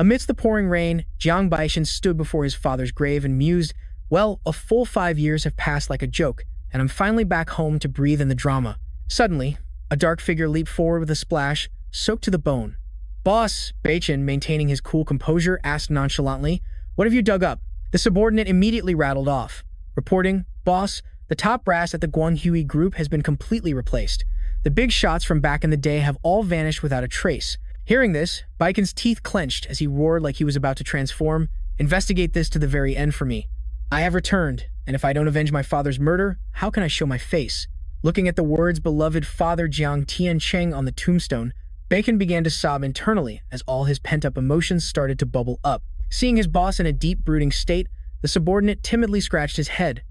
Amidst the pouring rain, Jiang Bac Than stood before his father's grave and mused, "Well, a full 5 years have passed like a joke, and I'm finally back home to breathe in the drama." Suddenly, a dark figure leaped forward with a splash, soaked to the bone. "Boss," Bac Than, maintaining his cool composure, asked nonchalantly, "what have you dug up?" The subordinate immediately rattled off, reporting, "Boss, the top brass at the Quang Huy Group has been completely replaced. The big shots from back in the day have all vanished without a trace." Hearing this, Bac Than's teeth clenched as he roared like he was about to transform. "Investigate this to the very end for me. I have returned, and if I don't avenge my father's murder, how can I show my face?" Looking at the words "beloved father Jiang Tiancheng" on the tombstone, Bac Than began to sob internally as all his pent-up emotions started to bubble up. Seeing his boss in a deep, brooding state, the subordinate timidly scratched his head.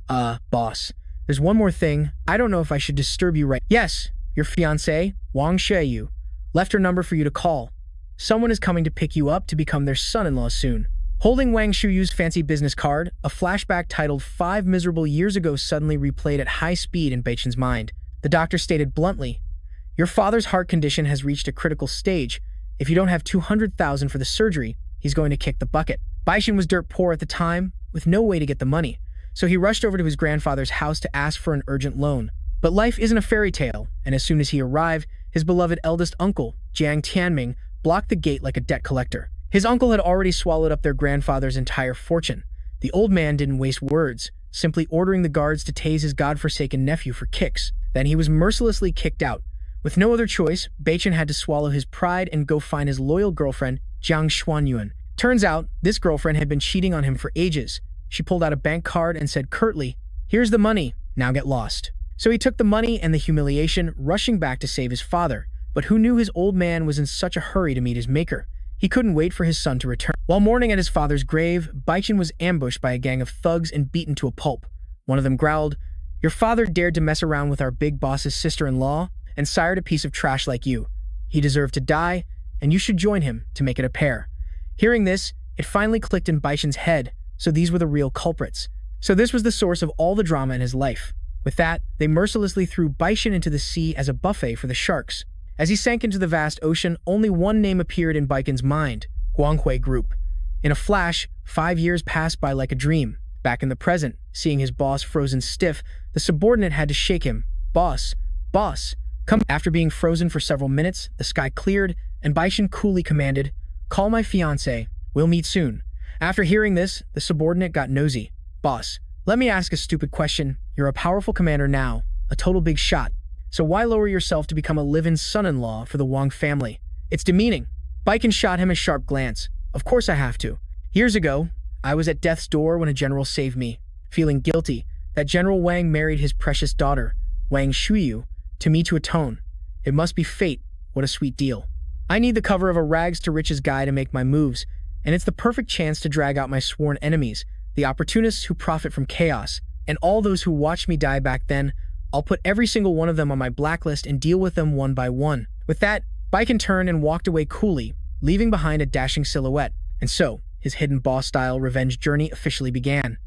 Boss, there's one more thing. I don't know if I should disturb you right." "Yes, your fiancée, Wang Xiaoyu, left her number for you to call. Someone is coming to pick you up to become their son-in-law soon." Holding Wang Xiaoyu's fancy business card, a flashback titled 5 Miserable Years Ago suddenly replayed at high speed in Bac Than's mind. The doctor stated bluntly, "Your father's heart condition has reached a critical stage. If you don't have 200,000 for the surgery, he's going to kick the bucket." Bac Than was dirt poor at the time, with no way to get the money, so he rushed over to his grandfather's house to ask for an urgent loan. But life isn't a fairy tale, and as soon as he arrived, his beloved eldest uncle, Jiang Tianming, blocked the gate like a debt collector. His uncle had already swallowed up their grandfather's entire fortune. The old man didn't waste words, simply ordering the guards to tase his godforsaken nephew for kicks. Then he was mercilessly kicked out. With no other choice, Bac Than had to swallow his pride and go find his loyal girlfriend, Jiang Xuanyuan. Turns out, this girlfriend had been cheating on him for ages. She pulled out a bank card and said curtly, "Here's the money, now get lost." So he took the money and the humiliation, rushing back to save his father. But who knew his old man was in such a hurry to meet his maker? He couldn't wait for his son to return. While mourning at his father's grave, Bac Than was ambushed by a gang of thugs and beaten to a pulp. One of them growled, "Your father dared to mess around with our big boss's sister-in-law and sired a piece of trash like you. He deserved to die, and you should join him to make it a pair." Hearing this, it finally clicked in Bac Than's head, so these were the real culprits. So this was the source of all the drama in his life. With that, they mercilessly threw Bac Than into the sea as a buffet for the sharks. As he sank into the vast ocean, only one name appeared in Bac Than's mind, Quang Huy Group. In a flash, 5 years passed by like a dream. Back in the present, seeing his boss frozen stiff, the subordinate had to shake him. Boss, come." After being frozen for several minutes, the sky cleared, and Bac Than coolly commanded, "Call my fiancée. We'll meet soon." After hearing this, the subordinate got nosy. "Boss, let me ask a stupid question. You're a powerful commander now, a total big shot. So why lower yourself to become a live-in son-in-law for the Wang family? It's demeaning." Bac Than shot him a sharp glance. "Of course I have to. Years ago, I was at death's door when a general saved me. Feeling guilty, that General Wang married his precious daughter, Wang Xiaoyu, to me to atone. It must be fate. What a sweet deal. I need the cover of a rags-to-riches guy to make my moves, and it's the perfect chance to drag out my sworn enemies, the opportunists who profit from chaos, and all those who watched me die back then. I'll put every single one of them on my blacklist and deal with them one by one." With that, Bac Than turned and walked away coolly, leaving behind a dashing silhouette. And so, his hidden boss-style revenge journey officially began.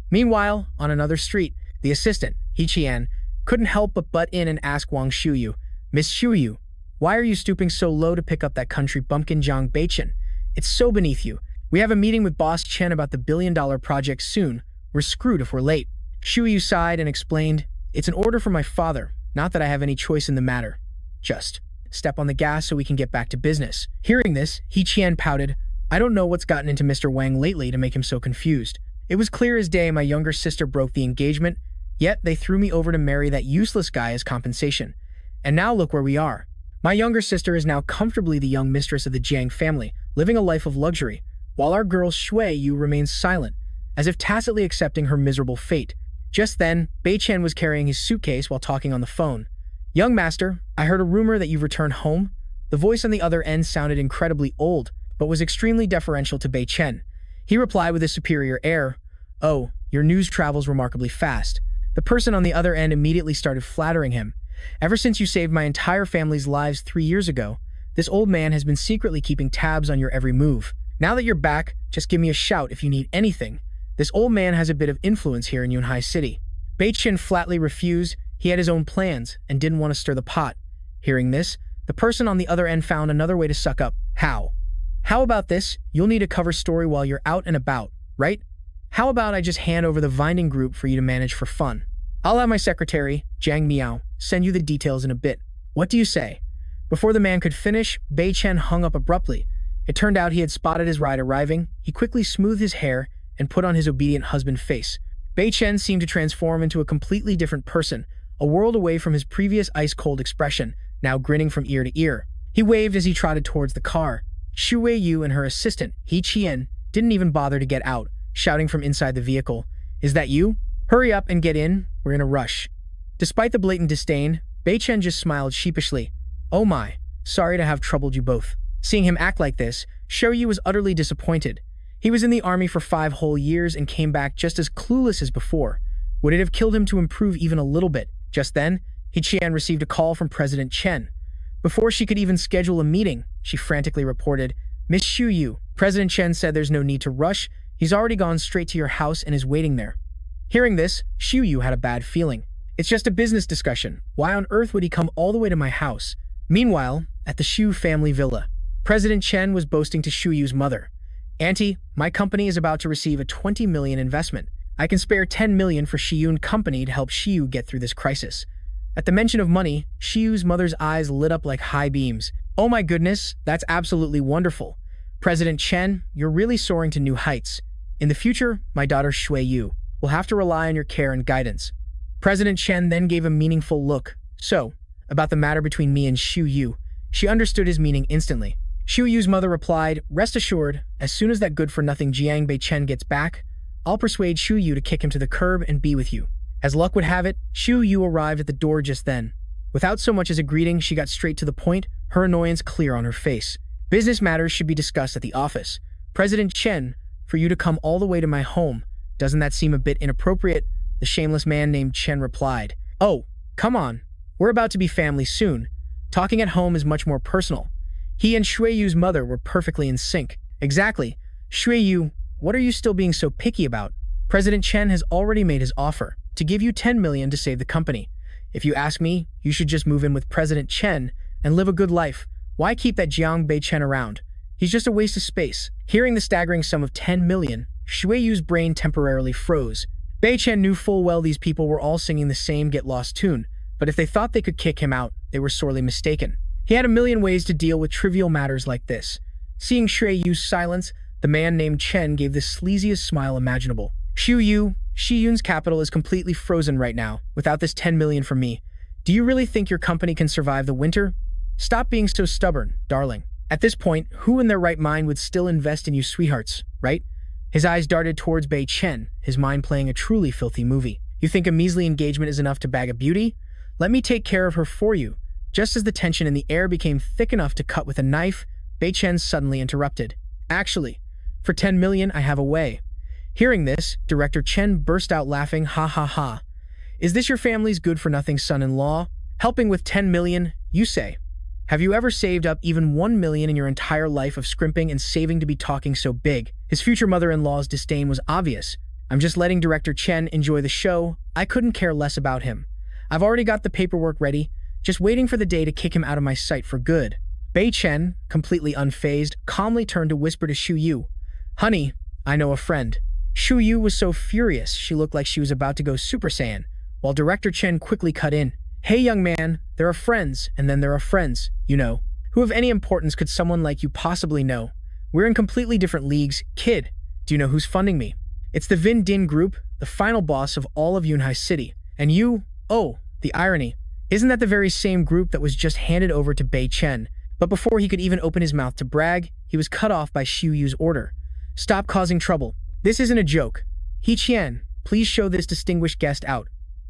Meanwhile, on another street, the assistant, He Qian, couldn't help but butt in and ask Wang Xiaoyu, "Miss Xiaoyu, why are you stooping so low to pick up that country bumpkin Jiang Bac Than? It's so beneath you. We have a meeting with Boss Chen about the billion-dollar project soon. We're screwed if we're late." Xiaoyu sighed and explained, "It's an order from my father, not that I have any choice in the matter. Just step on the gas so we can get back to business." Hearing this, He Qian pouted, "I don't know what's gotten into Mr. Wang lately to make him so confused. It was clear as day my younger sister broke the engagement, yet they threw me over to marry that useless guy as compensation. And now look where we are. My younger sister is now comfortably the young mistress of the Jiang family, living a life of luxury, while our girl Shui Yu remains silent, as if tacitly accepting her miserable fate." Just then, Bac Than was carrying his suitcase while talking on the phone. "Young master, I heard a rumor that you've returned home." The voice on the other end sounded incredibly old, but was extremely deferential to Bac Than. He replied with a superior air, "Oh, your news travels remarkably fast." The person on the other end immediately started flattering him. "Ever since you saved my entire family's lives 3 years ago, this old man has been secretly keeping tabs on your every move. Now that you're back, just give me a shout if you need anything. This old man has a bit of influence here in Yunhai City." Bac Than flatly refused. He had his own plans and didn't want to stir the pot. Hearing this, the person on the other end found another way to suck up. How? How about this? You'll need a cover story while you're out and about, right? How about I just hand over the Vinding group for you to manage for fun? I'll have my secretary, Jiang Miao, send you the details in a bit. What do you say?" Before the man could finish, Bei Chen hung up abruptly. It turned out he had spotted his ride arriving. He quickly smoothed his hair and put on his obedient husband face. Bei Chen seemed to transform into a completely different person, a world away from his previous ice-cold expression, now grinning from ear to ear. He waved as he trotted towards the car. Xu Weiyu and her assistant, He Qian, didn't even bother to get out, shouting from inside the vehicle, "Is that you? Hurry up and get in, we're in a rush." Despite the blatant disdain, Bei Chen just smiled sheepishly. "Oh my, sorry to have troubled you both." Seeing him act like this, Xu Yu was utterly disappointed. He was in the army for 5 whole years and came back just as clueless as before. Would it have killed him to improve even a little bit? Just then, He Qian received a call from President Chen. Before she could even schedule a meeting, she frantically reported, "Miss Xu Yu, President Chen said there's no need to rush. He's already gone straight to your house and is waiting there." Hearing this, Xu Yu had a bad feeling. "It's just a business discussion. Why on earth would he come all the way to my house?" Meanwhile, at the Xu family villa, President Chen was boasting to Xu Yu's mother, "Auntie, my company is about to receive a 20 million investment. I can spare 10 million for Xiyun Company to help Xiyu get through this crisis." At the mention of money, Xiyu's mother's eyes lit up like high beams. "Oh my goodness, that's absolutely wonderful. President Chen, you're really soaring to new heights. In the future, my daughter Xue Yu will have to rely on your care and guidance." President Chen then gave a meaningful look. "So, about the matter between me and Xu Yu." She understood his meaning instantly. Xu Yu's mother replied, "Rest assured, as soon as that good-for-nothing Jiang Bei Chen gets back, I'll persuade Xu Yu to kick him to the curb and be with you." As luck would have it, Xu Yu arrived at the door just then. Without so much as a greeting, she got straight to the point, her annoyance clear on her face. "Business matters should be discussed at the office. President Chen, for you to come all the way to my home, doesn't that seem a bit inappropriate?" The shameless man named Chen replied. "Oh, come on. We're about to be family soon. Talking at home is much more personal." He and Xue Yu's mother were perfectly in sync. "Exactly. Xue Yu, what are you still being so picky about? President Chen has already made his offer to give you 10 million to save the company. If you ask me, you should just move in with President Chen and live a good life. Why keep that Jiang Bei Chen around? He's just a waste of space." Hearing the staggering sum of 10 million, Xue Yu's brain temporarily froze. Bei Chen knew full well these people were all singing the same Get Lost tune, but if they thought they could kick him out, they were sorely mistaken. He had a million ways to deal with trivial matters like this. Seeing Xue Yu's silence, the man named Chen gave the sleaziest smile imaginable. "Xu Yu, Xiyun's capital is completely frozen right now, without this 10 million from me. Do you really think your company can survive the winter? Stop being so stubborn, darling. At this point, who in their right mind would still invest in you sweethearts, right?" His eyes darted towards Bei Chen, his mind playing a truly filthy movie. "You think a measly engagement is enough to bag a beauty? Let me take care of her for you." Just as the tension in the air became thick enough to cut with a knife, Bei Chen suddenly interrupted. "Actually, for 10 million, I have a way." Hearing this, Director Chen burst out laughing, "Ha ha ha. Is this your family's good-for-nothing son-in-law? Helping with 10 million, you say? Have you ever saved up even 1 million in your entire life of scrimping and saving to be talking so big?" His future mother-in-law's disdain was obvious. "I'm just letting Director Chen enjoy the show. I couldn't care less about him. I've already got the paperwork ready, just waiting for the day to kick him out of my sight for good." Bei Chen, completely unfazed, calmly turned to whisper to Xu Yu, "Honey, I know a friend." Xu Yu was so furious she looked like she was about to go Super Saiyan, while Director Chen quickly cut in. "Hey young man, there are friends, and then there are friends, you know. Who of any importance could someone like you possibly know? We're in completely different leagues. Kid, do you know who's funding me? It's the Vin Din Group, the final boss of all of Yunhai City. And you, oh, the irony. Isn't that the very same group that was just handed over to Bei Chen?" But before he could even open his mouth to brag, he was cut off by Xu Yu's order. "Stop causing trouble. This isn't a joke. He Qian, please show this distinguished guest out."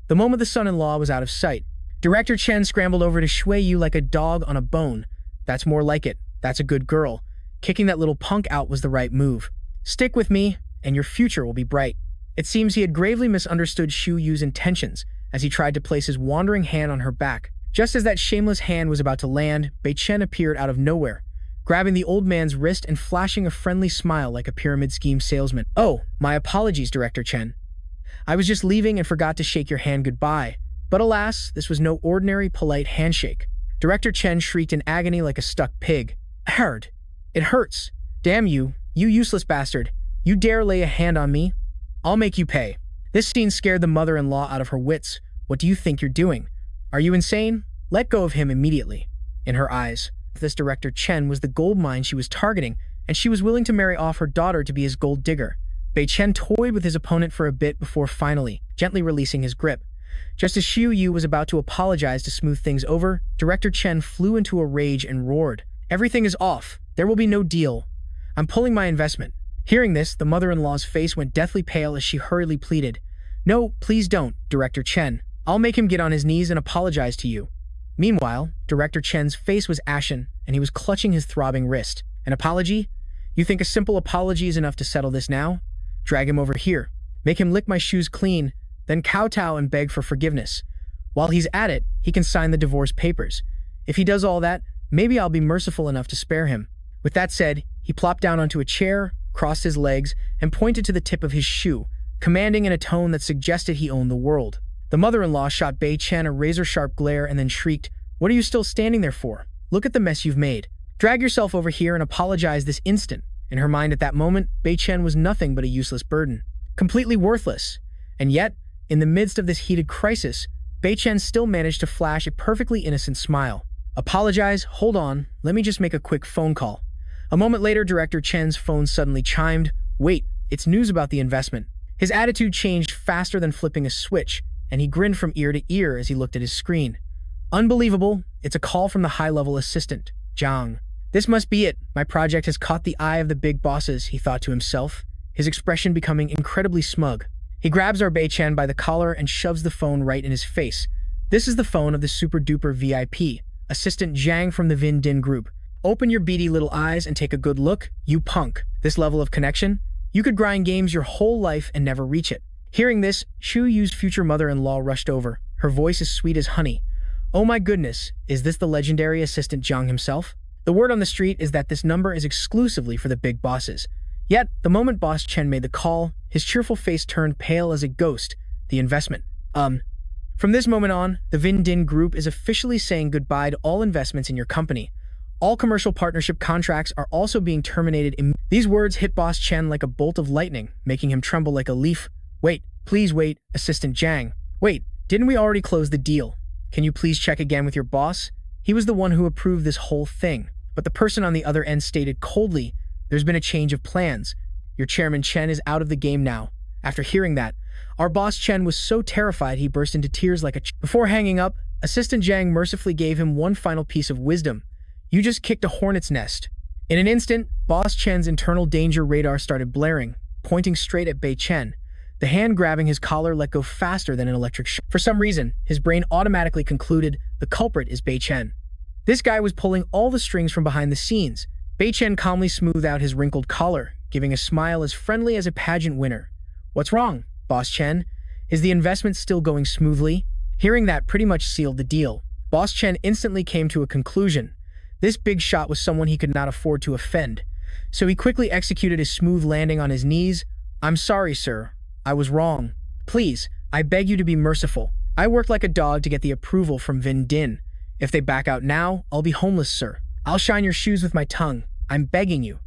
The moment the son-in-law was out of sight, Director Chen scrambled over to Xue Yu like a dog on a bone. "That's more like it. That's a good girl. Kicking that little punk out was the right move. Stick with me, and your future will be bright." It seems he had gravely misunderstood Xu Yu's intentions as he tried to place his wandering hand on her back. Just as that shameless hand was about to land, Bei Chen appeared out of nowhere, grabbing the old man's wrist and flashing a friendly smile like a pyramid scheme salesman. "Oh, my apologies, Director Chen. I was just leaving and forgot to shake your hand goodbye." But alas, this was no ordinary, polite handshake. Director Chen shrieked in agony like a stuck pig. "Hard. It hurts. Damn you, you useless bastard. You dare lay a hand on me? I'll make you pay. This scene scared the mother-in-law out of her wits. What do you think you're doing? Are you insane? Let go of him immediately. In her eyes, this director Chen was the gold mine she was targeting, and she was willing to marry off her daughter to be his gold digger. Chen toyed with his opponent for a bit before finally, gently releasing his grip. Just as Xiu Yu was about to apologize to smooth things over, Director Chen flew into a rage and roared. Everything is off. There will be no deal. I'm pulling my investment. Hearing this, the mother-in-law's face went deathly pale as she hurriedly pleaded. No, please don't, Director Chen. I'll make him get on his knees and apologize to you. Meanwhile, Director Chen's face was ashen, and he was clutching his throbbing wrist. An apology? You think a simple apology is enough to settle this now? Drag him over here. Make him lick my shoes clean, then kowtow and beg for forgiveness. While he's at it, he can sign the divorce papers. If he does all that, maybe I'll be merciful enough to spare him. With that said, he plopped down onto a chair, crossed his legs, and pointed to the tip of his shoe, commanding in a tone that suggested he owned the world. The mother-in-law shot Chen a razor-sharp glare and then shrieked, What are you still standing there for? Look at the mess you've made. Drag yourself over here and apologize this instant. In her mind at that moment, Chen was nothing but a useless burden. Completely worthless. And yet, in the midst of this heated crisis, Chen still managed to flash a perfectly innocent smile. Apologize? Hold on. Let me just make a quick phone call. A moment later, Director Chen's phone suddenly chimed. Wait, it's news about the investment. His attitude changed faster than flipping a switch, and he grinned from ear to ear as he looked at his screen. Unbelievable. It's a call from the high-level assistant, Jiang. This must be it. My project has caught the eye of the big bosses, he thought to himself, his expression becoming incredibly smug. He grabs our Chen by the collar and shoves the phone right in his face. This is the phone of the super-duper VIP, Assistant Jiang from the Vin Din Group. Open your beady little eyes and take a good look, you punk. This level of connection? You could grind games your whole life and never reach it. Hearing this, Xiu Yu's future mother-in-law rushed over, her voice as sweet as honey. Oh my goodness, is this the legendary Assistant Jiang himself? The word on the street is that this number is exclusively for the big bosses. Yet, the moment Boss Chen made the call, his cheerful face turned pale as a ghost. The investment. From this moment on, the Vin Din Group is officially saying goodbye to all investments in your company. All commercial partnership contracts are also being terminated. These words hit Boss Chen like a bolt of lightning, making him tremble like a leaf. Wait, please wait, Assistant Jiang. Wait, didn't we already close the deal? Can you please check again with your boss? He was the one who approved this whole thing. But the person on the other end stated coldly, There's been a change of plans. Your chairman Chen is out of the game now. After hearing that, our boss Chen was so terrified he burst into tears like a Before hanging up, Assistant Jiang mercifully gave him one final piece of wisdom. You just kicked a hornet's nest. In an instant, Boss Chen's internal danger radar started blaring, pointing straight at Chen. The hand grabbing his collar let go faster than an electric shock. For some reason, his brain automatically concluded the culprit is Chen. This guy was pulling all the strings from behind the scenes. Chen calmly smoothed out his wrinkled collar, giving a smile as friendly as a pageant winner. What's wrong, Boss Chen? Is the investment still going smoothly? Hearing that pretty much sealed the deal. Boss Chen instantly came to a conclusion. This big shot was someone he could not afford to offend. So he quickly executed a smooth landing on his knees. I'm sorry, sir. I was wrong. Please, I beg you to be merciful. I worked like a dog to get the approval from Vin Din. If they back out now, I'll be homeless, sir. I'll shine your shoes with my tongue. I'm begging you.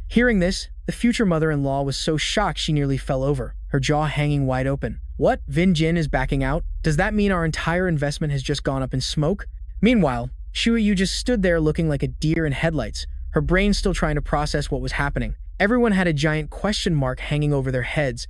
Hearing this, the future mother-in-law was so shocked she nearly fell over, her jaw hanging wide open. What? Vin Jin is backing out? Does that mean our entire investment has just gone up in smoke? Meanwhile, Xiu Yu just stood there looking like a deer in headlights, her brain still trying to process what was happening. Everyone had a giant question mark hanging over their heads.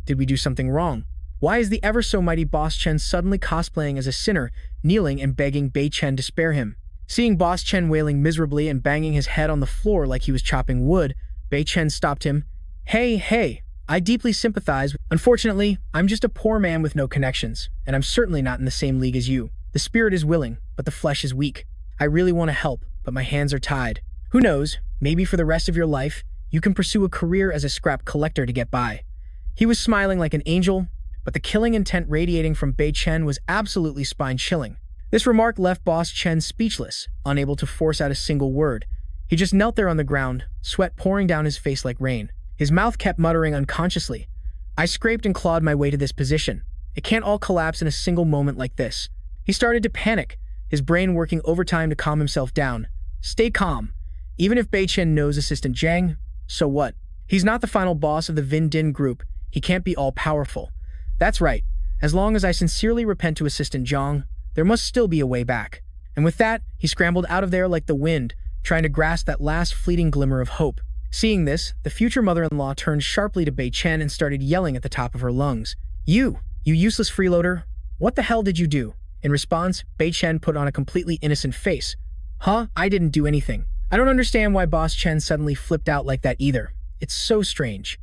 Did we do something wrong? Why is the ever-so-mighty Boss Chen suddenly cosplaying as a sinner, kneeling and begging Chen to spare him? Seeing Boss Chen wailing miserably and banging his head on the floor like he was chopping wood, Chen stopped him. Hey, I deeply sympathize. Unfortunately, I'm just a poor man with no connections, and I'm certainly not in the same league as you. The spirit is willing, but the flesh is weak. I really want to help, but my hands are tied. Who knows, maybe for the rest of your life, you can pursue a career as a scrap collector to get by. He was smiling like an angel, but the killing intent radiating from Chen was absolutely spine-chilling. This remark left Boss Chen speechless, unable to force out a single word. He just knelt there on the ground, sweat pouring down his face like rain. His mouth kept muttering unconsciously. I scraped and clawed my way to this position. It can't all collapse in a single moment like this. He started to panic, his brain working overtime to calm himself down. Stay calm. Even if Bei Chen knows Assistant Jiang, so what? He's not the final boss of the Vin Din group. He can't be all-powerful. That's right. As long as I sincerely repent to Assistant Jiang, there must still be a way back. And with that, he scrambled out of there like the wind, trying to grasp that last fleeting glimmer of hope. Seeing this, the future mother-in-law turned sharply to Bei Chen and started yelling at the top of her lungs. You useless freeloader! What the hell did you do?" In response, Bei Chen put on a completely innocent face. "Huh? I didn't do anything. I don't understand why Boss Chen suddenly flipped out like that either. It's so strange."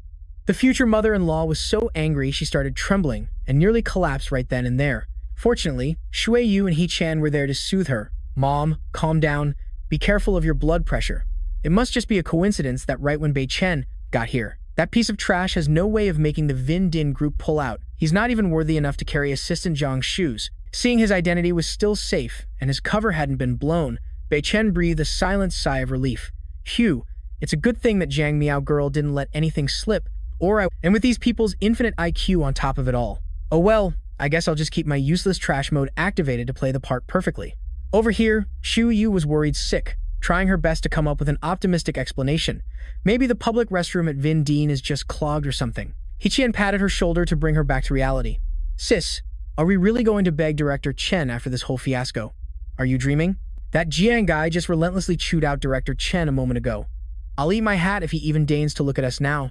The future mother-in-law was so angry she started trembling and nearly collapsed right then and there. Fortunately, Shui Yu and He Chan were there to soothe her. "Mom, calm down. Be careful of your blood pressure. It must just be a coincidence that right when Bei Chen got here, that piece of trash has no way of making the Vin Din group pull out. He's not even worthy enough to carry Assistant Zhang's shoes." Seeing his identity was still safe and his cover hadn't been blown, Bei Chen breathed a silent sigh of relief. Phew, it's a good thing that Jiang Miao girl didn't let anything slip, and with these people's infinite IQ on top of it all. Oh well, I guess I'll just keep my useless trash mode activated to play the part perfectly. Over here, Shu Yu was worried sick, trying her best to come up with an optimistic explanation. Maybe the public restroom at Vin Din is just clogged or something. Hichian patted her shoulder to bring her back to reality. "Sis, are we really going to beg Director Chen after this whole fiasco? Are you dreaming? That Jiang guy just relentlessly chewed out Director Chen a moment ago. I'll eat my hat if he even deigns to look at us now.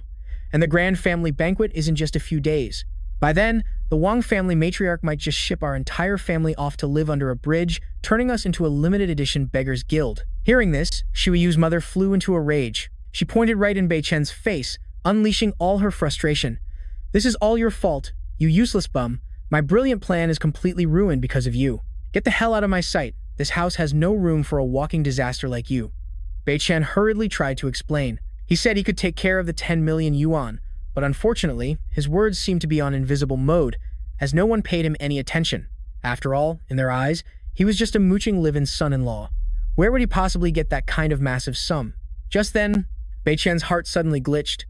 And the grand family banquet is in just a few days. By then, the Wang family matriarch might just ship our entire family off to live under a bridge, turning us into a limited edition beggars guild." Hearing this, Shui Yu's mother flew into a rage. She pointed right in Bei Chen's face, unleashing all her frustration. "This is all your fault, you useless bum. My brilliant plan is completely ruined because of you. Get the hell out of my sight. This house has no room for a walking disaster like you." Bei Chen hurriedly tried to explain. He said he could take care of the 10 million yuan, but unfortunately, his words seemed to be on invisible mode, as no one paid him any attention. After all, in their eyes, he was just a mooching live-in son-in-law. Where would he possibly get that kind of massive sum? Just then, Bei Chen's heart suddenly glitched.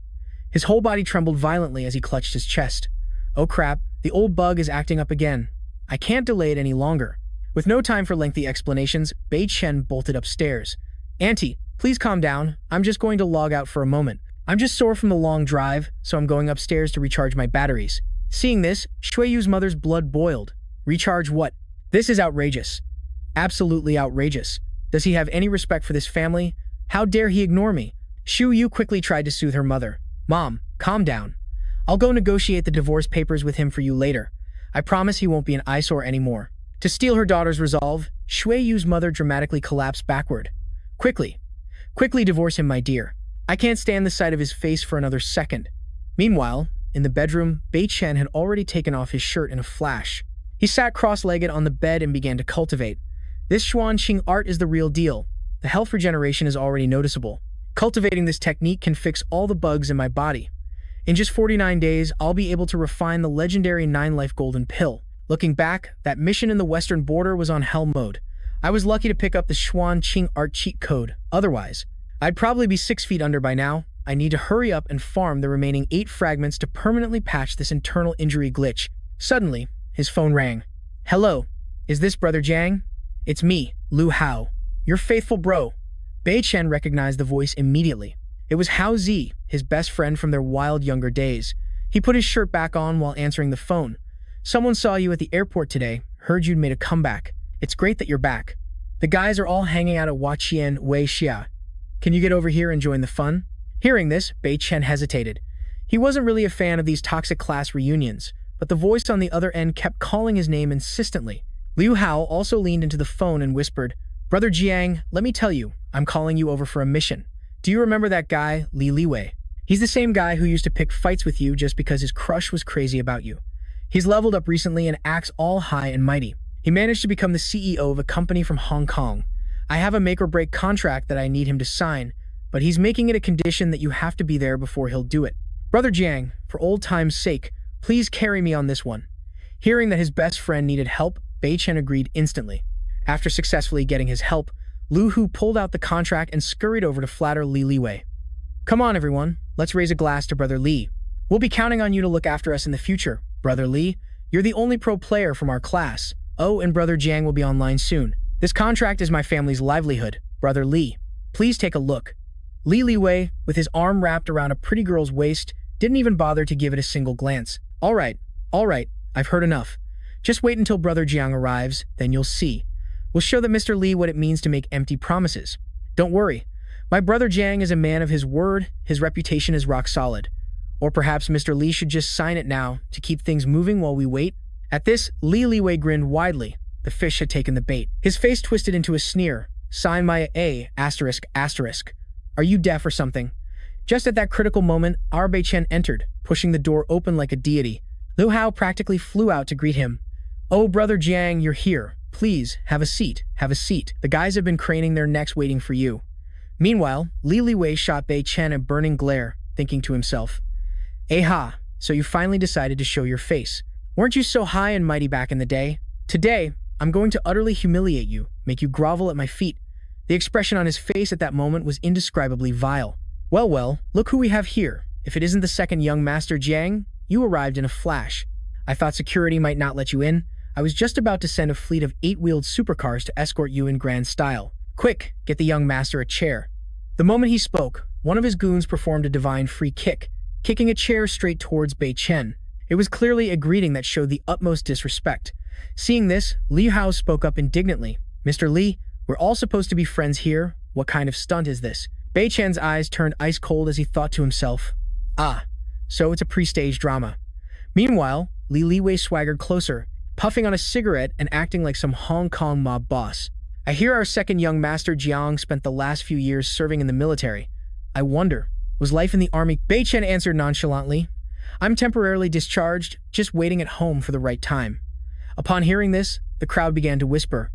His whole body trembled violently as he clutched his chest. Oh crap, the old bug is acting up again. I can't delay it any longer. With no time for lengthy explanations, Bei Chen bolted upstairs. "Auntie, please calm down. I'm just going to log out for a moment. I'm just sore from the long drive, so I'm going upstairs to recharge my batteries." Seeing this, Shui Yu's mother's blood boiled. Recharge what? This is outrageous. Absolutely outrageous. Does he have any respect for this family? How dare he ignore me? Shu Yu quickly tried to soothe her mother. "Mom, calm down. I'll go negotiate the divorce papers with him for you later. I promise he won't be an eyesore anymore." To steal her daughter's resolve, Shui Yu's mother dramatically collapsed backward. Quickly divorce him, my dear. I can't stand the sight of his face for another second." Meanwhile, in the bedroom, Bei Chen had already taken off his shirt in a flash. He sat cross-legged on the bed and began to cultivate. This Xuanqing art is the real deal. The health regeneration is already noticeable. Cultivating this technique can fix all the bugs in my body. In just 49 days, I'll be able to refine the legendary 9-life golden pill. Looking back, that mission in the western border was on hell mode. I was lucky to pick up the Xuanqing art cheat code. Otherwise, I'd probably be 6 feet under by now. I need to hurry up and farm the remaining 8 fragments to permanently patch this internal injury glitch. Suddenly, his phone rang. "Hello, is this Brother Jiang? It's me, Lu Hao, your faithful bro." Bei Chen recognized the voice immediately. It was Hao Zi, his best friend from their wild younger days. He put his shirt back on while answering the phone. "Someone saw you at the airport today, heard you'd made a comeback. It's great that you're back. The guys are all hanging out at Huaqian Wei Xia. Can you get over here and join the fun?" Hearing this, Bei Chen hesitated. He wasn't really a fan of these toxic class reunions, but the voice on the other end kept calling his name insistently. Liu Hao also leaned into the phone and whispered, "Brother Jiang, let me tell you, I'm calling you over for a mission. Do you remember that guy, Li Liwei? He's the same guy who used to pick fights with you just because his crush was crazy about you. He's leveled up recently and acts all high and mighty. He managed to become the CEO of a company from Hong Kong. I have a make-or-break contract that I need him to sign, but he's making it a condition that you have to be there before he'll do it. Brother Jiang, for old time's sake, please carry me on this one." Hearing that his best friend needed help, Bei Chen agreed instantly. After successfully getting his help, Lu Hu pulled out the contract and scurried over to flatter Li Liwei. "Come on, everyone. Let's raise a glass to Brother Li. We'll be counting on you to look after us in the future. Brother Li, you're the only pro player from our class. Oh, and Brother Jiang will be online soon. This contract is my family's livelihood. Brother Li." Please take a look. Li Wei, with his arm wrapped around a pretty girl's waist, didn't even bother to give it a single glance. All right, I've heard enough. Just wait until Brother Jiang arrives, then you'll see. We'll show that Mr. Li what it means to make empty promises. Don't worry. My brother Jiang is a man of his word, his reputation is rock solid. Or perhaps Mr. Li should just sign it now to keep things moving while we wait? At this, Li Wei grinned widely. The fish had taken the bait. His face twisted into a sneer. Sign my A*****. Are you deaf or something? Just at that critical moment, our Bei Chen entered, pushing the door open like a deity. Lu Hao practically flew out to greet him. Oh, Brother Jiang, you're here. Please, have a seat, have a seat. The guys have been craning their necks waiting for you. Meanwhile, Li Wei shot Bei Chen a burning glare, thinking to himself, "Aha, so you finally decided to show your face. Weren't you so high and mighty back in the day? Today, I'm going to utterly humiliate you, make you grovel at my feet." The expression on his face at that moment was indescribably vile. Well, look who we have here. If it isn't the second young Master Jiang, you arrived in a flash. I thought security might not let you in. I was just about to send a fleet of 8-wheeled supercars to escort you in grand style. Quick, get the young master a chair. The moment he spoke, one of his goons performed a divine free kick, kicking a chair straight towards Bei Chen. It was clearly a greeting that showed the utmost disrespect. Seeing this, Li Hao spoke up indignantly. "Mr. Li, we're all supposed to be friends here. What kind of stunt is this?" Bei Chen's eyes turned ice cold as he thought to himself, "Ah, so it's a pre-staged drama." Meanwhile, Li Wei swaggered closer, puffing on a cigarette and acting like some Hong Kong mob boss. "I hear our second young Master Jiang spent the last few years serving in the military. I wonder, was life in the army?" Bei Chen answered nonchalantly, "I'm temporarily discharged, just waiting at home for the right time." Upon hearing this, the crowd began to whisper,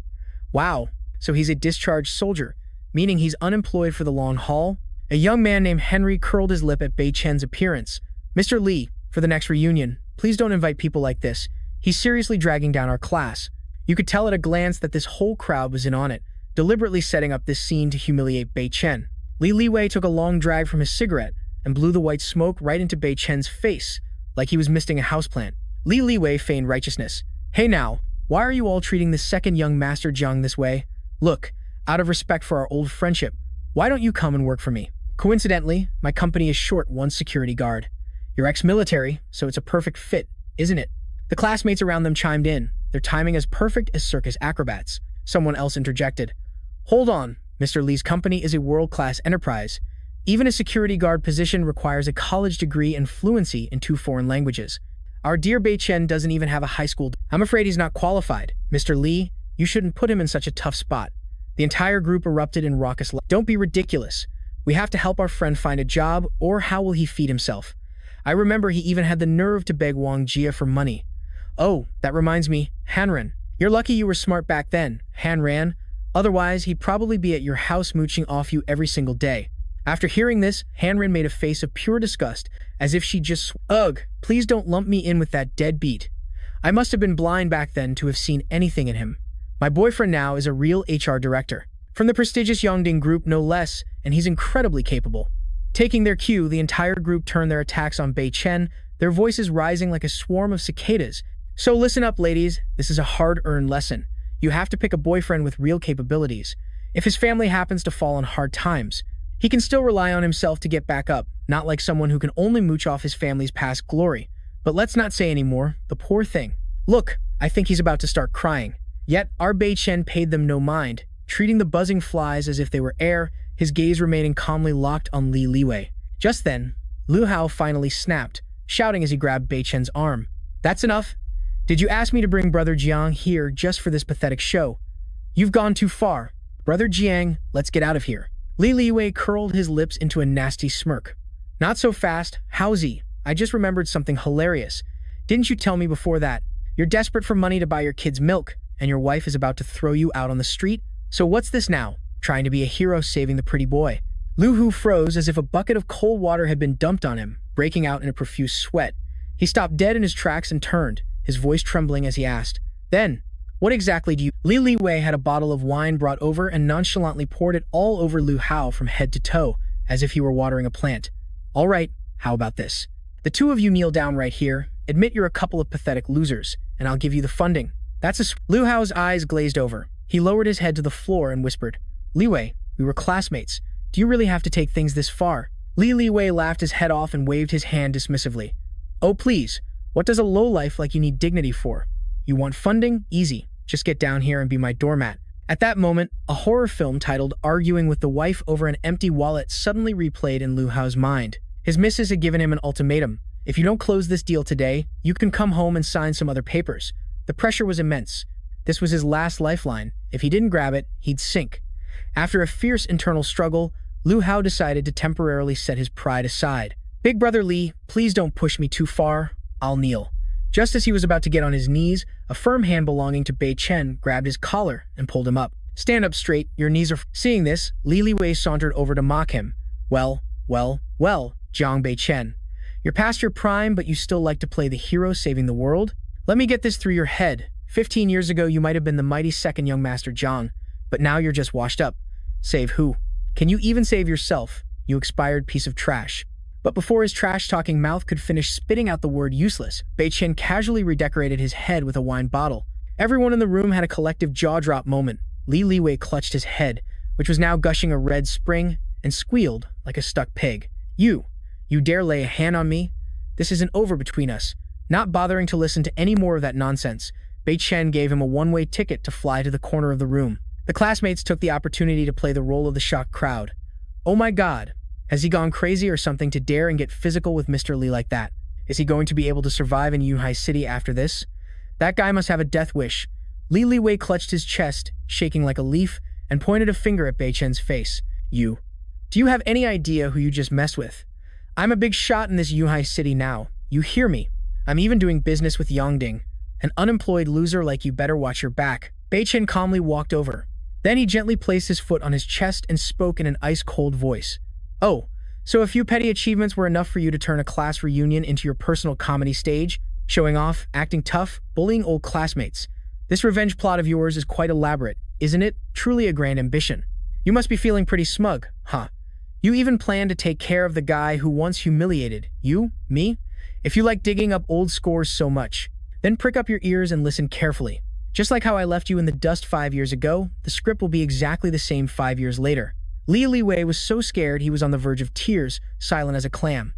"Wow, so he's a discharged soldier, meaning he's unemployed for the long haul?" A young man named Henry curled his lip at Bei Chen's appearance. "Mr. Li, for the next reunion, please don't invite people like this. He's seriously dragging down our class." You could tell at a glance that this whole crowd was in on it, deliberately setting up this scene to humiliate Bei Chen. Li Wei took a long drag from his cigarette and blew the white smoke right into Bei Chen's face, like he was misting a houseplant. Li Wei feigned righteousness. "Hey now, why are you all treating this second young Master Jiang this way? Look, out of respect for our old friendship, why don't you come and work for me? Coincidentally, my company is short one security guard. You're ex-military, so it's a perfect fit, isn't it?" The classmates around them chimed in, their timing as perfect as circus acrobats. Someone else interjected, "Hold on, Mr. Li's company is a world-class enterprise. Even a security guard position requires a college degree and fluency in 2 foreign languages. Our dear Bei Chen doesn't even have a high school. I'm afraid he's not qualified. Mr. Li, you shouldn't put him in such a tough spot." The entire group erupted in raucous laughter. "Don't be ridiculous. We have to help our friend find a job, or how will he feed himself? I remember he even had the nerve to beg Wang Jia for money. Oh, that reminds me, Hanran. You're lucky you were smart back then, Hanran. Otherwise, he'd probably be at your house mooching off you every single day." After hearing this, Hanran made a face of pure disgust, as if she just "Ugh, please don't lump me in with that deadbeat. I must have been blind back then to have seen anything in him. My boyfriend now is a real HR director. From the prestigious Yongding group, no less, and he's incredibly capable." Taking their cue, the entire group turned their attacks on Bei Chen, their voices rising like a swarm of cicadas. "So listen up, ladies. This is a hard-earned lesson. You have to pick a boyfriend with real capabilities. If his family happens to fall on hard times, he can still rely on himself to get back up, not like someone who can only mooch off his family's past glory. But let's not say any more. The poor thing. Look, I think he's about to start crying." Yet, our Bei Chen paid them no mind, treating the buzzing flies as if they were air, his gaze remaining calmly locked on Li Wei. Just then, Lu Hao finally snapped, shouting as he grabbed Bei Chen's arm. "That's enough. Did you ask me to bring Brother Jiang here just for this pathetic show? You've gone too far. Brother Jiang, let's get out of here." Li Wei curled his lips into a nasty smirk. "Not so fast, Haozi. I just remembered something hilarious. Didn't you tell me before that? You're desperate for money to buy your kids milk, and your wife is about to throw you out on the street? So what's this now? Trying to be a hero saving the pretty boy?" Lu Hu froze as if a bucket of cold water had been dumped on him, breaking out in a profuse sweat. He stopped dead in his tracks and turned, his voice trembling as he asked, "Then, what exactly do you—" Li Wei had a bottle of wine brought over and nonchalantly poured it all over Lu Hao from head to toe, as if he were watering a plant. "All right, how about this? The two of you kneel down right here, admit you're a couple of pathetic losers, and I'll give you the funding. That's a Lu Hao's eyes glazed over. He lowered his head to the floor and whispered, "Li Wei, we were classmates. Do you really have to take things this far? Li Wei laughed his head off and waved his hand dismissively. Oh please, what does a lowlife like you need dignity for? You want funding? Easy. Just get down here and be my doormat. At that moment, a horror film titled Arguing with the Wife Over an Empty Wallet suddenly replayed in Liu Hao's mind. His missus had given him an ultimatum. If you don't close this deal today, you can come home and sign some other papers. The pressure was immense. This was his last lifeline. If he didn't grab it, he'd sink. After a fierce internal struggle, Liu Hao decided to temporarily set his pride aside. Big brother Li, please don't push me too far. I'll kneel. Just as he was about to get on his knees, a firm hand belonging to Bei Chen grabbed his collar and pulled him up. Stand up straight, your knees are— Seeing this, Li Wei sauntered over to mock him. Well, Jiang Bei Chen. You're past your prime, but you still like to play the hero saving the world? Let me get this through your head. 15 years ago, you might have been the mighty second young master Jiang, but now you're just washed up. Save who? Can you even save yourself, you expired piece of trash? But before his trash-talking mouth could finish spitting out the word useless, Bei Chen casually redecorated his head with a wine bottle. Everyone in the room had a collective jaw-drop moment. Li Wei clutched his head, which was now gushing a red spring, and squealed like a stuck pig. You dare lay a hand on me? This isn't over between us. Not bothering to listen to any more of that nonsense, Bei Chen gave him a one-way ticket to fly to the corner of the room. The classmates took the opportunity to play the role of the shocked crowd. Oh my god, has he gone crazy or something to dare and get physical with Mr. Li like that? Is he going to be able to survive in Yunhai City after this? That guy must have a death wish. Li Wei clutched his chest, shaking like a leaf, and pointed a finger at Bei Chen's face. Do you have any idea who you just messed with? I'm a big shot in this Yunhai City now. You hear me? I'm even doing business with Yongding. An unemployed loser like you better watch your back. Bei Chen calmly walked over. Then he gently placed his foot on his chest and spoke in an ice-cold voice. Oh, so a few petty achievements were enough for you to turn a class reunion into your personal comedy stage? Showing off, acting tough, bullying old classmates. This revenge plot of yours is quite elaborate, isn't it? Truly a grand ambition. You must be feeling pretty smug, huh? You even plan to take care of the guy who once humiliated me? If you like digging up old scores so much, then prick up your ears and listen carefully. Just like how I left you in the dust 5 years ago, the script will be exactly the same 5 years later. Li Wei was so scared he was on the verge of tears, silent as a clam.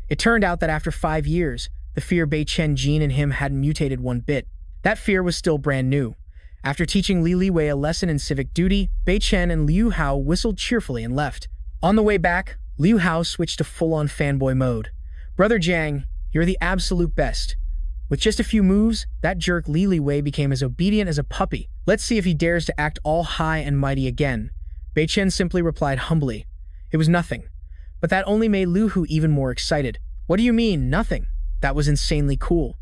It turned out that after 5 years, the fear Bei Chen gene in him hadn't mutated one bit. That fear was still brand new. After teaching Li Wei a lesson in civic duty, Bei Chen and Liu Hao whistled cheerfully and left. On the way back, Liu Hao switched to full-on fanboy mode. Brother Jiang, you're the absolute best. With just a few moves, that jerk Li Wei became as obedient as a puppy. Let's see if he dares to act all high and mighty again. Bei Chen simply replied humbly. It was nothing. But that only made Liu Hu even more excited. What do you mean, nothing? That was insanely cool.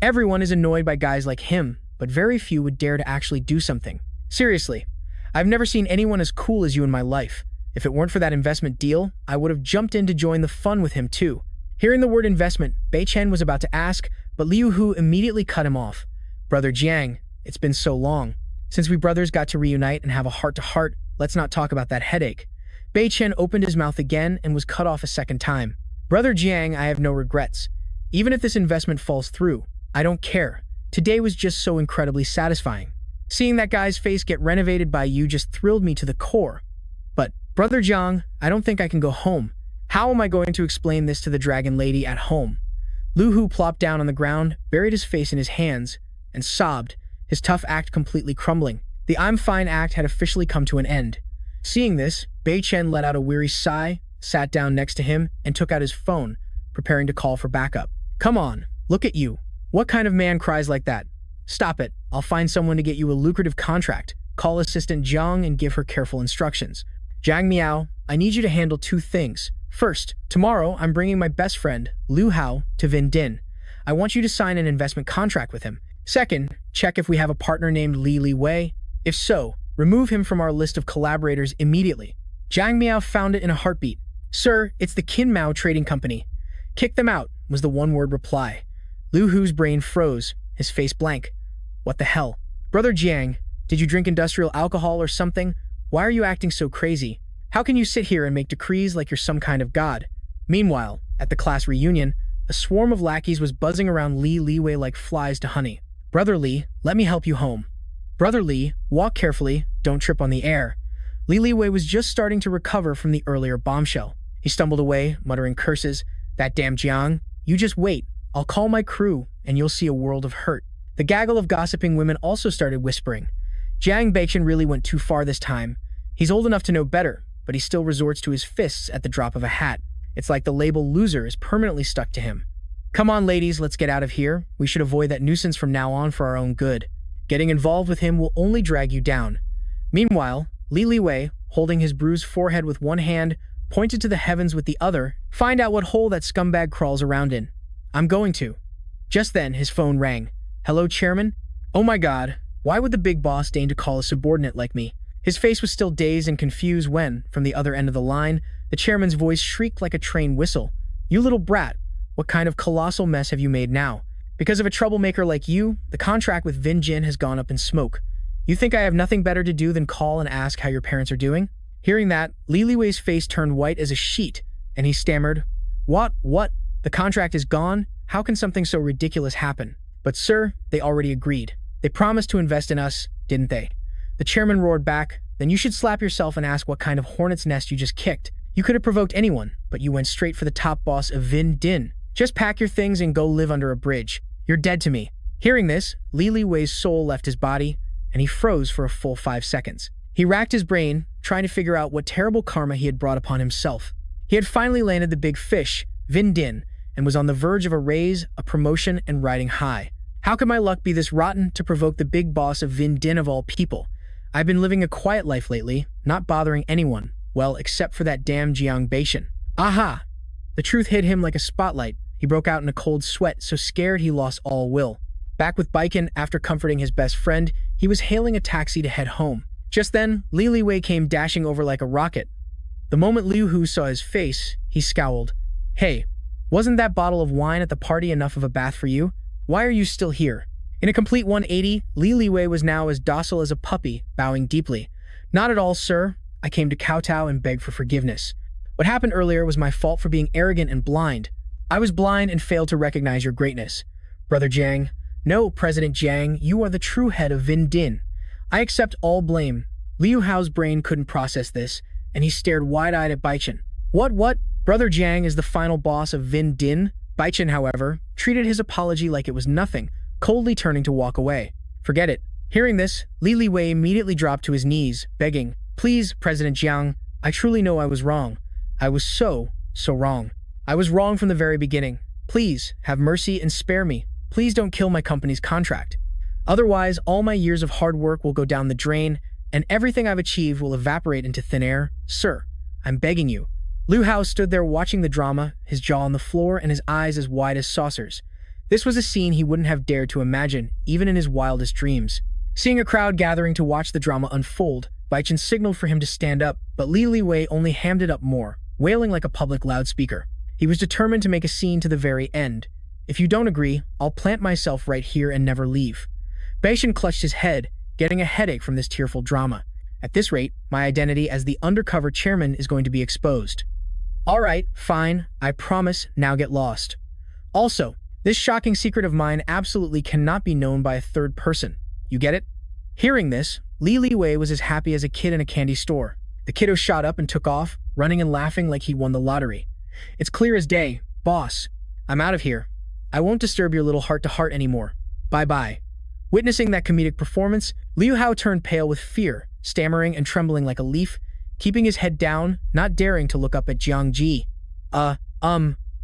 Everyone is annoyed by guys like him, but very few would dare to actually do something. Seriously, I've never seen anyone as cool as you in my life. If it weren't for that investment deal, I would have jumped in to join the fun with him too. Hearing the word investment, Bei Chen was about to ask, but Liu Hu immediately cut him off. Brother Jiang, it's been so long. Since we brothers got to reunite and have a heart-to-heart, let's not talk about that headache. Bei Chen opened his mouth again and was cut off a second time. Brother Jiang, I have no regrets. Even if this investment falls through, I don't care. Today was just so incredibly satisfying. Seeing that guy's face get renovated by you just thrilled me to the core. But, Brother Jiang, I don't think I can go home. How am I going to explain this to the dragon lady at home? Liu Hu plopped down on the ground, buried his face in his hands, and sobbed, his tough act completely crumbling. The I'm fine act had officially come to an end. Seeing this, Bei Chen let out a weary sigh, sat down next to him, and took out his phone, preparing to call for backup. Come on, look at you. What kind of man cries like that? Stop it. I'll find someone to get you a lucrative contract. Call Assistant Jiang and give her careful instructions. Jiang Miao, I need you to handle 2 things. First, tomorrow I'm bringing my best friend, Liu Hao, to Vindin. I want you to sign an investment contract with him. Second, check if we have a partner named Li Wei. If so, remove him from our list of collaborators immediately. Jiang Miao found it in a heartbeat. Sir, it's the Qin Mao Trading Company. Kick them out, was the one-word reply. Liu Hu's brain froze, his face blank. What the hell? Brother Jiang, did you drink industrial alcohol or something? Why are you acting so crazy? How can you sit here and make decrees like you're some kind of god? Meanwhile, at the class reunion, a swarm of lackeys was buzzing around Li Wei like flies to honey. Brother Li, let me help you home. Brother Li, walk carefully, don't trip on the air. Li Liwei was just starting to recover from the earlier bombshell. He stumbled away, muttering curses. That damn Jiang. You just wait. I'll call my crew, and you'll see a world of hurt. The gaggle of gossiping women also started whispering. Giang Bac Than really went too far this time. He's old enough to know better, but he still resorts to his fists at the drop of a hat. It's like the label loser is permanently stuck to him. Come on, ladies, let's get out of here. We should avoid that nuisance from now on for our own good. Getting involved with him will only drag you down. Meanwhile, Li Liwei, holding his bruised forehead with one hand, pointed to the heavens with the other. Find out what hole that scumbag crawls around in. I'm going to. Just then, his phone rang. Hello, Chairman? Oh my God, why would the big boss deign to call a subordinate like me? His face was still dazed and confused when, from the other end of the line, the chairman's voice shrieked like a train whistle. You little brat, what kind of colossal mess have you made now? Because of a troublemaker like you, the contract with Vin Jin has gone up in smoke. You think I have nothing better to do than call and ask how your parents are doing? Hearing that, Li Liwei's face turned white as a sheet, and he stammered, What? The contract is gone? How can something so ridiculous happen? But sir, they already agreed. They promised to invest in us, didn't they? The chairman roared back, Then you should slap yourself and ask what kind of hornet's nest you just kicked. You could have provoked anyone, but you went straight for the top boss of Vin Jin. Just pack your things and go live under a bridge. You're dead to me. Hearing this, Li Liwei's soul left his body, and he froze for a full 5 seconds. He racked his brain, trying to figure out what terrible karma he had brought upon himself. He had finally landed the big fish, Vin Jin, and was on the verge of a raise, a promotion, and riding high. How could my luck be this rotten to provoke the big boss of Vin Jin of all people? I've been living a quiet life lately, not bothering anyone, well, except for that damn Giang Bac Than. Aha! The truth hit him like a spotlight. He broke out in a cold sweat, so scared he lost all will. Back with Bac Than, after comforting his best friend, he was hailing a taxi to head home. Just then, Li Liwei came dashing over like a rocket. The moment Liu Hu saw his face, he scowled. Hey, wasn't that bottle of wine at the party enough of a bath for you? Why are you still here? In a complete 180, Li Liwei was now as docile as a puppy, bowing deeply. Not at all, sir. I came to kowtow and beg for forgiveness. What happened earlier was my fault for being arrogant and blind. I was blind and failed to recognize your greatness. Brother Jiang. No, President Jiang, you are the true head of Vin Jin. I accept all blame. Liu Hao's brain couldn't process this, and he stared wide-eyed at Bac Than. What? Brother Jiang is the final boss of Vin Jin? Bac Than, however, treated his apology like it was nothing, coldly turning to walk away. Forget it. Hearing this, Li Liwei immediately dropped to his knees, begging, Please, President Jiang, I truly know I was wrong. I was so wrong. I was wrong from the very beginning. Please, have mercy and spare me. Please don't kill my company's contract. Otherwise, all my years of hard work will go down the drain, and everything I've achieved will evaporate into thin air. Sir, I'm begging you. Liu Hao stood there watching the drama, his jaw on the floor and his eyes as wide as saucers. This was a scene he wouldn't have dared to imagine, even in his wildest dreams. Seeing a crowd gathering to watch the drama unfold, Bac Than signaled for him to stand up, but Li Liwei only hammed it up more, wailing like a public loudspeaker. He was determined to make a scene to the very end. If you don't agree, I'll plant myself right here and never leave. Bac Than clutched his head, getting a headache from this tearful drama. At this rate, my identity as the undercover chairman is going to be exposed. All right, fine, I promise, now get lost. Also, this shocking secret of mine absolutely cannot be known by a third person. You get it? Hearing this, Li Liwei was as happy as a kid in a candy store. The kiddo shot up and took off, running and laughing like he won the lottery. It's clear as day, boss. I'm out of here. I won't disturb your little heart-to-heart anymore. Bye-bye. Witnessing that comedic performance, Liu Hao turned pale with fear, stammering and trembling like a leaf, keeping his head down, not daring to look up at Jiang Ji. CEO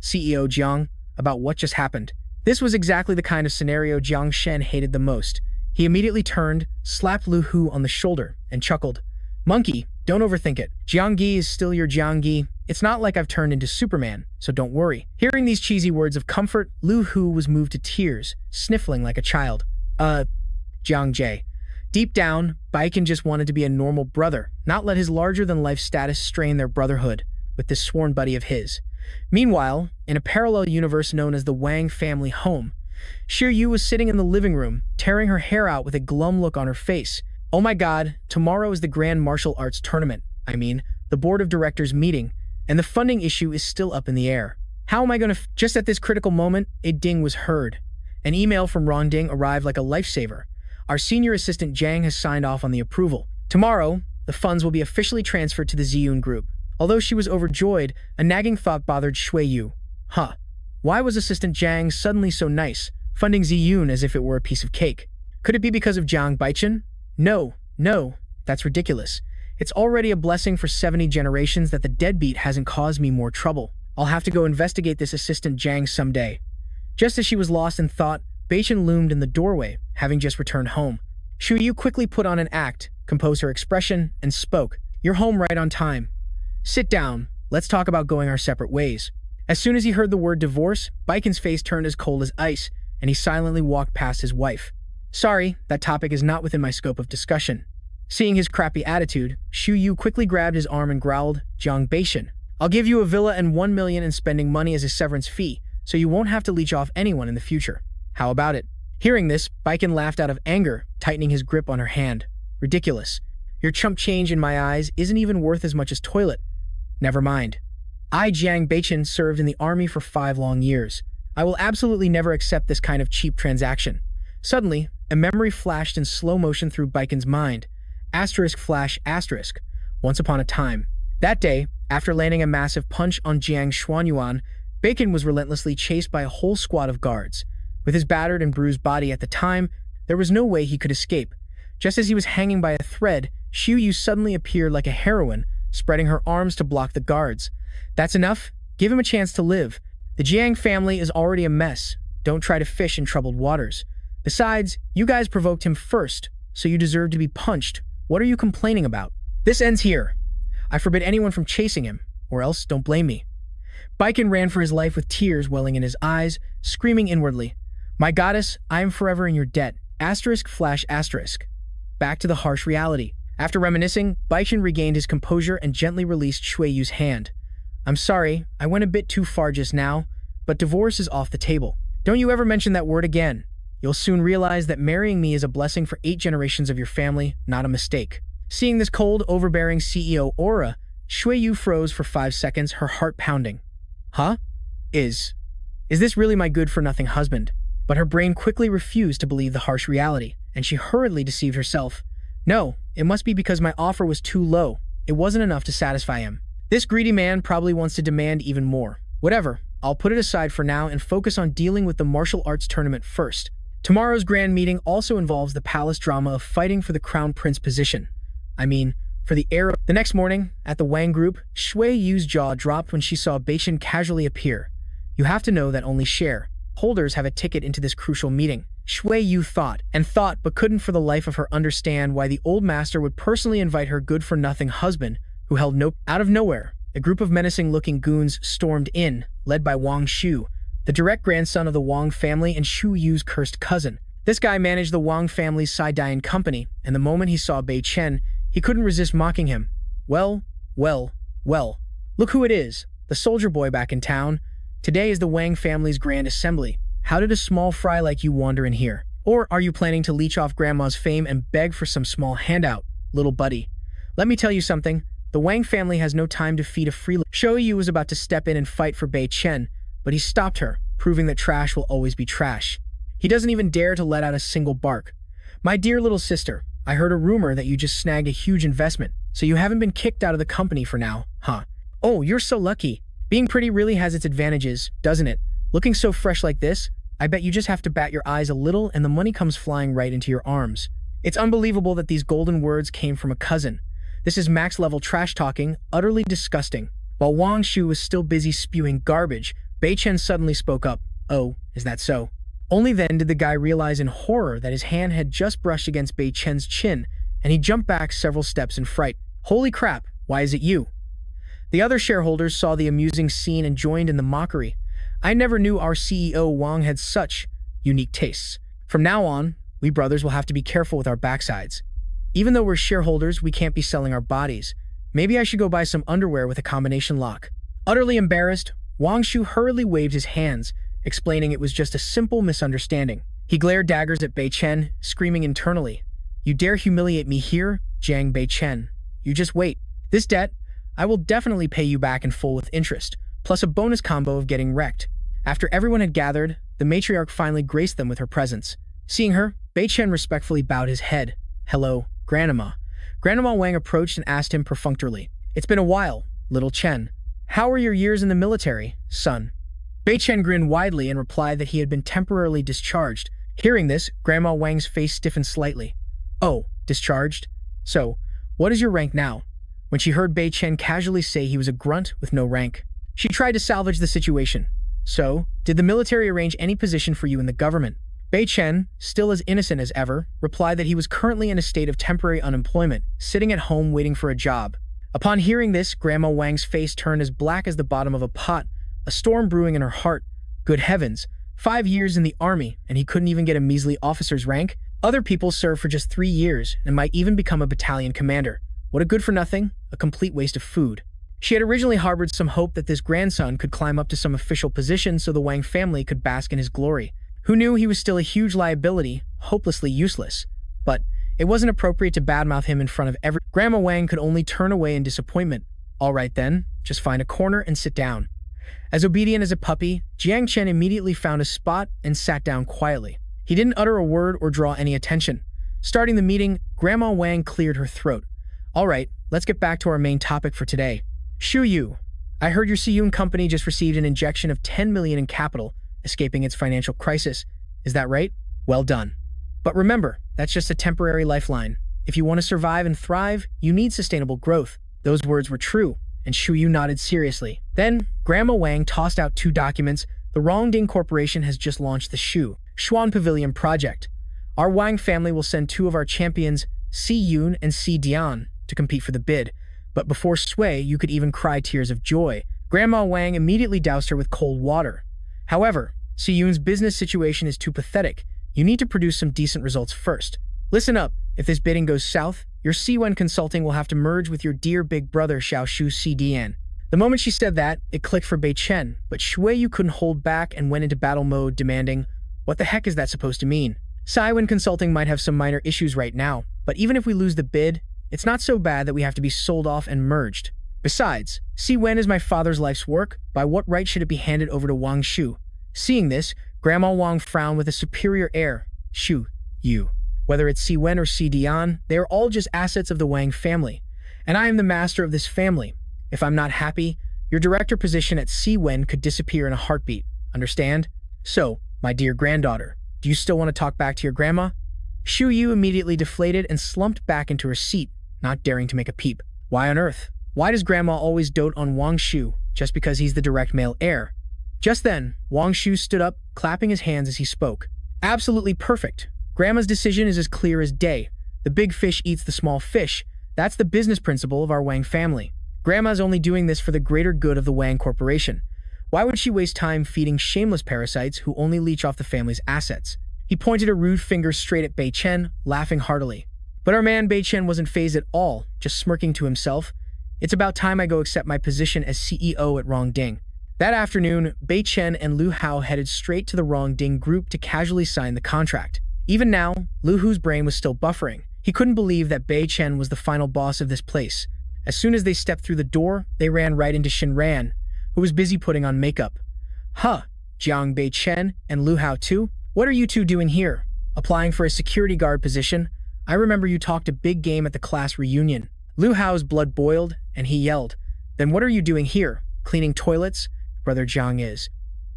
Jiang, about what just happened. This was exactly the kind of scenario Jiang Shen hated the most. He immediately turned, slapped Liu Hu on the shoulder, and chuckled. Monkey, don't overthink it. Jiang Ji is still your Jiang Ji. It's not like I've turned into Superman, so don't worry. Hearing these cheesy words of comfort, Liu Hu was moved to tears, sniffling like a child. Jiang Jie. Deep down, Bac Than just wanted to be a normal brother, not let his larger-than-life status strain their brotherhood with this sworn buddy of his. Meanwhile, in a parallel universe known as the Wang family home, Xie Yu was sitting in the living room, tearing her hair out with a glum look on her face. Oh my god, tomorrow is the Grand Martial Arts Tournament. The board of directors meeting, and the funding issue is still up in the air. How am I going to Just at this critical moment, a ding was heard. An email from Ronding arrived like a lifesaver. Our senior assistant Jiang has signed off on the approval. Tomorrow, the funds will be officially transferred to the Ziyun group. Although she was overjoyed, a nagging thought bothered Shui Yu. Why was Assistant Jiang suddenly so nice, funding Ziyun as if it were a piece of cake? Could it be because of Giang Bac Than? No, that's ridiculous. It's already a blessing for 70 generations that the deadbeat hasn't caused me more trouble. I'll have to go investigate this Assistant Jiang someday. Just as she was lost in thought, Bac Than loomed in the doorway, having just returned home. Shui Yu quickly put on an act, composed her expression, and spoke. "You're home right on time. Sit down, let's talk about going our separate ways." As soon as he heard the word divorce, Bac Than's face turned as cold as ice, and he silently walked past his wife. "Sorry, that topic is not within my scope of discussion." Seeing his crappy attitude, Shui Yu quickly grabbed his arm and growled, "Jiang Bac Than, I'll give you a villa and 1 million in spending money as a severance fee, so you won't have to leech off anyone in the future. How about it?" Hearing this, Bac Than laughed out of anger, tightening his grip on her hand. "Ridiculous. Your chump change in my eyes isn't even worth as much as toilet. Never mind. I, Giang Bac Than, served in the army for 5 long years. I will absolutely never accept this kind of cheap transaction." Suddenly, a memory flashed in slow motion through Bac Than's mind. ****. Once upon a time. That day, after landing a massive punch on Jiang Xuanyuan, Bac Than was relentlessly chased by a whole squad of guards. With his battered and bruised body at the time, there was no way he could escape. Just as he was hanging by a thread, Shui Yu suddenly appeared like a heroine, spreading her arms to block the guards. "That's enough. Give him a chance to live. The Jiang family is already a mess. Don't try to fish in troubled waters. Besides, you guys provoked him first, so you deserve to be punched. What are you complaining about? This ends here. I forbid anyone from chasing him, or else don't blame me." Bac Than ran for his life with tears welling in his eyes, screaming inwardly, "My goddess, I am forever in your debt. ***. Back to the harsh reality. After reminiscing, Bac Than regained his composure and gently released Shui Yu's hand. "I'm sorry, I went a bit too far just now, but divorce is off the table. Don't you ever mention that word again. You'll soon realize that marrying me is a blessing for 8 generations of your family, not a mistake." Seeing this cold, overbearing CEO aura, Shui Yu froze for 5 seconds, her heart pounding. Is this really my good-for-nothing husband? But her brain quickly refused to believe the harsh reality, and she hurriedly deceived herself. No, it must be because my offer was too low. It wasn't enough to satisfy him. This greedy man probably wants to demand even more. Whatever, I'll put it aside for now and focus on dealing with the martial arts tournament first. Tomorrow's grand meeting also involves the palace drama of fighting for the crown prince position. For the heir. The next morning, at the Wang group, Shui Yu's jaw dropped when she saw Bac Than casually appear. You have to know that only shareholders have a ticket into this crucial meeting. Shui Yu thought, but couldn't for the life of her understand why the old master would personally invite her good-for-nothing husband, who held no... Out of nowhere, a group of menacing-looking goons stormed in, led by Wang Shu, the direct grandson of the Wang family and Shu Yu's cursed cousin. This guy managed the Wang family's Saidian company, and the moment he saw Bei Chen, he couldn't resist mocking him. Well, look who it is, the soldier boy back in town. Today is the Wang family's grand assembly. How did a small fry like you wander in here? Or are you planning to leech off grandma's fame and beg for some small handout, little buddy? Let me tell you something, the Wang family has no time to feed a free... Shui Yu was about to step in and fight for Bei Chen, but he stopped her, proving that trash will always be trash. He doesn't even dare to let out a single bark. My dear little sister, I heard a rumor that you just snagged a huge investment, so you haven't been kicked out of the company for now, huh? Oh, you're so lucky. Being pretty really has its advantages, doesn't it? Looking so fresh like this, I bet you just have to bat your eyes a little and the money comes flying right into your arms. It's unbelievable that these golden words came from a cousin. This is max-level trash-talking, utterly disgusting. While Wang Shu was still busy spewing garbage, Bei Chen suddenly spoke up. Oh, is that so? Only then did the guy realize in horror that his hand had just brushed against Bei Chen's chin, and he jumped back several steps in fright. Holy crap, why is it you? The other shareholders saw the amusing scene and joined in the mockery. I never knew our CEO Wang had such unique tastes. From now on, we brothers will have to be careful with our backsides. Even though we're shareholders, we can't be selling our bodies. Maybe I should go buy some underwear with a combination lock. Utterly embarrassed, Wang Shu hurriedly waved his hands, explaining it was just a simple misunderstanding. He glared daggers at Bei Chen, screaming internally, "You dare humiliate me here, Jiang Bac Than? You just wait. This debt, I will definitely pay you back in full with interest, plus a bonus combo of getting wrecked." After everyone had gathered, the matriarch finally graced them with her presence. Seeing her, Bei Chen respectfully bowed his head. "Hello, Grandma." Grandma Wang approached and asked him perfunctorily, "It's been a while, little Chen. How were your years in the military, son?" Bei Chen grinned widely and replied that he had been temporarily discharged. Hearing this, Grandma Wang's face stiffened slightly. "Oh, discharged? So, what is your rank now?" When she heard Bei Chen casually say he was a grunt with no rank, she tried to salvage the situation. "So, did the military arrange any position for you in the government?" Bei Chen, still as innocent as ever, replied that he was currently in a state of temporary unemployment, sitting at home waiting for a job. Upon hearing this, Grandma Wang's face turned as black as the bottom of a pot, a storm brewing in her heart. Good heavens, 5 years in the army, and he couldn't even get a measly officer's rank? Other people serve for just 3 years and might even become a battalion commander. What a good-for-nothing, a complete waste of food. She had originally harbored some hope that this grandson could climb up to some official position so the Wang family could bask in his glory. Who knew he was still a huge liability, hopelessly useless? But it wasn't appropriate to badmouth him in front of every— Grandma Wang could only turn away in disappointment. All right then, just find a corner and sit down. As obedient as a puppy, Jiang Chen immediately found a spot and sat down quietly. He didn't utter a word or draw any attention. Starting the meeting, Grandma Wang cleared her throat. "All right, let's get back to our main topic for today. Shu Yu, I heard your Siyun company just received an injection of 10 million in capital, escaping its financial crisis. Is that right? Well done. But remember, that's just a temporary lifeline. If you want to survive and thrive, you need sustainable growth." Those words were true, and Shu Yu nodded seriously. Then, Grandma Wang tossed out 2 documents. The Rongding Corporation has just launched the Xuan Pavilion project. Our Wang family will send 2 of our champions, Si Yun and Si Dian, to compete for the bid. But before sway, you could even cry tears of joy. Grandma Wang immediately doused her with cold water. However, Si Yun's business situation is too pathetic. You need to produce some decent results first. Listen up, if this bidding goes south, your Siwen Consulting will have to merge with your dear big brother Xiao Shu Si Dian. The moment she said that, it clicked for Bei Chen, but Shui Yu couldn't hold back and went into battle mode, demanding, "What the heck is that supposed to mean? Siwen Consulting might have some minor issues right now, but even if we lose the bid, it's not so bad that we have to be sold off and merged. Besides, Siwen is my father's life's work. By what right should it be handed over to Wang Shu?" Seeing this, Grandma Wang frowned with a superior air. "Shu Yu. Whether it's Siwen or Si Dian, they are all just assets of the Wang family, and I am the master of this family. If I'm not happy, your director position at Siwen could disappear in a heartbeat. Understand? So, my dear granddaughter, do you still want to talk back to your grandma?" Shu Yu immediately deflated and slumped back into her seat, not daring to make a peep. Why on earth? Why does grandma always dote on Wang Shu just because he's the direct male heir? Just then, Wang Shu stood up, clapping his hands as he spoke. "Absolutely perfect. Grandma's decision is as clear as day. The big fish eats the small fish. That's the business principle of our Wang family. Grandma's only doing this for the greater good of the Wang Corporation. Why would she waste time feeding shameless parasites who only leech off the family's assets?" He pointed a rude finger straight at Bei Chen, laughing heartily. But our man Bei Chen wasn't fazed at all, just smirking to himself. "It's about time I go accept my position as CEO at Rongding." That afternoon, Bei Chen and Lu Hao headed straight to the Rongding group to casually sign the contract. Even now, Lu Hu's brain was still buffering. He couldn't believe that Bei Chen was the final boss of this place. As soon as they stepped through the door, they ran right into Shin Ran, who was busy putting on makeup. "Huh, Jiang Bei Chen and Lu Hao too? What are you two doing here? Applying for a security guard position? I remember you talked a big game at the class reunion." Lu Hao's blood boiled, and he yelled, "Then what are you doing here? Cleaning toilets? Brother Jiang is."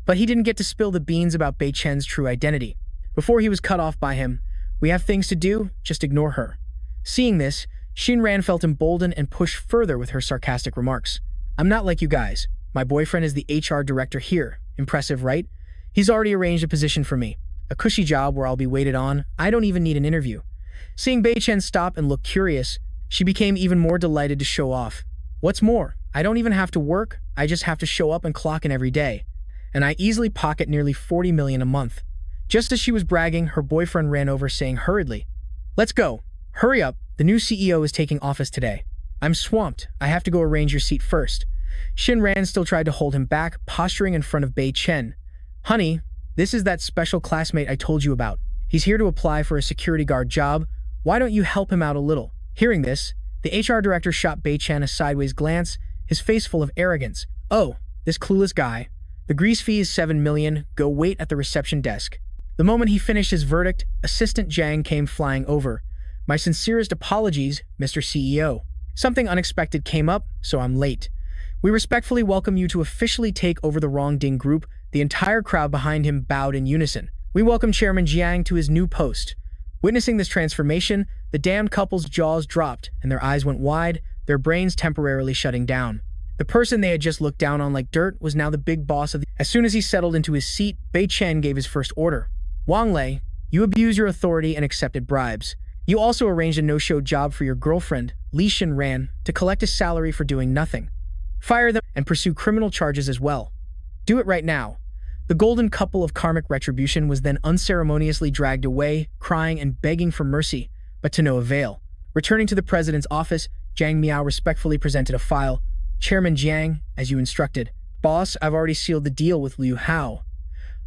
But he didn't get to spill the beans about Bei Chen's true identity. Before he was cut off by him, "We have things to do, just ignore her." Seeing this, Shin Ran felt emboldened and pushed further with her sarcastic remarks. "I'm not like you guys. My boyfriend is the HR director here. Impressive, right? He's already arranged a position for me. A cushy job where I'll be waited on. I don't even need an interview." Seeing Bei Chen stop and look curious, she became even more delighted to show off. "What's more, I don't even have to work. I just have to show up and clock in every day. And I easily pocket nearly 40 million a month." Just as she was bragging, her boyfriend ran over saying hurriedly, "Let's go. Hurry up. The new CEO is taking office today." "I'm swamped. I have to go arrange your seat first." Shin Ran still tried to hold him back, posturing in front of Bei Chen. "Honey, this is that special classmate I told you about. He's here to apply for a security guard job. Why don't you help him out a little?" Hearing this, the HR director shot Bei Chen a sideways glance, his face full of arrogance. "Oh, this clueless guy. The grease fee is 7 million. Go wait at the reception desk." The moment he finished his verdict, Assistant Jiang came flying over. My sincerest apologies, Mr. CEO. Something unexpected came up, so I'm late. We respectfully welcome you to officially take over the Wrongding Group. The entire crowd behind him bowed in unison. We welcome Chairman Jiang to his new post. Witnessing this transformation, the damned couple's jaws dropped and their eyes went wide, their brains temporarily shutting down. The person they had just looked down on like dirt was now the big boss of the— As soon as he settled into his seat, Chen gave his first order. Wang Lei, you abused your authority and accepted bribes. You also arranged a no-show job for your girlfriend, Li Shinran, to collect a salary for doing nothing. Fire them and pursue criminal charges as well. Do it right now. The golden couple of karmic retribution was then unceremoniously dragged away, crying and begging for mercy, but to no avail. Returning to the president's office, Jiang Miao respectfully presented a file. Chairman Jiang, as you instructed. Boss, I've already sealed the deal with Liu Hao.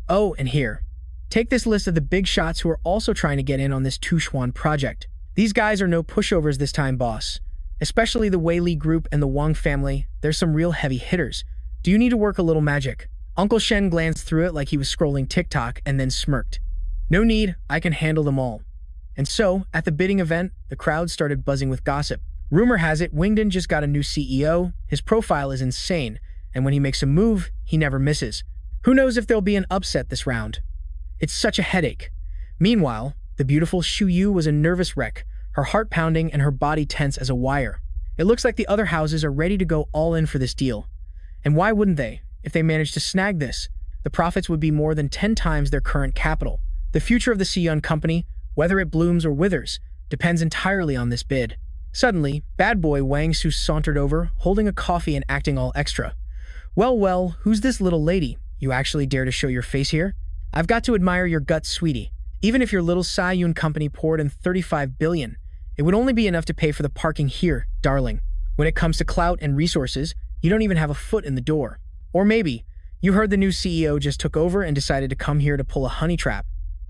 Oh, and here. Take this list of the big shots who are also trying to get in on this Tushuan project. These guys are no pushovers this time, boss. Especially the Wei Li group and the Wang family, there's some real heavy hitters. Do you need to work a little magic? Uncle Shen glanced through it like he was scrolling TikTok and then smirked. No need, I can handle them all. And so, at the bidding event, the crowd started buzzing with gossip. Rumor has it Wingdon just got a new CEO, his profile is insane, and when he makes a move, he never misses. Who knows if there'll be an upset this round? It's such a headache. Meanwhile, the beautiful Xu Yu was a nervous wreck, her heart pounding and her body tense as a wire. It looks like the other houses are ready to go all in for this deal. And why wouldn't they? If they managed to snag this, the profits would be more than 10 times their current capital. The future of the Siyun company, whether it blooms or withers, depends entirely on this bid. Suddenly, bad boy Wang Su sauntered over, holding a coffee and acting all extra. Well, who's this little lady? You actually dare to show your face here? I've got to admire your guts, sweetie. Even if your little Siyun company poured in 35 billion, it would only be enough to pay for the parking here, darling. When it comes to clout and resources, you don't even have a foot in the door. Or maybe, you heard the new CEO just took over and decided to come here to pull a honey trap.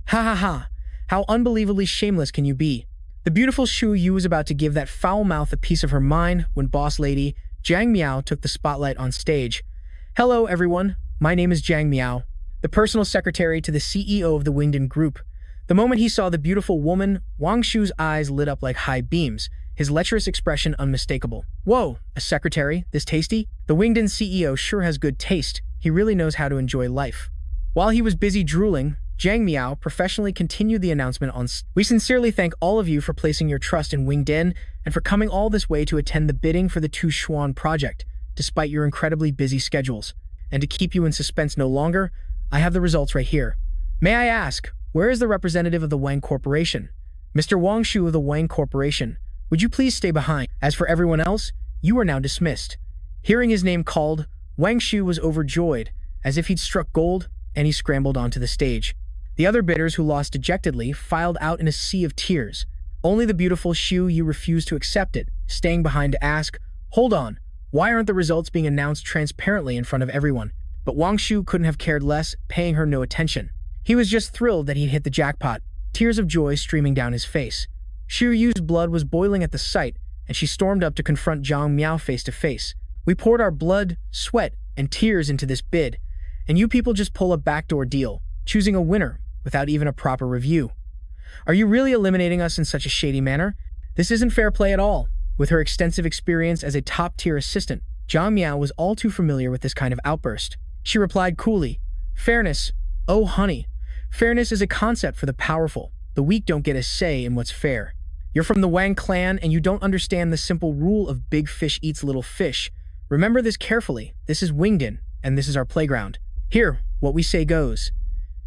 Ha ha ha, how unbelievably shameless can you be? The beautiful Xu Yu was about to give that foul mouth a piece of her mind when boss lady Jiang Miao took the spotlight on stage. Hello everyone, my name is Jiang Miao, the personal secretary to the CEO of the Wingdon Group. The moment he saw the beautiful woman, Wang Shu's eyes lit up like high beams, his lecherous expression unmistakable. Whoa, a secretary, this tasty? The Wingdon CEO sure has good taste. He really knows how to enjoy life. While he was busy drooling, Jiang Miao professionally continued the announcement on We sincerely thank all of you for placing your trust in Wingdon and for coming all this way to attend the bidding for the Tushuan project, despite your incredibly busy schedules. And to keep you in suspense no longer, I have the results right here. May I ask, where is the representative of the Wang Corporation? Mr. Wang Shu of the Wang Corporation, would you please stay behind? As for everyone else, you are now dismissed. Hearing his name called, Wang Shu was overjoyed, as if he'd struck gold, and he scrambled onto the stage. The other bidders who lost dejectedly filed out in a sea of tears. Only the beautiful Xu Yu refused to accept it, staying behind to ask, hold on, why aren't the results being announced transparently in front of everyone? But Wang Shu couldn't have cared less, paying her no attention. He was just thrilled that he'd hit the jackpot, tears of joy streaming down his face. Xu Yu's blood was boiling at the sight, and she stormed up to confront Jiang Miao face to face. We poured our blood, sweat, and tears into this bid, and you people just pull a backdoor deal, choosing a winner without even a proper review. Are you really eliminating us in such a shady manner? This isn't fair play at all. With her extensive experience as a top-tier assistant, Jiang Miao was all too familiar with this kind of outburst. She replied coolly, fairness, oh honey, fairness is a concept for the powerful. The weak don't get a say in what's fair. You're from the Wang clan and you don't understand the simple rule of big fish eats little fish. Remember this carefully. This is Wingdon, and this is our playground. Here, what we say goes.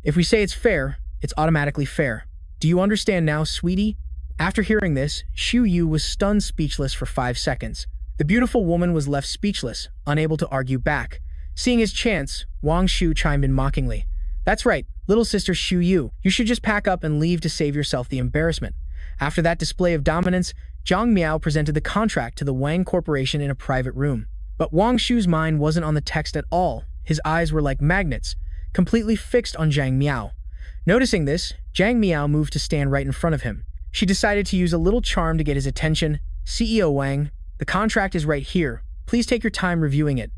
If we say it's fair, it's automatically fair. Do you understand now, sweetie? After hearing this, Xu Yu was stunned speechless for 5 seconds. The beautiful woman was left speechless, unable to argue back. Seeing his chance, Wang Shu chimed in mockingly. That's right, little sister Xu Yu. You should just pack up and leave to save yourself the embarrassment. After that display of dominance, Jiang Miao presented the contract to the Wang Corporation in a private room. But Wang Shu's mind wasn't on the text at all. His eyes were like magnets, completely fixed on Jiang Miao. Noticing this, Jiang Miao moved to stand right in front of him. She decided to use a little charm to get his attention. CEO Wang, the contract is right here. Please take your time reviewing it.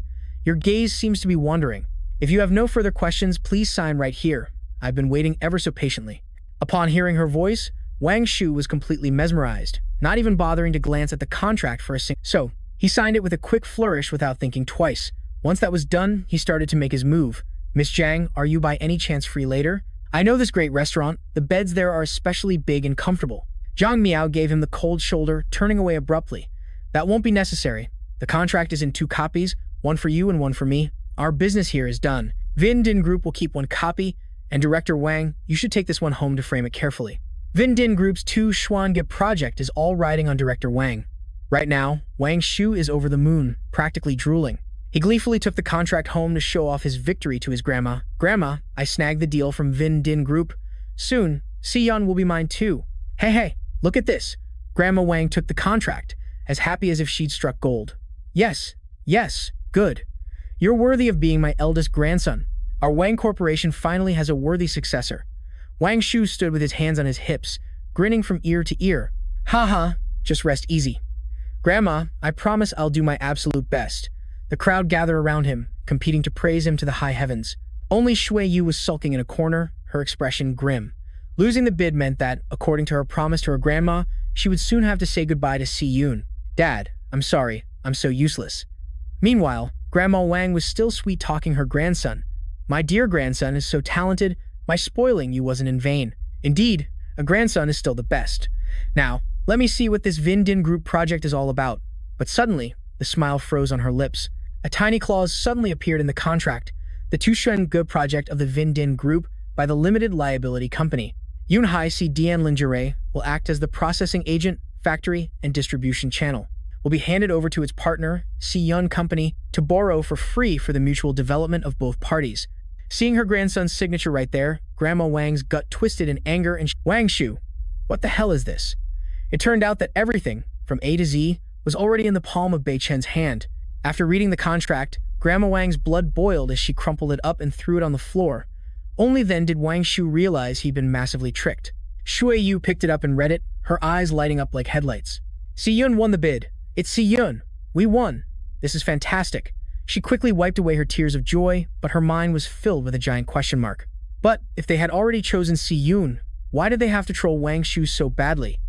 Your gaze seems to be wandering. If you have no further questions, please sign right here. I've been waiting ever so patiently. Upon hearing her voice, Wang Shu was completely mesmerized, not even bothering to glance at the contract for a single. So, he signed it with a quick flourish without thinking twice. Once that was done, he started to make his move. Miss Jiang, are you by any chance free later? I know this great restaurant. The beds there are especially big and comfortable. Zhang Miao gave him the cold shoulder, turning away abruptly. That won't be necessary. The contract is in 2 copies, one for you and one for me. Our business here is done. Vin Din Group will keep 1 copy, and Director Wang, you should take this one home to frame it carefully. Vin Din Group's 2 Xuange project is all riding on Director Wang. Right now, Wang Shu is over the moon, practically drooling. He gleefully took the contract home to show off his victory to his grandma. Grandma, I snagged the deal from Vin Din Group. Soon, Xi'an will be mine too. Hey, look at this. Grandma Wang took the contract, as happy as if she'd struck gold. Yes, good. You're worthy of being my eldest grandson. Our Wang Corporation finally has a worthy successor. Wang Shu stood with his hands on his hips, grinning from ear to ear. Haha, just rest easy. Grandma, I promise I'll do my absolute best. The crowd gathered around him, competing to praise him to the high heavens. Only Shui Yu was sulking in a corner, her expression grim. Losing the bid meant that, according to her promise to her grandma, she would soon have to say goodbye to Si Yun. Dad, I'm sorry, I'm so useless. Meanwhile, Grandma Wang was still sweet-talking her grandson. My dear grandson is so talented, my spoiling you wasn't in vain. Indeed, a grandson is still the best. Now, let me see what this Vin Din Group project is all about. But suddenly, the smile froze on her lips. A tiny clause suddenly appeared in the contract, the Tusheng project of the Vin Din Group by the Limited Liability Company. Yunhai Si Dian Lingerie will act as the processing agent, factory, and distribution channel. Will be handed over to its partner, Si Yun Company, to borrow for free for the mutual development of both parties. Seeing her grandson's signature right there, Grandma Wang's gut twisted in anger and Wang Shu, what the hell is this? It turned out that everything, from A to Z, was already in the palm of Bei Chen's hand. After reading the contract, Grandma Wang's blood boiled as she crumpled it up and threw it on the floor. Only then did Wang Shu realize he'd been massively tricked. Shui Yu picked it up and read it, her eyes lighting up like headlights. Si Yun won the bid. It's Si Yun. We won. This is fantastic. She quickly wiped away her tears of joy, but her mind was filled with a giant question mark. But if they had already chosen Si Yun, why did they have to troll Wang Shu so badly?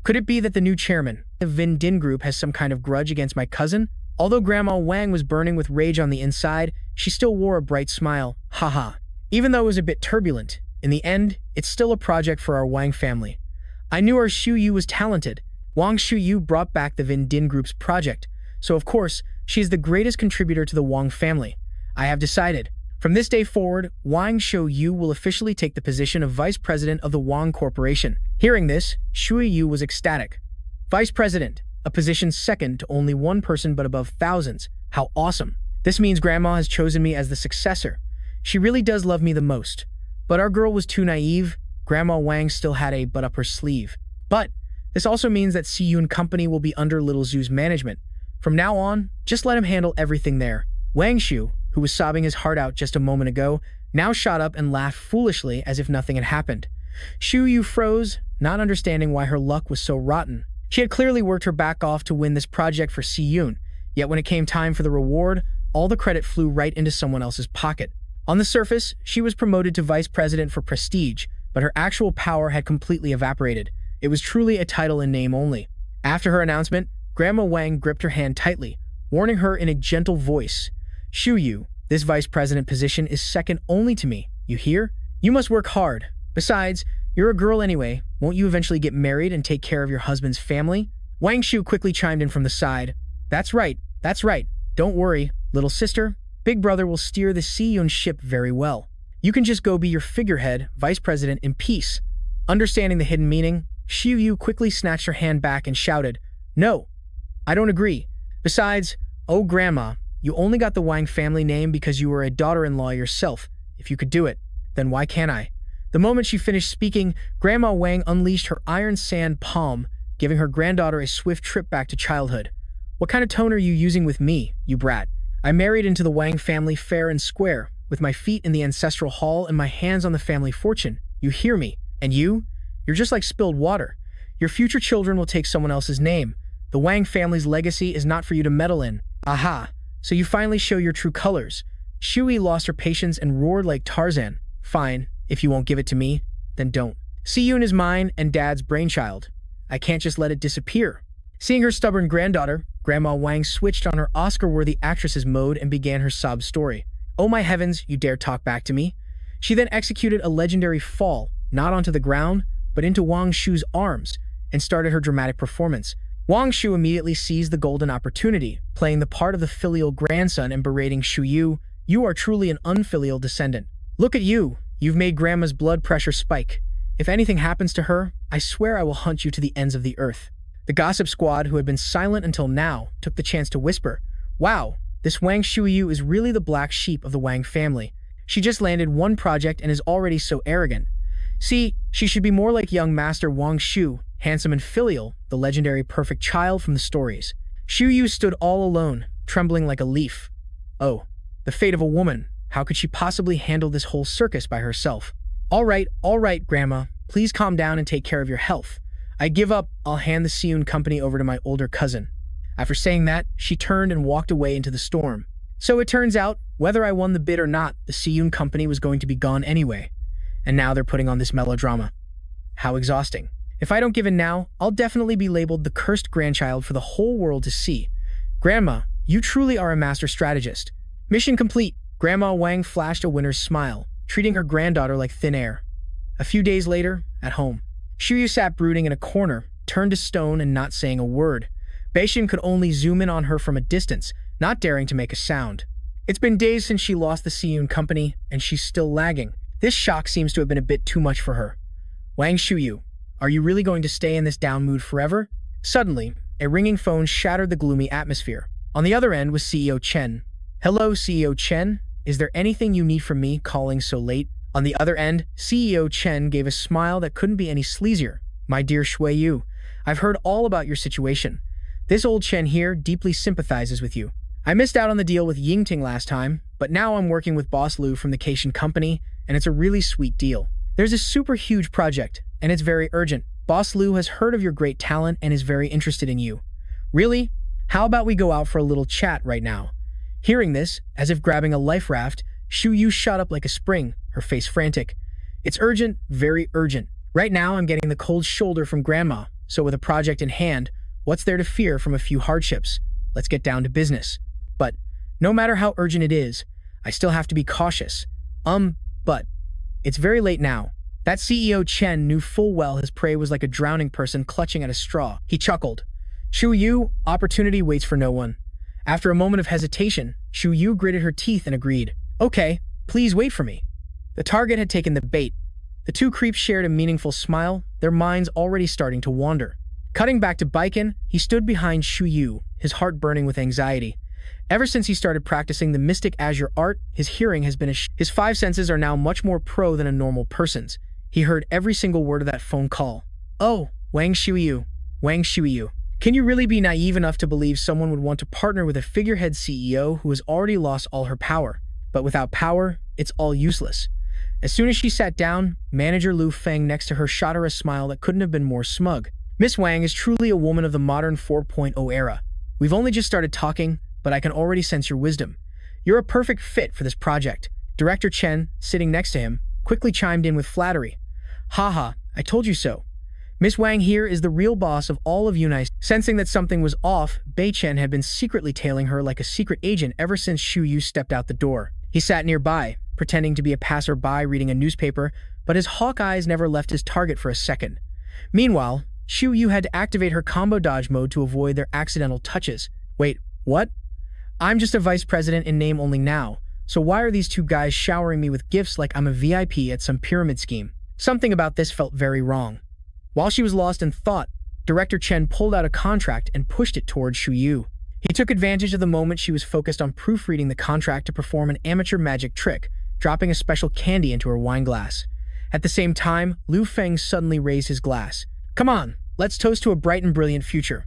Could it be that the new chairman, the Vin Din Group, has some kind of grudge against my cousin? Although Grandma Wang was burning with rage on the inside, she still wore a bright smile. Haha. Even though it was a bit turbulent, in the end, it's still a project for our Wang family. I knew our Shu Yu was talented. Wang Shu Yu brought back the Vin Din Group's project, so of course, she is the greatest contributor to the Wang family. I have decided. From this day forward, Wang Shu Yu will officially take the position of Vice President of the Wang Corporation. Hearing this, Shui Yu was ecstatic. Vice President, a position second to only one person but above thousands. How awesome. This means Grandma has chosen me as the successor. She really does love me the most. But our girl was too naive. Grandma Wang still had a butt up her sleeve. But this also means that Si Yun Company will be under Little Zhu's management. From now on, just let him handle everything there. Wang Shu, who was sobbing his heart out just a moment ago, now shot up and laughed foolishly as if nothing had happened. Shu Yu froze, not understanding why her luck was so rotten. She had clearly worked her back off to win this project for Si Yun, yet when it came time for the reward, all the credit flew right into someone else's pocket. On the surface, she was promoted to vice president for prestige, but her actual power had completely evaporated. It was truly a title in name only. After her announcement, Grandma Wang gripped her hand tightly, warning her in a gentle voice. Shu Yu, this vice president position is second only to me, you hear? You must work hard. Besides, you're a girl anyway. Won't you eventually get married and take care of your husband's family? Wang Shu quickly chimed in from the side. That's right. Don't worry, little sister. Big brother will steer the Si Yun ship very well. You can just go be your figurehead, vice president, in peace. Understanding the hidden meaning, Shu Yu quickly snatched her hand back and shouted, No, I don't agree. Besides, oh grandma, you only got the Wang family name because you were a daughter-in-law yourself. If you could do it, then why can't I? The moment she finished speaking, Grandma Wang unleashed her iron sand palm, giving her granddaughter a swift trip back to childhood. What kind of tone are you using with me, you brat? I married into the Wang family fair and square, with my feet in the ancestral hall and my hands on the family fortune. You hear me? And you? You're just like spilled water. Your future children will take someone else's name. The Wang family's legacy is not for you to meddle in. Aha! So you finally show your true colors. Shui lost her patience and roared like Tarzan. Fine, if you won't give it to me, then don't. Siyun is mine and Dad's brainchild. I can't just let it disappear. Seeing her stubborn granddaughter, Grandma Wang switched on her Oscar-worthy actress's mode and began her sob story. Oh my heavens, you dare talk back to me? She then executed a legendary fall, not onto the ground, but into Wang Shu's arms, and started her dramatic performance. Wang Shu immediately seized the golden opportunity, playing the part of the filial grandson and berating Shu Yu, "You are truly an unfilial descendant. Look at you, you've made Grandma's blood pressure spike. If anything happens to her, I swear I will hunt you to the ends of the earth." The gossip squad, who had been silent until now, took the chance to whisper, "Wow, this Wang Shuyu is really the black sheep of the Wang family. She just landed one project and is already so arrogant. See, she should be more like young Master Wang Shu, handsome and filial, the legendary perfect child from the stories." Shu Yu stood all alone, trembling like a leaf. Oh, the fate of a woman. How could she possibly handle this whole circus by herself? All right, Grandma. Please calm down and take care of your health. I give up. I'll hand the Siyun company over to my older cousin. After saying that, she turned and walked away into the storm. So it turns out, whether I won the bid or not, the Siyun company was going to be gone anyway. And now they're putting on this melodrama. How exhausting. If I don't give in now, I'll definitely be labeled the cursed grandchild for the whole world to see. Grandma, you truly are a master strategist. Mission complete. Grandma Wang flashed a winner's smile, treating her granddaughter like thin air. A few days later, at home, Shuyu sat brooding in a corner, turned to stone and not saying a word. Beishin could only zoom in on her from a distance, not daring to make a sound. It's been days since she lost the Siyun company, and she's still lagging. This shock seems to have been a bit too much for her. Wang Shuyu, are you really going to stay in this down mood forever? Suddenly, a ringing phone shattered the gloomy atmosphere. On the other end was CEO Chen. Hello, CEO Chen. Is there anything you need from me calling so late? On the other end, CEO Chen gave a smile that couldn't be any sleazier. My dear Shui Yu, I've heard all about your situation. This old Chen here deeply sympathizes with you. I missed out on the deal with Yingting last time, but now I'm working with Boss Lu from the Cation Company, and it's a really sweet deal. There's a super huge project, and it's very urgent. Boss Lu has heard of your great talent and is very interested in you. Really? How about we go out for a little chat right now? Hearing this, as if grabbing a life raft, Shu Yu shot up like a spring, her face frantic. It's urgent, very urgent. Right now I'm getting the cold shoulder from Grandma, so with a project in hand, what's there to fear from a few hardships? Let's get down to business. But, no matter how urgent it is, I still have to be cautious. But, it's very late now. That CEO Chen knew full well his prey was like a drowning person clutching at a straw. He chuckled. Shu Yu, opportunity waits for no one. After a moment of hesitation, Shu Yu gritted her teeth and agreed. Okay, please wait for me. The target had taken the bait. The two creeps shared a meaningful smile, their minds already starting to wander. Cutting back to Baiken, he stood behind Shu Yu, his heart burning with anxiety. Ever since he started practicing the mystic Azure art, his hearing has been his five senses are now much more pro than a normal person's. He heard every single word of that phone call. Oh, Wang Shuyu. Wang Shuyu. Can you really be naive enough to believe someone would want to partner with a figurehead CEO who has already lost all her power? But without power, it's all useless. As soon as she sat down, manager Lu Feng next to her shot her a smile that couldn't have been more smug. Miss Wang is truly a woman of the modern 4.0 era. We've only just started talking, but I can already sense your wisdom. You're a perfect fit for this project. Director Chen, sitting next to him, quickly chimed in with flattery. Haha, I told you so. Miss Wang here is the real boss of all of Yunai. Sensing that something was off, Bei Chen had been secretly tailing her like a secret agent ever since Shu Yu stepped out the door. He sat nearby, pretending to be a passerby reading a newspaper, but his hawk eyes never left his target for a second. Meanwhile, Shu Yu had to activate her combo dodge mode to avoid their accidental touches. Wait, what? I'm just a vice president in name only now, so why are these two guys showering me with gifts like I'm a VIP at some pyramid scheme? Something about this felt very wrong. While she was lost in thought, Director Chen pulled out a contract and pushed it towards Shu Yu. He took advantage of the moment she was focused on proofreading the contract to perform an amateur magic trick, dropping a special candy into her wine glass. At the same time, Lu Feng suddenly raised his glass. Come on, let's toast to a bright and brilliant future.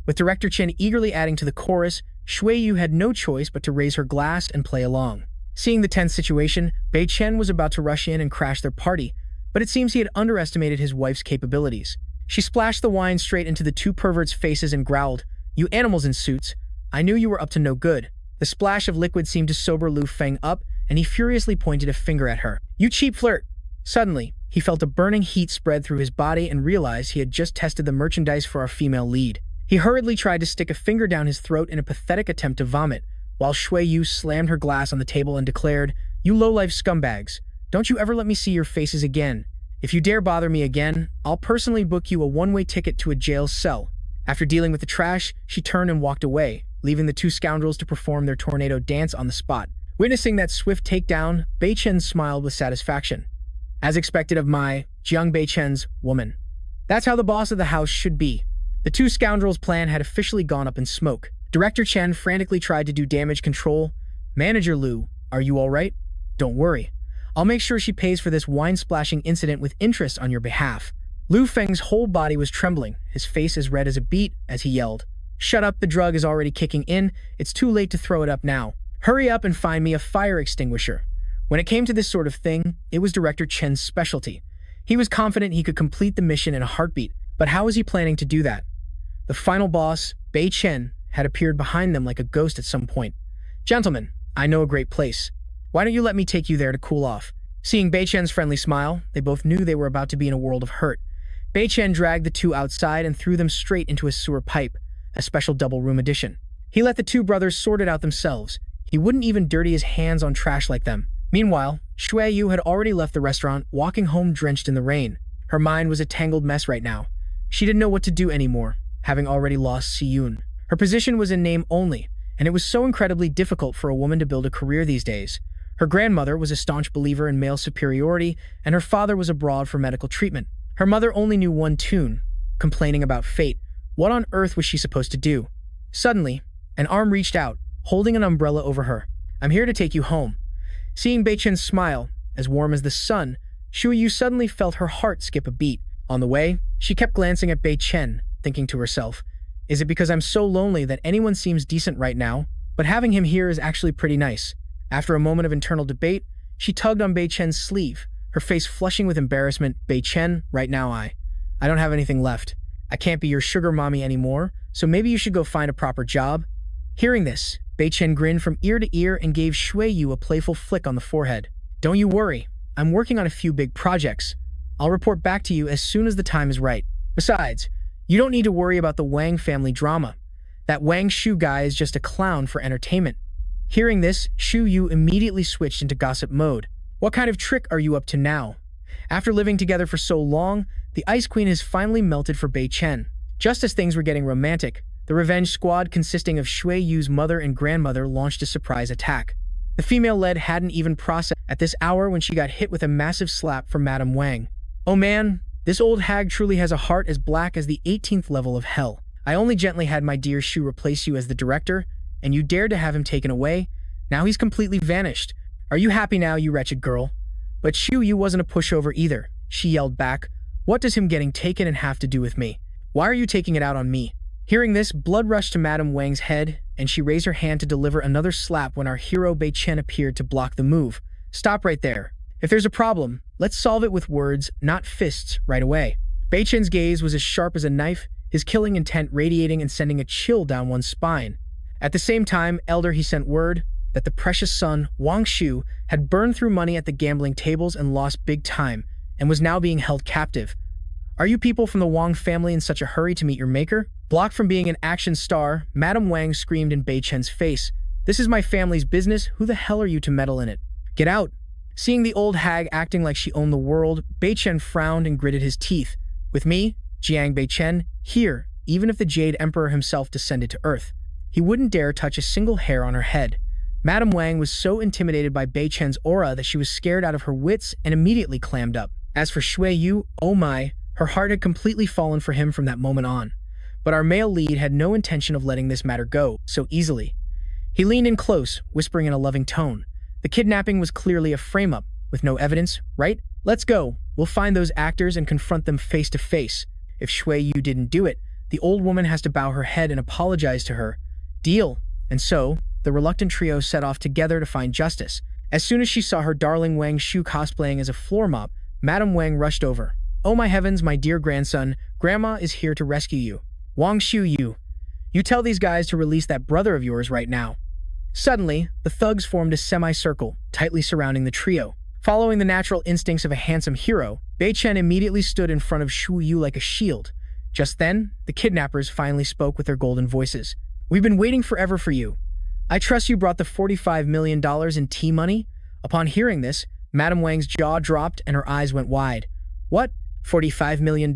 With Director Chen eagerly adding to the chorus, Shui Yu had no choice but to raise her glass and play along. Seeing the tense situation, Bei Chen was about to rush in and crash their party, but it seems he had underestimated his wife's capabilities. She splashed the wine straight into the two perverts' faces and growled, "You animals in suits, I knew you were up to no good." The splash of liquid seemed to sober Lu Feng up, and he furiously pointed a finger at her. "You cheap flirt!" Suddenly, He felt a burning heat spread through his body and realized he had just tested the merchandise for our female lead. He hurriedly tried to stick a finger down his throat in a pathetic attempt to vomit, while Shui Yu slammed her glass on the table and declared, "You low-life scumbags, don't you ever let me see your faces again. If you dare bother me again, I'll personally book you a one-way ticket to a jail cell." After dealing with the trash, she turned and walked away, leaving the two scoundrels to perform their tornado dance on the spot. Witnessing that swift takedown, Bei Chen smiled with satisfaction. As expected of my, Jiang Bei Chen's, woman. That's how the boss of the house should be. The two scoundrels' plan had officially gone up in smoke. Director Chen frantically tried to do damage control. "Manager Liu, are you all right? Don't worry. I'll make sure she pays for this wine-splashing incident with interest on your behalf." Liu Feng's whole body was trembling, his face as red as a beet, as he yelled, "Shut up, the drug is already kicking in. It's too late to throw it up now. Hurry up and find me a fire extinguisher." When it came to this sort of thing, it was Director Chen's specialty. He was confident he could complete the mission in a heartbeat, but how was he planning to do that? The final boss, Bei Chen, had appeared behind them like a ghost at some point. "Gentlemen, I know a great place. Why don't you let me take you there to cool off?" Seeing Bei Chen's friendly smile, they both knew they were about to be in a world of hurt. Bei Chen dragged the two outside and threw them straight into a sewer pipe, a special double-room addition. He let the two brothers sort it out themselves. He wouldn't even dirty his hands on trash like them. Meanwhile, Shui Yu had already left the restaurant, walking home drenched in the rain. Her mind was a tangled mess right now. She didn't know what to do anymore, having already lost Si-Yun. Her position was in name only, and it was so incredibly difficult for a woman to build a career these days. Her grandmother was a staunch believer in male superiority, and her father was abroad for medical treatment. Her mother only knew one tune, complaining about fate. What on earth was she supposed to do? Suddenly, an arm reached out, holding an umbrella over her. "I'm here to take you home." Seeing Bei Chen's smile, as warm as the sun, Shui Yu suddenly felt her heart skip a beat. On the way, she kept glancing at Bei Chen, thinking to herself, "Is it because I'm so lonely that anyone seems decent right now? But having him here is actually pretty nice." After a moment of internal debate, she tugged on Bei Chen's sleeve, her face flushing with embarrassment. "Bei Chen, right now I don't have anything left. I can't be your sugar mommy anymore, so maybe you should go find a proper job." Hearing this, Bei Chen grinned from ear to ear and gave Shui Yu a playful flick on the forehead. "Don't you worry, I'm working on a few big projects. I'll report back to you as soon as the time is right. Besides, you don't need to worry about the Wang family drama. That Wang Shu guy is just a clown for entertainment." Hearing this, Shu Yu immediately switched into gossip mode. "What kind of trick are you up to now? After living together for so long, the Ice Queen has finally melted for Bei Chen." Just as things were getting romantic, the revenge squad consisting of Shui Yu's mother and grandmother launched a surprise attack. The female lead hadn't even processed at this hour when she got hit with a massive slap from Madame Wang. "Oh man, this old hag truly has a heart as black as the 18th level of hell. I only gently had my dear Shu replace you as the director, and you dared to have him taken away? Now he's completely vanished. Are you happy now, you wretched girl?" But Shu Yu wasn't a pushover either. She yelled back, "What does him getting taken and have to do with me? Why are you taking it out on me?" Hearing this, blood rushed to Madame Wang's head, and she raised her hand to deliver another slap when our hero Bei Chen appeared to block the move. "Stop right there. If there's a problem, let's solve it with words, not fists, right away." Bei Chen's gaze was as sharp as a knife, his killing intent radiating and sending a chill down one's spine. At the same time, Elder, he sent word that the precious son, Wang Shu, had burned through money at the gambling tables and lost big time, and was now being held captive. "Are you people from the Wang family in such a hurry to meet your maker?" Blocked from being an action star, Madame Wang screamed in Bei Chen's face, "This is my family's business. Who the hell are you to meddle in it? Get out!" Seeing the old hag acting like she owned the world, Bei Chen frowned and gritted his teeth. "With me, Jiang Bei Chen, here, even if the Jade Emperor himself descended to Earth, he wouldn't dare touch a single hair on her head." Madame Wang was so intimidated by Bei Chen's aura that she was scared out of her wits and immediately clammed up. As for Shui Yu, oh my, her heart had completely fallen for him from that moment on. But our male lead had no intention of letting this matter go so easily. He leaned in close, whispering in a loving tone. "The kidnapping was clearly a frame-up, with no evidence, right? Let's go. We'll find those actors and confront them face to face. If Shui Yu didn't do it, the old woman has to bow her head and apologize to her. Deal." And so, the reluctant trio set off together to find justice. As soon as she saw her darling Wang Shu cosplaying as a floor mop, Madame Wang rushed over. "Oh my heavens, my dear grandson, Grandma is here to rescue you. Wang Shu, you tell these guys to release that brother of yours right now." Suddenly, the thugs formed a semicircle, tightly surrounding the trio. Following the natural instincts of a handsome hero, Bei Chen immediately stood in front of Shu Yu like a shield. Just then, the kidnappers finally spoke with their golden voices. "We've been waiting forever for you. I trust you brought the $45 million in tea money?" Upon hearing this, Madame Wang's jaw dropped and her eyes went wide. "What? $45 million?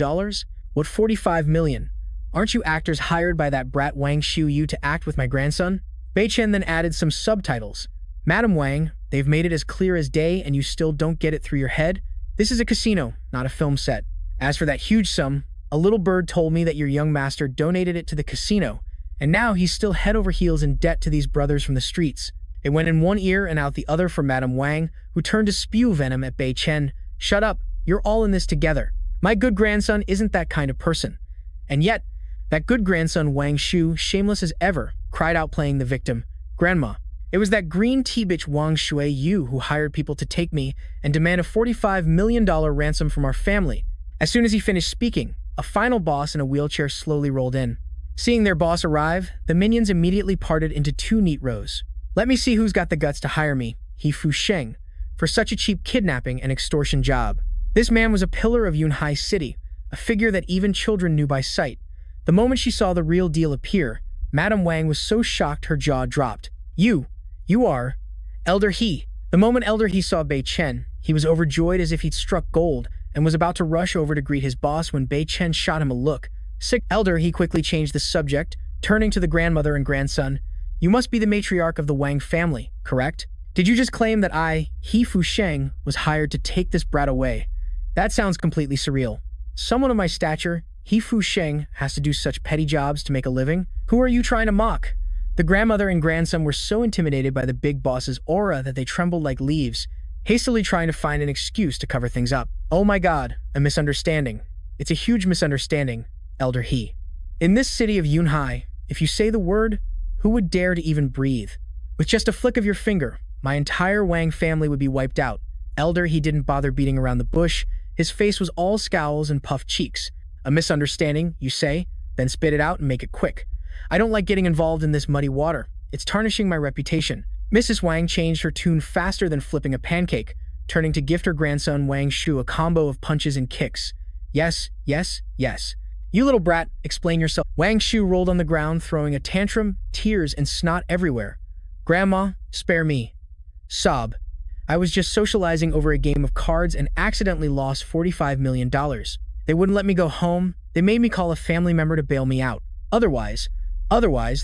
What 45 million? Aren't you actors hired by that brat Wang Shu Yu to act with my grandson?" Bei Chen then added some subtitles. "Madame Wang, they've made it as clear as day and you still don't get it through your head? This is a casino, not a film set. As for that huge sum, a little bird told me that your young master donated it to the casino, and now he's still head over heels in debt to these brothers from the streets." It went in one ear and out the other for Madame Wang, who turned to spew venom at Bei Chen. "Shut up, you're all in this together. My good grandson isn't that kind of person." And yet, that good grandson Wang Shu, shameless as ever, cried out playing the victim. "Grandma, it was that green tea bitch Wang Shui Yu who hired people to take me and demand a $45 million ransom from our family." As soon as he finished speaking, a final boss in a wheelchair slowly rolled in. Seeing their boss arrive, the minions immediately parted into two neat rows. "Let me see who's got the guts to hire me, he Fu Sheng, for such a cheap kidnapping and extortion job." This man was a pillar of Yunhai City, a figure that even children knew by sight. The moment she saw the real deal appear, Madame Wang was so shocked her jaw dropped. You are Elder He." The moment Elder He saw Bei Chen, he was overjoyed as if he'd struck gold and was about to rush over to greet his boss when Bei Chen shot him a look. Sick Elder He quickly changed the subject, turning to the grandmother and grandson. "You must be the matriarch of the Wang family, correct? Did you just claim that I, He Fu Sheng, was hired to take this brat away? That sounds completely surreal. Someone of my stature, He Fu Sheng, has to do such petty jobs to make a living? Who are you trying to mock?" The grandmother and grandson were so intimidated by the big boss's aura that they trembled like leaves, hastily trying to find an excuse to cover things up. "Oh my god, a misunderstanding. It's a huge misunderstanding, Elder He. In this city of Yunhai, if you say the word, who would dare to even breathe? With just a flick of your finger, my entire Wang family would be wiped out." Elder He didn't bother beating around the bush. His face was all scowls and puffed cheeks. "A misunderstanding, you say? Then spit it out and make it quick. I don't like getting involved in this muddy water. It's tarnishing my reputation." Mrs. Wang changed her tune faster than flipping a pancake, turning to gift her grandson Wang Shu a combo of punches and kicks. Yes. "You little brat, explain yourself." Wang Shu rolled on the ground, throwing a tantrum, tears and snot everywhere. "Grandma, spare me." Sob. "I was just socializing over a game of cards and accidentally lost $45 million. They wouldn't let me go home. They made me call a family member to bail me out. Otherwise,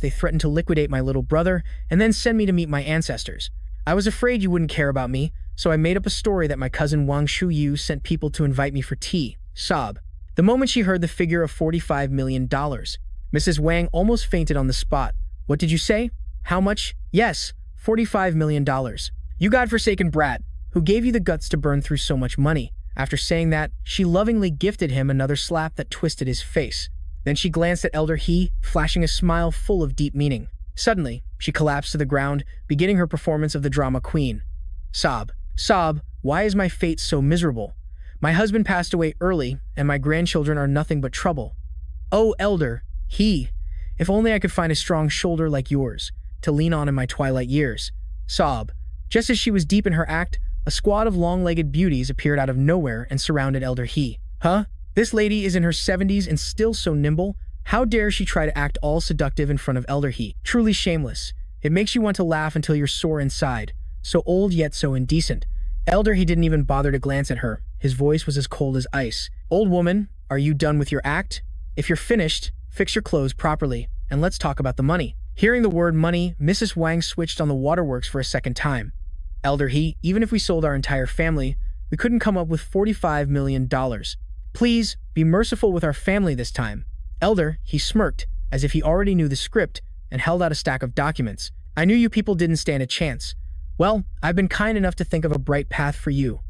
they threatened to liquidate my little brother and then send me to meet my ancestors. I was afraid you wouldn't care about me, so I made up a story that my cousin Wang Shu Yu sent people to invite me for tea." Sob. The moment she heard the figure of $45 million, Mrs. Wang almost fainted on the spot. "What did you say? How much?" "Yes, $45 million. You godforsaken brat, who gave you the guts to burn through so much money?" After saying that, she lovingly gifted him another slap that twisted his face. Then she glanced at Elder He, flashing a smile full of deep meaning. Suddenly, she collapsed to the ground, beginning her performance of the drama queen. Sob. Why is my fate so miserable? My husband passed away early, and my grandchildren are nothing but trouble. Oh, Elder He, if only I could find a strong shoulder like yours to lean on in my twilight years. Sob. Just as she was deep in her act, a squad of long-legged beauties appeared out of nowhere and surrounded Elder He. Huh? This lady is in her 70s and still so nimble? How dare she try to act all seductive in front of Elder He? Truly shameless. It makes you want to laugh until you're sore inside. So old yet so indecent. Elder He didn't even bother to glance at her. His voice was as cold as ice. Old woman, are you done with your act? If you're finished, fix your clothes properly, and let's talk about the money. Hearing the word money, Mrs. Wang switched on the waterworks for a second time. Elder He, even if we sold our entire family, we couldn't come up with $45 million. Please, be merciful with our family this time. Elder He smirked, as if he already knew the script, and held out a stack of documents. I knew you people didn't stand a chance. Well, I've been kind enough to think of a bright path for you.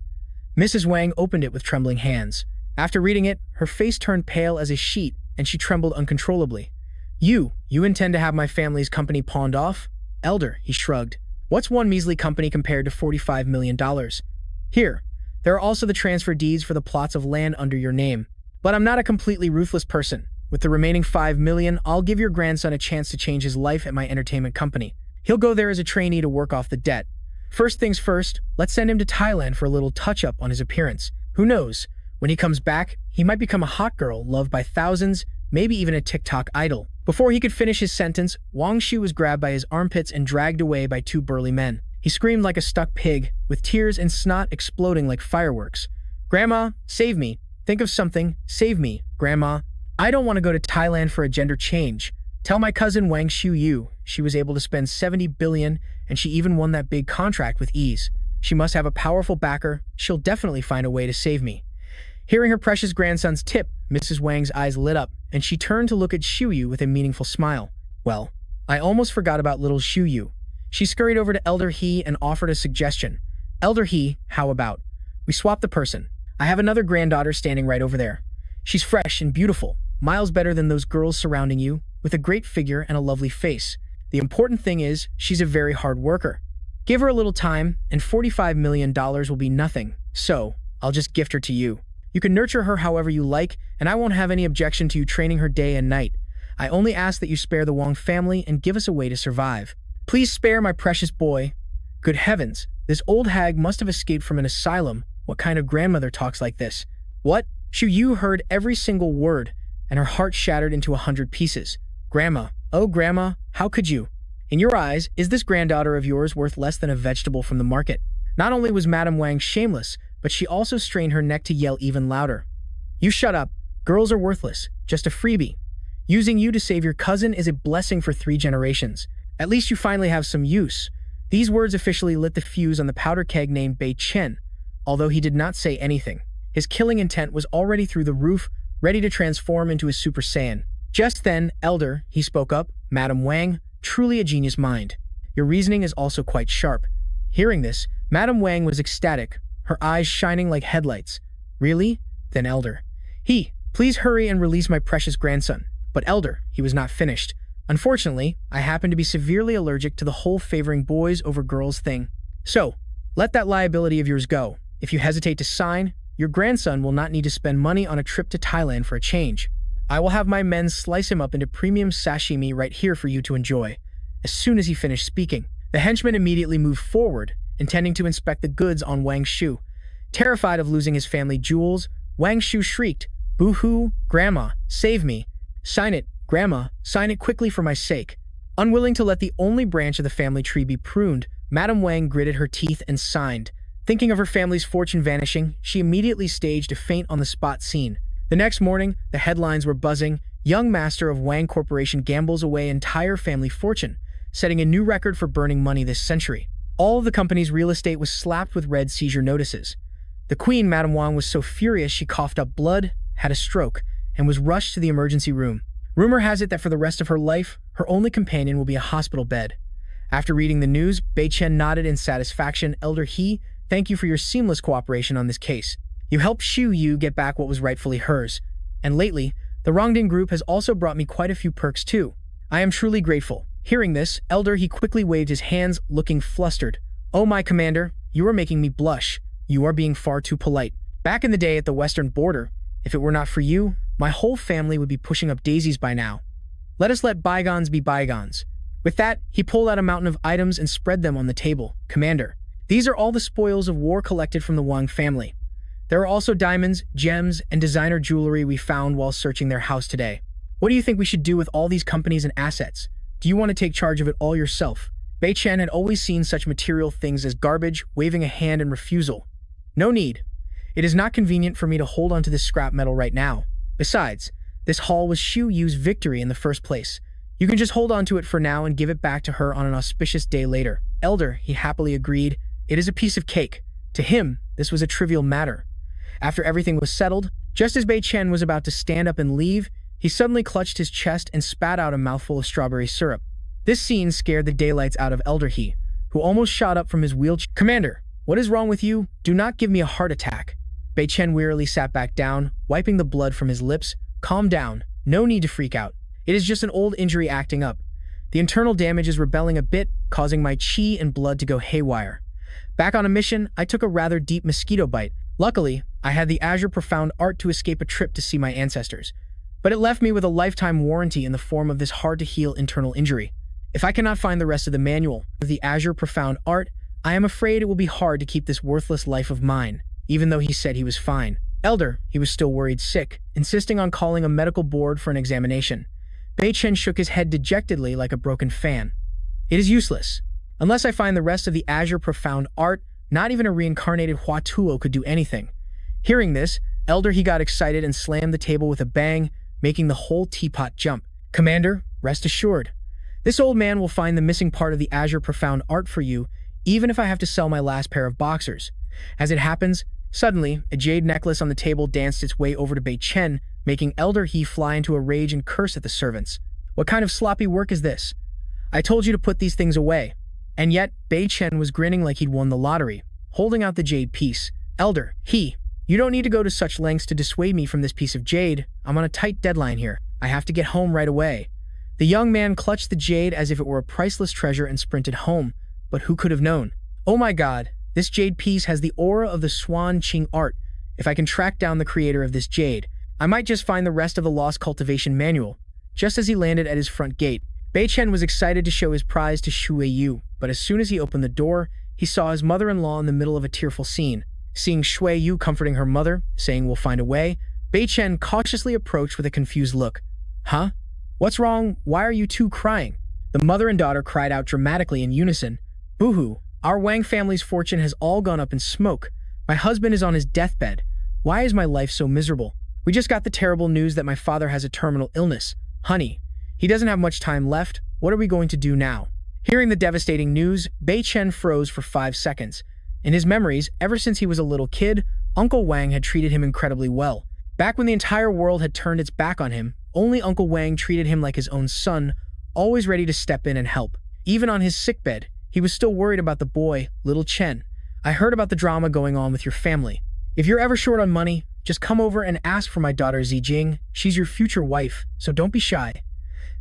Mrs. Wang opened it with trembling hands. After reading it, her face turned pale as a sheet, and she trembled uncontrollably. You intend to have my family's company pawned off? Elder He shrugged. What's one measly company compared to $45 million? Here, there are also the transfer deeds for the plots of land under your name. But I'm not a completely ruthless person. With the remaining $5 million, I'll give your grandson a chance to change his life at my entertainment company. He'll go there as a trainee to work off the debt. First things first, let's send him to Thailand for a little touch-up on his appearance. Who knows? When he comes back, he might become a hot girl loved by thousands, maybe even a TikTok idol. Before he could finish his sentence, Wang Shu was grabbed by his armpits and dragged away by two burly men. He screamed like a stuck pig, with tears and snot exploding like fireworks. "Grandma, save me. Think of something. Save me, Grandma. I don't want to go to Thailand for a gender change. Tell my cousin Wang Shu Yu she was able to spend 70 billion and she even won that big contract with ease. She must have a powerful backer. She'll definitely find a way to save me." Hearing her precious grandson's tip, Mrs. Wang's eyes lit up, and she turned to look at Shu Yu with a meaningful smile. "Well, I almost forgot about little Shu Yu." She scurried over to Elder He and offered a suggestion. "Elder He, how about we swap the person? I have another granddaughter standing right over there. She's fresh and beautiful, miles better than those girls surrounding you, with a great figure and a lovely face. The important thing is, she's a very hard worker. Give her a little time, and $45 million will be nothing. So, I'll just gift her to you. You can nurture her however you like, and I won't have any objection to you training her day and night. I only ask that you spare the Wang family and give us a way to survive. Please spare my precious boy." Good heavens, this old hag must have escaped from an asylum. What kind of grandmother talks like this? What? Shu Yu heard every single word, and her heart shattered into 100 pieces. "Grandma, oh Grandma, how could you? In your eyes, is this granddaughter of yours worth less than a vegetable from the market?" Not only was Madame Wang shameless, but she also strained her neck to yell even louder. "You shut up. Girls are worthless. Just a freebie. Using you to save your cousin is a blessing for 3 generations. At least you finally have some use." These words officially lit the fuse on the powder keg named Chen. Although he did not say anything, his killing intent was already through the roof, ready to transform into a Super Saiyan. Just then, Elder, he spoke up, "Madame Wang, truly a genius mind. Your reasoning is also quite sharp." Hearing this, Madame Wang was ecstatic, her eyes shining like headlights. "Really? Then Elder. Please hurry and release my precious grandson." But Elder, he was not finished. "Unfortunately, I happen to be severely allergic to the whole favoring boys over girls thing. So, let that liability of yours go. If you hesitate to sign, your grandson will not need to spend money on a trip to Thailand for a change. I will have my men slice him up into premium sashimi right here for you to enjoy." As soon as he finished speaking, the henchman immediately moved forward, intending to inspect the goods on Wang Shu. Terrified of losing his family jewels, Wang Shu shrieked, "Boo-hoo, Grandma, save me. Sign it, Grandma, sign it quickly for my sake." Unwilling to let the only branch of the family tree be pruned, Madame Wang gritted her teeth and signed. Thinking of her family's fortune vanishing, she immediately staged a faint-on-the-spot scene. The next morning, the headlines were buzzing. Young master of Wang Corporation gambles away entire family fortune, setting a new record for burning money this century. All of the company's real estate was slapped with red seizure notices. The queen, Madame Wang, was so furious she coughed up blood, had a stroke, and was rushed to the emergency room. Rumor has it that for the rest of her life, her only companion will be a hospital bed. After reading the news, Chen nodded in satisfaction. "Elder He, thank you for your seamless cooperation on this case. You helped Shu Yu get back what was rightfully hers. And lately, the Rongding Group has also brought me quite a few perks too. I am truly grateful." Hearing this, Elder He quickly waved his hands, looking flustered. "Oh my commander, you are making me blush. You are being far too polite. Back in the day at the western border, if it were not for you, my whole family would be pushing up daisies by now. Let us let bygones be bygones." With that, he pulled out a mountain of items and spread them on the table. "Commander, these are all the spoils of war collected from the Wang family. There are also diamonds, gems, and designer jewelry we found while searching their house today. What do you think we should do with all these companies and assets? Do you want to take charge of it all yourself?" Chen had always seen such material things as garbage, waving a hand in refusal. "No need. It is not convenient for me to hold onto this scrap metal right now. Besides, this haul was Shu Yu's victory in the first place. You can just hold on to it for now and give it back to her on an auspicious day later." "Elder," he happily agreed, "it is a piece of cake." To him, this was a trivial matter. After everything was settled, just as Chen was about to stand up and leave, he suddenly clutched his chest and spat out a mouthful of strawberry syrup. This scene scared the daylights out of Elder He, who almost shot up from his wheelchair. "Commander, what is wrong with you? Do not give me a heart attack." Chen wearily sat back down, wiping the blood from his lips. "Calm down. No need to freak out. It is just an old injury acting up. The internal damage is rebelling a bit, causing my chi and blood to go haywire. Back on a mission, I took a rather deep mosquito bite. Luckily, I had the Azure Profound Art to escape a trip to see my ancestors. But it left me with a lifetime warranty in the form of this hard-to-heal internal injury. If I cannot find the rest of the manual of the Azure Profound Art, I am afraid it will be hard to keep this worthless life of mine, even though he said he was fine. Elder, he was still worried sick, insisting on calling a medical board for an examination. Bei Chen shook his head dejectedly like a broken fan. It is useless. Unless I find the rest of the Azure profound art, not even a reincarnated Hua Tuo could do anything. Hearing this, Elder he got excited and slammed the table with a bang, making the whole teapot jump. Commander, rest assured. This old man will find the missing part of the Azure profound art for you, even if I have to sell my last pair of boxers. As it happens, suddenly, a jade necklace on the table danced its way over to Bei Chen, making Elder he fly into a rage and curse at the servants. What kind of sloppy work is this? I told you to put these things away. And yet, Bei Chen was grinning like he'd won the lottery, holding out the jade piece. Elder, you don't need to go to such lengths to dissuade me from this piece of jade. I'm on a tight deadline here. I have to get home right away. The young man clutched the jade as if it were a priceless treasure and sprinted home, but who could have known? Oh my god, this jade piece has the aura of the Swan Qing art. If I can track down the creator of this jade, I might just find the rest of the lost cultivation manual. Just as he landed at his front gate, Bei Chen was excited to show his prize to Shui Yu, but as soon as he opened the door, he saw his mother-in-law in the middle of a tearful scene. Seeing Shui Yu comforting her mother, saying we'll find a way, Bei Chen cautiously approached with a confused look. Huh? What's wrong? Why are you two crying? The mother and daughter cried out dramatically in unison. Boo-hoo, our Wang family's fortune has all gone up in smoke. My husband is on his deathbed. Why is my life so miserable? We just got the terrible news that my father has a terminal illness. Honey, he doesn't have much time left. What are we going to do now? Hearing the devastating news, Bei Chen froze for 5 seconds. In his memories, ever since he was a little kid, Uncle Wang had treated him incredibly well. Back when the entire world had turned its back on him, only Uncle Wang treated him like his own son, always ready to step in and help. Even on his sickbed, he was still worried about the boy, little Chen. I heard about the drama going on with your family. If you're ever short on money, just come over and ask for my daughter Zijing. She's your future wife, so don't be shy.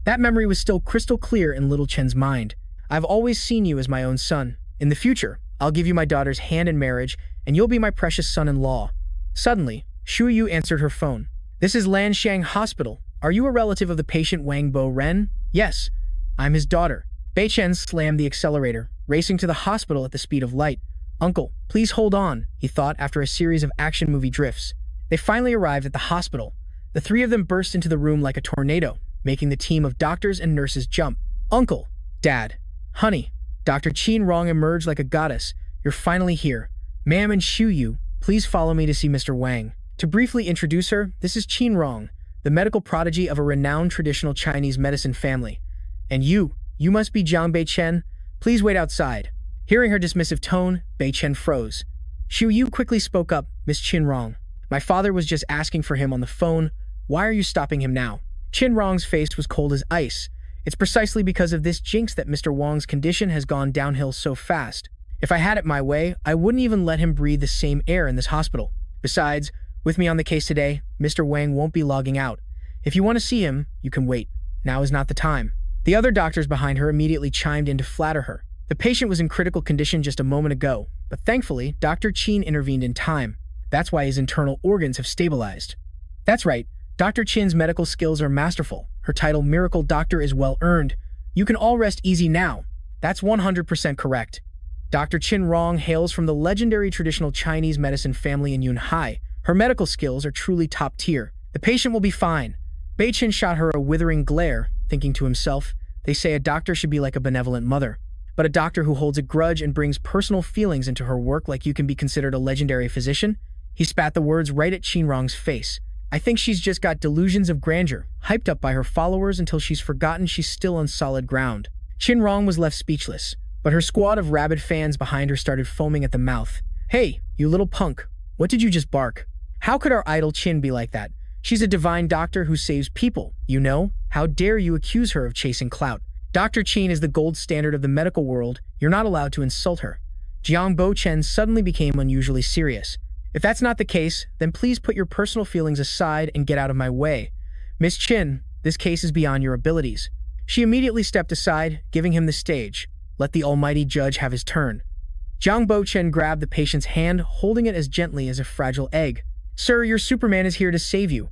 That memory was still crystal clear in little Chen's mind. I've always seen you as my own son. In the future, I'll give you my daughter's hand in marriage, and you'll be my precious son-in-law. Suddenly, Shu Yu answered her phone. This is Lanshang Hospital. Are you a relative of the patient Wang Bo Ren? Yes, I'm his daughter. Bei Chen slammed the accelerator, racing to the hospital at the speed of light. Uncle, please hold on, he thought after a series of action movie drifts. They finally arrived at the hospital. The three of them burst into the room like a tornado, making the team of doctors and nurses jump. Uncle, Dad, honey, Dr. Qin Rong emerged like a goddess. You're finally here. Ma'am and Shu Yu, please follow me to see Mr. Wang. To briefly introduce her, this is Qin Rong, the medical prodigy of a renowned traditional Chinese medicine family. And you must be Jiang Bei Chen. Please wait outside. Hearing her dismissive tone, Bei Chen froze. Shu Yu quickly spoke up, Miss Qin Rong. My father was just asking for him on the phone. Why are you stopping him now? Qin Rong's face was cold as ice. It's precisely because of this jinx that Mr. Wang's condition has gone downhill so fast. If I had it my way, I wouldn't even let him breathe the same air in this hospital. Besides, with me on the case today, Mr. Wang won't be logging out. If you want to see him, you can wait. Now is not the time. The other doctors behind her immediately chimed in to flatter her. The patient was in critical condition just a moment ago, but thankfully, Dr. Qin intervened in time. That's why his internal organs have stabilized. That's right, Dr. Qin's medical skills are masterful. Her title Miracle Doctor is well earned. You can all rest easy now. That's 100% correct. Dr. Qin Rong hails from the legendary traditional Chinese medicine family in Yunhai. Her medical skills are truly top tier. The patient will be fine. Bei Chen shot her a withering glare, thinking to himself, they say a doctor should be like a benevolent mother. But a doctor who holds a grudge and brings personal feelings into her work like you can be considered a legendary physician? He spat the words right at Qin Rong's face. I think she's just got delusions of grandeur, hyped up by her followers until she's forgotten she's still on solid ground. Qin Rong was left speechless, but her squad of rabid fans behind her started foaming at the mouth. Hey, you little punk, what did you just bark? How could our idol Qin be like that? She's a divine doctor who saves people, you know? How dare you accuse her of chasing clout? Dr. Qin is the gold standard of the medical world. You're not allowed to insult her. Jiang Bo Chen suddenly became unusually serious. If that's not the case, then please put your personal feelings aside and get out of my way. Miss Qin, this case is beyond your abilities. She immediately stepped aside, giving him the stage. Let the almighty judge have his turn. Jiang Bo Chen grabbed the patient's hand, holding it as gently as a fragile egg. Sir, your Superman is here to save you.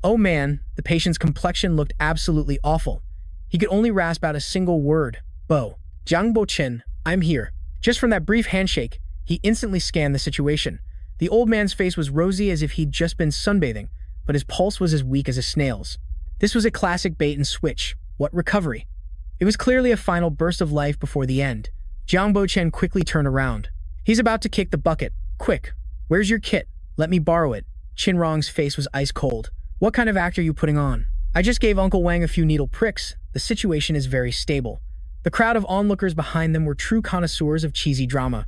Oh man, the patient's complexion looked absolutely awful. He could only rasp out a single word, Bo. Jiang Bo Chen, I'm here. Just from that brief handshake, he instantly scanned the situation. The old man's face was rosy as if he'd just been sunbathing, but his pulse was as weak as a snail's. This was a classic bait and switch. What recovery? It was clearly a final burst of life before the end. Giang Bac Than quickly turned around. He's about to kick the bucket. Quick, where's your kit? Let me borrow it. Chen Rong's face was ice cold. What kind of act are you putting on? I just gave Uncle Wang a few needle pricks. The situation is very stable. The crowd of onlookers behind them were true connoisseurs of cheesy drama.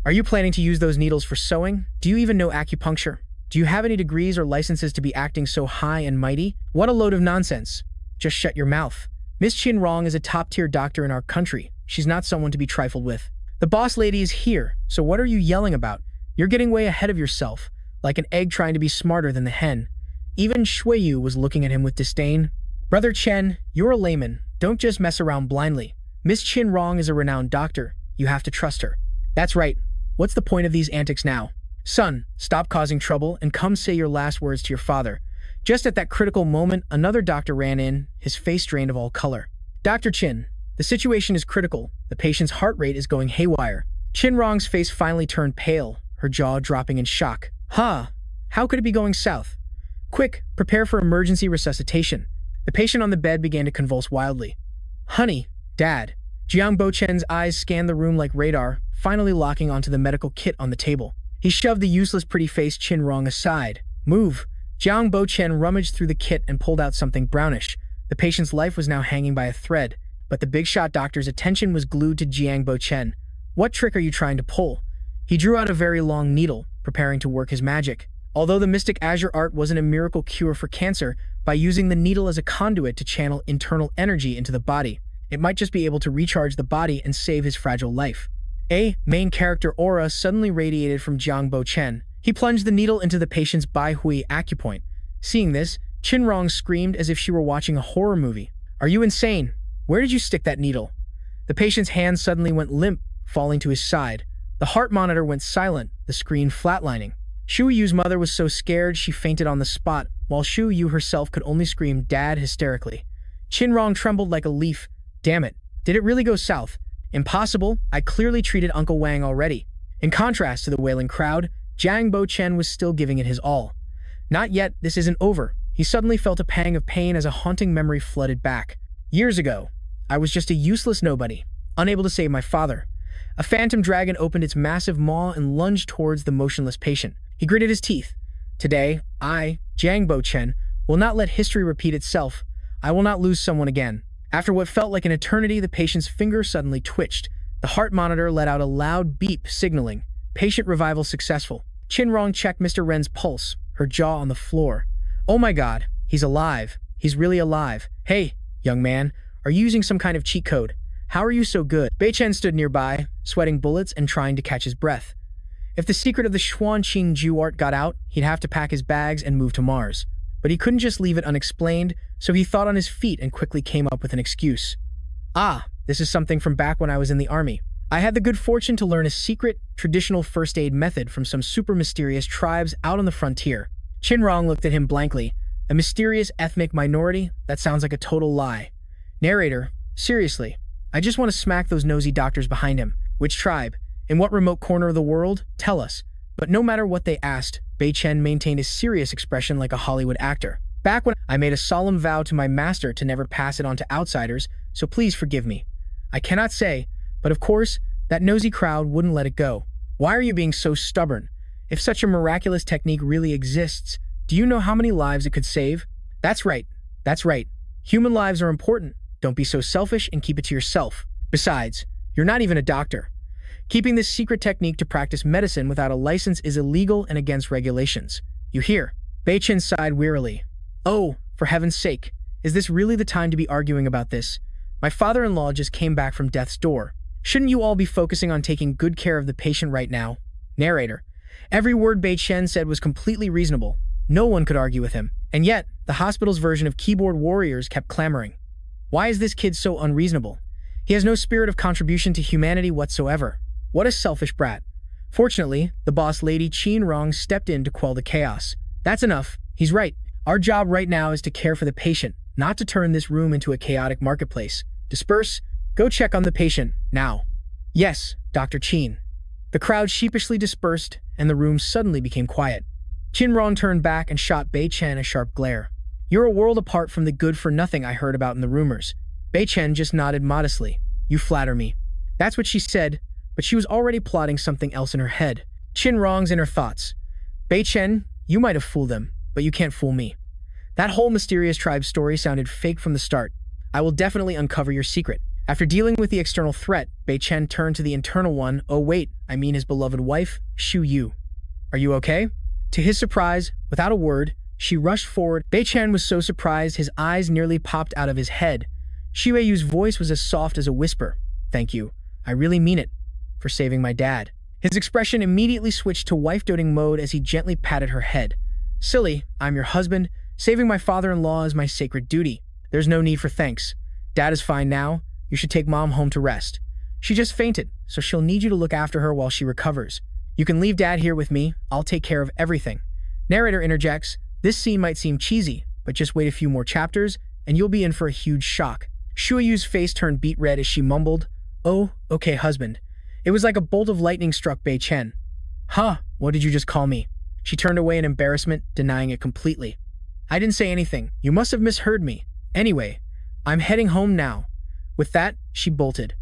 Are you planning to use those needles for sewing? Do you even know acupuncture? Do you have any degrees or licenses to be acting so high and mighty? What a load of nonsense. Just shut your mouth. Miss Chen Rong is a top-tier doctor in our country. She's not someone to be trifled with. The boss lady is here, so what are you yelling about? You're getting way ahead of yourself, like an egg trying to be smarter than the hen. Even Shui Yu was looking at him with disdain. Brother Chen, you're a layman. Don't just mess around blindly. Miss Chen Rong is a renowned doctor. You have to trust her. That's right. What's the point of these antics now? Son, stop causing trouble and come say your last words to your father. Just at that critical moment, another doctor ran in, his face drained of all color. Dr. Chen, the situation is critical. The patient's heart rate is going haywire. Chen Rong's face finally turned pale, her jaw dropping in shock. Huh? How could it be going south? Quick, prepare for emergency resuscitation. The patient on the bed began to convulse wildly. Honey, Dad. Giang Bac Than's eyes scanned the room like radar, finally locking onto the medical kit on the table. He shoved the useless pretty-faced Chen Rong aside. Move. Giang Bac Than rummaged through the kit and pulled out something brownish. The patient's life was now hanging by a thread, but the big-shot doctor's attention was glued to Giang Bac Than. What trick are you trying to pull? He drew out a very long needle, preparing to work his magic. Although the mystic Azure art wasn't a miracle cure for cancer, by using the needle as a conduit to channel internal energy into the body, it might just be able to recharge the body and save his fragile life. A main character aura suddenly radiated from Giang Bac Than. He plunged the needle into the patient's Bai Hui acupoint. Seeing this, Chen Rong screamed as if she were watching a horror movie. Are you insane? Where did you stick that needle? The patient's hand suddenly went limp, falling to his side. The heart monitor went silent, the screen flatlining. Shu Yu's mother was so scared she fainted on the spot, while Shu Yu herself could only scream "Dad" hysterically. Chen Rong trembled like a leaf. Damn it. Did it really go south? Impossible. I clearly treated Uncle Wang already. In contrast to the wailing crowd, Giang Bac Than was still giving it his all. Not yet, this isn't over. He suddenly felt a pang of pain as a haunting memory flooded back. Years ago, I was just a useless nobody, unable to save my father. A phantom dragon opened its massive maw and lunged towards the motionless patient. He gritted his teeth. Today, I, Giang Bac Than, will not let history repeat itself. I will not lose someone again. After what felt like an eternity, the patient's finger suddenly twitched. The heart monitor let out a loud beep signaling, patient revival successful. Chen Rong checked Mr. Ren's pulse, her jaw on the floor. Oh my god, he's alive. He's really alive. Hey, young man, are you using some kind of cheat code? How are you so good? Bei Chen stood nearby, sweating bullets and trying to catch his breath. If the secret of the Xuanqing Ju art got out, he'd have to pack his bags and move to Mars. But he couldn't just leave it unexplained, so he thought on his feet and quickly came up with an excuse. Ah, this is something from back when I was in the army. I had the good fortune to learn a secret, traditional first aid method from some super mysterious tribes out on the frontier. Chen Rong looked at him blankly. A mysterious ethnic minority? That sounds like a total lie. Narrator, seriously, I just want to smack those nosy doctors behind him. Which tribe? In what remote corner of the world? Tell us. But no matter what they asked, Bei Chen maintained a serious expression like a Hollywood actor. Back when I made a solemn vow to my master to never pass it on to outsiders, so please forgive me. I cannot say, but of course, that nosy crowd wouldn't let it go. Why are you being so stubborn? If such a miraculous technique really exists, do you know how many lives it could save? That's right. That's right. Human lives are important. Don't be so selfish and keep it to yourself. Besides, you're not even a doctor. Keeping this secret technique to practice medicine without a license is illegal and against regulations. You hear? Bei Chen sighed wearily. Oh, for heaven's sake, is this really the time to be arguing about this? My father-in-law just came back from death's door. Shouldn't you all be focusing on taking good care of the patient right now? Narrator. Every word Bei Chen said was completely reasonable. No one could argue with him. And yet, the hospital's version of keyboard warriors kept clamoring. Why is this kid so unreasonable? He has no spirit of contribution to humanity whatsoever. What a selfish brat. Fortunately, the boss lady Chen Rong stepped in to quell the chaos. That's enough. He's right. Our job right now is to care for the patient, not to turn this room into a chaotic marketplace. Disperse. Go check on the patient, now. Yes, Dr. Chen. The crowd sheepishly dispersed, and the room suddenly became quiet. Rong turned back and shot Bei Chen a sharp glare. You're a world apart from the good-for-nothing I heard about in the rumors. Bei Chen just nodded modestly. You flatter me. That's what she said, but she was already plotting something else in her head. Rong's inner thoughts. Bei Chen, you might have fooled them, but you can't fool me. That whole mysterious tribe story sounded fake from the start. I will definitely uncover your secret. After dealing with the external threat, Bei Chen turned to the internal one. Oh wait, I mean his beloved wife, Shu Yu. Are you okay? To his surprise, without a word, she rushed forward. Bei Chen was so surprised his eyes nearly popped out of his head. Shu Yu's voice was as soft as a whisper. Thank you. I really mean it. For saving my dad. His expression immediately switched to wife-doting mode as he gently patted her head. Silly, I'm your husband. Saving my father-in-law is my sacred duty. There's no need for thanks. Dad is fine now. You should take Mom home to rest. She just fainted, so she'll need you to look after her while she recovers. You can leave Dad here with me. I'll take care of everything. Narrator interjects, this scene might seem cheesy, but just wait a few more chapters, and you'll be in for a huge shock. Shu Yu's face turned beet red as she mumbled, Oh, okay, husband. It was like a bolt of lightning struck Bei Chen. Huh, what did you just call me? She turned away in embarrassment, denying it completely. I didn't say anything. You must have misheard me. Anyway, I'm heading home now. With that, she bolted.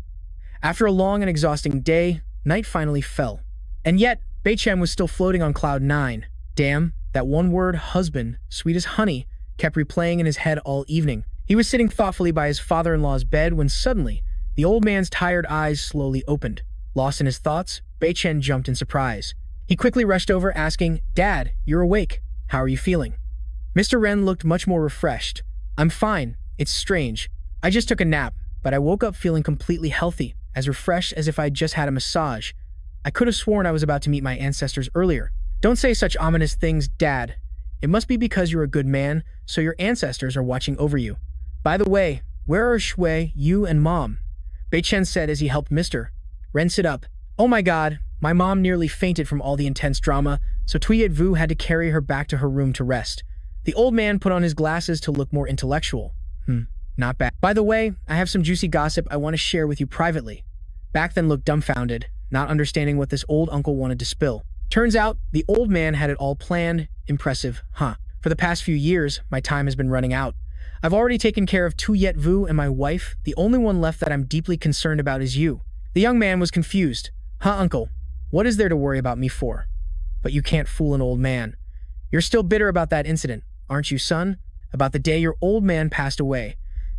After a long and exhausting day, night finally fell. And yet, Bei Chen was still floating on cloud 9. Damn, that one word, husband, sweet as honey, kept replaying in his head all evening. He was sitting thoughtfully by his father-in-law's bed when suddenly, the old man's tired eyes slowly opened. Lost in his thoughts, Bei Chen jumped in surprise. He quickly rushed over, asking, Dad, you're awake. How are you feeling? Mr. Ren looked much more refreshed. I'm fine. It's strange. I just took a nap, but I woke up feeling completely healthy, as refreshed as if I'd just had a massage. I could have sworn I was about to meet my ancestors earlier. Don't say such ominous things, Dad. It must be because you're a good man, so your ancestors are watching over you. By the way, where are Shui, you, and Mom? Bei Chen said as he helped Mr. Ren sit up. Oh my god, my mom nearly fainted from all the intense drama, so Tuyet Vu had to carry her back to her room to rest. The old man put on his glasses to look more intellectual. Not bad. By the way, I have some juicy gossip I want to share with you privately. Bac Than looked dumbfounded, not understanding what this old uncle wanted to spill. Turns out, the old man had it all planned. Impressive, huh? For the past few years, my time has been running out. I've already taken care of Tuyet Vu and my wife. The only one left that I'm deeply concerned about is you. The young man was confused. Huh, uncle? What is there to worry about me for? But you can't fool an old man. You're still bitter about that incident, aren't you, son? About the day your old man passed away.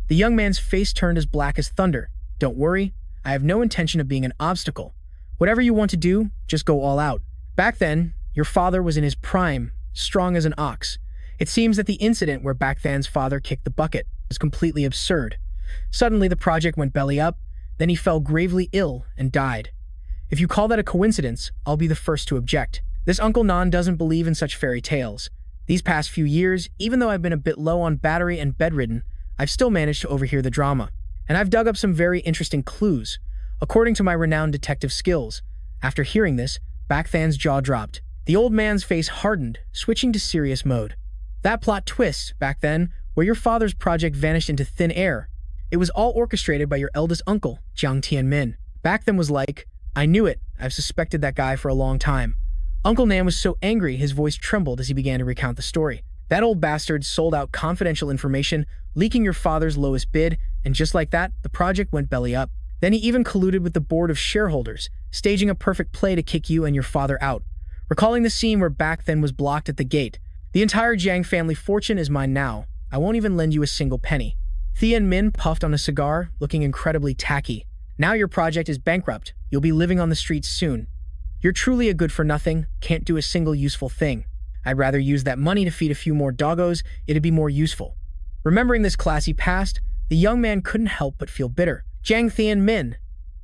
The young man's face turned as black as thunder. Don't worry, I have no intention of being an obstacle. Whatever you want to do, just go all out. Back then, your father was in his prime, strong as an ox. It seems that the incident where Bac Than's father kicked the bucket was completely absurd. Suddenly, the project went belly up, then he fell gravely ill and died. If you call that a coincidence, I'll be the first to object. This Uncle Nan doesn't believe in such fairy tales. These past few years, even though I've been a bit low on battery and bedridden, I've still managed to overhear the drama. And I've dug up some very interesting clues, according to my renowned detective skills. After hearing this, Bac Than's jaw dropped. The old man's face hardened, switching to serious mode. That plot twist, Bac Than, where your father's project vanished into thin air. It was all orchestrated by your eldest uncle, Jiang Tianmin. Bac Than was like, I knew it. I've suspected that guy for a long time. Uncle Nan was so angry his voice trembled as he began to recount the story. That old bastard sold out confidential information, leaking your father's lowest bid, and just like that, the project went belly up. Then he even colluded with the board of shareholders, staging a perfect play to kick you and your father out. Recalling the scene where Bac Than was blocked at the gate, the entire Jiang family fortune is mine now. I won't even lend you a single penny. Thian Min puffed on a cigar, looking incredibly tacky. Now your project is bankrupt. You'll be living on the streets soon. You're truly a good-for-nothing, can't do a single useful thing. I'd rather use that money to feed a few more doggos, it'd be more useful. Remembering this classy past, the young man couldn't help but feel bitter. Jiang Thian Min,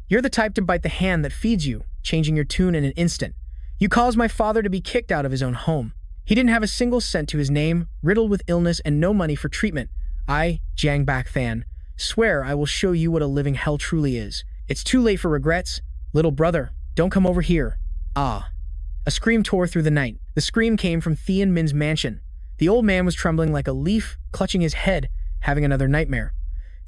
you're the type to bite the hand that feeds you, changing your tune in an instant. You caused my father to be kicked out of his own home. He didn't have a single cent to his name, riddled with illness and no money for treatment. I, Giang Bac Than, swear I will show you what a living hell truly is. It's too late for regrets. Little brother, don't come over here. Ah. A scream tore through the night. The scream came from Thian Min's mansion. The old man was trembling like a leaf, clutching his head, having another nightmare.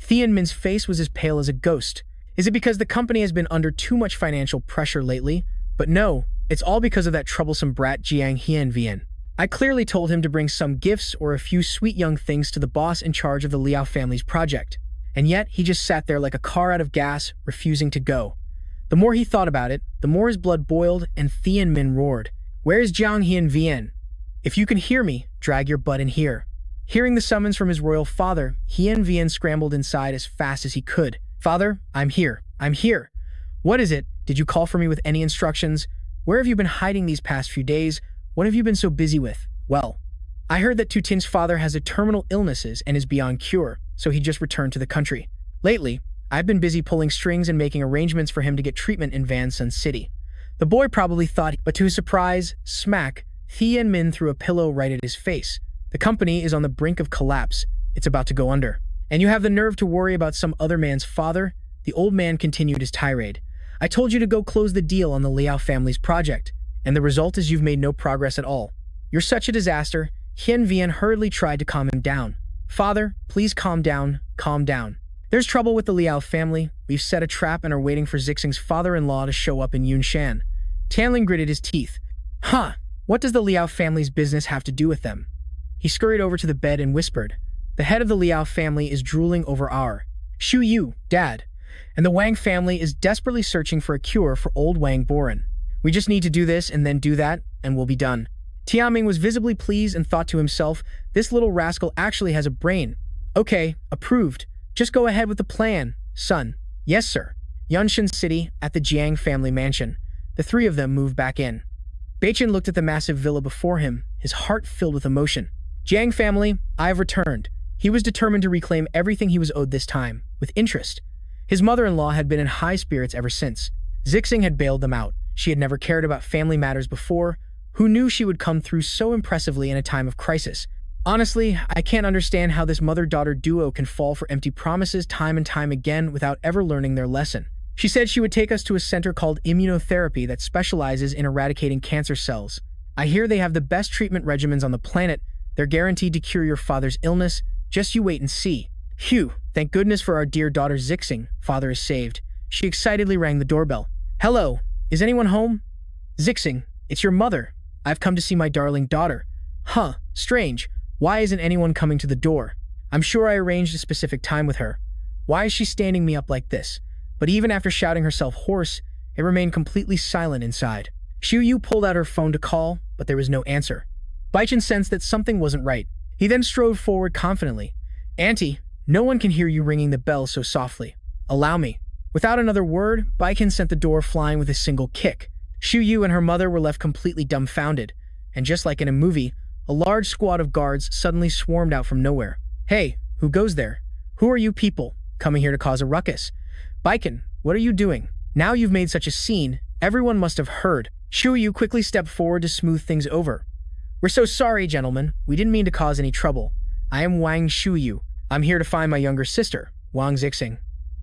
Thian Min's face was as pale as a ghost. Is it because the company has been under too much financial pressure lately? But no, it's all because of that troublesome brat Jiang Hianvian. I clearly told him to bring some gifts or a few sweet young things to the boss in charge of the Liao family's project. And yet, he just sat there like a car out of gas, refusing to go. The more he thought about it, the more his blood boiled and Thian Min roared. Where is Jiang Hianvian? If you can hear me, drag your butt in here. Hearing the summons from his royal father, Hianvian scrambled inside as fast as he could. Father, I'm here. I'm here. What is it? Did you call for me with any instructions? Where have you been hiding these past few days? What have you been so busy with? Well, I heard that Tu Tin's father has a terminal illnesses and is beyond cure, so he just returned to the country. Lately, I've been busy pulling strings and making arrangements for him to get treatment in Van Sun City. The boy probably thought, but to his surprise, smack, Thian Min threw a pillow right at his face. The company is on the brink of collapse. It's about to go under. And you have the nerve to worry about some other man's father? The old man continued his tirade. I told you to go close the deal on the Liao family's project, and the result is you've made no progress at all. You're such a disaster. Hianvian hurriedly tried to calm him down. Father, please calm down, calm down. There's trouble with the Liao family. We've set a trap and are waiting for Zixing's father-in-law to show up in Yunshan. Tianling gritted his teeth. Huh, what does the Liao family's business have to do with them? He scurried over to the bed and whispered, the head of the Liao family is drooling over our Shu Yu, Dad, and the Wang family is desperately searching for a cure for old Wang Boren. We just need to do this and then do that, and we'll be done. Tianming was visibly pleased and thought to himself, this little rascal actually has a brain. Okay, approved. Just go ahead with the plan, son. Yes, sir. Yunshan City, at the Jiang family mansion. The three of them moved back in. Beichin looked at the massive villa before him, his heart filled with emotion. Jiang family, I have returned. He was determined to reclaim everything he was owed this time, with interest. His mother-in-law had been in high spirits ever since. Zixing had bailed them out. She had never cared about family matters before. Who knew she would come through so impressively in a time of crisis? Honestly, I can't understand how this mother-daughter duo can fall for empty promises time and time again without ever learning their lesson. She said she would take us to a center called immunotherapy that specializes in eradicating cancer cells. I hear they have the best treatment regimens on the planet. They're guaranteed to cure your father's illness. Just you wait and see. Phew, thank goodness for our dear daughter Zixing. Father is saved. She excitedly rang the doorbell. Hello, is anyone home? Zixing, it's your mother. I've come to see my darling daughter. Huh, strange. Why isn't anyone coming to the door? I'm sure I arranged a specific time with her. Why is she standing me up like this? But even after shouting herself hoarse, it remained completely silent inside. Xu Yu pulled out her phone to call, but there was no answer. Beichin sensed that something wasn't right. He then strode forward confidently. Auntie, no one can hear you ringing the bell so softly. Allow me. Without another word, Beichin sent the door flying with a single kick. Xu Yu and her mother were left completely dumbfounded, and just like in a movie, a large squad of guards suddenly swarmed out from nowhere. Hey, who goes there? Who are you people, coming here to cause a ruckus? Beichin, what are you doing? Now you've made such a scene, everyone must have heard. Xu Yu quickly stepped forward to smooth things over. We're so sorry, gentlemen. We didn't mean to cause any trouble. I am Wang Xu Yu. I'm here to find my younger sister, Wang Zixing.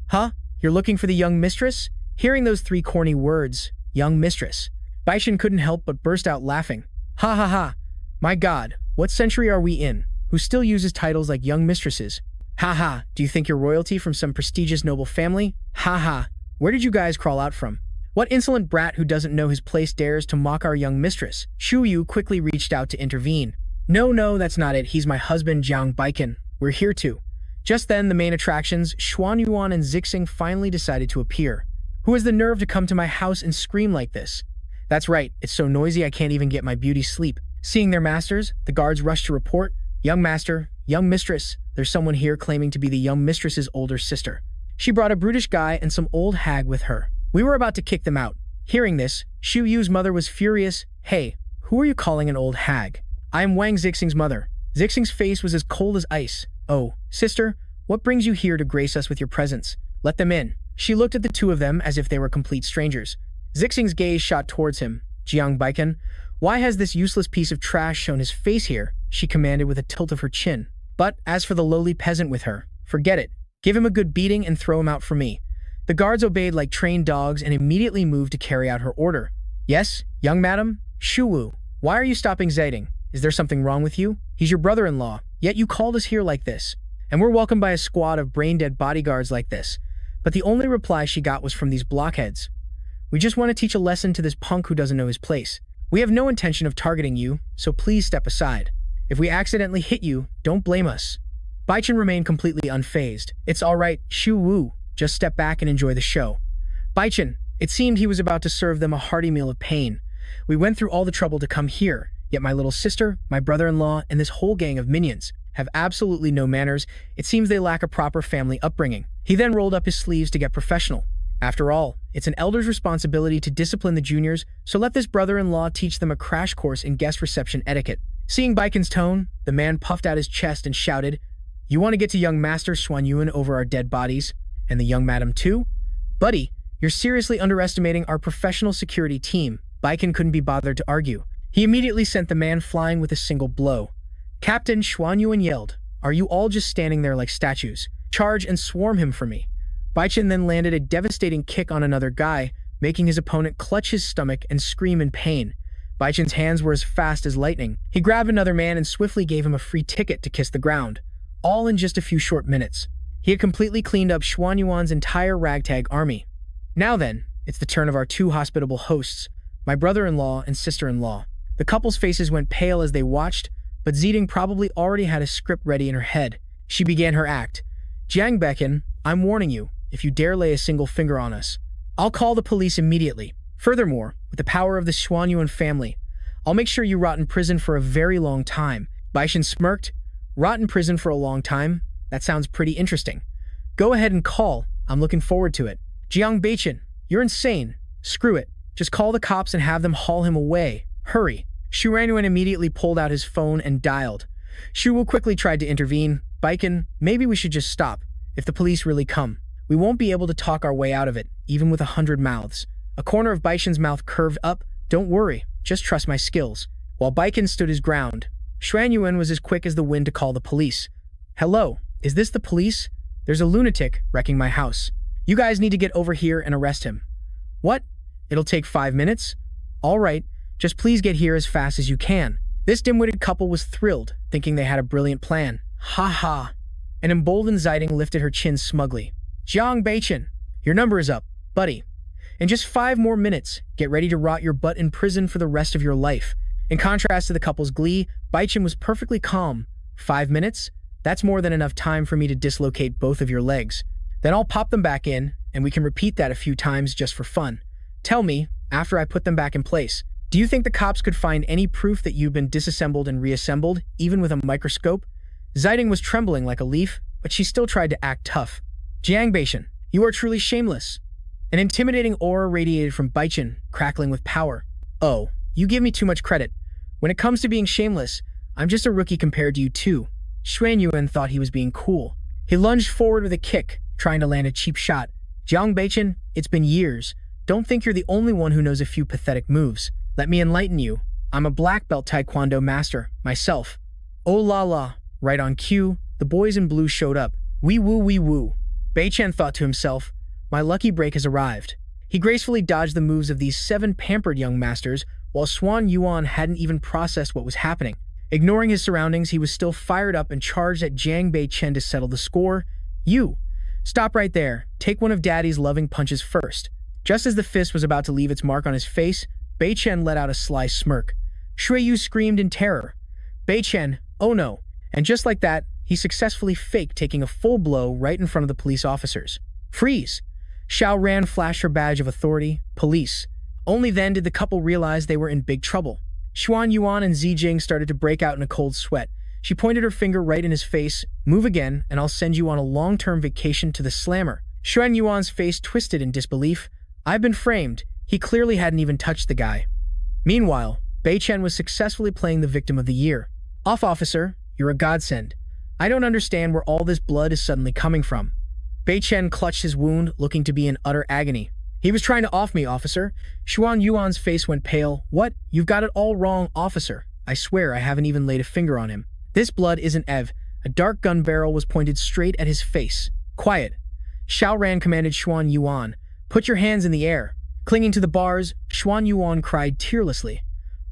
Huh? You're looking for the young mistress? Hearing those three corny words, young mistress, Beichin couldn't help but burst out laughing. Ha ha ha. My God, what century are we in? Who still uses titles like young mistresses? Ha ha, do you think you're royalty from some prestigious noble family? Ha ha, where did you guys crawl out from? What insolent brat who doesn't know his place dares to mock our young mistress? Xu Yu quickly reached out to intervene. No, that's not it. He's my husband, Jiang Bac Than. We're here too. Just then, the main attractions, Xuan Yuan and Zixing, finally decided to appear. Who has the nerve to come to my house and scream like this? That's right, it's so noisy I can't even get my beauty sleep. Seeing their masters, the guards rushed to report, Young master, young mistress, there's someone here claiming to be the young mistress's older sister. She brought a brutish guy and some old hag with her. We were about to kick them out. Hearing this, Xu Yu's mother was furious. Hey, who are you calling an old hag? I am Wang Zixing's mother. Zixing's face was as cold as ice. Oh, sister, what brings you here to grace us with your presence? Let them in. She looked at the two of them as if they were complete strangers. Zixing's gaze shot towards him. Jiang Bac Than, why has this useless piece of trash shown his face here? She commanded with a tilt of her chin. But as for the lowly peasant with her, forget it. Give him a good beating and throw him out for me. The guards obeyed like trained dogs and immediately moved to carry out her order. Yes, young madam? Shu Wu, why are you stopping Zeding? Is there something wrong with you? He's your brother-in-law, yet you called us here like this. And we're welcomed by a squad of brain-dead bodyguards like this. But the only reply she got was from these blockheads. We just want to teach a lesson to this punk who doesn't know his place. We have no intention of targeting you, so please step aside. If we accidentally hit you, don't blame us. Baichan remained completely unfazed. It's alright, Shu Wu. Just step back and enjoy the show. Baichan, it seemed he was about to serve them a hearty meal of pain. We went through all the trouble to come here, yet my little sister, my brother-in-law, and this whole gang of minions have absolutely no manners. It seems they lack a proper family upbringing. He then rolled up his sleeves to get professional. After all, it's an elder's responsibility to discipline the juniors, so let this brother-in-law teach them a crash course in guest reception etiquette. Seeing Baichan's tone, the man puffed out his chest and shouted, "You want to get to young Master Xuan Yuan over our dead bodies? And the young madam too? Buddy, you're seriously underestimating our professional security team." Baichan couldn't be bothered to argue. He immediately sent the man flying with a single blow. Captain Xuan Yuan yelled, "Are you all just standing there like statues? Charge and swarm him for me." Baichan then landed a devastating kick on another guy, making his opponent clutch his stomach and scream in pain. Baichan's hands were as fast as lightning. He grabbed another man and swiftly gave him a free ticket to kiss the ground, all in just a few short minutes. He had completely cleaned up Xuan Yuan's entire ragtag army. Now then, it's the turn of our two hospitable hosts, my brother-in-law and sister-in-law. The couple's faces went pale as they watched, but Ziding probably already had a script ready in her head. She began her act. "Giang Bac Than, I'm warning you, if you dare lay a single finger on us, I'll call the police immediately. Furthermore, with the power of the Xuan Yuan family, I'll make sure you rot in prison for a very long time." Baichan smirked. "Rot in prison for a long time? That sounds pretty interesting. Go ahead and call. I'm looking forward to it." "Giang Baichan, you're insane. Screw it. Just call the cops and have them haul him away. Hurry." Xu Ranyuan immediately pulled out his phone and dialed. Xu Wu quickly tried to intervene. "Baichan, maybe we should just stop. If the police really come, we won't be able to talk our way out of it, even with 100 mouths." A corner of Baichan's mouth curved up. "Don't worry, just trust my skills." While Baichan stood his ground, Xuan Yuan was as quick as the wind to call the police. "Hello, is this the police? There's a lunatic wrecking my house. You guys need to get over here and arrest him." "What? It'll take 5 minutes? All right, just please get here as fast as you can." This dim-witted couple was thrilled, thinking they had a brilliant plan. Ha ha. An emboldened Ziding lifted her chin smugly. "Jiang Baichan, your number is up, buddy. In just 5 more minutes, get ready to rot your butt in prison for the rest of your life." In contrast to the couple's glee, Baichan was perfectly calm. 5 minutes? That's more than enough time for me to dislocate both of your legs. Then I'll pop them back in, and we can repeat that a few times just for fun. Tell me, after I put them back in place, do you think the cops could find any proof that you've been disassembled and reassembled, even with a microscope? Ziding was trembling like a leaf, but she still tried to act tough. "Jiang Baichan, you are truly shameless." An intimidating aura radiated from Baichan, crackling with power. "Oh, you give me too much credit. When it comes to being shameless, I'm just a rookie compared to you too." Xuan Yuan thought he was being cool. He lunged forward with a kick, trying to land a cheap shot. "Jiang Baichan, it's been years. Don't think you're the only one who knows a few pathetic moves. Let me enlighten you. I'm a black belt taekwondo master, myself." Oh la la. Right on cue, the boys in blue showed up. Wee woo wee woo. Baichan thought to himself, my lucky break has arrived. He gracefully dodged the moves of these 7 pampered young masters, while Xuan Yuan hadn't even processed what was happening. Ignoring his surroundings, he was still fired up and charged at Jiang Baichan to settle the score. "You! Stop right there. Take one of Daddy's loving punches first." Just as the fist was about to leave its mark on his face, Baichan let out a sly smirk. Shuiyu screamed in terror. "Baichan, oh no." And just like that, he successfully faked taking a full blow right in front of the police officers. "Freeze!" Xiao Ran flashed her badge of authority, police. Only then did the couple realize they were in big trouble. Xuan Yuan and Zijing started to break out in a cold sweat. She pointed her finger right in his face. "Move again, and I'll send you on a long-term vacation to the slammer." Xuan Yuan's face twisted in disbelief. "I've been framed." He clearly hadn't even touched the guy. Meanwhile, Baichan was successfully playing the victim of the year. "Off, officer. You're a godsend. I don't understand where all this blood is suddenly coming from." Baichan clutched his wound, looking to be in utter agony. "He was trying to off me, officer." Xuan Yuan's face went pale. "What? You've got it all wrong, officer. I swear I haven't even laid a finger on him. This blood isn't Ev." A dark gun barrel was pointed straight at his face. "Quiet." Xiao Ran commanded Xuan Yuan. "Put your hands in the air." Clinging to the bars, Xuan Yuan cried tearlessly.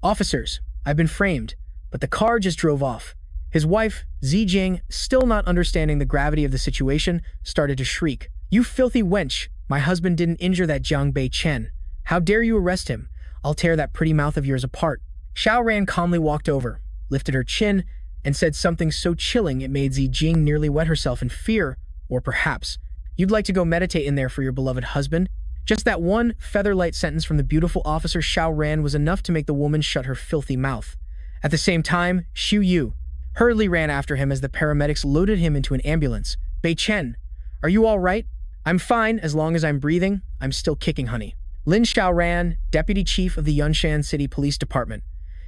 "Officers, I've been framed, but the car just drove off." His wife, Zijing, still not understanding the gravity of the situation, started to shriek. "You filthy wench! My husband didn't injure that Giang Bac Than. How dare you arrest him? I'll tear that pretty mouth of yours apart." Xiao Ran calmly walked over, lifted her chin, and said something so chilling it made Jing nearly wet herself in fear. Or perhaps, "You'd like to go meditate in there for your beloved husband?" Just that one feather-light sentence from the beautiful officer Xiao Ran was enough to make the woman shut her filthy mouth. At the same time, Xu Yu hurriedly ran after him as the paramedics loaded him into an ambulance. "Bei Chen, are you all right?" "I'm fine, as long as I'm breathing. I'm still kicking, honey." Lin Xiaoran, deputy chief of the Yunshan City Police Department.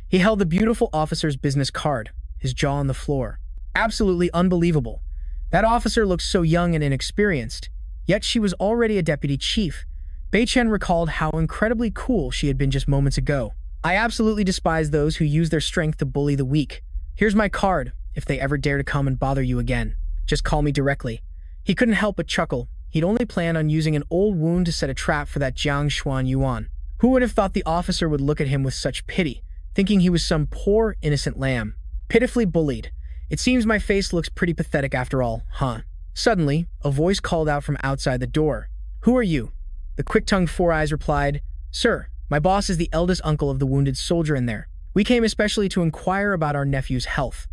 He held the beautiful officer's business card, his jaw on the floor. Absolutely unbelievable. That officer looked so young and inexperienced, yet she was already a deputy chief. Bei Chen recalled how incredibly cool she had been just moments ago. "I absolutely despise those who use their strength to bully the weak. Here's my card, if they ever dare to come and bother you again. Just call me directly." He couldn't help but chuckle. He'd only planned on using an old wound to set a trap for that Jiang Xuan Yuan. Who would have thought the officer would look at him with such pity, thinking he was some poor, innocent lamb? Pitifully bullied. "It seems my face looks pretty pathetic after all, huh?" Suddenly, a voice called out from outside the door. "Who are you?" The quick-tongued Four Eyes replied, "Sir, my boss is the eldest uncle of the wounded soldier in there. We came especially to inquire about our nephew's health."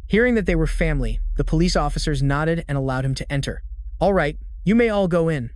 Hearing that they were family, the police officers nodded and allowed him to enter. "All right, you may all go in."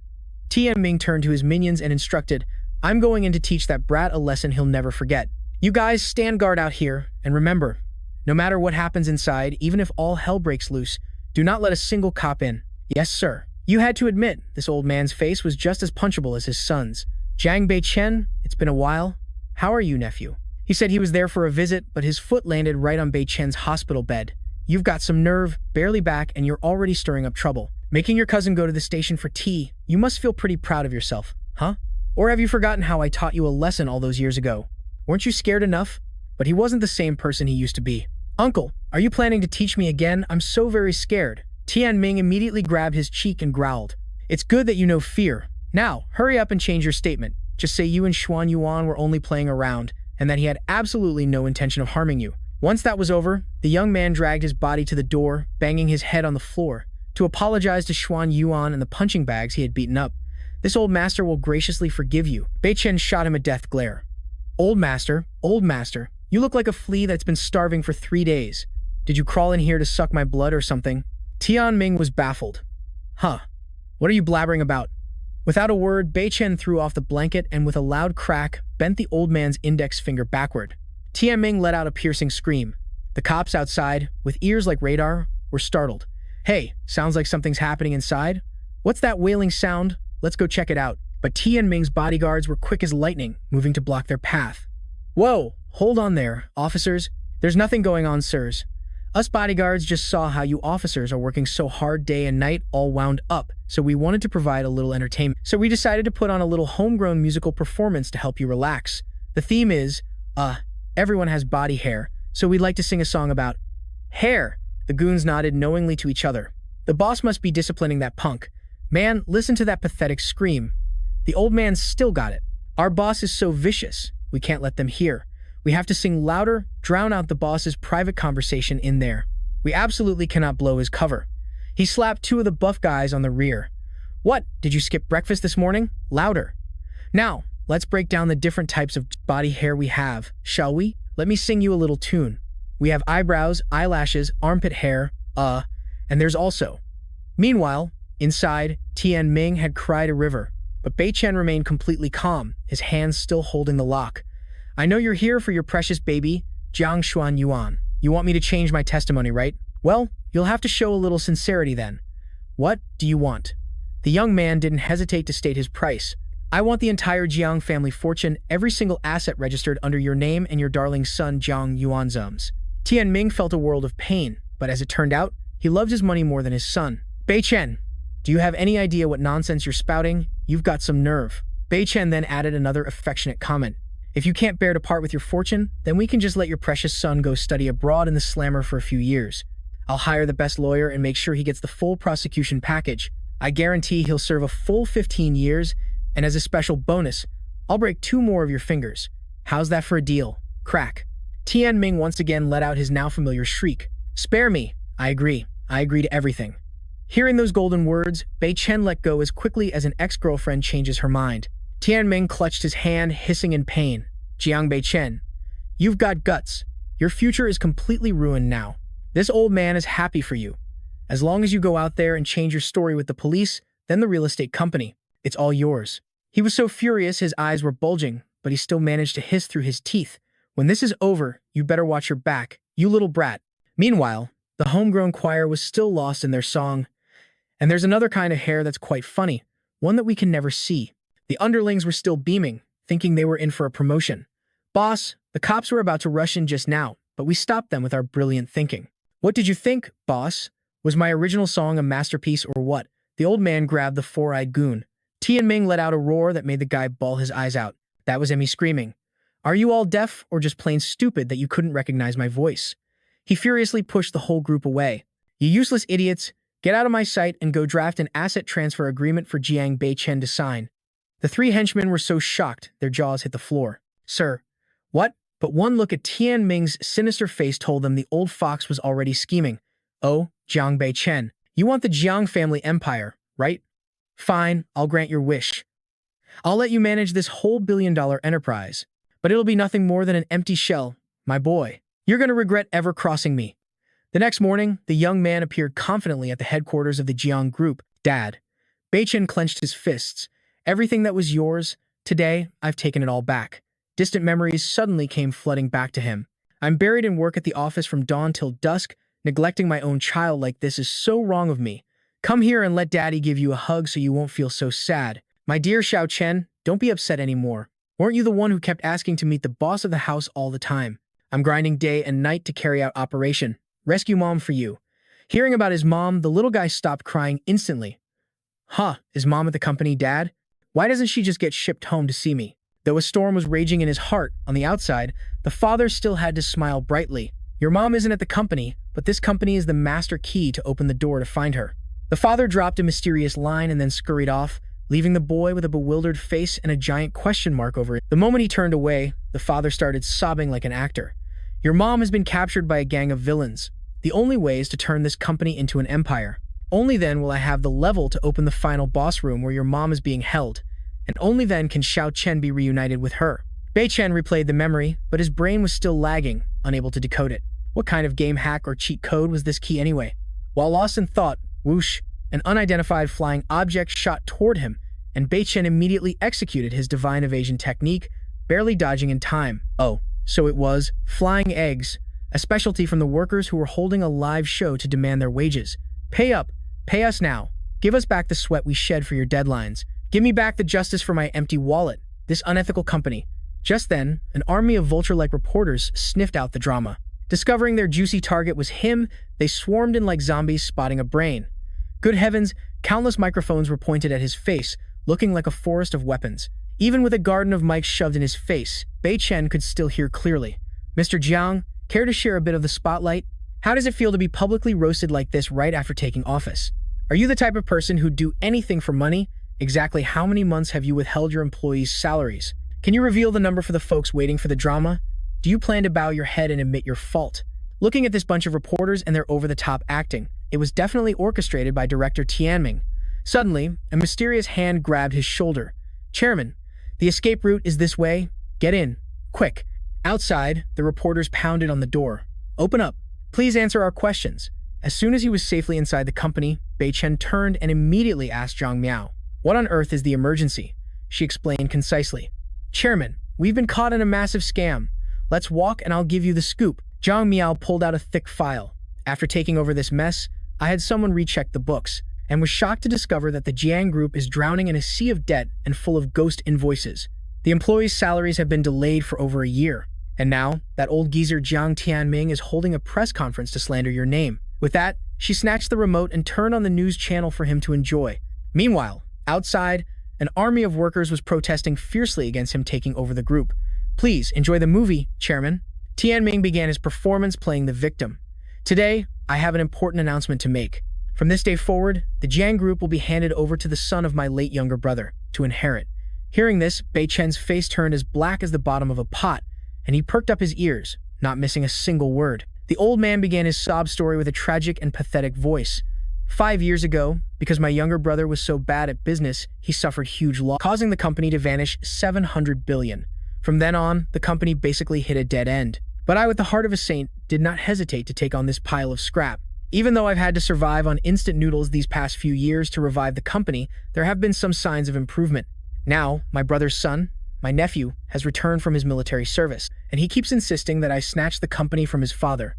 Tian Ming turned to his minions and instructed, "I'm going in to teach that brat a lesson he'll never forget. You guys stand guard out here, and remember, no matter what happens inside, even if all hell breaks loose, do not let a single cop in." "Yes, sir." You had to admit, this old man's face was just as punchable as his son's. "Jiang Bac Chen, it's been a while. How are you, nephew?" He said he was there for a visit, but his foot landed right on Bei Chen's hospital bed. "You've got some nerve, barely back, and you're already stirring up trouble. Making your cousin go to the station for tea. You must feel pretty proud of yourself, huh? Or have you forgotten how I taught you a lesson all those years ago? Weren't you scared enough?" But he wasn't the same person he used to be. "Uncle, are you planning to teach me again? I'm so very scared." Tian Ming immediately grabbed his cheek and growled. "It's good that you know fear. Now, hurry up and change your statement. Just say you and Xuan Yuan were only playing around, and that he had absolutely no intention of harming you." Once that was over, the young man dragged his body to the door, banging his head on the floor, to apologize to Xuan Yuan and the punching bags he had beaten up. "This old master will graciously forgive you." Bei Chen shot him a death glare. Old master, you look like a flea that's been starving for 3 days. Did you crawl in here to suck my blood or something?" Tian Ming was baffled. "Huh? What are you blabbering about?" Without a word, Bei Chen threw off the blanket and with a loud crack, bent the old man's index finger backward. Tian Ming let out a piercing scream. The cops outside, with ears like radar, were startled. "Hey, sounds like something's happening inside. What's that wailing sound? Let's go check it out." But Tian Ming's bodyguards were quick as lightning, moving to block their path. "Whoa, hold on there, officers. There's nothing going on, sirs. Us bodyguards just saw how you officers are working so hard day and night, all wound up, so we wanted to provide a little entertainment. So we decided to put on a little homegrown musical performance to help you relax. The theme is, everyone has body hair, so we'd like to sing a song about hair." The goons nodded knowingly to each other. The boss must be disciplining that punk. Man, listen to that pathetic scream. The old man still got it. Our boss is so vicious, we can't let them hear. We have to sing louder, drown out the boss's private conversation in there. We absolutely cannot blow his cover. He slapped 2 of the buff guys on the rear. "What, did you skip breakfast this morning? Louder. Now, let's break down the different types of body hair we have, shall we? Let me sing you a little tune. We have eyebrows, eyelashes, armpit hair, and there's also." Meanwhile, inside, Tian Ming had cried a river, but Bei Chen remained completely calm, his hands still holding the lock. "I know you're here for your precious baby, Jiang Xuan Yuan. You want me to change my testimony, right? Well, you'll have to show a little sincerity then. What do you want?" The young man didn't hesitate to state his price. "I want the entire Jiang family fortune, every single asset registered under your name and your darling son Jiang Yuanzum's." Tian Ming felt a world of pain, but as it turned out, he loved his money more than his son. "Bei Chen, do you have any idea what nonsense you're spouting? You've got some nerve." Bei Chen then added another affectionate comment. "If you can't bear to part with your fortune, then we can just let your precious son go study abroad in the slammer for a few years. I'll hire the best lawyer and make sure he gets the full prosecution package. I guarantee he'll serve a full 15 years, and as a special bonus, I'll break 2 more of your fingers. How's that for a deal? Crack." Tian Ming once again let out his now familiar shriek. "Spare me. I agree. I agree to everything." Hearing those golden words, Bei Chen let go as quickly as an ex-girlfriend changes her mind. Tianming clutched his hand, hissing in pain. Jiang Bei Chen, you've got guts. Your future is completely ruined now. This old man is happy for you. As long as you go out there and change your story with the police, then the real estate company. It's all yours. He was so furious his eyes were bulging, but he still managed to hiss through his teeth. When this is over, you better watch your back, you little brat. Meanwhile, the homegrown choir was still lost in their song. And there's another kind of hair that's quite funny, one that we can never see. The underlings were still beaming, thinking they were in for a promotion. Boss, the cops were about to rush in just now, but we stopped them with our brilliant thinking. What did you think, boss? Was my original song a masterpiece or what? The old man grabbed the four-eyed goon. Tianming let out a roar that made the guy bawl his eyes out. That was Emmy screaming. Are you all deaf or just plain stupid that you couldn't recognize my voice? He furiously pushed the whole group away. You useless idiots, get out of my sight and go draft an asset transfer agreement for Jiang Bei Chen to sign. The three henchmen were so shocked, their jaws hit the floor. Sir, what? But one look at Tianming's sinister face told them the old fox was already scheming. Oh, Jiang Bei Chen, you want the Jiang family empire, right? Fine, I'll grant your wish. I'll let you manage this whole billion-dollar enterprise. But it'll be nothing more than an empty shell, my boy. You're going to regret ever crossing me. The next morning, the young man appeared confidently at the headquarters of the Jiang group. Dad. Bei Chen clenched his fists. Everything that was yours, today, I've taken it all back. Distant memories suddenly came flooding back to him. I'm buried in work at the office from dawn till dusk. Neglecting my own child like this is so wrong of me. Come here and let Daddy give you a hug so you won't feel so sad. My dear Xiao Chen, don't be upset anymore. Weren't you the one who kept asking to meet the boss of the house all the time? I'm grinding day and night to carry out Operation Rescue Mom for you. Hearing about his mom, the little guy stopped crying instantly. Huh, is Mom at the company, Dad? Why doesn't she just get shipped home to see me? Though a storm was raging in his heart, on the outside, the father still had to smile brightly. Your mom isn't at the company, but this company is the master key to open the door to find her. The father dropped a mysterious line and then scurried off, leaving the boy with a bewildered face and a giant question mark over it. The moment he turned away, the father started sobbing like an actor. Your mom has been captured by a gang of villains. The only way is to turn this company into an empire. Only then will I have the level to open the final boss room where your mom is being held. And only then can Xiao Chen be reunited with her. Bei Chen replayed the memory, but his brain was still lagging, unable to decode it. What kind of game hack or cheat code was this key anyway? While lost in thought, whoosh, an unidentified flying object shot toward him, and Bei Chen immediately executed his divine evasion technique, barely dodging in time. Oh, so it was flying eggs, a specialty from the workers who were holding a live show to demand their wages. Pay up, pay us now. Give us back the sweat we shed for your deadlines. Give me back the justice for my empty wallet, this unethical company. Just then, an army of vulture-like reporters sniffed out the drama. Discovering their juicy target was him, they swarmed in like zombies spotting a brain. Good heavens, countless microphones were pointed at his face, looking like a forest of weapons. Even with a garden of mics shoved in his face, Bei Chen could still hear clearly. Mr. Jiang, care to share a bit of the spotlight? How does it feel to be publicly roasted like this right after taking office? Are you the type of person who'd do anything for money? Exactly how many months have you withheld your employees' salaries? Can you reveal the number for the folks waiting for the drama? Do you plan to bow your head and admit your fault? Looking at this bunch of reporters and their over-the-top acting, it was definitely orchestrated by director Tianming. Suddenly, a mysterious hand grabbed his shoulder. Chairman, the escape route is this way. Get in. Quick. Outside, the reporters pounded on the door. Open up. Please answer our questions. As soon as he was safely inside the company, Bei Chen turned and immediately asked Zhang Miao. What on earth is the emergency? She explained concisely. Chairman, we've been caught in a massive scam. Let's walk and I'll give you the scoop. Zhang Miao pulled out a thick file. After taking over this mess, I had someone recheck the books, and was shocked to discover that the Jiang group is drowning in a sea of debt and full of ghost invoices. The employees' salaries have been delayed for over a year. And now, that old geezer Jiang Tianming is holding a press conference to slander your name. With that, she snatched the remote and turned on the news channel for him to enjoy. Meanwhile, outside, an army of workers was protesting fiercely against him taking over the group. Please, enjoy the movie, Chairman. Tianming began his performance playing the victim. Today, I have an important announcement to make. From this day forward, the Jiang group will be handed over to the son of my late younger brother, to inherit. Hearing this, Bei Chen's face turned as black as the bottom of a pot, and he perked up his ears, not missing a single word. The old man began his sob story with a tragic and pathetic voice. 5 years ago, because my younger brother was so bad at business, he suffered huge loss, causing the company to vanish 700 billion. From then on, the company basically hit a dead end. But I, with the heart of a saint, did not hesitate to take on this pile of scrap. Even though I've had to survive on instant noodles these past few years to revive the company, there have been some signs of improvement. Now, my brother's son, my nephew, has returned from his military service, and he keeps insisting that I snatch the company from his father.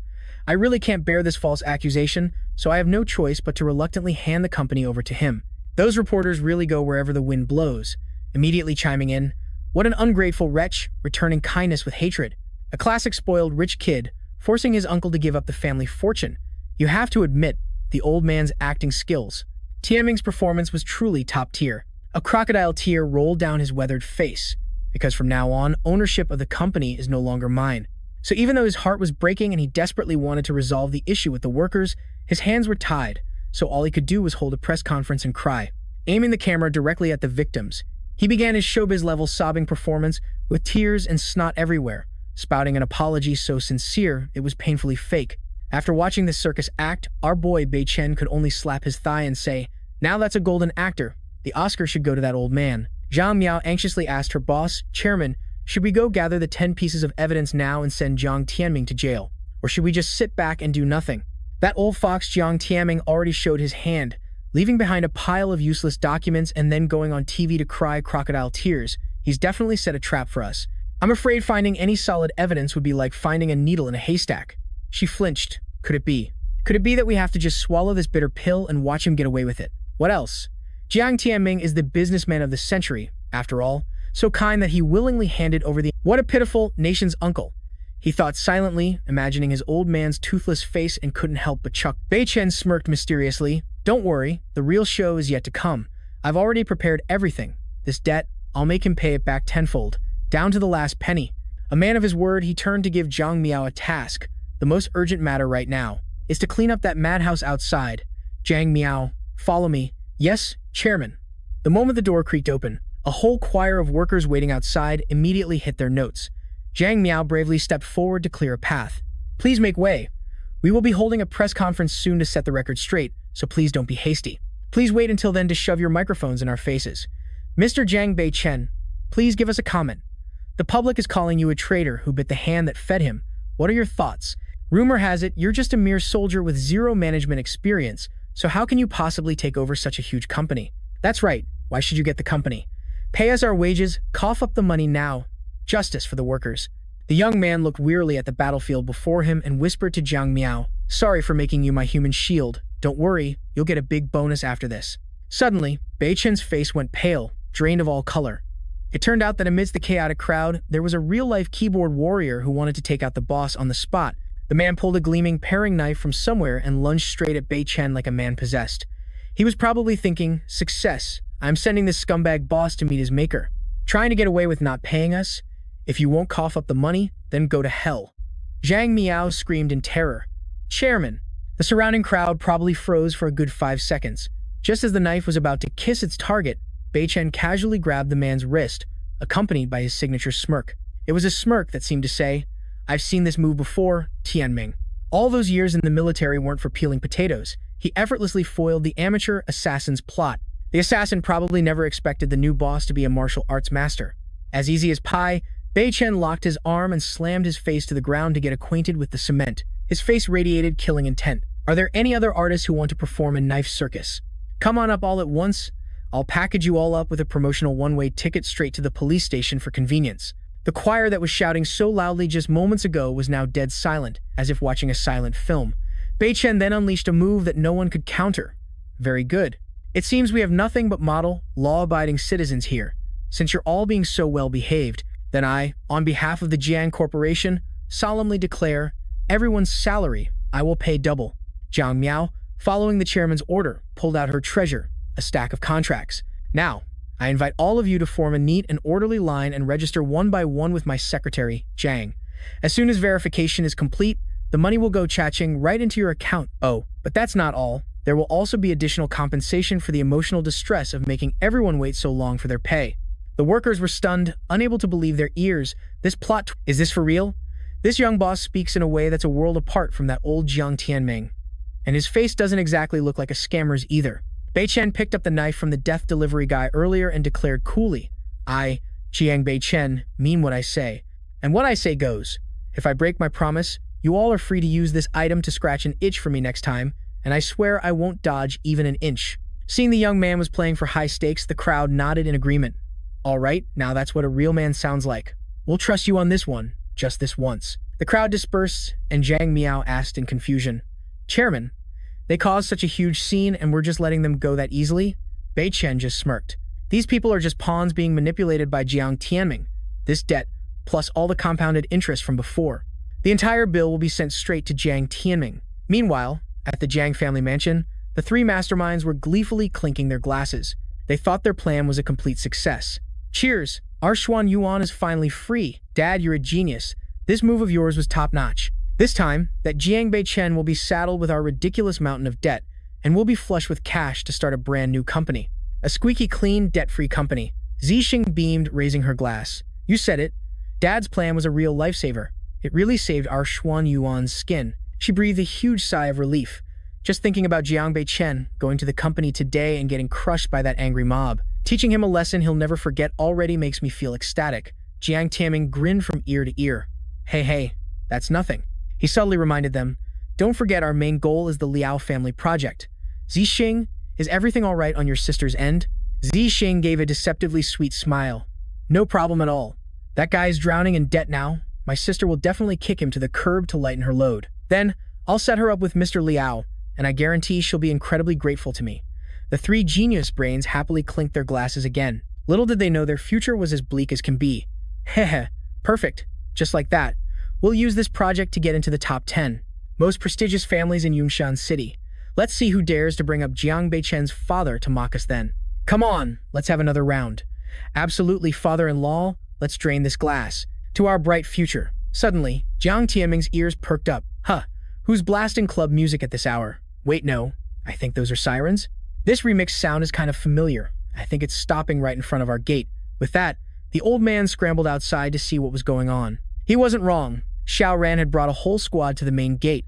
I really can't bear this false accusation, so I have no choice but to reluctantly hand the company over to him. Those reporters really go wherever the wind blows, immediately chiming in, "What an ungrateful wretch, returning kindness with hatred. A classic spoiled rich kid, forcing his uncle to give up the family fortune. You have to admit, the old man's acting skills." Tianming's performance was truly top tier. A crocodile tear rolled down his weathered face, because from now on, ownership of the company is no longer mine. So even though his heart was breaking and he desperately wanted to resolve the issue with the workers, his hands were tied, so all he could do was hold a press conference and cry. Aiming the camera directly at the victims, he began his showbiz-level sobbing performance with tears and snot everywhere, spouting an apology so sincere it was painfully fake. After watching this circus act, our boy Bei Chen could only slap his thigh and say, "Now that's a golden actor. The Oscar should go to that old man." Zhang Miao anxiously asked her boss, "Chairman, should we go gather the 10 pieces of evidence now and send Jiang Tianming to jail? Or should we just sit back and do nothing?" That old fox Jiang Tianming already showed his hand, leaving behind a pile of useless documents and then going on TV to cry crocodile tears. He's definitely set a trap for us. I'm afraid finding any solid evidence would be like finding a needle in a haystack. She flinched. Could it be? Could it be that we have to just swallow this bitter pill and watch him get away with it? What else? Jiang Tianming is the businessman of the century, after all, so kind that he willingly handed over the— What a pitiful nation's uncle. He thought silently, imagining his old man's toothless face, and couldn't help but chuckle. Bei Chen smirked mysteriously. "Don't worry, the real show is yet to come. I've already prepared everything. This debt, I'll make him pay it back tenfold, down to the last penny." A man of his word, he turned to give Zhang Miao a task. The most urgent matter right now is to clean up that madhouse outside. "Zhang Miao, follow me." "Yes, Chairman." The moment the door creaked open, a whole choir of workers waiting outside immediately hit their notes. Zhang Miao bravely stepped forward to clear a path. "Please make way. We will be holding a press conference soon to set the record straight, so please don't be hasty. Please wait until then to shove your microphones in our faces. Mr. Jiang Bei Chen, please give us a comment. The public is calling you a traitor who bit the hand that fed him. What are your thoughts? Rumor has it you're just a mere soldier with zero management experience, so how can you possibly take over such a huge company? That's right, why should you get the company? Pay us our wages, cough up the money now. Justice for the workers." The young man looked wearily at the battlefield before him and whispered to Jiang Miao, "Sorry for making you my human shield. Don't worry, you'll get a big bonus after this." Suddenly, Bei Chen's face went pale, drained of all color. It turned out that amidst the chaotic crowd, there was a real-life keyboard warrior who wanted to take out the boss on the spot. The man pulled a gleaming paring knife from somewhere and lunged straight at Bei Chen like a man possessed. He was probably thinking, "Success. I'm sending this scumbag boss to meet his maker. Trying to get away with not paying us? If you won't cough up the money, then go to hell." Zhang Miao screamed in terror. "Chairman!" The surrounding crowd probably froze for a good 5 seconds. Just as the knife was about to kiss its target, Bei Chen casually grabbed the man's wrist, accompanied by his signature smirk. It was a smirk that seemed to say, "I've seen this move before, Tianming." All those years in the military weren't for peeling potatoes. He effortlessly foiled the amateur assassin's plot. The assassin probably never expected the new boss to be a martial arts master. As easy as pie, Bei Chen locked his arm and slammed his face to the ground to get acquainted with the cement. His face radiated killing intent. "Are there any other artists who want to perform a knife circus? Come on up all at once. I'll package you all up with a promotional one-way ticket straight to the police station for convenience." The choir that was shouting so loudly just moments ago was now dead silent, as if watching a silent film. Bei Chen then unleashed a move that no one could counter. "Very good. It seems we have nothing but model, law-abiding citizens here. Since you're all being so well-behaved, then I, on behalf of the Jiang Corporation, solemnly declare everyone's salary I will pay double." Zhang Miao, following the chairman's order, pulled out her treasure, a stack of contracts. "Now, I invite all of you to form a neat and orderly line and register one by one with my secretary, Jiang. As soon as verification is complete, the money will go cha-ching right into your account. Oh, but that's not all. There will also be additional compensation for the emotional distress of making everyone wait so long for their pay." The workers were stunned, unable to believe their ears. This plot— Is this for real? This young boss speaks in a way that's a world apart from that old Jiang Tianming. And his face doesn't exactly look like a scammer's either. Bei Chen picked up the knife from the death delivery guy earlier and declared coolly, I, Giang Bac Than, mean what I say. And what I say goes. If I break my promise, you all are free to use this item to scratch an itch for me next time, and I swear I won't dodge even an inch. Seeing the young man was playing for high stakes, the crowd nodded in agreement. All right, now that's what a real man sounds like. We'll trust you on this one, just this once. The crowd dispersed, and Zhang Miao asked in confusion, Chairman, they caused such a huge scene and we're just letting them go that easily? Bei Chen just smirked. These people are just pawns being manipulated by Jiang Tianming. This debt, plus all the compounded interest from before. The entire bill will be sent straight to Jiang Tianming. Meanwhile, at the Jiang family mansion, the three masterminds were gleefully clinking their glasses. They thought their plan was a complete success. Cheers! Our Xuan Yuan is finally free. Dad, you're a genius. This move of yours was top-notch. This time, that Jiang Bac Than will be saddled with our ridiculous mountain of debt, and we'll be flush with cash to start a brand new company. A squeaky clean, debt-free company. Zixing beamed, raising her glass. You said it. Dad's plan was a real lifesaver. It really saved our Xuan Yuan's skin. She breathed a huge sigh of relief. Just thinking about Jiang Bac Than going to the company today and getting crushed by that angry mob. Teaching him a lesson he'll never forget already makes me feel ecstatic. Jiang Tianming grinned from ear to ear. Hey, that's nothing. He subtly reminded them, don't forget our main goal is the Liao family project. Zixing, is everything all right on your sister's end? Zixing gave a deceptively sweet smile. No problem at all. That guy's drowning in debt now. My sister will definitely kick him to the curb to lighten her load. Then, I'll set her up with Mr. Liao, and I guarantee she'll be incredibly grateful to me. The three genius brains happily clinked their glasses again. Little did they know their future was as bleak as can be. Heh, perfect. Just like that. We'll use this project to get into the top 10 most prestigious families in Yunshan City. Let's see who dares to bring up Jiang Bac Than's father to mock us then. Come on, let's have another round. Absolutely, father-in-law, let's drain this glass. To our bright future. Suddenly, Jiang Tianming's ears perked up. Huh, who's blasting club music at this hour? Wait, no, I think those are sirens. This remixed sound is kind of familiar. I think it's stopping right in front of our gate. With that, the old man scrambled outside to see what was going on. He wasn't wrong. Xiao Ran had brought a whole squad to the main gate.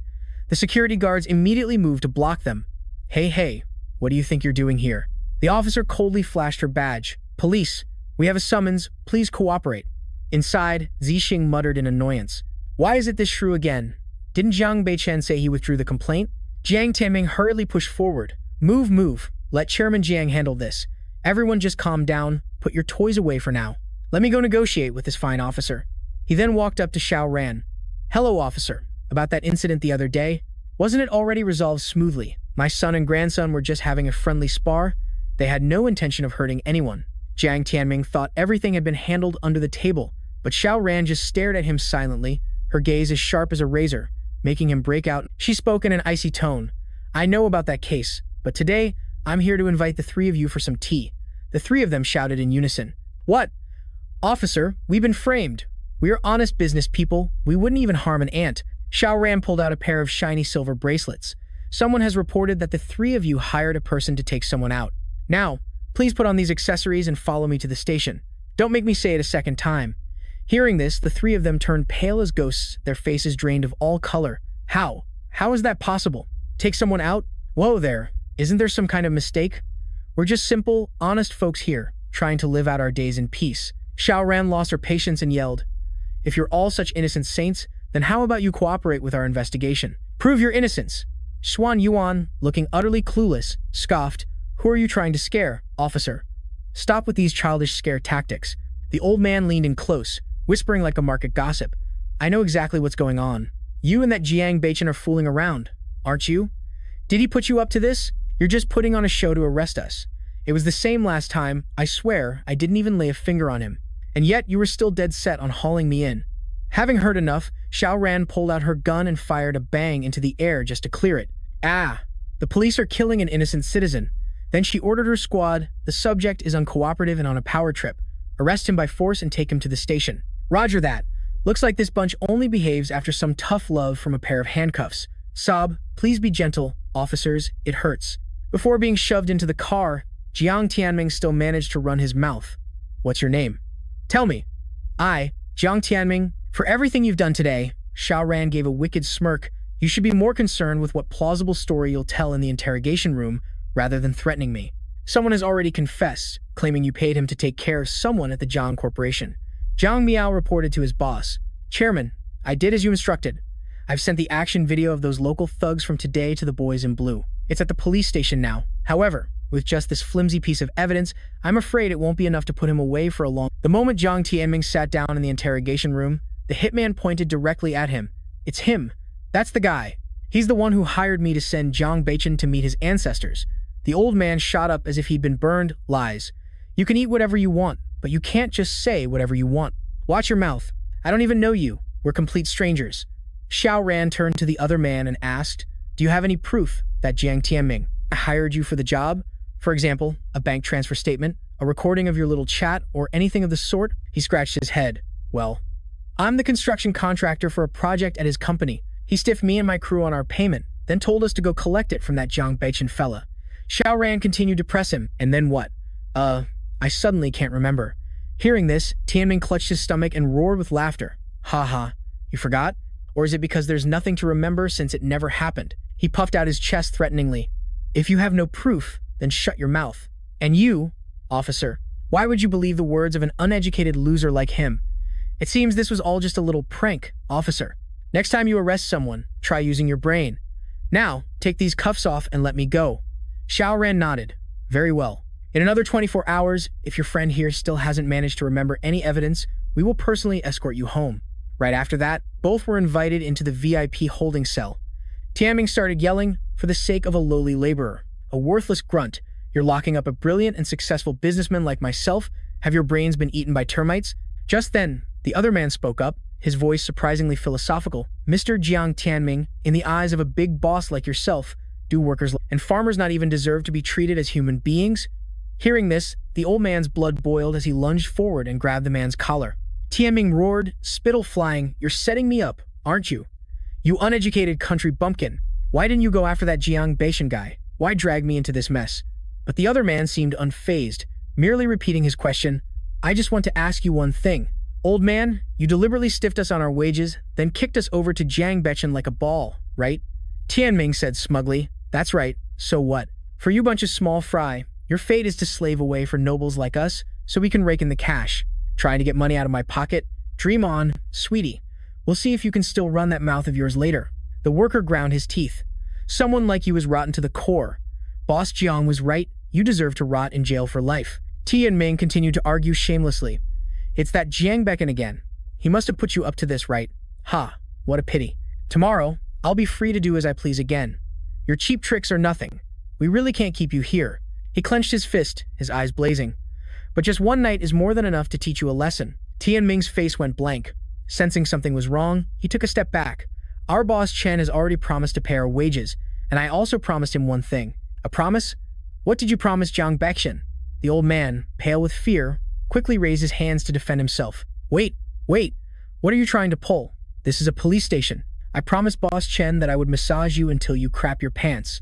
The security guards immediately moved to block them. Hey, what do you think you're doing here? The officer coldly flashed her badge. Police, we have a summons, please cooperate. Inside, Zixing muttered in annoyance. Why is it this shrew again? Didn't Jiang Bac Than say he withdrew the complaint? Jiang Tianming hurriedly pushed forward. Move. Let Chairman Jiang handle this. Everyone just calm down. Put your toys away for now. Let me go negotiate with this fine officer. He then walked up to Xiao Ran. Hello, officer. About that incident the other day? Wasn't it already resolved smoothly? My son and grandson were just having a friendly spar. They had no intention of hurting anyone. Jiang Tianming thought everything had been handled under the table, but Xiao Ran just stared at him silently, her gaze as sharp as a razor, making him break out. She spoke in an icy tone. I know about that case, but today, I'm here to invite the three of you for some tea. The three of them shouted in unison. What? Officer, we've been framed. We are honest business people. We wouldn't even harm an ant. Xiao Ran pulled out a pair of shiny silver bracelets. Someone has reported that the three of you hired a person to take someone out. Now, please put on these accessories and follow me to the station. Don't make me say it a second time. Hearing this, the three of them turned pale as ghosts, their faces drained of all color. How? How is that possible? Take someone out? Whoa there. Isn't there some kind of mistake? We're just simple, honest folks here, trying to live out our days in peace. Xiao Ran lost her patience and yelled, If you're all such innocent saints, then how about you cooperate with our investigation? Prove your innocence. Xuan Yuan, looking utterly clueless, scoffed, Who are you trying to scare, officer? Stop with these childish scare tactics. The old man leaned in close, whispering like a market gossip. I know exactly what's going on. You and that Jiang Bac Than are fooling around, aren't you? Did he put you up to this? You're just putting on a show to arrest us. It was the same last time. I swear, I didn't even lay a finger on him. And yet, you were still dead set on hauling me in. Having heard enough, Xiao Ran pulled out her gun and fired a bang into the air just to clear it. Ah! The police are killing an innocent citizen. Then she ordered her squad, the subject is uncooperative and on a power trip. Arrest him by force and take him to the station. Roger that. Looks like this bunch only behaves after some tough love from a pair of handcuffs. Sob, please be gentle, officers, it hurts. Before being shoved into the car, Jiang Tianming still managed to run his mouth. What's your name? Tell me. I, Jiang Tianming, for everything you've done today. Xiao Ran gave a wicked smirk. You should be more concerned with what plausible story you'll tell in the interrogation room rather than threatening me. Someone has already confessed, claiming you paid him to take care of someone at the Jiang Corporation. Jiang Miao reported to his boss. Chairman, I did as you instructed. I've sent the action video of those local thugs from today to the boys in blue. It's at the police station now. However, with just this flimsy piece of evidence, I'm afraid it won't be enough to put him away for a long... The moment Jiang Tianming sat down in the interrogation room, the hitman pointed directly at him. It's him. That's the guy. He's the one who hired me to send Giang Bac Than to meet his ancestors. The old man shot up as if he'd been burned. Lies. You can eat whatever you want, but you can't just say whatever you want. Watch your mouth. I don't even know you. We're complete strangers. Xiao Ran turned to the other man and asked, do you have any proof that Jiang Tianming hired you for the job? For example, a bank transfer statement, a recording of your little chat, or anything of the sort? He scratched his head. Well, I'm the construction contractor for a project at his company. He stiffed me and my crew on our payment, then told us to go collect it from that Jiang Bac Than fella. Xiao Ran continued to press him, and then what? I suddenly can't remember. Hearing this, Tianming clutched his stomach and roared with laughter. Ha ha, you forgot? Or is it because there's nothing to remember since it never happened? He puffed out his chest threateningly. If you have no proof, then shut your mouth. And you, officer, why would you believe the words of an uneducated loser like him? It seems this was all just a little prank, officer. Next time you arrest someone, try using your brain. Now, take these cuffs off and let me go. Xiao Ran nodded. Very well. In another 24 hours, if your friend here still hasn't managed to remember any evidence, we will personally escort you home. Right after that, both were invited into the VIP holding cell. Tianming started yelling, for the sake of a lowly laborer, a worthless grunt, you're locking up a brilliant and successful businessman like myself? Have your brains been eaten by termites? Just then, the other man spoke up, his voice surprisingly philosophical. Mr. Jiang Tianming, in the eyes of a big boss like yourself, do workers and farmers not even deserve to be treated as human beings? Hearing this, the old man's blood boiled as he lunged forward and grabbed the man's collar. Tianming roared, spittle flying, you're setting me up, aren't you? You uneducated country bumpkin. Why didn't you go after that Jiang Bac Than guy? Why drag me into this mess? But the other man seemed unfazed, merely repeating his question. I just want to ask you one thing. Old man, you deliberately stiffed us on our wages, then kicked us over to Jiang Bac Than like a ball, right? Tianming said smugly. That's right, so what? For you bunch of small fry, your fate is to slave away for nobles like us, so we can rake in the cash. Trying to get money out of my pocket? Dream on, sweetie. We'll see if you can still run that mouth of yours later. The worker ground his teeth. Someone like you is rotten to the core. Boss Jiang was right. You deserve to rot in jail for life. Tianming continued to argue shamelessly. It's that Jiang Bac Than again. He must have put you up to this, right? Ha, what a pity. Tomorrow, I'll be free to do as I please again. Your cheap tricks are nothing. We really can't keep you here. He clenched his fist, his eyes blazing. But just one night is more than enough to teach you a lesson. Tianming's face went blank. Sensing something was wrong, he took a step back. Our boss Chen has already promised to pay our wages, and I also promised him one thing. A promise? What did you promise Jiang Bac Than? The old man, pale with fear, quickly raised his hands to defend himself. Wait, what are you trying to pull? This is a police station. I promised Boss Chen that I would massage you until you crap your pants.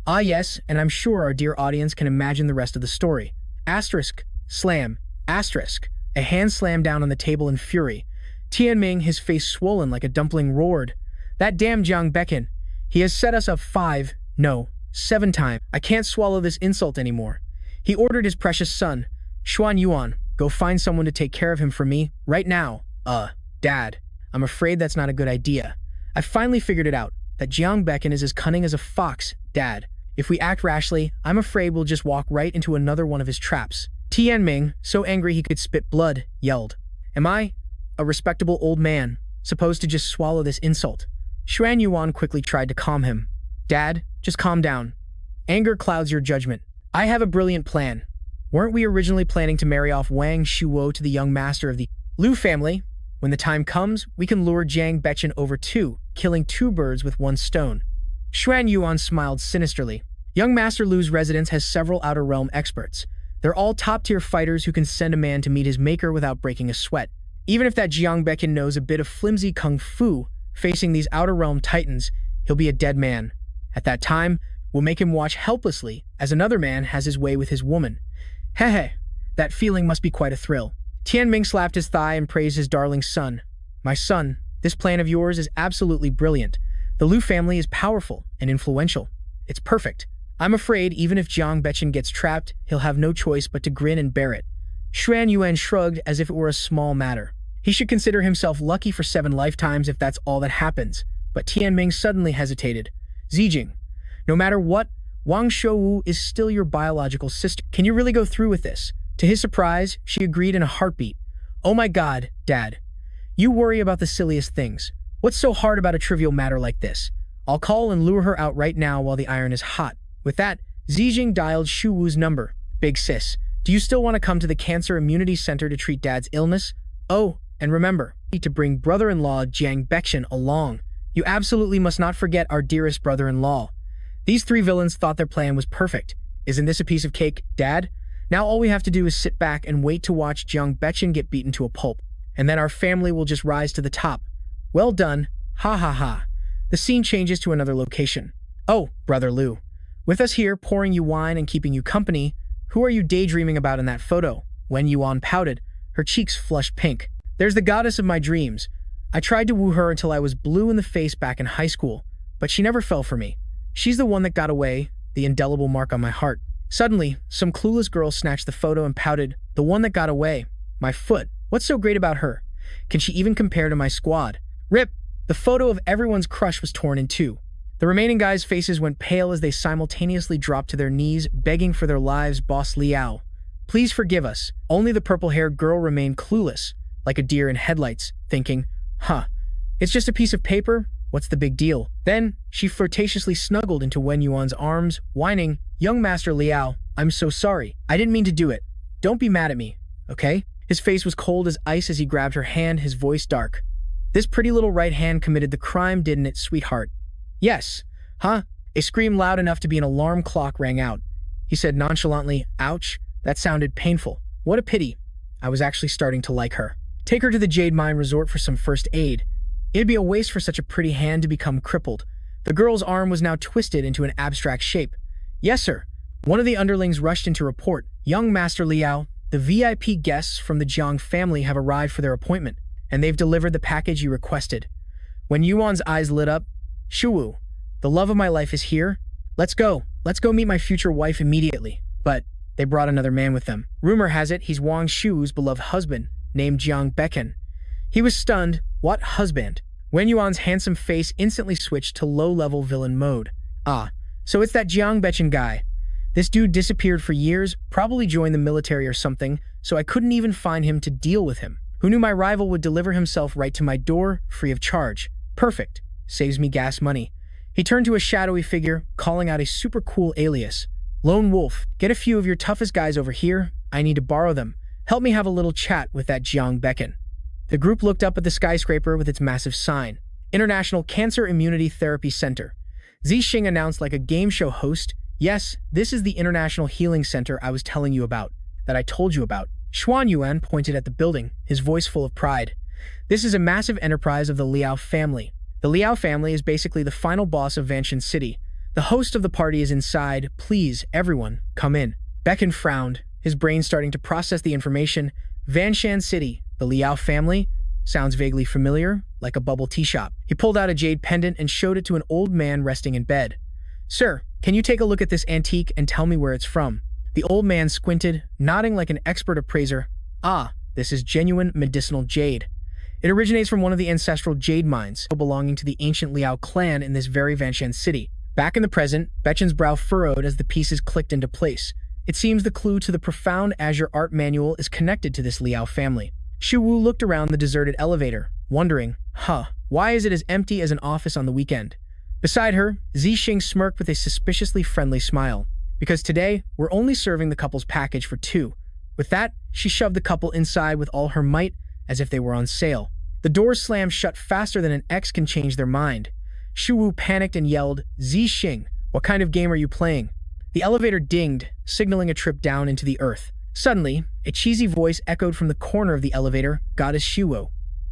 Ah yes, and I'm sure our dear audience can imagine the rest of the story. Asterisk, slam, asterisk. A hand slammed down on the table in fury. Tianming, his face swollen like a dumpling, roared. That damn Jiang Bac Than. He has set us up 5, no, 7 times. I can't swallow this insult anymore. He ordered his precious son, Xuan Yuan, go find someone to take care of him for me, right now. Dad, I'm afraid that's not a good idea. I finally figured it out, that Jiang Bac Than is as cunning as a fox, Dad. If we act rashly, I'm afraid we'll just walk right into another one of his traps. Tianming, so angry he could spit blood, yelled. Am I, a respectable old man, supposed to just swallow this insult? Xuan Yuan quickly tried to calm him. Dad, just calm down. Anger clouds your judgment. I have a brilliant plan. Weren't we originally planning to marry off Wang Shuo to the young master of the Liu family? When the time comes, we can lure Jiang Bac Than over too, killing 2 birds with 1 stone. Xuan Yuan smiled sinisterly. Young Master Liu's residence has several Outer Realm experts. They're all top-tier fighters who can send a man to meet his maker without breaking a sweat. Even if that Jiang Bac Than knows a bit of flimsy kung fu, facing these Outer Realm titans, he'll be a dead man. At that time, we'll make him watch helplessly as another man has his way with his woman. Hehe, that feeling must be quite a thrill. Tianming slapped his thigh and praised his darling son. My son, this plan of yours is absolutely brilliant. The Liu family is powerful and influential. It's perfect. I'm afraid even if Jiang Bac gets trapped, he'll have no choice but to grin and bear it. Xuan Yuan shrugged as if it were a small matter. He should consider himself lucky for 7 lifetimes if that's all that happens. But Tianming suddenly hesitated. Zijing, no matter what, Wang Shouwu is still your biological sister. Can you really go through with this? To his surprise, she agreed in a heartbeat. Oh my God, Dad. You worry about the silliest things. What's so hard about a trivial matter like this? I'll call and lure her out right now while the iron is hot. With that, Zijing dialed Shu Wu's number. Big sis, do you still want to come to the Cancer Immunity Center to treat Dad's illness? Oh, and remember, to bring brother-in-law Giang Bac Than along. You absolutely must not forget our dearest brother-in-law. These 3 villains thought their plan was perfect. Isn't this a piece of cake, Dad? Now all we have to do is sit back and wait to watch Jiang Bac Than get beaten to a pulp. And then our family will just rise to the top. Well done. Ha ha ha. The scene changes to another location. Oh, Brother Liu. With us here, pouring you wine and keeping you company, who are you daydreaming about in that photo? Wen Yuan pouted, her cheeks flushed pink. There's the goddess of my dreams. I tried to woo her until I was blue in the face back in high school, but she never fell for me. She's the one that got away, the indelible mark on my heart. Suddenly, some clueless girl snatched the photo and pouted, the one that got away. My foot. What's so great about her? Can she even compare to my squad? Rip! The photo of everyone's crush was torn in 2. The remaining guys' faces went pale as they simultaneously dropped to their knees, begging for their lives. Boss Liao, please forgive us. Only the purple-haired girl remained clueless, like a deer in headlights, thinking, it's just a piece of paper? What's the big deal? Then, she flirtatiously snuggled into Wen Yuan's arms, whining, Young Master Liao, I'm so sorry. I didn't mean to do it. Don't be mad at me, okay? His face was cold as ice as he grabbed her hand, his voice dark. This pretty little right hand committed the crime, didn't it, sweetheart? Yes. A scream loud enough to be an alarm clock rang out. He said nonchalantly, ouch, that sounded painful. What a pity. I was actually starting to like her. Take her to the Jade Mine Resort for some first aid. It'd be a waste for such a pretty hand to become crippled. The girl's arm was now twisted into an abstract shape. Yes, sir. One of the underlings rushed in to report. Young Master Liao, the VIP guests from the Jiang family have arrived for their appointment, and they've delivered the package you requested. When Yuan's eyes lit up, Shuwu, the love of my life is here. Let's go. Let's go meet my future wife immediately. But they brought another man with them. Rumor has it he's Wang Shu's beloved husband, named Jiang Bac Than. He was stunned. What husband? Wen Yuan's handsome face instantly switched to low-level villain mode. So it's that Jiang Bac Than guy. This dude disappeared for years, probably joined the military or something, so I couldn't even find him to deal with him. Who knew my rival would deliver himself right to my door, free of charge? Perfect. Saves me gas money. He turned to a shadowy figure, calling out a super cool alias. Lone Wolf, get a few of your toughest guys over here. I need to borrow them. Help me have a little chat with that Jiang Bac Than. The group looked up at the skyscraper with its massive sign. International Cancer Immunity Therapy Center. Zixing announced like a game show host, yes, this is the International Healing Center I was telling you about, that I told you about. Xuan Yuan pointed at the building, his voice full of pride. This is a massive enterprise of the Liao family. The Liao family is basically the final boss of Vanshan City. The host of the party is inside. Please, everyone, come in. Bac Than frowned, his brain starting to process the information. Vanshan City, the Liao family? Sounds vaguely familiar, like a bubble tea shop. He pulled out a jade pendant and showed it to an old man resting in bed. Sir, can you take a look at this antique and tell me where it's from? The old man squinted, nodding like an expert appraiser. This is genuine medicinal jade. It originates from one of the ancestral jade mines belonging to the ancient Liao clan in this very Vanshan city. Back in the present, Bac Than's brow furrowed as the pieces clicked into place. It seems the clue to the profound Azure art manual is connected to this Liao family. Shu Wu looked around the deserted elevator, wondering, why is it as empty as an office on the weekend? Beside her, Zixing smirked with a suspiciously friendly smile. Because today, we're only serving the couple's package for 2. With that, she shoved the couple inside with all her might, as if they were on sale. The doors slammed shut faster than an ex can change their mind. Shu Wu panicked and yelled, Zixing, what kind of game are you playing? The elevator dinged, signaling a trip down into the earth. Suddenly, a cheesy voice echoed from the corner of the elevator, Goddess Shuo.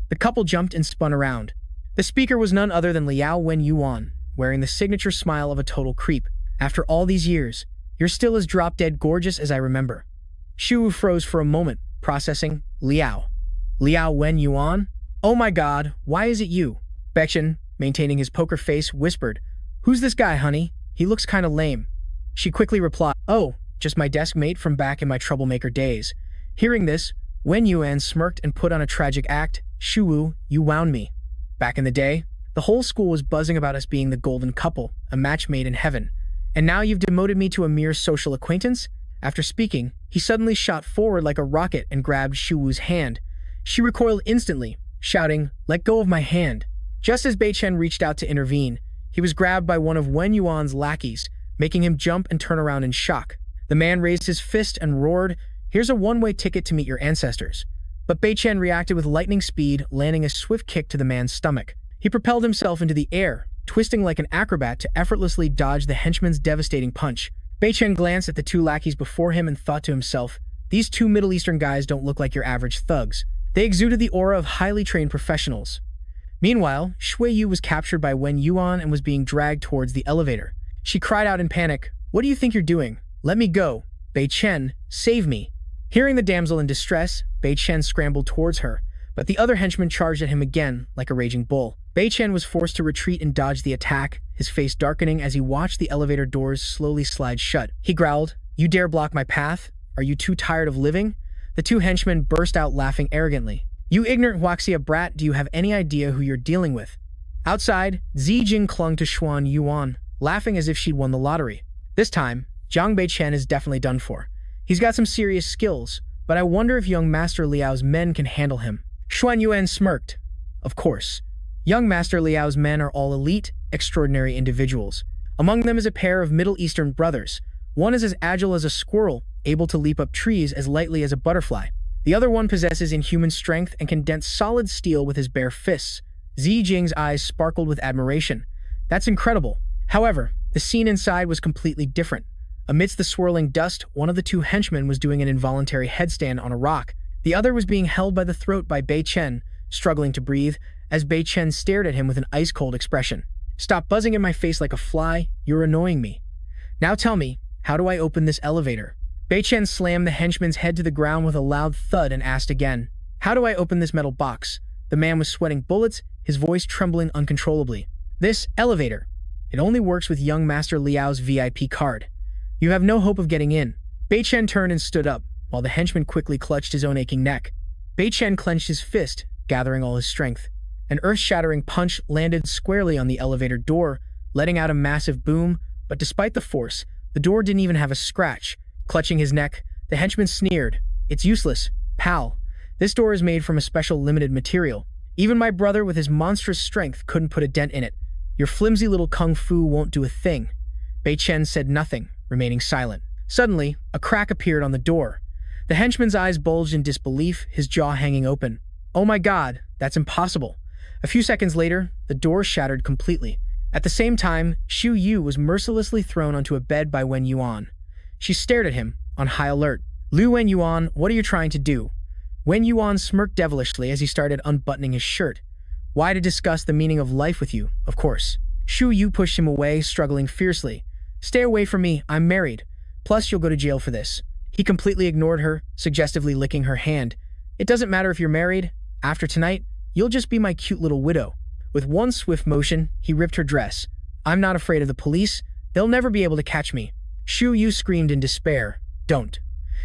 The couple jumped and spun around. The speaker was none other than Liao Wen Yuan, wearing the signature smile of a total creep. After all these years, you're still as drop-dead gorgeous as I remember. Shu froze for a moment, processing, Liao. Liao Wen Yuan? Oh my god, why is it you? Bac Than, maintaining his poker face, whispered, "Who's this guy, honey? He looks kinda lame." She quickly replied, "Oh, just my desk mate from back in my troublemaker days." Hearing this, Wen Yuan smirked and put on a tragic act. "Shuwu, you wound me. Back in the day, the whole school was buzzing about us being the golden couple, a match made in heaven. And now you've demoted me to a mere social acquaintance?" After speaking, he suddenly shot forward like a rocket and grabbed Shuwu's hand. She recoiled instantly, shouting, "Let go of my hand." Just as Bei Chen reached out to intervene, he was grabbed by one of Wen Yuan's lackeys, making him jump and turn around in shock. The man raised his fist and roared, "Here's a one-way ticket to meet your ancestors." But Bei Chen reacted with lightning speed, landing a swift kick to the man's stomach. He propelled himself into the air, twisting like an acrobat to effortlessly dodge the henchman's devastating punch. Bei Chen glanced at the two lackeys before him and thought to himself, "These two Middle Eastern guys don't look like your average thugs." They exuded the aura of highly trained professionals. Meanwhile, Shui Yu was captured by Wen Yuan and was being dragged towards the elevator. She cried out in panic, "What do you think you're doing? Let me go. Bei Chen, save me." Hearing the damsel in distress, Bei Chen scrambled towards her, but the other henchman charged at him again like a raging bull. Bei Chen was forced to retreat and dodge the attack, his face darkening as he watched the elevator doors slowly slide shut. He growled, "You dare block my path? Are you too tired of living?" The two henchmen burst out laughing arrogantly. "You ignorant Huaxia brat, do you have any idea who you're dealing with?" Outside, Zijing clung to Xuan Yuan, laughing as if she'd won the lottery. This time, Jiang Bac Than is definitely done for. He's got some serious skills, but I wonder if young Master Liao's men can handle him. Xuan Yuan smirked. Of course. Young Master Liao's men are all elite, extraordinary individuals. Among them is a pair of Middle Eastern brothers. One is as agile as a squirrel, able to leap up trees as lightly as a butterfly. The other one possesses inhuman strength and can dent solid steel with his bare fists. Zijing's eyes sparkled with admiration. That's incredible. However, the scene inside was completely different. Amidst the swirling dust, one of the two henchmen was doing an involuntary headstand on a rock. The other was being held by the throat by Bei Chen, struggling to breathe, as Bei Chen stared at him with an ice-cold expression. "Stop buzzing in my face like a fly, you're annoying me. Now tell me, how do I open this elevator?" Bei Chen slammed the henchman's head to the ground with a loud thud and asked again, "How do I open this metal box?" The man was sweating bullets, his voice trembling uncontrollably. "This elevator. It only works with young Master Liao's VIP card. You have no hope of getting in." Bei Chen turned and stood up, while the henchman quickly clutched his own aching neck. Bei Chen clenched his fist, gathering all his strength. An earth-shattering punch landed squarely on the elevator door, letting out a massive boom, but despite the force, the door didn't even have a scratch. Clutching his neck, the henchman sneered, "It's useless, pal. This door is made from a special limited material. Even my brother with his monstrous strength couldn't put a dent in it. Your flimsy little kung fu won't do a thing." Bei Chen said nothing, remaining silent. Suddenly, a crack appeared on the door. The henchman's eyes bulged in disbelief, his jaw hanging open. "Oh my god, that's impossible." A few seconds later, the door shattered completely. At the same time, Xu Yu was mercilessly thrown onto a bed by Wen Yuan. She stared at him, on high alert. "Lu Wen Yuan, what are you trying to do?" Wen Yuan smirked devilishly as he started unbuttoning his shirt. "Why to discuss the meaning of life with you, of course." Xu Yu pushed him away, struggling fiercely. "Stay away from me, I'm married. Plus, you'll go to jail for this." He completely ignored her, suggestively licking her hand. "It doesn't matter if you're married. After tonight, you'll just be my cute little widow." With one swift motion, he ripped her dress. "I'm not afraid of the police. They'll never be able to catch me." Xu Yu screamed in despair. "Don't."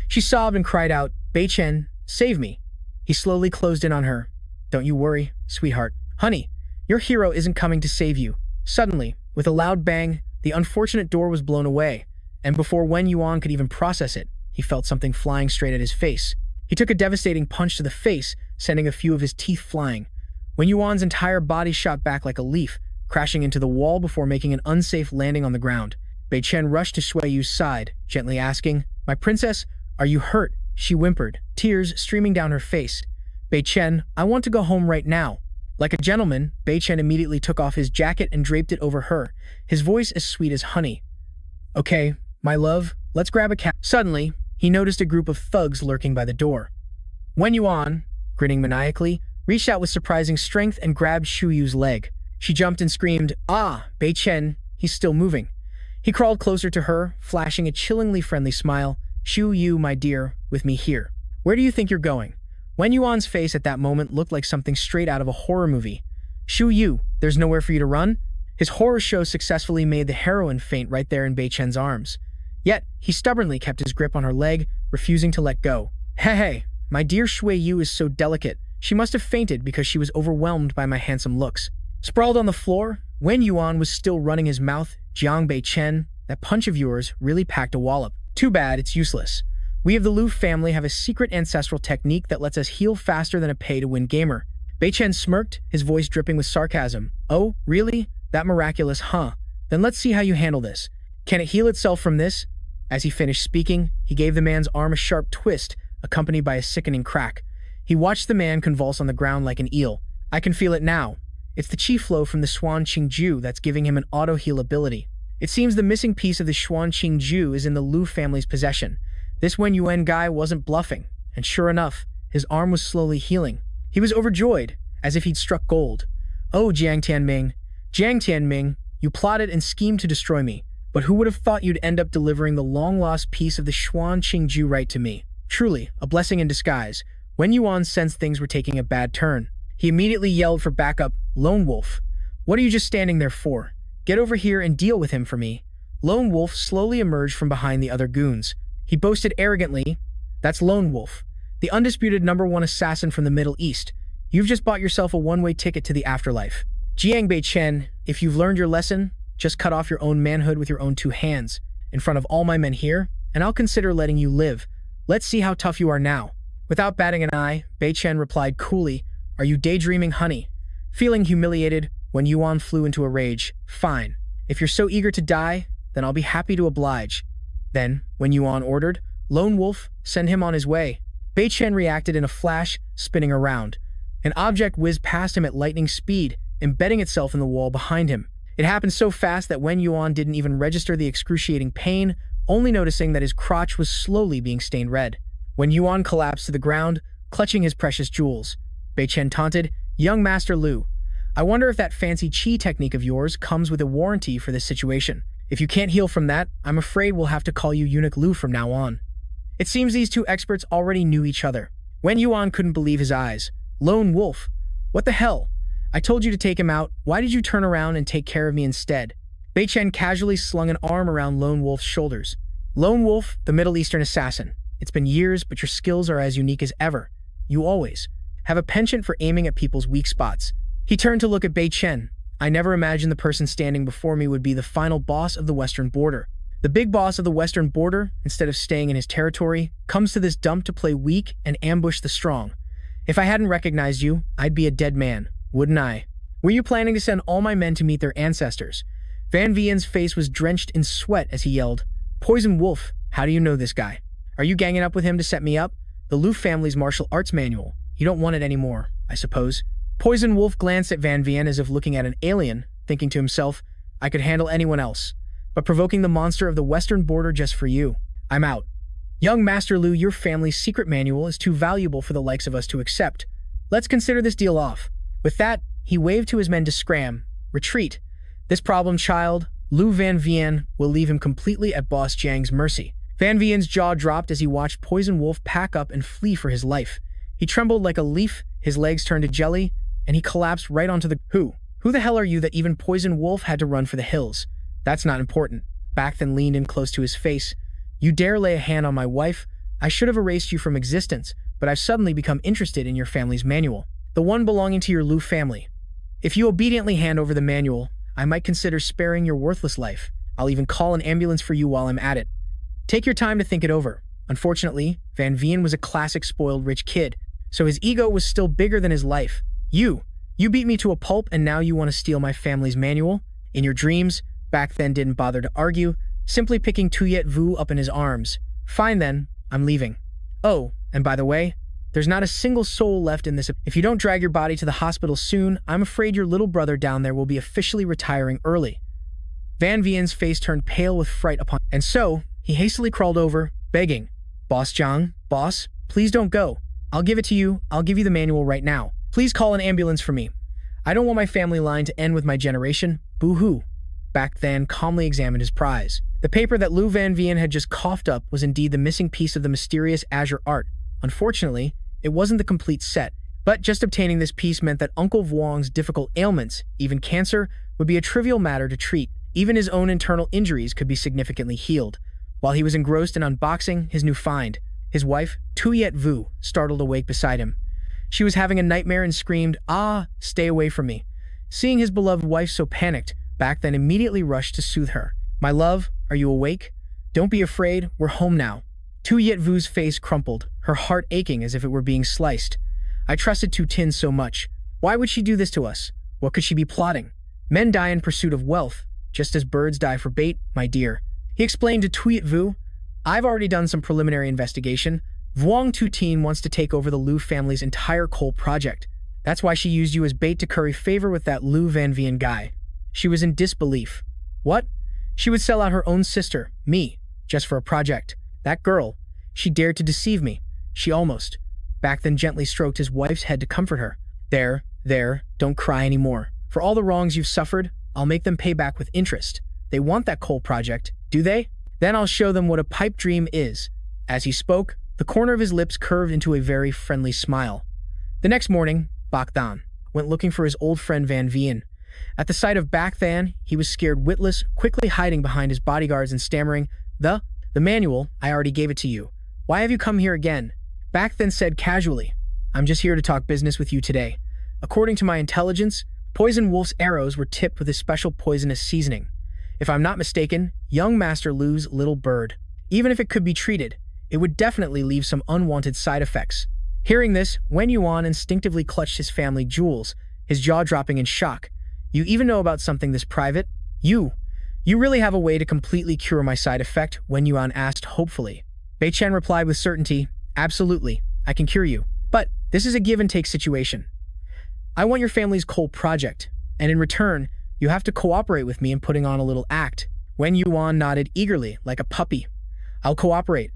She sobbed and cried out, "Bei Chen, save me." He slowly closed in on her. "Don't you worry, sweetheart. Honey, your hero isn't coming to save you." Suddenly, with a loud bang, the unfortunate door was blown away, and before Wen Yuan could even process it, he felt something flying straight at his face. He took a devastating punch to the face, sending a few of his teeth flying. Wen Yuan's entire body shot back like a leaf, crashing into the wall before making an unsafe landing on the ground. Bei Chen rushed to Shui Yu's side, gently asking, "My princess, are you hurt?" She whimpered, tears streaming down her face. "Bei Chen, I want to go home right now." Like a gentleman, Bei Chen immediately took off his jacket and draped it over her, his voice as sweet as honey. "Okay, my love, let's grab a cab." Suddenly, he noticed a group of thugs lurking by the door. Wen Yuan, grinning maniacally, reached out with surprising strength and grabbed Xu Yu's leg. She jumped and screamed, "Ah, Bei Chen, he's still moving." He crawled closer to her, flashing a chillingly friendly smile. "Xu Yu, my dear, with me here. Where do you think you're going?" Wen Yuan's face at that moment looked like something straight out of a horror movie. "Xu Yu, There's nowhere for you to run? His horror show successfully made the heroine faint right there in Bei Chen's arms. Yet, he stubbornly kept his grip on her leg, refusing to let go. Hey, my dear Shui Yu is so delicate. She must have fainted because she was overwhelmed by my handsome looks. Sprawled on the floor, Wen Yuan was still running his mouth. Jiang Bei Chen, that punch of yours really packed a wallop. Too bad, it's useless. We of the Liu family have a secret ancestral technique that lets us heal faster than a pay-to-win gamer. Bei Chen smirked, his voice dripping with sarcasm. Oh, really? That miraculous, huh? Then let's see how you handle this. Can it heal itself from this? As he finished speaking, he gave the man's arm a sharp twist, accompanied by a sickening crack. He watched the man convulse on the ground like an eel. I can feel it now. It's the chi flow from the Xuan Qingju that's giving him an auto-heal ability. It seems the missing piece of the Xuan Qingju is in the Liu family's possession. This Wen Yuan guy wasn't bluffing, and sure enough, his arm was slowly healing. He was overjoyed, as if he'd struck gold. Oh, Jiang Tianming, you plotted and schemed to destroy me, but who would have thought you'd end up delivering the long-lost piece of the Xuan Qingju right to me? Truly, a blessing in disguise. Wen Yuan sensed things were taking a bad turn. He immediately yelled for backup. Lone Wolf, what are you just standing there for? Get over here and deal with him for me. Lone Wolf slowly emerged from behind the other goons. He boasted arrogantly, that's Lone Wolf, the undisputed #1 assassin from the Middle East. You've just bought yourself a one-way ticket to the afterlife. Jiang Bei Chen, if you've learned your lesson, just cut off your own manhood with your own 2 hands, in front of all my men here, and I'll consider letting you live. Let's see how tough you are now. Without batting an eye, Bei Chen replied coolly, are you daydreaming, honey? Feeling humiliated, Wen Yuan flew into a rage. Fine. If you're so eager to die, then I'll be happy to oblige. Then, Wen Yuan ordered, Lone Wolf, send him on his way. Bei Chen reacted in a flash, spinning around. An object whizzed past him at lightning speed, embedding itself in the wall behind him. It happened so fast that Wen Yuan didn't even register the excruciating pain, only noticing that his crotch was slowly being stained red. Wen Yuan collapsed to the ground, clutching his precious jewels. Bei Chen taunted, young Master Liu, I wonder if that fancy chi technique of yours comes with a warranty for this situation. If you can't heal from that, I'm afraid we'll have to call you Eunuch Liu from now on. It seems these 2 experts already knew each other. Wen Yuan couldn't believe his eyes. Lone Wolf, what the hell? I told you to take him out. Why did you turn around and take care of me instead? Bei Chen casually slung an arm around Lone Wolf's shoulders. Lone Wolf, the Middle Eastern assassin. It's been years, but your skills are as unique as ever. You always have a penchant for aiming at people's weak spots. He turned to look at Bei Chen. I never imagined the person standing before me would be the final boss of the Western border. The big boss of the Western border, instead of staying in his territory, comes to this dump to play weak and ambush the strong. If I hadn't recognized you, I'd be a dead man, wouldn't I? Were you planning to send all my men to meet their ancestors? Van Vien's face was drenched in sweat as he yelled, Poison Wolf, how do you know this guy? Are you ganging up with him to set me up? The Liu family's martial arts manual. You don't want it anymore, I suppose. Poison Wolf glanced at Van Vien as if looking at an alien, thinking to himself, I could handle anyone else, but provoking the monster of the Western border just for you. I'm out. Young Master Liu, your family's secret manual is too valuable for the likes of us to accept. Let's consider this deal off. With that, he waved to his men to scram. Retreat. This problem child, Liu Van Vien, will leave him completely at Boss Jiang's mercy. Van Vien's jaw dropped as he watched Poison Wolf pack up and flee for his life. He trembled like a leaf, his legs turned to jelly, and he collapsed right onto the— Who the hell are you that even Poison Wolf had to run for the hills? That's not important. Bac Than leaned in close to his face. You dare lay a hand on my wife? I should have erased you from existence, but I've suddenly become interested in your family's manual. The one belonging to your Liu family. If you obediently hand over the manual, I might consider sparing your worthless life. I'll even call an ambulance for you while I'm at it. Take your time to think it over. Unfortunately, Van Vien was a classic spoiled rich kid, so his ego was still bigger than his life. You beat me to a pulp and now you want to steal my family's manual? In your dreams, Bac Than didn't bother to argue, simply picking Tuyet Vu up in his arms. Fine then, I'm leaving. Oh, and by the way, there's not a single soul left in this. If you don't drag your body to the hospital soon, I'm afraid your little brother down there will be officially retiring early. Van Vien's face turned pale with fright and so, he hastily crawled over, begging, Boss Jiang, boss, please don't go. I'll give it to you. I'll give you the manual right now. Please call an ambulance for me. I don't want my family line to end with my generation. Boo-hoo. Bac Than calmly examined his prize. The paper that Liu Van Vien had just coughed up was indeed the missing piece of the mysterious Azure art. Unfortunately, it wasn't the complete set. But just obtaining this peace meant that Uncle Vuong's difficult ailments, even cancer, would be a trivial matter to treat. Even his own internal injuries could be significantly healed. While he was engrossed in unboxing his new find, his wife, Tuyet Vu, startled awake beside him. She was having a nightmare and screamed, "Ah, stay away from me." Seeing his beloved wife so panicked, Bac Than immediately rushed to soothe her. "My love, are you awake? Don't be afraid, we're home now." Tuyet Vu's face crumpled, her heart aching as if it were being sliced. "I trusted Tu Tin so much. Why would she do this to us? What could she be plotting? Men die in pursuit of wealth, just as birds die for bait, my dear." He explained to Tuyet Vu, "I've already done some preliminary investigation. Vuong Tu Tin wants to take over the Liu family's entire coal project. That's why she used you as bait to curry favor with that Liu Van Vien guy." She was in disbelief. What? She would sell out her own sister, me, just for a project. That girl, she dared to deceive me. She almost. Bac Than gently stroked his wife's head to comfort her. There, don't cry anymore. For all the wrongs you've suffered, I'll make them pay back with interest. They want that coal project, do they? Then I'll show them what a pipe dream is. As he spoke, the corner of his lips curved into a very friendly smile. The next morning, Bac Than went looking for his old friend Van Vien. At the sight of Bac Than, he was scared witless, quickly hiding behind his bodyguards and stammering, The manual, I already gave it to you. Why have you come here again?" Bac Than said casually, "I'm just here to talk business with you today. According to my intelligence, Poison Wolf's arrows were tipped with a special poisonous seasoning. If I'm not mistaken, young Master Lu's little bird. Even if it could be treated, it would definitely leave some unwanted side effects." Hearing this, Wen Yuan instinctively clutched his family jewels, his jaw dropping in shock. "You even know about something this private? You really have a way to completely cure my side effect?" Wen Yuan asked hopefully. Bei Chen replied with certainty, "Absolutely, I can cure you. But this is a give-and-take situation. I want your family's coal project, and in return, you have to cooperate with me in putting on a little act." Wen Yuan nodded eagerly, like a puppy. I'll cooperate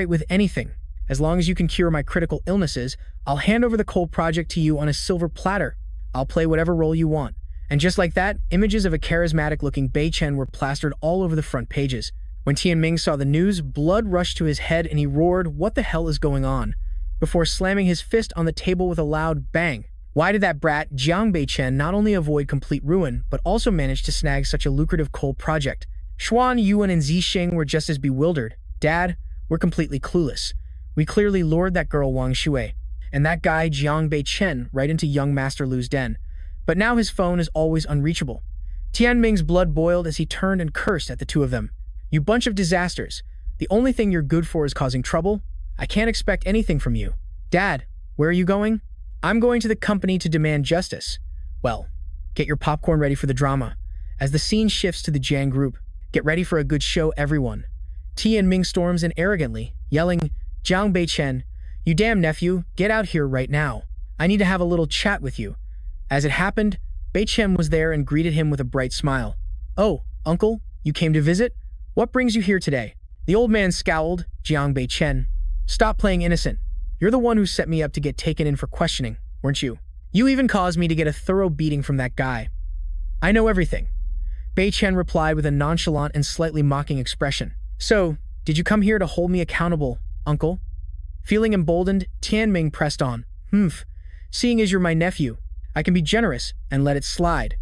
with anything. As long as you can cure my critical illnesses, I'll hand over the coal project to you on a silver platter. I'll play whatever role you want." And just like that, images of a charismatic-looking Bei Chen were plastered all over the front pages. When Tianming saw the news, blood rushed to his head and he roared, "What the hell is going on?" before slamming his fist on the table with a loud bang. Why did that brat, Jiang Bac Than, not only avoid complete ruin, but also manage to snag such a lucrative coal project? Xuan Yuan and Zixing were just as bewildered. "Dad, we're completely clueless. We clearly lured that girl Wang Shui and that guy Jiang Bac Than right into young Master Lu's den. But now his phone is always unreachable." Tianming's blood boiled as he turned and cursed at the two of them. "You bunch of disasters. The only thing you're good for is causing trouble. I can't expect anything from you." "Dad, where are you going?" "I'm going to the company to demand justice." "Well, get your popcorn ready for the drama." As the scene shifts to the Jiang group, "Get ready for a good show, everyone." Tianming storms in arrogantly, yelling, "Jiang Bac Than, you damn nephew, get out here right now. I need to have a little chat with you." As it happened, Bac Than was there and greeted him with a bright smile. "Oh, uncle, you came to visit? What brings you here today?" The old man scowled. "Jiang Bac Than, stop playing innocent. You're the one who set me up to get taken in for questioning, weren't you? You even caused me to get a thorough beating from that guy." "I know everything," Bei Chen replied with a nonchalant and slightly mocking expression. "So, did you come here to hold me accountable, uncle?" Feeling emboldened, Tianming pressed on. Seeing as you're my nephew, I can be generous and let it slide.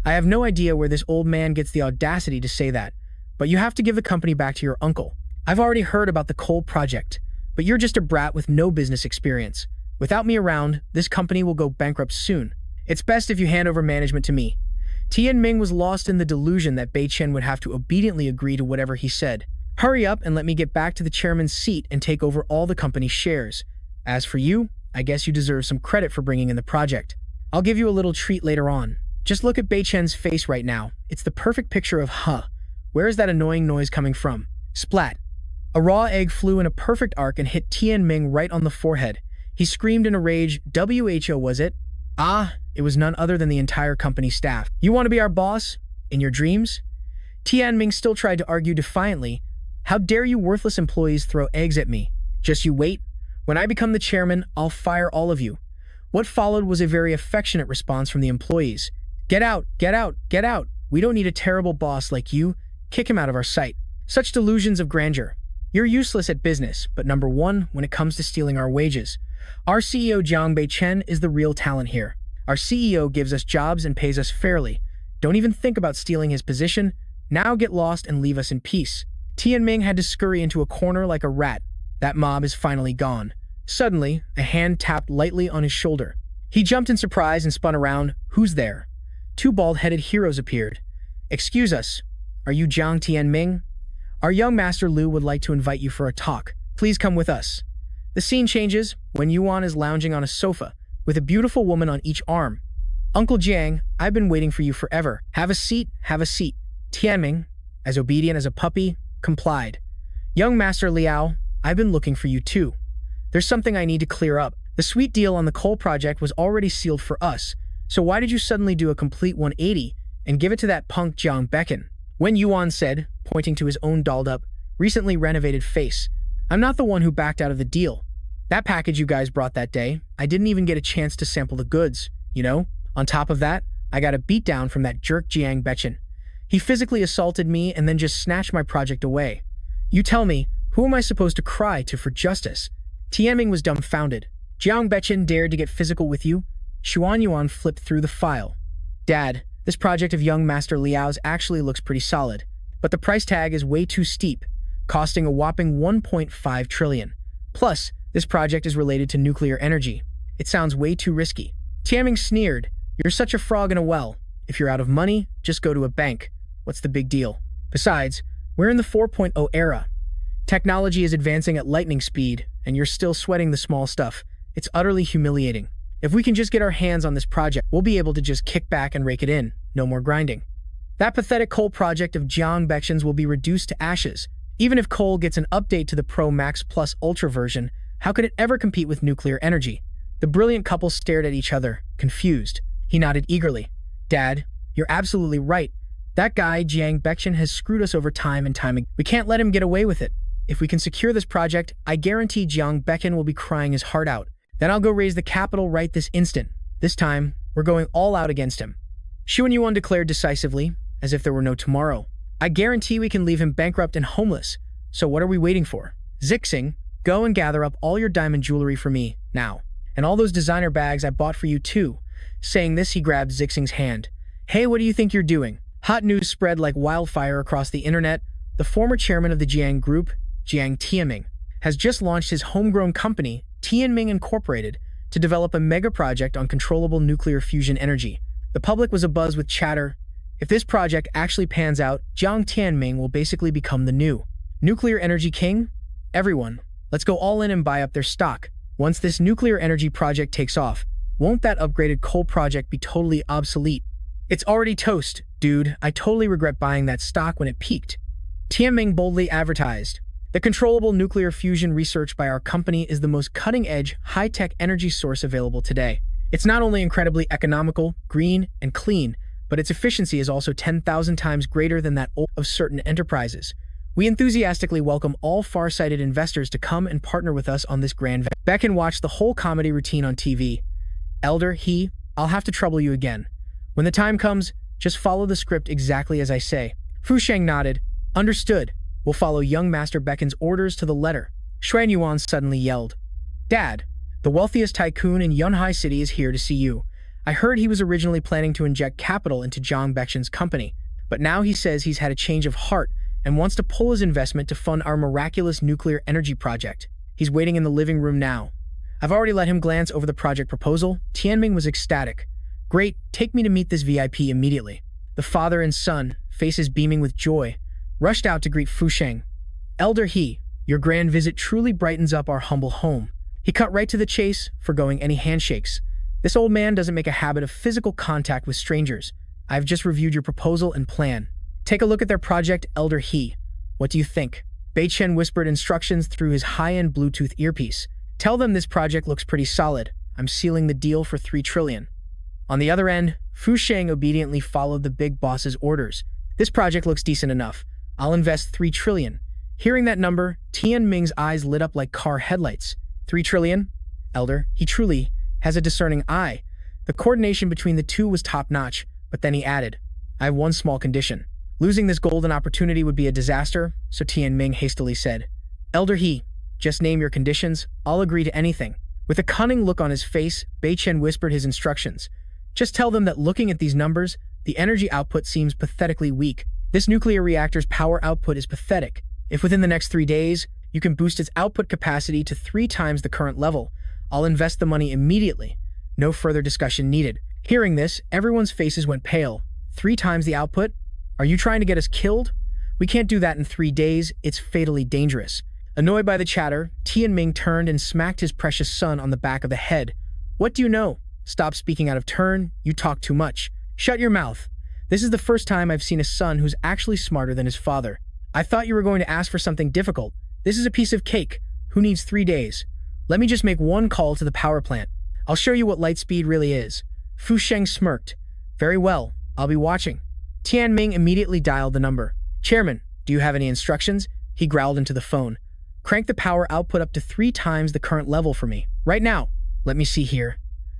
I have no idea where this old man gets the audacity to say that, but you have to give the company back to your uncle. I've already heard about the coal project, but you're just a brat with no business experience. Without me around, this company will go bankrupt soon. It's best if you hand over management to me." Tianming was lost in the delusion that Bei Chen would have to obediently agree to whatever he said. "Hurry up and let me get back to the chairman's seat and take over all the company's shares. As for you, I guess you deserve some credit for bringing in the project. I'll give you a little treat later on. Just look at Bei Chen's face right now. It's the perfect picture of where is that annoying noise coming from?" Splat. A raw egg flew in a perfect arc and hit Tianming right on the forehead. He screamed in a rage, "WHO was it?" "Ah, it was none other than the entire company staff. You want to be our boss? In your dreams?" Tianming still tried to argue defiantly. "How dare you worthless employees throw eggs at me? Just you wait. When I become the chairman, I'll fire all of you." What followed was a very affectionate response from the employees. "Get out, get out, get out. We don't need a terrible boss like you. Kick him out of our sight. Such delusions of grandeur. You're useless at business, but number one when it comes to stealing our wages. Our CEO Giang Bac Than is the real talent here. Our CEO gives us jobs and pays us fairly. Don't even think about stealing his position. Now get lost and leave us in peace. Tianming had to scurry into a corner like a rat. That mob is finally gone. Suddenly, a hand tapped lightly on his shoulder. He jumped in surprise and spun around. Who's there? Two bald-headed heroes appeared. Excuse us. Are you Jiang Tianming? Our young master Lu would like to invite you for a talk. Please come with us. The scene changes when Yuan is lounging on a sofa with a beautiful woman on each arm. Uncle Jiang, I've been waiting for you forever. Have a seat, have a seat. Tianming, as obedient as a puppy, complied. Young Master Liao, I've been looking for you too. There's something I need to clear up. The sweet deal on the coal project was already sealed for us, so why did you suddenly do a complete 180 and give it to that punk Jiang Bac Than? When Yuan said, pointing to his own dolled-up, recently renovated face, I'm not the one who backed out of the deal. That package you guys brought that day, I didn't even get a chance to sample the goods, you know? On top of that, I got a beatdown from that jerk Giang Bac Than. He physically assaulted me and then just snatched my project away. You tell me, who am I supposed to cry to for justice? Tianming was dumbfounded. Jiang Bac Than dared to get physical with you? Xuan Yuan flipped through the file. Dad, this project of young Master Liao's actually looks pretty solid, but the price tag is way too steep, costing a whopping 1.5 trillion. Plus, this project is related to nuclear energy. It sounds way too risky. Tianming sneered. You're such a frog in a well. If you're out of money, just go to a bank. What's the big deal? Besides, we're in the 4.0 era. Technology is advancing at lightning speed, and you're still sweating the small stuff. It's utterly humiliating. If we can just get our hands on this project, we'll be able to just kick back and rake it in. No more grinding. That pathetic coal project of Jiang Bac Than's will be reduced to ashes. Even if coal gets an update to the Pro Max Plus Ultra version, how could it ever compete with nuclear energy? The brilliant couple stared at each other, confused. He nodded eagerly. Dad, you're absolutely right. That guy, Giang Bac Than, has screwed us over time and time again. We can't let him get away with it. If we can secure this project, I guarantee Jiang Bac Than will be crying his heart out. Then I'll go raise the capital right this instant. This time, we're going all out against him. Xuan Yuan declared decisively, as if there were no tomorrow. I guarantee we can leave him bankrupt and homeless. So what are we waiting for? Zixing, go and gather up all your diamond jewelry for me, now. And all those designer bags I bought for you too. Saying this, he grabbed Zixing's hand. Hey, what do you think you're doing? Hot news spread like wildfire across the internet. The former chairman of the Jiang Group, Jiang Tianming, has just launched his homegrown company, Tianming Incorporated, to develop a mega project on controllable nuclear fusion energy. The public was abuzz with chatter. If this project actually pans out, Jiang Tianming will basically become the new nuclear energy king. Everyone, let's go all in and buy up their stock. Once this nuclear energy project takes off, won't that upgraded coal project be totally obsolete? It's already toast, dude. I totally regret buying that stock when it peaked. Tianming boldly advertised. The controllable nuclear fusion research by our company is the most cutting-edge, high-tech energy source available today. It's not only incredibly economical, green, and clean, but its efficiency is also 10,000 times greater than that of certain enterprises. We enthusiastically welcome all far-sighted investors to come and partner with us on this grand venture. Bac Than watched the whole comedy routine on TV. Elder, I'll have to trouble you again. When the time comes, just follow the script exactly as I say. Fu Sheng nodded. Understood. We'll follow young Master Bac Than's orders to the letter. Xuan Yuan suddenly yelled. Dad, the wealthiest tycoon in Yunhai City is here to see you. I heard he was originally planning to inject capital into Jiang Bac Than's company, but now he says he's had a change of heart and wants to pull his investment to fund our miraculous nuclear energy project. He's waiting in the living room now. I've already let him glance over the project proposal. Tianming was ecstatic. Great, take me to meet this VIP immediately. The father and son, faces beaming with joy, rushed out to greet Fu Sheng. Elder your grand visit truly brightens up our humble home. He cut right to the chase, forgoing any handshakes. This old man doesn't make a habit of physical contact with strangers. I've just reviewed your proposal and plan. Take a look at their project, Elder What do you think? Bac Than whispered instructions through his high-end Bluetooth earpiece. Tell them this project looks pretty solid. I'm sealing the deal for 3 trillion. On the other end, Fu Sheng obediently followed the big boss's orders. This project looks decent enough. I'll invest 3 trillion. Hearing that number, Tianming's eyes lit up like car headlights. 3 trillion? Elder, he truly has a discerning eye. The coordination between the two was top-notch, but then he added, I have one small condition. Losing this golden opportunity would be a disaster, so Tianming hastily said, Elder just name your conditions. I'll agree to anything. With a cunning look on his face, Chen whispered his instructions. Just tell them that looking at these numbers, the energy output seems pathetically weak. This nuclear reactor's power output is pathetic. If within the next 3 days, you can boost its output capacity to 3 times the current level, I'll invest the money immediately. No further discussion needed. Hearing this, everyone's faces went pale. 3 times the output? Are you trying to get us killed? We can't do that in 3 days. It's fatally dangerous. Annoyed by the chatter, Tianming turned and smacked his precious son on the back of the head. What do you know? Stop speaking out of turn. You talk too much. Shut your mouth. This is the first time I've seen a son who's actually smarter than his father. I thought you were going to ask for something difficult. This is a piece of cake. Who needs 3 days? Let me just make one call to the power plant. I'll show you what light speed really is. Fu Sheng smirked. Very well. I'll be watching. Tianming immediately dialed the number. Chairman, do you have any instructions? He growled into the phone. Crank the power output up to 3 times the current level for me. Right now. Let me see here.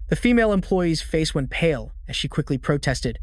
The female employee's face went pale as she quickly protested.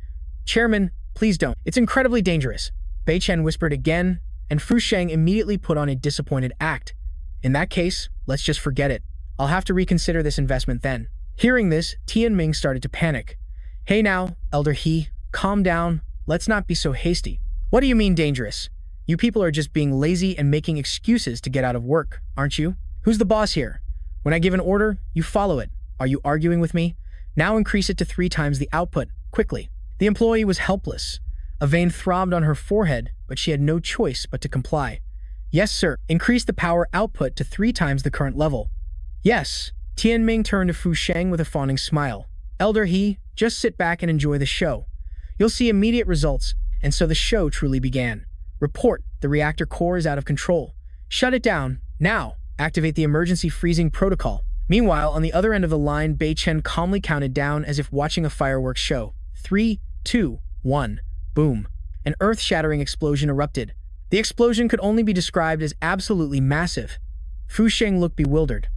Chairman, please don't. It's incredibly dangerous. Chen whispered again, and Fu Sheng immediately put on a disappointed act. In that case, let's just forget it. I'll have to reconsider this investment then. Hearing this, Tianming started to panic. Hey now, Elder He, calm down. Let's not be so hasty. What do you mean dangerous? You people are just being lazy and making excuses to get out of work, aren't you? Who's the boss here? When I give an order, you follow it. Are you arguing with me? Now increase it to 3 times the output, quickly. The employee was helpless. A vein throbbed on her forehead, but she had no choice but to comply. Yes, sir. Increase the power output to 3 times the current level. Yes. Tianming turned to Fu Sheng with a fawning smile. Elder He, just sit back and enjoy the show. You'll see immediate results, and so the show truly began. Report, the reactor core is out of control. Shut it down, now. Activate the emergency freezing protocol. Meanwhile, on the other end of the line, Chen calmly counted down as if watching a fireworks show. 3, 2, 1. Boom. An earth-shattering explosion erupted. The explosion could only be described as absolutely massive. Fu Sheng looked bewildered.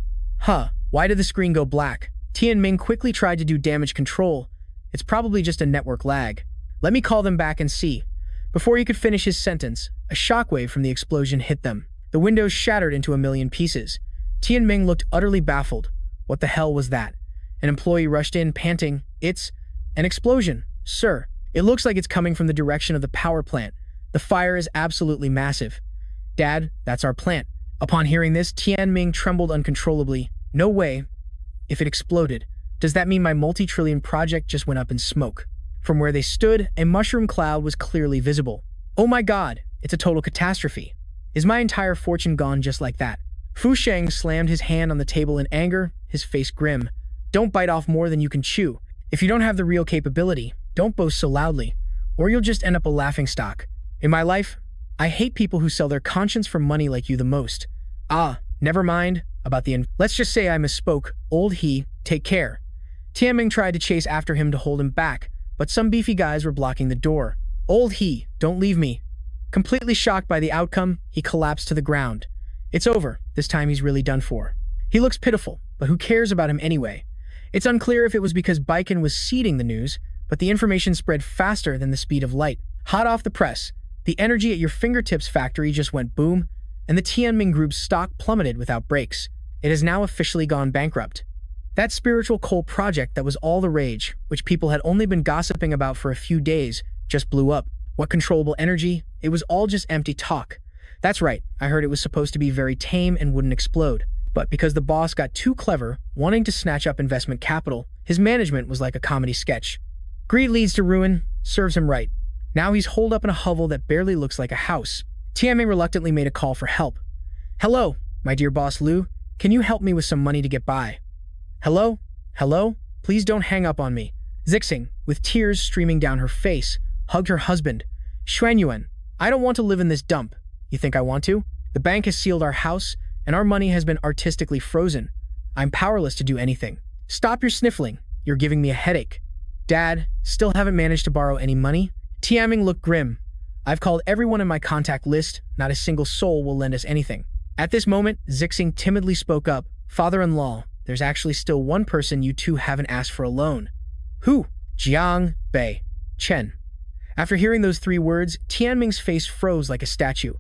Why did the screen go black? Tianming quickly tried to do damage control. It's probably just a network lag. Let me call them back and see. Before he could finish his sentence, a shockwave from the explosion hit them. The windows shattered into a million pieces. Tianming looked utterly baffled. What the hell was that? An employee rushed in, panting. It's an explosion, sir. It looks like it's coming from the direction of the power plant. The fire is absolutely massive. Dad, that's our plant. Upon hearing this, Tianming trembled uncontrollably. No way. If it exploded, does that mean my multi-trillion project just went up in smoke? From where they stood, a mushroom cloud was clearly visible. Oh my god, it's a total catastrophe. Is my entire fortune gone just like that? Fu Sheng slammed his hand on the table in anger, his face grim. Don't bite off more than you can chew. If you don't have the real capability, don't boast so loudly, or you'll just end up a laughingstock. In my life, I hate people who sell their conscience for money like you the most. Never mind about let's just say I misspoke. Old He, take care. Tianming tried to chase after him to hold him back, but some beefy guys were blocking the door. Old He, don't leave me. Completely shocked by the outcome, he collapsed to the ground. It's over. This time he's really done for. He looks pitiful, but who cares about him anyway? It's unclear if it was because Baiken was seeding the news, but the information spread faster than the speed of light. Hot off the press, the energy at your fingertips factory just went boom, and the Tianming Group's stock plummeted without breaks. It has now officially gone bankrupt. That spiritual coal project that was all the rage, which people had only been gossiping about for a few days, just blew up. What controllable energy? It was all just empty talk. That's right, I heard it was supposed to be very tame and wouldn't explode. But because the boss got too clever, wanting to snatch up investment capital, his management was like a comedy sketch. Greed leads to ruin, serves him right. Now he's holed up in a hovel that barely looks like a house. Tianming reluctantly made a call for help. Hello, my dear boss Liu, can you help me with some money to get by? Hello? Hello? Please don't hang up on me. Zixing, with tears streaming down her face, hugged her husband. Xuanyuan, I don't want to live in this dump. You think I want to? The bank has sealed our house, and our money has been artistically frozen. I'm powerless to do anything. Stop your sniffling. You're giving me a headache. Dad, still haven't managed to borrow any money? Tianming looked grim. I've called everyone in my contact list. Not a single soul will lend us anything. At this moment, Zixing timidly spoke up. Father-in-law, there's actually still one person you two haven't asked for a loan. Who? Giang Bac Chen. After hearing those 3 words, Tianming's face froze like a statue.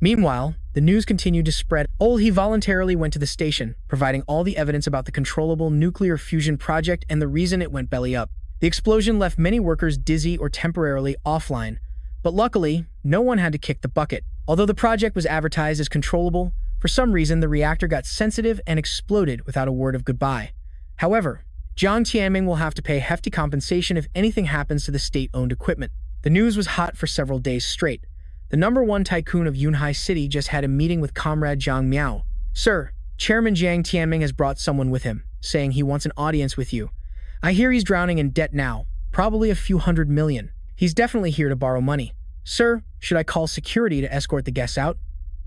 Meanwhile, The news continued to spread. He voluntarily went to the station, providing all the evidence about the controllable nuclear fusion project and the reason it went belly up. The explosion left many workers dizzy or temporarily offline, but luckily, no one had to kick the bucket. Although the project was advertised as controllable, for some reason the reactor got sensitive and exploded without a word of goodbye. However, Jiang Tianming will have to pay hefty compensation if anything happens to the state-owned equipment. The news was hot for several days straight. The #1 tycoon of Yunhai City just had a meeting with Comrade Jiang Miao. "Sir, Chairman Jiang Tianming has brought someone with him, saying he wants an audience with you. I hear he's drowning in debt now, probably a few $100 million. He's definitely here to borrow money. Sir, should I call security to escort the guests out?"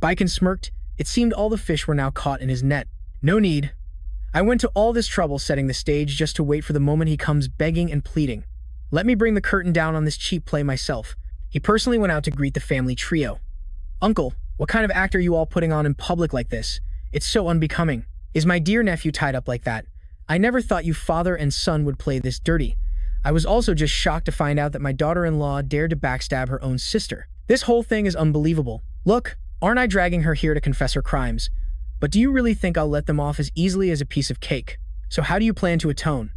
Baiken smirked. It seemed all the fish were now caught in his net. "No need. I went to all this trouble setting the stage just to wait for the moment he comes begging and pleading. Let me bring the curtain down on this cheap play myself." He personally went out to greet the family trio. "Uncle, what kind of act are you all putting on in public like this? It's so unbecoming. Is my dear nephew tied up like that? I never thought you father and son would play this dirty. I was also just shocked to find out that my daughter-in-law dared to backstab her own sister. This whole thing is unbelievable. Look, aren't I dragging her here to confess her crimes? But do you really think I'll let them off as easily as a piece of cake? So how do you plan to atone?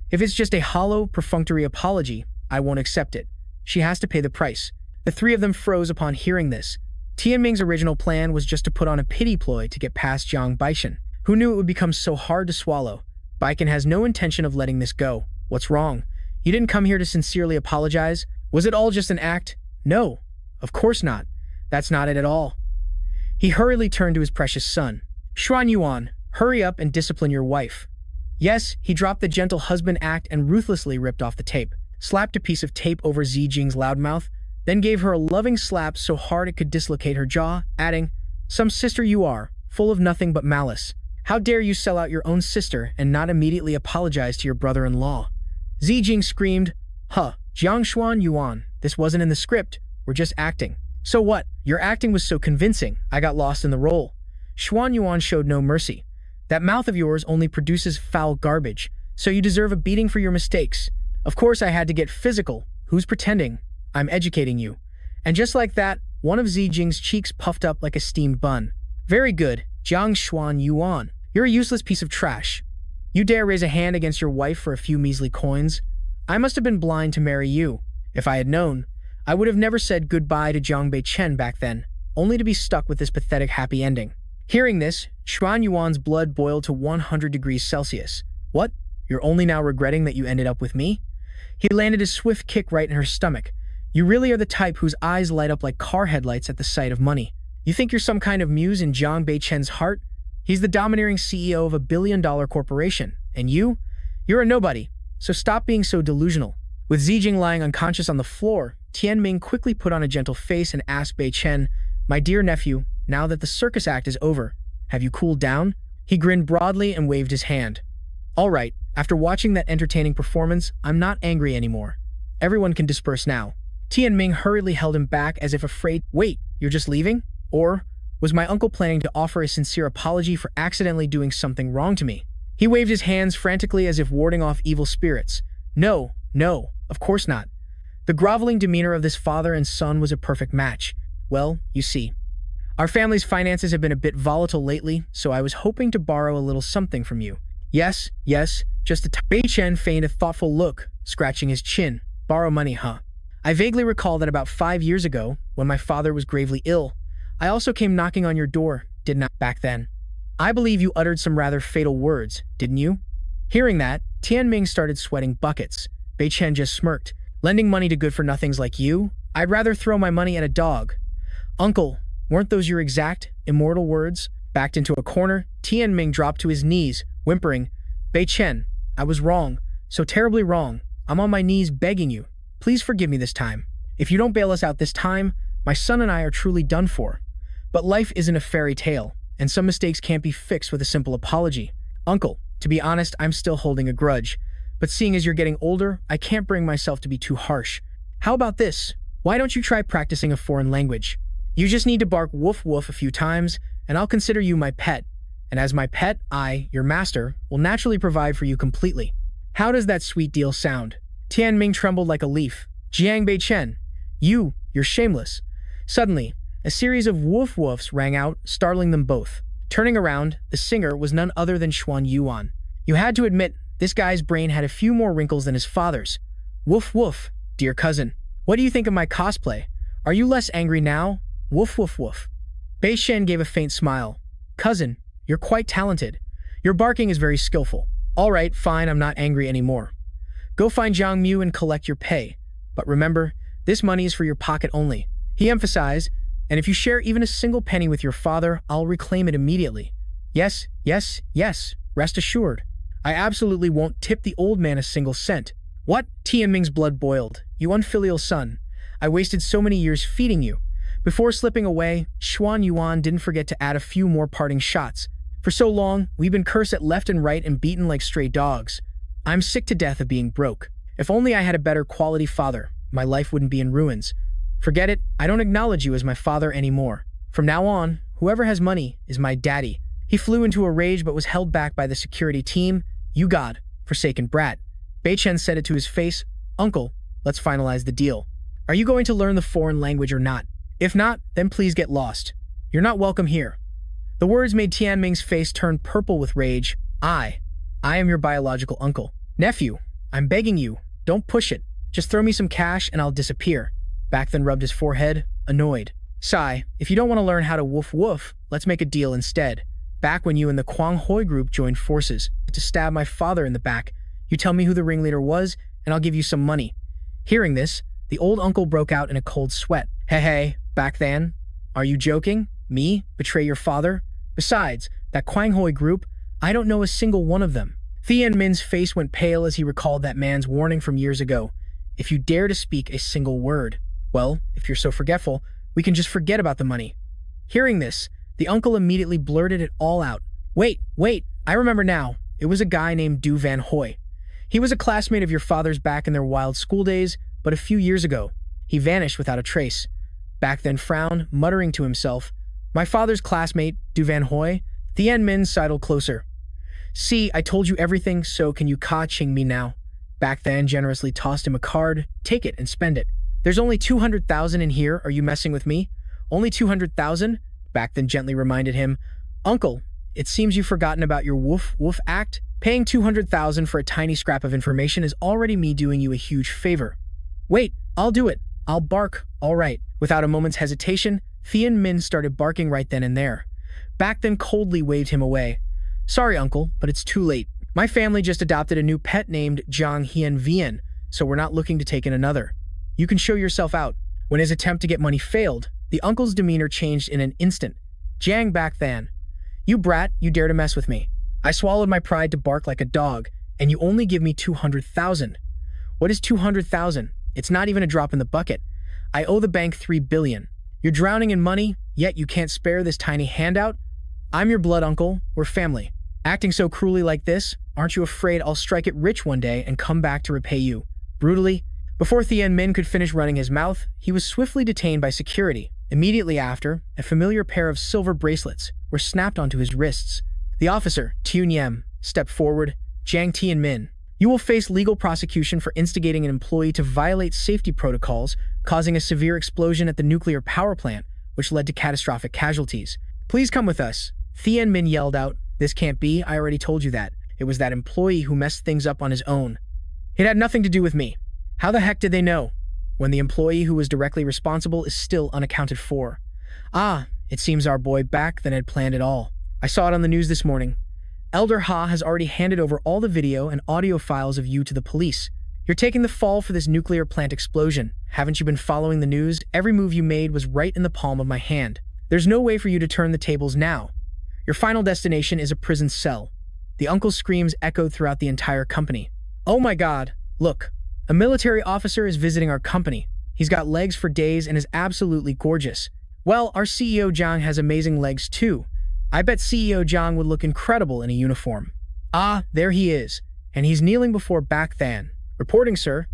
If it's just a hollow, perfunctory apology, I won't accept it. She has to pay the price." The three of them froze upon hearing this. Tianming's original plan was just to put on a pity ploy to get past Jiang Baishan. Who knew it would become so hard to swallow? Baiken has no intention of letting this go. What's wrong? You didn't come here to sincerely apologize? Was it all just an act? No, of course not. That's not it at all. He hurriedly turned to his precious son. "Xuan Yuan, hurry up and discipline your wife." Yes, he dropped the gentle husband act and ruthlessly ripped off the tape, slapped a piece of tape over Zijing's loudmouth, then gave her a loving slap so hard it could dislocate her jaw, adding, "Some sister you are, full of nothing but malice. How dare you sell out your own sister and not immediately apologize to your brother-in-law?" Zijing screamed, Jiang Xuan Yuan, this wasn't in the script, we're just acting." "So what? Your acting was so convincing, I got lost in the role." Xuan Yuan showed no mercy. "That mouth of yours only produces foul garbage, so you deserve a beating for your mistakes. Of course I had to get physical. Who's pretending? I'm educating you." And just like that, one of Zijing's cheeks puffed up like a steamed bun. "Very good, Jiang Xuan Yuan. You're a useless piece of trash. You dare raise a hand against your wife for a few measly coins? I must have been blind to marry you. If I had known, I would have never said goodbye to Jiang Bac Than back then, only to be stuck with this pathetic happy ending." Hearing this, Xuan Yuan's blood boiled to 100 degrees Celsius. "What? You're only now regretting that you ended up with me?" He landed a swift kick right in her stomach. "You really are the type whose eyes light up like car headlights at the sight of money. You think you're some kind of muse in Jiang Bac Than's heart? He's the domineering CEO of a billion-dollar corporation. And you're a nobody, so stop being so delusional." With Zijing lying unconscious on the floor, Tianming quickly put on a gentle face and asked Bei Chen, "My dear nephew, now that the circus act is over, have you cooled down?" He grinned broadly and waved his hand. "All right, after watching that entertaining performance, I'm not angry anymore. Everyone can disperse now." Tianming hurriedly held him back as if afraid. "Wait, you're just leaving? Or was my uncle planning to offer a sincere apology for accidentally doing something wrong to me?" He waved his hands frantically as if warding off evil spirits. No, of course not. The groveling demeanor of this father and son was a perfect match. "Well, you see, our family's finances have been a bit volatile lately, so I was hoping to borrow a little something from you." Yes, just a Bei Chen feigned a thoughtful look, scratching his chin. "Borrow money, huh? I vaguely recall that about 5 years ago, when my father was gravely ill, I also came knocking on your door, didn't I, back then? I believe you uttered some rather fatal words, didn't you?" Hearing that, Tianming started sweating buckets. Bei Chen just smirked. "Lending money to good-for-nothings like you? I'd rather throw my money at a dog." "Uncle, weren't those your exact, immortal words?" Backed into a corner, Tianming dropped to his knees, whimpering, "Bei Chen, I was wrong, so terribly wrong. I'm on my knees begging you. Please forgive me this time. If you don't bail us out this time, my son and I are truly done for. But life isn't a fairy tale, and some mistakes can't be fixed with a simple apology. Uncle, to be honest, I'm still holding a grudge. But seeing as you're getting older, I can't bring myself to be too harsh. How about this? Why don't you try practicing a foreign language? You just need to bark woof woof a few times, and I'll consider you my pet. And as my pet, I, your master, will naturally provide for you completely. How does that sweet deal sound?" Tianming trembled like a leaf. "Jiang Bac Than, you're shameless." Suddenly, A series of woof woofs rang out, startling them both. Turning around, the singer was none other than Xuan Yuan. You had to admit, this guy's brain had a few more wrinkles than his father's. Woof woof, dear cousin. What do you think of my cosplay? Are you less angry now? Woof woof woof. Bei Shen gave a faint smile. Cousin, you're quite talented. Your barking is very skillful. All right, fine, I'm not angry anymore. Go find Zhang Mu and collect your pay. But remember, this money is for your pocket only. He emphasized, and if you share even a single penny with your father, I'll reclaim it immediately. Yes, yes, yes, rest assured. I absolutely won't tip the old man a single cent. What? Tianming's blood boiled. You unfilial son. I wasted so many years feeding you. Before slipping away, Xuan Yuan didn't forget to add a few more parting shots. For so long, we've been cursed at left and right and beaten like stray dogs. I'm sick to death of being broke. If only I had a better quality father, my life wouldn't be in ruins. Forget it, I don't acknowledge you as my father anymore. From now on, whoever has money is my daddy. He flew into a rage but was held back by the security team. You God-forsaken brat. Bei Chen said it to his face. Uncle, let's finalize the deal. Are you going to learn the foreign language or not? If not, then please get lost. You're not welcome here. The words made Tianming's face turn purple with rage. I am your biological uncle. Nephew, I'm begging you, don't push it. Just throw me some cash and I'll disappear. Bac Than rubbed his forehead, annoyed. Sigh, if you don't want to learn how to woof woof, let's make a deal instead. Back when you and the Quang Huy group joined forces to stab my father in the back, you tell me who the ringleader was, and I'll give you some money. Hearing this, the old uncle broke out in a cold sweat. Hey, Bac Than, are you joking? Me? Betray your father? Besides, that Quang Huy group, I don't know a single one of them. Tianmin's face went pale as he recalled that man's warning from years ago. If you dare to speak a single word, well, if you're so forgetful, we can just forget about the money. Hearing this, the uncle immediately blurted it all out. Wait, I remember now. It was a guy named Du Van Hoy. He was a classmate of your father's back in their wild school days, but a few years ago, he vanished without a trace. Bac Than frowned, muttering to himself, my father's classmate, Du Van Hoy? Tianmin sidled closer. See, I told you everything, so can you ka-ching me now? Bac Than generously tossed him a card. Take it and spend it. There's only 200,000 in here, are you messing with me? Only 200,000? Bac Than gently reminded him. Uncle, it seems you've forgotten about your woof woof act. Paying 200,000 for a tiny scrap of information is already me doing you a huge favor. Wait, I'll do it. I'll bark, all right. Without a moment's hesitation, Tianmin started barking right then and there. Bac Than coldly waved him away. Sorry, uncle, but it's too late. My family just adopted a new pet named Zhang Hian Vian, so we're not looking to take in another. You can show yourself out. When his attempt to get money failed, the uncle's demeanor changed in an instant. Giang Bac Than, you brat, you dare to mess with me. I swallowed my pride to bark like a dog, and you only give me 200,000. What is 200,000? It's not even a drop in the bucket. I owe the bank 3 billion. You're drowning in money, yet you can't spare this tiny handout? I'm your blood uncle, we're family. Acting so cruelly like this, aren't you afraid I'll strike it rich one day and come back to repay you? Brutally. Before Tianmin could finish running his mouth, he was swiftly detained by security. Immediately after, a familiar pair of silver bracelets were snapped onto his wrists. The officer, Tian Yem, stepped forward. Jiang Tianmin, you will face legal prosecution for instigating an employee to violate safety protocols, causing a severe explosion at the nuclear power plant, which led to catastrophic casualties. Please come with us. Tianmin yelled out. This can't be, I already told you that. It was that employee who messed things up on his own. It had nothing to do with me. How the heck did they know? When the employee who was directly responsible is still unaccounted for. Ah, it seems our boy Bac Than had planned it all. I saw it on the news this morning. Elder Ha has already handed over all the video and audio files of you to the police. You're taking the fall for this nuclear plant explosion. Haven't you been following the news? Every move you made was right in the palm of my hand. There's no way for you to turn the tables now. Your final destination is a prison cell. The uncle's screams echoed throughout the entire company. Oh my God, look. A military officer is visiting our company. He's got legs for days and is absolutely gorgeous. Well, our CEO Zhang has amazing legs too. I bet CEO Zhang would look incredible in a uniform. Ah, there he is, and he's kneeling before Bac Than. Reporting, sir.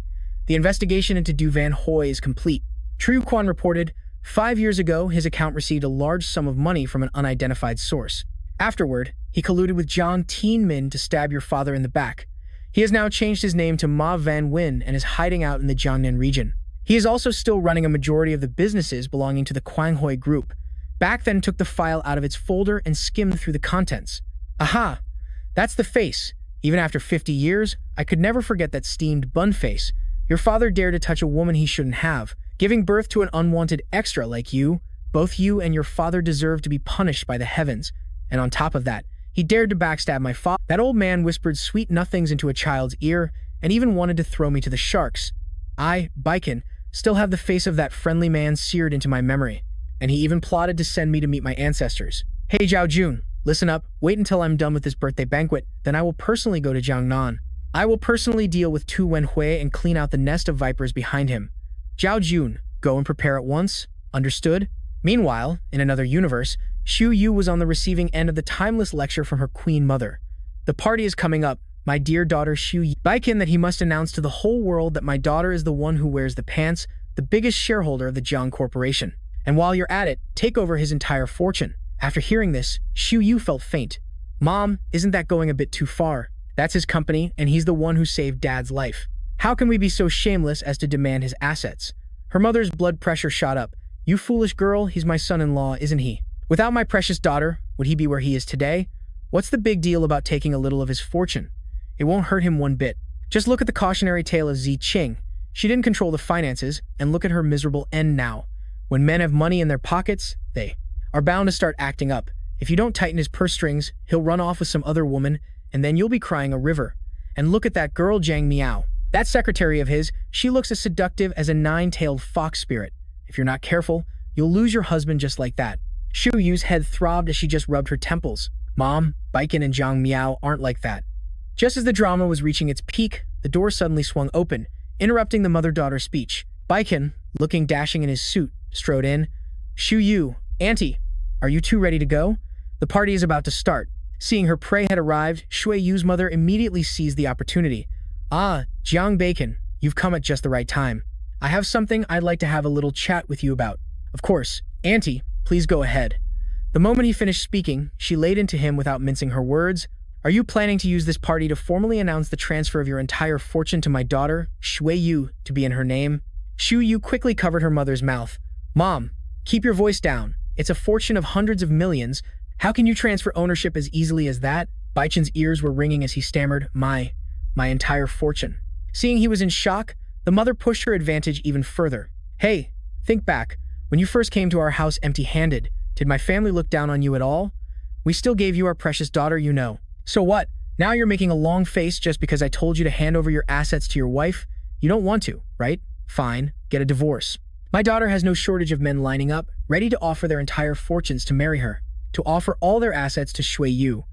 The investigation into Du Van Hoy is complete. Triu Quan reported, 5 years ago, his account received a large sum of money from an unidentified source. Afterward, he colluded with Jiang Tianmin to stab your father in the back. He has now changed his name to Ma Van Win and is hiding out in the Jiangnan region. He is also still running a majority of the businesses belonging to the Quang Huy Group. Bac Than took the file out of its folder and skimmed through the contents. Aha! That's the face. Even after 50 years, I could never forget that steamed bun face. Your father dared to touch a woman he shouldn't have, giving birth to an unwanted extra like you. Both you and your father deserve to be punished by the heavens. And on top of that, he dared to backstab my father. That old man whispered sweet nothings into a child's ear and even wanted to throw me to the sharks. I, Bac Than, still have the face of that friendly man seared into my memory. And he even plotted to send me to meet my ancestors. Hey Zhao Jun, listen up. Wait until I'm done with this birthday banquet, then I will personally go to Jiangnan. I will personally deal with Tu Wenhui and clean out the nest of vipers behind him. Zhao Jun, go and prepare at once. Understood? Meanwhile, in another universe, Xu Yu was on the receiving end of the timeless lecture from her queen mother. The party is coming up. My dear daughter Xu Yu. Bac Than that he must announce to the whole world that my daughter is the one who wears the pants, the biggest shareholder of the Jiang Corporation. And while you're at it, take over his entire fortune. After hearing this, Xu Yu felt faint. Mom, isn't that going a bit too far? That's his company, and he's the one who saved Dad's life. How can we be so shameless as to demand his assets? Her mother's blood pressure shot up. You foolish girl, he's my son-in-law, isn't he? Without my precious daughter, would he be where he is today? What's the big deal about taking a little of his fortune? It won't hurt him one bit. Just look at the cautionary tale of Zi Qing. She didn't control the finances, and look at her miserable end now. When men have money in their pockets, they are bound to start acting up. If you don't tighten his purse strings, he'll run off with some other woman, and then you'll be crying a river. And look at that girl Jiang Miao. That secretary of his, she looks as seductive as a nine-tailed fox spirit. If you're not careful, you'll lose your husband just like that. Xu Yu's head throbbed as she just rubbed her temples. Mom, Bac Than and Jiang Miao aren't like that. Just as the drama was reaching its peak, the door suddenly swung open, interrupting the mother-daughter speech. Bac Than, looking dashing in his suit, strode in. Xu Yu, Auntie, are you two ready to go? The party is about to start. Seeing her prey had arrived, Shui Yu's mother immediately seized the opportunity. Ah, Jiang Bac Than, you've come at just the right time. I have something I'd like to have a little chat with you about. Of course, Auntie, please go ahead. The moment he finished speaking, she laid into him without mincing her words. Are you planning to use this party to formally announce the transfer of your entire fortune to my daughter, Shui Yu, to be in her name? Xu Yu quickly covered her mother's mouth. Mom, keep your voice down. It's a fortune of hundreds of millions. How can you transfer ownership as easily as that? Bac Tan's ears were ringing as he stammered, my entire fortune. Seeing he was in shock, the mother pushed her advantage even further. Hey, think back. When you first came to our house empty-handed, did my family look down on you at all? We still gave you our precious daughter, you know. So what? Now you're making a long face just because I told you to hand over your assets to your wife? You don't want to, right? Fine, get a divorce. My daughter has no shortage of men lining up, ready to offer their entire fortunes to marry her, to offer all their assets to Shui Yu.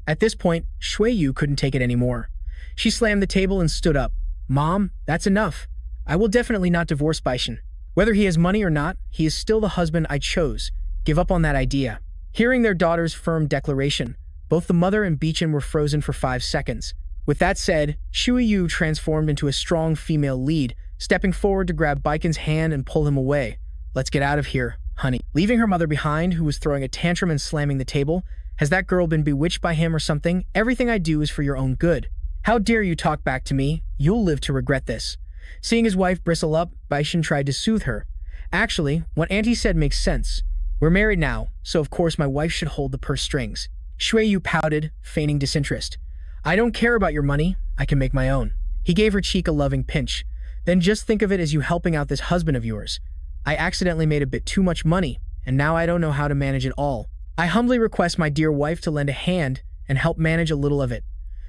At this point, Shui Yu couldn't take it anymore. She slammed the table and stood up. Mom, that's enough. I will definitely not divorce Bac Than. Whether he has money or not, he is still the husband I chose. Give up on that idea. Hearing their daughter's firm declaration, both the mother and Bac Than were frozen for 5 seconds. With that said, Shui Yu transformed into a strong female lead, stepping forward to grab Bac Tan's hand and pull him away. Let's get out of here, honey. Leaving her mother behind, who was throwing a tantrum and slamming the table. Has that girl been bewitched by him or something? Everything I do is for your own good. How dare you talk back to me? You'll live to regret this. Seeing his wife bristle up, Bac Than tried to soothe her. Actually, what Auntie said makes sense. We're married now, so of course my wife should hold the purse strings. Shui Yu pouted, feigning disinterest. I don't care about your money. I can make my own. He gave her cheek a loving pinch. Then just think of it as you helping out this husband of yours. I accidentally made a bit too much money, and now I don't know how to manage it all. I humbly request my dear wife to lend a hand and help manage a little of it.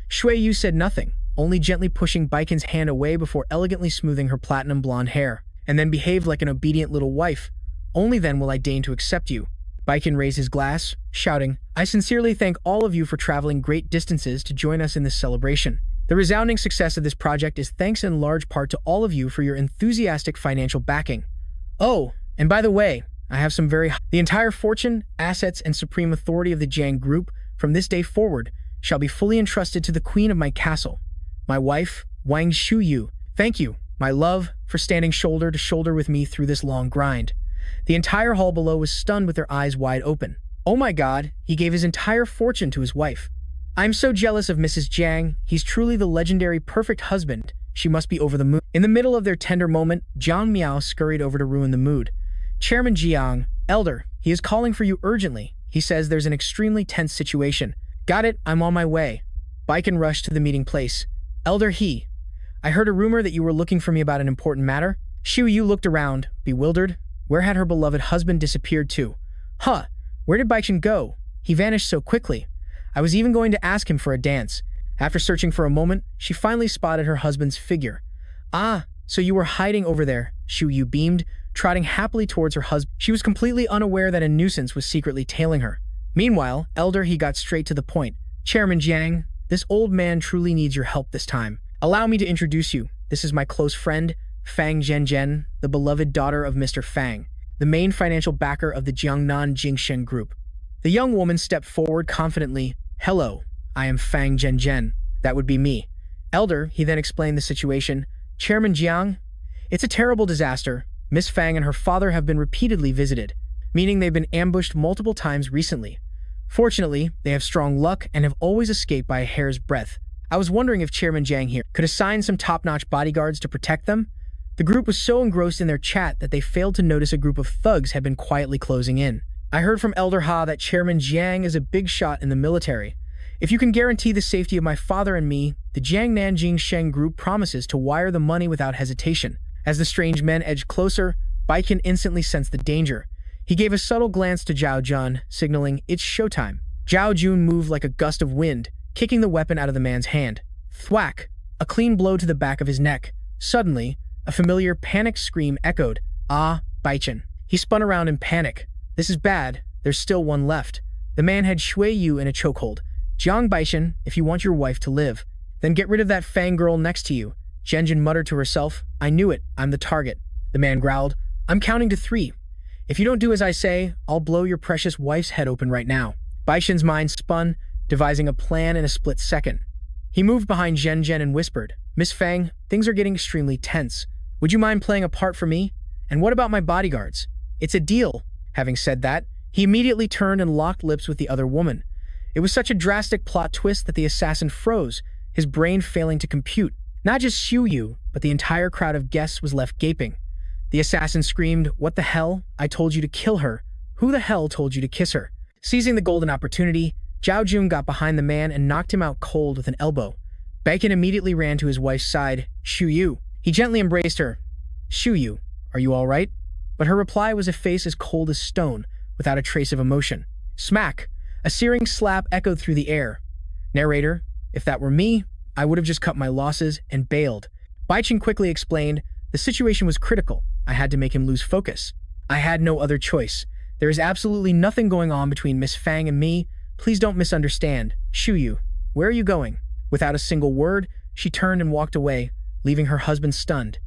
Shui Yu said nothing, only gently pushing Bac Tan's hand away before elegantly smoothing her platinum blonde hair, and then behaved like an obedient little wife. Only then will I deign to accept you. Bac Than raised his glass, shouting, I sincerely thank all of you for traveling great distances to join us in this celebration. The resounding success of this project is thanks in large part to all of you for your enthusiastic financial backing. Oh, and by the way, I have some The entire fortune, assets, and supreme authority of the Jiang Group from this day forward shall be fully entrusted to the queen of my castle, my wife, Wang Xu Yu. Thank you, my love, for standing shoulder to shoulder with me through this long grind. The entire hall below was stunned with their eyes wide open. Oh my god, he gave his entire fortune to his wife. I'm so jealous of Mrs. Jiang. He's truly the legendary perfect husband. She must be over the moon. In the middle of their tender moment, Jiang Miao scurried over to ruin the mood. Chairman Jiang, Elder, he is calling for you urgently. He says there's an extremely tense situation. Got it, I'm on my way. Baiken rushed to the meeting place. Elder I heard a rumor that you were looking for me about an important matter. Xiu Yu looked around, bewildered. Where had her beloved husband disappeared to? Huh, where did Baichen go? He vanished so quickly. I was even going to ask him for a dance. After searching for a moment, she finally spotted her husband's figure. Ah, so you were hiding over there, Xiu Yu beamed, trotting happily towards her husband. She was completely unaware that a nuisance was secretly tailing her. Meanwhile, Elder he got straight to the point. Chairman Jiang, this old man truly needs your help this time. Allow me to introduce you. This is my close friend, Fang Zhenzhen, the beloved daughter of Mr. Fang, the main financial backer of the Jiangnan Jingshen Group. The young woman stepped forward confidently. Hello, I am Fang Zhenzhen. That would be me. Elder, he then explained the situation. Chairman Jiang, it's a terrible disaster. Miss Fang and her father have been repeatedly visited, meaning they've been ambushed multiple times recently. Fortunately, they have strong luck and have always escaped by a hair's breadth. I was wondering if Chairman Jiang here could assign some top-notch bodyguards to protect them. The group was so engrossed in their chat that they failed to notice a group of thugs had been quietly closing in. I heard from Elder Ha that Chairman Jiang is a big shot in the military. If you can guarantee the safety of my father and me, the Jiangnan Jingsheng Group promises to wire the money without hesitation. As the strange men edged closer, Baiken instantly sensed the danger. He gave a subtle glance to Zhao Jun, signaling, it's showtime. Zhao Jun moved like a gust of wind, kicking the weapon out of the man's hand. Thwack! A clean blow to the back of his neck. Suddenly, a familiar panicked scream echoed. Ah, Baichen. He spun around in panic. This is bad. There's still one left. The man had Shui Yu in a chokehold. Jiang Baichen, if you want your wife to live, then get rid of that Fang girl next to you. Zhenjin muttered to herself. I knew it. I'm the target. The man growled. I'm counting to 3. If you don't do as I say, I'll blow your precious wife's head open right now. Baishen's mind spun, devising a plan in a split second. He moved behind Zhenjin and whispered, Miss Fang, things are getting extremely tense. Would you mind playing a part for me? And what about my bodyguards? It's a deal. Having said that, he immediately turned and locked lips with the other woman. It was such a drastic plot twist that the assassin froze, his brain failing to compute. Not just Xiu Yu, but the entire crowd of guests was left gaping. The assassin screamed, What the hell? I told you to kill her. Who the hell told you to kiss her? Seizing the golden opportunity, Zhao Jun got behind the man and knocked him out cold with an elbow. Baiken immediately ran to his wife's side. Xiu Yu. He gently embraced her. Xiu Yu, are you all right? But her reply was a face as cold as stone, without a trace of emotion. Smack! A searing slap echoed through the air. Narrator, if that were me, I would have just cut my losses and bailed. Baichen quickly explained, the situation was critical. I had to make him lose focus. I had no other choice. There is absolutely nothing going on between Miss Fang and me. Please don't misunderstand. Xiu Yu, where are you going? Without a single word, she turned and walked away, leaving her husband stunned.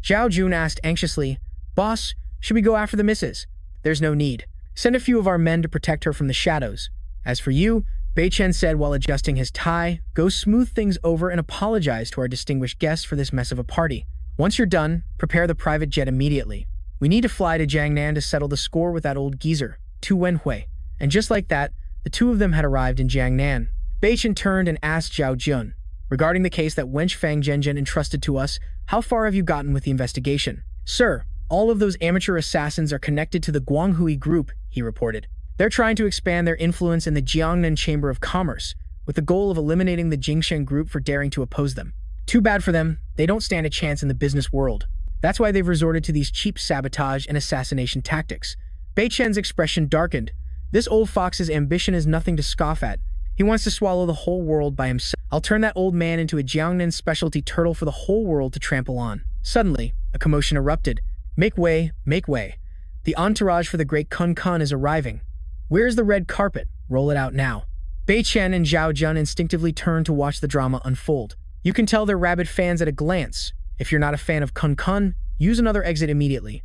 Zhao Jun asked anxiously, Boss, should we go after the missus? There's no need. Send a few of our men to protect her from the shadows. As for you, Bei Chen said while adjusting his tie, go smooth things over and apologize to our distinguished guests for this mess of a party. Once you're done, prepare the private jet immediately. We need to fly to Jiangnan to settle the score with that old geezer, Tu Wenhui. And just like that, the two of them had arrived in Jiangnan. Bei Chen turned and asked Zhao Jun, regarding the case that wench Fang Zhenjin entrusted to us, how far have you gotten with the investigation? Sir, all of those amateur assassins are connected to the Quang Huy Group, he reported. They're trying to expand their influence in the Jiangnan Chamber of Commerce, with the goal of eliminating the Jingshen Group for daring to oppose them. Too bad for them, they don't stand a chance in the business world. That's why they've resorted to these cheap sabotage and assassination tactics. Bei Chen's expression darkened. This old fox's ambition is nothing to scoff at. He wants to swallow the whole world by himself. I'll turn that old man into a Jiangnan specialty turtle for the whole world to trample on. Suddenly, a commotion erupted. Make way, make way. The entourage for the great Kun Kun is arriving. Where's the red carpet? Roll it out now. Bei Chen and Zhao Jun instinctively turned to watch the drama unfold. You can tell they're rabid fans at a glance. If you're not a fan of Kun Kun, use another exit immediately.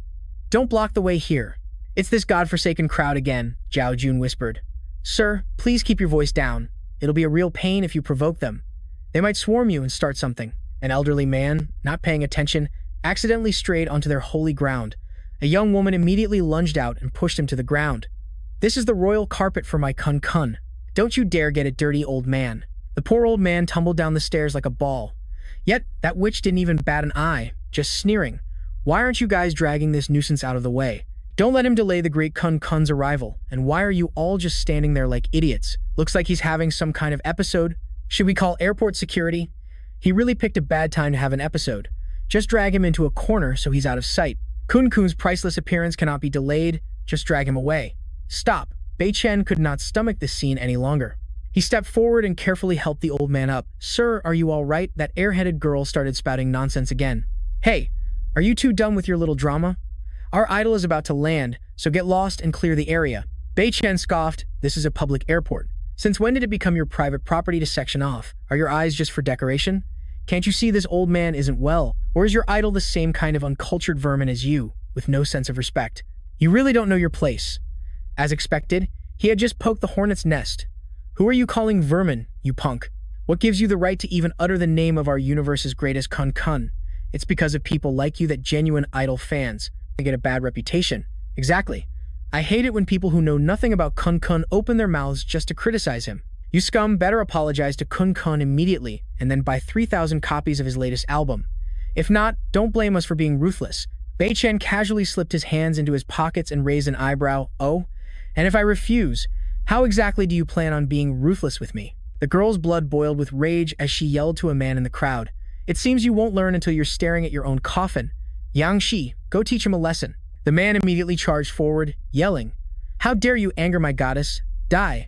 Don't block the way here. It's this godforsaken crowd again, Zhao Jun whispered. Sir, please keep your voice down. It'll be a real pain if you provoke them. They might swarm you and start something. An elderly man, not paying attention, accidentally strayed onto their holy ground. A young woman immediately lunged out and pushed him to the ground. This is the royal carpet for my Kun Kun. Don't you dare get it dirty, old man. The poor old man tumbled down the stairs like a ball. Yet, that witch didn't even bat an eye, just sneering. Why aren't you guys dragging this nuisance out of the way? Don't let him delay the great Kun Kun's arrival, and why are you all just standing there like idiots? Looks like he's having some kind of episode. Should we call airport security? He really picked a bad time to have an episode. Just drag him into a corner so he's out of sight. Kun Kun's priceless appearance cannot be delayed, just drag him away. Stop. Chen could not stomach this scene any longer. He stepped forward and carefully helped the old man up. Sir, are you all right? That airheaded girl started spouting nonsense again. Hey, are you two done with your little drama? Our idol is about to land, so get lost and clear the area. Chen scoffed, this is a public airport. Since when did it become your private property to section off? Are your eyes just for decoration? Can't you see this old man isn't well? Or is your idol the same kind of uncultured vermin as you, with no sense of respect? You really don't know your place. As expected, he had just poked the hornet's nest. Who are you calling vermin, you punk? What gives you the right to even utter the name of our universe's greatest Kun Kun? It's because of people like you that genuine idol fans get a bad reputation. Exactly. I hate it when people who know nothing about Kun Kun open their mouths just to criticize him. You scum better apologize to Kun Kun immediately and then buy 3,000 copies of his latest album. If not, don't blame us for being ruthless. Chen casually slipped his hands into his pockets and raised an eyebrow. Oh? And if I refuse, how exactly do you plan on being ruthless with me? The girl's blood boiled with rage as she yelled to a man in the crowd. It seems you won't learn until you're staring at your own coffin. Yang Shi, go teach him a lesson. The man immediately charged forward, yelling, How dare you anger my goddess? Die!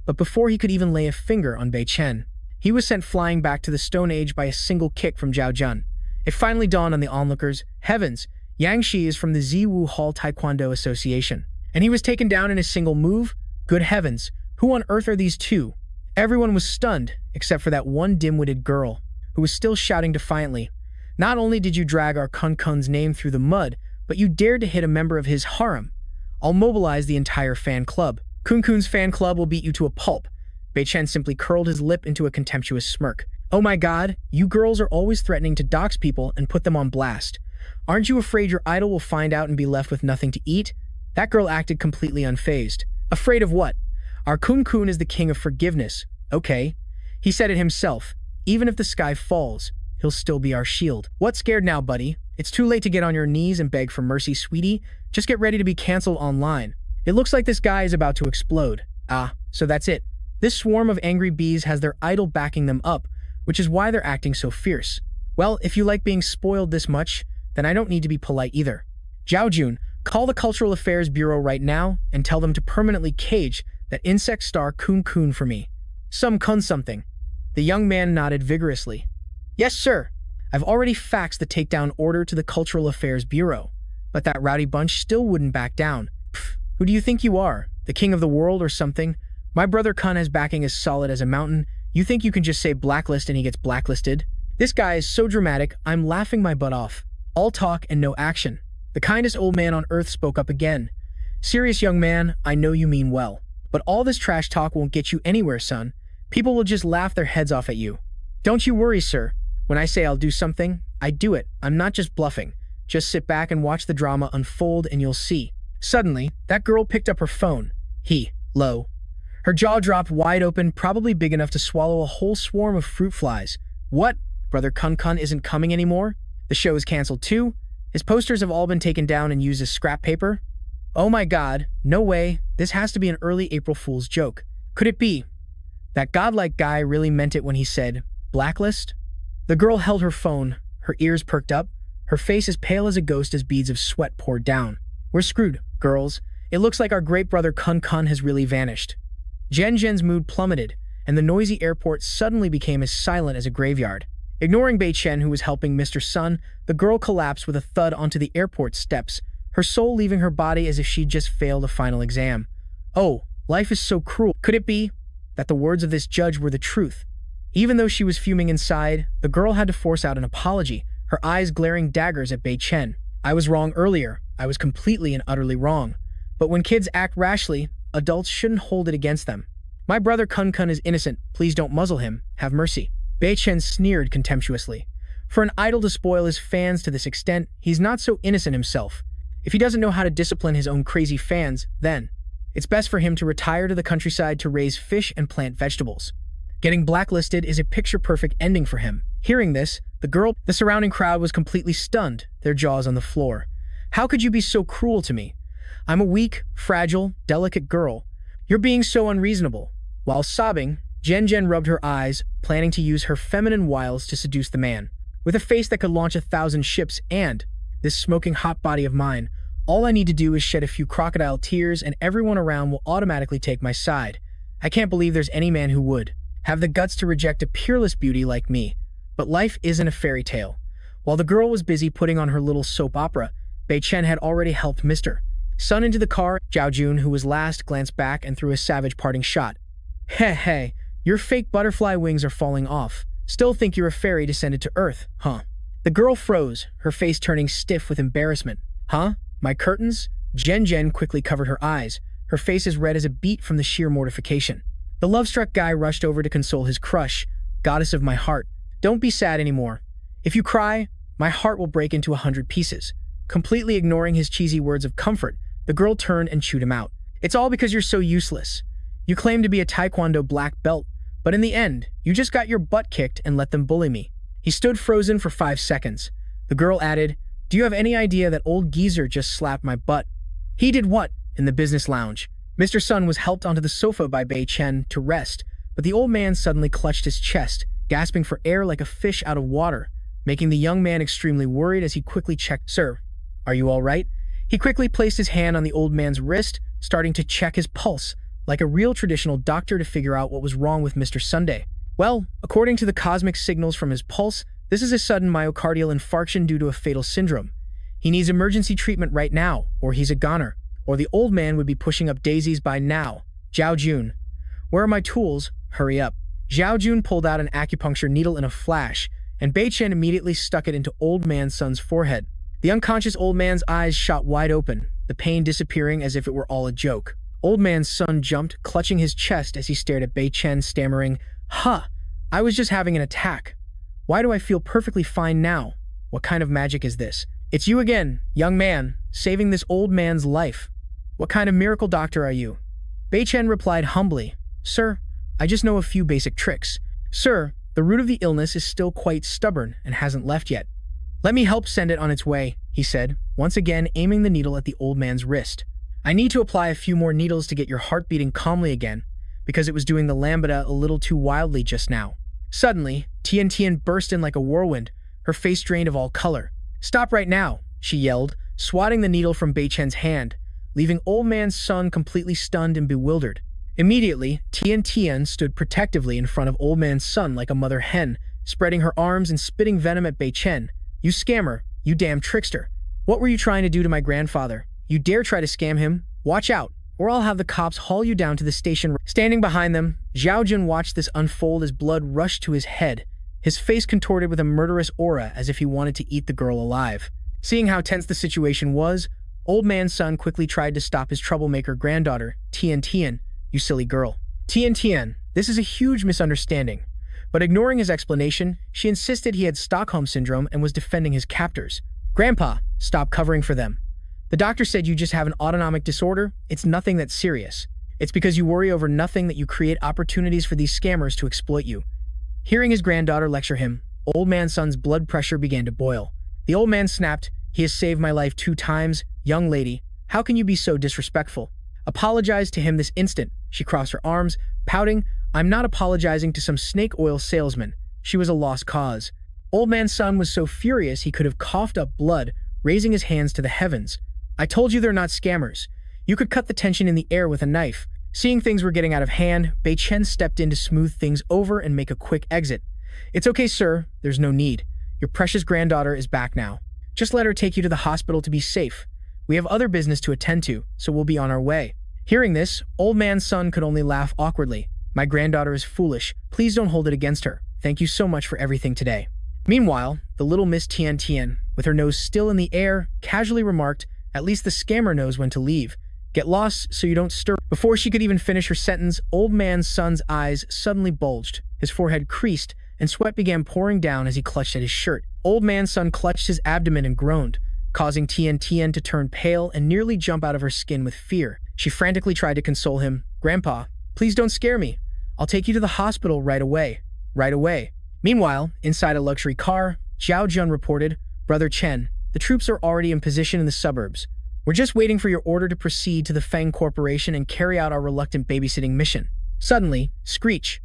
But before he could even lay a finger on Chen, he was sent flying back to the Stone Age by a single kick from Zhao Jun. It finally dawned on the onlookers, heavens, Yang Shi is from the Ziwu Hall Taekwondo Association. And he was taken down in a single move? Good heavens, who on earth are these two? Everyone was stunned, except for that one dim-witted girl, who was still shouting defiantly, Not only did you drag our Kun Kun's name through the mud, but you dared to hit a member of his harem. I'll mobilize the entire fan club. Kun Kun's fan club will beat you to a pulp. Chen simply curled his lip into a contemptuous smirk. Oh my god, you girls are always threatening to dox people and put them on blast. Aren't you afraid your idol will find out and be left with nothing to eat? That girl acted completely unfazed. Afraid of what? Our Kun Kun is the king of forgiveness. Okay. He said it himself. Even if the sky falls, he'll still be our shield. What's scared now, buddy? It's too late to get on your knees and beg for mercy, sweetie. Just get ready to be cancelled online. It looks like this guy is about to explode. Ah, so that's it. This swarm of angry bees has their idol backing them up, which is why they're acting so fierce. Well, if you like being spoiled this much, then I don't need to be polite either. Zhao Jun, call the Cultural Affairs Bureau right now and tell them to permanently cage that insect star Kun Kun for me. Some kun something. The young man nodded vigorously. Yes, sir. I've already faxed the takedown order to the Cultural Affairs Bureau, but that rowdy bunch still wouldn't back down. Pfft, who do you think you are? The king of the world or something? My brother Kun has backing as solid as a mountain. You think you can just say blacklist and he gets blacklisted? This guy is so dramatic, I'm laughing my butt off. All talk and no action. The kindest old man on earth spoke up again. Serious young man, I know you mean well. But all this trash talk won't get you anywhere, son. People will just laugh their heads off at you. Don't you worry, sir. When I say I'll do something, I do it. I'm not just bluffing. Just sit back and watch the drama unfold and you'll see. Suddenly, that girl picked up her phone. Low. Her jaw dropped wide open, probably big enough to swallow a whole swarm of fruit flies. What? Brother Kun Kun isn't coming anymore? The show is cancelled too? His posters have all been taken down and used as scrap paper? Oh my god, no way. This has to be an early April Fool's joke. Could it be? That godlike guy really meant it when he said, blacklist? The girl held her phone, her ears perked up, her face as pale as a ghost as beads of sweat poured down. We're screwed, girls. It looks like our great brother Kun Kun has really vanished. Jen's mood plummeted, and the noisy airport suddenly became as silent as a graveyard. Ignoring Chen, who was helping Mr. Sun, the girl collapsed with a thud onto the airport steps, her soul leaving her body as if she'd just failed a final exam. Oh, life is so cruel. Could it be that the words of this judge were the truth? Even though she was fuming inside, the girl had to force out an apology, her eyes glaring daggers at Chen. I was wrong earlier. I was completely and utterly wrong. But when kids act rashly, adults shouldn't hold it against them. My brother Kun Kun is innocent. Please don't muzzle him. Have mercy. Chen sneered contemptuously. For an idol to spoil his fans to this extent, he's not so innocent himself. If he doesn't know how to discipline his own crazy fans, then it's best for him to retire to the countryside to raise fish and plant vegetables. Getting blacklisted is a picture-perfect ending for him. Hearing this, the surrounding crowd was completely stunned, their jaws on the floor. How could you be so cruel to me? I'm a weak, fragile, delicate girl. You're being so unreasonable. While sobbing, Jen rubbed her eyes, planning to use her feminine wiles to seduce the man. With a face that could launch 1,000 ships and this smoking hot body of mine, all I need to do is shed a few crocodile tears and everyone around will automatically take my side. I can't believe there's any man who would have the guts to reject a peerless beauty like me. But life isn't a fairy tale. While the girl was busy putting on her little soap opera, Chen had already helped Mr. Sun into the car. Zhao Jun, who was last, glanced back and threw a savage parting shot. Hey, your fake butterfly wings are falling off. Still think you're a fairy descended to Earth, huh? The girl froze, her face turning stiff with embarrassment. Huh? My curtains? Jen quickly covered her eyes, her face as red as a beet from the sheer mortification. The love-struck guy rushed over to console his crush. Goddess of my heart, don't be sad anymore. If you cry, my heart will break into 100 pieces. Completely ignoring his cheesy words of comfort, the girl turned and chewed him out. It's all because you're so useless. You claim to be a Taekwondo black belt, but in the end, you just got your butt kicked and let them bully me. He stood frozen for 5 seconds. The girl added, do you have any idea that old geezer just slapped my butt? He did what? In the business lounge. Mr. Sun was helped onto the sofa by Chen to rest, but the old man suddenly clutched his chest, gasping for air like a fish out of water, making the young man extremely worried as he quickly checked. Sir, are you all right? He quickly placed his hand on the old man's wrist, starting to check his pulse, like a real traditional doctor to figure out what was wrong with Mr. Sunday. Well, according to the cosmic signals from his pulse, this is a sudden myocardial infarction due to a fatal syndrome. He needs emergency treatment right now, or he's a goner, or the old man would be pushing up daisies by now. Zhao Jun, where are my tools? Hurry up. Zhao Jun pulled out an acupuncture needle in a flash, and Chen immediately stuck it into old man Sun's forehead. The unconscious old man's eyes shot wide open, the pain disappearing as if it were all a joke. Old man's son jumped, clutching his chest as he stared at Chen, stammering, I was just having an attack. Why do I feel perfectly fine now? What kind of magic is this? It's you again, young man, saving this old man's life. What kind of miracle doctor are you? Chen replied humbly, Sir, I just know a few basic tricks. Sir, the root of the illness is still quite stubborn and hasn't left yet. Let me help send it on its way, he said, once again aiming the needle at the old man's wrist. I need to apply a few more needles to get your heart beating calmly again, because it was doing the lambda a little too wildly just now. Suddenly, Tian burst in like a whirlwind, her face drained of all color. Stop right now, she yelled, swatting the needle from Chen's hand, leaving old man's son completely stunned and bewildered. Immediately, Tian stood protectively in front of old man's son like a mother hen, spreading her arms and spitting venom at Chen. You scammer, you damn trickster. What were you trying to do to my grandfather? You dare try to scam him? Watch out, or I'll have the cops haul you down to the station. Standing behind them, Zhao Jun watched this unfold as blood rushed to his head, his face contorted with a murderous aura as if he wanted to eat the girl alive. Seeing how tense the situation was, old man's son quickly tried to stop his troublemaker granddaughter, Tian, you silly girl. Tian, this is a huge misunderstanding. But ignoring his explanation, she insisted he had Stockholm Syndrome and was defending his captors. Grandpa, stop covering for them. The doctor said you just have an autonomic disorder. It's nothing that's serious. It's because you worry over nothing that you create opportunities for these scammers to exploit you. Hearing his granddaughter lecture him, old man's son's blood pressure began to boil. The old man snapped, he has saved my life 2 times. Young lady, how can you be so disrespectful? Apologize to him this instant. She crossed her arms, pouting, I'm not apologizing to some snake oil salesman. She was a lost cause. Old man's son was so furious he could have coughed up blood, raising his hands to the heavens. I told you they're not scammers. You could cut the tension in the air with a knife. Seeing things were getting out of hand, Chen stepped in to smooth things over and make a quick exit. It's okay, sir. There's no need. Your precious granddaughter is back now. Just let her take you to the hospital to be safe. We have other business to attend to, so we'll be on our way. Hearing this, old man's son could only laugh awkwardly. My granddaughter is foolish. Please don't hold it against her. Thank you so much for everything today. Meanwhile, the little Miss Tian, with her nose still in the air, casually remarked, at least the scammer knows when to leave. Get lost so you don't stir. Before she could even finish her sentence, old man's son's eyes suddenly bulged. His forehead creased, and sweat began pouring down as he clutched at his shirt. Old man's son clutched his abdomen and groaned, causing Tian to turn pale and nearly jump out of her skin with fear. She frantically tried to console him. Grandpa, please don't scare me. I'll take you to the hospital right away. Right away. Meanwhile, inside a luxury car, Zhao Jun reported, "Brother Chen, the troops are already in position in the suburbs. We're just waiting for your order to proceed to the Fang Corporation and carry out our reluctant babysitting mission." Suddenly, screech.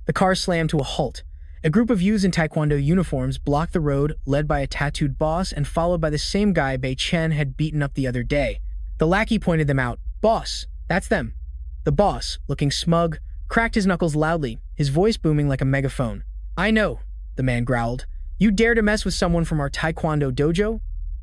The car slammed to a halt. A group of youths in taekwondo uniforms blocked the road, led by a tattooed boss and followed by the same guy Bei Chen had beaten up the other day. The lackey pointed them out. "Boss, that's them." The boss, looking smug, cracked his knuckles loudly, his voice booming like a megaphone. "I know," the man growled. "You dare to mess with someone from our taekwondo dojo?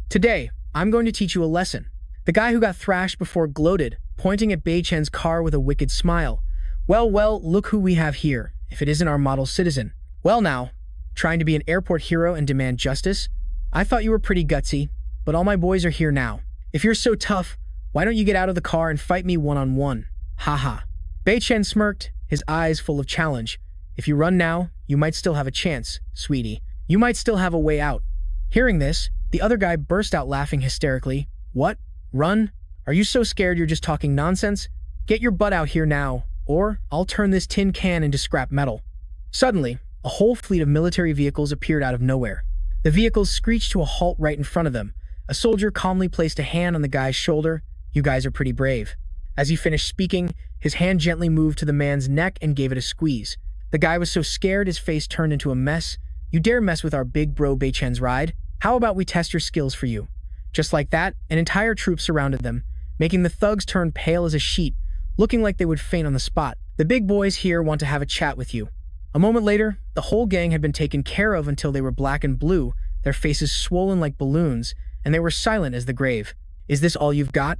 Today, I'm going to teach you a lesson." The guy who got thrashed before gloated, pointing at Bei Chen's car with a wicked smile. Well, look who we have here, if it isn't our model citizen." "Well now, trying to be an airport hero and demand justice? I thought you were pretty gutsy, but all my boys are here now. If you're so tough, why don't you get out of the car and fight me one-on-one? Haha." Bei Chen smirked, his eyes full of challenge. "If you run now, you might still have a chance, sweetie. You might still have a way out." Hearing this, the other guy burst out laughing hysterically. "What? Run? Are you so scared you're just talking nonsense? Get your butt out here now, or I'll turn this tin can into scrap metal." Suddenly, a whole fleet of military vehicles appeared out of nowhere. The vehicles screeched to a halt right in front of them. A soldier calmly placed a hand on the guy's shoulder. "You guys are pretty brave." As he finished speaking, his hand gently moved to the man's neck and gave it a squeeze. The guy was so scared his face turned into a mess. "You dare mess with our big bro Bei Chen's ride? How about we test your skills for you?" Just like that, an entire troop surrounded them, making the thugs turn pale as a sheet, looking like they would faint on the spot. "The big boys here want to have a chat with you." A moment later, the whole gang had been taken care of until they were black and blue, their faces swollen like balloons, and they were silent as the grave. "Is this all you've got?"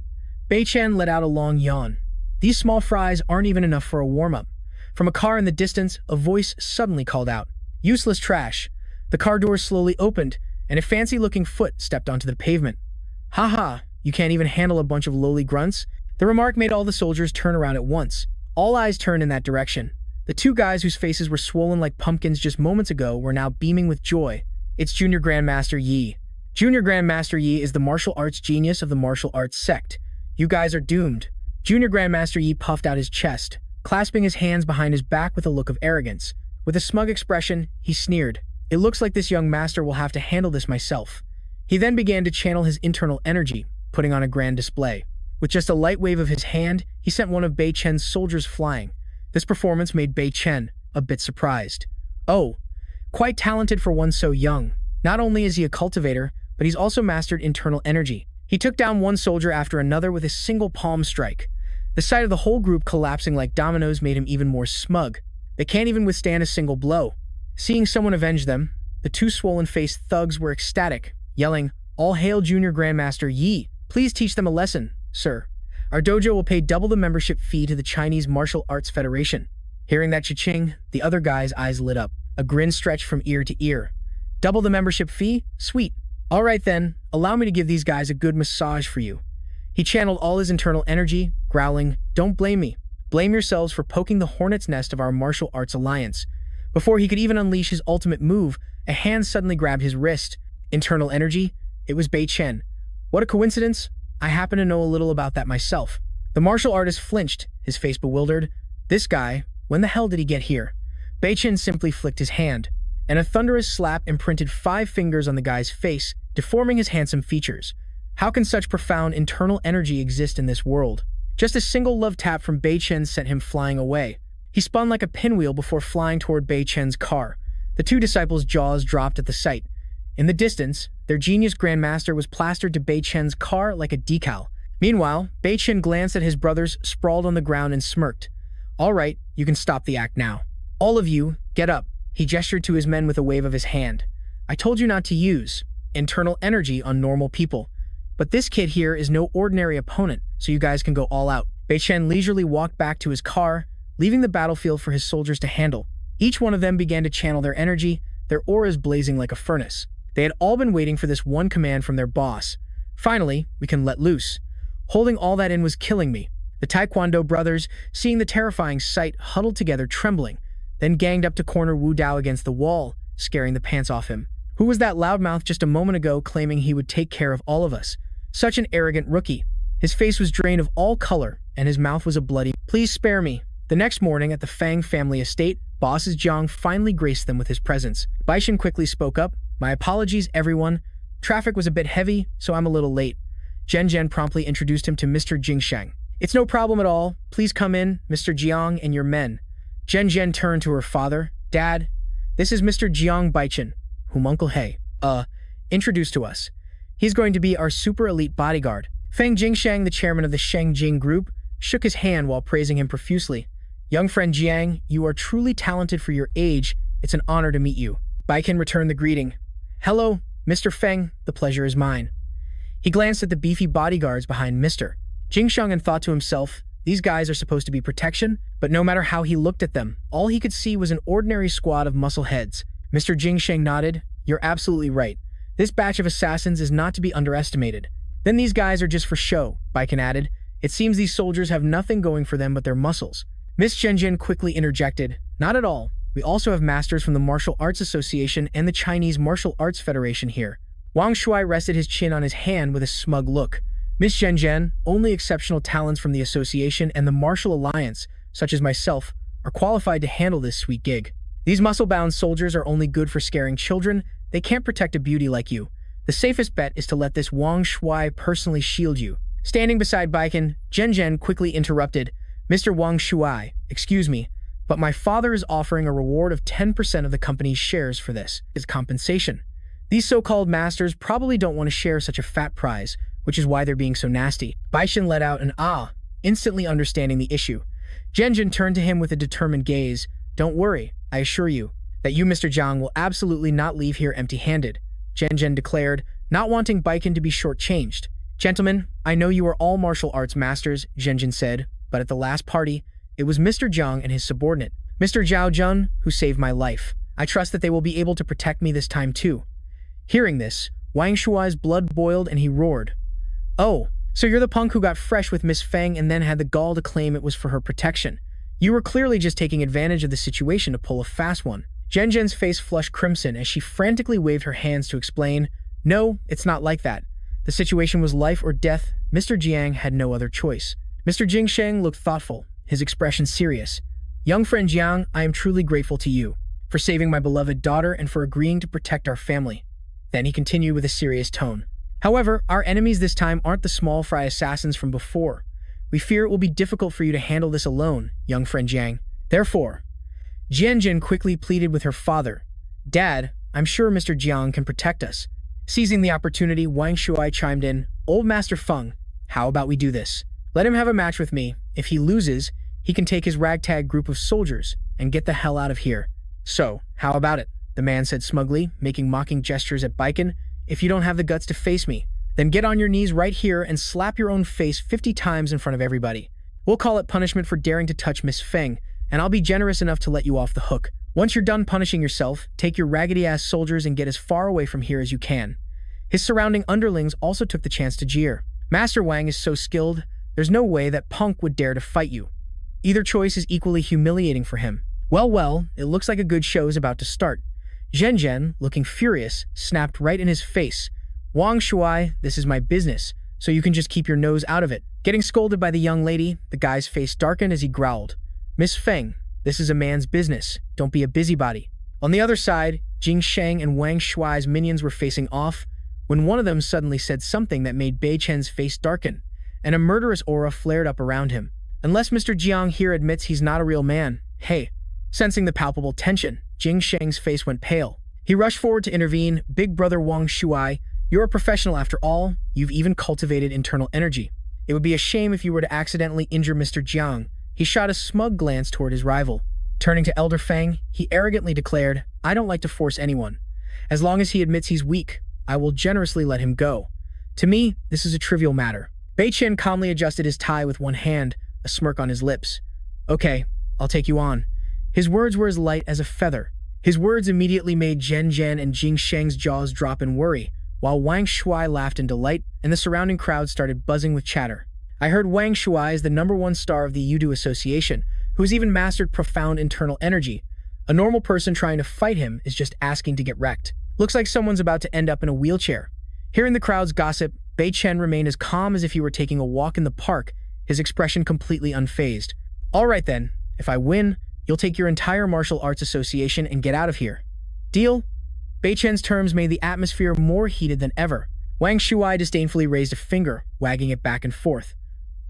Bei Chen let out a long yawn. "These small fries aren't even enough for a warm-up." From a car in the distance, a voice suddenly called out, "Useless trash." The car doors slowly opened, and a fancy-looking foot stepped onto the pavement. "Haha, you can't even handle a bunch of lowly grunts?" The remark made all the soldiers turn around at once. All eyes turned in that direction. The two guys whose faces were swollen like pumpkins just moments ago were now beaming with joy. "It's Junior Grandmaster Yi." Junior Grandmaster Yi is the martial arts genius of the martial arts sect. "You guys are doomed." Junior Grandmaster Yi puffed out his chest, clasping his hands behind his back with a look of arrogance. With a smug expression, he sneered. "It looks like this young master will have to handle this myself." He then began to channel his internal energy, putting on a grand display. With just a light wave of his hand, he sent one of Bei Chen's soldiers flying. This performance made Bei Chen a bit surprised. "Oh, quite talented for one so young. Not only is he a cultivator, but he's also mastered internal energy." He took down one soldier after another with a single palm strike. The sight of the whole group collapsing like dominoes made him even more smug. They can't even withstand a single blow. Seeing someone avenge them, the two swollen-faced thugs were ecstatic, yelling, "All hail Junior Grandmaster Yi! Please teach them a lesson, sir. Our dojo will pay double the membership fee to the Chinese Martial Arts Federation." Hearing that cha-ching, the other guy's eyes lit up. A grin stretched from ear to ear. "Double the membership fee? Sweet. All right then, allow me to give these guys a good massage for you." He channeled all his internal energy, growling, "Don't blame me. Blame yourselves for poking the hornet's nest of our martial arts alliance." Before he could even unleash his ultimate move, a hand suddenly grabbed his wrist. Internal energy? It was Bei Chen. What a coincidence. I happen to know a little about that myself. The martial artist flinched, his face bewildered. This guy, when the hell did he get here? Bei Chen simply flicked his hand, and a thunderous slap imprinted 5 fingers on the guy's face, deforming his handsome features. How can such profound internal energy exist in this world? Just a single love tap from Bei Chen sent him flying away. He spun like a pinwheel before flying toward Bei Chen's car. The two disciples' jaws dropped at the sight. In the distance, their genius grandmaster was plastered to Bei Chen's car like a decal. Meanwhile, Bei Chen glanced at his brothers sprawled on the ground and smirked. "All right, you can stop the act now. All of you, get up." He gestured to his men with a wave of his hand. "I told you not to use internal energy on normal people. But this kid here is no ordinary opponent, so you guys can go all out." Bei Chen leisurely walked back to his car, leaving the battlefield for his soldiers to handle. Each one of them began to channel their energy, their auras blazing like a furnace. They had all been waiting for this one command from their boss. Finally, we can let loose. Holding all that in was killing me. The Taekwondo brothers, seeing the terrifying sight, huddled together trembling, then ganged up to corner Wu Dao against the wall, scaring the pants off him. Who was that loudmouth just a moment ago claiming he would take care of all of us? Such an arrogant rookie. His face was drained of all color, and his mouth was a bloody, "Please spare me." The next morning at the Fang family estate, bosses Jiang finally graced them with his presence. Baishan quickly spoke up. My apologies, everyone. Traffic was a bit heavy, so I'm a little late. Zhen promptly introduced him to Mr. Jingsheng. It's no problem at all. Please come in, Mr. Jiang and your men. Zhen turned to her father. Dad, this is Mr. Jiang Baichan, whom Uncle He, introduced to us. He's going to be our super elite bodyguard. Feng Jingsheng, the chairman of the Shengjing group, shook his hand while praising him profusely. Young friend Jiang, you are truly talented for your age. It's an honor to meet you. Baikin returned the greeting. Hello, Mr. Feng, the pleasure is mine. He glanced at the beefy bodyguards behind Mr. Jingsheng and thought to himself, these guys are supposed to be protection, but no matter how he looked at them, all he could see was an ordinary squad of muscle heads. Mr. Jingsheng nodded. You're absolutely right. This batch of assassins is not to be underestimated. Then these guys are just for show, Baikin added. It seems these soldiers have nothing going for them but their muscles. Miss Zhen quickly interjected. Not at all. We also have masters from the Martial Arts Association and the Chinese Martial Arts Federation here. Wang Shuai rested his chin on his hand with a smug look. Miss Zhen, only exceptional talents from the association and the Martial Alliance, such as myself, are qualified to handle this sweet gig. These muscle-bound soldiers are only good for scaring children. They can't protect a beauty like you. The safest bet is to let this Wang Shuai personally shield you. Standing beside Baikin, Zhen quickly interrupted. Mr. Wang Shuai, excuse me, but my father is offering a reward of 10% of the company's shares for this. It's compensation. These so-called masters probably don't want to share such a fat prize, which is why they're being so nasty. Baishan let out an ah, instantly understanding the issue. Zhen turned to him with a determined gaze. Don't worry, I assure you, that you, Mr. Jiang, will absolutely not leave here empty-handed, Zhen declared, not wanting Baikin to be shortchanged. Gentlemen, I know you are all martial arts masters, Zhen said, but at the last party, it was Mr. Jiang and his subordinate, Mr. Zhao Jun, who saved my life. I trust that they will be able to protect me this time too. Hearing this, Wang Shuai's blood boiled and he roared. Oh, so you're the punk who got fresh with Miss Feng and then had the gall to claim it was for her protection. You were clearly just taking advantage of the situation to pull a fast one. Zhen's face flushed crimson as she frantically waved her hands to explain, no, it's not like that. The situation was life or death. Mr. Jiang had no other choice. Mr. Jingsheng looked thoughtful, his expression serious. Young friend Jiang, I am truly grateful to you for saving my beloved daughter and for agreeing to protect our family. Then he continued with a serious tone. However, our enemies this time aren't the small fry assassins from before. We fear it will be difficult for you to handle this alone, young friend Jiang. Therefore, Zhen quickly pleaded with her father. Dad, I'm sure Mr. Jiang can protect us. Seizing the opportunity, Wang Shuai chimed in, Old Master Feng, how about we do this? Let him have a match with me. If he loses, he can take his ragtag group of soldiers and get the hell out of here. So, how about it? The man said smugly, making mocking gestures at Baikin. If you don't have the guts to face me, then get on your knees right here and slap your own face 50 times in front of everybody. We'll call it punishment for daring to touch Miss Feng, and I'll be generous enough to let you off the hook. Once you're done punishing yourself, take your raggedy-ass soldiers and get as far away from here as you can. His surrounding underlings also took the chance to jeer. Master Wang is so skilled, there's no way that punk would dare to fight you. Either choice is equally humiliating for him. Well, it looks like a good show is about to start. Zhen, looking furious, snapped right in his face. Wang Shuai, this is my business, so you can just keep your nose out of it. Getting scolded by the young lady, the guy's face darkened as he growled. Miss Feng, this is a man's business. Don't be a busybody. On the other side, Jingsheng and Wang Shuai's minions were facing off, when one of them suddenly said something that made Bei Chen's face darken, and a murderous aura flared up around him. Unless Mr. Jiang here admits he's not a real man, hey. Sensing the palpable tension, Jingsheng's face went pale. He rushed forward to intervene. Big brother Wang Shuai, you're a professional after all. You've even cultivated internal energy. It would be a shame if you were to accidentally injure Mr. Jiang. He shot a smug glance toward his rival. Turning to Elder Feng, he arrogantly declared, I don't like to force anyone. As long as he admits he's weak, I will generously let him go. To me, this is a trivial matter. Bei Chen calmly adjusted his tie with one hand, a smirk on his lips. Okay, I'll take you on. His words were as light as a feather. His words immediately made Zhen and Jingsheng's jaws drop in worry, while Wang Shuai laughed in delight, and the surrounding crowd started buzzing with chatter. I heard Wang Shuai is the #1 star of the Yudu Association, who has even mastered profound internal energy. A normal person trying to fight him is just asking to get wrecked. Looks like someone's about to end up in a wheelchair. Hearing the crowd's gossip, Bei Chen remained as calm as if he were taking a walk in the park, his expression completely unfazed. All right then, if I win, you'll take your entire martial arts association and get out of here. Deal? Bei Chen's terms made the atmosphere more heated than ever. Wang Shuai disdainfully raised a finger, wagging it back and forth.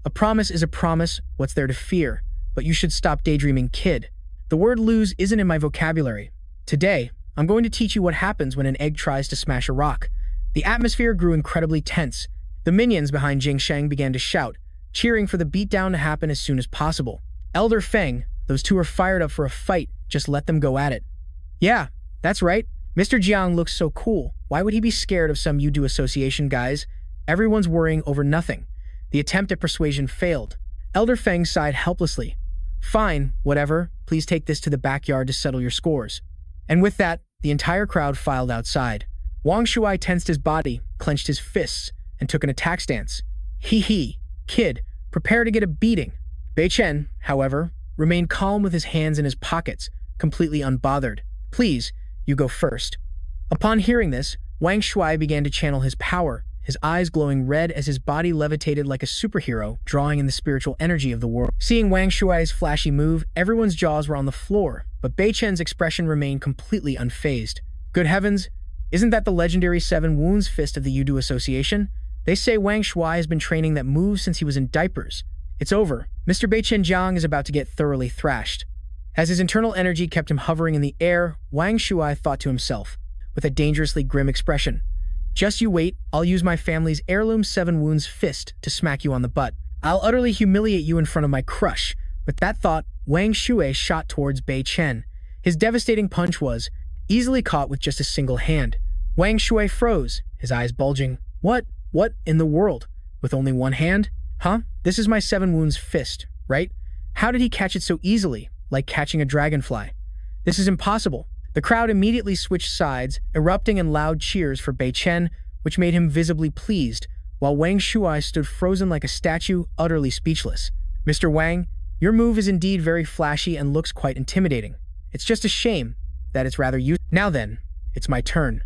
A promise is a promise, what's there to fear? But you should stop daydreaming, kid. The word lose isn't in my vocabulary. Today, I'm going to teach you what happens when an egg tries to smash a rock. The atmosphere grew incredibly tense. The minions behind Jinling began to shout, cheering for the beatdown to happen as soon as possible. Elder Feng, those two are fired up for a fight, just let them go at it. Yeah, that's right. Mr. Jiang looks so cool. Why would he be scared of some Yudu Association guys? Everyone's worrying over nothing. The attempt at persuasion failed. Elder Feng sighed helplessly. Fine, whatever. Please take this to the backyard to settle your scores. And with that, the entire crowd filed outside. Wang Shuai tensed his body, clenched his fists, and took an attack stance. Hee, kid, prepare to get a beating. Bei Chen, however, remained calm with his hands in his pockets, completely unbothered. Please, you go first. Upon hearing this, Wang Shuai began to channel his power, his eyes glowing red as his body levitated like a superhero, drawing in the spiritual energy of the world. Seeing Wang Shuai's flashy move, everyone's jaws were on the floor, but Bei Chen's expression remained completely unfazed. Good heavens, isn't that the legendary Seven Wounds fist of the Yudu Association? They say Wang Shuai has been training that move since he was in diapers. It's over. Mr. Bei Chen Jiang is about to get thoroughly thrashed. As his internal energy kept him hovering in the air, Wang Shuai thought to himself, with a dangerously grim expression, just you wait, I'll use my family's heirloom Seven Wounds fist to smack you on the butt. I'll utterly humiliate you in front of my crush. With that thought, Wang Shuai shot towards Bei Chen. His devastating punch was easily caught with just a single hand. Wang Shuai froze, his eyes bulging. What in the world? With only one hand? Huh? This is my Seven Wounds fist, right? How did he catch it so easily, like catching a dragonfly? This is impossible. The crowd immediately switched sides, erupting in loud cheers for Bei Chen, which made him visibly pleased, while Wang Shuai stood frozen like a statue, utterly speechless. Mr. Wang, your move is indeed very flashy and looks quite intimidating. It's just a shame that it's rather useless. Now then, it's my turn.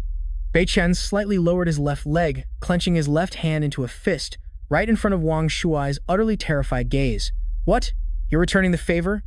Bei Chen slightly lowered his left leg, clenching his left hand into a fist, right in front of Wang Shuai's utterly terrified gaze. What? You're returning the favor?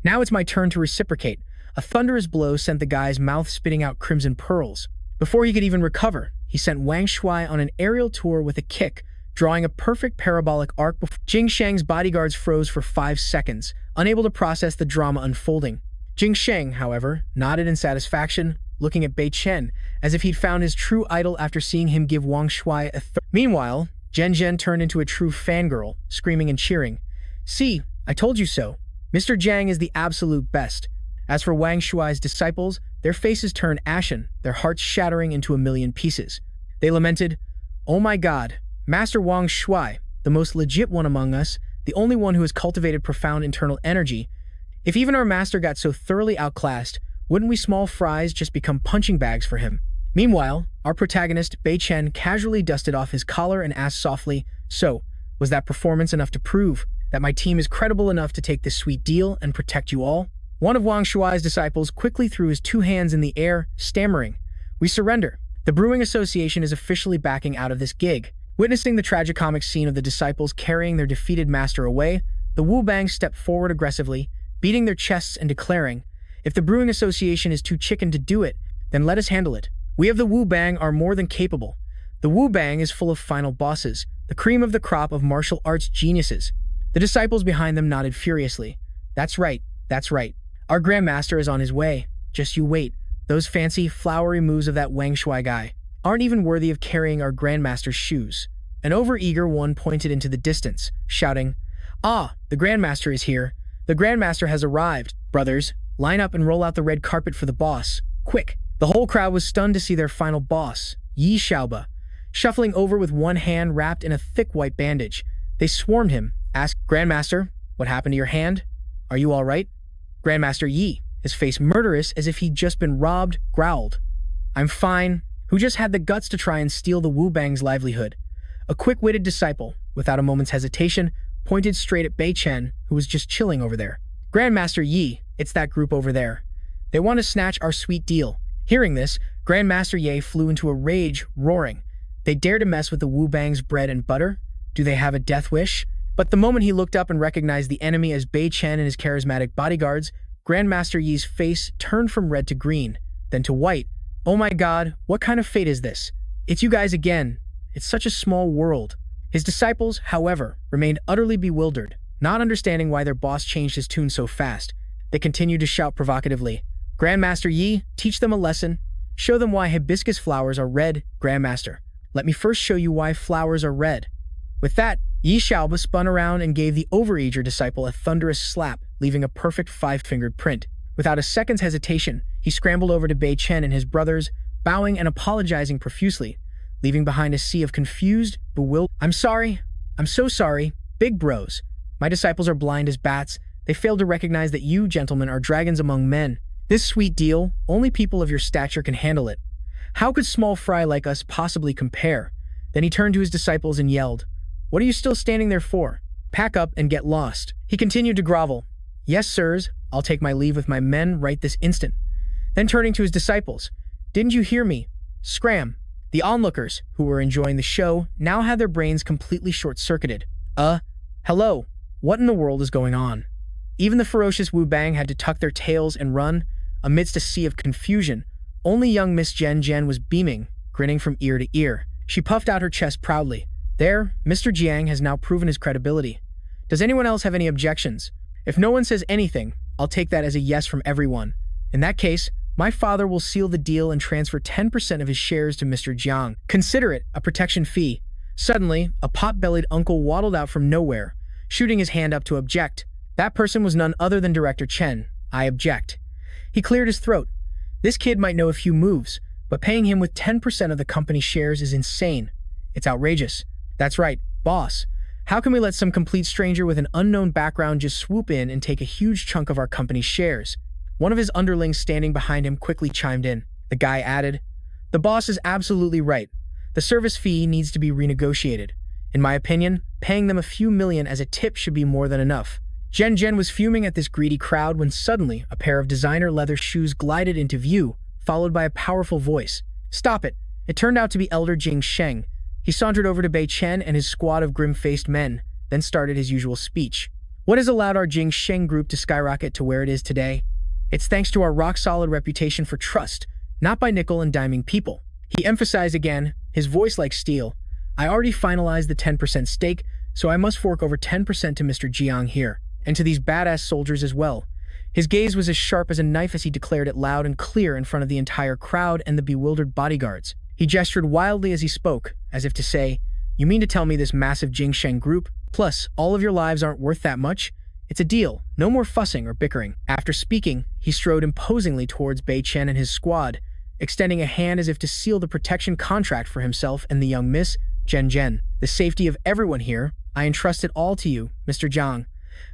Now it's my turn to reciprocate. A thunderous blow sent the guy's mouth spitting out crimson pearls. Before he could even recover, he sent Wang Shuai on an aerial tour with a kick, drawing a perfect parabolic arc before Jinling's bodyguards froze for 5 seconds, unable to process the drama unfolding. Jinling, however, nodded in satisfaction, looking at Bei Chen, as if he'd found his true idol after seeing him give Wang Shuai a Meanwhile, Zhen turned into a true fangirl, screaming and cheering. See, I told you so. Mr. Jiang is the absolute best. As for Wang Shuai's disciples, their faces turned ashen, their hearts shattering into a million pieces. They lamented, "Oh my God, Master Wang Shuai, the most legit one among us, the only one who has cultivated profound internal energy. If even our master got so thoroughly outclassed, wouldn't we small fries just become punching bags for him?" Meanwhile, our protagonist, Bei Chen, casually dusted off his collar and asked softly, "So, was that performance enough to prove that my team is credible enough to take this sweet deal and protect you all?" One of Wang Shuai's disciples quickly threw his 2 hands in the air, stammering, "We surrender. The Brewing Association is officially backing out of this gig." Witnessing the tragicomic scene of the disciples carrying their defeated master away, the Wu Bang stepped forward aggressively, beating their chests and declaring, "If the Brewing Association is too chicken to do it, then let us handle it. We of the Wu Bang are more than capable. The Wu Bang is full of final bosses, the cream of the crop of martial arts geniuses." The disciples behind them nodded furiously. That's right. Our Grandmaster is on his way. Just you wait. Those fancy, flowery moves of that Wang Shuai guy aren't even worthy of carrying our Grandmaster's shoes. An overeager one pointed into the distance, shouting, "Ah, the Grandmaster is here. The Grandmaster has arrived. Brothers, line up and roll out the red carpet for the boss. Quick!" The whole crowd was stunned to see their final boss, Yi Xiaoba, shuffling over with one hand wrapped in a thick white bandage. They swarmed him, asked, "Grandmaster, what happened to your hand? Are you all right?" Grandmaster Yi, his face murderous as if he'd just been robbed, growled, "I'm fine. Who just had the guts to try and steal the Wu Bang's livelihood?" A quick-witted disciple, without a moment's hesitation, pointed straight at Bei Chen, who was just chilling over there. "Grandmaster Yi, it's that group over there. They want to snatch our sweet deal." Hearing this, Grandmaster Yi flew into a rage, roaring, "They dare to mess with the Wu Bang's bread and butter? Do they have a death wish?" But the moment he looked up and recognized the enemy as Bei Chen and his charismatic bodyguards, Grandmaster Yi's face turned from red to green, then to white. Oh my god, what kind of fate is this? It's you guys again. It's such a small world. His disciples, however, remained utterly bewildered, not understanding why their boss changed his tune so fast. They continued to shout provocatively, Grandmaster Yi, teach them a lesson. Show them why hibiscus flowers are red, Grandmaster. Let me first show you why flowers are red. With that, Yi Xiaoba spun around and gave the overeager disciple a thunderous slap, leaving a perfect five-fingered print. Without a second's hesitation, he scrambled over to Bei Chen and his brothers, bowing and apologizing profusely, leaving behind a sea of confused, bewildered. I'm sorry. I'm so sorry. Big bros. My disciples are blind as bats. They failed to recognize that you, gentlemen, are dragons among men. This sweet deal, only people of your stature can handle it. How could small fry like us possibly compare? Then he turned to his disciples and yelled, What are you still standing there for? Pack up and get lost. He continued to grovel. Yes, sirs, I'll take my leave with my men right this instant. Then turning to his disciples, Didn't you hear me? Scram. The onlookers, who were enjoying the show, now had their brains completely short-circuited. Hello, what in the world is going on? Even the ferocious Wu Bang had to tuck their tails and run. Amidst a sea of confusion, only young Miss Jen Jen was beaming, grinning from ear to ear. She puffed out her chest proudly. There, Mr. Jiang has now proven his credibility. Does anyone else have any objections? If no one says anything, I'll take that as a yes from everyone. In that case, my father will seal the deal and transfer 10% of his shares to Mr. Jiang. Consider it a protection fee. Suddenly, a pot-bellied uncle waddled out from nowhere, shooting his hand up to object. That person was none other than Director Chen. I object. He cleared his throat. This kid might know a few moves, but paying him with 10% of the company's shares is insane. It's outrageous. That's right, boss. How can we let some complete stranger with an unknown background just swoop in and take a huge chunk of our company's shares? One of his underlings standing behind him quickly chimed in. The guy added, The boss is absolutely right. The service fee needs to be renegotiated. In my opinion, paying them a few million as a tip should be more than enough. Jen Jen was fuming at this greedy crowd when suddenly a pair of designer leather shoes glided into view, followed by a powerful voice. Stop it. It turned out to be Elder Jing Sheng. He sauntered over to Bei Chen and his squad of grim-faced men, then started his usual speech. What has allowed our Jing Sheng group to skyrocket to where it is today? It's thanks to our rock-solid reputation for trust, not by nickel and diming people. He emphasized again, his voice like steel. I already finalized the 10% stake, so I must fork over 10% to Mr. Jiang here. And to these badass soldiers as well. His gaze was as sharp as a knife as he declared it loud and clear in front of the entire crowd and the bewildered bodyguards. He gestured wildly as he spoke, as if to say, You mean to tell me this massive Jingsheng group, plus all of your lives aren't worth that much? It's a deal, no more fussing or bickering. After speaking, he strode imposingly towards Bei Chen and his squad, extending a hand as if to seal the protection contract for himself and the young Miss Jen Jen. The safety of everyone here, I entrust it all to you, Mr. Jiang.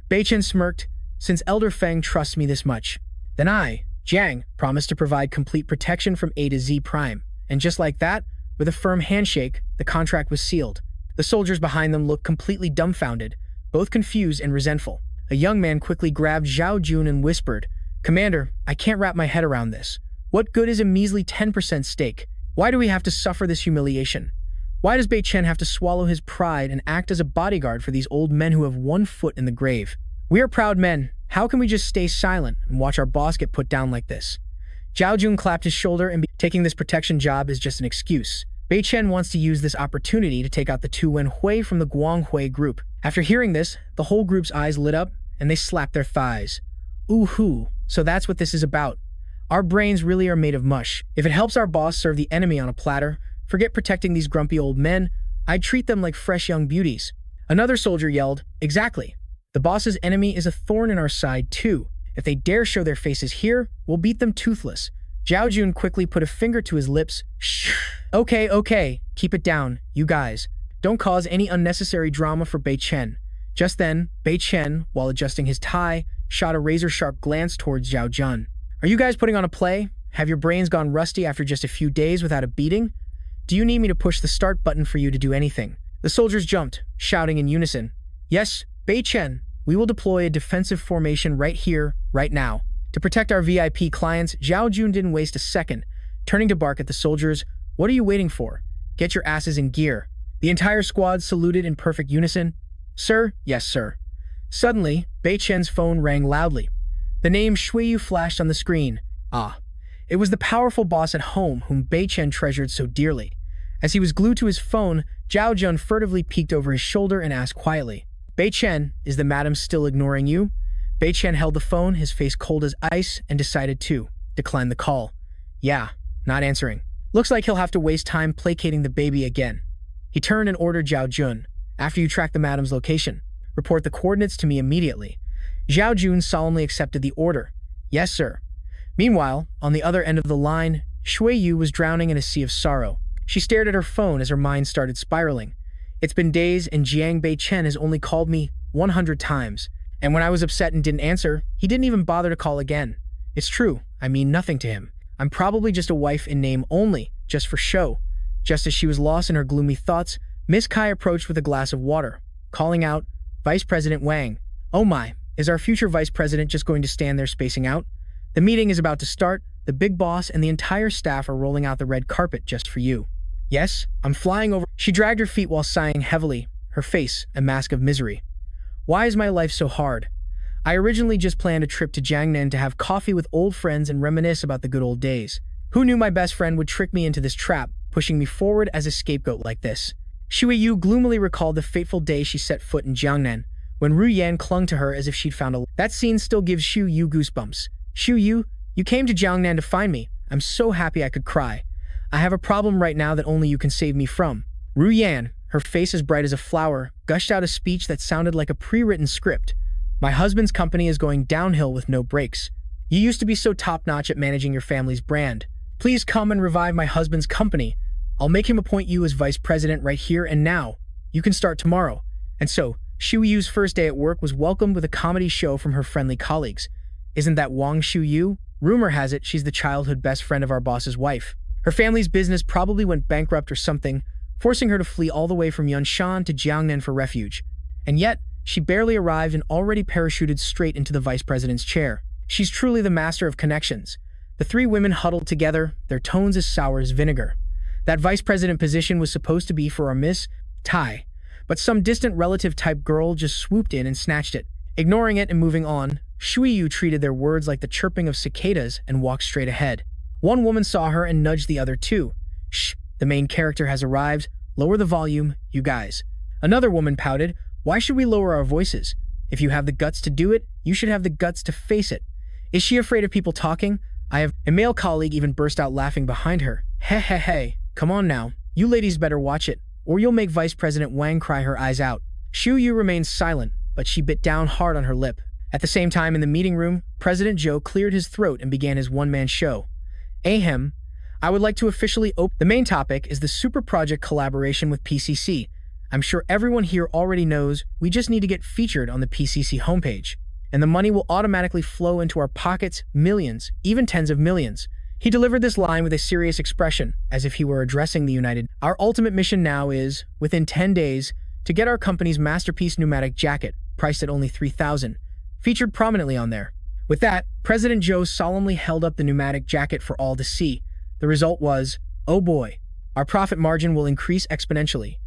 Bei Chen smirked, Since Elder Feng trusts me this much, then I, Jiang, promise to provide complete protection from A to Z prime. And just like that, with a firm handshake, the contract was sealed. The soldiers behind them looked completely dumbfounded, both confused and resentful. A young man quickly grabbed Zhao Jun and whispered, Commander, I can't wrap my head around this. What good is a measly 10% stake? Why do we have to suffer this humiliation? Why does Bei Chen have to swallow his pride and act as a bodyguard for these old men who have one foot in the grave? We are proud men. How can we just stay silent and watch our boss get put down like this? Zhao Jun clapped his shoulder and taking this protection job is just an excuse. Bei Chen wants to use this opportunity to take out the two Wen Hui from the Guang Hui group. After hearing this, the whole group's eyes lit up and they slapped their thighs. Ooh-hoo, so that's what this is about. Our brains really are made of mush. If it helps our boss serve the enemy on a platter, forget protecting these grumpy old men. I'd treat them like fresh young beauties. Another soldier yelled, Exactly. The boss's enemy is a thorn in our side too. If they dare show their faces here, we'll beat them toothless. Zhao Jun quickly put a finger to his lips. Shh. Okay. Keep it down, you guys. Don't cause any unnecessary drama for Bei Chen. Just then, Bei Chen, while adjusting his tie, shot a razor-sharp glance towards Zhao Jun. Are you guys putting on a play? Have your brains gone rusty after just a few days without a beating? Do you need me to push the start button for you to do anything? The soldiers jumped, shouting in unison. Yes, Bei Chen, we will deploy a defensive formation right here, right now. To protect our VIP clients, Zhao Jun didn't waste a second. Turning to bark at the soldiers, What are you waiting for? Get your asses in gear. The entire squad saluted in perfect unison. Sir, yes, sir. Suddenly, Bei Chen's phone rang loudly. The name Shuiyu flashed on the screen. Ah, it was the powerful boss at home whom Bei Chen treasured so dearly. As he was glued to his phone, Zhao Jun furtively peeked over his shoulder and asked quietly, Bei Chen, is the madam still ignoring you? Bei Chen held the phone, his face cold as ice, and decided to decline the call. Yeah, not answering. Looks like he'll have to waste time placating the baby again. He turned and ordered Zhao Jun, after you track the madam's location, report the coordinates to me immediately. Zhao Jun solemnly accepted the order. Yes, sir. Meanwhile, on the other end of the line, Shui Yu was drowning in a sea of sorrow. She stared at her phone as her mind started spiraling. It's been days and Jiang Bac Than has only called me 100 times. And when I was upset and didn't answer, he didn't even bother to call again. It's true, I mean nothing to him. I'm probably just a wife in name only, just for show. Just as she was lost in her gloomy thoughts, Miss Kai approached with a glass of water, calling out, Vice President Wang. Oh my, is our future Vice President just going to stand there spacing out? The meeting is about to start, the big boss and the entire staff are rolling out the red carpet just for you. Yes, I'm flying over. She dragged her feet while sighing heavily, her face a mask of misery. Why is my life so hard? I originally just planned a trip to Jiangnan to have coffee with old friends and reminisce about the good old days. Who knew my best friend would trick me into this trap, pushing me forward as a scapegoat like this? Shui Yu gloomily recalled the fateful day she set foot in Jiangnan, when Ru Yan clung to her as if she'd found a... That scene still gives Shu Yu goosebumps. Shu Yu, you came to Jiangnan to find me. I'm so happy I could cry. I have a problem right now that only you can save me from. Ru Yan, her face as bright as a flower, gushed out a speech that sounded like a pre-written script. My husband's company is going downhill with no breaks. You used to be so top-notch at managing your family's brand. Please come and revive my husband's company. I'll make him appoint you as vice president right here and now. You can start tomorrow. And so, Shu Yu's first day at work was welcomed with a comedy show from her friendly colleagues. Isn't that Wang Shu Yu? Rumor has it she's the childhood best friend of our boss's wife. Her family's business probably went bankrupt or something, forcing her to flee all the way from Yunshan to Jiangnan for refuge. And yet, she barely arrived and already parachuted straight into the vice president's chair. She's truly the master of connections. The three women huddled together, their tones as sour as vinegar. That vice president position was supposed to be for our Miss Tai, but some distant relative-type girl just swooped in and snatched it. Ignoring it and moving on, Shui Yu treated their words like the chirping of cicadas and walked straight ahead. One woman saw her and nudged the other two. Shh, the main character has arrived. Lower the volume, you guys. Another woman pouted. Why should we lower our voices? If you have the guts to do it, you should have the guts to face it. Is she afraid of people talking? A male colleague even burst out laughing behind her. Hey, come on now. You ladies better watch it, or you'll make Vice President Wang cry her eyes out. Shu Yu remained silent, but she bit down hard on her lip. At the same time in the meeting room, President Zhou cleared his throat and began his one-man show. Ahem. I would like to officially open... The main topic is the super project collaboration with PCC. I'm sure everyone here already knows we just need to get featured on the PCC homepage, and the money will automatically flow into our pockets, millions, even tens of millions. He delivered this line with a serious expression, as if he were addressing the United. Our ultimate mission now is, within 10 days, to get our company's masterpiece pneumatic jacket, priced at only $3,000, featured prominently on there. With that, President Zhou solemnly held up the pneumatic jacket for all to see. The result was, oh boy, our profit margin will increase exponentially.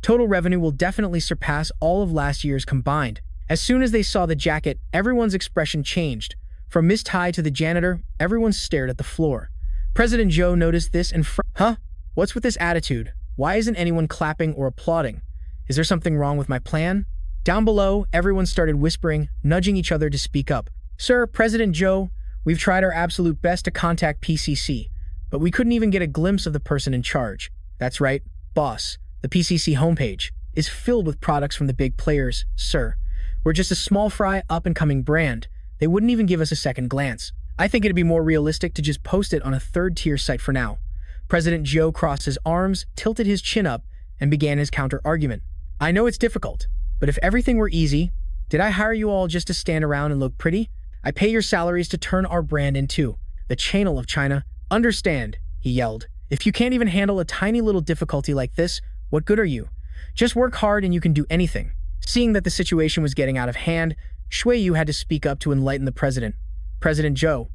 Total revenue will definitely surpass all of last year's combined. As soon as they saw the jacket, everyone's expression changed. From Miss Tai to the janitor, everyone stared at the floor. President Zhou noticed this and Huh? What's with this attitude? Why isn't anyone clapping or applauding? Is there something wrong with my plan? Down below, everyone started whispering, nudging each other to speak up. Sir, President Zhou, we've tried our absolute best to contact PCC, but we couldn't even get a glimpse of the person in charge. That's right, boss. The PCC homepage is filled with products from the big players, sir. We're just a small fry, up-and-coming brand. They wouldn't even give us a second glance. I think it'd be more realistic to just post it on a third-tier site for now. President Zhou crossed his arms, tilted his chin up, and began his counter-argument. I know it's difficult, but if everything were easy, did I hire you all just to stand around and look pretty? I pay your salaries to turn our brand into the channel of China. Understand, he yelled. If you can't even handle a tiny little difficulty like this, what good are you? Just work hard and you can do anything. Seeing that the situation was getting out of hand, Shui Yu had to speak up to enlighten the president. President Zhou,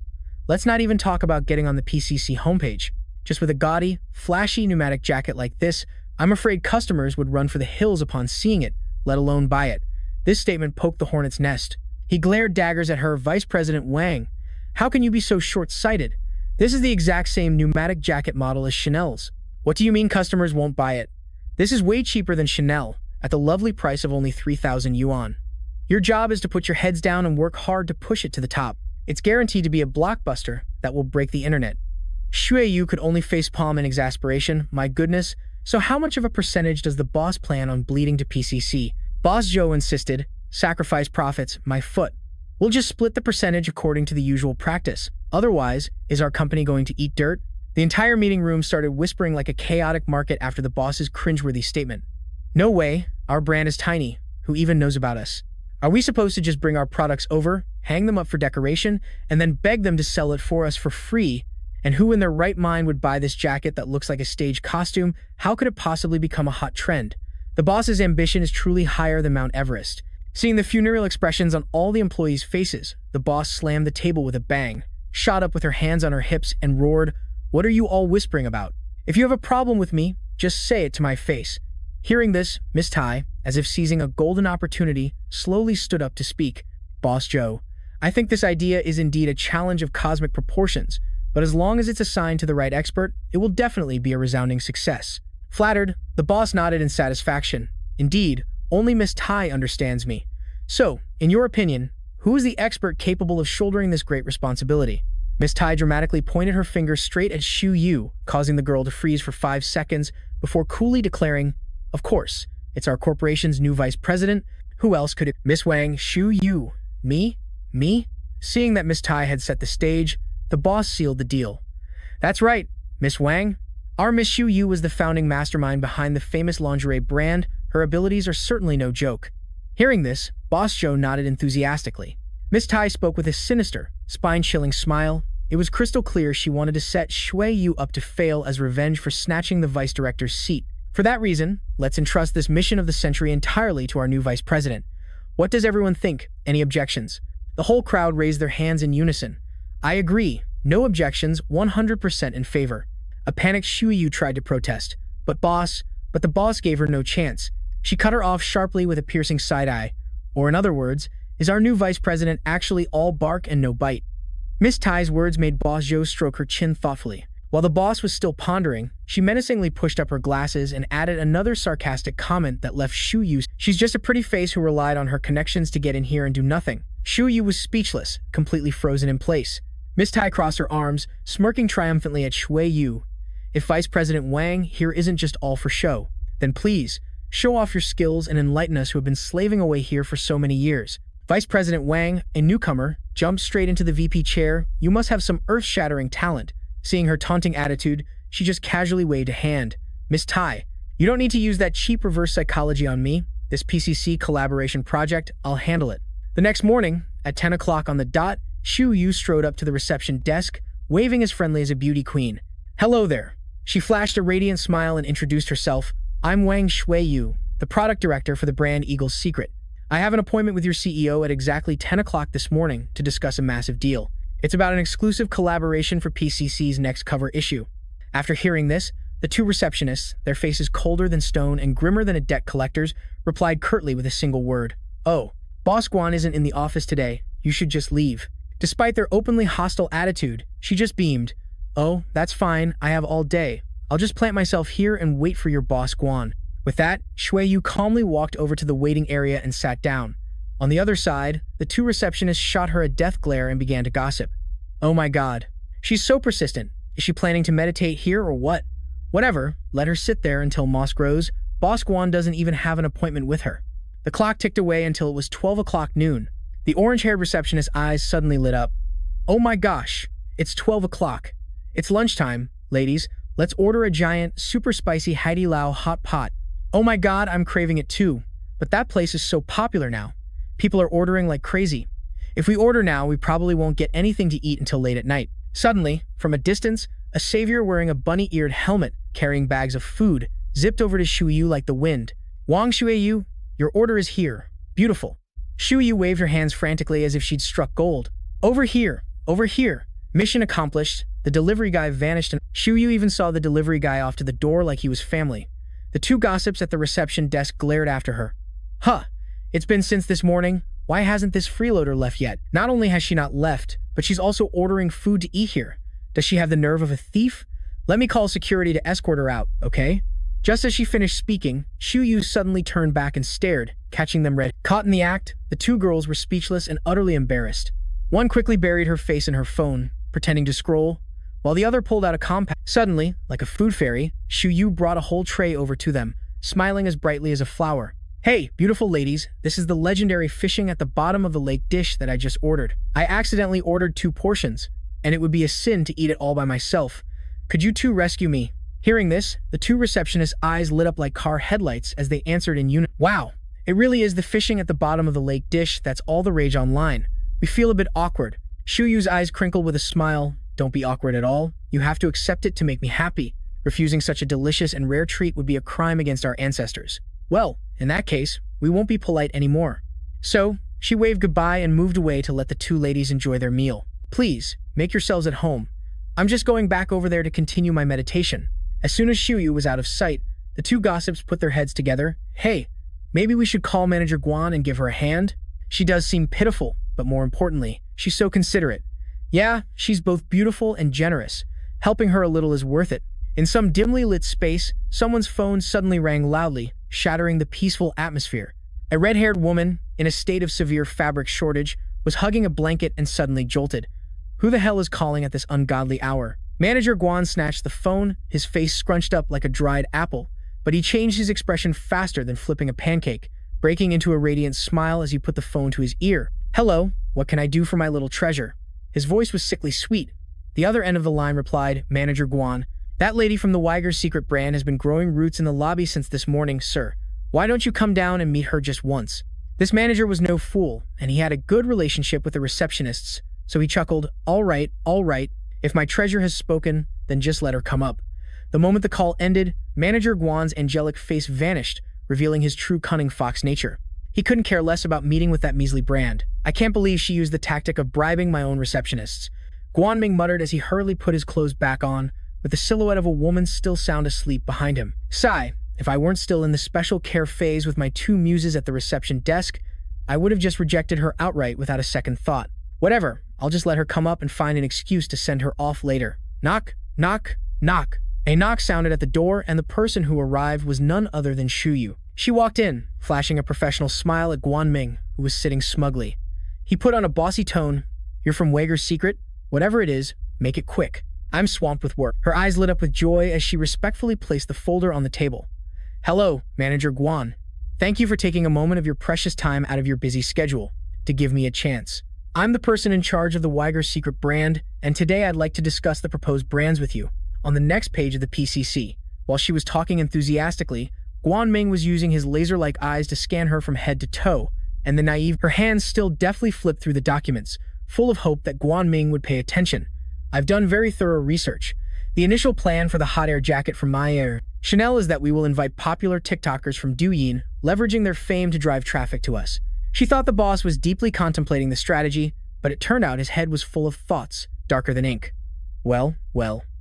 let's not even talk about getting on the PCC homepage. Just with a gaudy, flashy pneumatic jacket like this, I'm afraid customers would run for the hills upon seeing it, let alone buy it. This statement poked the hornet's nest. He glared daggers at her. Vice President Wang, how can you be so short-sighted? This is the exact same pneumatic jacket model as Chanel's. What do you mean customers won't buy it? This is way cheaper than Chanel, at the lovely price of only 3,000 yuan. Your job is to put your heads down and work hard to push it to the top. It's guaranteed to be a blockbuster that will break the internet. Xue Yu could only facepalm in exasperation. My goodness, so how much of a percentage does the boss plan on bleeding to PCC? Boss Joe insisted, sacrifice profits, my foot. We'll just split the percentage according to the usual practice. Otherwise, is our company going to eat dirt? The entire meeting room started whispering like a chaotic market after the boss's cringeworthy statement. No way, our brand is tiny. Who even knows about us? Are we supposed to just bring our products over, hang them up for decoration, and then beg them to sell it for us for free? And who in their right mind would buy this jacket that looks like a stage costume? How could it possibly become a hot trend? The boss's ambition is truly higher than Mount Everest. Seeing the funereal expressions on all the employees' faces, the boss slammed the table with a bang, shot up with her hands on her hips, and roared, "What are you all whispering about? If you have a problem with me, just say it to my face." Hearing this, Miss Tai, as if seizing a golden opportunity, slowly stood up to speak. Boss Joe, I think this idea is indeed a challenge of cosmic proportions, but as long as it's assigned to the right expert, it will definitely be a resounding success. Flattered, the boss nodded in satisfaction. Indeed, only Miss Tai understands me. So, in your opinion, who is the expert capable of shouldering this great responsibility? Miss Tai dramatically pointed her finger straight at Xu Yu, causing the girl to freeze for 5 seconds before coolly declaring, "Of course, it's our corporation's new vice president. Who else could it?" Miss Wang, Xu Yu, me? Me? Seeing that Miss Tai had set the stage, the boss sealed the deal. That's right, Miss Wang. Our Miss Xu Yu was the founding mastermind behind the famous lingerie brand. Her abilities are certainly no joke. Hearing this, Boss Joe nodded enthusiastically. Miss Tai spoke with a sinister, spine-chilling smile. It was crystal clear she wanted to set Xue Yu up to fail as revenge for snatching the vice director's seat. For that reason, let's entrust this mission of the century entirely to our new vice president. What does everyone think? Any objections? The whole crowd raised their hands in unison. I agree. No objections, 100% in favor. A panicked Xue Yu tried to protest. But the boss gave her no chance. She cut her off sharply with a piercing side-eye. Or in other words, is our new vice president actually all bark and no bite? Miss Tai's words made Boss Zhou stroke her chin thoughtfully. While the boss was still pondering, she menacingly pushed up her glasses and added another sarcastic comment that left Xu Yu. She's just a pretty face who relied on her connections to get in here and do nothing. Xu Yu was speechless, completely frozen in place. Miss Tai crossed her arms, smirking triumphantly at Xue Yu. If Vice President Wang here isn't just all for show, then please, show off your skills and enlighten us who have been slaving away here for so many years. Vice President Wang, a newcomer, jumped straight into the VP chair. You must have some earth-shattering talent. Seeing her taunting attitude, she just casually waved a hand. Miss Tai, you don't need to use that cheap reverse psychology on me. This PCC collaboration project, I'll handle it. The next morning, at 10 o'clock on the dot, Xu Yu strode up to the reception desk, waving as friendly as a beauty queen. Hello there. She flashed a radiant smile and introduced herself. I'm Wang Xue Yu, the product director for the brand Eagle's Secret. I have an appointment with your CEO at exactly 10 o'clock this morning to discuss a massive deal. It's about an exclusive collaboration for PCC's next cover issue. After hearing this, the two receptionists, their faces colder than stone and grimmer than a debt collector's, replied curtly with a single word. Oh, Boss Guan isn't in the office today. You should just leave. Despite their openly hostile attitude, she just beamed. Oh, that's fine. I have all day. I'll just plant myself here and wait for your boss Guan. With that, Xue Yu calmly walked over to the waiting area and sat down. On the other side, the two receptionists shot her a death glare and began to gossip. Oh my god. She's so persistent. Is she planning to meditate here or what? Whatever, let her sit there until moss grows. Boss Guan doesn't even have an appointment with her. The clock ticked away until it was 12 o'clock noon. The orange-haired receptionist's eyes suddenly lit up. Oh my gosh, it's 12 o'clock. It's lunchtime, ladies. Let's order a giant, super spicy Haidi Lao hot pot. Oh my god, I'm craving it too. But that place is so popular now. People are ordering like crazy. If we order now, we probably won't get anything to eat until late at night. Suddenly, from a distance, a savior wearing a bunny-eared helmet, carrying bags of food, zipped over to Xue Yu like the wind. Wang Xue Yu, your order is here. Beautiful. Xue Yu waved her hands frantically as if she'd struck gold. Over here, over here. Mission accomplished. The delivery guy vanished and Xue Yu even saw the delivery guy off to the door like he was family. The two gossips at the reception desk glared after her. Huh, it's been since this morning. Why hasn't this freeloader left yet? Not only has she not left, but she's also ordering food to eat here. Does she have the nerve of a thief? Let me call security to escort her out, okay? Just as she finished speaking, Shu Yu suddenly turned back and stared, catching them red. Caught in the act, the two girls were speechless and utterly embarrassed. One quickly buried her face in her phone, pretending to scroll, while the other pulled out a compact. Suddenly, like a food fairy, Shu Yu brought a whole tray over to them, smiling as brightly as a flower. Hey, beautiful ladies, this is the legendary fishing at the bottom of the lake dish that I just ordered. I accidentally ordered 2 portions, and it would be a sin to eat it all by myself. Could you two rescue me? Hearing this, the 2 receptionists' eyes lit up like car headlights as they answered in unison. Wow, it really is the fishing at the bottom of the lake dish that's all the rage online. We feel a bit awkward. Shu Yu's eyes crinkled with a smile. Don't be awkward at all. You have to accept it to make me happy. Refusing such a delicious and rare treat would be a crime against our ancestors. Well, in that case, we won't be polite anymore. So, she waved goodbye and moved away to let the 2 ladies enjoy their meal. Please, make yourselves at home. I'm just going back over there to continue my meditation. As soon as Shu Yu was out of sight, the 2 gossips put their heads together. Hey, maybe we should call Manager Guan and give her a hand? She does seem pitiful, but more importantly, she's so considerate. Yeah, she's both beautiful and generous. Helping her a little is worth it. In some dimly lit space, someone's phone suddenly rang loudly, shattering the peaceful atmosphere. A red-haired woman, in a state of severe fabric shortage, was hugging a blanket and suddenly jolted. Who the hell is calling at this ungodly hour? Manager Guan snatched the phone, his face scrunched up like a dried apple, but he changed his expression faster than flipping a pancake, breaking into a radiant smile as he put the phone to his ear. Hello, what can I do for my little treasure? His voice was sickly sweet. The other end of the line replied, Manager Guan, that lady from the Weiger's secret brand has been growing roots in the lobby since this morning, sir. Why don't you come down and meet her just once? This manager was no fool, and he had a good relationship with the receptionists, so he chuckled, all right. If my treasure has spoken, then just let her come up. The moment the call ended, Manager Guan's angelic face vanished, revealing his true cunning fox nature. He couldn't care less about meeting with that measly brand. I can't believe she used the tactic of bribing my own receptionists. Guanming muttered as he hurriedly put his clothes back on, with the silhouette of a woman still sound asleep behind him. Sigh, if I weren't still in the special care phase with my 2 muses at the reception desk, I would have just rejected her outright without a second thought. Whatever, I'll just let her come up and find an excuse to send her off later. Knock, knock, knock. A knock sounded at the door, and the person who arrived was none other than Shu Yu. She walked in, flashing a professional smile at Guanming, who was sitting smugly. He put on a bossy tone, You're from Weiger's secret? Whatever it is, make it quick. I'm swamped with work. Her eyes lit up with joy as she respectfully placed the folder on the table. Hello, Manager Guan. Thank you for taking a moment of your precious time out of your busy schedule to give me a chance. I'm the person in charge of the Weiger's secret brand, and today I'd like to discuss the proposed brands with you. On the next page of the PCC, while she was talking enthusiastically, Guanming was using his laser-like eyes to scan her from head to toe, and her hands still deftly flipped through the documents, full of hope that Guanming would pay attention. I've done very thorough research. The initial plan for the hot air jacket from Chanel is that we will invite popular TikTokers from Douyin, leveraging their fame to drive traffic to us. She thought the boss was deeply contemplating the strategy, but it turned out his head was full of thoughts, darker than ink. Well,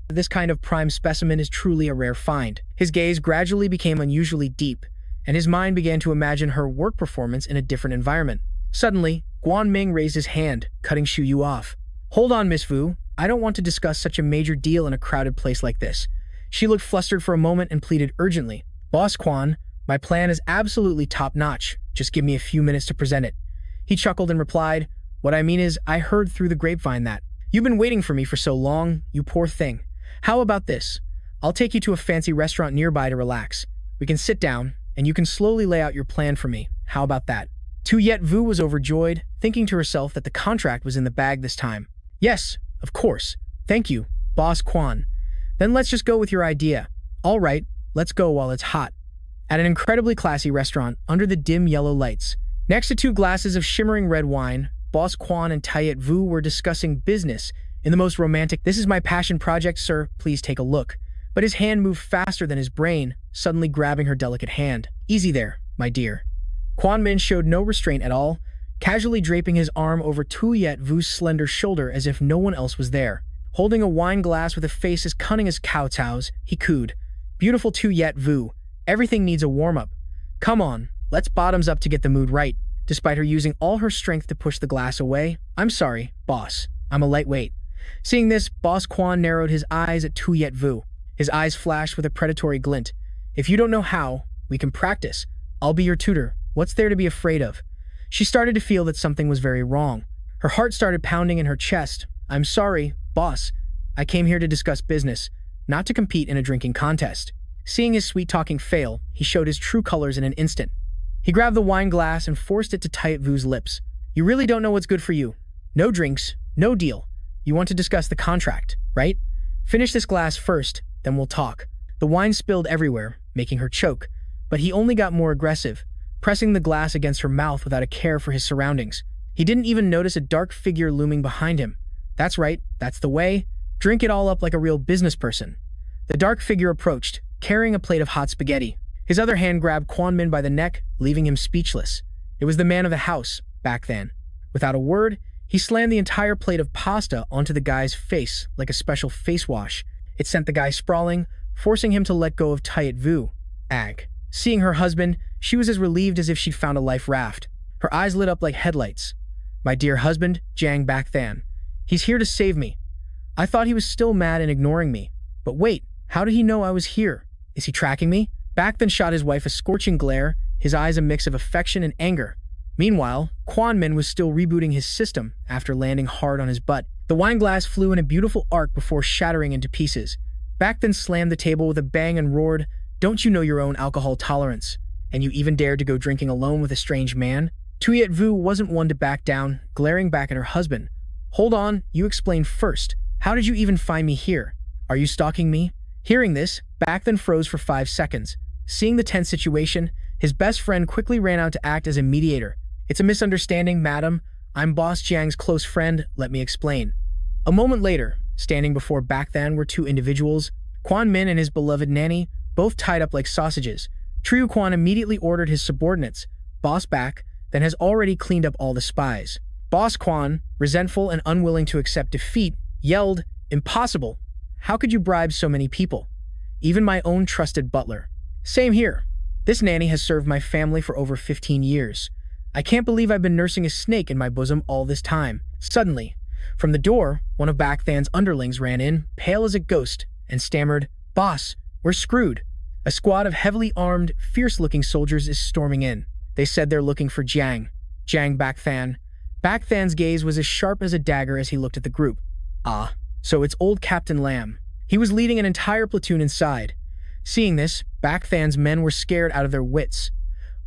this kind of prime specimen is truly a rare find. His gaze gradually became unusually deep, and his mind began to imagine her work performance in a different environment. Suddenly, Guanming raised his hand, cutting Shu Yu off. Hold on, Miss Vu. I don't want to discuss such a major deal in a crowded place like this. She looked flustered for a moment and pleaded urgently. Boss Quan, my plan is absolutely top-notch. Just give me a few minutes to present it. He chuckled and replied, What I mean is, I heard through the grapevine that you've been waiting for me for so long, you poor thing. How about this? I'll take you to a fancy restaurant nearby to relax. We can sit down, and you can slowly lay out your plan for me. How about that? Tu Yet Vu was overjoyed, thinking to herself that the contract was in the bag this time. Yes, of course. Thank you, Boss Quan. Then let's just go with your idea. All right, let's go while it's hot. At an incredibly classy restaurant, under the dim yellow lights, next to 2 glasses of shimmering red wine, Boss Quan and Tayet Vu were discussing business in the most romantic, This is my passion project, sir, please take a look. But his hand moved faster than his brain, suddenly grabbing her delicate hand. Easy there, my dear. Quan Min showed no restraint at all, casually draping his arm over Tu Yet Vu's slender shoulder as if no one else was there. Holding a wine glass with a face as cunning as Kowtow's, he cooed, Beautiful Tu Yet Vu, everything needs a warm-up. Come on, let's bottoms up to get the mood right. despite her using all her strength to push the glass away. "I'm sorry, boss. I'm a lightweight." Seeing this, Boss Quan narrowed his eyes at Tu Yet Vu. His eyes flashed with a predatory glint. "If you don't know how, we can practice. I'll be your tutor. What's there to be afraid of?" She started to feel that something was very wrong. Her heart started pounding in her chest. "I'm sorry, boss. I came here to discuss business, not to compete in a drinking contest." Seeing his sweet-talking fail, he showed his true colors in an instant. He grabbed the wine glass and forced it to Tayet Vu's lips. "You really don't know what's good for you. No drinks, no deal. You want to discuss the contract, right? Finish this glass first, then we'll talk." The wine spilled everywhere, making her choke, but he only got more aggressive, pressing the glass against her mouth without a care for his surroundings. He didn't even notice a dark figure looming behind him. "That's right, that's the way. Drink it all up like a real business person." The dark figure approached, carrying a plate of hot spaghetti. His other hand grabbed Quan Min by the neck, leaving him speechless. It was the man of the house, Bac Than. Without a word, he slammed the entire plate of pasta onto the guy's face like a special face wash. It sent the guy sprawling, forcing him to let go of Tayet Vu. Ag. Seeing her husband, she was as relieved as if she'd found a life raft. Her eyes lit up like headlights. "My dear husband, Giang Bac Than. He's here to save me. I thought he was still mad and ignoring me. But wait, how did he know I was here? Is he tracking me?" Bac Than shot his wife a scorching glare, his eyes a mix of affection and anger. Meanwhile, Quan Min was still rebooting his system after landing hard on his butt. The wine glass flew in a beautiful arc before shattering into pieces. Bac Than slammed the table with a bang and roared, "Don't you know your own alcohol tolerance? And you even dared to go drinking alone with a strange man?" Tu Yet Vu wasn't one to back down, glaring back at her husband. "Hold on, you explain first. How did you even find me here? Are you stalking me?" Hearing this, Bac Than froze for 5 seconds. Seeing the tense situation, his best friend quickly ran out to act as a mediator. "It's a misunderstanding, madam. I'm Boss Jiang's close friend, let me explain." A moment later, standing before Bac Than were two individuals, Quan Min and his beloved nanny, both tied up like sausages. Triu Quan immediately ordered his subordinates, Boss Bac, then has already cleaned up all the spies. Boss Quan, resentful and unwilling to accept defeat, yelled, "Impossible! How could you bribe so many people? Even my own trusted butler." "Same here. This nanny has served my family for over 15 years. I can't believe I've been nursing a snake in my bosom all this time." Suddenly, from the door, one of Bac Than's underlings ran in, pale as a ghost, and stammered, "Boss, we're screwed. A squad of heavily armed, fierce-looking soldiers is storming in. They said they're looking for Giang Bac Than." Bac Than's gaze was as sharp as a dagger as he looked at the group. "Ah, so it's old Captain Lam. He was leading an entire platoon inside." Seeing this, Bac Than's men were scared out of their wits.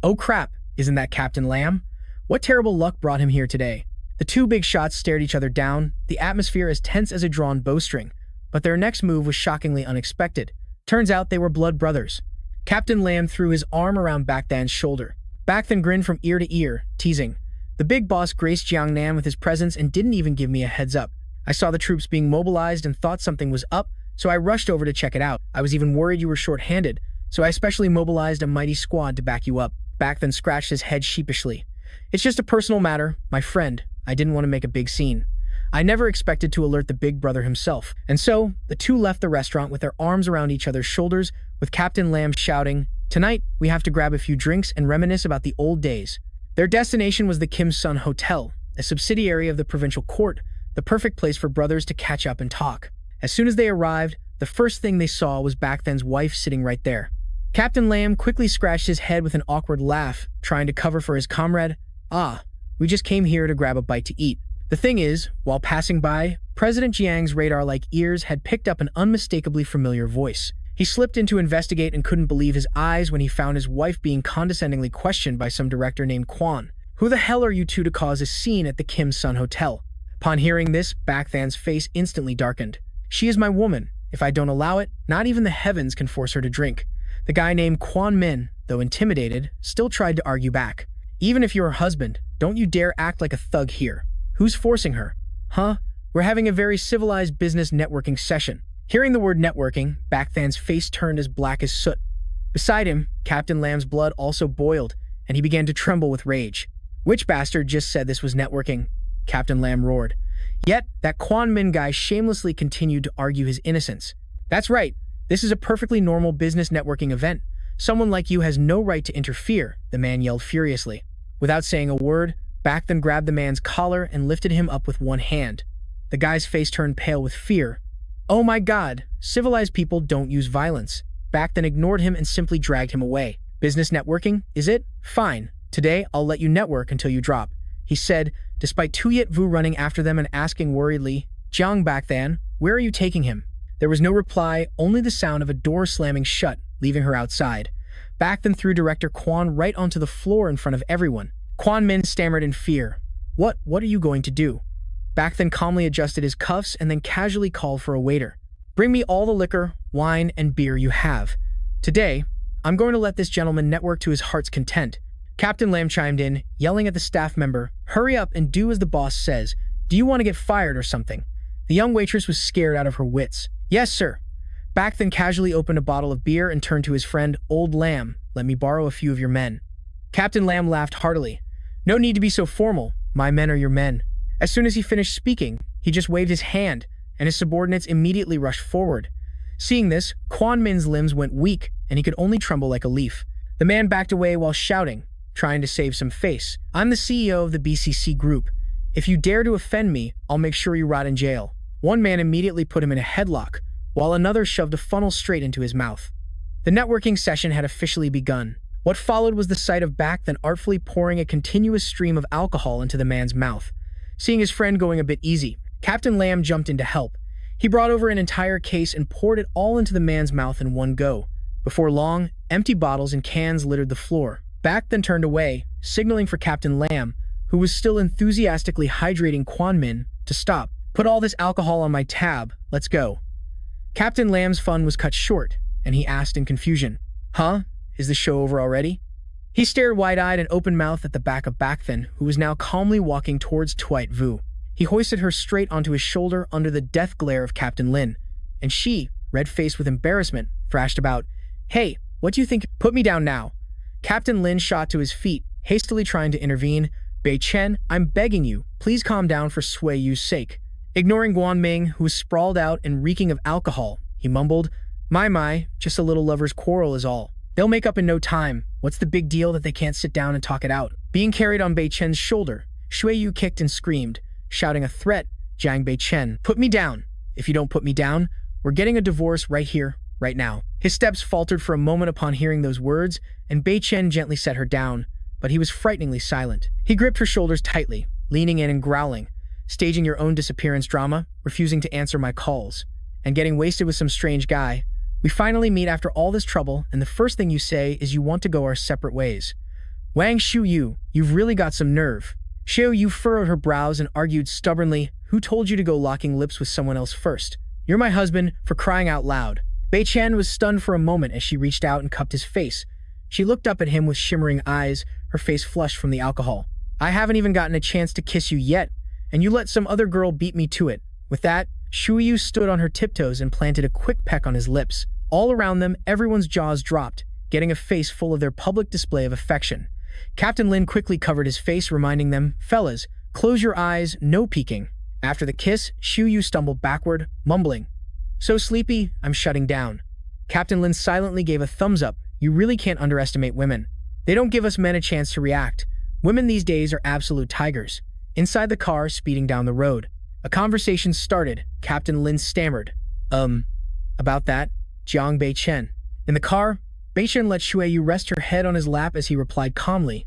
"Oh crap, isn't that Captain Lam? What terrible luck brought him here today?" The two big shots stared each other down, the atmosphere as tense as a drawn bowstring. But their next move was shockingly unexpected. Turns out they were blood brothers. Captain Lam threw his arm around Bac Than's shoulder. Bac Than grinned from ear to ear, teasing. "The big boss graced Jiangnan with his presence and didn't even give me a heads up. I saw the troops being mobilized and thought something was up, so I rushed over to check it out. I was even worried you were short-handed, so I specially mobilized a mighty squad to back you up." Bac Than scratched his head sheepishly. "It's just a personal matter, my friend. I didn't want to make a big scene. I never expected to alert the big brother himself." And so, the two left the restaurant with their arms around each other's shoulders, with Captain Lam shouting, "Tonight, we have to grab a few drinks and reminisce about the old days." Their destination was the Kim Sun Hotel, a subsidiary of the provincial court, the perfect place for brothers to catch up and talk. As soon as they arrived, the first thing they saw was Bac Than's wife sitting right there. Captain Lam quickly scratched his head with an awkward laugh, trying to cover for his comrade. "Ah, we just came here to grab a bite to eat." The thing is, while passing by, President Jiang's radar-like ears had picked up an unmistakably familiar voice. He slipped in to investigate and couldn't believe his eyes when he found his wife being condescendingly questioned by some director named Quan. "Who the hell are you two to cause a scene at the Kim Sun Hotel?" Upon hearing this, Bac Than's face instantly darkened. "She is my woman. If I don't allow it, not even the heavens can force her to drink." The guy named Quan Min, though intimidated, still tried to argue back. "Even if you're her husband, don't you dare act like a thug here. Who's forcing her? Huh? We're having a very civilized business networking session." Hearing the word networking, Bac Than's face turned as black as soot. Beside him, Captain Lam's blood also boiled, and he began to tremble with rage. "Which bastard just said this was networking?" Captain Lam roared. Yet, that Quan Min guy shamelessly continued to argue his innocence. "That's right. This is a perfectly normal business networking event. Someone like you has no right to interfere," the man yelled furiously. Without saying a word, Bac Than grabbed the man's collar and lifted him up with one hand. The guy's face turned pale with fear. Oh my god, civilized people don't use violence. Bac Than ignored him and simply dragged him away. Business networking, is it? Fine. Today, I'll let you network until you drop, he said, despite Tuyet Vu running after them and asking worriedly, Giang Bac Than, where are you taking him? There was no reply, only the sound of a door slamming shut, leaving her outside. Bac Than threw Director Quan right onto the floor in front of everyone. Quan Min stammered in fear. What are you going to do? Bac Than calmly adjusted his cuffs and then casually called for a waiter. Bring me all the liquor, wine, and beer you have. Today, I'm going to let this gentleman network to his heart's content. Captain Lam chimed in, yelling at the staff member, hurry up and do as the boss says. Do you want to get fired or something? The young waitress was scared out of her wits. Yes, sir. Bac Than casually opened a bottle of beer and turned to his friend, Old Lam. Let me borrow a few of your men. Captain Lam laughed heartily. No need to be so formal. My men are your men. As soon as he finished speaking, he just waved his hand, and his subordinates immediately rushed forward. Seeing this, Quan Min's limbs went weak, and he could only tremble like a leaf. The man backed away while shouting, trying to save some face. I'm the CEO of the BCC group. If you dare to offend me, I'll make sure you rot in jail. One man immediately put him in a headlock, while another shoved a funnel straight into his mouth. The networking session had officially begun. What followed was the sight of Bac Than artfully pouring a continuous stream of alcohol into the man's mouth. Seeing his friend going a bit easy, Captain Lam jumped in to help. He brought over an entire case and poured it all into the man's mouth in one go. Before long, empty bottles and cans littered the floor. Bac Than turned away, signaling for Captain Lam, who was still enthusiastically hydrating Quan Min, to stop. Put all this alcohol on my tab, let's go. Captain Lam's fun was cut short, and he asked in confusion, Huh? Is the show over already? He stared wide-eyed and open-mouthed at the back of Bac Than, who was now calmly walking towards Tuyet Vu. He hoisted her straight onto his shoulder under the death glare of Captain Lin, and she, red-faced with embarrassment, thrashed about, Hey, what do you think? Put me down now. Captain Lin shot to his feet, hastily trying to intervene. Bei Chen, I'm begging you, please calm down for Sui Yu's sake. Ignoring Guan Ming, who was sprawled out and reeking of alcohol, he mumbled, My, just a little lover's quarrel is all. They'll make up in no time. What's the big deal that they can't sit down and talk it out? Being carried on Bei Chen's shoulder, Shui Yu kicked and screamed, shouting a threat, Jiang Bei Chen, put me down. If you don't put me down, we're getting a divorce right here, right now. His steps faltered for a moment upon hearing those words, and Bei Chen gently set her down, but he was frighteningly silent. He gripped her shoulders tightly, leaning in and growling, staging your own disappearance drama, refusing to answer my calls, and getting wasted with some strange guy. We finally meet after all this trouble, and the first thing you say is you want to go our separate ways. Wang Shu Yu, you've really got some nerve. Xiao Yu furrowed her brows and argued stubbornly, Who told you to go locking lips with someone else first? You're my husband, for crying out loud. Bei Chen was stunned for a moment as she reached out and cupped his face. She looked up at him with shimmering eyes, her face flushed from the alcohol. I haven't even gotten a chance to kiss you yet, and you let some other girl beat me to it. With that, Shu Yu stood on her tiptoes and planted a quick peck on his lips. All around them, everyone's jaws dropped, getting a face full of their public display of affection. Captain Lin quickly covered his face, reminding them, Fellas, close your eyes, no peeking. After the kiss, Shu Yu stumbled backward, mumbling, So sleepy, I'm shutting down. Captain Lin silently gave a thumbs up. You really can't underestimate women. They don't give us men a chance to react. Women these days are absolute tigers. Inside the car, speeding down the road, a conversation started. Captain Lin stammered, About that? Jiang Bei Chen. In the car, Bei Chen let Shui Yu rest her head on his lap as he replied calmly,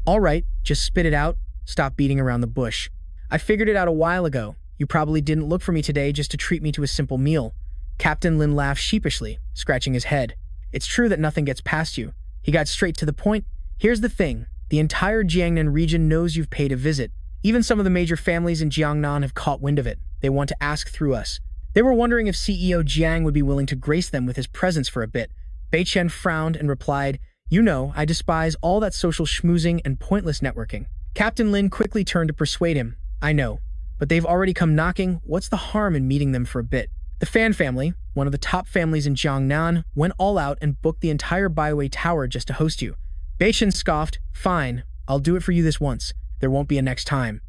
All right, just spit it out. Stop beating around the bush. I figured it out a while ago. You probably didn't look for me today just to treat me to a simple meal. Captain Lin laughed sheepishly, scratching his head. It's true that nothing gets past you. He got straight to the point. Here's the thing. The entire Jiangnan region knows you've paid a visit. Even some of the major families in Jiangnan have caught wind of it. They want to ask through us. They were wondering if CEO Jiang would be willing to grace them with his presence for a bit. Bei Chen frowned and replied, You know, I despise all that social schmoozing and pointless networking. Captain Lin quickly turned to persuade him. I know, but they've already come knocking. What's the harm in meeting them for a bit? The Fan family, one of the top families in Jiangnan, went all out and booked the entire Baiwei Tower just to host you. Bei Chen scoffed, Fine, I'll do it for you this once. There won't be a next time.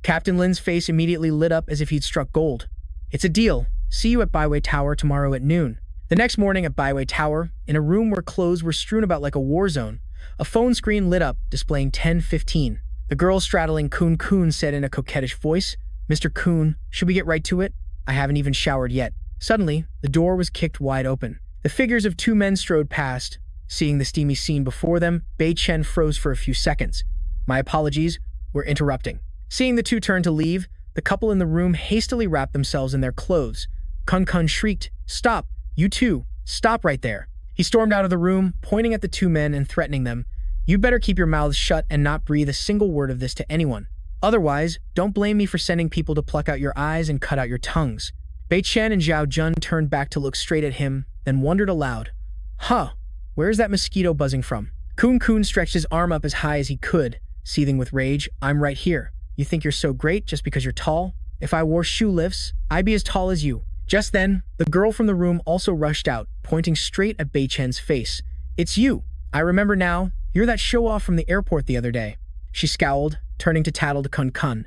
Captain Lin's face immediately lit up as if he'd struck gold. It's a deal. See you at Baiwei Tower tomorrow at noon. The next morning at Baiwei Tower, in a room where clothes were strewn about like a war zone, A phone screen lit up, displaying 10:15. The girl straddling Kun Kun said in a coquettish voice, "Mr. Kun, should we get right to it? I haven't even showered yet." Suddenly, the door was kicked wide open. The figures of two men strode past. Seeing the steamy scene before them, Chen froze for a few seconds. "My apologies, we're interrupting." Seeing the two turn to leave, the couple in the room hastily wrapped themselves in their clothes. Kun Kun shrieked, "Stop! You two! Stop right there!" He stormed out of the room, pointing at the two men and threatening them. "You better keep your mouths shut and not breathe a single word of this to anyone. Otherwise, don't blame me for sending people to pluck out your eyes and cut out your tongues." Chen and Zhao Jun turned back to look straight at him, then wondered aloud, "Huh, where's that mosquito buzzing from?" Kun Kun stretched his arm up as high as he could, seething with rage. "I'm right here. You think you're so great just because you're tall? If I wore shoe lifts, I'd be as tall as you." Just then, the girl from the room also rushed out, pointing straight at Chen's face. "It's you! I remember now. You're that show-off from the airport the other day." She scowled, turning to tattle to Kun Kun.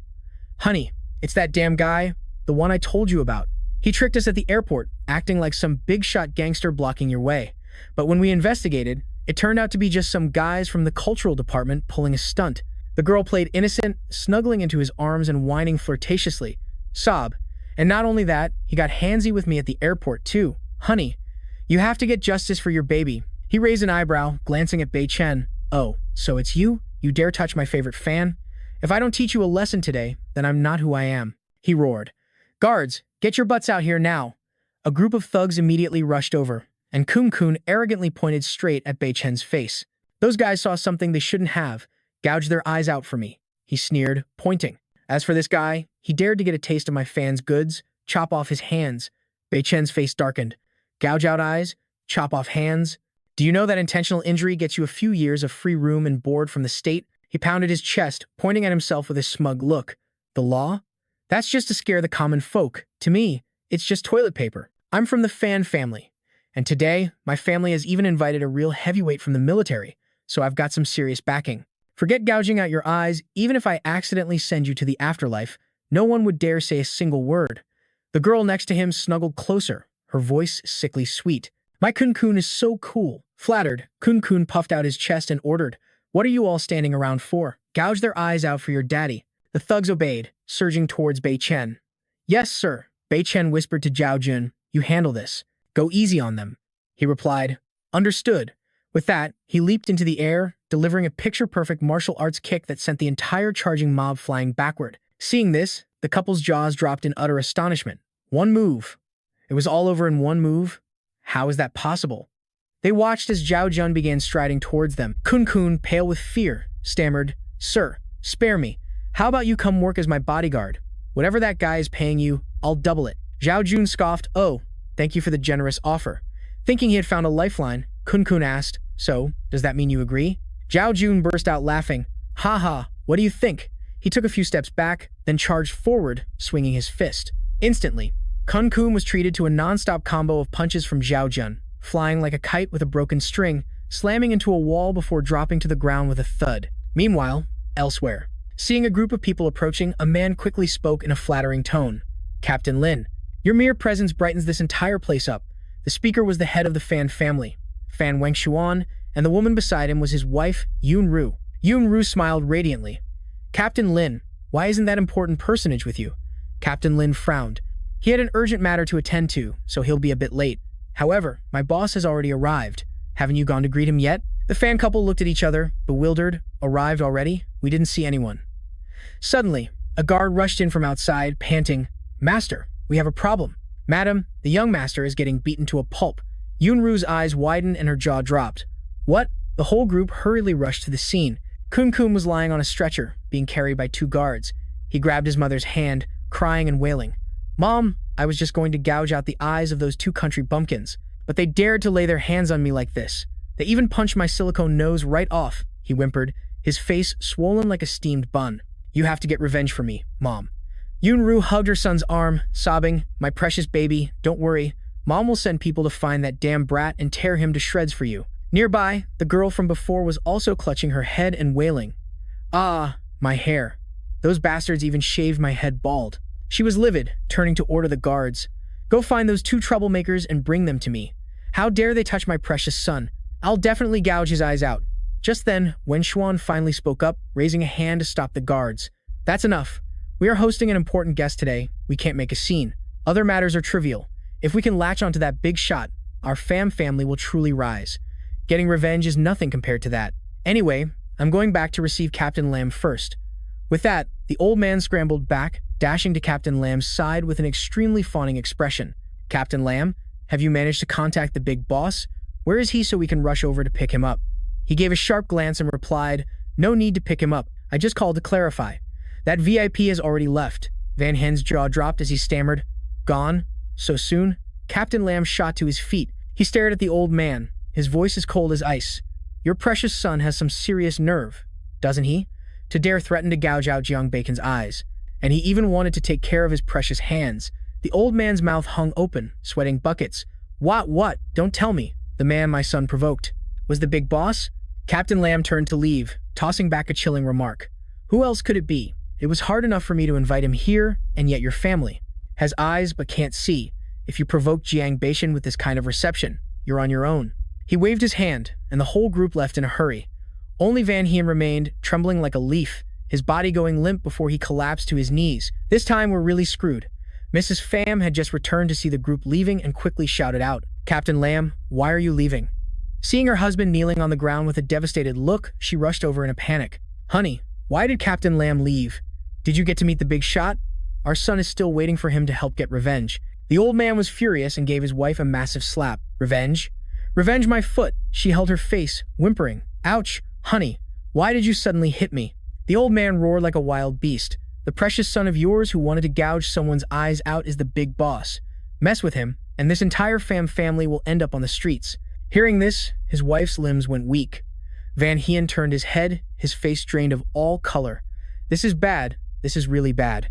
"Honey, it's that damn guy, the one I told you about. He tricked us at the airport, acting like some big-shot gangster blocking your way. But when we investigated, it turned out to be just some guys from the cultural department pulling a stunt." The girl played innocent, snuggling into his arms and whining flirtatiously. "Sob. And not only that, he got handsy with me at the airport too. Honey, you have to get justice for your baby." He raised an eyebrow, glancing at Chen. "Oh, so it's you? You dare touch my favorite fan? If I don't teach you a lesson today, then I'm not who I am." He roared. "Guards, get your butts out here now." A group of thugs immediately rushed over, and Kun Kun arrogantly pointed straight at Chen's face. "Those guys saw something they shouldn't have. Gouged their eyes out for me," he sneered, pointing. "As for this guy, he dared to get a taste of my fan's goods. Chop off his hands." Chen's face darkened. "Gouge out eyes? Chop off hands? Do you know that intentional injury gets you a few years of free room and board from the state?" He pounded his chest, pointing at himself with a smug look. "The law? That's just to scare the common folk. To me, it's just toilet paper. I'm from the Fan family. And today, my family has even invited a real heavyweight from the military, so I've got some serious backing. Forget gouging out your eyes. Even if I accidentally send you to the afterlife, no one would dare say a single word." The girl next to him snuggled closer, her voice sickly sweet. "My Kun Kun is so cool." Flattered, Kun Kun puffed out his chest and ordered, "What are you all standing around for? Gouge their eyes out for your daddy." The thugs obeyed, surging towards Chen. "Yes, sir," Chen whispered to Zhao Jun. "You handle this. Go easy on them." He replied, "Understood." With that, he leaped into the air, delivering a picture-perfect martial arts kick that sent the entire charging mob flying backward. Seeing this, the couple's jaws dropped in utter astonishment. One move. It was all over in one move? How is that possible? They watched as Zhao Jun began striding towards them. Kun Kun, pale with fear, stammered, "Sir, spare me. How about you come work as my bodyguard? Whatever that guy is paying you, I'll double it." Zhao Jun scoffed, "Oh, thank you for the generous offer." Thinking he had found a lifeline, Kun Kun asked, "So, does that mean you agree?" Zhao Jun burst out laughing. "Ha ha, what do you think?" He took a few steps back, then charged forward, swinging his fist. Instantly, Kun Kun was treated to a non-stop combo of punches from Zhao Jun, flying like a kite with a broken string, slamming into a wall before dropping to the ground with a thud. Meanwhile, elsewhere, seeing a group of people approaching, a man quickly spoke in a flattering tone. "Captain Lin, your mere presence brightens this entire place up." The speaker was the head of the Fan family, Fan Wengshuan, and the woman beside him was his wife, Yun Ru. Yun Ru smiled radiantly. "Captain Lin, why isn't that important personage with you?" Captain Lin frowned. "He had an urgent matter to attend to, so he'll be a bit late. However, my boss has already arrived. Haven't you gone to greet him yet?" The fan couple looked at each other, bewildered. "Arrived already? We didn't see anyone." Suddenly, a guard rushed in from outside, panting, "Master, we have a problem." "Madam, the young master is getting beaten to a pulp." Yun Ru's eyes widened and her jaw dropped. "What?" The whole group hurriedly rushed to the scene. Kun Kun was lying on a stretcher, being carried by two guards. He grabbed his mother's hand, crying and wailing. "Mom, I was just going to gouge out the eyes of those two country bumpkins, but they dared to lay their hands on me like this. They even punched my silicone nose right off," he whimpered, his face swollen like a steamed bun. "You have to get revenge for me, Mom." Yun Ru hugged her son's arm, sobbing, "My precious baby, don't worry. Mom will send people to find that damn brat and tear him to shreds for you." Nearby, the girl from before was also clutching her head and wailing, "Ah, my hair. Those bastards even shaved my head bald." She was livid, turning to order the guards, "Go find those two troublemakers and bring them to me. How dare they touch my precious son? I'll definitely gouge his eyes out." Just then, Wen Xuan finally spoke up, raising a hand to stop the guards. That's enough. We are hosting an important guest today. We can't make a scene. Other matters are trivial. If we can latch onto that big shot, our family will truly rise. Getting revenge is nothing compared to that. Anyway, I'm going back to receive Captain Lam first. With that, the old man scrambled back, dashing to Captain Lam's side with an extremely fawning expression. Captain Lam, have you managed to contact the big boss? Where is he so we can rush over to pick him up? He gave a sharp glance and replied, no need to pick him up. I just called to clarify. That VIP has already left. Van Hen's jaw dropped as he stammered, gone? So soon? Captain Lam shot to his feet. He stared at the old man, his voice as cold as ice. Your precious son has some serious nerve, doesn't he? To dare threaten to gouge out Giang Bac's eyes. And he even wanted to take care of his precious hands. The old man's mouth hung open, sweating buckets. What? Don't tell me. The man my son provoked. Was the big boss? Captain Lam turned to leave, tossing back a chilling remark. Who else could it be? It was hard enough for me to invite him here, and yet your family has eyes but can't see. If you provoke Giang Bac with this kind of reception, you're on your own. He waved his hand, and the whole group left in a hurry. Only Van Hien remained, trembling like a leaf, his body going limp before he collapsed to his knees. This time we're really screwed. Mrs. Pham had just returned to see the group leaving and quickly shouted out, Captain Lam, why are you leaving? Seeing her husband kneeling on the ground with a devastated look, she rushed over in a panic. Honey, why did Captain Lam leave? Did you get to meet the big shot? Our son is still waiting for him to help get revenge. The old man was furious and gave his wife a massive slap. Revenge? Revenge my foot. She held her face, whimpering. Ouch, honey, why did you suddenly hit me? The old man roared like a wild beast. The precious son of yours who wanted to gouge someone's eyes out is the big boss. Mess with him, and this entire family will end up on the streets. Hearing this, his wife's limbs went weak. Van Hien turned his head, his face drained of all color. This is bad. This is really bad.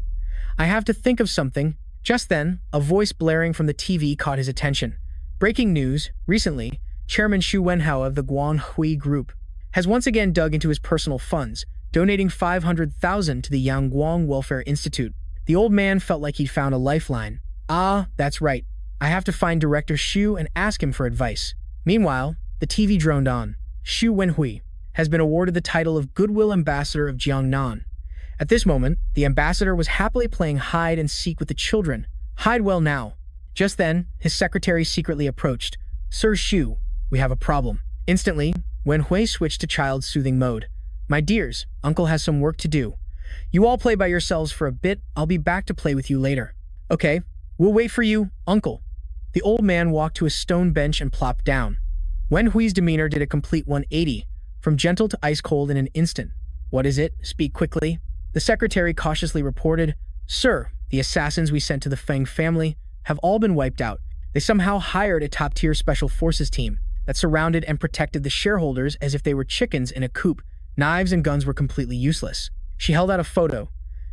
I have to think of something. Just then, a voice blaring from the TV caught his attention. Breaking news, recently, Chairman Xu Wenhao of the Quang Huy Group has once again dug into his personal funds, donating 500,000 to the Yangguang Welfare Institute. The old man felt like he'd found a lifeline. Ah, that's right. I have to find Director Xu and ask him for advice. Meanwhile, the TV droned on. Xu Wenhui has been awarded the title of Goodwill Ambassador of Jiangnan. At this moment, the ambassador was happily playing hide and seek with the children. Hide well now. Just then, his secretary secretly approached. Sir Xu, we have a problem. Instantly, Wenhui switched to child-soothing mode. My dears, Uncle has some work to do. You all play by yourselves for a bit. I'll be back to play with you later. Okay, we'll wait for you, Uncle. The old man walked to a stone bench and plopped down. Wenhui's demeanor did a complete 180, from gentle to ice-cold in an instant. What is it? Speak quickly. The secretary cautiously reported, Sir, the assassins we sent to the Feng family have all been wiped out. They somehow hired a top-tier special forces team that surrounded and protected the shareholders as if they were chickens in a coop. Knives and guns were completely useless. She held out a photo.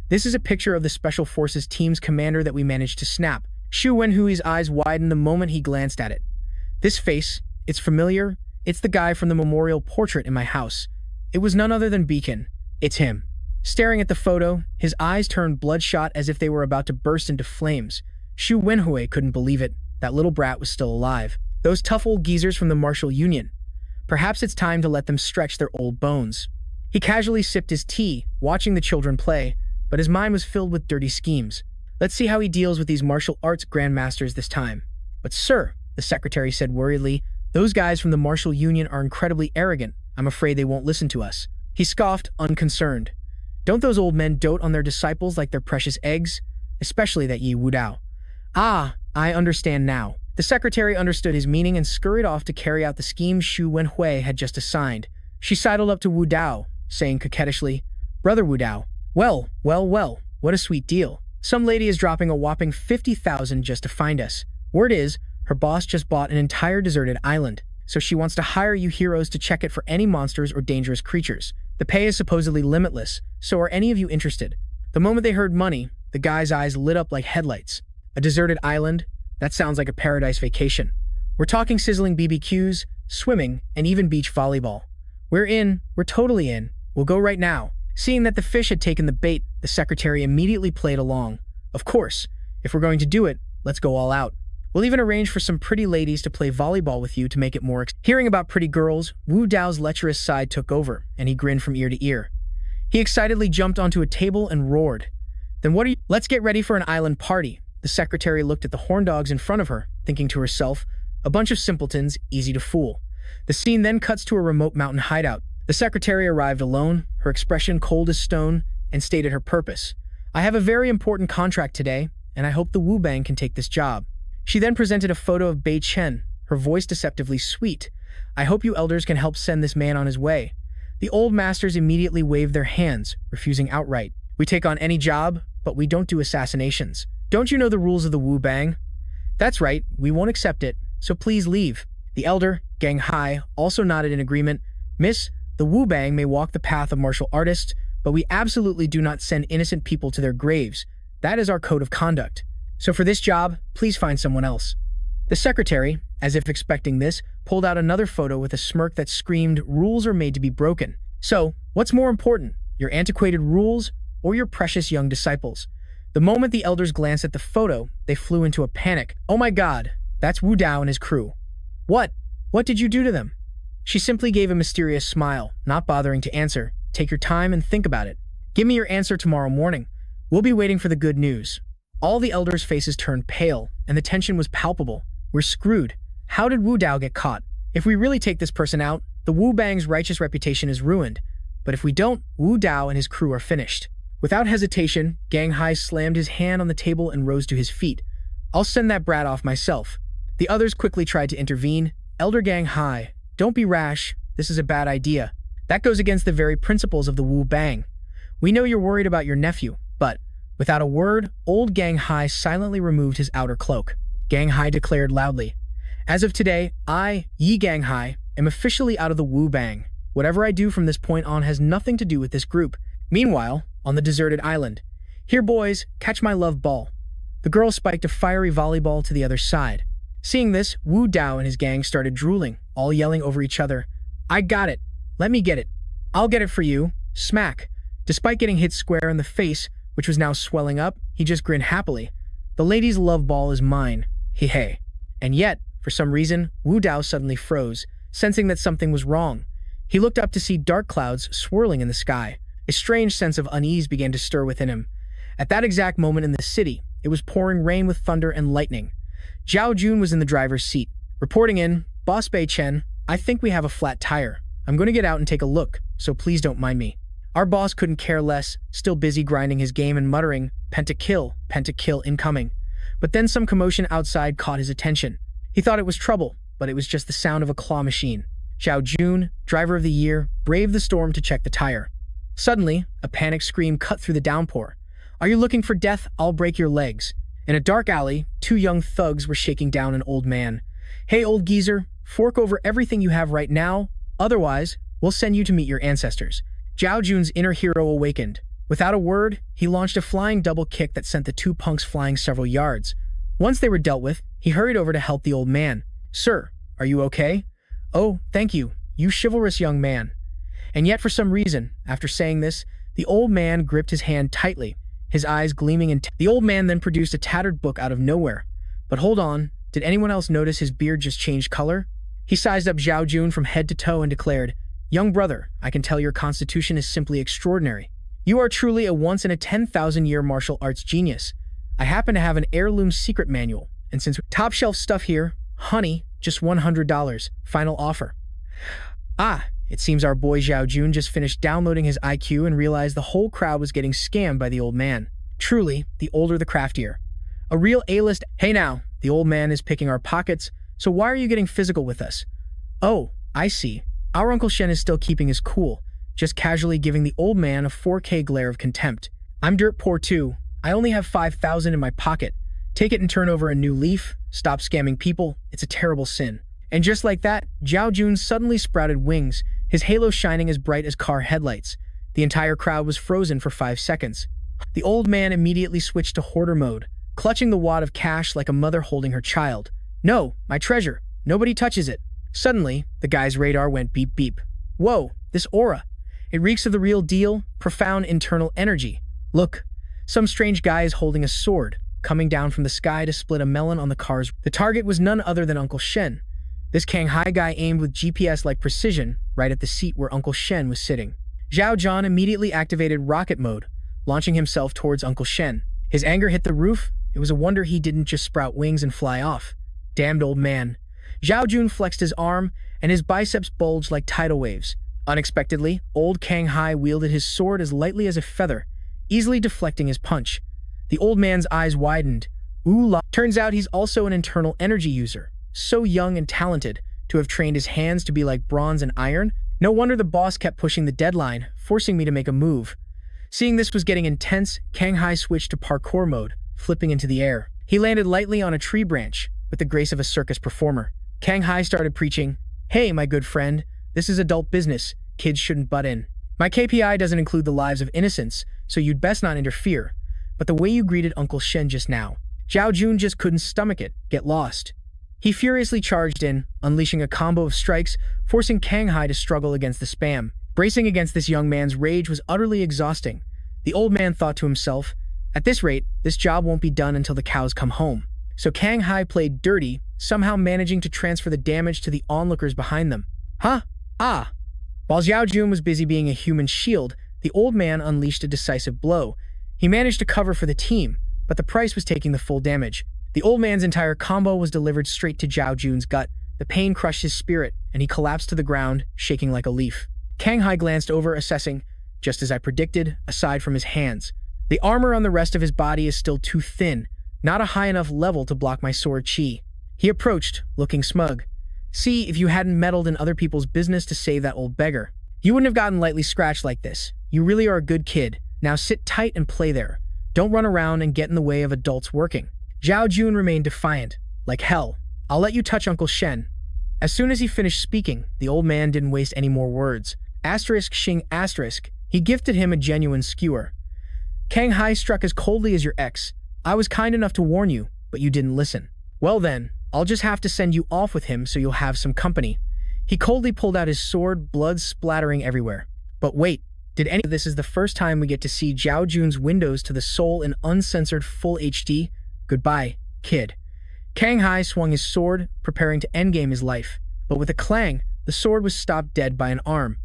This is a picture of the special forces team's commander that we managed to snap. Xu Wenhui's eyes widened the moment he glanced at it. This face, it's familiar. It's the guy from the memorial portrait in my house. It was none other than Beacon. It's him. Staring at the photo, his eyes turned bloodshot as if they were about to burst into flames. Xu Wenhui couldn't believe it. That little brat was still alive. Those tough old geezers from the Martial Union. Perhaps it's time to let them stretch their old bones. He casually sipped his tea, watching the children play, but his mind was filled with dirty schemes. Let's see how he deals with these martial arts grandmasters this time. But sir, the secretary said worriedly, those guys from the Martial Union are incredibly arrogant. I'm afraid they won't listen to us. He scoffed, unconcerned. Don't those old men dote on their disciples like their precious eggs? Especially that Yi Wudao. Ah, I understand now. The secretary understood his meaning and scurried off to carry out the scheme Xu Wenhui had just assigned. She sidled up to Wudao, saying coquettishly, Brother Wudao, well, what a sweet deal. Some lady is dropping a whopping 50,000 just to find us. Word is, her boss just bought an entire deserted island, so she wants to hire you heroes to check it for any monsters or dangerous creatures. The pay is supposedly limitless, so are any of you interested? The moment they heard money, the guy's eyes lit up like headlights. A deserted island? That sounds like a paradise vacation. We're talking sizzling BBQs, swimming, and even beach volleyball. We're in. We're totally in. We'll go right now. Seeing that the fish had taken the bait, the secretary immediately played along. Of course. If we're going to do it, let's go all out. We'll even arrange for some pretty ladies to play volleyball with you to make it more Hearing about pretty girls, Wu Dao's lecherous side took over, and he grinned from ear to ear. He excitedly jumped onto a table and roared. Then what are you— Let's get ready for an island party. The secretary looked at the horn dogs in front of her, thinking to herself, a bunch of simpletons, easy to fool. The scene then cuts to a remote mountain hideout. The secretary arrived alone, her expression cold as stone, and stated her purpose. I have a very important contract today, and I hope the Wu Bang can take this job. She then presented a photo of Bei Chen, her voice deceptively sweet. I hope you elders can help send this man on his way. The old masters immediately waved their hands, refusing outright. We take on any job, but we don't do assassinations. Don't you know the rules of the Wu Bang? That's right, we won't accept it, so please leave. The elder, Gang Hai, also nodded in agreement. Miss, the Wu Bang may walk the path of martial artists, but we absolutely do not send innocent people to their graves. That is our code of conduct. So for this job, please find someone else. The secretary, as if expecting this, pulled out another photo with a smirk that screamed, rules are made to be broken. So, what's more important, your antiquated rules or your precious young disciples? The moment the elders glanced at the photo, they flew into a panic. Oh my god, that's Wu Dao and his crew. What? What did you do to them? She simply gave a mysterious smile, not bothering to answer. Take your time and think about it. Give me your answer tomorrow morning. We'll be waiting for the good news. All the elders' faces turned pale, and the tension was palpable. We're screwed. How did Wu Dao get caught? If we really take this person out, the Wu Bang's righteous reputation is ruined. But if we don't, Wu Dao and his crew are finished. Without hesitation, Gang Hai slammed his hand on the table and rose to his feet. I'll send that brat off myself. The others quickly tried to intervene. Elder Gang Hai, don't be rash. This is a bad idea. That goes against the very principles of the Wu Bang. We know you're worried about your nephew, but without a word, old Gang Hai silently removed his outer cloak. Gang Hai declared loudly, as of today, I, Yi Gang Hai, am officially out of the Wu Bang. Whatever I do from this point on has nothing to do with this group. Meanwhile, on the deserted island, here boys, catch my love ball. The girl spiked a fiery volleyball to the other side. Seeing this, Wu Dao and his gang started drooling, all yelling over each other. I got it. Let me get it. I'll get it for you. Smack. Despite getting hit square in the face, which was now swelling up, he just grinned happily. The lady's love ball is mine. Hey. And yet, for some reason, Wu Dao suddenly froze, sensing that something was wrong. He looked up to see dark clouds swirling in the sky. A strange sense of unease began to stir within him. At that exact moment in the city, it was pouring rain with thunder and lightning. Zhao Jun was in the driver's seat. Reporting in, Boss Bei Chen, I think we have a flat tire. I'm going to get out and take a look, so please don't mind me. Our boss couldn't care less, still busy grinding his game and muttering, pentakill incoming. But then some commotion outside caught his attention. He thought it was trouble, but it was just the sound of a claw machine. Zhao Jun, driver of the year, braved the storm to check the tire. Suddenly, a panic scream cut through the downpour. Are you looking for death? I'll break your legs. In a dark alley, two young thugs were shaking down an old man. Hey, old geezer, fork over everything you have right now, otherwise, we'll send you to meet your ancestors. Zhao Jun's inner hero awakened. Without a word, he launched a flying double kick that sent the two punks flying several yards. Once they were dealt with, he hurried over to help the old man. Sir, are you okay? Oh, thank you, you chivalrous young man. And yet for some reason, after saying this, the old man gripped his hand tightly, his eyes gleaming The old man then produced a tattered book out of nowhere. But hold on, did anyone else notice his beard just changed color? He sized up Zhao Jun from head to toe and declared, Young brother, I can tell your constitution is simply extraordinary. You are truly a once-in-a-10,000-year martial arts genius. I happen to have an heirloom secret manual, and since top-shelf stuff here, honey, just $100, final offer. Ah, it seems our boy Zhao Jun just finished downloading his IQ and realized the whole crowd was getting scammed by the old man. Truly, the older the craftier. A real A-list. Hey now, the old man is picking our pockets, so why are you getting physical with us? Oh, I see. Our Uncle Shen is still keeping his cool, just casually giving the old man a 4K glare of contempt. I'm dirt poor too. I only have 5,000 in my pocket. Take it and turn over a new leaf. Stop scamming people. It's a terrible sin. And just like that, Zhao Jun suddenly sprouted wings, his halo shining as bright as car headlights. The entire crowd was frozen for 5 seconds. The old man immediately switched to hoarder mode, clutching the wad of cash like a mother holding her child. No, my treasure. Nobody touches it. Suddenly, the guy's radar went beep beep. Whoa, this aura. It reeks of the real deal, profound internal energy. Look, some strange guy is holding a sword. coming down from the sky to split a melon on the car's. The target was none other than Uncle Shen. This Quang Huy guy aimed with GPS-like precision right at the seat where Uncle Shen was sitting. Zhao Zhan immediately activated rocket mode, launching himself towards Uncle Shen. His anger hit the roof. It was a wonder he didn't just sprout wings and fly off. Damned old man. Zhao Jun flexed his arm, and his biceps bulged like tidal waves. Unexpectedly, old Quang Huy wielded his sword as lightly as a feather, easily deflecting his punch. The old man's eyes widened. Ooh la. Turns out he's also an internal energy user. So young and talented, to have trained his hands to be like bronze and iron. No wonder the boss kept pushing the deadline, forcing me to make a move. Seeing this was getting intense, Quang Huy switched to parkour mode, flipping into the air. He landed lightly on a tree branch, with the grace of a circus performer. Quang Huy started preaching, "Hey, my good friend, this is adult business. Kids shouldn't butt in. My KPI doesn't include the lives of innocents, so you'd best not interfere. But the way you greeted Uncle Shen just now, Zhao Jun just couldn't stomach it. Get lost." He furiously charged in, unleashing a combo of strikes, forcing Quang Huy to struggle against the spam. Bracing against this young man's rage was utterly exhausting. The old man thought to himself, "At this rate, this job won't be done until the cows come home." So Quang Huy played dirty, somehow managing to transfer the damage to the onlookers behind them. Huh? Ah! While Zhao Jun was busy being a human shield, the old man unleashed a decisive blow. He managed to cover for the team, but the price was taking the full damage. The old man's entire combo was delivered straight to Zhao Jun's gut. The pain crushed his spirit, and he collapsed to the ground, shaking like a leaf. Quang Huy glanced over, assessing, just as I predicted, aside from his hands. The armor on the rest of his body is still too thin, not a high enough level to block my sword chi. He approached, looking smug. "See, if you hadn't meddled in other people's business to save that old beggar, you wouldn't have gotten lightly scratched like this. You really are a good kid. Now sit tight and play there. Don't run around and get in the way of adults working." Zhao Jun remained defiant. "Like hell. I'll let you touch Uncle Shen." As soon as he finished speaking, the old man didn't waste any more words. Asterisk Xing asterisk. He gifted him a genuine skewer. "Quang Huy struck as coldly as your ex. I was kind enough to warn you, but you didn't listen. Well then, I'll just have to send you off with him so you'll have some company." He coldly pulled out his sword, blood splattering everywhere. But wait, this is the first time we get to see Zhao Jun's windows to the soul in uncensored full HD? Goodbye, kid. Quang Huy swung his sword, preparing to endgame his life. But with a clang, the sword was stopped dead by an arm.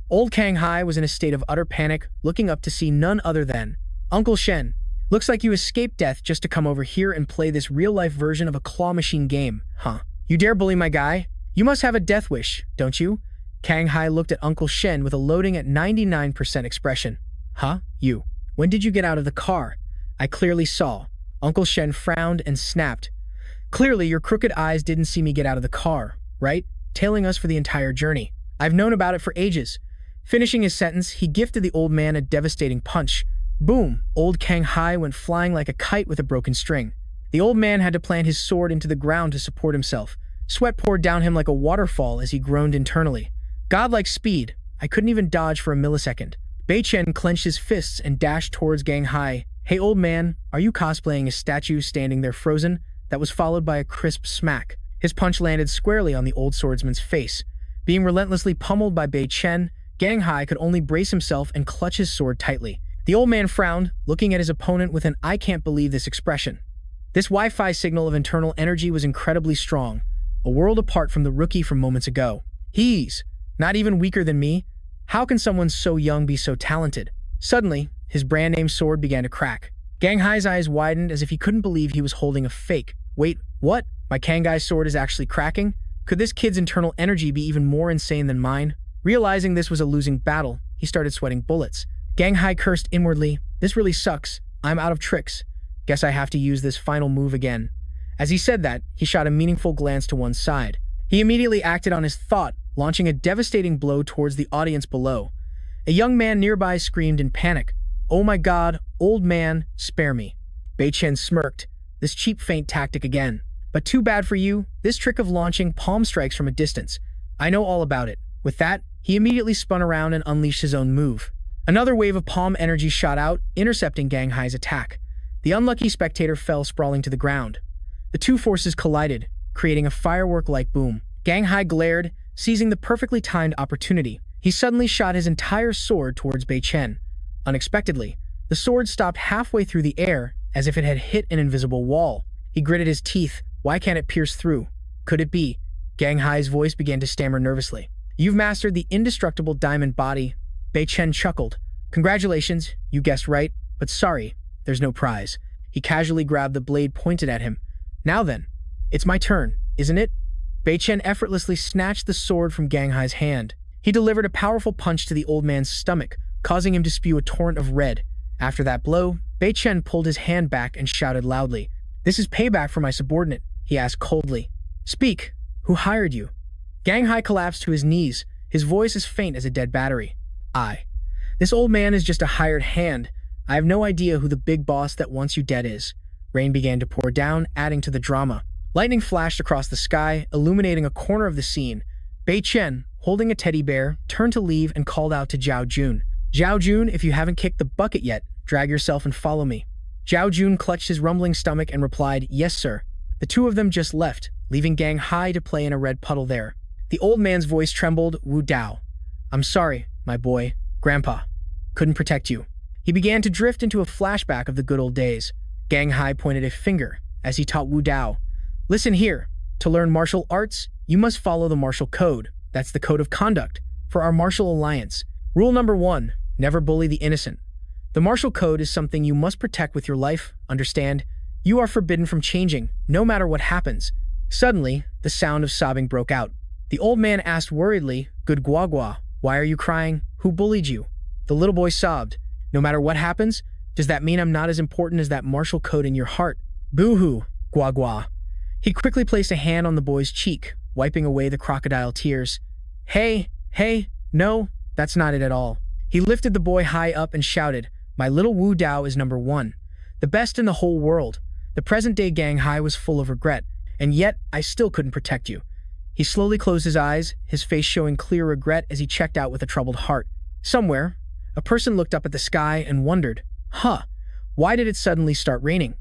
Old Quang Huy was in a state of utter panic, looking up to see none other than Uncle Shen. "Looks like you escaped death just to come over here and play this real-life version of a claw machine game, huh? You dare bully my guy? You must have a death wish, don't you?" Quang Huy looked at Uncle Shen with a loading at 99% expression. "Huh? You? When did you get out of the car? I clearly saw." Uncle Shen frowned and snapped. "Clearly your crooked eyes didn't see me get out of the car, right? Tailing us for the entire journey. I've known about it for ages." Finishing his sentence, he gifted the old man a devastating punch. Boom! Old Quang Huy went flying like a kite with a broken string. The old man had to plant his sword into the ground to support himself. Sweat poured down him like a waterfall as he groaned internally. Godlike speed. I couldn't even dodge for a millisecond. Chen clenched his fists and dashed towards Quang Huy. "Hey old man, are you cosplaying a statue standing there frozen?" That was followed by a crisp smack. His punch landed squarely on the old swordsman's face. Being relentlessly pummeled by Chen, Quang Huy could only brace himself and clutch his sword tightly. The old man frowned, looking at his opponent with an "I can't believe this" expression. This Wi-Fi signal of internal energy was incredibly strong, a world apart from the rookie from moments ago. He's not even weaker than me. How can someone so young be so talented? Suddenly, his brand-name sword began to crack. Quang Hui's eyes widened as if he couldn't believe he was holding a fake. Wait, what? My Quang Huy sword is actually cracking? Could this kid's internal energy be even more insane than mine? Realizing this was a losing battle, he started sweating bullets. Quang Huy cursed inwardly. "This really sucks. I'm out of tricks. Guess I have to use this final move again." As he said that, he shot a meaningful glance to one side. He immediately acted on his thought, launching a devastating blow towards the audience below. A young man nearby screamed in panic. "Oh my god, old man, spare me." Chen smirked. This cheap feint tactic again. "But too bad for you, this trick of launching palm strikes from a distance. I know all about it." With that, he immediately spun around and unleashed his own move. Another wave of palm energy shot out, intercepting Quang Hui's attack. The unlucky spectator fell sprawling to the ground. The two forces collided, creating a firework-like boom. Quang Huy glared, seizing the perfectly timed opportunity. He suddenly shot his entire sword towards Chen. Unexpectedly, the sword stopped halfway through the air, as if it had hit an invisible wall. He gritted his teeth. Why can't it pierce through? Could it be? Gang Hai's voice began to stammer nervously. You've mastered the indestructible diamond body. Bei Chen chuckled. Congratulations, you guessed right, but sorry, there's no prize. He casually grabbed the blade pointed at him. Now then, it's my turn, isn't it? Bei Chen effortlessly snatched the sword from Gang Hai's hand. He delivered a powerful punch to the old man's stomach, causing him to spew a torrent of red. After that blow, Bei Chen pulled his hand back and shouted loudly. This is payback for my subordinate, he asked coldly. Speak, who hired you? Gang Hai collapsed to his knees, his voice as faint as a dead battery. This old man is just a hired hand. I have no idea who the big boss that wants you dead is. Rain began to pour down, adding to the drama. Lightning flashed across the sky, illuminating a corner of the scene. Bei Chen, holding a teddy bear, turned to leave and called out to Zhao Jun. Zhao Jun, if you haven't kicked the bucket yet, drag yourself and follow me. Zhao Jun clutched his rumbling stomach and replied, yes, sir. The two of them just left, leaving Gang Hai to play in a red puddle there. The old man's voice trembled. Wu Dao. I'm sorry, my boy. Grandpa. Couldn't protect you. He began to drift into a flashback of the good old days. Gang Hai pointed a finger as he taught Wu Dao. Listen here. To learn martial arts, you must follow the martial code. That's the code of conduct for our martial alliance. Rule number 1, never bully the innocent. The martial code is something you must protect with your life, understand? You are forbidden from changing, no matter what happens. Suddenly, the sound of sobbing broke out. The old man asked worriedly, Good Guagua, why are you crying? Who bullied you? The little boy sobbed. No matter what happens, does that mean I'm not as important as that martial code in your heart? Boo-hoo, Guagua. He quickly placed a hand on the boy's cheek, wiping away the crocodile tears. Hey, no, that's not it at all. He lifted the boy high up and shouted, My little Wu Dao is number 1, the best in the whole world. The present-day Gang Hai was full of regret, and yet I still couldn't protect you. He slowly closed his eyes, his face showing clear regret as he checked out with a troubled heart. Somewhere, a person looked up at the sky and wondered, why did it suddenly start raining?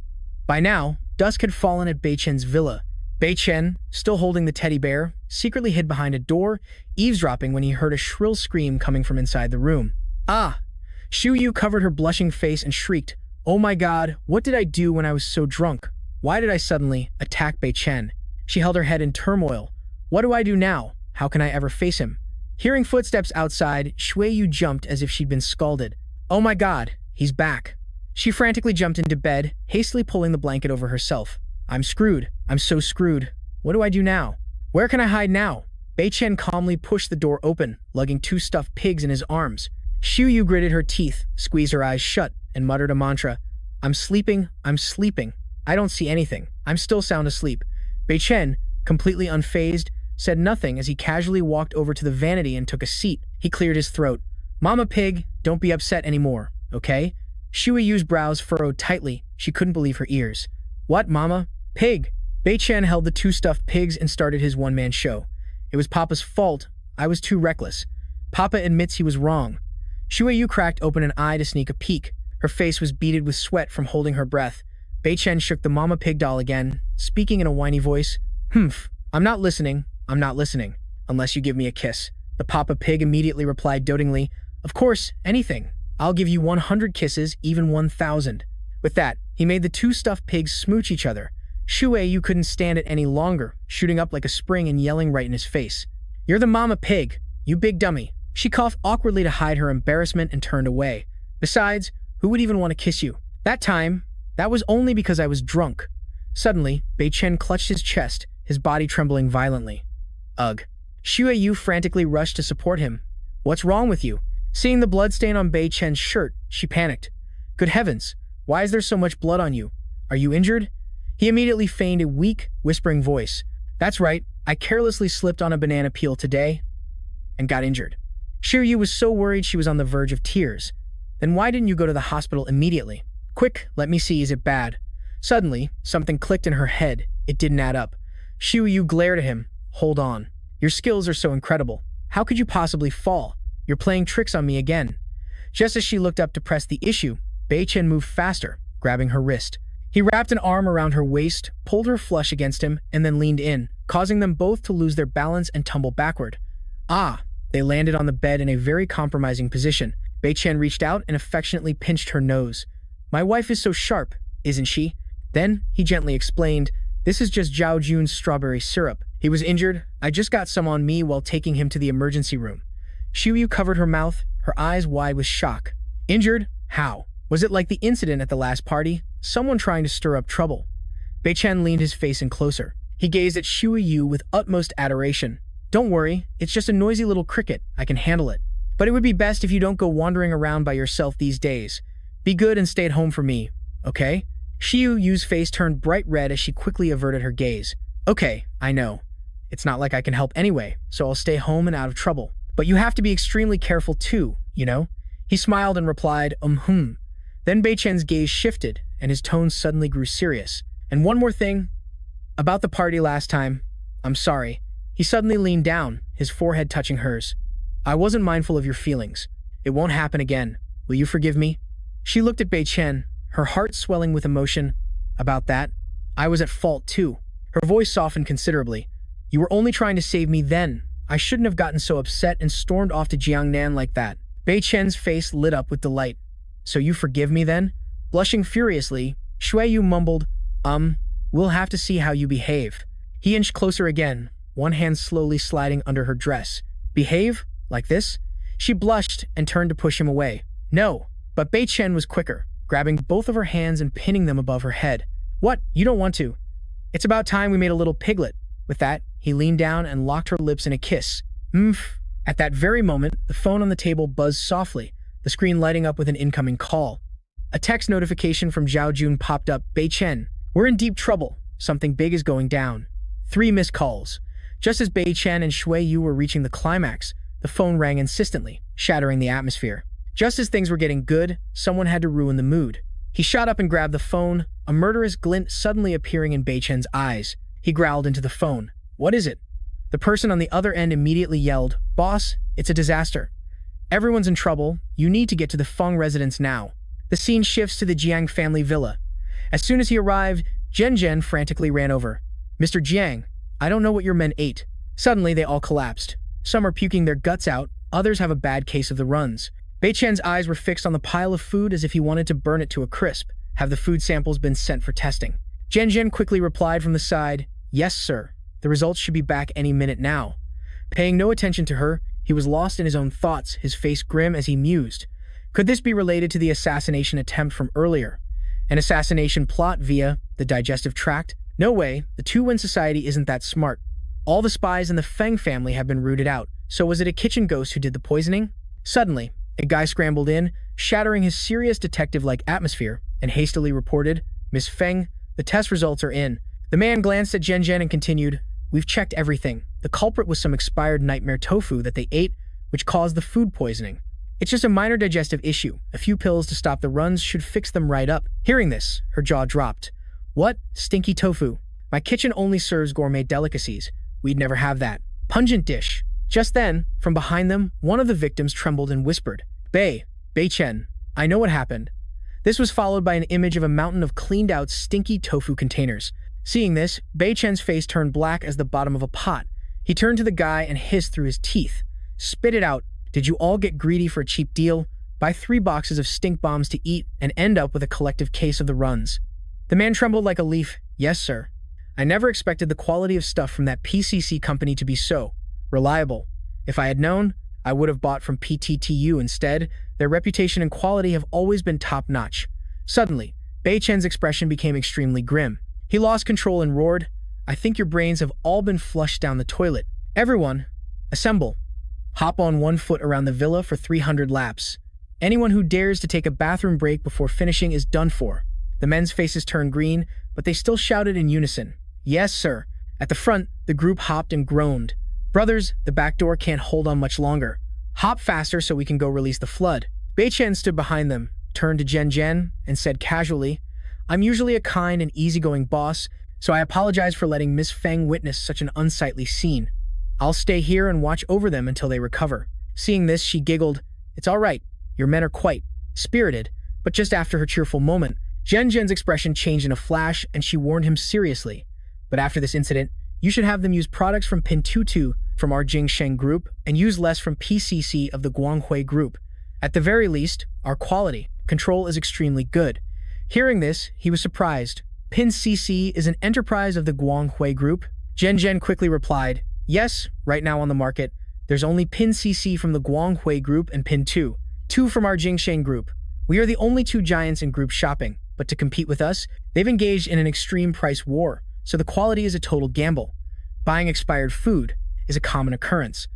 By now, dusk had fallen at Bei Chen's villa. Bei Chen, still holding the teddy bear, secretly hid behind a door, eavesdropping when he heard a shrill scream coming from inside the room. Xu Yu covered her blushing face and shrieked, Oh my god, what did I do when I was so drunk? Why did I suddenly attack Bei Chen? She held her head in turmoil. What do I do now? How can I ever face him? Hearing footsteps outside, Xu Yu jumped as if she'd been scalded. Oh my god, he's back. She frantically jumped into bed, hastily pulling the blanket over herself. I'm screwed. I'm so screwed. What do I do now? Where can I hide now? Bei Chen calmly pushed the door open, lugging 2 stuffed pigs in his arms. Xu Yu gritted her teeth, squeezed her eyes shut, and muttered a mantra. I'm sleeping. I don't see anything. I'm still sound asleep. Bei Chen, completely unfazed, said nothing as he casually walked over to the vanity and took a seat. He cleared his throat. Mama Pig, don't be upset anymore, okay? Xu Yu's brows furrowed tightly. She couldn't believe her ears. What, Mama? Pig? Bei Chen held the 2 stuffed pigs and started his one-man show. It was Papa's fault. I was too reckless. Papa admits he was wrong. Xu Yu cracked open an eye to sneak a peek. Her face was beaded with sweat from holding her breath. Bei Chen shook the Mama Pig doll again, speaking in a whiny voice. I'm not listening. Unless you give me a kiss. The Papa Pig immediately replied dotingly, Of course, anything. I'll give you 100 kisses, even 1,000. With that, he made the 2 stuffed pigs smooch each other. Xu Yu couldn't stand it any longer, shooting up like a spring and yelling right in his face. You're the Mama Pig, you big dummy. She coughed awkwardly to hide her embarrassment and turned away. Besides, who would even want to kiss you? That was only because I was drunk. Suddenly, Bei Chen clutched his chest, his body trembling violently. Ugh. Xu Yu frantically rushed to support him. What's wrong with you? Seeing the bloodstain on Bei Chen's shirt, she panicked. Good heavens, why is there so much blood on you? Are you injured? He immediately feigned a weak, whispering voice. That's right, I carelessly slipped on a banana peel today and got injured. Xu Yu was so worried she was on the verge of tears. Then why didn't you go to the hospital immediately? Quick, let me see, is it bad? Suddenly, something clicked in her head. It didn't add up. Xu Yu glared at him. Hold on. Your skills are so incredible. How could you possibly fall? You're playing tricks on me again. Just as she looked up to press the issue, Bei Chen moved faster, grabbing her wrist. He wrapped an arm around her waist, pulled her flush against him, and then leaned in, causing them both to lose their balance and tumble backward. They landed on the bed in a very compromising position. Bei Chen reached out and affectionately pinched her nose. My wife is so sharp. isn't she? Then he gently explained, this is just Zhao Jun's strawberry syrup. He was injured. I just got some on me while taking him to the emergency room. Xiuyu covered her mouth, her eyes wide with shock. Injured? How? Was it like the incident at the last party? Someone trying to stir up trouble? Bei Chen leaned his face in closer. He gazed at Xiuyu with utmost adoration. Don't worry, it's just a noisy little cricket. I can handle it. But it would be best if you don't go wandering around by yourself these days. Be good and stay at home for me, okay? Xiuyu's face turned bright red as she quickly averted her gaze. Okay, I know. It's not like I can help anyway, so I'll stay home and out of trouble. But you have to be extremely careful too, you know? He smiled and replied, Then Bei Chen's gaze shifted, and his tone suddenly grew serious. And one more thing. About the party last time. I'm sorry. He suddenly leaned down, his forehead touching hers. I wasn't mindful of your feelings. It won't happen again. Will you forgive me? She looked at Bei Chen, her heart swelling with emotion. About that, I was at fault too. Her voice softened considerably. You were only trying to save me then. I shouldn't have gotten so upset and stormed off to Jiangnan like that. Bei Chen's face lit up with delight. So you forgive me then? Blushing furiously, Xiuyu mumbled, we'll have to see how you behave. He inched closer again, one hand slowly sliding under her dress. Behave? Like this? She blushed and turned to push him away. No, but Bei Chen was quicker, grabbing both of her hands and pinning them above her head. What? You don't want to? It's about time we made a little piglet. With that, he leaned down and locked her lips in a kiss. At that very moment, the phone on the table buzzed softly, the screen lighting up with an incoming call. A text notification from Zhao Jun popped up. Bei Chen, we're in deep trouble. Something big is going down. 3 missed calls. Just as Bei Chen and Xiuyu were reaching the climax, the phone rang insistently, shattering the atmosphere. Just as things were getting good, someone had to ruin the mood. He shot up and grabbed the phone, a murderous glint suddenly appearing in Bei Chen's eyes. He growled into the phone. What is it? The person on the other end immediately yelled, Boss, it's a disaster. Everyone's in trouble. You need to get to the Feng residence now. The scene shifts to the Jiang family villa. As soon as he arrived, Zhen frantically ran over. Mr. Jiang, I don't know what your men ate. Suddenly, they all collapsed. Some are puking their guts out, others have a bad case of the runs. Bei Chen's eyes were fixed on the pile of food as if he wanted to burn it to a crisp. Have the food samples been sent for testing? Zhen quickly replied from the side, Yes, sir. The results should be back any minute now. Paying no attention to her, he was lost in his own thoughts, his face grim as he mused. Could this be related to the assassination attempt from earlier? An assassination plot via the digestive tract? No way, the Two-Wind Society isn't that smart. All the spies in the Feng family have been rooted out, so was it a kitchen ghost who did the poisoning? Suddenly, a guy scrambled in, shattering his serious detective-like atmosphere, and hastily reported, Miss Feng, the test results are in. The man glanced at Zhen and continued, We've checked everything. The culprit was some expired nightmare tofu that they ate, which caused the food poisoning. It's just a minor digestive issue. A few pills to stop the runs should fix them right up. Hearing this, her jaw dropped. What? Stinky tofu. My kitchen only serves gourmet delicacies. We'd never have that. Pungent dish. Just then, from behind them, one of the victims trembled and whispered, Bei Chen, I know what happened. This was followed by an image of a mountain of cleaned-out, stinky tofu containers. Seeing this, Bei Chen's face turned black as the bottom of a pot. He turned to the guy and hissed through his teeth. Spit it out. Did you all get greedy for a cheap deal? Buy 3 boxes of stink bombs to eat and end up with a collective case of the runs. The man trembled like a leaf. Yes, sir. I never expected the quality of stuff from that PCC company to be so reliable. If I had known, I would have bought from PTTU instead. Their reputation and quality have always been top-notch. Suddenly, Bei Chen's expression became extremely grim. He lost control and roared, I think your brains have all been flushed down the toilet. Everyone, assemble. Hop on 1 foot around the villa for 300 laps. Anyone who dares to take a bathroom break before finishing is done for. The men's faces turned green, but they still shouted in unison. Yes, sir. At the front, the group hopped and groaned. Brothers, the back door can't hold on much longer. Hop faster so we can go release the flood. Bei Chen stood behind them, turned to Zhen and said casually, I'm usually a kind and easygoing boss, so I apologize for letting Miss Feng witness such an unsightly scene. I'll stay here and watch over them until they recover. Seeing this, she giggled. It's all right. Your men are quite spirited. But just after her cheerful moment, Zhen's expression changed in a flash and she warned him seriously. But after this incident, you should have them use products from Pintutu from our Jingsheng group and use less from PCC of the Guanghui group. At the very least, our quality control is extremely good. Hearing this, he was surprised. Pin CC is an enterprise of the Quang Huy Group? Zhen quickly replied, yes, right now on the market. There's only Pin CC from the Quang Huy Group and Pin 2. Two from our Jinling Group. We are the only two giants in group shopping, but to compete with us, they've engaged in an extreme price war, so the quality is a total gamble. Buying expired food is a common occurrence.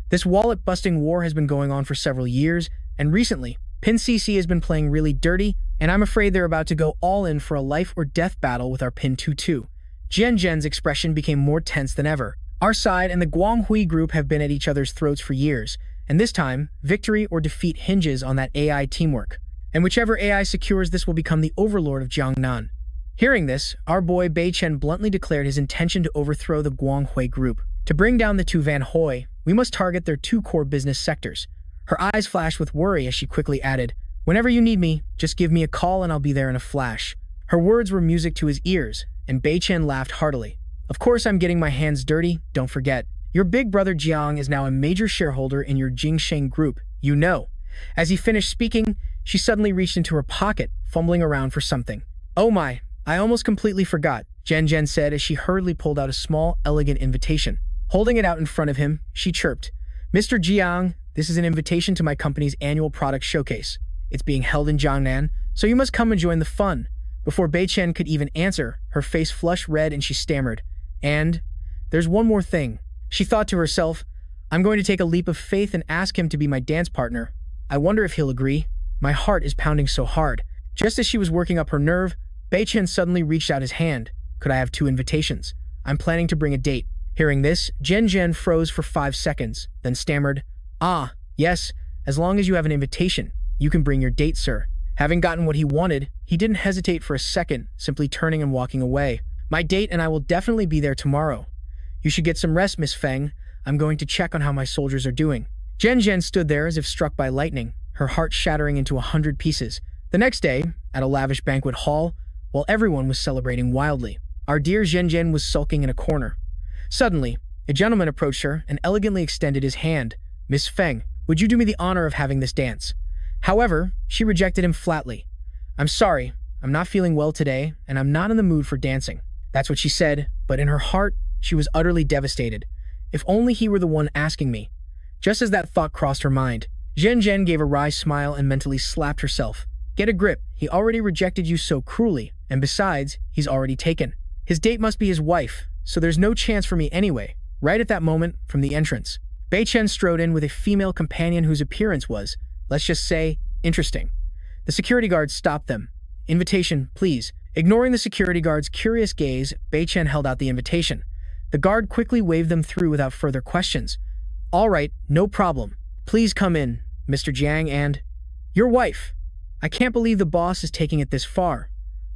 This wallet-busting war has been going on for several years, and recently, Pin CC has been playing really dirty, and I'm afraid they're about to go all in for a life-or-death battle with our Pin 2-2. Zhen's expression became more tense than ever. Our side and the Quang Huy Group have been at each other's throats for years, and this time, victory or defeat hinges on that AI teamwork. And whichever AI secures this will become the overlord of Jiangnan. Hearing this, our boy Chen bluntly declared his intention to overthrow the Quang Huy Group. To bring down the two Van Huy, we must target their two core business sectors. Her eyes flashed with worry as she quickly added, whenever you need me, just give me a call and I'll be there in a flash. Her words were music to his ears, and Chen laughed heartily. Of course I'm getting my hands dirty, don't forget. Your big brother Jiang is now a major shareholder in your Jinling Group, you know. As he finished speaking, she suddenly reached into her pocket, fumbling around for something. Oh my, I almost completely forgot, Zhen said as she hurriedly pulled out a small, elegant invitation. Holding it out in front of him, she chirped, Mr. Jiang, this is an invitation to my company's annual product showcase. It's being held in Jiangnan, so you must come and join the fun. Before Chen could even answer, her face flushed red and she stammered. And there's one more thing. She thought to herself, I'm going to take a leap of faith and ask him to be my dance partner. I wonder if he'll agree. My heart is pounding so hard. Just as she was working up her nerve, Chen suddenly reached out his hand. Could I have 2 invitations? I'm planning to bring a date. Hearing this, Zhen froze for 5 seconds, then stammered, Ah, yes, as long as you have an invitation, you can bring your date, sir. Having gotten what he wanted, he didn't hesitate for a second, simply turning and walking away. My date and I will definitely be there tomorrow. You should get some rest, Miss Feng. I'm going to check on how my soldiers are doing. Zhen stood there as if struck by lightning, her heart shattering into 100 pieces. The next day, at a lavish banquet hall, while everyone was celebrating wildly, our dear Zhen was sulking in a corner. Suddenly, a gentleman approached her and elegantly extended his hand. Miss Feng, would you do me the honor of having this dance? However, she rejected him flatly. I'm sorry, I'm not feeling well today, and I'm not in the mood for dancing. That's what she said, but in her heart, she was utterly devastated. If only he were the one asking me. Just as that thought crossed her mind, Zhen gave a wry smile and mentally slapped herself. Get a grip, he already rejected you so cruelly, and besides, he's already taken. His date must be his wife, so there's no chance for me anyway. Right at that moment, from the entrance, Chen strode in with a female companion whose appearance was, let's just say, interesting. The security guards stopped them. Invitation, please. Ignoring the security guard's curious gaze, Chen held out the invitation. The guard quickly waved them through without further questions. All right, no problem. Please come in, Mr. Jiang and... Your wife. I can't believe the boss is taking it this far.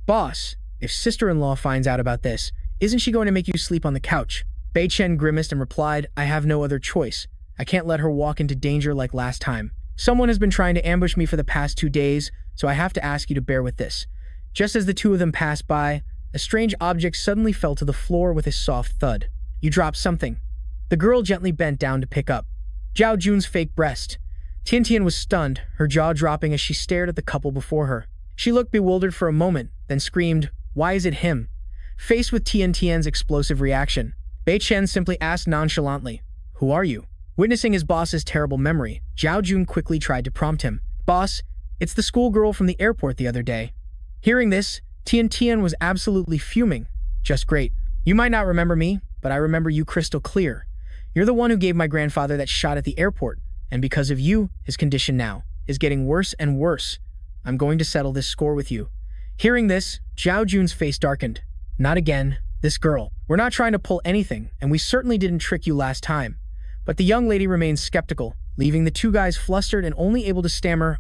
Boss, if sister-in-law finds out about this, isn't she going to make you sleep on the couch? Chen grimaced and replied, I have no other choice. I can't let her walk into danger like last time. Someone has been trying to ambush me for the past 2 days, so I have to ask you to bear with this. Just as the two of them passed by, a strange object suddenly fell to the floor with a soft thud. You dropped something. The girl gently bent down to pick up. Zhao Jun's fake breast. Tian was stunned, her jaw dropping as she stared at the couple before her. She looked bewildered for a moment, then screamed, Why is it him? Faced with Tian's explosive reaction, Chen simply asked nonchalantly, Who are you? Witnessing his boss's terrible memory, Zhao Jun quickly tried to prompt him. Boss, it's the schoolgirl from the airport the other day. Hearing this, Tian was absolutely fuming. Just great. You might not remember me, but I remember you crystal clear. You're the one who gave my grandfather that shot at the airport, and because of you, his condition now is getting worse and worse. I'm going to settle this score with you. Hearing this, Zhao Jun's face darkened. Not again, this girl. We're not trying to pull anything, and we certainly didn't trick you last time. But the young lady remained skeptical, leaving the two guys flustered and only able to stammer,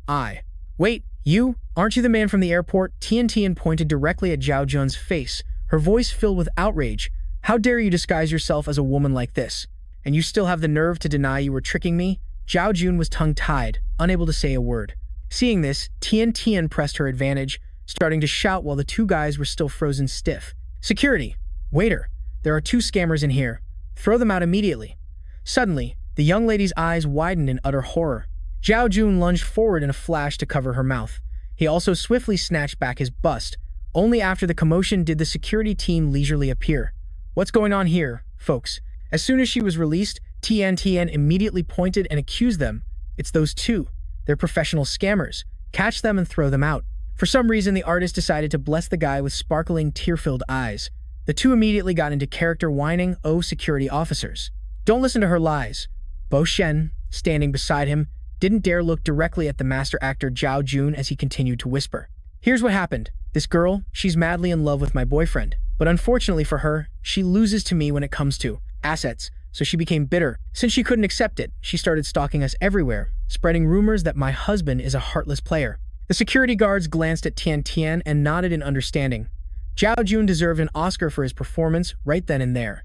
Wait, you? Aren't you the man from the airport? Tian pointed directly at Zhao Jun's face, her voice filled with outrage. How dare you disguise yourself as a woman like this? And you still have the nerve to deny you were tricking me? Zhao Jun was tongue-tied, unable to say a word. Seeing this, Tian pressed her advantage, starting to shout while the two guys were still frozen stiff. Security! Waiter! There are 2 scammers in here. Throw them out immediately. Suddenly, the young lady's eyes widened in utter horror. Zhao Jun lunged forward in a flash to cover her mouth. He also swiftly snatched back his bust. Only after the commotion did the security team leisurely appear. What's going on here, folks? As soon as she was released, Tian immediately pointed and accused them. It's those two. They're professional scammers. Catch them and throw them out. For some reason, the artist decided to bless the guy with sparkling, tear-filled eyes. The two immediately got into character whining, "Oh, security officers. Don't listen to her lies." Bo Shen, standing beside him, didn't dare look directly at the master actor Zhao Jun as he continued to whisper. "Here's what happened. This girl, she's madly in love with my boyfriend. But unfortunately for her, she loses to me when it comes to assets, so she became bitter. Since she couldn't accept it, she started stalking us everywhere, spreading rumors that my husband is a heartless player." The security guards glanced at Tian and nodded in understanding. Zhao Jun deserved an Oscar for his performance right then and there.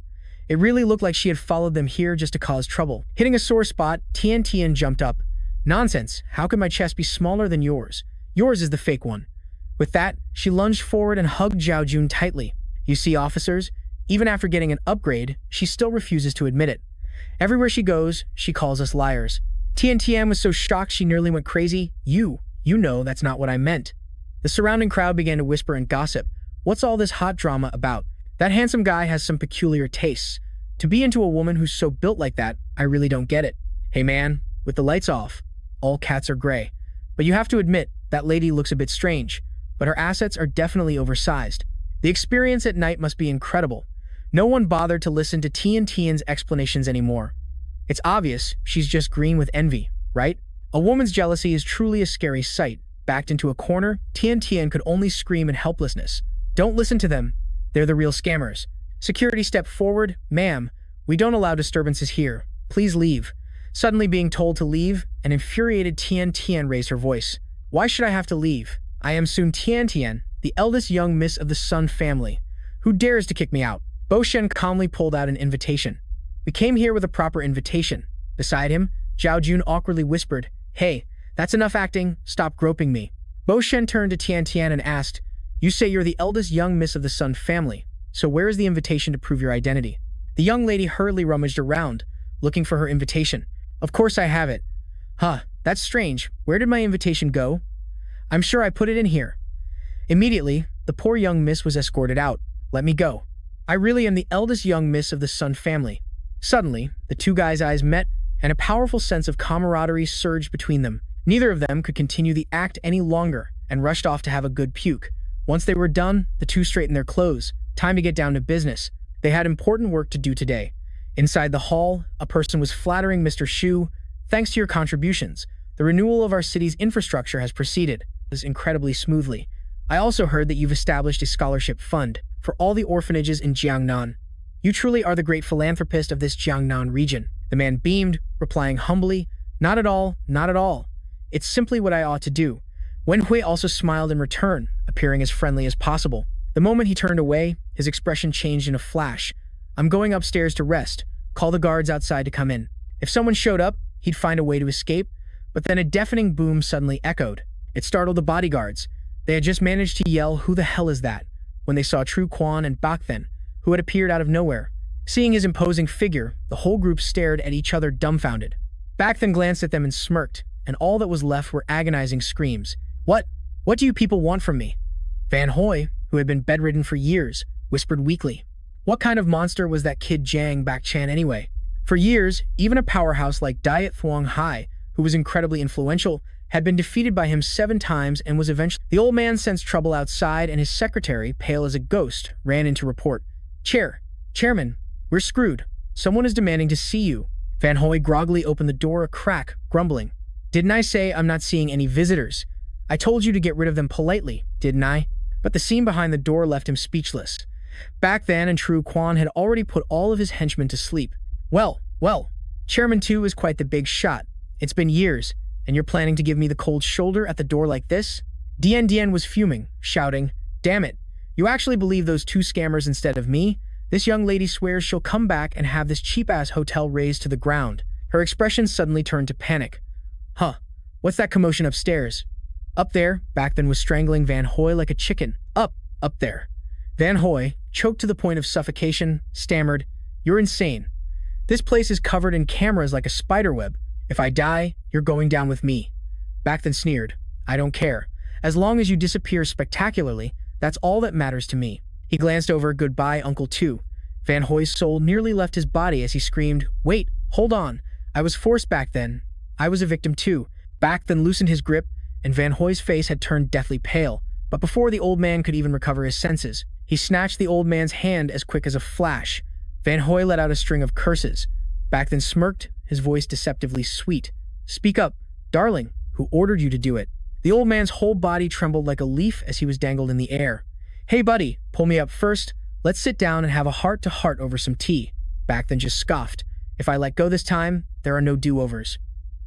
It really looked like she had followed them here just to cause trouble. Hitting a sore spot, Tian jumped up. "Nonsense, how could my chest be smaller than yours? Yours is the fake one." With that, she lunged forward and hugged Zhao Jun tightly. "You see, officers, even after getting an upgrade, she still refuses to admit it. Everywhere she goes, she calls us liars." Tian was so shocked she nearly went crazy. You know that's not what I meant." The surrounding crowd began to whisper and gossip. "What's all this hot drama about? That handsome guy has some peculiar tastes. To be into a woman who's so built like that, I really don't get it. Hey man, with the lights off, all cats are gray. But you have to admit, that lady looks a bit strange, but her assets are definitely oversized. The experience at night must be incredible." No one bothered to listen to Tian's explanations anymore. It's obvious she's just green with envy, right? A woman's jealousy is truly a scary sight. Backed into a corner, Tian could only scream in helplessness. "Don't listen to them. They're the real scammers." Security stepped forward. "Ma'am, we don't allow disturbances here. Please leave." Suddenly being told to leave, an infuriated Tian raised her voice. "Why should I have to leave? I am Sun Tian, the eldest young miss of the Sun family. Who dares to kick me out?" Bo Shen calmly pulled out an invitation. "We came here with a proper invitation." Beside him, Zhao Jun awkwardly whispered, "Hey, that's enough acting. Stop groping me." Bo Shen turned to Tian and asked, "You say you're the eldest young miss of the Sun family, so where is the invitation to prove your identity?" The young lady hurriedly rummaged around, looking for her invitation. "Of course I have it." "Huh, that's strange. Where did my invitation go?" "I'm sure I put it in here." Immediately, the poor young miss was escorted out. "Let me go. I really am the eldest young miss of the Sun family." Suddenly, the two guys' eyes met, and a powerful sense of camaraderie surged between them. Neither of them could continue the act any longer and rushed off to have a good puke. Once they were done, the two straightened their clothes. Time to get down to business. They had important work to do today. Inside the hall, a person was flattering Mr. Shu. "Thanks to your contributions, the renewal of our city's infrastructure has proceeded incredibly smoothly. I also heard that you've established a scholarship fund for all the orphanages in Jiangnan. You truly are the great philanthropist of this Jiangnan region." The man beamed, replying humbly, "Not at all, not at all. It's simply what I ought to do." Wenhui also smiled in return, appearing as friendly as possible. The moment he turned away, his expression changed in a flash. "I'm going upstairs to rest. Call the guards outside to come in." If someone showed up, he'd find a way to escape, but then a deafening boom suddenly echoed. It startled the bodyguards. They had just managed to yell, "Who the hell is that?" when they saw True Quan and Bac Than, who had appeared out of nowhere. Seeing his imposing figure, the whole group stared at each other dumbfounded. Bac Than glanced at them and smirked, and all that was left were agonizing screams. What do you people want from me?" Van Hoi, who had been bedridden for years, whispered weakly. What kind of monster was that kid Giang Bac Than anyway? For years, even a powerhouse like Diet Thuong Hai, who was incredibly influential, had been defeated by him 7 times and was eventually— The old man sensed trouble outside, and his secretary, pale as a ghost, ran in to report. Chairman, we're screwed. Someone is demanding to see you." Van Hoi groggily opened the door a crack, grumbling. "Didn't I say I'm not seeing any visitors? I told you to get rid of them politely, didn't I?" But the scene behind the door left him speechless. Back then, and True Quan had already put all of his henchmen to sleep. Well, Chairman 2 is quite the big shot. It's been years, and you're planning to give me the cold shoulder at the door like this?" Dien was fuming, shouting, "Damn it, you actually believe those 2 scammers instead of me? This young lady swears she'll come back and have this cheap-ass hotel razed to the ground." Her expression suddenly turned to panic. "Huh, what's that commotion upstairs?" "Up there," Bac Than was strangling Van Hoi like a chicken. Up there." Van Hoi, choked to the point of suffocation, stammered, "You're insane. This place is covered in cameras like a spiderweb. If I die, you're going down with me." Bac Than sneered. "I don't care. As long as you disappear spectacularly, that's all that matters to me." He glanced over. "Goodbye, Uncle 2. Van Hoy's soul nearly left his body as he screamed, "Wait, hold on. I was forced back then. I was a victim too." Back then loosened his grip, and Van Hoy's face had turned deathly pale. But before the old man could even recover his senses, he snatched the old man's hand as quick as a flash. Van Hoy let out a string of curses. Back then smirked, his voice deceptively sweet. "Speak up, darling. Who ordered you to do it?" The old man's whole body trembled like a leaf as he was dangled in the air. "Hey buddy, pull me up first. Let's sit down and have a heart-to-heart over some tea." Back then just scoffed. "If I let go this time, there are no do-overs."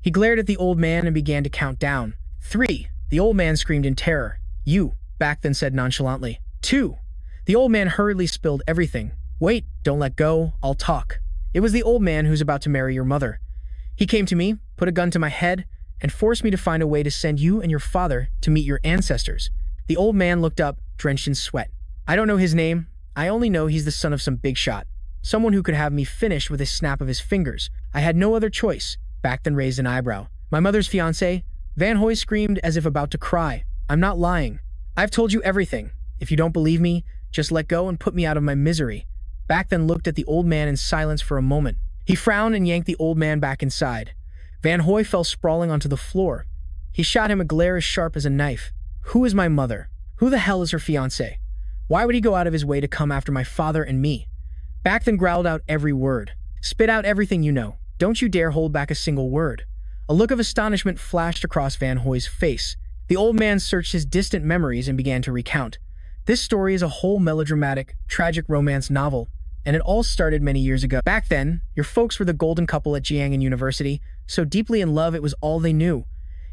He glared at the old man and began to count down. 3. The old man screamed in terror. "You," Back then said nonchalantly. 2. The old man hurriedly spilled everything. "Wait, don't let go. I'll talk. It was the old man who's about to marry your mother. He came to me, put a gun to my head, and forced me to find a way to send you and your father to meet your ancestors." The old man looked up, drenched in sweat. "I don't know his name. I only know he's the son of some big shot. Someone who could have me finished with a snap of his fingers. I had no other choice." Back then raised an eyebrow. "My mother's fiancé?" Van Hoy screamed as if about to cry. "I'm not lying. I've told you everything. If you don't believe me, just let go and put me out of my misery." Back then looked at the old man in silence for a moment. He frowned and yanked the old man back inside. Van Hoy fell sprawling onto the floor. He shot him a glare as sharp as a knife. "Who is my mother? Who the hell is her fiancé? Why would he go out of his way to come after my father and me?" Back then growled out every word. "Spit out everything you know. Don't you dare hold back a single word." A look of astonishment flashed across Van Hoy's face. The old man searched his distant memories and began to recount. "This story is a whole melodramatic, tragic romance novel, and it all started many years ago. Back then, your folks were the golden couple at Jiang University, so deeply in love it was all they knew.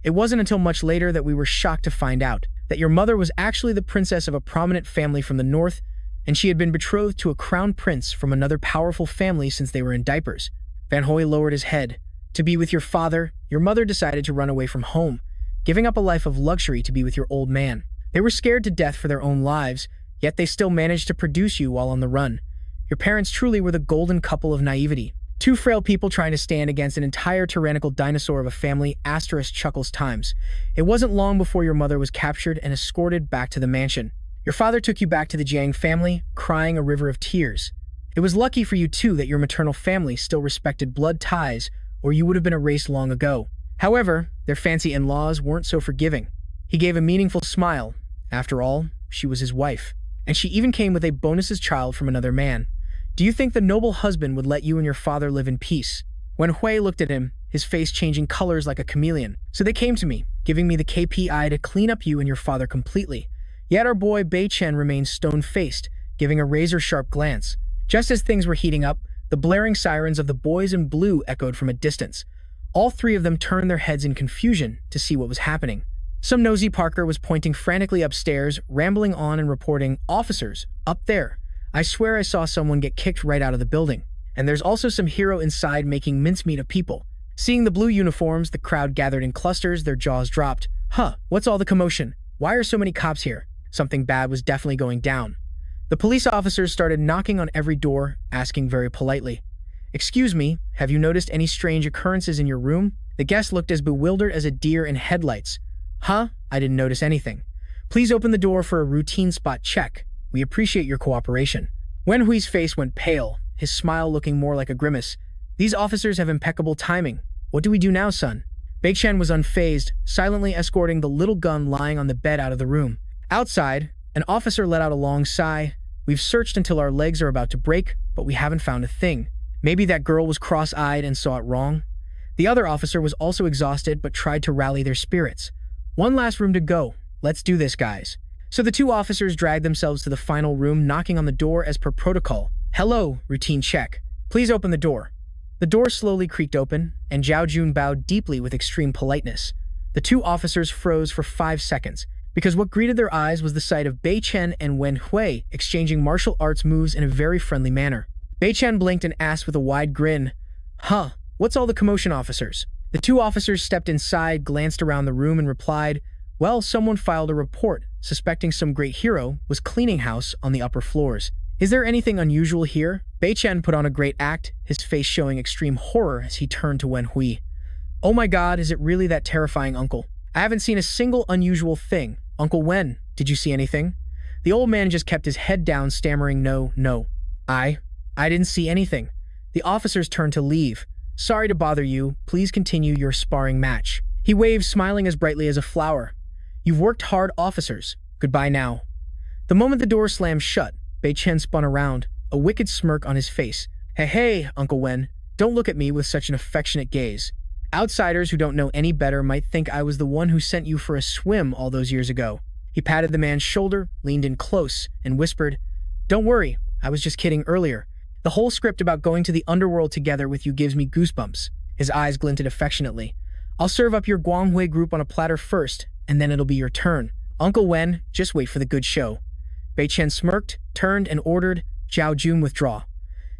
It wasn't until much later that we were shocked to find out that your mother was actually the princess of a prominent family from the north, and she had been betrothed to a crown prince from another powerful family since they were in diapers." Van Hoy lowered his head. "To be with your father, your mother decided to run away from home, giving up a life of luxury to be with your old man. They were scared to death for their own lives, yet they still managed to produce you while on the run. Your parents truly were the golden couple of naivety. Two frail people trying to stand against an entire tyrannical dinosaur of a family." Asterisk chuckles times. "It wasn't long before your mother was captured and escorted back to the mansion. Your father took you back to the Jiang family, crying a river of tears. It was lucky for you too that your maternal family still respected blood ties, or you would have been erased long ago. However, their fancy in-laws weren't so forgiving." He gave a meaningful smile. After all, she was his wife. And she even came with a bonus's child from another man. "Do you think the noble husband would let you and your father live in peace?" Wen Hui looked at him, his face changing colors like a chameleon. "So they came to me, giving me the KPI to clean up you and your father completely. Yet our boy Bei Chen remained stone-faced, giving a razor-sharp glance. Just as things were heating up, the blaring sirens of the boys in blue echoed from a distance. All 3 of them turned their heads in confusion to see what was happening. Some nosy Parker was pointing frantically upstairs, rambling on and reporting, "Officers, up there. I swear I saw someone get kicked right out of the building. And there's also some hero inside making mincemeat of people." Seeing the blue uniforms, the crowd gathered in clusters, their jaws dropped. "Huh, what's all the commotion? Why are so many cops here?" Something bad was definitely going down. The police officers started knocking on every door, asking very politely, "Excuse me, have you noticed any strange occurrences in your room?" The guest looked as bewildered as a deer in headlights. "Huh? I didn't notice anything. Please open the door for a routine spot check. We appreciate your cooperation." Wen Hui's face went pale, his smile looking more like a grimace. "These officers have impeccable timing. What do we do now, son?" Bei Chen was unfazed, silently escorting the little gun lying on the bed out of the room. Outside, an officer let out a long sigh. "We've searched until our legs are about to break, but we haven't found a thing. Maybe that girl was cross-eyed and saw it wrong." The other officer was also exhausted but tried to rally their spirits. "One last room to go. Let's do this, guys." So the 2 officers dragged themselves to the final room, knocking on the door as per protocol. "Hello, routine check. Please open the door." The door slowly creaked open, and Zhao Jun bowed deeply with extreme politeness. The 2 officers froze for 5 seconds, because what greeted their eyes was the sight of Bei Chen and Wen Hui exchanging martial arts moves in a very friendly manner. Bei Chen blinked and asked with a wide grin, "Huh, what's all the commotion, officers?" The 2 officers stepped inside, glanced around the room, and replied, "Well, someone filed a report, suspecting some great hero was cleaning house on the upper floors. Is there anything unusual here?" Bei Chen put on a great act, his face showing extreme horror as he turned to Wen Hui. "Oh my god, is it really that terrifying, uncle? I haven't seen a single unusual thing. Uncle Wen, did you see anything? The old man just kept his head down, stammering, no, no. I didn't see anything. The officers turned to leave. Sorry to bother you. Please continue your sparring match. He waved, smiling as brightly as a flower. You've worked hard, officers. Goodbye now. The moment the door slammed shut, Bei Chen spun around, a wicked smirk on his face. Hey, Uncle Wen, don't look at me with such an affectionate gaze. Outsiders who don't know any better might think I was the one who sent you for a swim all those years ago. He patted the man's shoulder, leaned in close, and whispered, Don't worry, I was just kidding earlier. The whole script about going to the underworld together with you gives me goosebumps. His eyes glinted affectionately. I'll serve up your Quang Huy group on a platter first, and then it'll be your turn. Uncle Wen, just wait for the good show. Bei Chen smirked, turned, and ordered, Zhao Jun withdraw.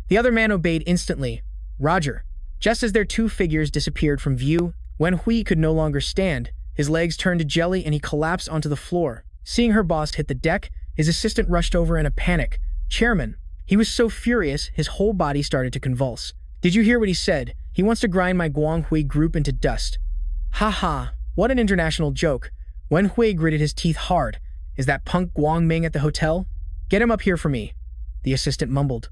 The other man obeyed instantly. Roger. Just as their two figures disappeared from view, Wen Hui could no longer stand. His legs turned to jelly and he collapsed onto the floor. Seeing her boss hit the deck, his assistant rushed over in a panic. Chairman. He was so furious, his whole body started to convulse. Did you hear what he said? He wants to grind my Quang Huy group into dust. Ha ha, what an international joke. Wen Hui gritted his teeth hard. Is that punk Guang Ming at the hotel? Get him up here for me. The assistant mumbled.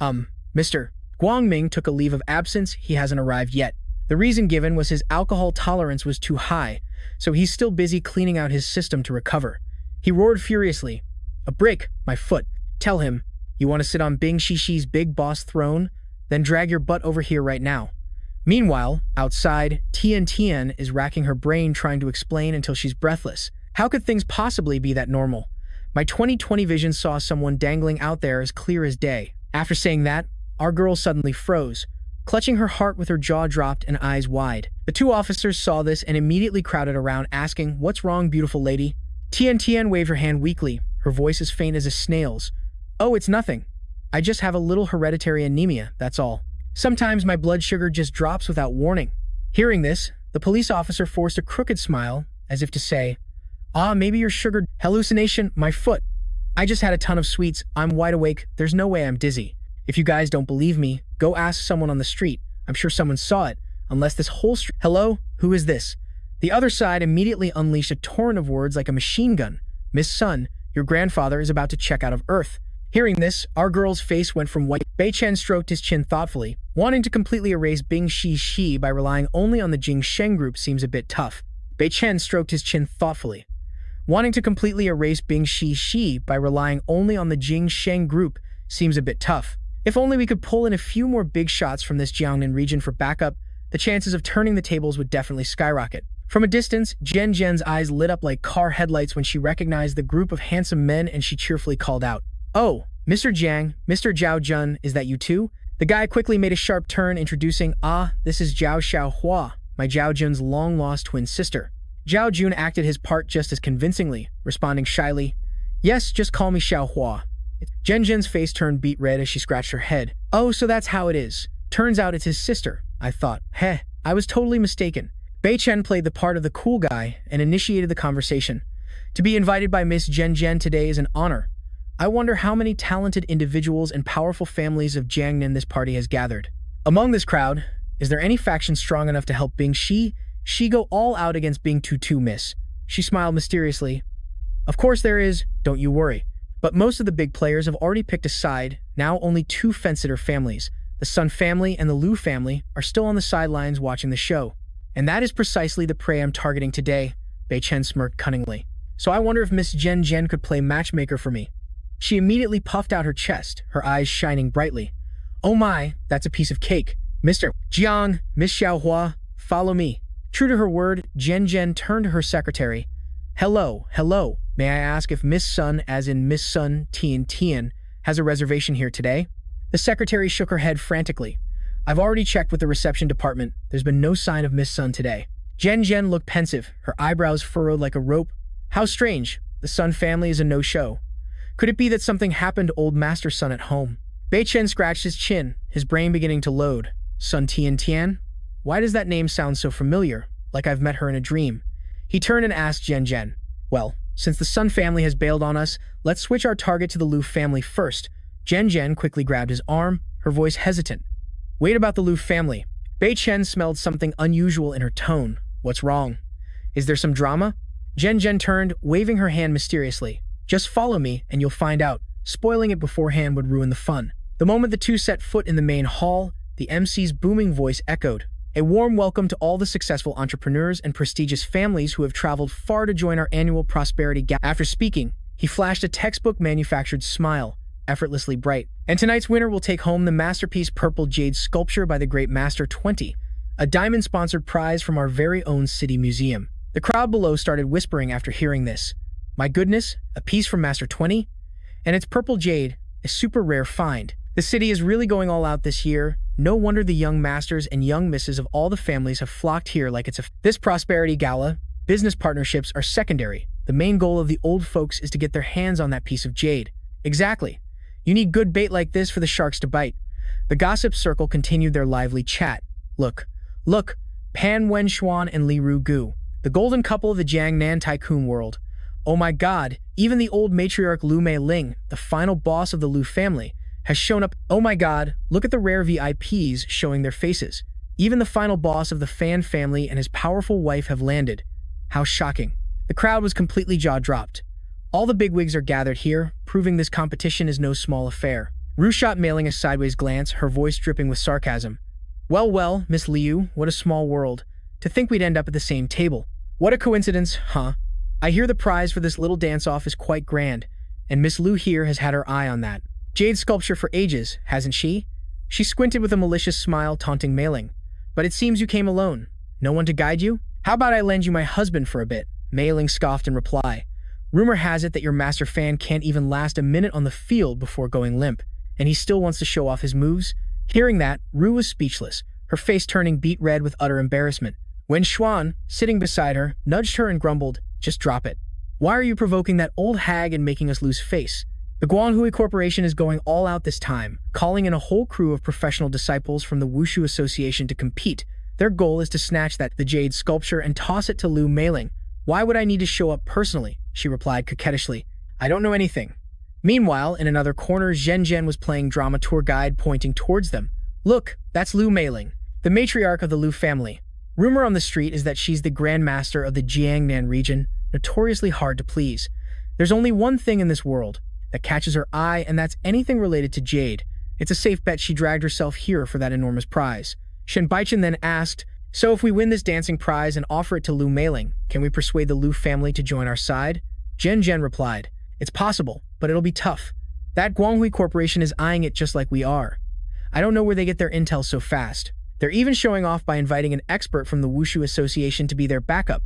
Mr. Guang Ming took a leave of absence. He hasn't arrived yet. The reason given was his alcohol tolerance was too high, so he's still busy cleaning out his system to recover. He roared furiously. A break, my foot. Tell him, you want to sit on Bing Shishi's big boss throne? Then drag your butt over here right now. Meanwhile, outside, Tian is racking her brain trying to explain until she's breathless. How could things possibly be that normal? My 20/20 vision saw someone dangling out there as clear as day. After saying that, our girl suddenly froze, clutching her heart with her jaw dropped and eyes wide. The two officers saw this and immediately crowded around, asking, What's wrong, beautiful lady? Tian waved her hand weakly, her voice as faint as a snail's. Oh, it's nothing. I just have a little hereditary anemia, that's all. Sometimes my blood sugar just drops without warning. Hearing this, the police officer forced a crooked smile, as if to say, maybe your sugar hallucination, my foot. I just had a ton of sweets, I'm wide awake, there's no way I'm dizzy. If you guys don't believe me, go ask someone on the street. I'm sure someone saw it, unless this whole street— Hello? Who is this? The other side immediately unleashed a torrent of words like a machine gun. Miss Sun, your grandfather is about to check out of Earth. Hearing this, our girl's face went from white. Bei Chen stroked his chin thoughtfully. Wanting to completely erase Bing Shi by relying only on the Jing Sheng group seems a bit tough. Bei Chen stroked his chin thoughtfully. Wanting to completely erase Bing Shi by relying only on the Jing Sheng group seems a bit tough. If only we could pull in a few more big shots from this Jiangnan region for backup, the chances of turning the tables would definitely skyrocket. From a distance, Jen's eyes lit up like car headlights when she recognized the group of handsome men and she cheerfully called out, Oh, Mr. Jiang, Mr. Zhao Jun, is that you too? The guy quickly made a sharp turn, introducing, this is Zhao Xiaohua, my Zhao Jun's long-lost twin sister. Zhao Jun acted his part just as convincingly, responding shyly, Yes, just call me Xiaohua. Jen's face turned beet red as she scratched her head. Oh, so that's how it is. Turns out it's his sister, I thought. I was totally mistaken. Bei Chen played the part of the cool guy and initiated the conversation. To be invited by Miss Jen today is an honor. I wonder how many talented individuals and powerful families of Jiangnan this party has gathered. Among this crowd, is there any faction strong enough to help Bing Shi go all out against Bing Tutu, miss? She smiled mysteriously. Of course there is, don't you worry. But most of the big players have already picked a side. Now only two fence-sitter families, the Sun family and the Lu family, are still on the sidelines watching the show. And that is precisely the prey I'm targeting today, Bei Chen smirked cunningly. So I wonder if Miss Jen could play matchmaker for me. She immediately puffed out her chest, her eyes shining brightly. Oh my, that's a piece of cake. Mr. Jiang, Miss Xiaohua, follow me. True to her word, Jen turned to her secretary. Hello. May I ask if Miss Sun, as in Miss Sun Tian, has a reservation here today? The secretary shook her head frantically. I've already checked with the reception department. There's been no sign of Miss Sun today. Jen looked pensive, her eyebrows furrowed like a rope. How strange. The Sun family is a no-show. Could it be that something happened to old Master Sun at home? Bei Chen scratched his chin, his brain beginning to load. Sun Tian? Why does that name sound so familiar, like I've met her in a dream? He turned and asked Jen. Well, since the Sun family has bailed on us, let's switch our target to the Lu family first. Jen quickly grabbed his arm, her voice hesitant. Wait about the Lu family. Bei Chen smelled something unusual in her tone. What's wrong? Is there some drama? Zhen turned, waving her hand mysteriously. Just follow me, and you'll find out. Spoiling it beforehand would ruin the fun. The moment the two set foot in the main hall, the MC's booming voice echoed. A warm welcome to all the successful entrepreneurs and prestigious families who have traveled far to join our annual Prosperity Gala. After speaking, he flashed a textbook-manufactured smile, effortlessly bright. And tonight's winner will take home the masterpiece Purple Jade sculpture by the Great Master 20, a diamond-sponsored prize from our very own city museum. The crowd below started whispering after hearing this. My goodness, a piece from Master 20? And it's Purple Jade, a super rare find. The city is really going all out this year. No wonder the young masters and young misses of all the families have flocked here like it's a... This Prosperity Gala, business partnerships are secondary. The main goal of the old folks is to get their hands on that piece of jade. Exactly. You need good bait like this for the sharks to bite. The gossip circle continued their lively chat. Look, Pan Wen Xuan and Li Ru Gu, the golden couple of the Jiangnan tycoon world. Oh my god, even the old matriarch Lu Mei Ling, the final boss of the Lu family, has shown up. Oh my god, look at the rare VIPs showing their faces. Even the final boss of the Fan family and his powerful wife have landed. How shocking. The crowd was completely jaw-dropped. All the bigwigs are gathered here, proving this competition is no small affair. Ru shot mailing a sideways glance, her voice dripping with sarcasm. Well, Miss Liu, what a small world. To think we'd end up at the same table. What a coincidence, huh? I hear the prize for this little dance-off is quite grand, and Miss Liu here has had her eye on that jade sculpture for ages, hasn't she? She squinted with a malicious smile, taunting Mei-ling. But it seems you came alone. No one to guide you? How about I lend you my husband for a bit? Mei-ling scoffed in reply. Rumor has it that your master fan can't even last a minute on the field before going limp, and he still wants to show off his moves. Hearing that, Ru was speechless, her face turning beet red with utter embarrassment. Wen Xuan, sitting beside her, nudged her and grumbled, just drop it. Why are you provoking that old hag and making us lose face? The Quang Huy Corporation is going all out this time, calling in a whole crew of professional disciples from the Wushu Association to compete. Their goal is to snatch the jade sculpture and toss it to Lu Mei-ling. Why would I need to show up personally? She replied coquettishly. I don't know anything. Meanwhile, in another corner, Zhen was playing drama tour guide, pointing towards them. Look, that's Lu Mei-ling, the matriarch of the Lu family. Rumor on the street is that she's the Grand Master of the Jiangnan region, notoriously hard to please. There's only one thing in this world that catches her eye, and that's anything related to jade. It's a safe bet she dragged herself here for that enormous prize. Chen Baichan then asked, so if we win this dancing prize and offer it to Lu Mei-ling, can we persuade the Lu family to join our side? Zhen replied, it's possible, but it'll be tough. That Quang Huy Corporation is eyeing it just like we are. I don't know where they get their intel so fast. They're even showing off by inviting an expert from the Wushu Association to be their backup.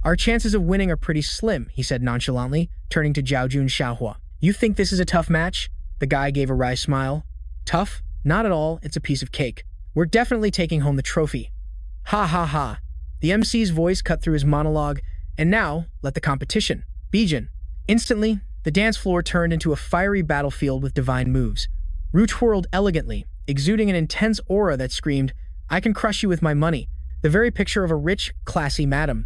Our chances of winning are pretty slim, he said nonchalantly, turning to Zhaojun Xiaohua. You think this is a tough match? The guy gave a wry smile. Tough? Not at all, it's a piece of cake. We're definitely taking home the trophy. Ha ha ha. The MC's voice cut through his monologue, and now, let the competition begin. Instantly, the dance floor turned into a fiery battlefield with divine moves. Ru twirled elegantly, exuding an intense aura that screamed, I can crush you with my money, the very picture of a rich, classy madam.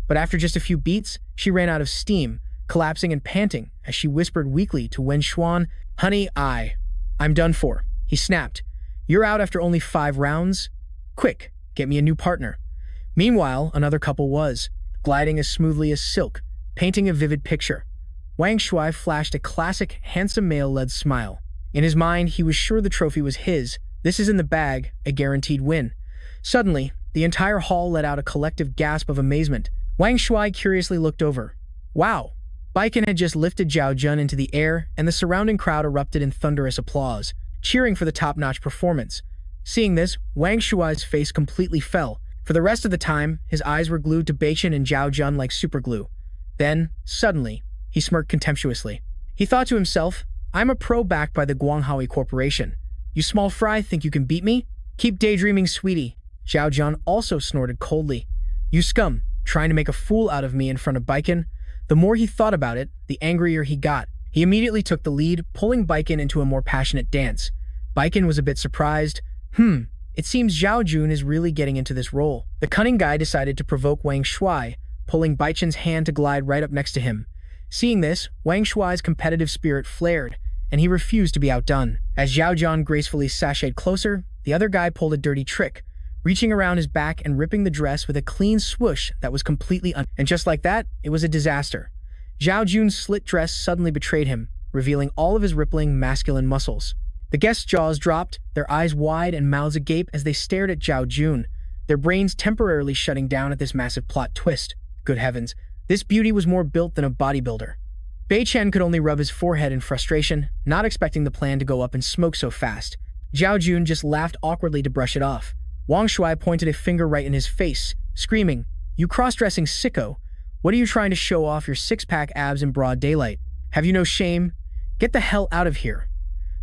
But after just a few beats, she ran out of steam, collapsing and panting as she whispered weakly to Wen Xuan, Honey, I'm done for. He snapped. You're out after only 5 rounds? Quick, get me a new partner. Meanwhile, another couple was, gliding as smoothly as silk, painting a vivid picture. Wang Shui flashed a classic, handsome male-led smile. In his mind, he was sure the trophy was his. This is in the bag, a guaranteed win. Suddenly, the entire hall let out a collective gasp of amazement. Wang Shui curiously looked over. Wow! Baiken had just lifted Zhao Jun into the air, and the surrounding crowd erupted in thunderous applause, cheering for the top-notch performance. Seeing this, Wang Shuai's face completely fell. For the rest of the time, his eyes were glued to Baichen and Zhao Jun like superglue. Then, suddenly, he smirked contemptuously. He thought to himself, I'm a pro backed by the Quang Huy Corporation. You small fry think you can beat me? Keep daydreaming, sweetie. Zhao Jun also snorted coldly. You scum, trying to make a fool out of me in front of Baiken. The more he thought about it, the angrier he got. He immediately took the lead, pulling Baiken into a more passionate dance. Baiken was a bit surprised. It seems Zhao Jun is really getting into this role. The cunning guy decided to provoke Wang Shui, pulling Baichen's hand to glide right up next to him. Seeing this, Wang Shuai's competitive spirit flared, and he refused to be outdone. As Zhao Jun gracefully sashayed closer, the other guy pulled a dirty trick, reaching around his back and ripping the dress with a clean swoosh that was and just like that, it was a disaster. Zhao Jun's slit dress suddenly betrayed him, revealing all of his rippling masculine muscles. The guests' jaws dropped, their eyes wide and mouths agape as they stared at Zhao Jun, their brains temporarily shutting down at this massive plot twist. Good heavens, this beauty was more built than a bodybuilder. Bei Chen could only rub his forehead in frustration, not expecting the plan to go up in smoke so fast. Zhao Jun just laughed awkwardly to brush it off. Wang Shuai pointed a finger right in his face, screaming, "You cross-dressing sicko! What are you trying to show off your six-pack abs in broad daylight? Have you no shame? Get the hell out of here!"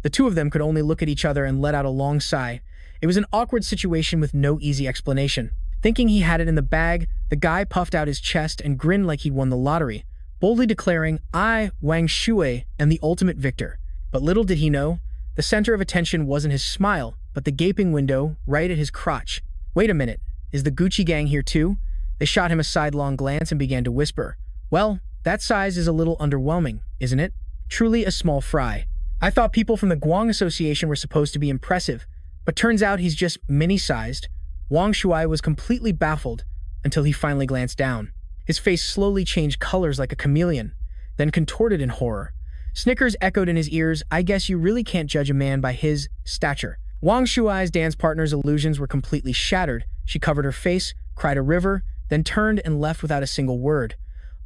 The two of them could only look at each other and let out a long sigh. It was an awkward situation with no easy explanation. Thinking he had it in the bag, the guy puffed out his chest and grinned like he'd won the lottery, boldly declaring, "I, Wang Shuai, am the ultimate victor." But little did he know, the center of attention wasn't his smile, but the gaping window right at his crotch. "Wait a minute, is the Gucci gang here too?" They shot him a sidelong glance and began to whisper, "Well, that size is a little underwhelming, isn't it? Truly a small fry. I thought people from the Guang Association were supposed to be impressive, but turns out he's just mini-sized." Wang Shuai was completely baffled until he finally glanced down. His face slowly changed colors like a chameleon, then contorted in horror. Snickers echoed in his ears. "I guess you really can't judge a man by his stature." Wang Shuai's dance partner's illusions were completely shattered. She covered her face, cried a river, then turned and left without a single word.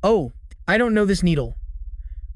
"Oh, I don't know this needle."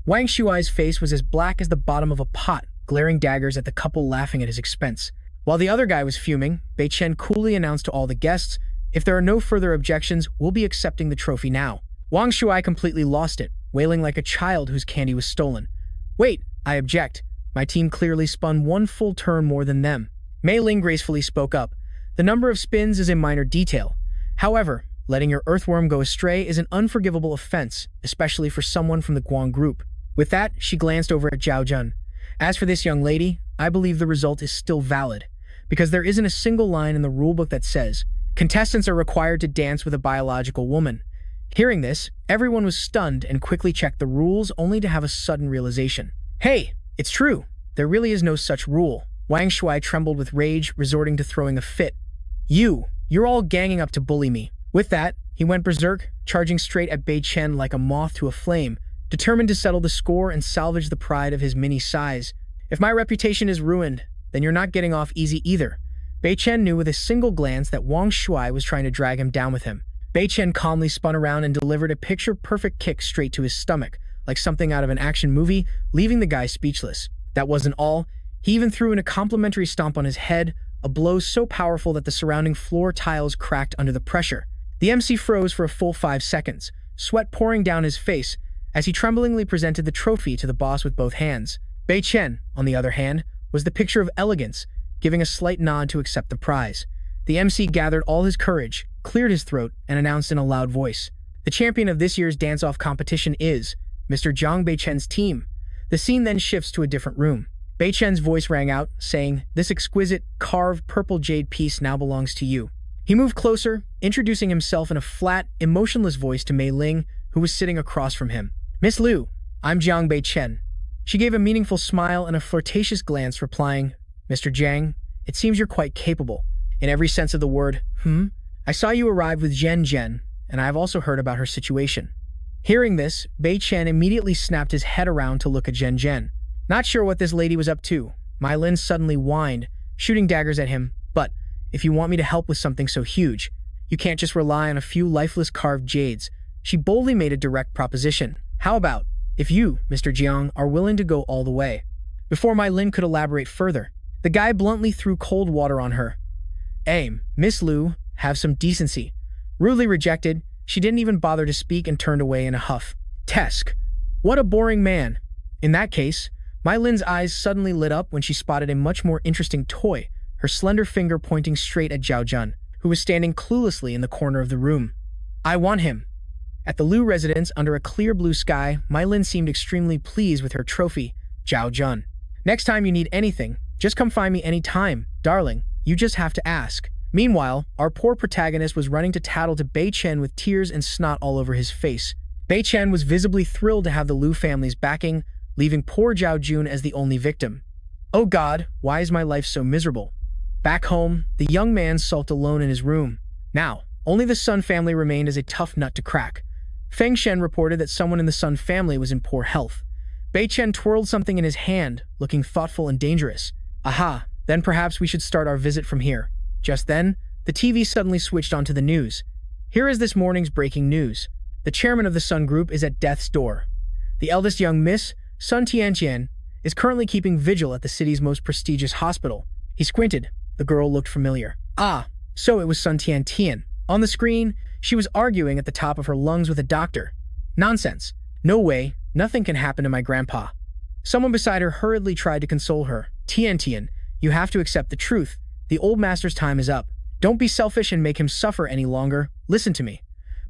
Wang Shuai's face was as black as the bottom of a pot, glaring daggers at the couple laughing at his expense. While the other guy was fuming, Bei Chen coolly announced to all the guests, "If there are no further objections, we'll be accepting the trophy now." Wang Shuai completely lost it, wailing like a child whose candy was stolen. "Wait, I object. My team clearly spun one full turn more than them." Mei Ling gracefully spoke up. "The number of spins is a minor detail. However, letting your earthworm go astray is an unforgivable offense, especially for someone from the Guang group." With that, she glanced over at Zhao Jun. "As for this young lady, I believe the result is still valid, because there isn't a single line in the rulebook that says, contestants are required to dance with a biological woman." Hearing this, everyone was stunned and quickly checked the rules only to have a sudden realization. "Hey, it's true. There really is no such rule." Wang Shuai trembled with rage, resorting to throwing a fit. You're all ganging up to bully me." With that, he went berserk, charging straight at Bei Chen like a moth to a flame, determined to settle the score and salvage the pride of his mini size. "If my reputation is ruined, then you're not getting off easy either." Bei Chen knew with a single glance that Wang Shuai was trying to drag him down with him. Bei Chen calmly spun around and delivered a picture-perfect kick straight to his stomach, like something out of an action movie, leaving the guy speechless. That wasn't all. He even threw in a complimentary stomp on his head, a blow so powerful that the surrounding floor tiles cracked under the pressure. The MC froze for a full 5 seconds, sweat pouring down his face, as he tremblingly presented the trophy to the boss with both hands. Bei Chen, on the other hand, was the picture of elegance, giving a slight nod to accept the prize. The MC gathered all his courage, cleared his throat, and announced in a loud voice, "The champion of this year's dance-off competition is Mr. Zhang Bei Chen's team." The scene then shifts to a different room. Bei Chen's voice rang out, saying, "This exquisite, carved purple jade piece now belongs to you." He moved closer, introducing himself in a flat, emotionless voice to Mei Ling, who was sitting across from him. "Miss Liu, I'm Jiang Bei Chen." She gave a meaningful smile and a flirtatious glance, replying, "Mr. Jiang, it seems you're quite capable. In every sense of the word, I saw you arrive with Zhen Zhen, and I have also heard about her situation." Hearing this, Bei Chen immediately snapped his head around to look at Zhen Zhen. Not sure what this lady was up to, Mei Lin suddenly whined, shooting daggers at him. "But if you want me to help with something so huge, you can't just rely on a few lifeless carved jades." She boldly made a direct proposition. "How about if you, Mr. Jiang, are willing to go all the way?" Before Mei Lin could elaborate further, the guy bluntly threw cold water on her. "Aim, Miss Liu, have some decency." Rudely rejected, she didn't even bother to speak and turned away in a huff. Tesk. What a boring man. In that case, Mei Lin's eyes suddenly lit up when she spotted a much more interesting toy, her slender finger pointing straight at Zhao Jun, who was standing cluelessly in the corner of the room. "I want him." At the Liu residence under a clear blue sky, Mei Lin seemed extremely pleased with her trophy, Zhao Jun. "Next time you need anything, just come find me any time, darling. You just have to ask." Meanwhile, our poor protagonist was running to tattle to Bei Chen with tears and snot all over his face. Bei Chen was visibly thrilled to have the Liu family's backing, leaving poor Zhao Jun as the only victim. "Oh God, why is my life so miserable?" Back home, the young man sulked alone in his room. Now, only the Sun family remained as a tough nut to crack. Feng Shen reported that someone in the Sun family was in poor health. Bei Chen twirled something in his hand, looking thoughtful and dangerous. Aha, then perhaps we should start our visit from here. Just then, the TV suddenly switched onto the news. Here is this morning's breaking news. The chairman of the Sun Group is at death's door. The eldest young Miss, Sun Tiantian, is currently keeping vigil at the city's most prestigious hospital. He squinted. The girl looked familiar. Ah, so it was Sun Tiantian. On the screen, she was arguing at the top of her lungs with a doctor. Nonsense. No way. Nothing can happen to my grandpa. Someone beside her hurriedly tried to console her. Tiantian, you have to accept the truth. The old master's time is up. Don't be selfish and make him suffer any longer. Listen to me.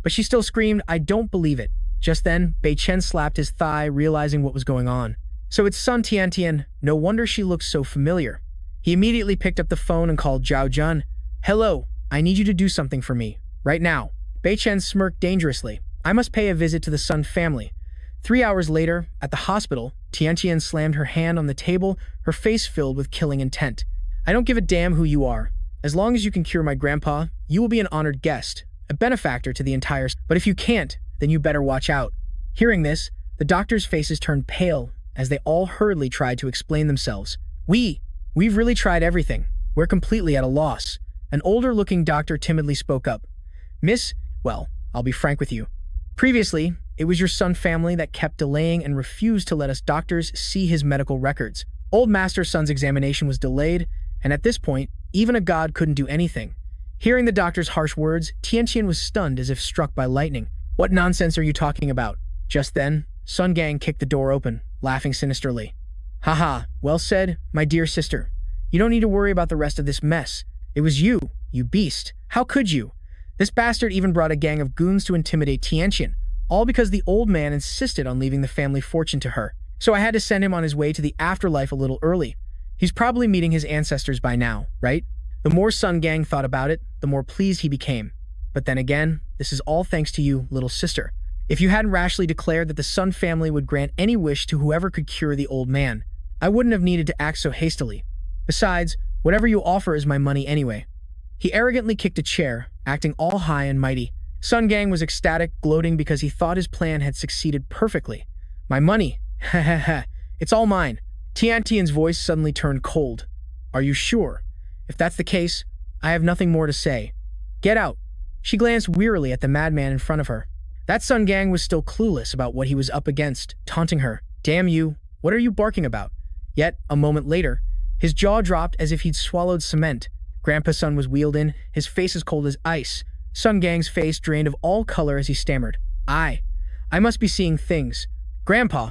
But she still screamed, I don't believe it. Just then, Bei Chen slapped his thigh, realizing what was going on. So it's Sun Tiantian. No wonder she looks so familiar. He immediately picked up the phone and called Zhao Jun. Hello, I need you to do something for me. Right now. Bei Chen smirked dangerously. I must pay a visit to the Sun family. 3 hours later, at the hospital, Tiantian slammed her hand on the table, her face filled with killing intent. I don't give a damn who you are. As long as you can cure my grandpa, you will be an honored guest, a benefactor to the entire... But if you can't, then you better watch out. Hearing this, the doctors' faces turned pale as they all hurriedly tried to explain themselves. We've really tried everything. We're completely at a loss. An older-looking doctor timidly spoke up. Miss, well, I'll be frank with you. Previously, it was your Sun family that kept delaying and refused to let us doctors see his medical records. Old Master Sun's examination was delayed, and at this point, even a god couldn't do anything. Hearing the doctor's harsh words, Tiantian was stunned as if struck by lightning. What nonsense are you talking about? Just then, Sun Gang kicked the door open, laughing sinisterly. Haha, well said, my dear sister. You don't need to worry about the rest of this mess. It was you beast. How could you? This bastard even brought a gang of goons to intimidate Tiantian, all because the old man insisted on leaving the family fortune to her. So I had to send him on his way to the afterlife a little early. He's probably meeting his ancestors by now, right? The more Sun Gang thought about it, the more pleased he became. But then again, this is all thanks to you, little sister. If you hadn't rashly declared that the Sun family would grant any wish to whoever could cure the old man, I wouldn't have needed to act so hastily. Besides, whatever you offer is my money anyway. He arrogantly kicked a chair, acting all high and mighty. Sun Gang was ecstatic, gloating because he thought his plan had succeeded perfectly. My money? Ha ha ha. It's all mine. Tiantian's voice suddenly turned cold. Are you sure? If that's the case, I have nothing more to say. Get out. She glanced wearily at the madman in front of her. That Sun Gang was still clueless about what he was up against, taunting her. Damn you, what are you barking about? Yet, a moment later, his jaw dropped as if he'd swallowed cement. Grandpa Sun was wheeled in, his face as cold as ice. Sun Gang's face drained of all color as he stammered. I must be seeing things. Grandpa,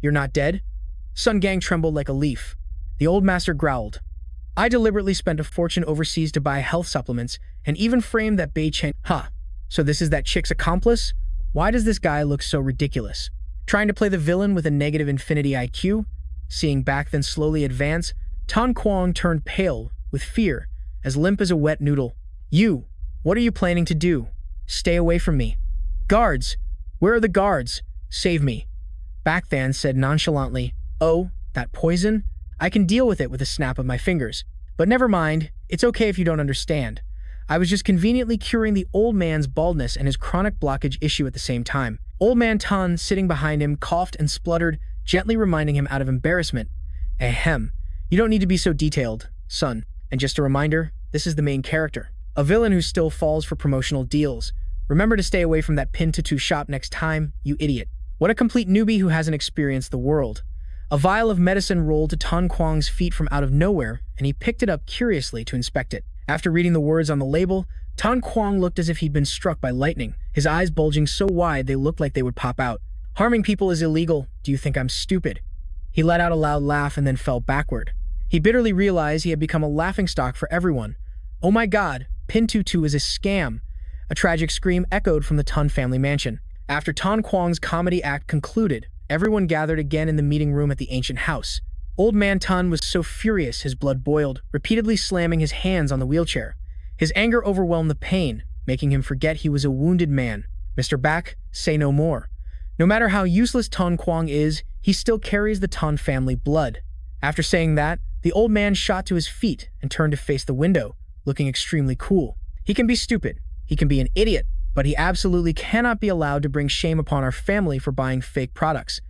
you're not dead? Sun Gang trembled like a leaf. The old master growled. I deliberately spent a fortune overseas to buy health supplements and even framed that Bei Chen. So this is that chick's accomplice? Why does this guy look so ridiculous? Trying to play the villain with a negative infinity IQ? Seeing Bac Than slowly advance, Tan Quang turned pale with fear, as limp as a wet noodle. You, what are you planning to do? Stay away from me. Guards! Where are the guards? Save me. Bac Than said nonchalantly, Oh, that poison? I can deal with it with a snap of my fingers. But never mind, it's okay if you don't understand. I was just conveniently curing the old man's baldness and his chronic blockage issue at the same time. Old man Tan, sitting behind him, coughed and spluttered, gently reminding him out of embarrassment. Ahem. You don't need to be so detailed, son. And just a reminder, this is the main character. A villain who still falls for promotional deals. Remember to stay away from that pin tattoo shop next time, you idiot. What a complete newbie who hasn't experienced the world. A vial of medicine rolled to Tan Quang's feet from out of nowhere, and he picked it up curiously to inspect it. After reading the words on the label, Tan Quang looked as if he'd been struck by lightning, his eyes bulging so wide they looked like they would pop out. Harming people is illegal. Do you think I'm stupid? He let out a loud laugh and then fell backward. He bitterly realized he had become a laughingstock for everyone. Oh my god, Pin Tutu is a scam. A tragic scream echoed from the Tun family mansion. After Tan Quang's comedy act concluded, everyone gathered again in the meeting room at the ancient house. Old man Tun was so furious his blood boiled, repeatedly slamming his hands on the wheelchair. His anger overwhelmed the pain, making him forget he was a wounded man. Mr. Bac, say no more. No matter how useless Tan Quang is, he still carries the Tun family blood. After saying that, The old man shot to his feet and turned to face the window, looking extremely cool. He can be stupid, he can be an idiot, but he absolutely cannot be allowed to bring shame upon our family for buying fake products.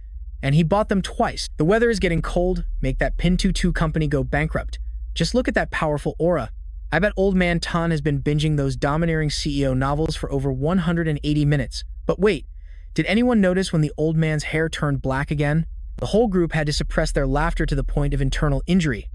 And he bought them twice. The weather is getting cold, make that Pin22 company go bankrupt. Just look at that powerful aura. I bet old man Tan has been binging those domineering CEO novels for over 180 minutes. But wait, did anyone notice when the old man's hair turned black again? The whole group had to suppress their laughter to the point of internal injury.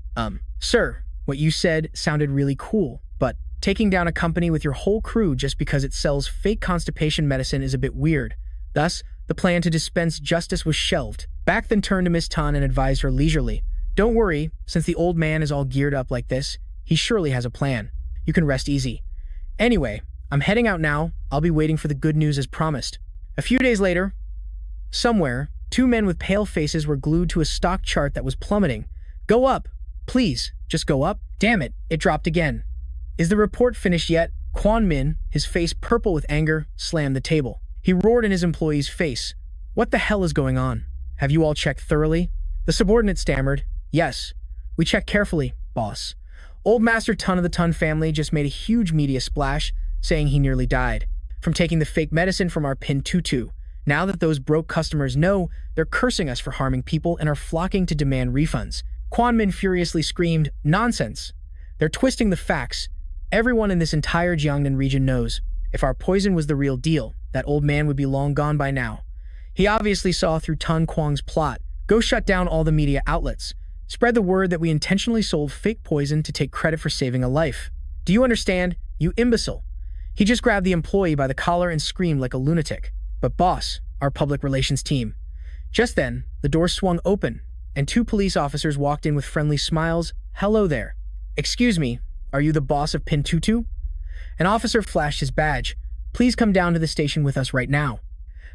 Sir, what you said sounded really cool, but taking down a company with your whole crew just because it sells fake constipation medicine is a bit weird. Thus, the plan to dispense justice was shelved. Bac then turned to Miss Tan and advised her leisurely, "Don't worry, since the old man is all geared up like this, he surely has a plan. You can rest easy. Anyway, I'm heading out now. I'll be waiting for the good news as promised." A few days later, somewhere, two men with pale faces were glued to a stock chart that was plummeting. "Go up! Please, just go up." Damn it, it dropped again. "Is the report finished yet?" Quan Min, his face purple with anger, slammed the table. He roared in his employee's face. "What the hell is going on? Have you all checked thoroughly?" The subordinate stammered, "Yes, we checked carefully, boss. Old Master Ton of the Ton family just made a huge media splash, saying he nearly died from taking the fake medicine from our Pin22. Now that those broke customers know, they're cursing us for harming people and are flocking to demand refunds." Quan Min furiously screamed, "Nonsense! They're twisting the facts. Everyone in this entire Jiangnan region knows. If our poison was the real deal, that old man would be long gone by now. He obviously saw through Tun Quang's plot. Go shut down all the media outlets. Spread the word that we intentionally sold fake poison to take credit for saving a life. Do you understand, you imbecile?" He just grabbed the employee by the collar and screamed like a lunatic. "But boss, our public relations team." Just then, the door swung open, and two police officers walked in with friendly smiles. "Hello there. Excuse me, are you the boss of Pin22? An officer flashed his badge. "Please come down to the station with us right now."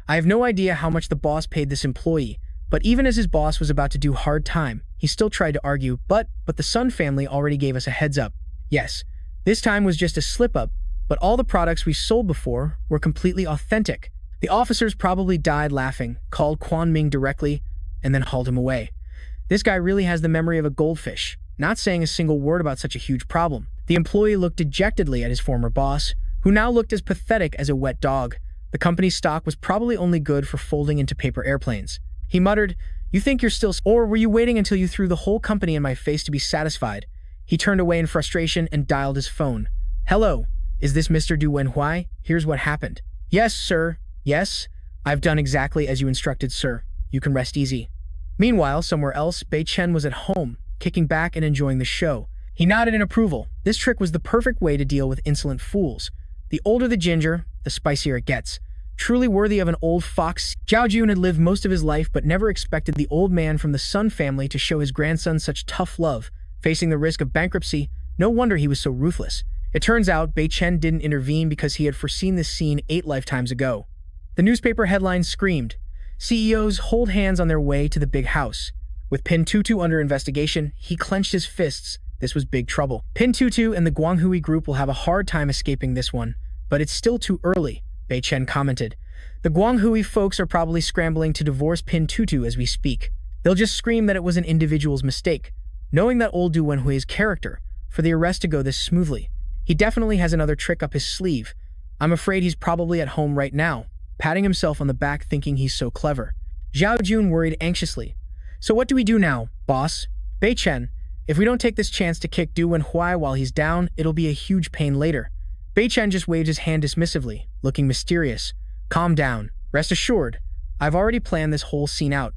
I have no idea how much the boss paid this employee, but even as his boss was about to do hard time, he still tried to argue, but the Sun family already gave us a heads up. Yes, this time was just a slip-up, but all the products we sold before were completely authentic. The officers probably died laughing, called Quan Ming directly, and then hauled him away. This guy really has the memory of a goldfish, not saying a single word about such a huge problem. The employee looked dejectedly at his former boss, who now looked as pathetic as a wet dog. The company's stock was probably only good for folding into paper airplanes. He muttered, "You think you're still, or were you waiting until you threw the whole company in my face to be satisfied?" He turned away in frustration and dialed his phone. "Hello, is this Mr. Du Wenhui? Here's what happened." "Yes, sir. Yes, I've done exactly as you instructed, sir. You can rest easy." Meanwhile, somewhere else, Bei Chen was at home, kicking back and enjoying the show. He nodded in approval. This trick was the perfect way to deal with insolent fools. The older the ginger, the spicier it gets. Truly worthy of an old fox, Zhao Jun had lived most of his life but never expected the old man from the Sun family to show his grandson such tough love. Facing the risk of bankruptcy, no wonder he was so ruthless. It turns out Bei Chen didn't intervene because he had foreseen this scene 8 lifetimes ago. The newspaper headline screamed, "CEOs hold hands on their way to the big house." With Pin22 under investigation, he clenched his fists. This was big trouble. Pin22 and the Quang Huy group will have a hard time escaping this one, but it's still too early, Bei Chen commented. The Quang Huy folks are probably scrambling to divorce Pin22 as we speak. They'll just scream that it was an individual's mistake, knowing that old Du Wenhui's character, for the arrest to go this smoothly. He definitely has another trick up his sleeve. I'm afraid he's probably at home right now, patting himself on the back thinking he's so clever. Zhao Jun worried anxiously. "So what do we do now, boss?" "Bei Chen, if we don't take this chance to kick Du Wenhui while he's down, it'll be a huge pain later." Bei Chen just waved his hand dismissively, looking mysterious. "Calm down. Rest assured, I've already planned this whole scene out.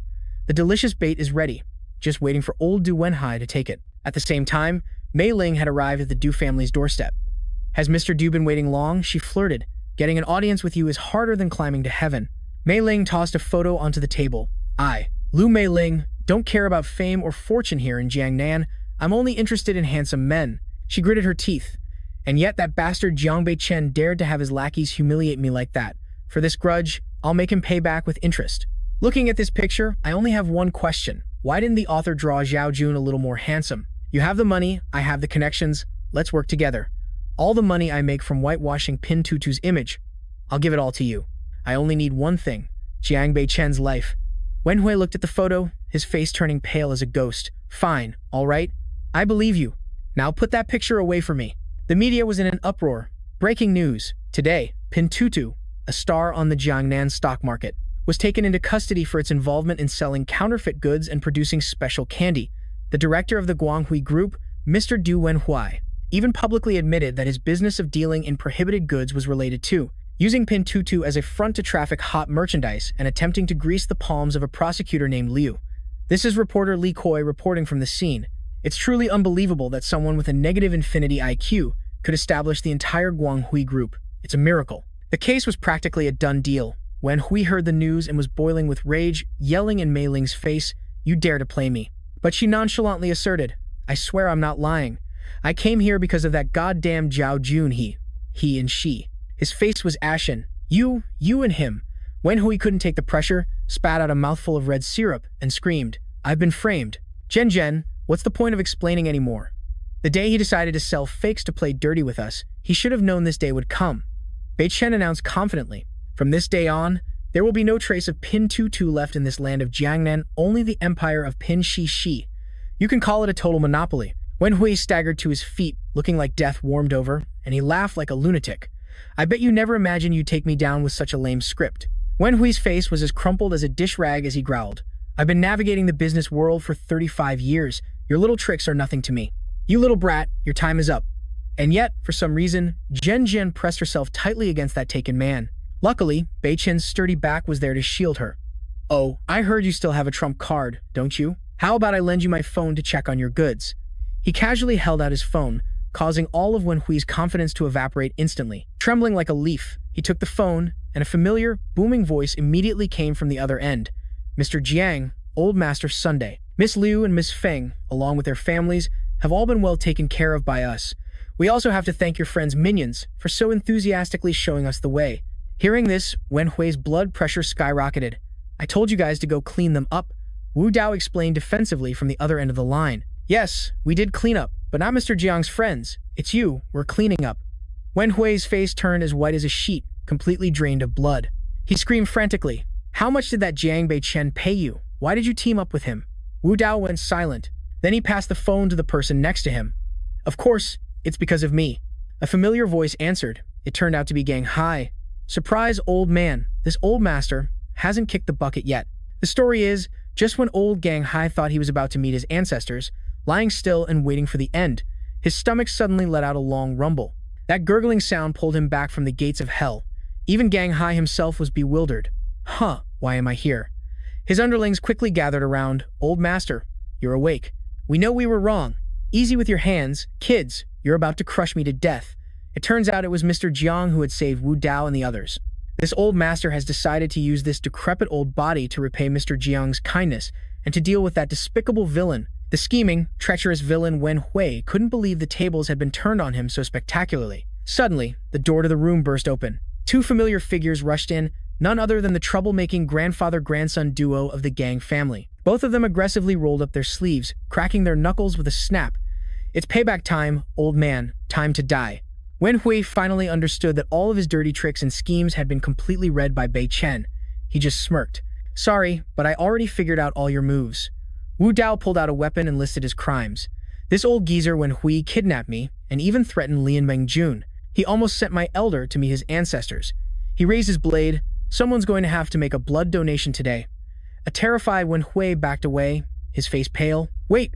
The delicious bait is ready, just waiting for old Du Wenhui to take it." At the same time, Mei Ling had arrived at the Du family's doorstep. "Has Mr. Du been waiting long?" she flirted. "Getting an audience with you is harder than climbing to heaven." Mei Ling tossed a photo onto the table. Lu Mei Ling, don't care about fame or fortune here in Jiangnan. I'm only interested in handsome men." She gritted her teeth. "And yet that bastard Jiang Bei Chen dared to have his lackeys humiliate me like that. For this grudge, I'll make him pay back with interest." Looking at this picture, I only have one question. Why didn't the author draw Zhao Jun a little more handsome? You have the money, I have the connections. Let's work together. All the money I make from whitewashing Pin22's image, I'll give it all to you. I only need one thing, Jiang Bei Chen's life. Wenhui looked at the photo, his face turning pale as a ghost. "Fine, all right. I believe you. Now put that picture away from me. The media was in an uproar. Breaking news. Today, Pintutu, a star on the Jiangnan stock market, was taken into custody for its involvement in selling counterfeit goods and producing special candy. The director of the Quang Huy Group, Mr. Du Wenhui, even publicly admitted that his business of dealing in prohibited goods was related to using Pintutu as a front to traffic hot merchandise and attempting to grease the palms of a prosecutor named Liu. This is reporter Li Koi reporting from the scene. It's truly unbelievable that someone with a negative infinity IQ could establish the entire Quang Huy Group. It's a miracle. The case was practically a done deal. When Hui heard the news and was boiling with rage, yelling in Mei Ling's face, "You dare to play me." But she nonchalantly asserted, "I swear I'm not lying. I came here because of that goddamn Zhao Jun he and she." His face was ashen. You and him." Wen Hui couldn't take the pressure, spat out a mouthful of red syrup, and screamed, "I've been framed. Jen, what's the point of explaining anymore? The day he decided to sell fakes to play dirty with us, he should have known this day would come." Bei Chen announced confidently, "From this day on, there will be no trace of Pin Tutu left in this land of Jiangnan, only the empire of Pin Shi. You can call it a total monopoly." Wen Hui staggered to his feet, looking like death warmed over, and he laughed like a lunatic. "I bet you never imagined you'd take me down with such a lame script." Wen Hui's face was as crumpled as a dish rag as he growled, "I've been navigating the business world for 35 years. Your little tricks are nothing to me. You little brat, your time is up." And yet, for some reason, Jen pressed herself tightly against that taken man. Luckily, Bei Chen's sturdy back was there to shield her. "Oh, I heard you still have a trump card, don't you? How about I lend you my phone to check on your goods?" He casually held out his phone, causing all of Wen Hui's confidence to evaporate instantly. Trembling like a leaf, he took the phone, and a familiar, booming voice immediately came from the other end. "Mr. Jiang, Old Master Sunday. Miss Liu and Miss Feng, along with their families, have all been well taken care of by us. We also have to thank your friends' minions for so enthusiastically showing us the way." Hearing this, Wen Hui's blood pressure skyrocketed. "I told you guys to go clean them up," Wu Dao explained defensively from the other end of the line. "Yes, we did clean up, but not Mr. Jiang's friends. It's you we're cleaning up." Wen Hui's face turned as white as a sheet, completely drained of blood. He screamed frantically, "How much did that Jiang Bei Chen pay you? Why did you team up with him?" Wu Dao went silent. Then he passed the phone to the person next to him. "Of course, it's because of me." A familiar voice answered. It turned out to be Gang Hai. "Surprise, old man. This old master hasn't kicked the bucket yet." The story is, just when old Gang Hai thought he was about to meet his ancestors, lying still and waiting for the end, his stomach suddenly let out a long rumble. That gurgling sound pulled him back from the gates of hell. Even Gang Hai himself was bewildered. "Huh, why am I here?" His underlings quickly gathered around. "Old master, you're awake. We know we were wrong. Easy with your hands. Kids, you're about to crush me to death." It turns out it was Mr. Jiang who had saved Wu Dao and the others. This old master has decided to use this decrepit old body to repay Mr. Jiang's kindness and to deal with that despicable villain. The scheming, treacherous villain Wen Hui couldn't believe the tables had been turned on him so spectacularly. Suddenly, the door to the room burst open. Two familiar figures rushed in, none other than the troublemaking grandfather-grandson duo of the Gang family. Both of them aggressively rolled up their sleeves, cracking their knuckles with a snap. "It's payback time, old man. Time to die." Wen Hui finally understood that all of his dirty tricks and schemes had been completely read by Bei Chen. He just smirked. "Sorry, but I already figured out all your moves." Wu Dao pulled out a weapon and listed his crimes. "This old geezer Wen Hui kidnapped me and even threatened Lian Mengjun. He almost sent my elder to meet his ancestors." He raised his blade. "Someone's going to have to make a blood donation today." A terrified Wen Hui backed away, his face pale. Wait,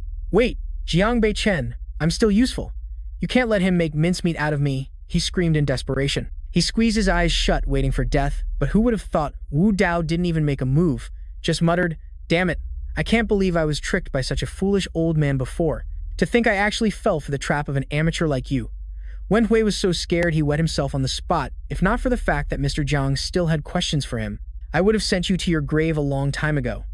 Jiang Bei Chen, I'm still useful. You can't let him make mincemeat out of me," he screamed in desperation. He squeezed his eyes shut, waiting for death, but who would have thought Wu Dao didn't even make a move, just muttered, "Damn it, I can't believe I was tricked by such a foolish old man before. To think I actually fell for the trap of an amateur like you." Wen Hui was so scared he wet himself on the spot. If not for the fact that Mr. Jiang still had questions for him, "I would have sent you to your grave a long time ago."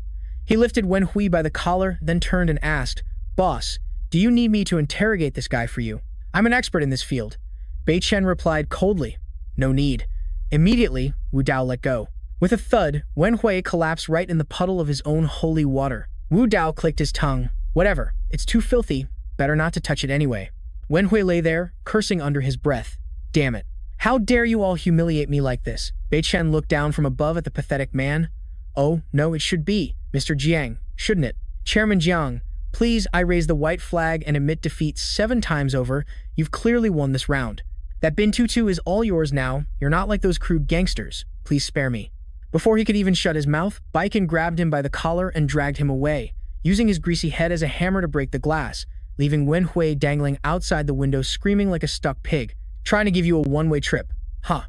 He lifted Wen Hui by the collar, then turned and asked, "Boss, do you need me to interrogate this guy for you? I'm an expert in this field." Bei Chen replied coldly, "No need." Immediately, Wu Dao let go. With a thud, Wen Hui collapsed right in the puddle of his own holy water. Wu Dao clicked his tongue. "Whatever, it's too filthy. Better not to touch it anyway." Wen Hui lay there, cursing under his breath. "Damn it. How dare you all humiliate me like this?" Bei Chen looked down from above at the pathetic man. "Oh, no, it should be, Mr. Jiang, shouldn't it? Chairman Jiang, Please, I raise the white flag and admit defeat 7 times over. You've clearly won this round. That bin tutu is all yours now. You're not like those crude gangsters. Please spare me. Before he could even shut his mouth, Bac Than grabbed him by the collar and dragged him away, using his greasy head as a hammer to break the glass, leaving Wen Hui dangling outside the window screaming like a stuck pig. Trying to give you a one-way trip. Huh.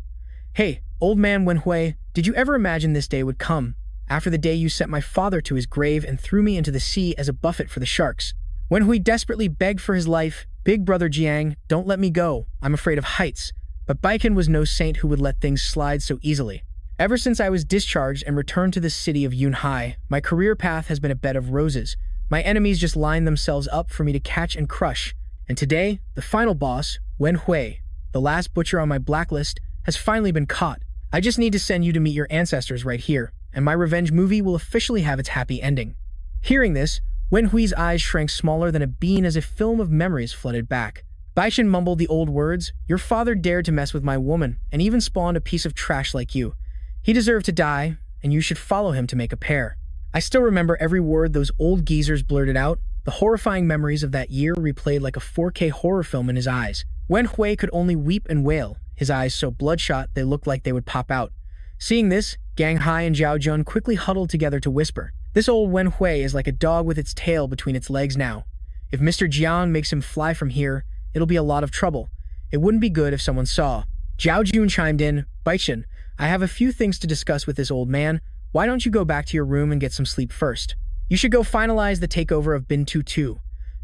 Hey, old man Wen Hui, did you ever imagine this day would come? After the day you sent my father to his grave and threw me into the sea as a buffet for the sharks. Wen Hui desperately begged for his life. Big brother Jiang, don't let me go. I'm afraid of heights. But Bac Than was no saint who would let things slide so easily. Ever since I was discharged and returned to the city of Yunhai, my career path has been a bed of roses. My enemies just lined themselves up for me to catch and crush. And today, the final boss, Wen Hui, the last butcher on my blacklist, has finally been caught. I just need to send you to meet your ancestors right here, and my revenge movie will officially have its happy ending. Hearing this, Wen Hui's eyes shrank smaller than a bean as a film of memories flooded back. Bac Than mumbled the old words, "Your father dared to mess with my woman, and even spawned a piece of trash like you. He deserved to die, and you should follow him to make a pair." I still remember every word those old geezers blurted out, the horrifying memories of that year replayed like a 4K horror film in his eyes. Wen Hui could only weep and wail, his eyes so bloodshot they looked like they would pop out. Seeing this, Gang Hai and Zhao Jun quickly huddled together to whisper, "This old Wen Hui is like a dog with its tail between its legs now. If Mr. Jiang makes him fly from here, it'll be a lot of trouble. It wouldn't be good if someone saw." Zhao Jun chimed in, "Bac Than, I have a few things to discuss with this old man. Why don't you go back to your room and get some sleep first? You should go finalize the takeover of bin tutu.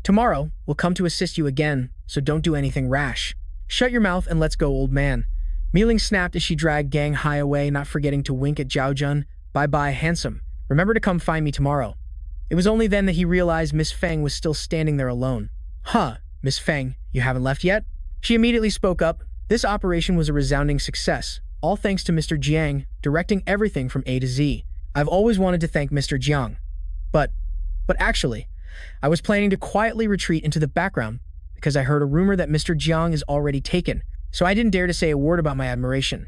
Tomorrow, we'll come to assist you again, so don't do anything rash. Shut your mouth and let's go, old man." Mealing snapped as she dragged Gang Hai away, not forgetting to wink at Zhao Jun. "Bye-bye, handsome. Remember to come find me tomorrow." It was only then that he realized Miss Feng was still standing there alone. "Huh, Miss Feng, you haven't left yet?" She immediately spoke up. This operation was a resounding success, all thanks to Mr. Jiang, directing everything from A to Z. I've always wanted to thank Mr. Jiang. But actually, I was planning to quietly retreat into the background because I heard a rumor that Mr. Jiang is already taken, so I didn't dare to say a word about my admiration.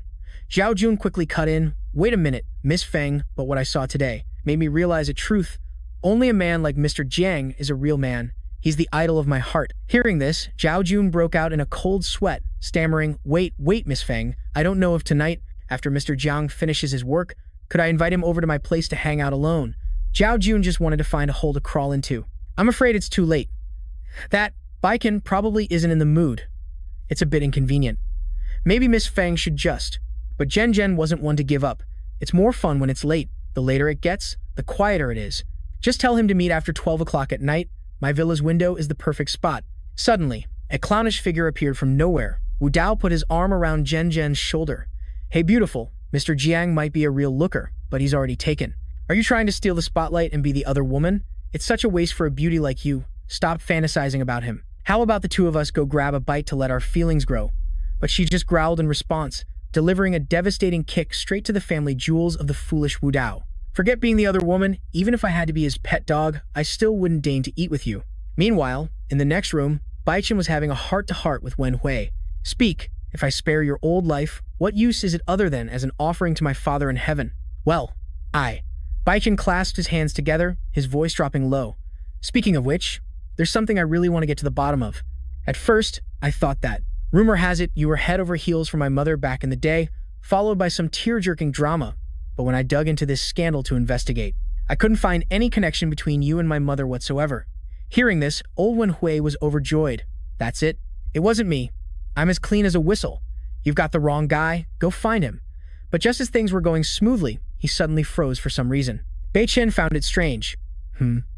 Zhao Jun quickly cut in, "Wait a minute, Miss Feng, but what I saw today made me realize a truth. Only a man like Mr. Jiang is a real man. He's the idol of my heart." Hearing this, Zhao Jun broke out in a cold sweat, stammering, Wait, Miss Feng, I don't know if tonight, after Mr. Jiang finishes his work, could I invite him over to my place to hang out alone?" Zhao Jun just wanted to find a hole to crawl into. "I'm afraid it's too late. That Bac Than probably isn't in the mood. It's a bit inconvenient. Maybe Miss Feng should just..." But Jen wasn't one to give up. "It's more fun when it's late. The later it gets, the quieter it is. Just tell him to meet after 12 o'clock at night. My villa's window is the perfect spot." Suddenly, a clownish figure appeared from nowhere. Wu Dao put his arm around Jen's shoulder. "Hey beautiful, Mr. Jiang might be a real looker, but he's already taken. Are you trying to steal the spotlight and be the other woman? It's such a waste for a beauty like you. Stop fantasizing about him. How about the two of us go grab a bite to let our feelings grow?" But she just growled in response, delivering a devastating kick straight to the family jewels of the foolish Wu Dao. "Forget being the other woman. Even if I had to be his pet dog, I still wouldn't deign to eat with you." Meanwhile, in the next room, Bac Than was having a heart-to-heart with Wen Hui. "Speak. If I spare your old life, what use is it other than as an offering to my father in heaven?" "Well, Bac Than clasped his hands together, his voice dropping low. "Speaking of which, there's something I really want to get to the bottom of. At first, I thought that. Rumor has it you were head over heels for my mother back in the day, followed by some tear-jerking drama. But when I dug into this scandal to investigate, I couldn't find any connection between you and my mother whatsoever." Hearing this, old Wen Hui was overjoyed. "That's it. It wasn't me. I'm as clean as a whistle. You've got the wrong guy. Go find him." But just as things were going smoothly, he suddenly froze for some reason. Bac Than found it strange.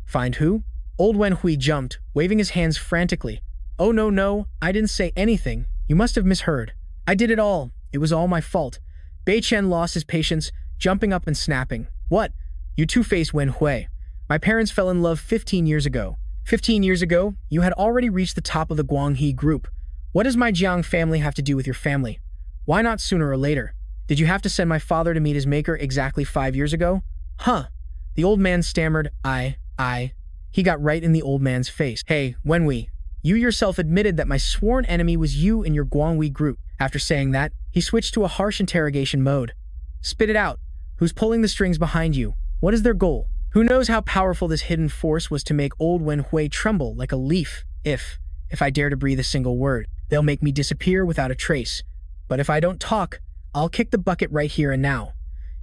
Find who?" Old Wen Hui jumped, waving his hands frantically. "Oh no, I didn't say anything. You must have misheard. I did it all. It was all my fault." Bac Than lost his patience, jumping up and snapping. "What? You two-faced Wen Hui. My parents fell in love 15 years ago. 15 years ago, you had already reached the top of the Quang Huy group. What does my Jiang family have to do with your family? Why not sooner or later? Did you have to send my father to meet his maker exactly 5 years ago?" "Huh." The old man stammered, I. He got right in the old man's face. "Hey, Wen Hui, you yourself admitted that my sworn enemy was you and your Quang Huy group." After saying that, he switched to a harsh interrogation mode. "Spit it out. Who's pulling the strings behind you? What is their goal? Who knows how powerful this hidden force was to make old Wen Hui tremble like a leaf if I dare to breathe a single word. They'll make me disappear without a trace. But if I don't talk, I'll kick the bucket right here and now.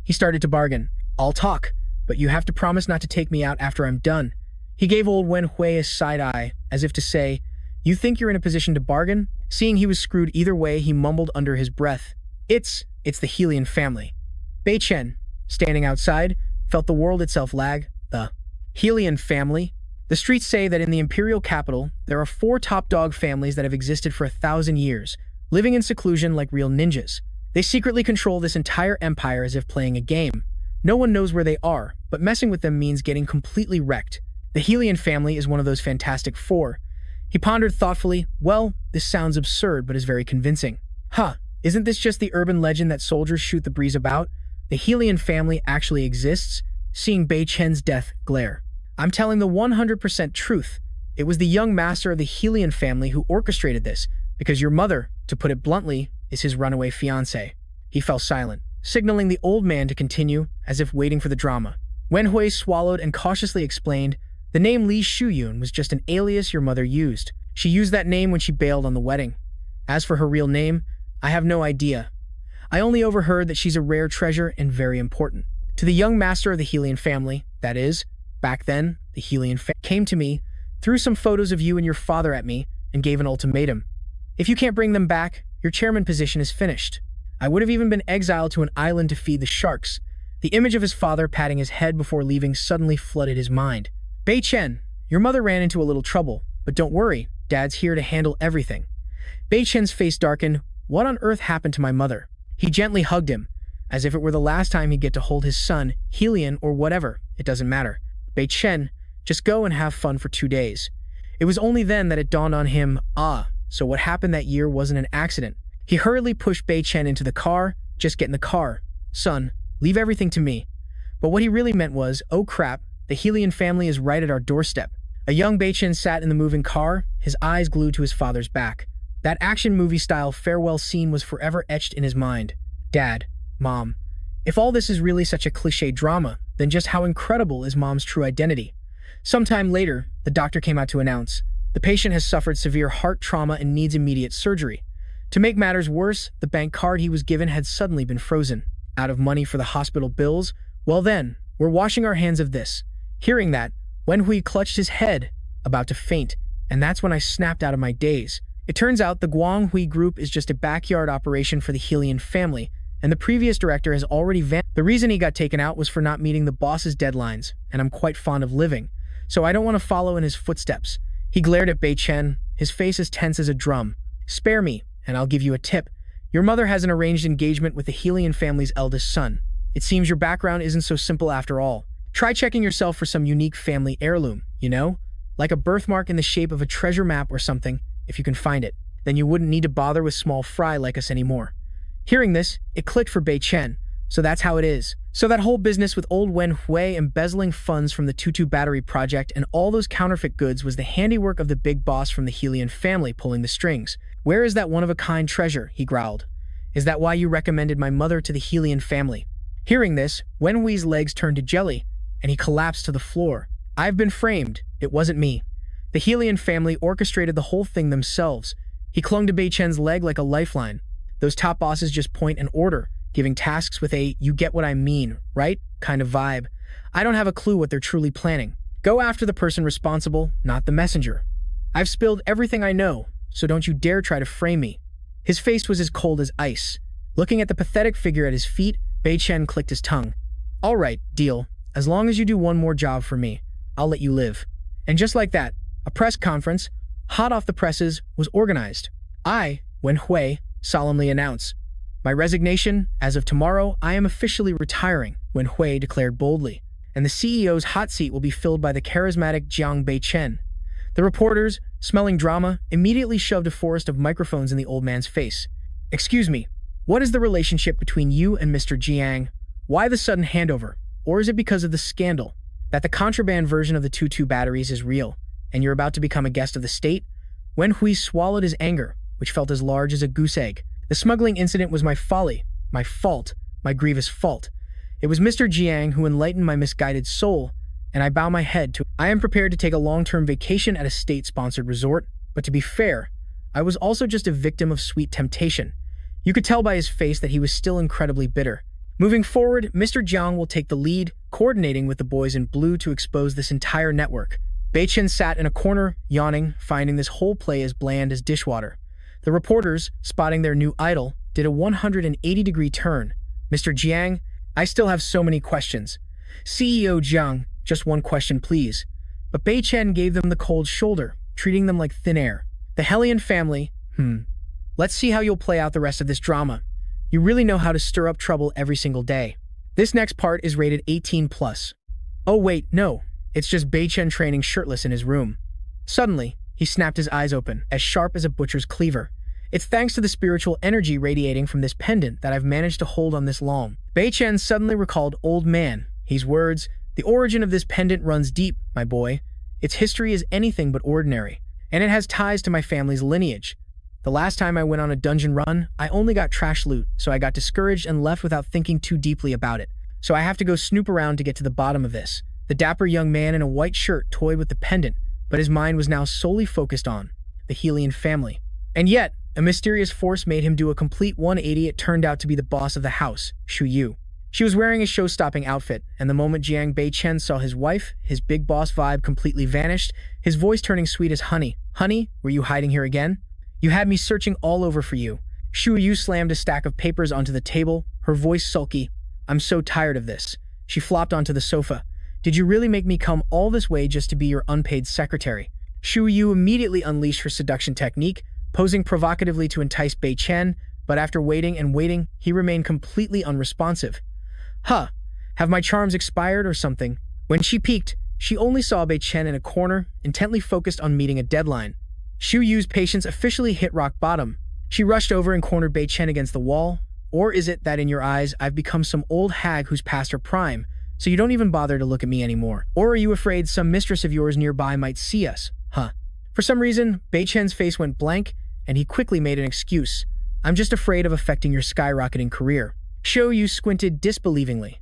He started to bargain. I'll talk, but you have to promise not to take me out after I'm done. He gave old Wen Hui a side eye, as if to say, you think you're in a position to bargain? Seeing he was screwed either way, he mumbled under his breath, It's the Helian family. Bei Chen, standing outside, felt the world itself lag. The Helian family? The streets say that in the imperial capital, there are 4 top dog families that have existed for 1,000 years, living in seclusion like real ninjas. They secretly control this entire empire as if playing a game. No one knows where they are, but messing with them means getting completely wrecked. The Helian family is one of those fantastic 4. He pondered thoughtfully, well, this sounds absurd but is very convincing. Isn't this just the urban legend that soldiers shoot the breeze about? The Helian family actually exists? Seeing Bei Chen's death glare. I'm telling the 100% truth. It was the young master of the Helian family who orchestrated this, because your mother, to put it bluntly, is his runaway fiancée. He fell silent, signaling the old man to continue, as if waiting for the drama. Wen Hui swallowed and cautiously explained, the name Li Shuyun was just an alias your mother used. She used that name when she bailed on the wedding. As for her real name, I have no idea. I only overheard that she's a rare treasure and very important. To the young master of the Helian family, that is, back then, the Helian came to me, threw some photos of you and your father at me, and gave an ultimatum. If you can't bring them back, your chairman position is finished. I would have even been exiled to an island to feed the sharks. The image of his father patting his head before leaving suddenly flooded his mind. Bei Chen, your mother ran into a little trouble, but don't worry, Dad's here to handle everything. Bei Chen's face darkened. What on earth happened to my mother? He gently hugged him, as if it were the last time he'd get to hold his son, Helian or whatever, it doesn't matter. Bei Chen, just go and have fun for 2 days. It was only then that it dawned on him, so what happened that year wasn't an accident. He hurriedly pushed Bei Chen into the car. Just get in the car. Son, leave everything to me. But what he really meant was, oh crap, the Helian family is right at our doorstep. A young Bei Chen sat in the moving car, his eyes glued to his father's back. That action movie-style farewell scene was forever etched in his mind. Dad, Mom, if all this is really such a cliché drama, then just how incredible is Mom's true identity? Sometime later, the doctor came out to announce, the patient has suffered severe heart trauma and needs immediate surgery. To make matters worse, the bank card he was given had suddenly been frozen. Out of money for the hospital bills? Well then, we're washing our hands of this. Hearing that, Wen Hui clutched his head, about to faint, and that's when I snapped out of my daze. It turns out the Quang Huy Group is just a backyard operation for the Helian family, and the previous director has already vanished. The reason he got taken out was for not meeting the boss's deadlines, and I'm quite fond of living, so I don't want to follow in his footsteps. He glared at Bei Chen, his face as tense as a drum. Spare me, and I'll give you a tip. Your mother has an arranged engagement with the Helian family's eldest son. It seems your background isn't so simple after all. Try checking yourself for some unique family heirloom, like a birthmark in the shape of a treasure map or something. If you can find it, then you wouldn't need to bother with small fry like us anymore. Hearing this, it clicked for Bei Chen. So that's how it is. So that whole business with old Wen Hui embezzling funds from the Tutu battery project and all those counterfeit goods was the handiwork of the big boss from the Helian family pulling the strings. Where is that one-of-a-kind treasure? He growled. Is that why you recommended my mother to the Helian family? Hearing this, Wen Hui's legs turned to jelly, and he collapsed to the floor. I've been framed. It wasn't me. The Helian family orchestrated the whole thing themselves. He clung to Bei Chen's leg like a lifeline. Those top bosses just point and order, giving tasks with a you get what I mean, right? kind of vibe. I don't have a clue what they're truly planning. Go after the person responsible, not the messenger. I've spilled everything I know, so don't you dare try to frame me. His face was as cold as ice. Looking at the pathetic figure at his feet, Bei Chen clicked his tongue. All right, deal. As long as you do one more job for me, I'll let you live. And just like that, a press conference, hot off the presses, was organized. I, Wen Hui, solemnly announce. My resignation, as of tomorrow, I am officially retiring, Wen Hui declared boldly, and the CEO's hot seat will be filled by the charismatic Giang Bac Than. The reporters, smelling drama, immediately shoved a forest of microphones in the old man's face. Excuse me, what is the relationship between you and Mr. Jiang? Why the sudden handover? Or is it because of the scandal? That the contraband version of the Tutu batteries is real, and you're about to become a guest of the state? Wen Hui swallowed his anger, which felt as large as a goose egg. The smuggling incident was my folly, my fault, my grievous fault. It was Mr. Jiang who enlightened my misguided soul, and I bow my head to. I am prepared to take a long-term vacation at a state-sponsored resort, but to be fair, I was also just a victim of sweet temptation. You could tell by his face that he was still incredibly bitter. Moving forward, Mr. Jiang will take the lead, coordinating with the boys in blue to expose this entire network. Bei Chen sat in a corner, yawning, finding this whole play as bland as dishwater. The reporters, spotting their new idol, did a 180-degree turn. Mr. Jiang, I still have so many questions. CEO Jiang, just one question please. But Bei Chen gave them the cold shoulder, treating them like thin air. The Hellion family, Let's see how you'll play out the rest of this drama. You really know how to stir up trouble every single day. This next part is rated 18+. Oh wait, no. It's just Bei Chen training shirtless in his room. Suddenly, he snapped his eyes open, as sharp as a butcher's cleaver. It's thanks to the spiritual energy radiating from this pendant that I've managed to hold on this long. Bei Chen suddenly recalled old man. His words, the origin of this pendant runs deep, my boy. Its history is anything but ordinary, and it has ties to my family's lineage. The last time I went on a dungeon run, I only got trash loot, so I got discouraged and left without thinking too deeply about it. So I have to go snoop around to get to the bottom of this. The dapper young man in a white shirt toyed with the pendant, but his mind was now solely focused on the Hellion family. And yet, a mysterious force made him do a complete 180. It turned out to be the boss of the house, Shu Yu. She was wearing a show-stopping outfit, and the moment Jiang Bei Chen saw his wife, his big boss vibe completely vanished, his voice turning sweet as honey. Honey, were you hiding here again? You had me searching all over for you. Shu Yu slammed a stack of papers onto the table, her voice sulky. I'm so tired of this. She flopped onto the sofa. Did you really make me come all this way just to be your unpaid secretary? Shu Yu immediately unleashed her seduction technique, posing provocatively to entice Bei Chen, but after waiting and waiting, he remained completely unresponsive. Have my charms expired or something? When she peeked, she only saw Bei Chen in a corner, intently focused on meeting a deadline. Shu Yu's patience officially hit rock bottom. She rushed over and cornered Bei Chen against the wall. Or is it that in your eyes, I've become some old hag who's past her prime, so you don't even bother to look at me anymore? Or are you afraid some mistress of yours nearby might see us? For some reason, Bei Chen's face went blank, and he quickly made an excuse. I'm just afraid of affecting your skyrocketing career. Shu Yu squinted disbelievingly.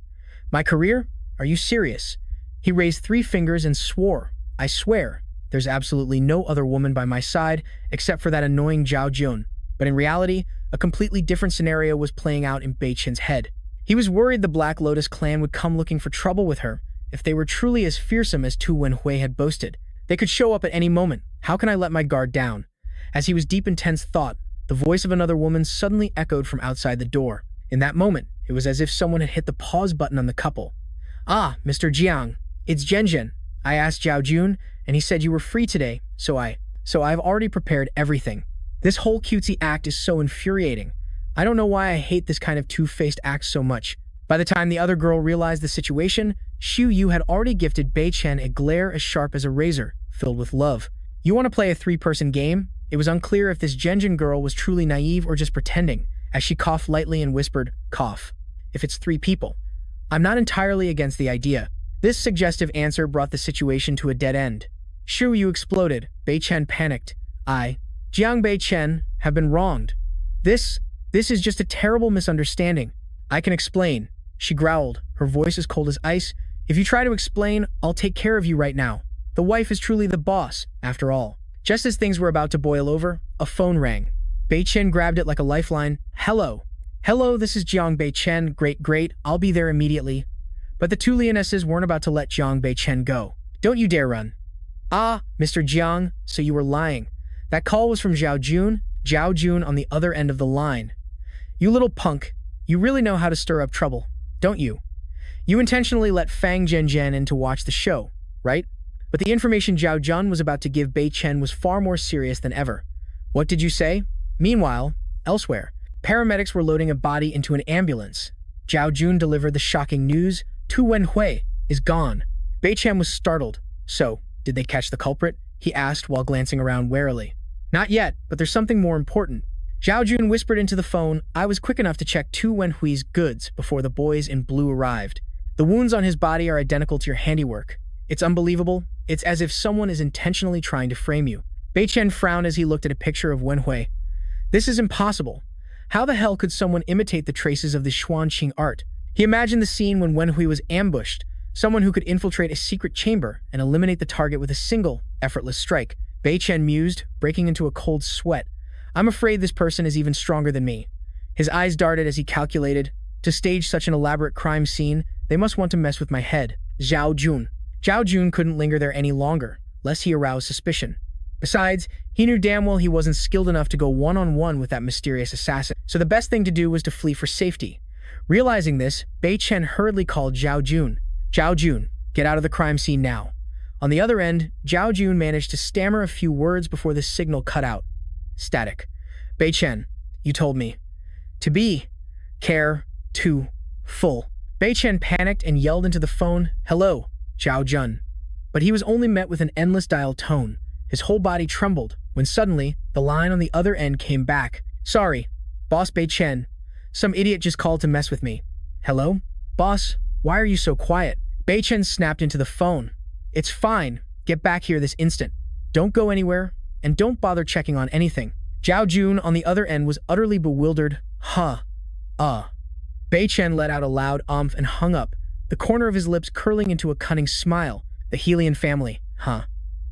My career? Are you serious? He raised 3 fingers and swore. I swear, there's absolutely no other woman by my side except for that annoying Zhao Jun. But in reality, a completely different scenario was playing out in Bei Chen's head. He was worried the Black Lotus clan would come looking for trouble with her. If they were truly as fearsome as Tu Wenhui had boasted, they could show up at any moment. How can I let my guard down? As he was deep in tense thought, the voice of another woman suddenly echoed from outside the door. In that moment, it was as if someone had hit the pause button on the couple. Ah, Mr. Jiang, it's Zhen. I asked Zhao Jun, and he said you were free today, so I've already prepared everything. This whole cutesy act is so infuriating. I don't know why I hate this kind of two-faced act so much. By the time the other girl realized the situation, Shu Yu had already gifted Bei Chen a glare as sharp as a razor, filled with love. You want to play a 3-person game? It was unclear if this Zhen girl was truly naive or just pretending, as she coughed lightly and whispered, cough. If it's 3 people. I'm not entirely against the idea. This suggestive answer brought the situation to a dead end. Shu Yu exploded. Bei Chen panicked. Jiang Bei Chen, have been wronged. This is just a terrible misunderstanding. I can explain. She growled, her voice as cold as ice. If you try to explain, I'll take care of you right now. The wife is truly the boss, after all. Just as things were about to boil over, a phone rang. Bei Chen grabbed it like a lifeline. Hello, this is Jiang Bei Chen. Great, I'll be there immediately. But the 2 Leonesses weren't about to let Jiang Bei Chen go. Don't you dare run. Ah, Mr. Jiang, so you were lying. That call was from Zhao Jun on the other end of the line. You little punk, you really know how to stir up trouble, don't you? You intentionally let Fang Zhen in to watch the show, right? But the information Zhao Jun was about to give Bei Chen was far more serious than ever. What did you say? Meanwhile, elsewhere, paramedics were loading a body into an ambulance. Zhao Jun delivered the shocking news. Tu Wenhui is gone. Bei Chen was startled. So, did they catch the culprit? He asked while glancing around warily. Not yet, but there's something more important. Zhao Jun whispered into the phone. I was quick enough to check Tu Wenhui's goods before the boys in blue arrived. The wounds on his body are identical to your handiwork. It's unbelievable. It's as if someone is intentionally trying to frame you. Bei Chen frowned as he looked at a picture of Wenhui. This is impossible. How the hell could someone imitate the traces of the Xuanqing art? He imagined the scene when Wenhui was ambushed, someone who could infiltrate a secret chamber and eliminate the target with a single, effortless strike. Bei Chen mused, breaking into a cold sweat. I'm afraid this person is even stronger than me. His eyes darted as he calculated, to stage such an elaborate crime scene, they must want to mess with my head. Zhao Jun. Zhao Jun couldn't linger there any longer, lest he arouse suspicion. Besides, he knew damn well he wasn't skilled enough to go one-on-one with that mysterious assassin, so the best thing to do was to flee for safety. Realizing this, Bei Chen hurriedly called Zhao Jun. Zhao Jun, get out of the crime scene now. On the other end, Zhao Jun managed to stammer a few words before the signal cut out. Static. Bei Chen, you told me. To be. Care. To. Full. Bei Chen panicked and yelled into the phone, "Hello, Zhao Jun." But he was only met with an endless dial tone. His whole body trembled, when suddenly, the line on the other end came back. Sorry, Boss Bei Chen. Some idiot just called to mess with me. Hello? Boss, why are you so quiet? Bei Chen snapped into the phone. It's fine. Get back here this instant. Don't go anywhere, and don't bother checking on anything. Zhao Jun on the other end was utterly bewildered. Bei Chen let out a loud umph and hung up, the corner of his lips curling into a cunning smile. The Helian family, huh?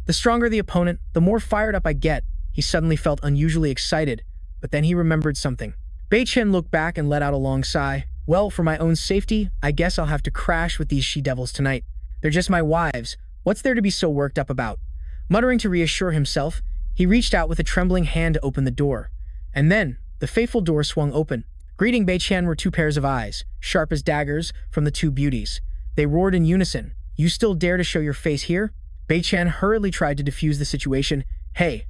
The stronger the opponent, the more fired up I get. He suddenly felt unusually excited, but then he remembered something. Bei Chen looked back and let out a long sigh. Well, for my own safety, I guess I'll have to crash with these she-devils tonight. They're just my wives. What's there to be so worked up about? Muttering to reassure himself, he reached out with a trembling hand to open the door. And then, the fateful door swung open. Greeting Bei Chen were two pairs of eyes, sharp as daggers, from the two beauties. They roared in unison. You still dare to show your face here? Bei Chen hurriedly tried to defuse the situation. Hey,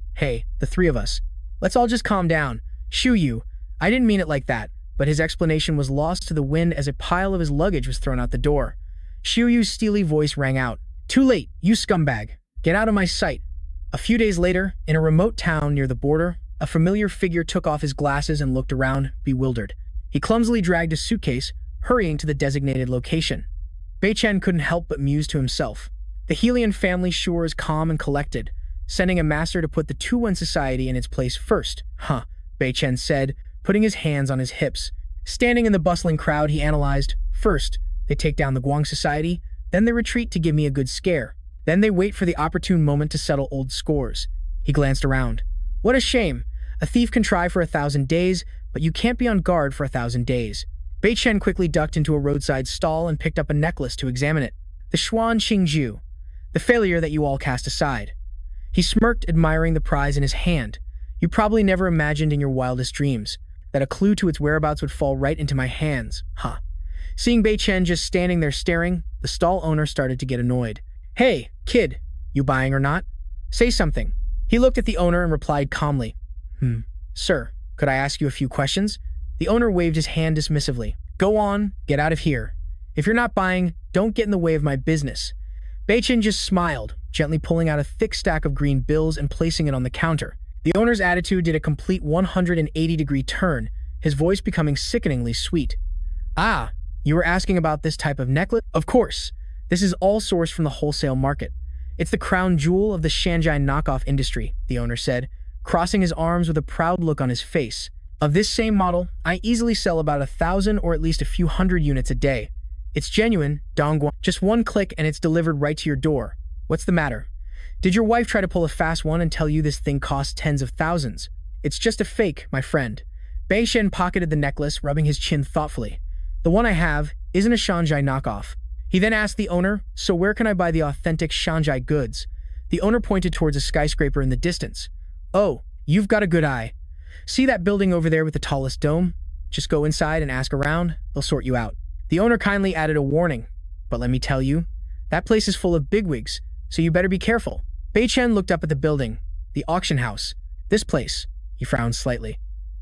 the three of us. Let's all just calm down. Shoo you. I didn't mean it like that, but his explanation was lost to the wind as a pile of his luggage was thrown out the door. Xiu Yu's steely voice rang out. Too late, you scumbag. Get out of my sight. A few days later, in a remote town near the border, a familiar figure took off his glasses and looked around, bewildered. He clumsily dragged a suitcase, hurrying to the designated location. Bei Chen couldn't help but muse to himself. The Helian family sure is calm and collected, sending a master to put the Tu-Wen society in its place first. Bei Chen said, putting his hands on his hips. Standing in the bustling crowd, he analyzed. First, they take down the Guang society, then they retreat to give me a good scare. Then they wait for the opportune moment to settle old scores. He glanced around. What a shame. A thief can try for 1,000 days, but you can't be on guard for 1,000 days. Bei Chen quickly ducked into a roadside stall and picked up a necklace to examine it. The Xuan Xingju, the failure that you all cast aside. He smirked, admiring the prize in his hand. You probably never imagined in your wildest dreams that a clue to its whereabouts would fall right into my hands, huh? Seeing Bei Chen just standing there staring, the stall owner started to get annoyed. Hey, kid, you buying or not? Say something. He looked at the owner and replied calmly. Sir, could I ask you a few questions? The owner waved his hand dismissively. Go on, get out of here. If you're not buying, don't get in the way of my business. Bei Chen just smiled, gently pulling out a thick stack of green bills and placing it on the counter. The owner's attitude did a complete 180-degree turn, his voice becoming sickeningly sweet. Ah, you were asking about this type of necklace? Of course. This is all sourced from the wholesale market. It's the crown jewel of the Shanghai knockoff industry, the owner said, crossing his arms with a proud look on his face. Of this same model, I easily sell about 1,000 or at least a few hundred units a day. It's genuine, Dongguan. Just one click and it's delivered right to your door. What's the matter? Did your wife try to pull a fast one and tell you this thing costs tens of thousands? It's just a fake, my friend. Bei Chen pocketed the necklace, rubbing his chin thoughtfully. The one I have isn't a Shanghai knockoff. He then asked the owner, so where can I buy the authentic Shanghai goods? The owner pointed towards a skyscraper in the distance. Oh, you've got a good eye. See that building over there with the tallest dome? Just go inside and ask around, they'll sort you out. The owner kindly added a warning. But let me tell you, that place is full of bigwigs, so you better be careful. Bei Chen looked up at the building, the auction house. This place, he frowned slightly.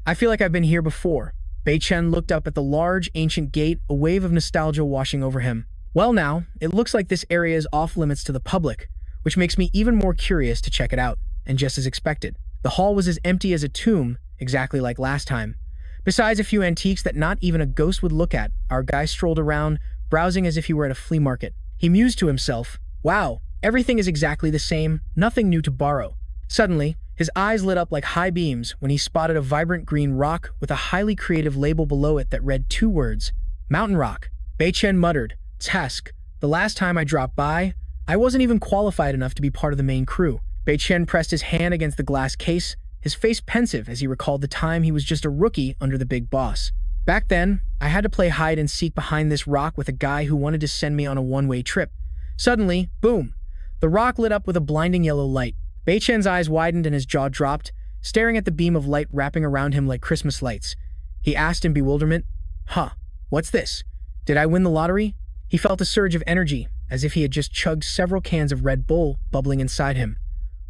I feel like I've been here before. Bei Chen looked up at the large, ancient gate, a wave of nostalgia washing over him. Well now, it looks like this area is off limits to the public, which makes me even more curious to check it out, and just as expected. The hall was as empty as a tomb, exactly like last time. Besides a few antiques that not even a ghost would look at, our guy strolled around, browsing as if he were at a flea market. He mused to himself, wow, everything is exactly the same, nothing new to borrow. Suddenly, his eyes lit up like high beams when he spotted a vibrant green rock with a highly creative label below it that read two words, Mountain Rock. Bei Chen muttered, Task, The last time I dropped by, I wasn't even qualified enough to be part of the main crew. Bei Chen pressed his hand against the glass case, his face pensive as he recalled the time he was just a rookie under the big boss. Back then, I had to play hide and seek behind this rock with a guy who wanted to send me on a one-way trip. Suddenly, boom! The rock lit up with a blinding yellow light. Bei Chen's eyes widened and his jaw dropped, staring at the beam of light wrapping around him like Christmas lights. He asked in bewilderment, "Huh, what's this? Did I win the lottery?" He felt a surge of energy, as if he had just chugged several cans of Red Bull bubbling inside him.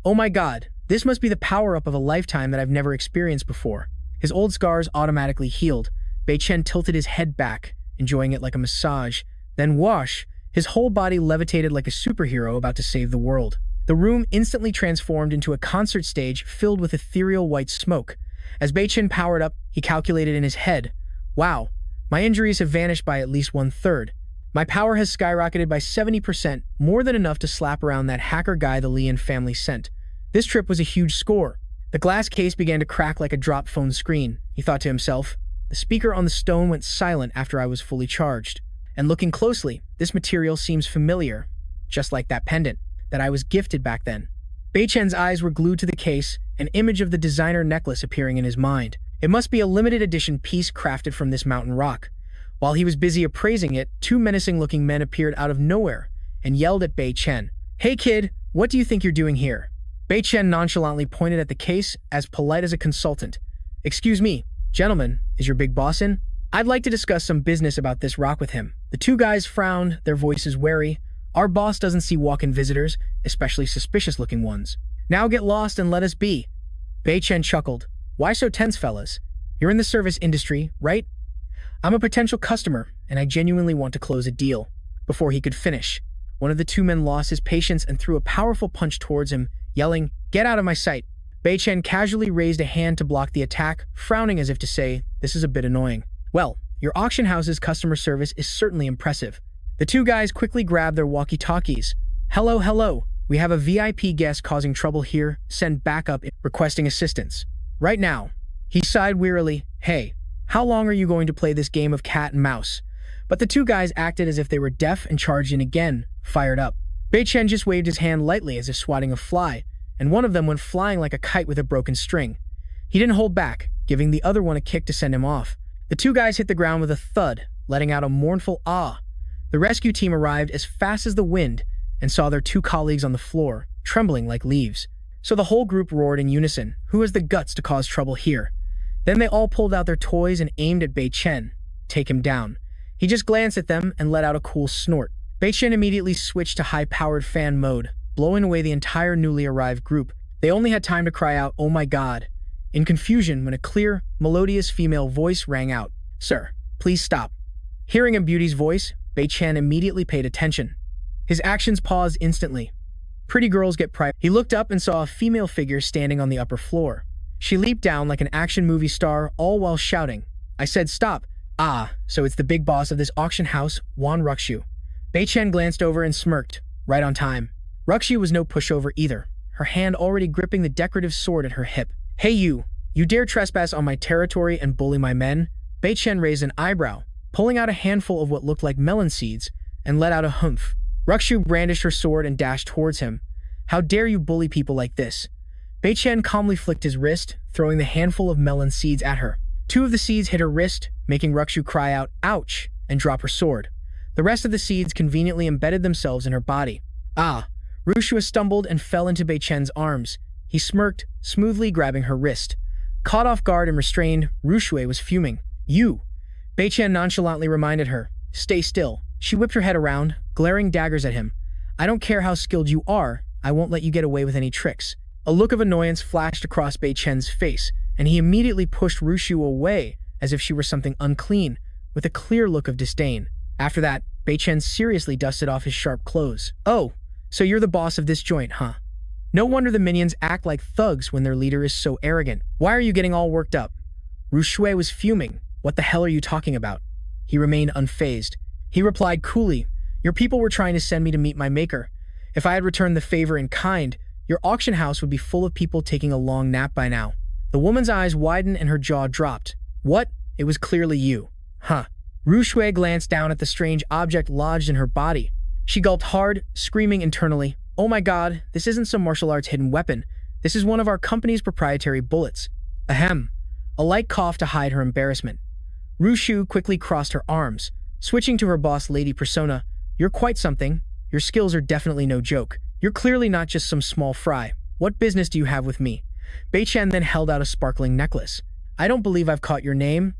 Oh my god, this must be the power-up of a lifetime that I've never experienced before. His old scars automatically healed. Bei Chen tilted his head back, enjoying it like a massage. Then whoosh, his whole body levitated like a superhero about to save the world. The room instantly transformed into a concert stage filled with ethereal white smoke. As Bei Chen powered up, he calculated in his head, "Wow, my injuries have vanished by at least 1/3. My power has skyrocketed by 70%, more than enough to slap around that hacker guy the Lian family sent. This trip was a huge score." The glass case began to crack like a drop phone screen. He thought to himself, "The speaker on the stone went silent after I was fully charged. And looking closely, this material seems familiar, just like that pendant that I was gifted back then." Bei Chen's eyes were glued to the case, an image of the designer necklace appearing in his mind. It must be a limited edition piece crafted from this mountain rock. While he was busy appraising it, two menacing-looking men appeared out of nowhere and yelled at Bei Chen. "Hey kid, what do you think you're doing here?" Bei Chen nonchalantly pointed at the case, as polite as a consultant. "Excuse me, gentlemen, is your big boss in? I'd like to discuss some business about this rock with him." The two guys frowned, their voices wary. "Our boss doesn't see walk-in visitors, especially suspicious-looking ones. Now get lost and let us be." Bei Chen chuckled. "Why so tense, fellas? You're in the service industry, right? I'm a potential customer, and I genuinely want to close a deal." Before he could finish, one of the two men lost his patience and threw a powerful punch towards him, yelling, "Get out of my sight!" Bei Chen casually raised a hand to block the attack, frowning as if to say, "This is a bit annoying." "Well, your auction house's customer service is certainly impressive." The two guys quickly grabbed their walkie-talkies. "Hello, hello. We have a VIP guest causing trouble here. Send backup requesting assistance. Right now." He sighed wearily. "Hey, how long are you going to play this game of cat and mouse?" But the two guys acted as if they were deaf and charged in again, fired up. Bei Chen just waved his hand lightly as if swatting a fly, and one of them went flying like a kite with a broken string. He didn't hold back, giving the other one a kick to send him off. The two guys hit the ground with a thud, letting out a mournful ah. The rescue team arrived as fast as the wind and saw their two colleagues on the floor, trembling like leaves. So the whole group roared in unison, "Who has the guts to cause trouble here?" Then they all pulled out their toys and aimed at Bei Chen. "Take him down." He just glanced at them and let out a cool snort. Bei Chen immediately switched to high-powered fan mode, blowing away the entire newly arrived group. They only had time to cry out, "Oh my god," in confusion when a clear, melodious female voice rang out, "Sir, please stop." Hearing a beauty's voice, Bei Chen immediately paid attention. His actions paused instantly. Pretty girls get priority. He looked up and saw a female figure standing on the upper floor. She leaped down like an action movie star, all while shouting, "I said stop." "Ah, so it's the big boss of this auction house, Wan Ruxu." Bei Chen glanced over and smirked, right on time. Ruxu was no pushover either, her hand already gripping the decorative sword at her hip. "Hey you dare trespass on my territory and bully my men?" Bei Chen raised an eyebrow, pulling out a handful of what looked like melon seeds, and let out a humph. Ruxu brandished her sword and dashed towards him. "How dare you bully people like this?" Bei Chen calmly flicked his wrist, throwing the handful of melon seeds at her. Two of the seeds hit her wrist, making Ruxu cry out, "Ouch!" and drop her sword. The rest of the seeds conveniently embedded themselves in her body. "Ah!" Ruxu stumbled and fell into Bei Chen's arms. He smirked, smoothly grabbing her wrist. Caught off guard and restrained, Ruxu was fuming. "You!" Bei Chen nonchalantly reminded her. "Stay still." She whipped her head around, glaring daggers at him. "I don't care how skilled you are, I won't let you get away with any tricks." A look of annoyance flashed across Bei Chen's face, and he immediately pushed Ruxu away as if she were something unclean, with a clear look of disdain. After that, Bei Chen seriously dusted off his sharp clothes. "Oh, so you're the boss of this joint, huh? No wonder the minions act like thugs when their leader is so arrogant. Why are you getting all worked up?" Ruxu was fuming. "What the hell are you talking about?" He remained unfazed. He replied coolly, "Your people were trying to send me to meet my maker. If I had returned the favor in kind, your auction house would be full of people taking a long nap by now." The woman's eyes widened and her jaw dropped. "What? It was clearly you. Huh." Ruxu glanced down at the strange object lodged in her body. She gulped hard, screaming internally, "Oh my god, this isn't some martial arts hidden weapon. This is one of our company's proprietary bullets." Ahem. A light cough to hide her embarrassment. Rushu quickly crossed her arms, switching to her boss lady persona. "You're quite something. Your skills are definitely no joke. You're clearly not just some small fry. What business do you have with me?" Bei Chen then held out a sparkling necklace. "I don't believe I've caught your name.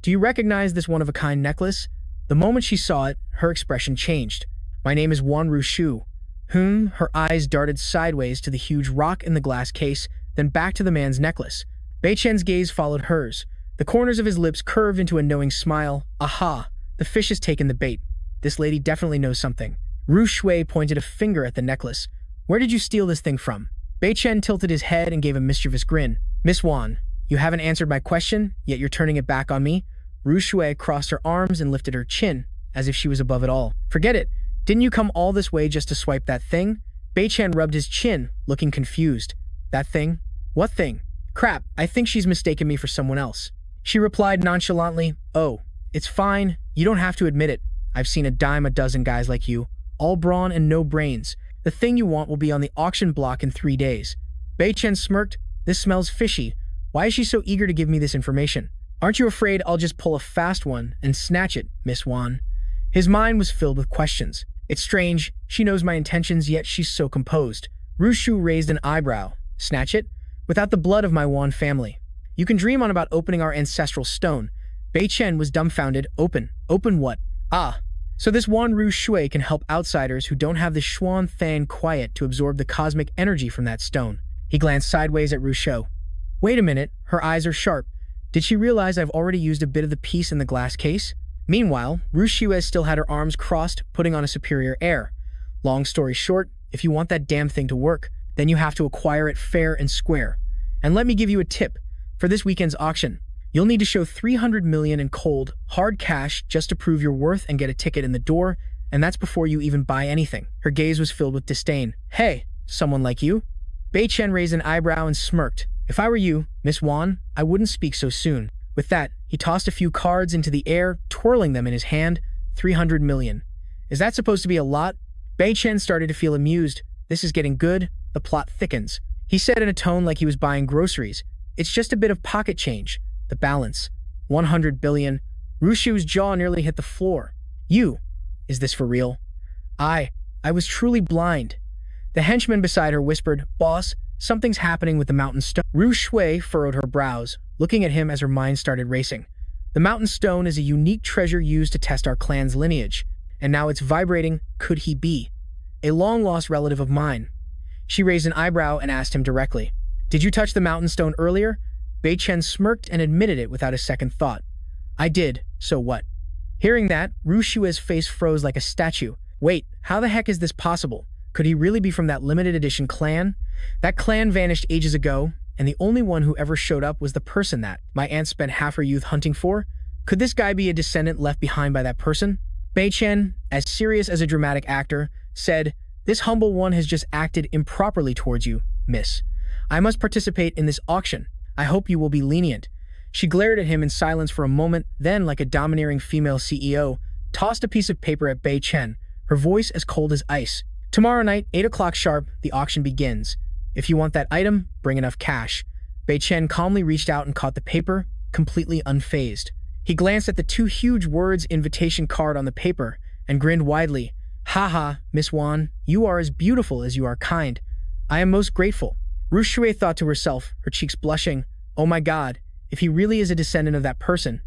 Do you recognize this one-of-a-kind necklace?" The moment she saw it, her expression changed. "My name is Wan Rushu." Her eyes darted sideways to the huge rock in the glass case, then back to the man's necklace. Bei Chen's gaze followed hers. The corners of his lips curved into a knowing smile. "Aha, the fish has taken the bait. This lady definitely knows something." Ru Shui pointed a finger at the necklace. "Where did you steal this thing from?" Bei Chen tilted his head and gave a mischievous grin. "Miss Wan, you haven't answered my question, yet you're turning it back on me?" Ru Shui crossed her arms and lifted her chin, as if she was above it all. "Forget it. Didn't you come all this way just to swipe that thing?" Bei Chen rubbed his chin, looking confused. "That thing? What thing?" "Crap, I think she's mistaken me for someone else." She replied nonchalantly, "Oh, it's fine. You don't have to admit it. I've seen a dime a dozen guys like you, all brawn and no brains. The thing you want will be on the auction block in 3 days." Bei Chen smirked. "This smells fishy. Why is she so eager to give me this information? Aren't you afraid I'll just pull a fast one and snatch it, Miss Wan?" His mind was filled with questions. It's strange. She knows my intentions, yet she's so composed. Rushu raised an eyebrow. "Snatch it? Without the blood of my Wan family. You can dream on about opening our ancestral stone." Bei Chen was dumbfounded. Open? Open what? "Ah, so this Wan Ru Shui can help outsiders who don't have the Xuan Than quiet to absorb the cosmic energy from that stone." He glanced sideways at Ru Shui. "Wait a minute, her eyes are sharp. Did she realize I've already used a bit of the piece in the glass case?" Meanwhile, Ru Shui still had her arms crossed, putting on a superior air. "Long story short, if you want that damn thing to work, then you have to acquire it fair and square. And let me give you a tip. For this weekend's auction, you'll need to show 300 million in cold, hard cash just to prove your worth and get a ticket in the door, and that's before you even buy anything." Her gaze was filled with disdain. "Hey, someone like you?" Bei Chen raised an eyebrow and smirked. "If I were you, Miss Wan, I wouldn't speak so soon." With that, he tossed a few cards into the air, twirling them in his hand. 300 million. Is that supposed to be a lot? Bei Chen started to feel amused. This is getting good. The plot thickens. He said in a tone like he was buying groceries. "It's just a bit of pocket change. The balance. 100 billion. Rushu's jaw nearly hit the floor. "You? Is this for real?" I was truly blind." The henchman beside her whispered, "Boss, something's happening with the mountain stone." Ru Shui furrowed her brows, looking at him as her mind started racing. "The mountain stone is a unique treasure used to test our clan's lineage, and now it's vibrating. Could he be a long-lost relative of mine?" She raised an eyebrow and asked him directly, "Did you touch the mountain stone earlier?" Bei Chen smirked and admitted it without a second thought. "I did, so what?" Hearing that, Ru Shui's face froze like a statue. "Wait, how the heck is this possible? Could he really be from that limited edition clan? That clan vanished ages ago, and the only one who ever showed up was the person that my aunt spent half her youth hunting for. Could this guy be a descendant left behind by that person?" Bei Chen, as serious as a dramatic actor, said, "This humble one has just acted improperly towards you, miss. I must participate in this auction. I hope you will be lenient." She glared at him in silence for a moment, then, like a domineering female CEO, tossed a piece of paper at Bei Chen, her voice as cold as ice. "Tomorrow night, 8 o'clock sharp, the auction begins. If you want that item, bring enough cash." Bei Chen calmly reached out and caught the paper, completely unfazed. He glanced at the 2 huge words invitation card on the paper and grinned widely. "Haha, Miss Wan, you are as beautiful as you are kind. I am most grateful." Ru Shui thought to herself, her cheeks blushing, "Oh my god, if he really is a descendant of that person,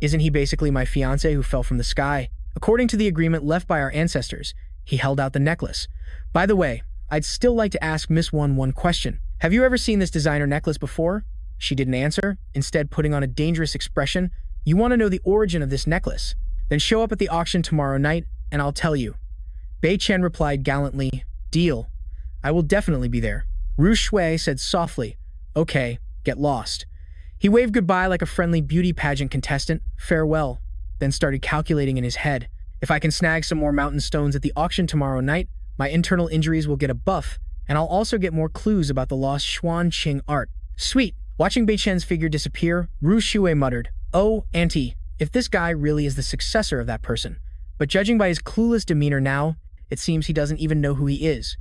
isn't he basically my fiancé who fell from the sky?" According to the agreement left by our ancestors, he held out the necklace. "By the way, I'd still like to ask Miss Wan one question. Have you ever seen this designer necklace before?" She didn't answer, instead putting on a dangerous expression. "You want to know the origin of this necklace? Then show up at the auction tomorrow night, and I'll tell you." Bei Chen replied gallantly, "Deal. I will definitely be there." Ru Shui said softly, "Okay, get lost." He waved goodbye like a friendly beauty pageant contestant, "Farewell," then started calculating in his head. "If I can snag some more mountain stones at the auction tomorrow night, my internal injuries will get a buff, and I'll also get more clues about the lost Xuan Qing art. Sweet." Watching Bei Chen's figure disappear, Ru Shui muttered, "Oh, auntie, if this guy really is the successor of that person." But judging by his clueless demeanor now, It seems he doesn't even know who he is.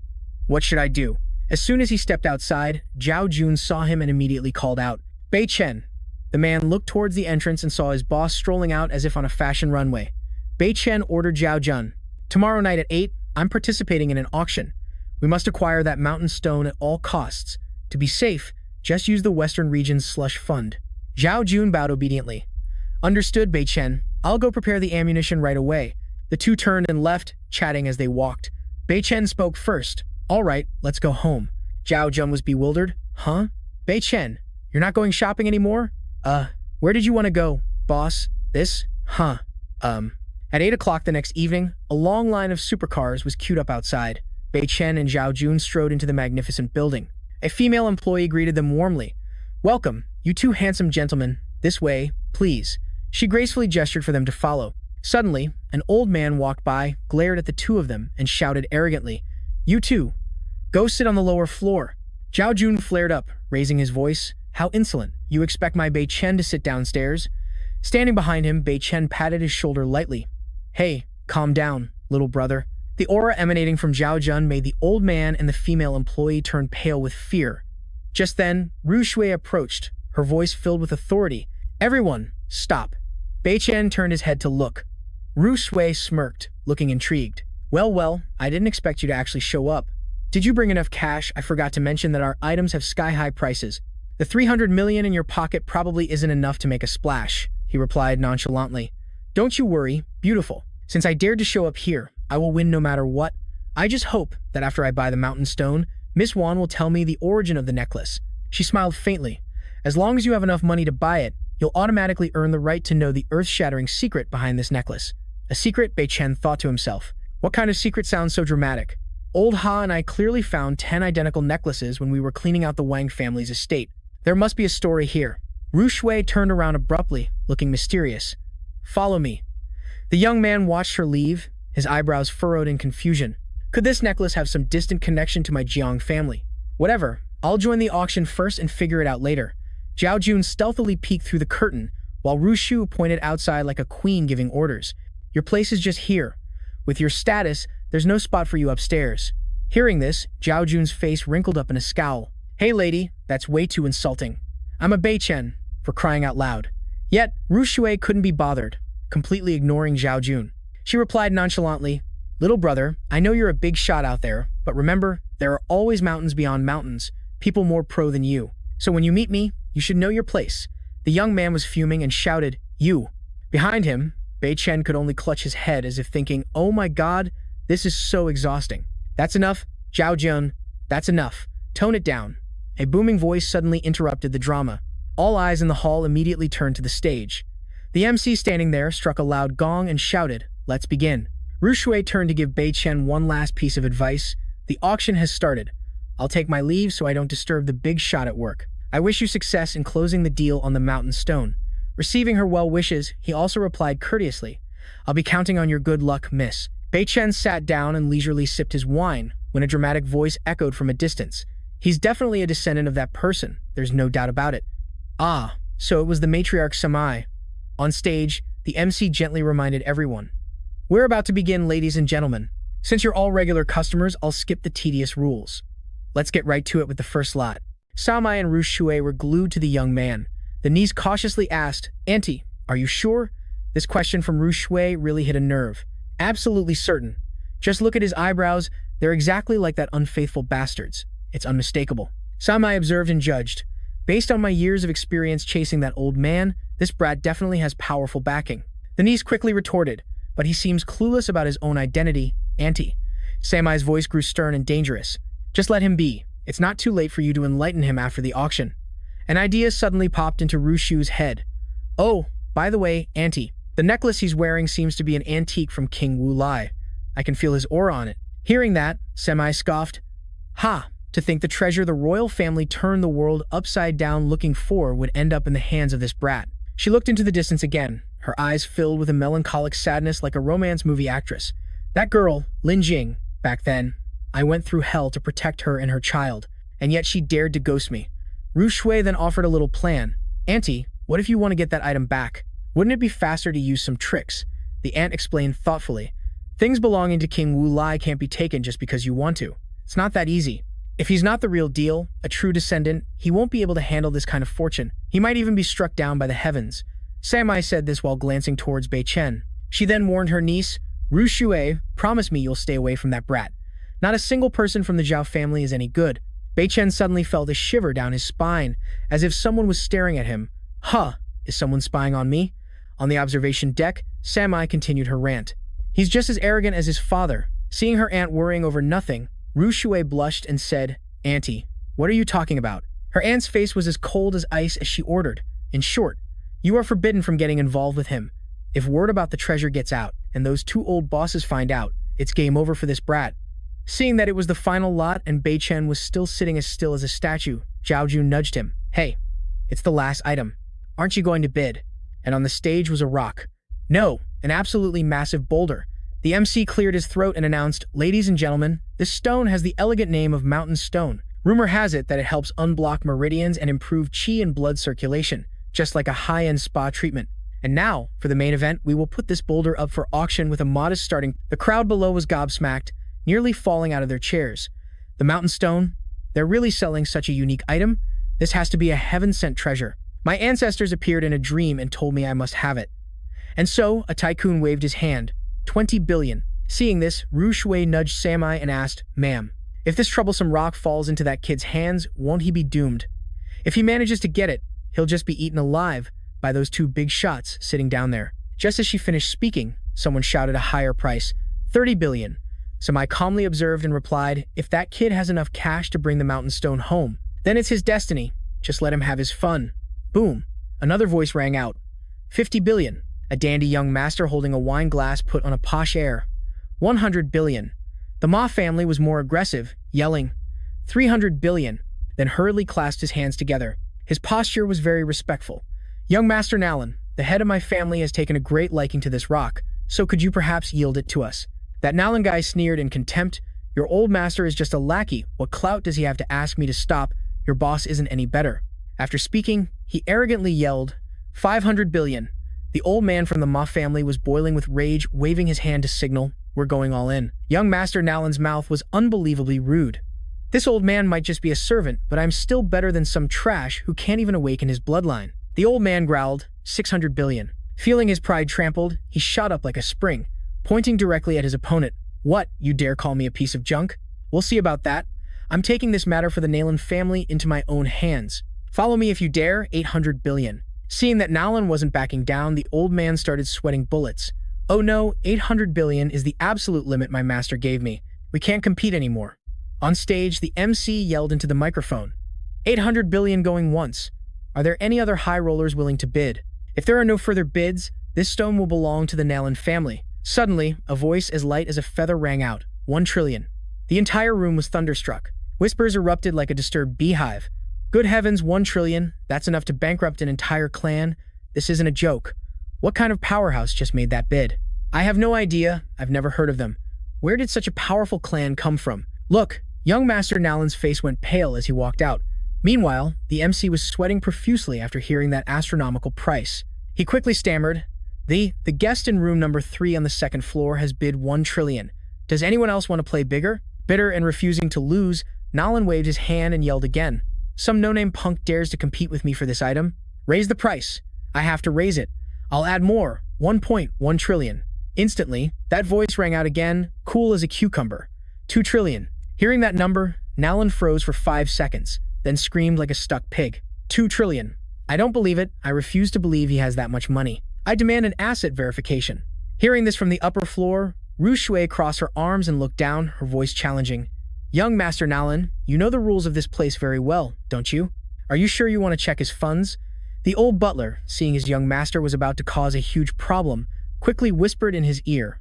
What should I do? As soon as he stepped outside, Zhao Jun saw him and immediately called out, "Bei Chen." The man looked towards the entrance and saw his boss strolling out as if on a fashion runway. Bei Chen ordered Zhao Jun, "Tomorrow night at 8, I'm participating in an auction. We must acquire that mountain stone at all costs. To be safe, just use the Western Region's slush fund." Zhao Jun bowed obediently. "Understood, Bei Chen. I'll go prepare the ammunition right away." The two turned and left, chatting as they walked. Bei Chen spoke first. "All right, let's go home." Zhao Jun was bewildered. "Huh? Bei Chen, you're not going shopping anymore? Where did you want to go, boss? This? Huh. At 8 o'clock the next evening, a long line of supercars was queued up outside. Bei Chen and Zhao Jun strode into the magnificent building. A female employee greeted them warmly. "Welcome, you two handsome gentlemen. This way, please." She gracefully gestured for them to follow. Suddenly, an old man walked by, glared at the two of them, and shouted arrogantly, "You two, go sit on the lower floor." Zhao Jun flared up, raising his voice. "How insolent. You expect my Bei Chen to sit downstairs?" Standing behind him, Bei Chen patted his shoulder lightly. "Hey, calm down, little brother." The aura emanating from Zhao Jun made the old man and the female employee turn pale with fear. Just then, Ru Shui approached, her voice filled with authority. "Everyone, stop." Bei Chen turned his head to look. Ru Shui smirked, looking intrigued. Well, I didn't expect you to actually show up. Did you bring enough cash? I forgot to mention that our items have sky-high prices. The 300 million in your pocket probably isn't enough to make a splash," he replied nonchalantly. "Don't you worry, beautiful. Since I dared to show up here, I will win no matter what. I just hope that after I buy the mountain stone, Miss Wan will tell me the origin of the necklace." She smiled faintly. "As long as you have enough money to buy it, you'll automatically earn the right to know the earth-shattering secret behind this necklace." A secret, Bei Chen thought to himself. What kind of secret sounds so dramatic? Old Ha and I clearly found 10 identical necklaces when we were cleaning out the Wang family's estate. There must be a story here. Ru Shui turned around abruptly, looking mysterious. "Follow me." The young man watched her leave, his eyebrows furrowed in confusion. Could this necklace have some distant connection to my Jiang family? Whatever, I'll join the auction first and figure it out later. Zhao Jun stealthily peeked through the curtain, while Ru Shu pointed outside like a queen giving orders. "Your place is just here. With your status, there's no spot for you upstairs." Hearing this, Zhao Jun's face wrinkled up in a scowl. "Hey lady, that's way too insulting. I'm a Bei Chen, for crying out loud." Yet, Ru Shui couldn't be bothered, completely ignoring Zhao Jun. She replied nonchalantly, "Little brother, I know you're a big shot out there, but remember, there are always mountains beyond mountains, people more pro than you. So when you meet me, you should know your place." The young man was fuming and shouted, "You." Behind him, Bei Chen could only clutch his head as if thinking, "Oh my god, this is so exhausting." "That's enough, Zhao Jun, that's enough. Tone it down." A booming voice suddenly interrupted the drama. All eyes in the hall immediately turned to the stage. The MC standing there struck a loud gong and shouted, "Let's begin." Ru Shui turned to give Bei Chen one last piece of advice. "The auction has started. I'll take my leave so I don't disturb the big shot at work. I wish you success in closing the deal on the mountain stone." Receiving her well wishes, he also replied courteously, "I'll be counting on your good luck, miss." Bei Chen sat down and leisurely sipped his wine when a dramatic voice echoed from a distance. "He's definitely a descendant of that person, there's no doubt about it." Ah, so it was the matriarch Samai. On stage, the MC gently reminded everyone, "We're about to begin, ladies and gentlemen. Since you're all regular customers, I'll skip the tedious rules. Let's get right to it with the first lot." Samai and Ru Shui were glued to the young man. The niece cautiously asked, "Auntie, are you sure?" This question from Ru Shui really hit a nerve. "Absolutely certain. Just look at his eyebrows, they're exactly like that unfaithful bastard's. It's unmistakable." Samai observed and judged. "Based on my years of experience chasing that old man, this brat definitely has powerful backing." The niece quickly retorted, "But he seems clueless about his own identity, Auntie." Samai's voice grew stern and dangerous. "Just let him be. It's not too late for you to enlighten him after the auction." An idea suddenly popped into Ru Shu's head. "Oh, by the way, Auntie, the necklace he's wearing seems to be an antique from King Wu Lai. I can feel his aura on it." Hearing that, Samai scoffed. "Ha! To think the treasure the royal family turned the world upside down looking for would end up in the hands of this brat." She looked into the distance again, her eyes filled with a melancholic sadness like a romance movie actress. "That girl, Lin Jing, back then, I went through hell to protect her and her child, and yet she dared to ghost me." Ru Shui then offered a little plan. "Auntie, what if you want to get that item back? Wouldn't it be faster to use some tricks?" The aunt explained thoughtfully. Things belonging to King Wu Lai can't be taken just because you want to. It's not that easy. If he's not the real deal, a true descendant, he won't be able to handle this kind of fortune. He might even be struck down by the heavens. Samai said this while glancing towards Bei Chen. She then warned her niece, Ru Shui, promise me you'll stay away from that brat. Not a single person from the Zhao family is any good. Bei Chen suddenly felt a shiver down his spine, as if someone was staring at him. Huh, is someone spying on me? On the observation deck, Samai continued her rant. He's just as arrogant as his father. Seeing her aunt worrying over nothing, Ru Shui blushed and said, Auntie, what are you talking about? Her aunt's face was as cold as ice as she ordered. In short, you are forbidden from getting involved with him. If word about the treasure gets out, and those two old bosses find out, it's game over for this brat. Seeing that it was the final lot and Bei Chen was still sitting as still as a statue, Zhao Ju nudged him. Hey, it's the last item. Aren't you going to bid? And on the stage was a rock. No, an absolutely massive boulder. The MC cleared his throat and announced, Ladies and gentlemen, this stone has the elegant name of Mountain Stone. Rumor has it that it helps unblock meridians and improve qi and blood circulation, just like a high-end spa treatment. And now, for the main event, we will put this boulder up for auction with a modest starting. The crowd below was gobsmacked, nearly falling out of their chairs. The Mountain Stone? They're really selling such a unique item? This has to be a heaven-sent treasure. My ancestors appeared in a dream and told me I must have it. And so, a tycoon waved his hand. 20 billion. Seeing this, Ru Shui nudged Samai and asked, Ma'am, if this troublesome rock falls into that kid's hands, won't he be doomed? If he manages to get it, he'll just be eaten alive by those two big shots sitting down there. Just as she finished speaking, someone shouted a higher price, 30 billion. Samai calmly observed and replied, if that kid has enough cash to bring the Mountain Stone home, then it's his destiny. Just let him have his fun. Boom. Another voice rang out. 50 billion. A dandy young master holding a wine glass put on a posh air. 100 billion. The Ma family was more aggressive, yelling, 300 billion, then hurriedly clasped his hands together. His posture was very respectful. Young Master Nalan, the head of my family has taken a great liking to this rock, so could you perhaps yield it to us? That Nalan guy sneered in contempt. Your old master is just a lackey. What clout does he have to ask me to stop? Your boss isn't any better. After speaking, he arrogantly yelled, 500 billion. The old man from the Ma family was boiling with rage, waving his hand to signal, we're going all in. Young Master Nalan's mouth was unbelievably rude. This old man might just be a servant, but I'm still better than some trash who can't even awaken his bloodline. The old man growled, 600 billion. Feeling his pride trampled, he shot up like a spring, pointing directly at his opponent. What, you dare call me a piece of junk? We'll see about that. I'm taking this matter for the Nalan family into my own hands. Follow me if you dare, 800 billion. Seeing that Nalan wasn't backing down, the old man started sweating bullets. Oh no, 800 billion is the absolute limit my master gave me. We can't compete anymore. On stage, the MC yelled into the microphone. 800 billion going once. Are there any other high rollers willing to bid? If there are no further bids, this stone will belong to the Nalan family. Suddenly, a voice as light as a feather rang out. 1 trillion. The entire room was thunderstruck. Whispers erupted like a disturbed beehive. Good heavens, 1 trillion. That's enough to bankrupt an entire clan. This isn't a joke. What kind of powerhouse just made that bid? I have no idea. I've never heard of them. Where did such a powerful clan come from? Look, young Master Nalan's face went pale as he walked out. Meanwhile, the MC was sweating profusely after hearing that astronomical price. He quickly stammered, The guest in room number 3 on the second floor has bid 1 trillion. Does anyone else want to play bigger? Bitter and refusing to lose, Nalan waved his hand and yelled again. Some no-name punk dares to compete with me for this item? Raise the price. I have to raise it. I'll add more. 1.1 trillion. Instantly, that voice rang out again, cool as a cucumber. 2 trillion. Hearing that number, Nalan froze for 5 seconds, then screamed like a stuck pig. 2 trillion. I don't believe it. I refuse to believe he has that much money. I demand an asset verification. Hearing this from the upper floor, Ru Shui crossed her arms and looked down, her voice challenging. Young Master Nalan, you know the rules of this place very well, don't you? Are you sure you want to check his funds? The old butler, seeing his young master was about to cause a huge problem, quickly whispered in his ear.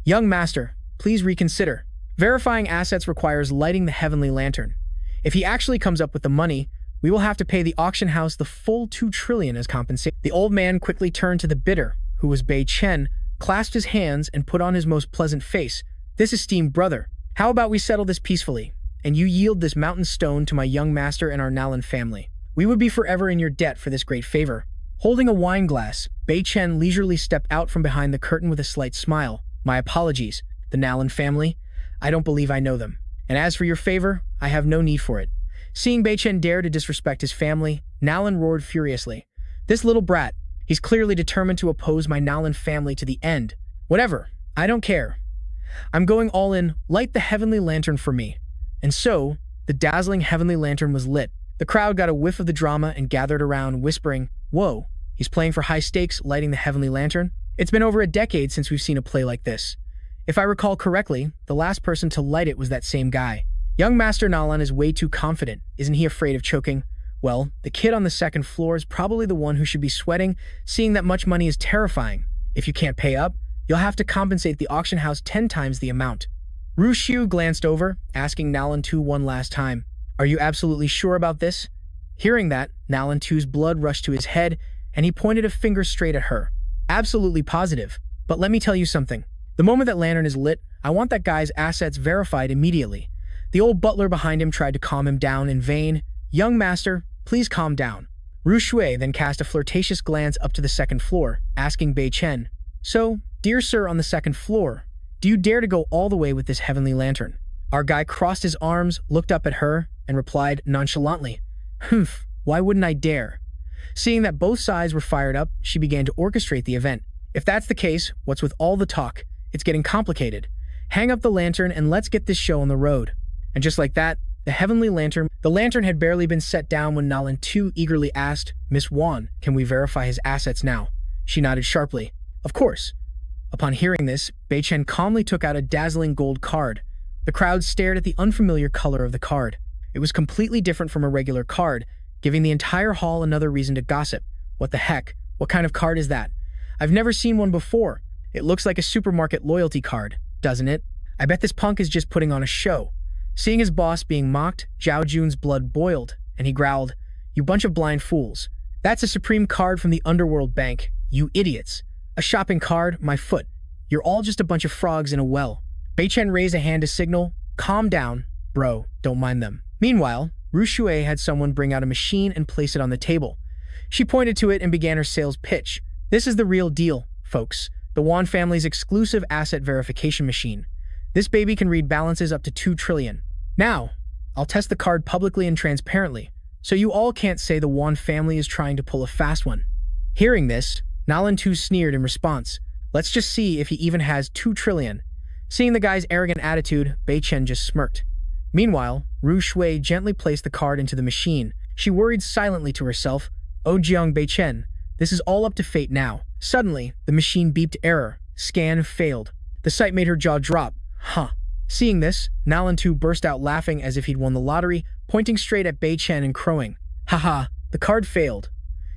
Young master, please reconsider. Verifying assets requires lighting the heavenly lantern. If he actually comes up with the money, we will have to pay the auction house the full 2 trillion as compensation. The old man quickly turned to the bidder, who was Bei Chen, clasped his hands and put on his most pleasant face. This esteemed brother, how about we settle this peacefully, and you yield this mountain stone to my young master and our Nalan family? We would be forever in your debt for this great favor. Holding a wine glass, Bei Chen leisurely stepped out from behind the curtain with a slight smile. My apologies. The Nalan family? I don't believe I know them. And as for your favor, I have no need for it. Seeing Bei Chen dare to disrespect his family, Nalan roared furiously. This little brat, he's clearly determined to oppose my Nalan family to the end. Whatever, I don't care. I'm going all in, light the heavenly lantern for me. And so, the dazzling heavenly lantern was lit. The crowd got a whiff of the drama and gathered around, whispering, "Whoa, he's playing for high stakes, lighting the heavenly lantern?" It's been over a decade since we've seen a play like this. If I recall correctly, the last person to light it was that same guy. Young Master Nalan is way too confident. Isn't he afraid of choking? Well, the kid on the second floor is probably the one who should be sweating, seeing that much money is terrifying. If you can't pay up, you'll have to compensate the auction house 10 times the amount. Rushu glanced over, asking Nalan 2 one last time, "Are you absolutely sure about this?" Hearing that, Nalan 2's blood rushed to his head, and he pointed a finger straight at her. "Absolutely positive. But let me tell you something. The moment that lantern is lit, I want that guy's assets verified immediately." The old butler behind him tried to calm him down in vain. "Young master, please calm down." Rushui then cast a flirtatious glance up to the second floor, asking Bei Chen, "So, dear sir on the second floor, do you dare to go all the way with this heavenly lantern?" Our guy crossed his arms, looked up at her, and replied nonchalantly, "Humph, why wouldn't I dare?" Seeing that both sides were fired up, she began to orchestrate the event. "If that's the case, what's with all the talk? It's getting complicated. Hang up the lantern and let's get this show on the road." And just like that, the lantern had barely been set down when Nalan 2 eagerly asked, "Miss Wan, can we verify his assets now?" She nodded sharply. "Of course." Upon hearing this, Bei Chen calmly took out a dazzling gold card. The crowd stared at the unfamiliar color of the card. It was completely different from a regular card, giving the entire hall another reason to gossip. "What the heck? What kind of card is that? I've never seen one before. It looks like a supermarket loyalty card, doesn't it? I bet this punk is just putting on a show." Seeing his boss being mocked, Zhao Jun's blood boiled, and he growled, "You bunch of blind fools. That's a supreme card from the Underworld Bank, you idiots. A shopping card, my foot. You're all just a bunch of frogs in a well." Bei Chen raised a hand to signal, "Calm down, bro, don't mind them." Meanwhile, Rushui had someone bring out a machine and place it on the table. She pointed to it and began her sales pitch. "This is the real deal, folks. The Wan family's exclusive asset verification machine. This baby can read balances up to 2 trillion. Now, I'll test the card publicly and transparently, so you all can't say the Wan family is trying to pull a fast one." Hearing this, Nalan 2 sneered in response. "Let's just see if he even has 2 trillion. Seeing the guy's arrogant attitude, Bei Chen just smirked. Meanwhile, Ru Shui gently placed the card into the machine. She worried silently to herself, "Oh Jiang Bei Chen, this is all up to fate now." Suddenly, the machine beeped error. Scan failed. The sight made her jaw drop. Huh. Seeing this, Nalan 2 burst out laughing as if he'd won the lottery, pointing straight at Bei Chen and crowing. "Haha, the card failed.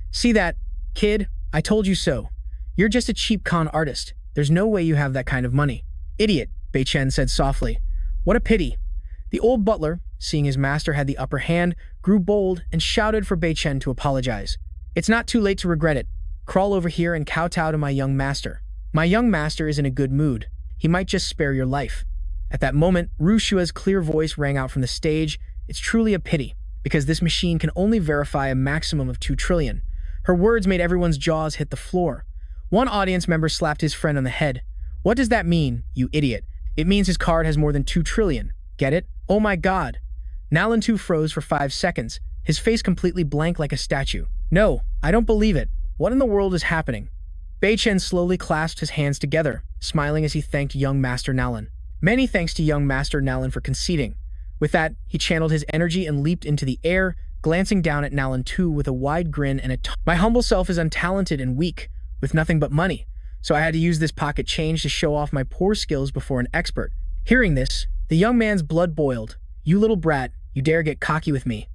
See that, kid? I told you so. You're just a cheap con artist. There's no way you have that kind of money." "Idiot," Bei Chen said softly. "What a pity." The old butler, seeing his master had the upper hand, grew bold and shouted for Bei Chen to apologize. "It's not too late to regret it. Crawl over here and kowtow to my young master. My young master is in a good mood. He might just spare your life." At that moment, Ru Shua's clear voice rang out from the stage. "It's truly a pity, because this machine can only verify a maximum of 2 trillion. Her words made everyone's jaws hit the floor. One audience member slapped his friend on the head. "What does that mean, you idiot?" "It means his card has more than 2 trillion. Get it? Oh my god." Nalan 2 froze for 5 seconds, his face completely blank like a statue. "No, I don't believe it. What in the world is happening?" Bei Chen slowly clasped his hands together, smiling as he thanked young Master Nalan. Many thanks to young Master Nalan for conceding. With that, he channeled his energy and leaped into the air, glancing down at Nalan 2 with a wide grin and "My humble self is untalented and weak, with nothing but money, so I had to use this pocket change to show off my poor skills before an expert." Hearing this, the young man's blood boiled. "You little brat, you dare get cocky with me."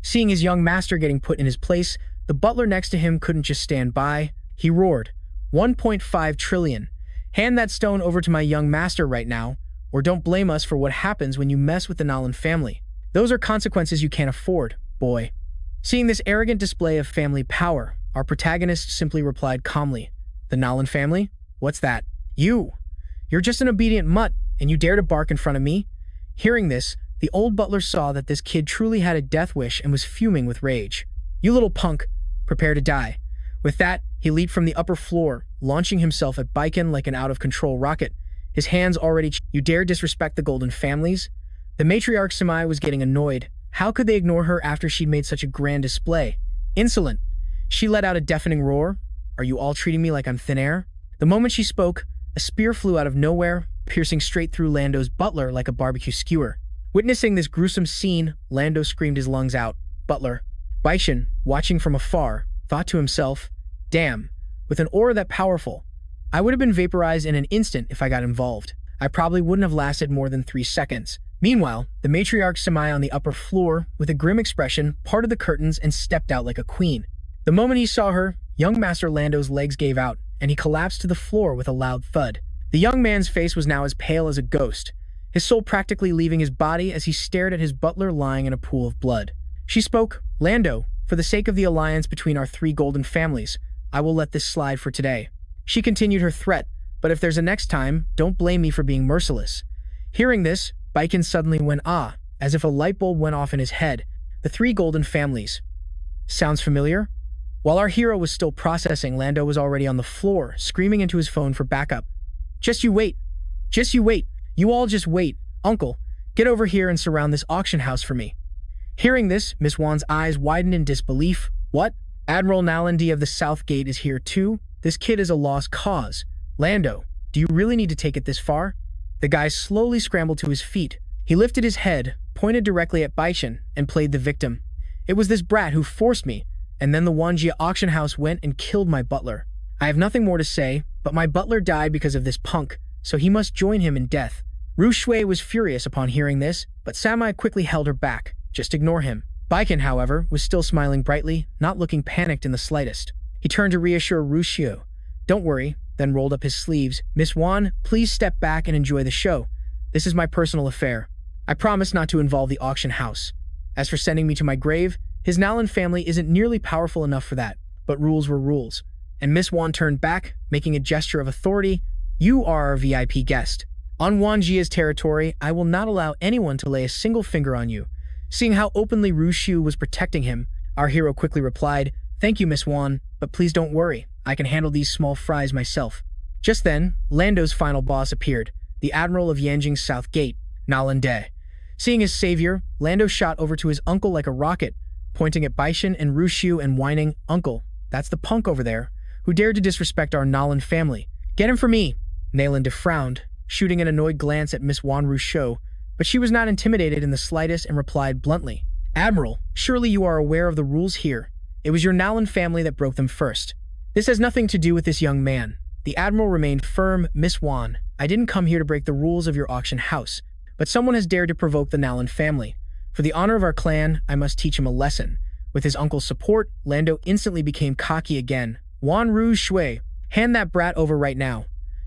Seeing his young master getting put in his place, the butler next to him couldn't just stand by. He roared, 1.5 trillion. "Hand that stone over to my young master right now, or don't blame us for what happens when you mess with the Nalan family. Those are consequences you can't afford, boy." Seeing this arrogant display of family power, our protagonist simply replied calmly, "The Nalan family? What's that? You're just an obedient mutt, and you dare to bark in front of me?" Hearing this, the old butler saw that this kid truly had a death wish and was fuming with rage. "You little punk, prepare to die." With that, he leaped from the upper floor, launching himself at Baiken like an out-of-control rocket. his hands already. You dare disrespect the golden families? The matriarch Samai was getting annoyed. How could they ignore her after she'd made such a grand display? Insolent. She let out a deafening roar. Are you all treating me like I'm thin air? The moment she spoke, a spear flew out of nowhere, piercing straight through Lando's butler like a barbecue skewer. Witnessing this gruesome scene, Lando screamed his lungs out. Butler. Baishan, watching from afar, thought to himself, damn, with an aura that powerful, I would have been vaporized in an instant if I got involved. I probably wouldn't have lasted more than 3 seconds. Meanwhile, the matriarch Samai on the upper floor, with a grim expression, parted the curtains and stepped out like a queen. The moment he saw her, young Master Lando's legs gave out, and he collapsed to the floor with a loud thud. The young man's face was now as pale as a ghost, his soul practically leaving his body as he stared at his butler lying in a pool of blood. She spoke, Lando, for the sake of the alliance between our 3 golden families, I will let this slide for today. She continued her threat, but if there's a next time, don't blame me for being merciless. Hearing this, Baiken suddenly went as if a light bulb went off in his head. The 3 golden families. Sounds familiar? While our hero was still processing, Lando was already on the floor, screaming into his phone for backup. Just you wait. Just you wait. You all just wait. Uncle, get over here and surround this auction house for me. Hearing this, Miss Wan's eyes widened in disbelief. What? Admiral Nalandi of the South Gate is here too? This kid is a lost cause. Lando, do you really need to take it this far? The guy slowly scrambled to his feet. He lifted his head, pointed directly at Baishan, and played the victim. It was this brat who forced me, and then the Wanjia auction house went and killed my butler. I have nothing more to say, but my butler died because of this punk, so he must join him in death. Ru Shui was furious upon hearing this, but Samai quickly held her back. Just ignore him. Baiken, however, was still smiling brightly, not looking panicked in the slightest. He turned to reassure Ru Shui. Don't worry, then rolled up his sleeves. Miss Wan, please step back and enjoy the show. This is my personal affair. I promise not to involve the auction house. As for sending me to my grave, his Nalan family isn't nearly powerful enough for that, but rules were rules. And Miss Wan turned back, making a gesture of authority. You are our VIP guest. On Wanjia's territory, I will not allow anyone to lay a single finger on you. Seeing how openly Ru Shui was protecting him, our hero quickly replied, Thank you, Miss Wan, but please don't worry. I can handle these small fries myself. Just then, Lando's final boss appeared, the Admiral of Yanjing's South Gate, Nalande. Seeing his savior, Lando shot over to his uncle like a rocket, pointing at Baishan and Ru Shui and whining, Uncle, that's the punk over there, who dared to disrespect our Nalan family. Get him for me. Nalande frowned, shooting an annoyed glance at Miss Wan Ru Shui, but she was not intimidated in the slightest and replied bluntly, Admiral, surely you are aware of the rules here. It was your Nalan family that broke them first. This has nothing to do with this young man. The Admiral remained firm. Miss Wan, I didn't come here to break the rules of your auction house, but someone has dared to provoke the Nalan family. For the honor of our clan, I must teach him a lesson. With his uncle's support, Lando instantly became cocky again. Wan Ru Shui, hand that brat over right now.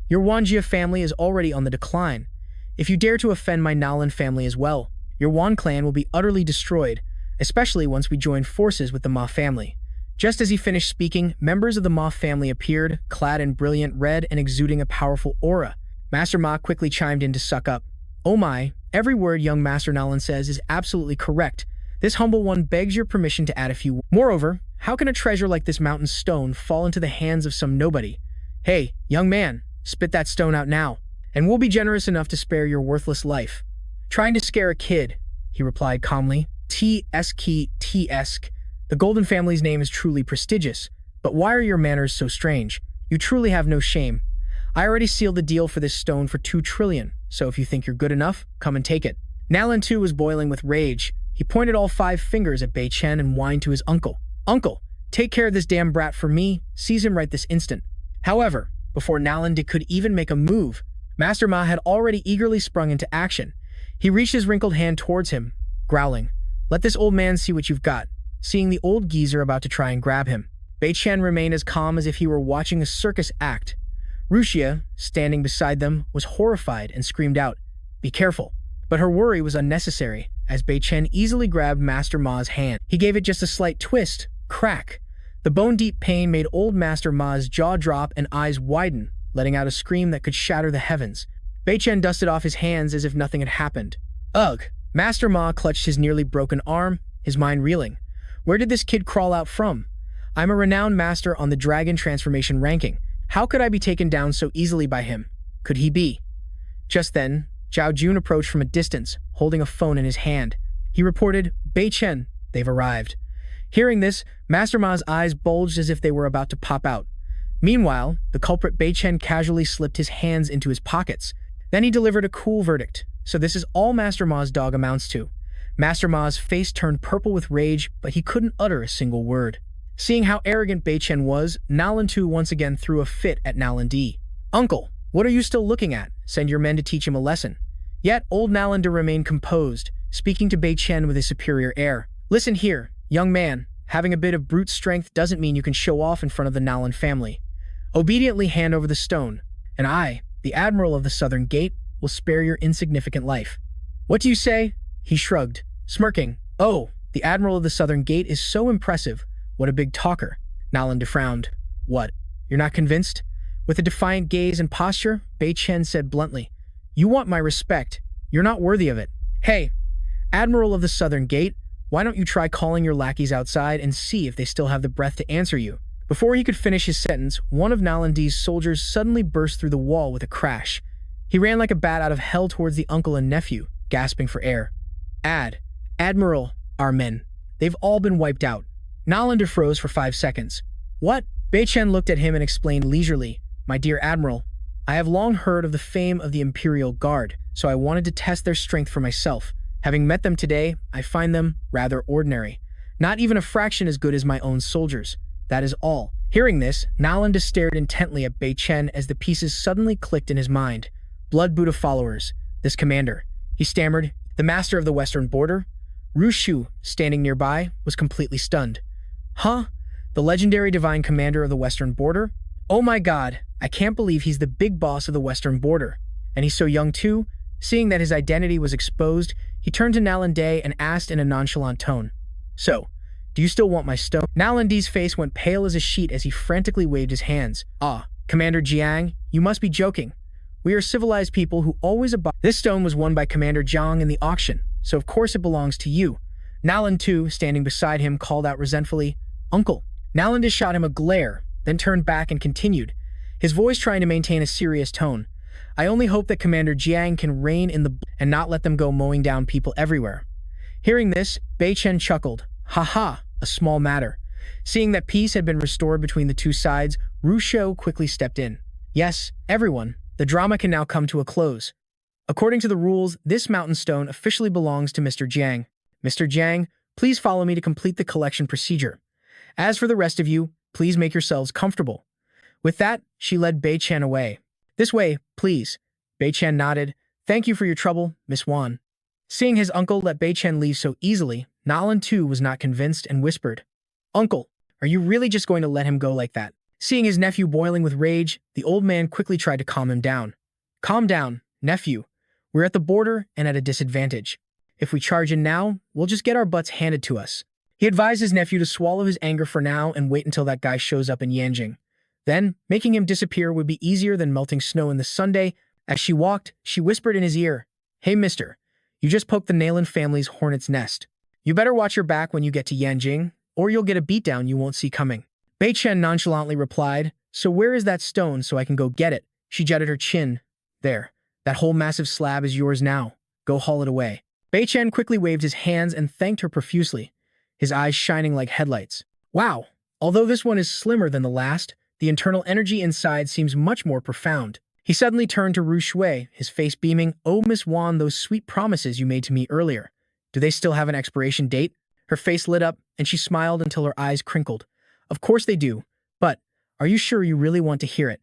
Your Wanjia family is already on the decline. If you dare to offend my Nalan family as well, your Wan clan will be utterly destroyed, especially once we join forces with the Ma family. Just as he finished speaking, members of the Ma family appeared, clad in brilliant red and exuding a powerful aura. Master Ma quickly chimed in to suck up. Oh my, every word young Master Nalan says is absolutely correct. This humble one begs your permission to add a few. Moreover, how can a treasure like this mountain stone fall into the hands of some nobody? Hey, young man, spit that stone out now, and we'll be generous enough to spare your worthless life. Trying to scare a kid, he replied calmly. T-S-K-T-S-K. The Golden family's name is truly prestigious, but why are your manners so strange? You truly have no shame. I already sealed the deal for this stone for 2 trillion, so if you think you're good enough, come and take it. Nalan too was boiling with rage. He pointed all 5 fingers at Bei Chen and whined to his uncle. Uncle, take care of this damn brat for me. Seize him right this instant. However, before Nalandi could even make a move, Master Ma had already eagerly sprung into action. He reached his wrinkled hand towards him, growling, Let this old man see what you've got. Seeing the old geezer about to try and grab him, Bei Chen remained as calm as if he were watching a circus act. Ruxia, standing beside them, was horrified and screamed out, Be careful. But her worry was unnecessary, as Bei Chen easily grabbed Master Ma's hand. He gave it just a slight twist. Crack. The bone-deep pain made old Master Ma's jaw drop and eyes widen, letting out a scream that could shatter the heavens. Bei Chen dusted off his hands as if nothing had happened. Ugh! Master Ma clutched his nearly broken arm, his mind reeling. Where did this kid crawl out from? I'm a renowned master on the dragon transformation ranking. How could I be taken down so easily by him? Could he be? Just then, Zhao Jun approached from a distance, holding a phone in his hand. He reported, "Bei Chen, they've arrived." Hearing this, Master Ma's eyes bulged as if they were about to pop out. Meanwhile, the culprit Bei Chen casually slipped his hands into his pockets. Then he delivered a cool verdict. "So this is all Master Ma's dog amounts to." Master Ma's face turned purple with rage, but he couldn't utter a single word. Seeing how arrogant Bei Chen was, Nalan too once again threw a fit at Nalan D. "Uncle, what are you still looking at? Send your men to teach him a lesson." Yet old Nalanda remained composed, speaking to Bei Chen with a superior air. "Listen here, young man. Having a bit of brute strength doesn't mean you can show off in front of the Nalan family. Obediently hand over the stone, and I, the Admiral of the Southern Gate, will spare your insignificant life." "What do you say?" He shrugged, smirking. "Oh, the Admiral of the Southern Gate is so impressive. What a big talker." Nalanda frowned. "What? You're not convinced?" With a defiant gaze and posture, Bei Chen said bluntly, "You want my respect. You're not worthy of it. Hey, Admiral of the Southern Gate, why don't you try calling your lackeys outside and see if they still have the breath to answer you?" Before he could finish his sentence, one of Nalandi's soldiers suddenly burst through the wall with a crash. He ran like a bat out of hell towards the uncle and nephew, gasping for air. Admiral, our men. They've all been wiped out." Nalanda froze for 5 seconds. "What?" Bei Chen looked at him and explained leisurely, "My dear Admiral, I have long heard of the fame of the Imperial Guard, so I wanted to test their strength for myself. Having met them today, I find them rather ordinary. Not even a fraction as good as my own soldiers. That is all." Hearing this, Nalanda stared intently at Bei Chen as the pieces suddenly clicked in his mind. Blood Buddha followers. This commander. He stammered, "The master of the western border?" Rushu, standing nearby, was completely stunned. "Huh? The legendary divine commander of the western border? Oh my god, I can't believe he's the big boss of the western border. And he's so young too?" Seeing that his identity was exposed, he turned to Nalande and asked in a nonchalant tone, "So, do you still want my stone?" Nalandi's face went pale as a sheet as he frantically waved his hands. "Ah, Commander Jiang, you must be joking. We are civilized people who always abide." "This stone was won by Commander Jiang in the auction, so of course it belongs to you." Nalan too, standing beside him, called out resentfully, "Uncle." Nalanda shot him a glare, then turned back and continued, his voice trying to maintain a serious tone. "I only hope that Commander Jiang can rein in the and not let them go mowing down people everywhere." Hearing this, Bei Chen chuckled. "Ha ha, a small matter." Seeing that peace had been restored between the two sides, Rusho quickly stepped in. "Yes, everyone, the drama can now come to a close. According to the rules, this mountain stone officially belongs to Mr. Jiang. Mr. Jiang, please follow me to complete the collection procedure. As for the rest of you, please make yourselves comfortable." With that, she led Bei Chen away. "This way, please." Bei Chen nodded. "Thank you for your trouble, Miss Wan." Seeing his uncle let Bei Chen leave so easily, Nalan too was not convinced and whispered, "Uncle, are you really just going to let him go like that?" Seeing his nephew boiling with rage, the old man quickly tried to calm him down. "Calm down, nephew. We're at the border and at a disadvantage. If we charge in now, we'll just get our butts handed to us." He advised his nephew to swallow his anger for now and wait until that guy shows up in Yanjing. Then, making him disappear would be easier than melting snow in the Sunday. As she walked, she whispered in his ear, "Hey mister, you just poked the Nalan family's hornet's nest. You better watch your back when you get to Yanjing, or you'll get a beatdown you won't see coming." Bei Chen nonchalantly replied, "So where is that stone so I can go get it?" She jutted her chin. "There, that whole massive slab is yours now. Go haul it away." Bei Chen quickly waved his hands and thanked her profusely, his eyes shining like headlights. Wow, although this one is slimmer than the last, the internal energy inside seems much more profound. He suddenly turned to Ru Shui, his face beaming. "Oh, Miss Wan, those sweet promises you made to me earlier. Do they still have an expiration date?" Her face lit up, and she smiled until her eyes crinkled. "Of course they do, but are you sure you really want to hear it?"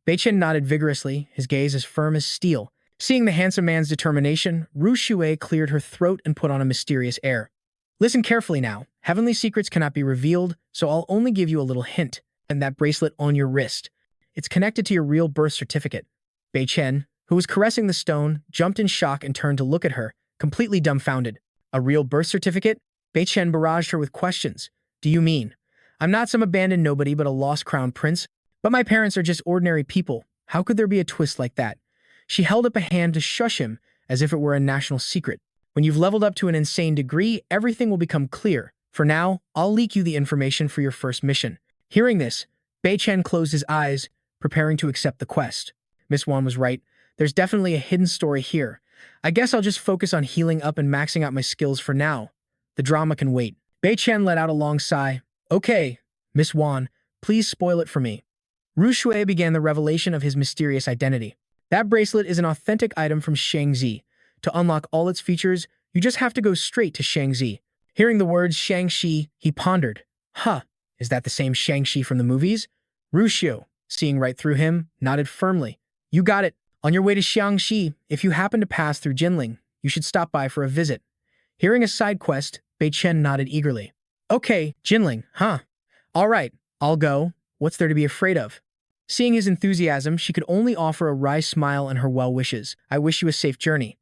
Bei Chen nodded vigorously, his gaze as firm as steel. Seeing the handsome man's determination, Ru Shui cleared her throat and put on a mysterious air. "Listen carefully now. Heavenly secrets cannot be revealed, so I'll only give you a little hint. And that bracelet on your wrist. It's connected to your real birth certificate." Bei Chen, who was caressing the stone, jumped in shock and turned to look at her, completely dumbfounded. "A real birth certificate?" Bei Chen barraged her with questions. "Do you mean? I'm not some abandoned nobody but a lost crown prince? But my parents are just ordinary people. How could there be a twist like that?" She held up a hand to shush him, as if it were a national secret. "When you've leveled up to an insane degree, everything will become clear. For now, I'll leak you the information for your first mission." Hearing this, Bei Chen closed his eyes, preparing to accept the quest. Miss Wan was right. There's definitely a hidden story here. I guess I'll just focus on healing up and maxing out my skills for now. The drama can wait. Bei Chen let out a long sigh. Okay, Miss Wan, please spoil it for me. Ru Shui began the revelation of his mysterious identity. That bracelet is an authentic item from Shangzi. To unlock all its features, you just have to go straight to Shangzi. Hearing the words Shangxi, he pondered. Huh, is that the same Shangxi from the movies? Ru Shui, seeing right through him, nodded firmly. You got it. On your way to Xiangxi, if you happen to pass through Jinling, you should stop by for a visit. Hearing a side quest, Bei Chen nodded eagerly. Okay, Jinling, huh? All right, I'll go. What's there to be afraid of? Seeing his enthusiasm, she could only offer a wry smile and her well wishes. I wish you a safe journey.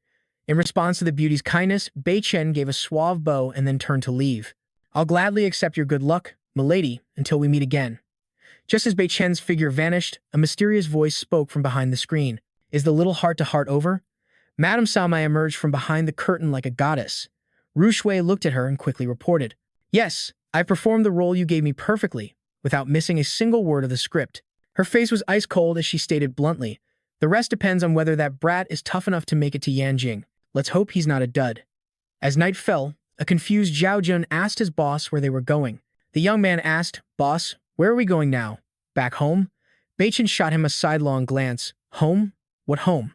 In response to the beauty's kindness, Bei Chen gave a suave bow and then turned to leave. I'll gladly accept your good luck, milady, until we meet again. Just as Bei Chen's figure vanished, a mysterious voice spoke from behind the screen. Is the little heart-to-heart over? Madame Samai emerged from behind the curtain like a goddess. Ru Shui looked at her and quickly reported. Yes, I performed the role you gave me perfectly, without missing a single word of the script. Her face was ice cold as she stated bluntly. The rest depends on whether that brat is tough enough to make it to Yanjing. Let's hope he's not a dud. As night fell, a confused Zhao Jun asked his boss where they were going. The young man asked, Boss, where are we going now? Back home? Bei Chen shot him a sidelong glance. Home? What home?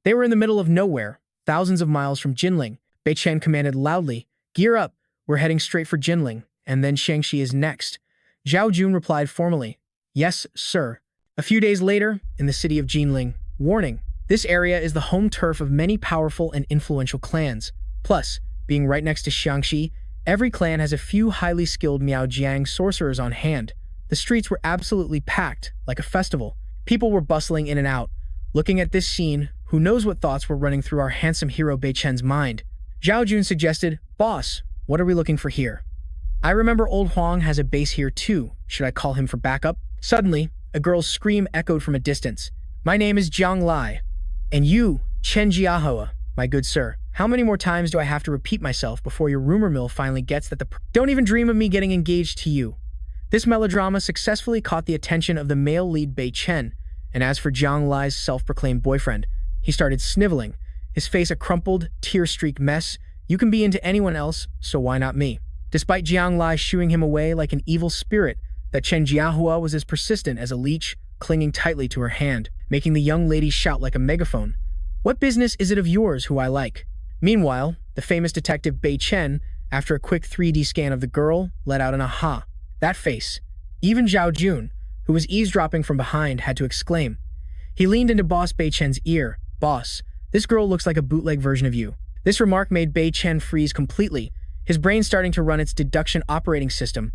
They were in the middle of nowhere, thousands of miles from Jinling. Bei Chen commanded loudly, Gear up, we're heading straight for Jinling, and then Shangxi is next. Zhao Jun replied formally, Yes, sir. A few days later, in the city of Jinling, warning, this area is the home turf of many powerful and influential clans. Plus, being right next to Xiangxi, every clan has a few highly skilled Miaojiang sorcerers on hand. The streets were absolutely packed, like a festival. People were bustling in and out. Looking at this scene, who knows what thoughts were running through our handsome hero Bei Chen's mind. Zhao Jun suggested, Boss, what are we looking for here? I remember old Huang has a base here too. Should I call him for backup? Suddenly, a girl's scream echoed from a distance. My name is Jiang Lai. And you, Chen Jiahua, my good sir. How many more times do I have to repeat myself before your rumor mill finally gets that Don't even dream of me getting engaged to you. This melodrama successfully caught the attention of the male lead Bei Chen, and as for Jiang Lai's self-proclaimed boyfriend, he started sniveling, his face a crumpled, tear-streaked mess. You can be into anyone else, so why not me? Despite Jiang Lai shooing him away like an evil spirit, that Chen Jiahua was as persistent as a leech, clinging tightly to her hand, making the young lady shout like a megaphone. What business is it of yours who I like? Meanwhile, the famous detective Bei Chen, after a quick 3D scan of the girl, let out an aha. That face. Even Zhao Jun, who was eavesdropping from behind, had to exclaim. He leaned into Boss Bei Chen's ear. Boss, this girl looks like a bootleg version of you. This remark made Bei Chen freeze completely, his brain starting to run its deduction operating system.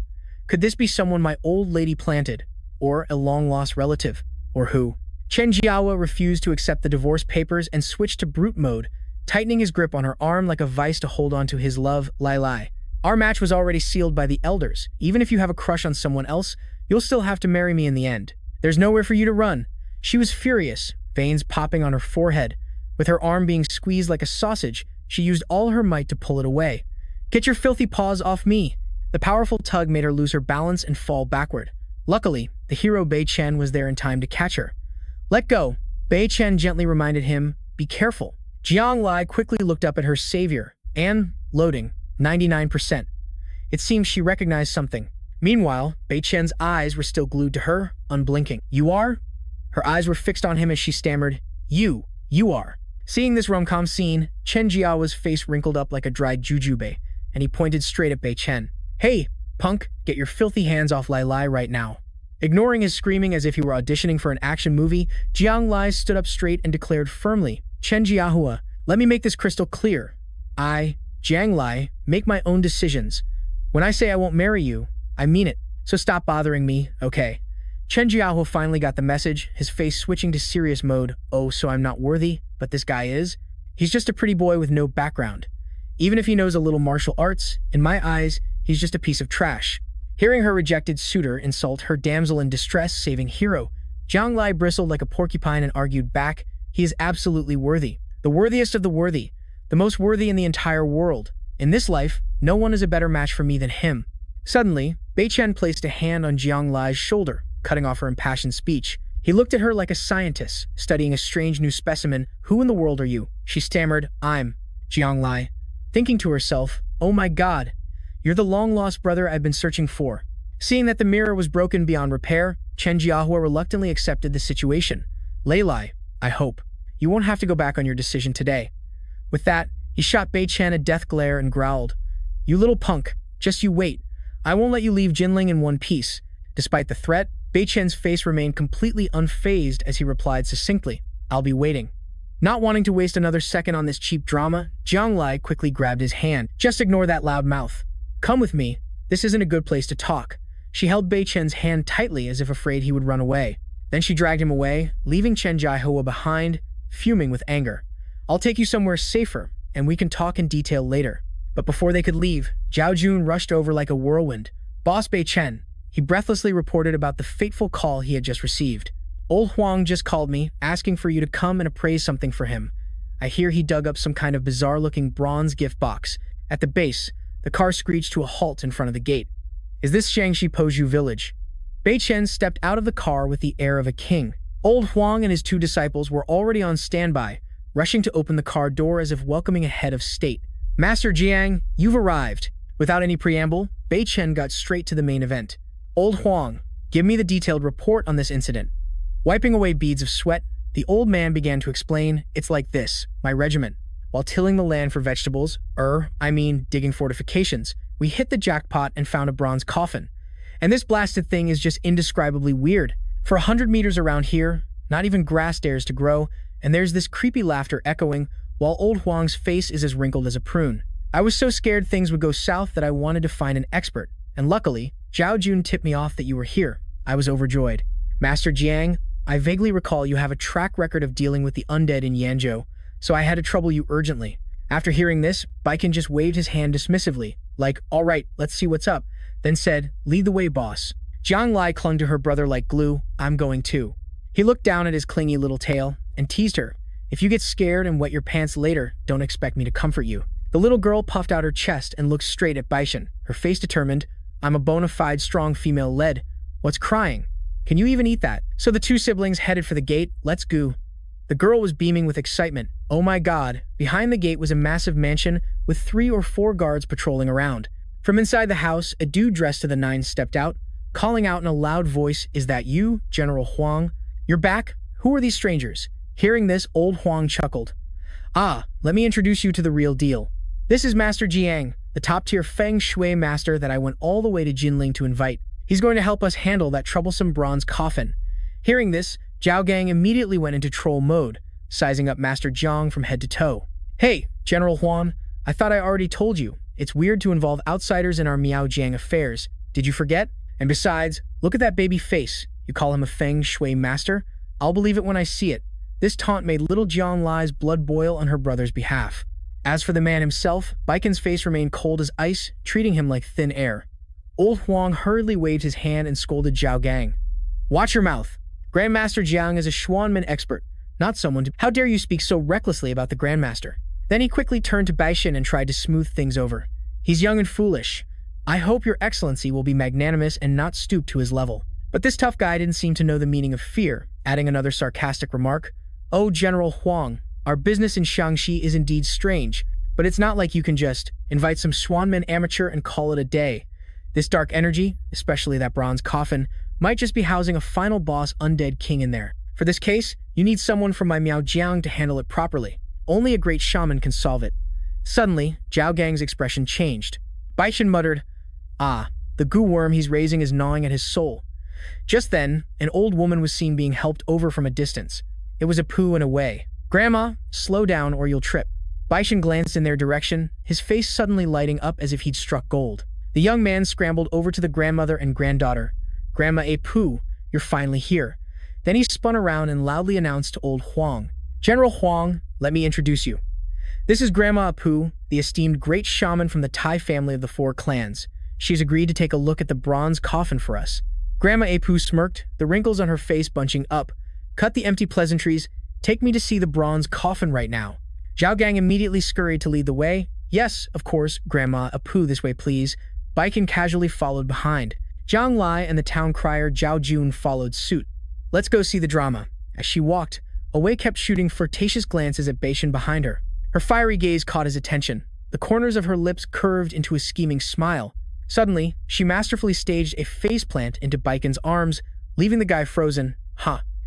Could this be someone my old lady planted? Or a long-lost relative? Or who? Chen Jiahua refused to accept the divorce papers and switched to brute mode, tightening his grip on her arm like a vice to hold on to his love, Lai Lai. Our match was already sealed by the elders. Even if you have a crush on someone else, you'll still have to marry me in the end. There's nowhere for you to run. She was furious, veins popping on her forehead. With her arm being squeezed like a sausage, she used all her might to pull it away. Get your filthy paws off me. The powerful tug made her lose her balance and fall backward. Luckily, the hero Bei Chen was there in time to catch her. Let go. Bei Chen gently reminded him, be careful. Jiang Lai quickly looked up at her savior, and, loading, 99%. It seems she recognized something. Meanwhile, Bei Chen's eyes were still glued to her, unblinking. You are? Her eyes were fixed on him as she stammered, you are. Seeing this rom-com scene, Chen Jiao's face wrinkled up like a dried jujube, and he pointed straight at Bei Chen. Hey, punk, get your filthy hands off Lai Lai right now. Ignoring his screaming as if he were auditioning for an action movie, Jiang Lai stood up straight and declared firmly, Chen Jiahua, let me make this crystal clear. I, Jiang Lai, make my own decisions. When I say I won't marry you, I mean it. So stop bothering me, okay? Chen Jiahua finally got the message, his face switching to serious mode. Oh, so I'm not worthy, but this guy is? He's just a pretty boy with no background. Even if he knows a little martial arts, in my eyes, he's just a piece of trash. Hearing her rejected suitor insult her damsel in distress saving hero, Jiang Lai bristled like a porcupine and argued back, he is absolutely worthy. The worthiest of the worthy. The most worthy in the entire world. In this life, no one is a better match for me than him. Suddenly, Bei Chen placed a hand on Jiang Lai's shoulder, cutting off her impassioned speech. He looked at her like a scientist, studying a strange new specimen. Who in the world are you? She stammered, I'm Jiang Lai, thinking to herself, oh my god, you're the long-lost brother I've been searching for. Seeing that the mirror was broken beyond repair, Chen Jiahua reluctantly accepted the situation. Lei Lai, I hope. You won't have to go back on your decision today. With that, he shot Bei Chen a death glare and growled, you little punk, just you wait. I won't let you leave Jinling in one piece. Despite the threat, Bei Chen's face remained completely unfazed as he replied succinctly, I'll be waiting. Not wanting to waste another second on this cheap drama, Jiang Lai quickly grabbed his hand. Just ignore that loud mouth. Come with me. This isn't a good place to talk. She held Bei Chen's hand tightly as if afraid he would run away. Then she dragged him away, leaving Chen Jiahua behind, fuming with anger. I'll take you somewhere safer, and we can talk in detail later. But before they could leave, Zhao Jun rushed over like a whirlwind. Boss Bei Chen. He breathlessly reported about the fateful call he had just received. Old Huang just called me, asking for you to come and appraise something for him. I hear he dug up some kind of bizarre-looking bronze gift box. At the base, the car screeched to a halt in front of the gate. Is this Shangxi Poju village? Bei Chen stepped out of the car with the air of a king. Old Huang and his two disciples were already on standby, rushing to open the car door as if welcoming a head of state. Master Jiang, you've arrived. Without any preamble, Bei Chen got straight to the main event. Old Huang, give me the detailed report on this incident. Wiping away beads of sweat, the old man began to explain, it's like this, my regiment. While tilling the land for vegetables, digging fortifications, we hit the jackpot and found a bronze coffin. And this blasted thing is just indescribably weird. For 100 meters around here, not even grass dares to grow, and there's this creepy laughter echoing, while old Huang's face is as wrinkled as a prune. I was so scared things would go south that I wanted to find an expert, and luckily, Zhao Jun tipped me off that you were here. I was overjoyed. Master Jiang, I vaguely recall you have a track record of dealing with the undead in Yanzhou, so I had to trouble you urgently. After hearing this, Baiken just waved his hand dismissively, like, all right, let's see what's up, then said, lead the way, boss. Jiang Lai clung to her brother like glue, I'm going too. He looked down at his clingy little tail and teased her, if you get scared and wet your pants later, don't expect me to comfort you. The little girl puffed out her chest and looked straight at Baishan, her face determined, I'm a bona fide strong female lead. What's crying? Can you even eat that? So the two siblings headed for the gate, let's go. The girl was beaming with excitement. Oh my god, behind the gate was a massive mansion with 3 or 4 guards patrolling around. From inside the house, a dude dressed to the nines stepped out, calling out in a loud voice, is that you, General Huang? You're back? Who are these strangers? Hearing this, old Huang chuckled. Ah, let me introduce you to the real deal. This is Master Jiang, the top-tier Feng Shui master that I went all the way to Jinling to invite. He's going to help us handle that troublesome bronze coffin. Hearing this, Zhao Gang immediately went into troll mode, sizing up Master Jiang from head to toe. Hey, General Huang, I thought I already told you. It's weird to involve outsiders in our Miaojiang affairs. Did you forget? And besides, look at that baby face. You call him a Feng Shui master? I'll believe it when I see it. This taunt made little Jiang Lai's blood boil on her brother's behalf. As for the man himself, Baiken's face remained cold as ice, treating him like thin air. Old Huang hurriedly waved his hand and scolded Zhao Gang. Watch your mouth. Grandmaster Jiang is a Xuanmen expert, not someone to— How dare you speak so recklessly about the Grandmaster? Then he quickly turned to Baishan and tried to smooth things over. He's young and foolish. I hope your excellency will be magnanimous and not stoop to his level. But this tough guy didn't seem to know the meaning of fear, adding another sarcastic remark. Oh, General Huang, our business in Shangxi is indeed strange, but it's not like you can just invite some Xuanmen amateur and call it a day. This dark energy, especially that bronze coffin, might just be housing a final boss undead king in there. For this case, you need someone from my Miaojiang to handle it properly. Only a great shaman can solve it. Suddenly, Zhao Gang's expression changed. Baishan muttered, Ah, the goo worm he's raising is gnawing at his soul. Just then, an old woman was seen being helped over from a distance. It was a poo in a way. Grandma, slow down or you'll trip. Baishan glanced in their direction, his face suddenly lighting up as if he'd struck gold. The young man scrambled over to the grandmother and granddaughter. Grandma Apu, you're finally here. Then he spun around and loudly announced to old Huang. General Huang, let me introduce you. This is Grandma Apu, the esteemed great shaman from the Tai family of the 4 clans. She's agreed to take a look at the bronze coffin for us. Grandma Apu smirked, the wrinkles on her face bunching up. Cut the empty pleasantries. Take me to see the bronze coffin right now. Zhao Gang immediately scurried to lead the way. Yes, of course, Grandma Apu, this way please. Baiken casually followed behind. Jiang Lai and the town crier Zhao Jun followed suit. let's go see the drama. As she walked, Away kept shooting flirtatious glances at Beishan behind her. Her fiery gaze caught his attention. The corners of her lips curved into a scheming smile. Suddenly, she masterfully staged a faceplant into Baikon's arms, leaving the guy frozen.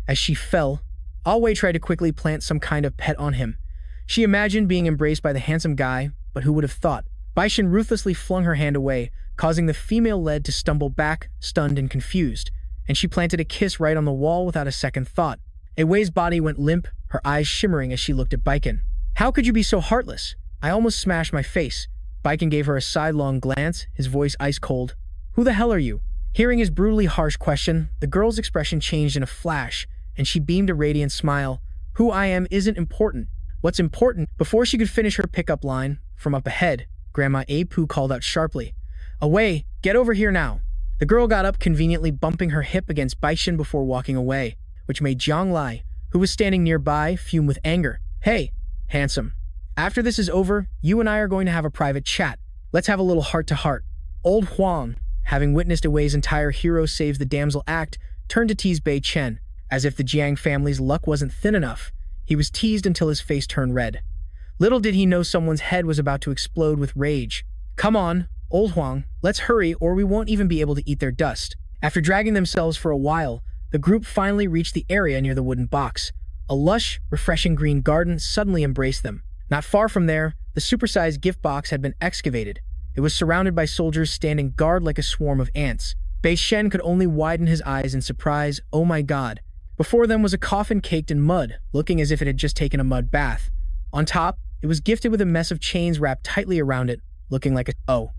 As she fell, Away tried to quickly plant some kind of pet on him. She imagined being embraced by the handsome guy, but who would have thought? Baishan ruthlessly flung her hand away, causing the female lead to stumble back, stunned and confused, and she planted a kiss right on the wall without a second thought. Away's body went limp, her eyes shimmering as she looked at Baikon. How could you be so heartless? I almost smashed my face. Baikon gave her a sidelong glance, his voice ice cold. Who the hell are you? Hearing his brutally harsh question, the girl's expression changed in a flash, and she beamed a radiant smile. Who I am isn't important. What's important? Before she could finish her pickup line, from up ahead, Grandma Apu called out sharply. Away, get over here now. The girl got up, conveniently bumping her hip against Baishan before walking away, which made Jiang Lai, who was standing nearby, fume with anger. Hey, handsome. After this is over, you and I are going to have a private chat. Let's have a little heart-to-heart. Old Huang, having witnessed Away's entire hero saves the damsel act, turned to tease Bei Chen. As if the Jiang family's luck wasn't thin enough, he was teased until his face turned red. Little did he know someone's head was about to explode with rage. Come on, Old Huang, let's hurry or we won't even be able to eat their dust. After dragging themselves for a while, the group finally reached the area near the wooden box. A lush, refreshing green garden suddenly embraced them. Not far from there, the supersized gift box had been excavated. It was surrounded by soldiers standing guard like a swarm of ants. Bei Shen could only widen his eyes in surprise. Oh my god. Before them was a coffin caked in mud, looking as if it had just taken a mud bath. On top, it was gifted with a mess of chains wrapped tightly around it, looking like a O.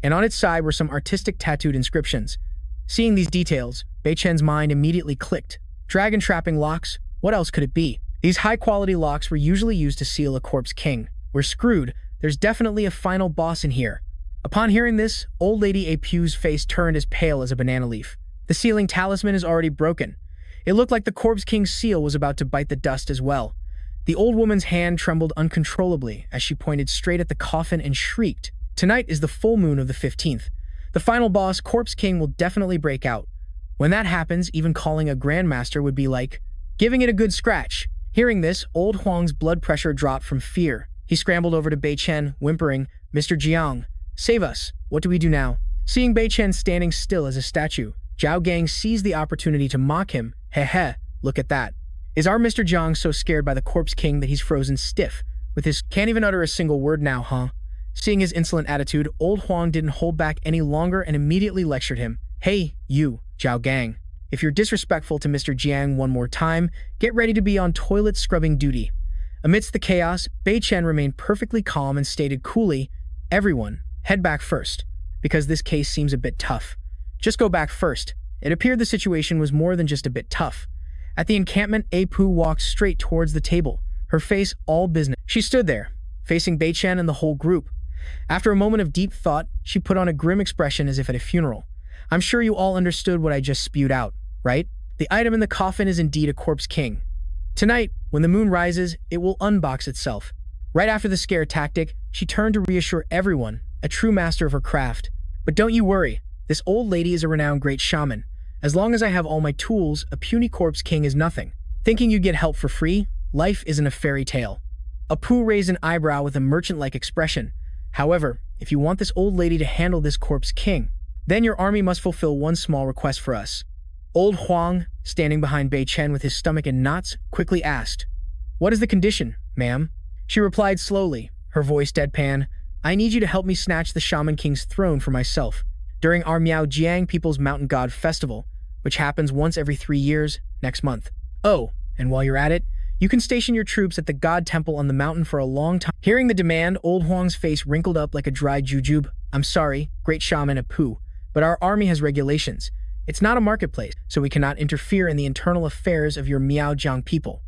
And on its side were some artistic tattooed inscriptions. Seeing these details, Bei Chen's mind immediately clicked. Dragon trapping locks? What else could it be? These high-quality locks were usually used to seal a corpse king. We're screwed. There's definitely a final boss in here. Upon hearing this, old lady Apu's face turned as pale as a banana leaf. The sealing talisman is already broken. It looked like the corpse king's seal was about to bite the dust as well. The old woman's hand trembled uncontrollably as she pointed straight at the coffin and shrieked. Tonight is the full moon of the 15th. The final boss, Corpse King, will definitely break out. When that happens, even calling a grandmaster would be like giving it a good scratch. Hearing this, old Huang's blood pressure dropped from fear. He scrambled over to Bei Chen, whimpering, Mr. Jiang, save us. What do we do now? Seeing Bei Chen standing still as a statue, Zhao Gang seized the opportunity to mock him. Heh, look at that. Is our Mr. Jiang so scared by the Corpse King that he's frozen stiff, with his can't even utter a single word now, huh? Seeing his insolent attitude, old Huang didn't hold back any longer and immediately lectured him. Hey, you, Zhao Gang. If you're disrespectful to Mr. Jiang one more time, get ready to be on toilet scrubbing duty. Amidst the chaos, Bei Chen remained perfectly calm and stated coolly, everyone, head back first, because this case seems a bit tough. Just go back first. It appeared the situation was more than just a bit tough. At the encampment, Apu walked straight towards the table, her face all business. She stood there, facing Bei Chen and the whole group. After a moment of deep thought, she put on a grim expression as if at a funeral. I'm sure you all understood what I just spewed out, right? The item in the coffin is indeed a corpse king. Tonight, when the moon rises, it will unbox itself. Right after the scare tactic, she turned to reassure everyone, a true master of her craft. But don't you worry, this old lady is a renowned great shaman. As long as I have all my tools, a puny corpse king is nothing. Thinking you'd get help for free? Life isn't a fairy tale. Apu raised an eyebrow with a merchant-like expression. However, if you want this old lady to handle this corpse king, then your army must fulfill one small request for us. Old Huang, standing behind Bei Chen with his stomach in knots, quickly asked, What is the condition, ma'am? She replied slowly, her voice deadpan, I need you to help me snatch the Shaman King's throne for myself during our Miao Jiang People's Mountain God Festival, which happens once every 3 years, next month. Oh, and while you're at it, you can station your troops at the God Temple on the mountain for a long time. Hearing the demand, old Huang's face wrinkled up like a dried jujube. I'm sorry, great shaman Apu, but our army has regulations. It's not a marketplace, so we cannot interfere in the internal affairs of your Miao Jiang people.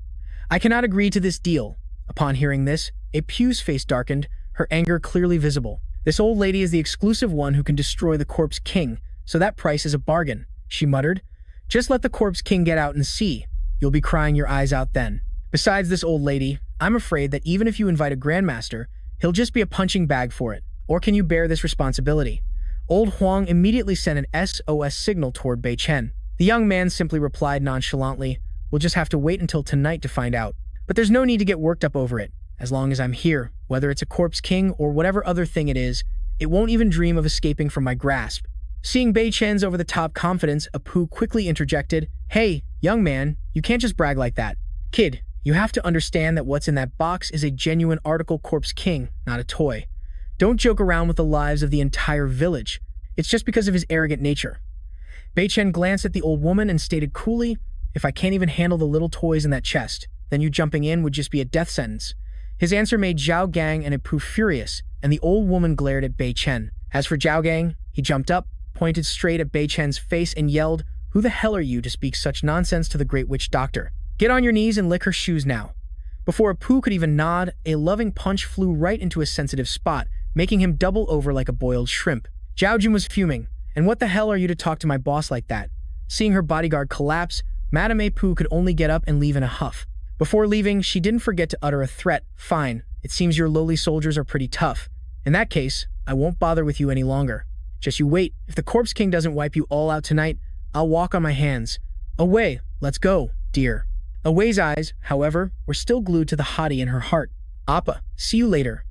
I cannot agree to this deal. Upon hearing this, Apu's face darkened, her anger clearly visible. This old lady is the exclusive one who can destroy the Corpse King, so that price is a bargain, she muttered. Just let the Corpse King get out and see. You'll be crying your eyes out then. Besides this old lady, I'm afraid that even if you invite a grandmaster, he'll just be a punching bag for it. Or can you bear this responsibility? Old Huang immediately sent an SOS signal toward Bei Chen. The young man simply replied nonchalantly, "We'll just have to wait until tonight to find out. But there's no need to get worked up over it. As long as I'm here, whether it's a corpse king or whatever other thing it is, it won't even dream of escaping from my grasp." Seeing Bei Chen's over-the-top confidence, Apu quickly interjected, "Hey, young man, you can't just brag like that. Kid, you have to understand that what's in that box is a genuine article corpse king, not a toy. Don't joke around with the lives of the entire village. It's just because of his arrogant nature." Bei Chen glanced at the old woman and stated coolly, "If I can't even handle the little toys in that chest, then you jumping in would just be a death sentence." His answer made Zhao Gang and Apu furious, and the old woman glared at Bei Chen. As for Zhao Gang, he jumped up, pointed straight at Bei Chen's face and yelled, "Who the hell are you to speak such nonsense to the great witch doctor? Get on your knees and lick her shoes now." Before Apu could even nod, a loving punch flew right into his sensitive spot, making him double over like a boiled shrimp. Zhao Jun was fuming. "And what the hell are you to talk to my boss like that?" Seeing her bodyguard collapse, Madame Apu could only get up and leave in a huff. Before leaving, she didn't forget to utter a threat. "Fine, it seems your lowly soldiers are pretty tough. In that case, I won't bother with you any longer. Just you wait. If the Corpse King doesn't wipe you all out tonight, I'll walk on my hands. Away, let's go, dear." Away's eyes, however, were still glued to the hottie in her heart. "Appa, see you later."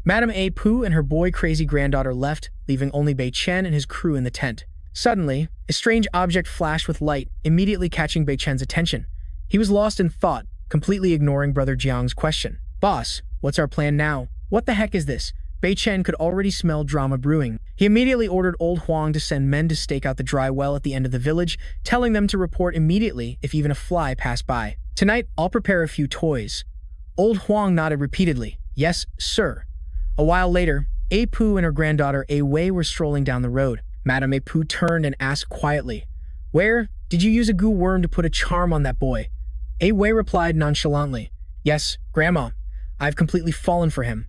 Madame Apu and her boy-crazy granddaughter left, leaving only Bei Chen and his crew in the tent. Suddenly, a strange object flashed with light, immediately catching Bei Chen's attention. He was lost in thought, completely ignoring Brother Jiang's question. "Boss, what's our plan now? What the heck is this?" Bei Chen could already smell drama brewing. He immediately ordered old Huang to send men to stake out the dry well at the end of the village, telling them to report immediately if even a fly passed by. "Tonight, I'll prepare a few toys." Old Huang nodded repeatedly. "Yes, sir." A while later, Apu and her granddaughter Wei were strolling down the road. Madame Apu turned and asked quietly, "Where did you use a goo worm to put a charm on that boy?" Wei replied nonchalantly, "Yes, Grandma, I've completely fallen for him.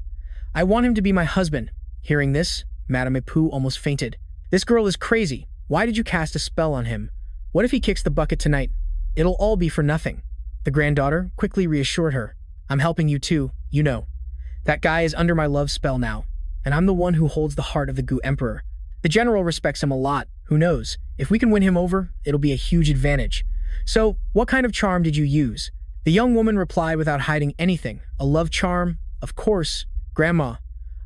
I want him to be my husband." Hearing this, Madame Apu almost fainted. "This girl is crazy. Why did you cast a spell on him? What if he kicks the bucket tonight? It'll all be for nothing." The granddaughter quickly reassured her, "I'm helping you too, you know. That guy is under my love spell now, and I'm the one who holds the heart of the Goo Emperor. The general respects him a lot. Who knows? If we can win him over, it'll be a huge advantage. So, what kind of charm did you use?" The young woman replied without hiding anything. "A love charm? Of course, Grandma.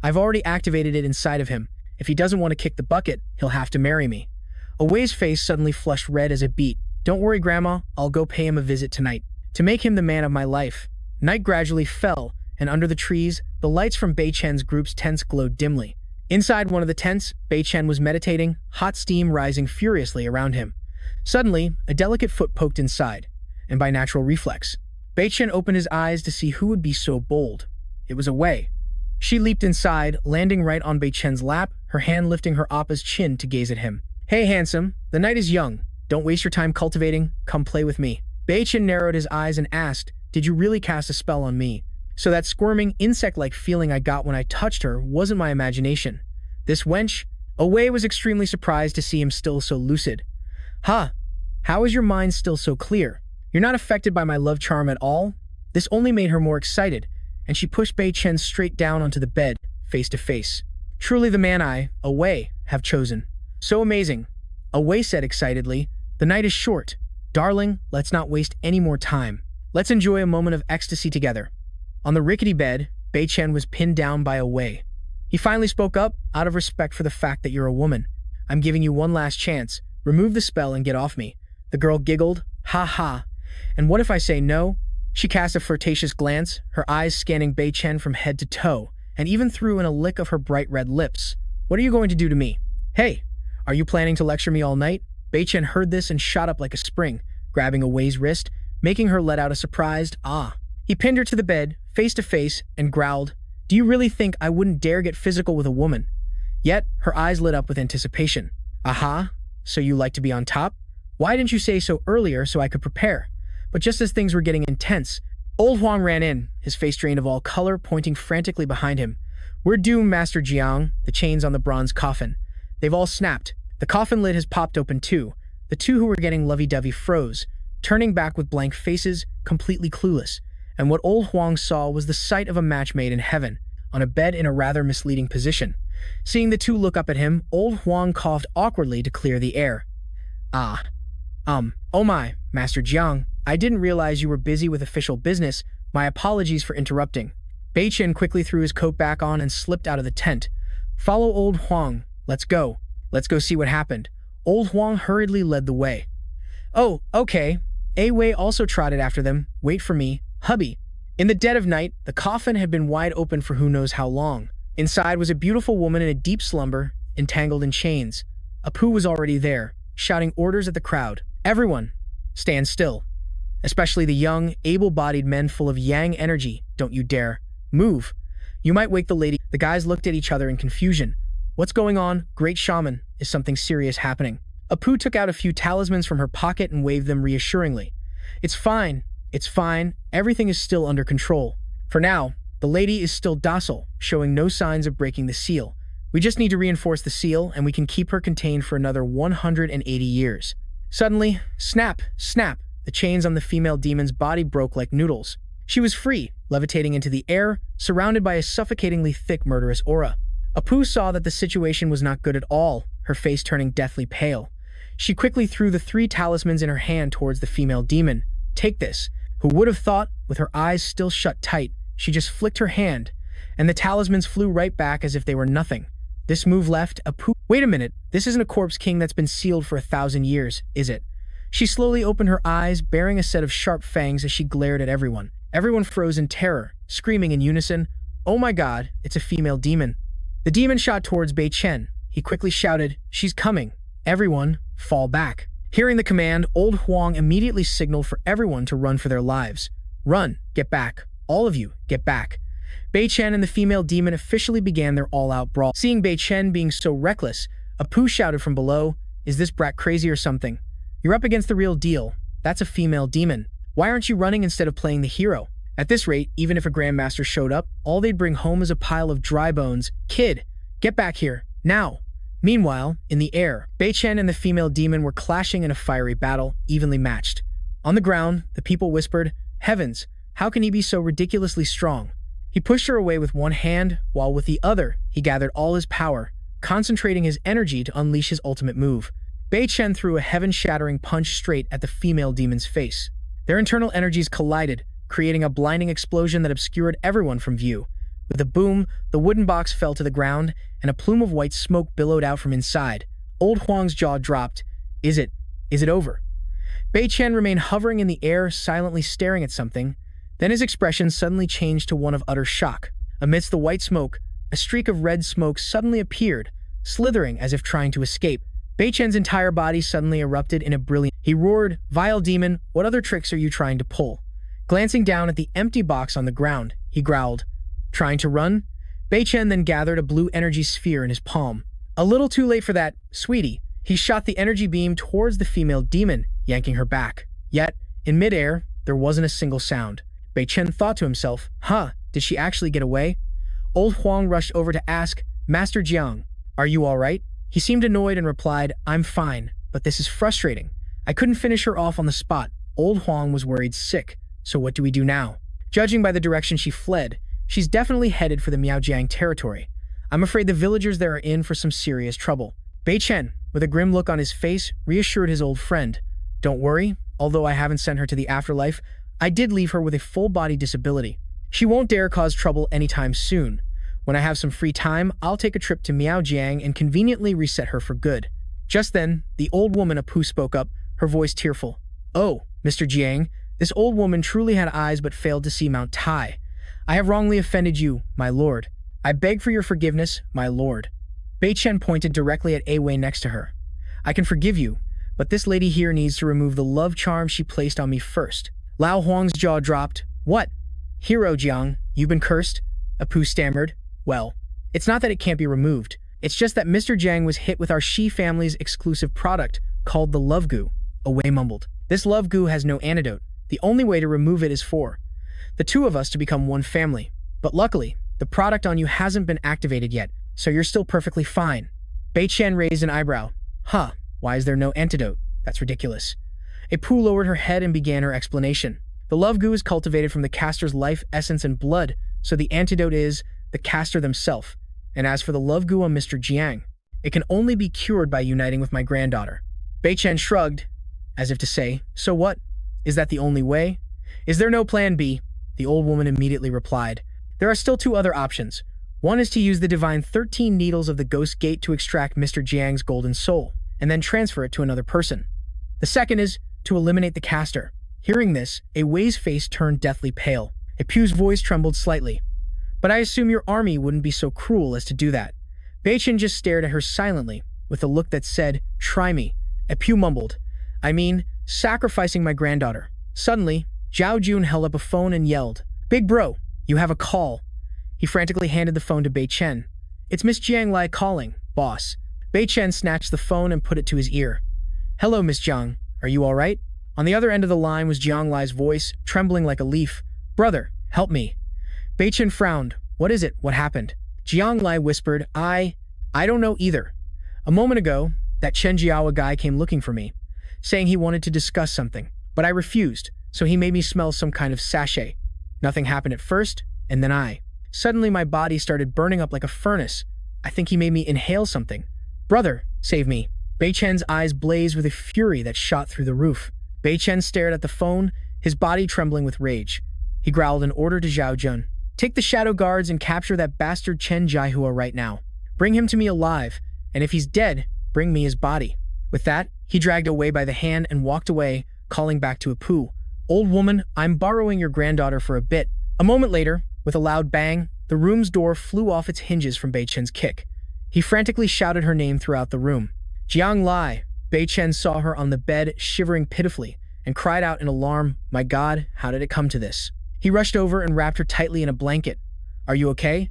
I've already activated it inside of him. If he doesn't want to kick the bucket, he'll have to marry me." Away's face suddenly flushed red as it beat. "Don't worry, Grandma. I'll go pay him a visit tonight, to make him the man of my life." Night gradually fell, and under the trees, the lights from Bei Chen's group's tents glowed dimly. Inside one of the tents, Bei Chen was meditating, hot steam rising furiously around him. Suddenly, a delicate foot poked inside, and by natural reflex, Bei Chen opened his eyes to see who would be so bold. It was Away. She leaped inside, landing right on Bei Chen's lap, her hand lifting her appa's chin to gaze at him. "Hey, handsome, the night is young. Don't waste your time cultivating. Come play with me." Bei Chen narrowed his eyes and asked, "Did you really cast a spell on me? So that squirming, insect-like feeling I got when I touched her wasn't my imagination. This wench?" Away was extremely surprised to see him still so lucid. "Huh? How is your mind still so clear? You're not affected by my love charm at all?" This only made her more excited, and she pushed Bei Chen straight down onto the bed, face to face. "Truly the man I, Away, have chosen. So amazing." Away said excitedly, "The night is short. Darling, let's not waste any more time. Let's enjoy a moment of ecstasy together." On the rickety bed, Bei Chen was pinned down by Away. He finally spoke up, out of respect for the fact that you're a woman. "I'm giving you one last chance. Remove the spell and get off me." The girl giggled, "Ha ha. And what if I say no?" She cast a flirtatious glance, her eyes scanning Bei Chen from head to toe, and even threw in a lick of her bright red lips. "What are you going to do to me? Hey, are you planning to lecture me all night?" Bei Chen heard this and shot up like a spring, grabbing Away's wrist, making her let out a surprised "ah." He pinned her to the bed, face to face, and growled, "Do you really think I wouldn't dare get physical with a woman?" Yet, her eyes lit up with anticipation. "Aha, so you like to be on top? Why didn't you say so earlier so I could prepare?" But just as things were getting intense, old Huang ran in, his face drained of all color, pointing frantically behind him. "We're doomed, Master Jiang," the chains on the bronze coffin. They've all snapped. The coffin lid has popped open too. The two who were getting lovey-dovey froze, turning back with blank faces, completely clueless. And what old Huang saw was the sight of a match made in heaven, on a bed in a rather misleading position. Seeing the two look up at him, old Huang coughed awkwardly to clear the air. "Ah, Oh my, Master Jiang, I didn't realize you were busy with official business. My apologies for interrupting. Bei Chen quickly threw his coat back on and slipped out of the tent. Follow old Huang. Let's go. Let's go see what happened. Old Huang hurriedly led the way. Oh, okay. A Wei also trotted after them. Wait for me, hubby. In the dead of night, the coffin had been wide open for who knows how long. Inside was a beautiful woman in a deep slumber, entangled in chains. Apu was already there, shouting orders at the crowd. Everyone, stand still. Especially the young, able-bodied men full of yang energy. Don't you dare. Move. You might wake the lady. The guys looked at each other in confusion. What's going on, great shaman? Is something serious happening? Apu took out a few talismans from her pocket and waved them reassuringly. It's fine. It's fine. Everything is still under control. For now, the lady is still docile, showing no signs of breaking the seal. We just need to reinforce the seal, and we can keep her contained for another 180 years. Suddenly, snap, snap, the chains on the female demon's body broke like noodles. She was free, levitating into the air, surrounded by a suffocatingly thick murderous aura. Apu saw that the situation was not good at all, her face turning deathly pale. She quickly threw the 3 talismans in her hand towards the female demon. Take this. Who would have thought, with her eyes still shut tight, she just flicked her hand, and the talismans flew right back as if they were nothing. This move left Apu. Wait a minute, this isn't a corpse king that's been sealed for 1,000 years, is it? She slowly opened her eyes, bearing a set of sharp fangs as she glared at everyone. Everyone froze in terror, screaming in unison, "Oh my god, it's a female demon." The demon shot towards Bei Chen. He quickly shouted, "She's coming. Everyone, fall back." Hearing the command, old Huang immediately signaled for everyone to run for their lives. Run, get back. All of you, get back. Bei Chen and the female demon officially began their all-out brawl. Seeing Bei Chen being so reckless, Apu shouted from below, "Is this brat crazy or something? You're up against the real deal. That's a female demon. Why aren't you running instead of playing the hero?" At this rate, even if a grandmaster showed up, all they'd bring home is a pile of dry bones. Kid, get back here, now. Meanwhile, in the air, Bei Chen and the female demon were clashing in a fiery battle, evenly matched. On the ground, the people whispered, "Heavens, how can he be so ridiculously strong?" He pushed her away with one hand, while with the other, he gathered all his power, concentrating his energy to unleash his ultimate move. Bei Chen threw a heaven-shattering punch straight at the female demon's face. Their internal energies collided, creating a blinding explosion that obscured everyone from view. With a boom, the wooden box fell to the ground, and a plume of white smoke billowed out from inside. Old Huang's jaw dropped. Is it over? Bei Chen remained hovering in the air, silently staring at something. Then his expression suddenly changed to one of utter shock. Amidst the white smoke, a streak of red smoke suddenly appeared, slithering as if trying to escape. Bei Chen's entire body suddenly erupted in a brilliant... He roared, "Vile demon, what other tricks are you trying to pull?" Glancing down at the empty box on the ground, he growled, "Trying to run?" Bei Chen then gathered a blue energy sphere in his palm. "A little too late for that, sweetie." He shot the energy beam towards the female demon, yanking her back. Yet, in midair, there wasn't a single sound. Bei Chen thought to himself, did she actually get away? Old Huang rushed over to ask, "Master Jiang, are you all right?" He seemed annoyed and replied, "I'm fine, but this is frustrating. I couldn't finish her off on the spot." Old Huang was worried sick. So what do we do now? Judging by the direction she fled, she's definitely headed for the Miaojiang territory. I'm afraid the villagers there are in for some serious trouble. Bei Chen, with a grim look on his face, reassured his old friend. "Don't worry, although I haven't sent her to the afterlife, I did leave her with a full-body disability. She won't dare cause trouble anytime soon. When I have some free time, I'll take a trip to Miaojiang and conveniently reset her for good." Just then, the old woman Apu spoke up, her voice tearful. "Oh, Mr. Jiang, this old woman truly had eyes but failed to see Mount Tai. I have wrongly offended you, my lord. I beg for your forgiveness, my lord." Bei Chen pointed directly at A Wei next to her. "I can forgive you, but this lady here needs to remove the love charm she placed on me first." Lao Huang's jaw dropped. "What? Hero Jiang, you've been cursed?" Apu stammered. "Well, it's not that it can't be removed. It's just that Mr. Jiang was hit with our Shi family's exclusive product called the Love Goo," A Wei mumbled. "This Love Goo has no antidote. The only way to remove it is for the two of us to become one family. But luckily, the product on you hasn't been activated yet, so you're still perfectly fine." Bei Chen raised an eyebrow. Why is there no antidote? That's ridiculous." Apu lowered her head and began her explanation. "The Love Goo is cultivated from the caster's life, essence, and blood, so the antidote is the caster themselves. And as for the Love Goo on Mr. Jiang, it can only be cured by uniting with my granddaughter." Bei Chen shrugged. as if to say, "So what? Is that the only way? Is there no plan B?" The old woman immediately replied, "There are still two other options. One is to use the divine 13 needles of the Ghost Gate to extract Mr. Jiang's golden soul, and then transfer it to another person. The second is to eliminate the caster." Hearing this, A Wei's face turned deathly pale. A Pu's voice trembled slightly. "But I assume your army wouldn't be so cruel as to do that." Bei Chen just stared at her silently, with a look that said, "Try me." A Pu mumbled, "I mean, sacrificing my granddaughter." Suddenly, Zhao Jun held up a phone and yelled, "Big bro, you have a call." He frantically handed the phone to Bei Chen. "It's Miss Jiang Lai calling, boss." Bei Chen snatched the phone and put it to his ear. "Hello, Miss Jiang. Are you all right?" On the other end of the line was Jiang Lai's voice, trembling like a leaf. "Brother, help me." Bei Chen frowned. "What is it? What happened?" Jiang Lai whispered, I don't know either. A moment ago, that Chen Jiawa guy came looking for me, saying he wanted to discuss something, but I refused, so he made me smell some kind of sachet. Nothing happened at first, and then Suddenly my body started burning up like a furnace. I think he made me inhale something. "Brother, save me." Bei Chen's eyes blazed with a fury that shot through the roof. Bei Chen stared at the phone, his body trembling with rage. He growled an order to Zhao Jun. "Take the shadow guards and capture that bastard Chen Jiahua right now. Bring him to me alive, and if he's dead, bring me his body." With that, he dragged Away by the hand and walked away, calling back to Apu, "Old woman, I'm borrowing your granddaughter for a bit." A moment later, with a loud bang, the room's door flew off its hinges from Bei Chen's kick. He frantically shouted her name throughout the room. "Jiang Lai." Bei Chen saw her on the bed, shivering pitifully, and cried out in alarm, "My God, how did it come to this?" He rushed over and wrapped her tightly in a blanket. "Are you okay?"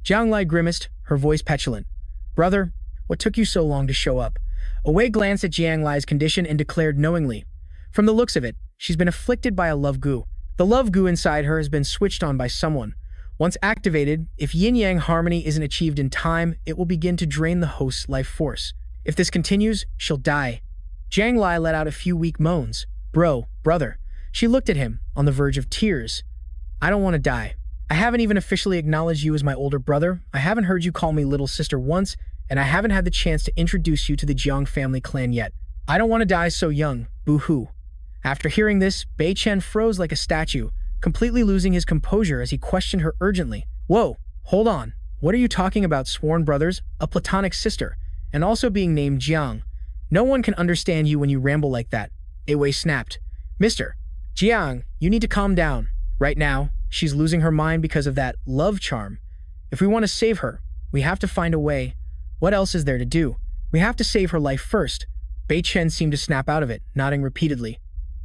Jiang Lai grimaced, her voice petulant. "Brother, what took you so long to show up?" Away glanced at Jiang Lai's condition and declared knowingly, "From the looks of it, she's been afflicted by a love goo. The love goo inside her has been switched on by someone. Once activated, if yin-yang harmony isn't achieved in time, it will begin to drain the host's life force. If this continues, she'll die." Jiang Lai let out a few weak moans. Brother." She looked at him, on the verge of tears. "I don't want to die. I haven't even officially acknowledged you as my older brother. I haven't heard you call me little sister once, and I haven't had the chance to introduce you to the Jiang family clan yet. I don't want to die so young. Boo-hoo." After hearing this, Bei Chen froze like a statue, completely losing his composure as he questioned her urgently. "Whoa, hold on. What are you talking about, sworn brothers, a platonic sister, and also being named Jiang? No one can understand you when you ramble like that." Awei snapped. "Mr. Jiang, you need to calm down. Right now, she's losing her mind because of that love charm. If we want to save her, we have to find a way. What else is there to do? We have to save her life first." Bei Chen seemed to snap out of it, nodding repeatedly.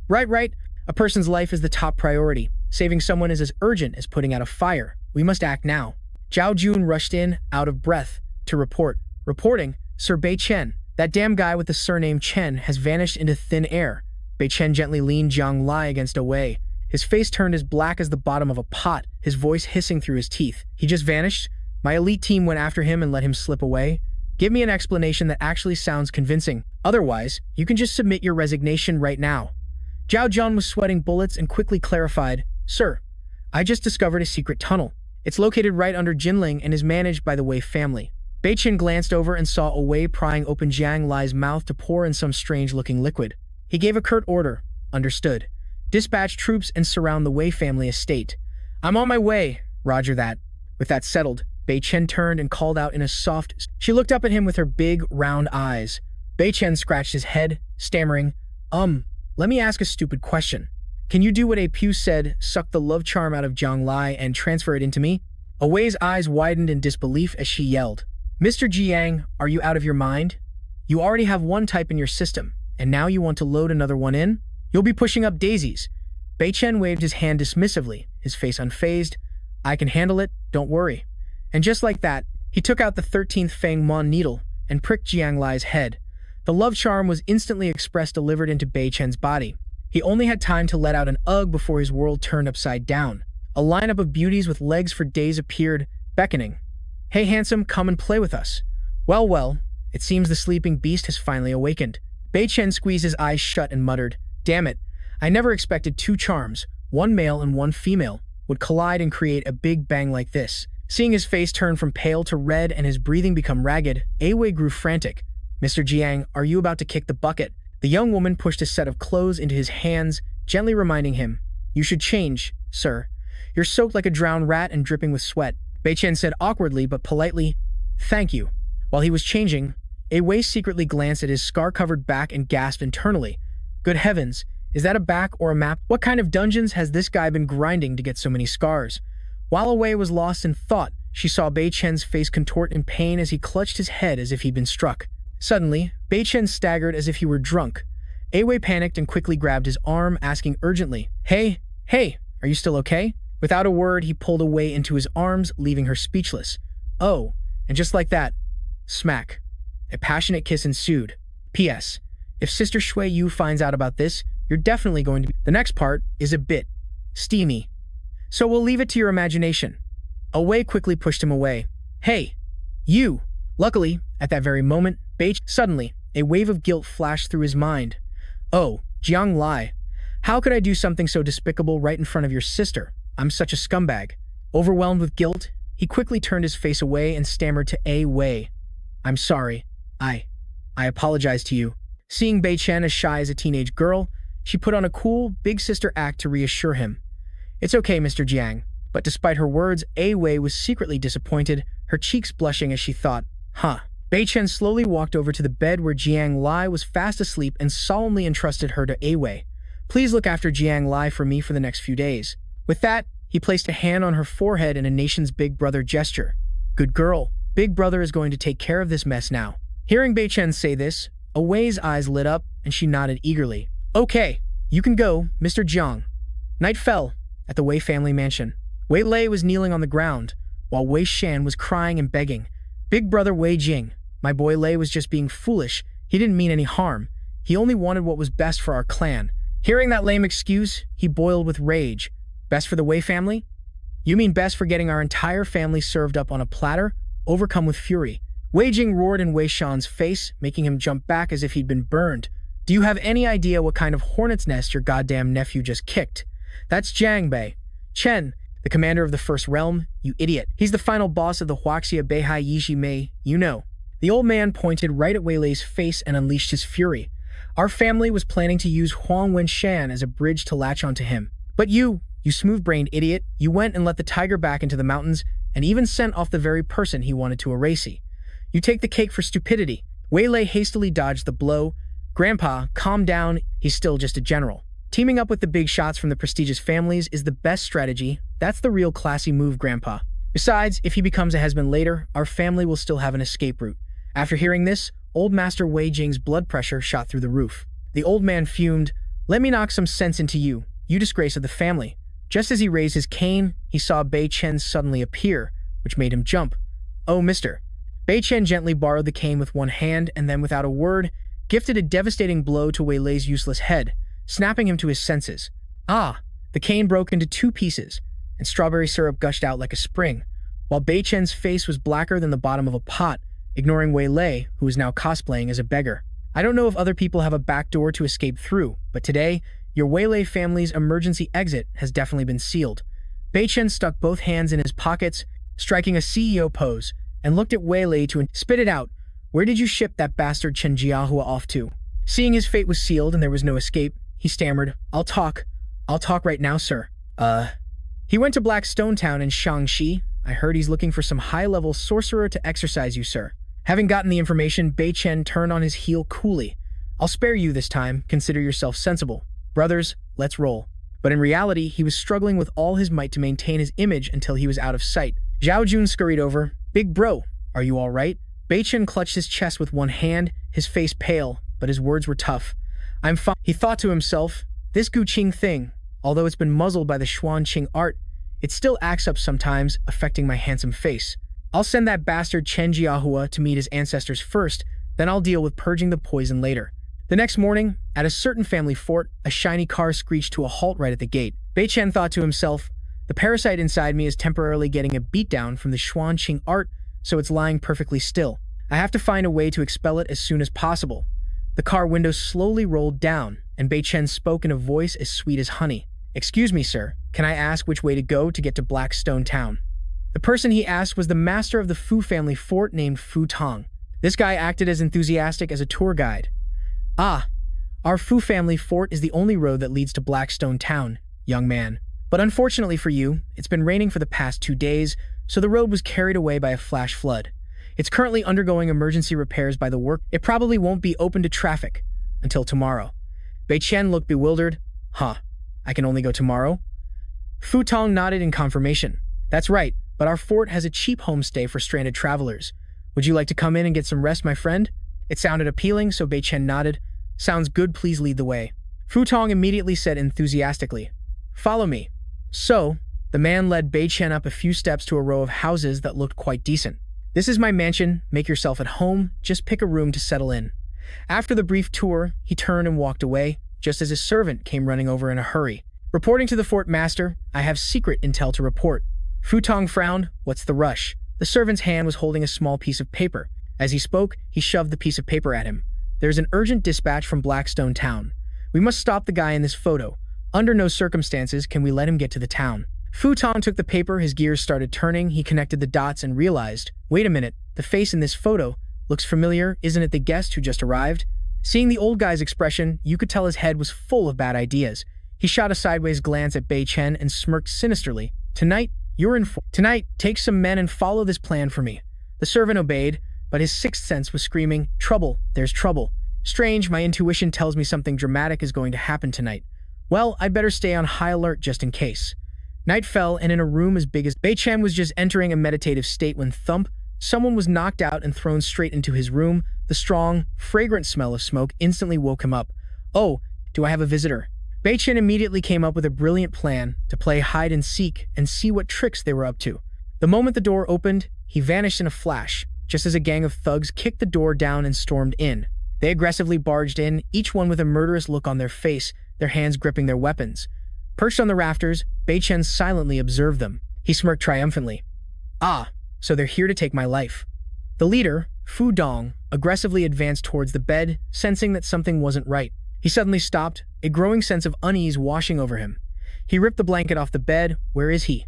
Right. A person's life is the top priority. Saving someone is as urgent as putting out a fire. We must act now." Zhao Jun rushed in, out of breath, to report. "Reporting, Sir Bei Chen. That damn guy with the surname Chen has vanished into thin air." Bei Chen gently leaned Jiang Lai against Awei. His face turned as black as the bottom of a pot, his voice hissing through his teeth. "He just vanished? My elite team went after him and let him slip away? Give me an explanation that actually sounds convincing. Otherwise, you can just submit your resignation right now." Zhao Jun was sweating bullets and quickly clarified, "Sir, I just discovered a secret tunnel. It's located right under Jinling and is managed by the Wei family." Bei Chen glanced over and saw Wei prying open Jiang Lai's mouth to pour in some strange-looking liquid. He gave a curt order. "Understood. Dispatch troops and surround the Wei family estate." "I'm on my way. Roger that." With that settled, Bei Chen turned and called out in a soft... She looked up at him with her big, round eyes. Bei Chen scratched his head, stammering, Let me ask a stupid question. Can you do what A Pu said, suck the love charm out of Jiang Lai and transfer it into me?" Awei's eyes widened in disbelief as she yelled, "Mr. Jiang, are you out of your mind? You already have one type in your system, and now you want to load another one in? You'll be pushing up daisies." Bei Chen waved his hand dismissively, his face unfazed. "I can handle it, don't worry." And just like that, he took out the 13th Fang Mon needle and pricked Jiang Lai's head. The love charm was instantly express delivered into Bei Chen's body. He only had time to let out an ugh before his world turned upside down. A lineup of beauties with legs for days appeared, beckoning. "Hey handsome, come and play with us." Well, it seems the sleeping beast has finally awakened." Bei Chen squeezed his eyes shut and muttered, "Damn it, I never expected two charms, one male and one female, would collide and create a big bang like this." Seeing his face turn from pale to red and his breathing become ragged, Awei grew frantic. "Mr. Jiang, are you about to kick the bucket?" The young woman pushed a set of clothes into his hands, gently reminding him, "You should change, sir. You're soaked like a drowned rat and dripping with sweat." Bei Chen said awkwardly but politely, "Thank you." While he was changing, Wei secretly glanced at his scar-covered back and gasped internally, "Good heavens, is that a back or a map? What kind of dungeons has this guy been grinding to get so many scars?" While Wei was lost in thought, she saw Bei Chen's face contort in pain as he clutched his head as if he'd been struck. Suddenly, Bei Chen staggered as if he were drunk. Wei panicked and quickly grabbed his arm, asking urgently, Hey, are you still okay?" Without a word, he pulled Wei into his arms, leaving her speechless. Oh, and just like that, smack. A passionate kiss ensued. P.S. If Sister Shui Yu finds out about this, you're definitely going to be— The next part is a bit steamy, so we'll leave it to your imagination. Wei quickly pushed him away. Hey, you! Luckily, at that very moment, suddenly, a wave of guilt flashed through his mind. Oh, Jiang Lai, how could I do something so despicable right in front of your sister? I'm such a scumbag. Overwhelmed with guilt, he quickly turned his face away and stammered to Wei. I'm sorry. I apologize to you. Seeing Bei Chen as shy as a teenage girl, she put on a cool, big sister act to reassure him. It's okay, Mr. Jiang. But despite her words, Wei was secretly disappointed, her cheeks blushing as she thought, Bei Chen slowly walked over to the bed where Jiang Lai was fast asleep and solemnly entrusted her to Wei. Please look after Jiang Lai for me for the next few days. With that, he placed a hand on her forehead in a nation's big brother gesture. Good girl. Big brother is going to take care of this mess now. Hearing Bei Chen say this, Wei's eyes lit up and she nodded eagerly. Okay, you can go, Mr. Jiang. Night fell at the Wei family mansion. Wei Lei was kneeling on the ground, while Wei Shan was crying and begging. Big brother Wei Jing, my boy Lei was just being foolish. He didn't mean any harm. He only wanted what was best for our clan. Hearing that lame excuse, he boiled with rage. Best for the Wei family? You mean best for getting our entire family served up on a platter? Overcome with fury, Wei Jing roared in Wei Shan's face, making him jump back as if he'd been burned. Do you have any idea what kind of hornet's nest your goddamn nephew just kicked? That's Jiang Bei. Chen, the commander of the First Realm, you idiot. He's the final boss of the Huaxia Beihai Yixi Mei, you know. The old man pointed right at Wei Lei's face and unleashed his fury. Our family was planning to use Huang Wenshan as a bridge to latch onto him. But you smooth-brained idiot, you went and let the tiger back into the mountains and even sent off the very person he wanted to erase. You take the cake for stupidity. Wei Lei hastily dodged the blow. Grandpa, calm down, he's still just a general. Teaming up with the big shots from the prestigious families is the best strategy. That's the real classy move, Grandpa. Besides, if he becomes a husband later, our family will still have an escape route. After hearing this, old Master Wei Jing's blood pressure shot through the roof. The old man fumed. Let me knock some sense into you, you disgrace of the family. Just as he raised his cane, he saw Bei Chen suddenly appear, which made him jump. Oh, mister. Bei Chen gently borrowed the cane with one hand and then, without a word, gifted a devastating blow to Wei Lei's useless head, snapping him to his senses. The cane broke into two pieces, and strawberry syrup gushed out like a spring, while Bei Chen's face was blacker than the bottom of a pot, ignoring Wei Lei, who was now cosplaying as a beggar. I don't know if other people have a back door to escape through, but today, your Wei Lei family's emergency exit has definitely been sealed. Bei Chen stuck both hands in his pockets, striking a CEO pose, and looked at Wei Lei to spit it out. Where did you ship that bastard Chen Jiahua off to? Seeing his fate was sealed and there was no escape, he stammered, I'll talk right now, sir. He went to Black Stone Town in Shaanxi. I heard he's looking for some high-level sorcerer to exorcise you, sir. Having gotten the information, Bei Chen turned on his heel coolly. I'll spare you this time, consider yourself sensible. Brothers, let's roll. But in reality, he was struggling with all his might to maintain his image until he was out of sight. Zhao Jun scurried over. Big bro, are you all right? Bei Chen clutched his chest with one hand, his face pale, but his words were tough. I'm fine. He thought to himself, this Guqing thing, although it's been muzzled by the Xuanqing art, it still acts up sometimes, affecting my handsome face. I'll send that bastard Chen Jiahua to meet his ancestors first, then I'll deal with purging the poison later. The next morning, at a certain family fort, a shiny car screeched to a halt right at the gate. Bei Chen thought to himself, the parasite inside me is temporarily getting a beatdown from the Xuanqing art, so it's lying perfectly still. I have to find a way to expel it as soon as possible. The car window slowly rolled down, and Bei Chen spoke in a voice as sweet as honey. Excuse me, sir, can I ask which way to go to get to Black Stone Town? The person he asked was the master of the Fu family fort named Fu Tong. This guy acted as enthusiastic as a tour guide. Our Fu family fort is the only road that leads to Blackstone Town, young man. But unfortunately for you, it's been raining for the past 2 days, so the road was carried away by a flash flood. It's currently undergoing emergency repairs by the work. It probably won't be open to traffic until tomorrow. Bei Chen looked bewildered. Huh, I can only go tomorrow? Fu Tong nodded in confirmation. That's right, but our fort has a cheap homestay for stranded travelers. Would you like to come in and get some rest, my friend? It sounded appealing, so Bei Chen nodded. Sounds good, please lead the way. Fu Tong immediately said enthusiastically, Follow me. So, the man led Bei Chen up a few steps to a row of houses that looked quite decent. This is my mansion, make yourself at home, just pick a room to settle in. After the brief tour, he turned and walked away, just as his servant came running over in a hurry. Reporting to the fort master, I have secret intel to report. Fu Tong frowned. What's the rush? The servant's hand was holding a small piece of paper. As he spoke, he shoved the piece of paper at him. There's an urgent dispatch from Blackstone Town. We must stop the guy in this photo. Under no circumstances can we let him get to the town. Fu Tong took the paper, his gears started turning, he connected the dots and realized, wait a minute, the face in this photo looks familiar, isn't it the guest who just arrived? Seeing the old guy's expression, you could tell his head was full of bad ideas. He shot a sideways glance at Bei Chen and smirked sinisterly. Tonight, take some men and follow this plan for me. The servant obeyed, but his sixth sense was screaming, Trouble, there's trouble. Strange, my intuition tells me something dramatic is going to happen tonight. Well, I'd better stay on high alert just in case. Night fell, and in a room as big as Bei Chen was just entering a meditative state when thump, someone was knocked out and thrown straight into his room. The strong, fragrant smell of smoke instantly woke him up. Oh, do I have a visitor? Bei Chen immediately came up with a brilliant plan to play hide and seek and see what tricks they were up to. The moment the door opened, he vanished in a flash, just as a gang of thugs kicked the door down and stormed in. They aggressively barged in, each one with a murderous look on their face, their hands gripping their weapons. Perched on the rafters, Bei Chen silently observed them. He smirked triumphantly. Ah, so they're here to take my life. The leader, Fu Dong, aggressively advanced towards the bed, sensing that something wasn't right. He suddenly stopped, a growing sense of unease washing over him. He ripped the blanket off the bed. Where is he?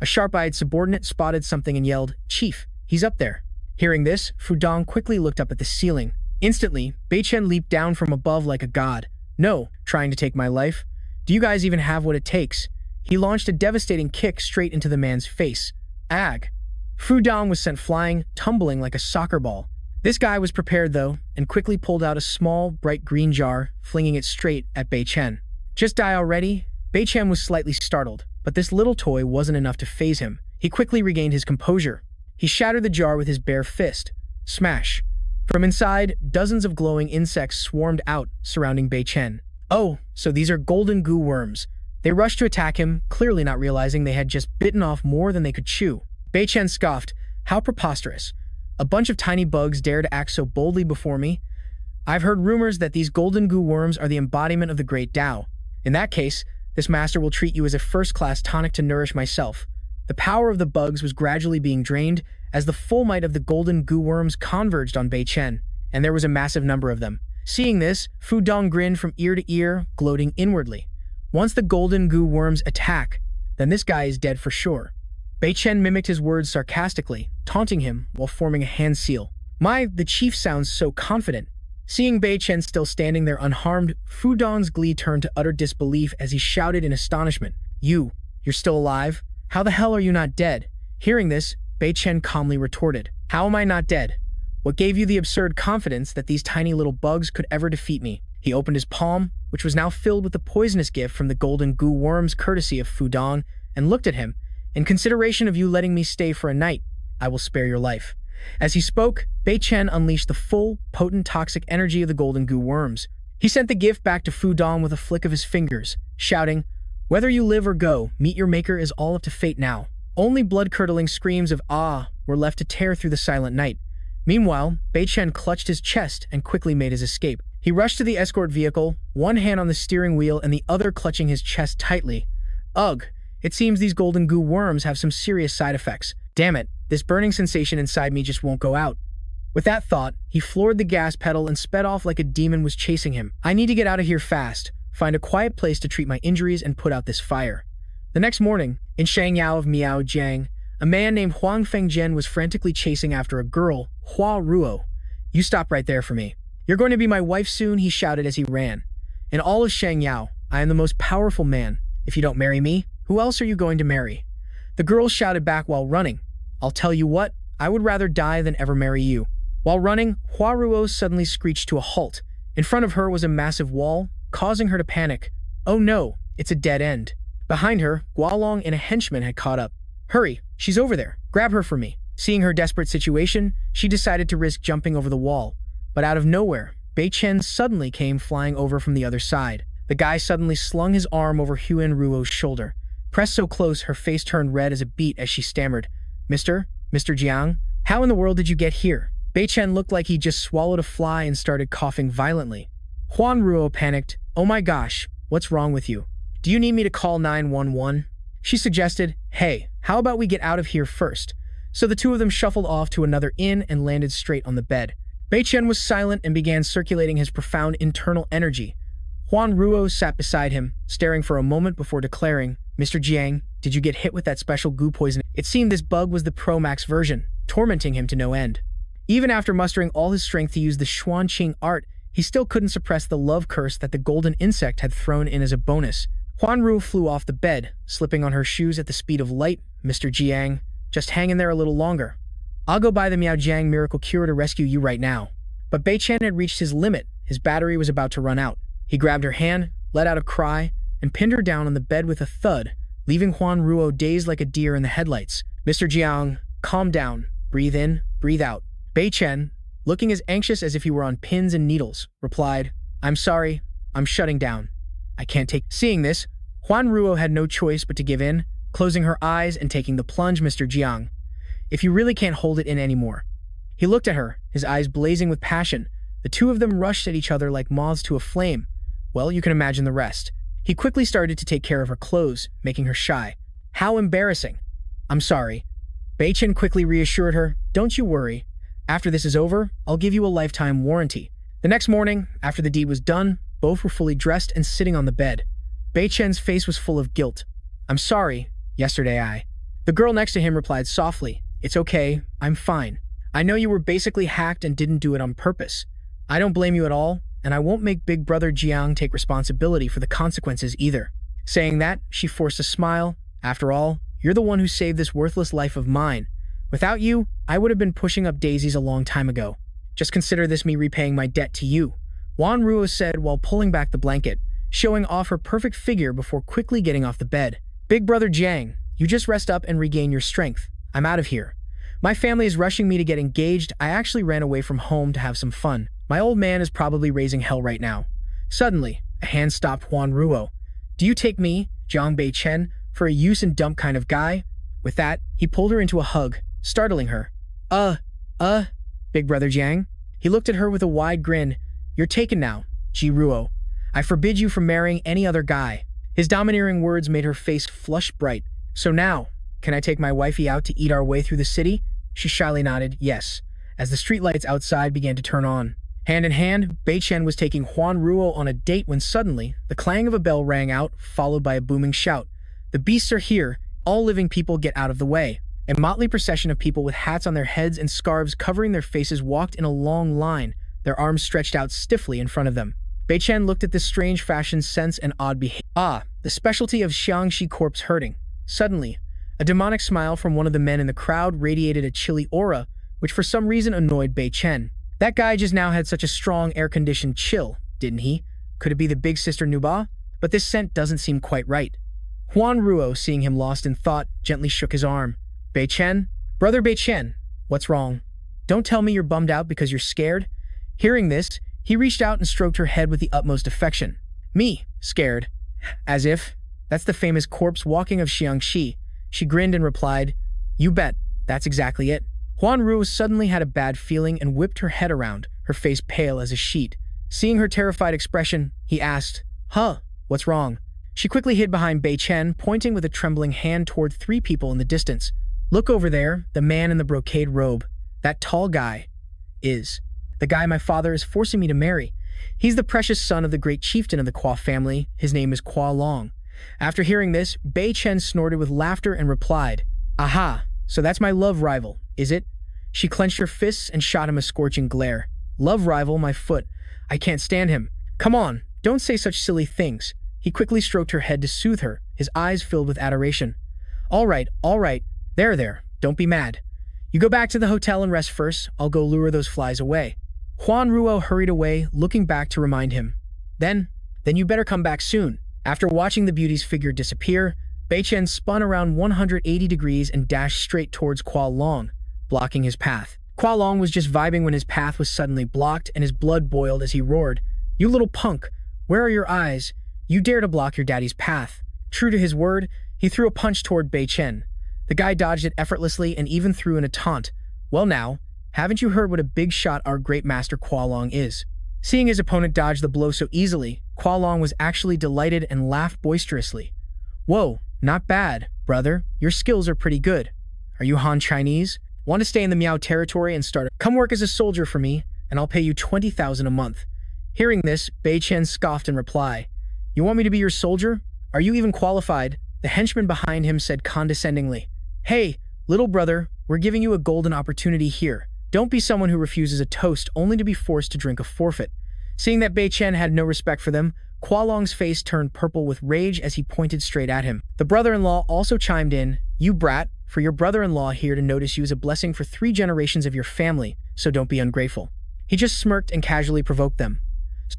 A sharp-eyed subordinate spotted something and yelled, Chief, he's up there. Hearing this, Fu Dong quickly looked up at the ceiling. Instantly, Bei Chen leaped down from above like a god. No, trying to take my life? Do you guys even have what it takes? He launched a devastating kick straight into the man's face. Ag. Fu Dong was sent flying, tumbling like a soccer ball. This guy was prepared though, and quickly pulled out a small, bright green jar, flinging it straight at Bei Chen. Just die already? Bei Chen was slightly startled, but this little toy wasn't enough to faze him. He quickly regained his composure. He shattered the jar with his bare fist. Smash. From inside, dozens of glowing insects swarmed out, surrounding Bei Chen. Oh, so these are golden goo worms. They rushed to attack him, clearly not realizing they had just bitten off more than they could chew. Bei Chen scoffed. How preposterous. A bunch of tiny bugs dare to act so boldly before me? I've heard rumors that these golden goo worms are the embodiment of the great Tao. In that case, this master will treat you as a first-class tonic to nourish myself. The power of the bugs was gradually being drained as the full might of the golden goo worms converged on Bei Chen, and there was a massive number of them. Seeing this, Fu Dong grinned from ear to ear, gloating inwardly. Once the golden goo worms attack, then this guy is dead for sure. Bei Chen mimicked his words sarcastically, taunting him while forming a hand seal. The chief sounds so confident. Seeing Bei Chen still standing there unharmed, Fu Dong's glee turned to utter disbelief as he shouted in astonishment. You're still alive? How the hell are you not dead? Hearing this, Bei Chen calmly retorted. How am I not dead? What gave you the absurd confidence that these tiny little bugs could ever defeat me? He opened his palm, which was now filled with the poisonous gift from the golden goo worms courtesy of Fu Dong, and looked at him. In consideration of you letting me stay for a night, I will spare your life. As he spoke, Bei Chen unleashed the full, potent toxic energy of the golden goo worms. He sent the gift back to Fu Dong with a flick of his fingers, shouting, Whether you live or go, meet your maker is all up to fate now. Only blood-curdling screams of ah were left to tear through the silent night. Meanwhile, Bei Chen clutched his chest and quickly made his escape. He rushed to the escort vehicle, one hand on the steering wheel and the other clutching his chest tightly. Ugh, it seems these golden goo worms have some serious side effects. Damn it, this burning sensation inside me just won't go out. With that thought, he floored the gas pedal and sped off like a demon was chasing him. I need to get out of here fast, find a quiet place to treat my injuries and put out this fire. The next morning, in Shangyao of Miaojiang, a man named Huang Fengjian was frantically chasing after a girl, Hua Ruo. You stop right there for me. You're going to be my wife soon, he shouted as he ran. In all of Shangyao, I am the most powerful man. If you don't marry me, who else are you going to marry?" The girl shouted back while running, "I'll tell you what, I would rather die than ever marry you." While running, Huaruo suddenly screeched to a halt. In front of her was a massive wall, causing her to panic. Oh no, it's a dead end. Behind her, Guolong and a henchman had caught up. "Hurry, she's over there. Grab her for me." Seeing her desperate situation, she decided to risk jumping over the wall. But out of nowhere, Bei Chen suddenly came flying over from the other side. The guy suddenly slung his arm over Huan Ruo's shoulder. Pressed so close, her face turned red as a beet as she stammered, Mr. Jiang, how in the world did you get here?" Bei Chen looked like he just swallowed a fly and started coughing violently. Huan Ruo panicked. "Oh my gosh, what's wrong with you? Do you need me to call 911? She suggested, "Hey, how about we get out of here first?" So the two of them shuffled off to another inn and landed straight on the bed. Bei Chen was silent and began circulating his profound internal energy. Huan Ruo sat beside him, staring for a moment before declaring, "Mr. Jiang, did you get hit with that special goo poison?" It seemed this bug was the Pro Max version, tormenting him to no end. Even after mustering all his strength to use the Xuanqing art, he still couldn't suppress the love curse that the golden insect had thrown in as a bonus. Huan Ruo flew off the bed, slipping on her shoes at the speed of light. "Mr. Jiang, just hang in there a little longer. I'll go buy the Miao Jiang miracle cure to rescue you right now." But Bei Chen had reached his limit. His battery was about to run out. He grabbed her hand, let out a cry, and pinned her down on the bed with a thud, leaving Huan Ruo dazed like a deer in the headlights. "Mr. Jiang, calm down. Breathe in, breathe out." Bei Chen, looking as anxious as if he were on pins and needles, replied, "I'm sorry, I'm shutting down. I can't take..." Seeing this, Huan Ruo had no choice but to give in, closing her eyes and taking the plunge. "Mr. Jiang, if you really can't hold it in anymore." He looked at her, his eyes blazing with passion. The two of them rushed at each other like moths to a flame. Well, you can imagine the rest. He quickly started to take care of her clothes, making her shy. "How embarrassing." "I'm sorry." Bei Chen quickly reassured her, "Don't you worry. After this is over, I'll give you a lifetime warranty." The next morning, after the deed was done, both were fully dressed and sitting on the bed. Bei Chen's face was full of guilt. "I'm sorry. Yesterday I..." The girl next to him replied softly, "It's okay. I'm fine. I know you were basically hacked and didn't do it on purpose. I don't blame you at all, and I won't make Big Brother Jiang take responsibility for the consequences either." Saying that, she forced a smile. "After all, you're the one who saved this worthless life of mine. Without you, I would have been pushing up daisies a long time ago. Just consider this me repaying my debt to you," Huan Ruo said while pulling back the blanket, showing off her perfect figure before quickly getting off the bed. "Big Brother Jiang, you just rest up and regain your strength. I'm out of here. My family is rushing me to get engaged. I actually ran away from home to have some fun. My old man is probably raising hell right now." Suddenly, a hand stopped Huan Ruo. "Do you take me, Jiang Bei Chen, for a use and dump kind of guy?" With that, he pulled her into a hug, startling her. Big Brother Jiang?" He looked at her with a wide grin. "You're taken now, Ji Ruo. I forbid you from marrying any other guy." His domineering words made her face flush bright. "So now, can I take my wifey out to eat our way through the city?" She shyly nodded, yes, as the streetlights outside began to turn on. Hand in hand, Bei Chen was taking Huan Ruo on a date when suddenly, the clang of a bell rang out, followed by a booming shout. "The beasts are here. All living people get out of the way." A motley procession of people with hats on their heads and scarves covering their faces walked in a long line, their arms stretched out stiffly in front of them. Bei Chen looked at this strange fashion sense and odd behavior. The specialty of Xiangxi Corp's herding. Suddenly, a demonic smile from one of the men in the crowd radiated a chilly aura, which for some reason annoyed Bei Chen. That guy just now had such a strong air-conditioned chill, didn't he? Could it be the big sister Nuba? But this scent doesn't seem quite right. Huan Ruo, seeing him lost in thought, gently shook his arm. "Bei Chen? Brother Bei Chen, what's wrong? Don't tell me you're bummed out because you're scared." Hearing this, he reached out and stroked her head with the utmost affection. "Me? Scared? As if? That's the famous corpse walking of Xiangxi." She grinned and replied, "You bet, that's exactly it." Huan Ruo suddenly had a bad feeling and whipped her head around, her face pale as a sheet. Seeing her terrified expression, he asked, What's wrong?" She quickly hid behind Bei Chen, pointing with a trembling hand toward 3 people in the distance. "Look over there, the man in the brocade robe. That tall guy is the guy my father is forcing me to marry. He's the precious son of the great chieftain of the Qua family. His name is Qua Long." After hearing this, Bei Chen snorted with laughter and replied, "Aha, so that's my love rival, is it?" She clenched her fists and shot him a scorching glare. "Love rival, my foot. I can't stand him. Come on, Don't say such silly things. He quickly stroked her head to soothe her, his eyes filled with adoration. All right. There. Don't be mad. You go back to the hotel and rest first. I'll go lure those flies away. Huan Ruo hurried away, looking back to remind him. Then you better come back soon. After watching the beauty's figure disappear, Bei Chen spun around 180 degrees and dashed straight towards Qua Long, blocking his path. Qua Long was just vibing when his path was suddenly blocked and his blood boiled as he roared, "You little punk! Where are your eyes? You dare to block your daddy's path." True to his word, he threw a punch toward Bei Chen. The guy dodged it effortlessly and even threw in a taunt. "Well now, haven't you heard what a big shot our great master Qua Long is?" Seeing his opponent dodge the blow so easily, Qua Long was actually delighted and laughed boisterously. "Whoa, not bad, brother. Your skills are pretty good. Are you Han Chinese? Want to stay in the Miao territory and come work as a soldier for me, and I'll pay you 20,000 a month." Hearing this, Bei Chen scoffed in reply. "You want me to be your soldier? Are you even qualified?" The henchman behind him said condescendingly. "Hey, little brother, we're giving you a golden opportunity here. Don't be someone who refuses a toast only to be forced to drink a forfeit." Seeing that Bei Chen had no respect for them, Qua Long's face turned purple with rage as he pointed straight at him. The brother-in-law also chimed in, "You brat, for your brother-in-law here to notice you is a blessing for 3 generations of your family, so don't be ungrateful." He just smirked and casually provoked them.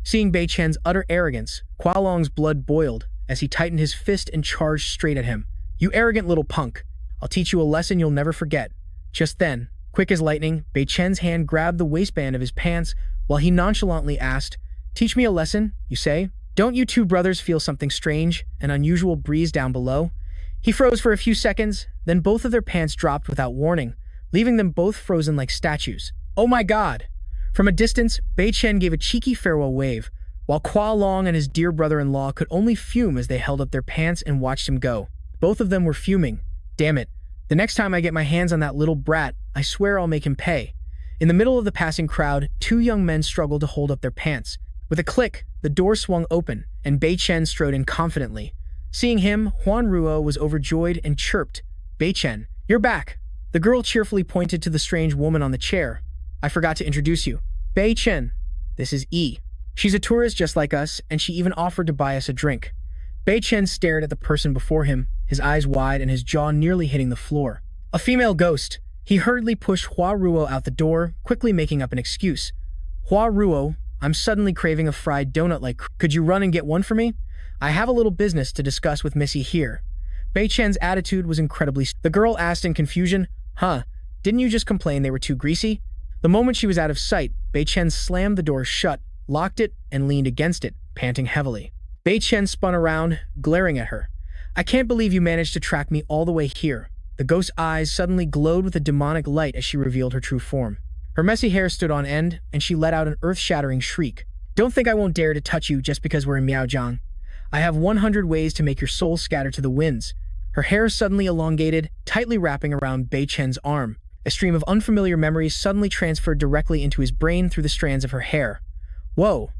Seeing Bei Chen's utter arrogance, Qua Long's blood boiled as he tightened his fist and charged straight at him. "You arrogant little punk. I'll teach you a lesson you'll never forget." Just then, quick as lightning, Bei Chen's hand grabbed the waistband of his pants while he nonchalantly asked, "Teach me a lesson, you say? Don't you two brothers feel something strange, an unusual breeze down below?" He froze for a few seconds, then both of their pants dropped without warning, leaving them both frozen like statues. "Oh my god!" From a distance, Bei Chen gave a cheeky farewell wave, while Qua Long and his dear brother-in-law could only fume as they held up their pants and watched him go. Both of them were fuming. "Damn it. The next time I get my hands on that little brat, I swear I'll make him pay." In the middle of the passing crowd, 2 young men struggled to hold up their pants. With a click, the door swung open, and Bei Chen strode in confidently. Seeing him, Huan Ruo was overjoyed and chirped, "Bei Chen, you're back." The girl cheerfully pointed to the strange woman on the chair. "I forgot to introduce you. Bei Chen, this is E. She's a tourist just like us, and she even offered to buy us a drink." Bei Chen stared at the person before him, his eyes wide and his jaw nearly hitting the floor. "A female ghost." He hurriedly pushed Hua Ruo out the door, quickly making up an excuse. "Hua Ruo, I'm suddenly craving a fried donut like. Could you run and get one for me? I have a little business to discuss with Missy here." Bei Chen's attitude was incredibly. The girl asked in confusion, "Huh, didn't you just complain they were too greasy?" The moment she was out of sight, Bei Chen slammed the door shut, locked it, and leaned against it, panting heavily. Bei Chen spun around, glaring at her. "I can't believe you managed to track me all the way here." The ghost's eyes suddenly glowed with a demonic light as she revealed her true form. Her messy hair stood on end, and she let out an earth-shattering shriek. "Don't think I won't dare to touch you just because we're in Miaojiang. I have 100 ways to make your soul scatter to the winds." Her hair suddenly elongated, tightly wrapping around Bei Chen's arm. A stream of unfamiliar memories suddenly transferred directly into his brain through the strands of her hair. Whoa,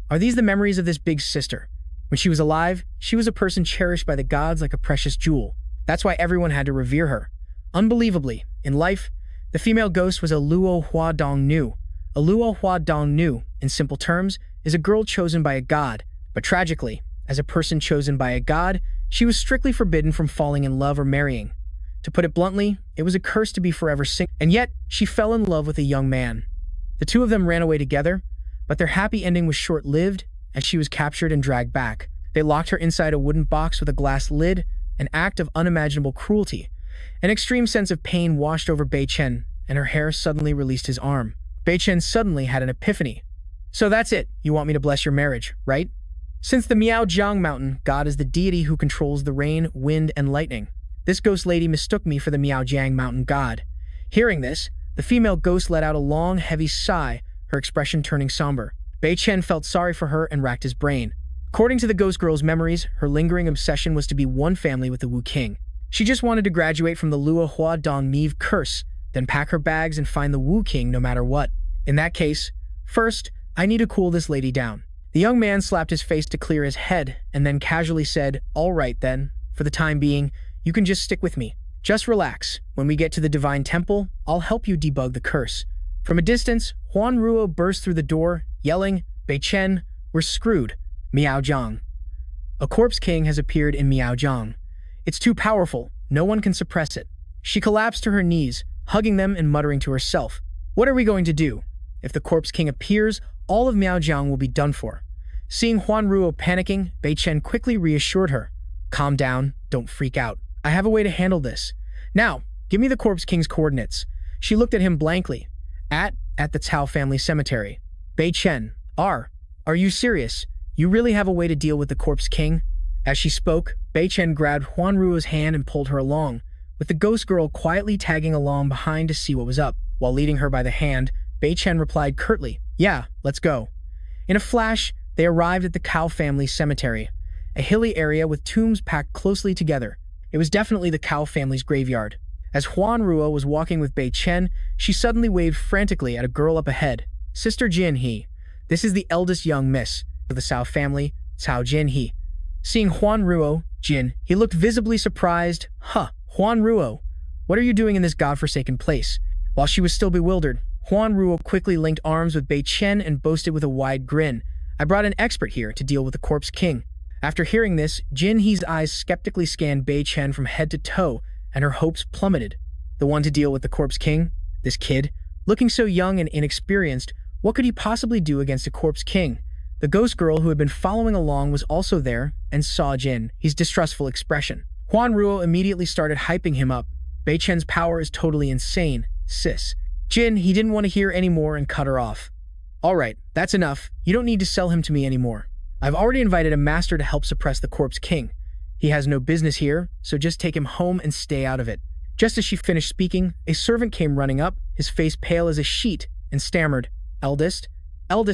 are these the memories of this big sister? When she was alive, she was a person cherished by the gods like a precious jewel. That's why everyone had to revere her. Unbelievably, in life, the female ghost was a Luo Hua Dong Nu. A Luo Hua Dong Nu, in simple terms, is a girl chosen by a god, but tragically, as a person chosen by a god, she was strictly forbidden from falling in love or marrying. To put it bluntly, it was a curse to be forever single, and yet she fell in love with a young man. The two of them ran away together, but their happy ending was short-lived as she was captured and dragged back. They locked her inside a wooden box with a glass lid, an act of unimaginable cruelty. An extreme sense of pain washed over Bei Chen, and her hair suddenly released his arm. Bei Chen suddenly had an epiphany. "So that's it, you want me to bless your marriage, right? Since the Miaojiang mountain god is the deity who controls the rain, wind, and lightning, this ghost lady mistook me for the Miaojiang mountain god." Hearing this, the female ghost let out a long, heavy sigh, her expression turning somber. Bei Chen felt sorry for her and racked his brain. According to the ghost girl's memories, her lingering obsession was to be one family with the Wu King. She just wanted to graduate from the Luo Hua Dong Mive curse, then pack her bags and find the Wu King no matter what. In that case, first, I need to cool this lady down. The young man slapped his face to clear his head, and then casually said, "All right then, for the time being, you can just stick with me. Just relax. When we get to the Divine Temple, I'll help you debug the curse." From a distance, Huan Ruo burst through the door, yelling, "Bei Chen, we're screwed." Miaojiang. A corpse king has appeared in Miaojiang. It's too powerful, no one can suppress it. She collapsed to her knees, hugging them and muttering to herself, "What are we going to do? If the corpse king appears, all of Miaojiang will be done for." Seeing Huan Ruo panicking, Bei Chen quickly reassured her, "Calm down, don't freak out. I have a way to handle this. Now, give me the corpse king's coordinates." She looked at him blankly. At the Cao family cemetery. Bei Chen, are you serious? You really have a way to deal with the corpse king? As she spoke, Bei Chen grabbed Huan Ruo's hand and pulled her along, with the ghost girl quietly tagging along behind to see what was up. While leading her by the hand, Bei Chen replied curtly, "Yeah, let's go." In a flash, they arrived at the Cao family cemetery, a hilly area with tombs packed closely together. It was definitely the Cao family's graveyard. As Huan Ruo was walking with Bei Chen, she suddenly waved frantically at a girl up ahead. "Sister Jin He. This is the eldest young miss of the Cao family, Cao Jin He." Seeing Huan Ruo, Jin, he looked visibly surprised. Huan Ruo, what are you doing in this godforsaken place?" While she was still bewildered, Huan Ruo quickly linked arms with Bei Chen and boasted with a wide grin, "I brought an expert here to deal with the corpse king." After hearing this, Jin He's eyes skeptically scanned Bei Chen from head to toe, and her hopes plummeted. The one to deal with the corpse king? This kid? Looking so young and inexperienced, what could he possibly do against a corpse king? The ghost girl who had been following along was also there and saw Jin He's distrustful expression. Huan Ruo immediately started hyping him up. "Bei Chen's power is totally insane, sis." Jin He didn't want to hear any more and cut her off. "All right, that's enough. You don't need to sell him to me anymore. I've already invited a master to help suppress the corpse king. He has no business here, so just take him home and stay out of it." Just as she finished speaking, a servant came running up, his face pale as a sheet, and stammered, Eldest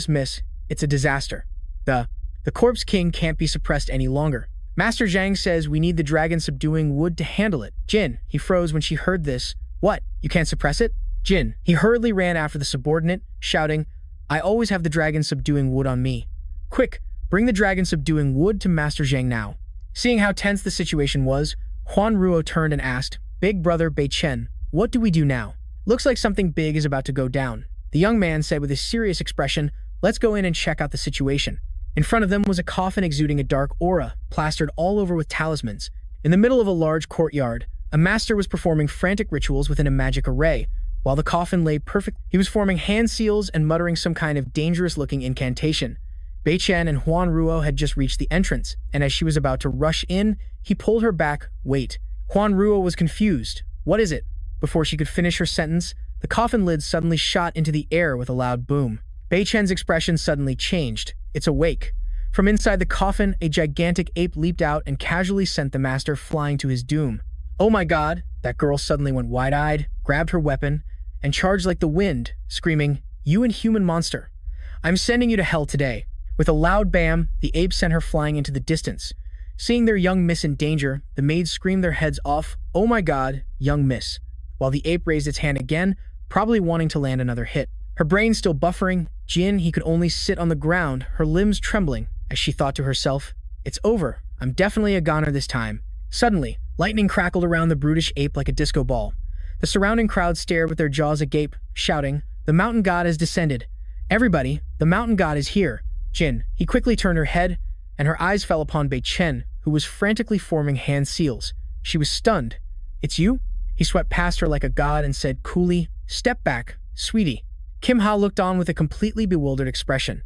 miss, it's a disaster. The corpse king can't be suppressed any longer. Master Zhang says we need the dragon-subduing wood to handle it." Jin, he froze when she heard this. "What, you can't suppress it?" Jin, he hurriedly ran after the subordinate, shouting, "I always have the dragon-subduing wood on me. Quick, bring the dragon-subduing wood to Master Zhang now." Seeing how tense the situation was, Huan Ruo turned and asked, "Big brother Bei Chen, what do we do now? Looks like something big is about to go down." The young man said with a serious expression, "Let's go in and check out the situation." In front of them was a coffin exuding a dark aura, plastered all over with talismans. In the middle of a large courtyard, a master was performing frantic rituals within a magic array. While the coffin lay perfect, he was forming hand seals and muttering some kind of dangerous-looking incantation. Bei Chen and Huan Ruo had just reached the entrance, and as she was about to rush in, he pulled her back. "Wait." Huan Ruo was confused. "What is it?" Before she could finish her sentence, the coffin lid suddenly shot into the air with a loud boom. Bei Chen's expression suddenly changed. "It's awake." From inside the coffin, a gigantic ape leaped out and casually sent the master flying to his doom. "Oh my god!" That girl suddenly went wide-eyed, grabbed her weapon, and charged like the wind, screaming, "You inhuman monster! I'm sending you to hell today." With a loud bam, the ape sent her flying into the distance. Seeing their young miss in danger, the maids screamed their heads off, "Oh my god, young miss," while the ape raised its hand again, probably wanting to land another hit. Her brain still buffering, Jin He could only sit on the ground, her limbs trembling, as she thought to herself, "It's over. I'm definitely a goner this time." Suddenly, lightning crackled around the brutish ape like a disco ball. The surrounding crowd stared with their jaws agape, shouting, "The mountain god has descended. Everybody, the mountain god is here." Jin, he quickly turned her head, and her eyes fell upon Bei Chen, who was frantically forming hand seals. She was stunned. "It's you?" He swept past her like a god and said coolly, "Step back, sweetie." Kim Ha looked on with a completely bewildered expression.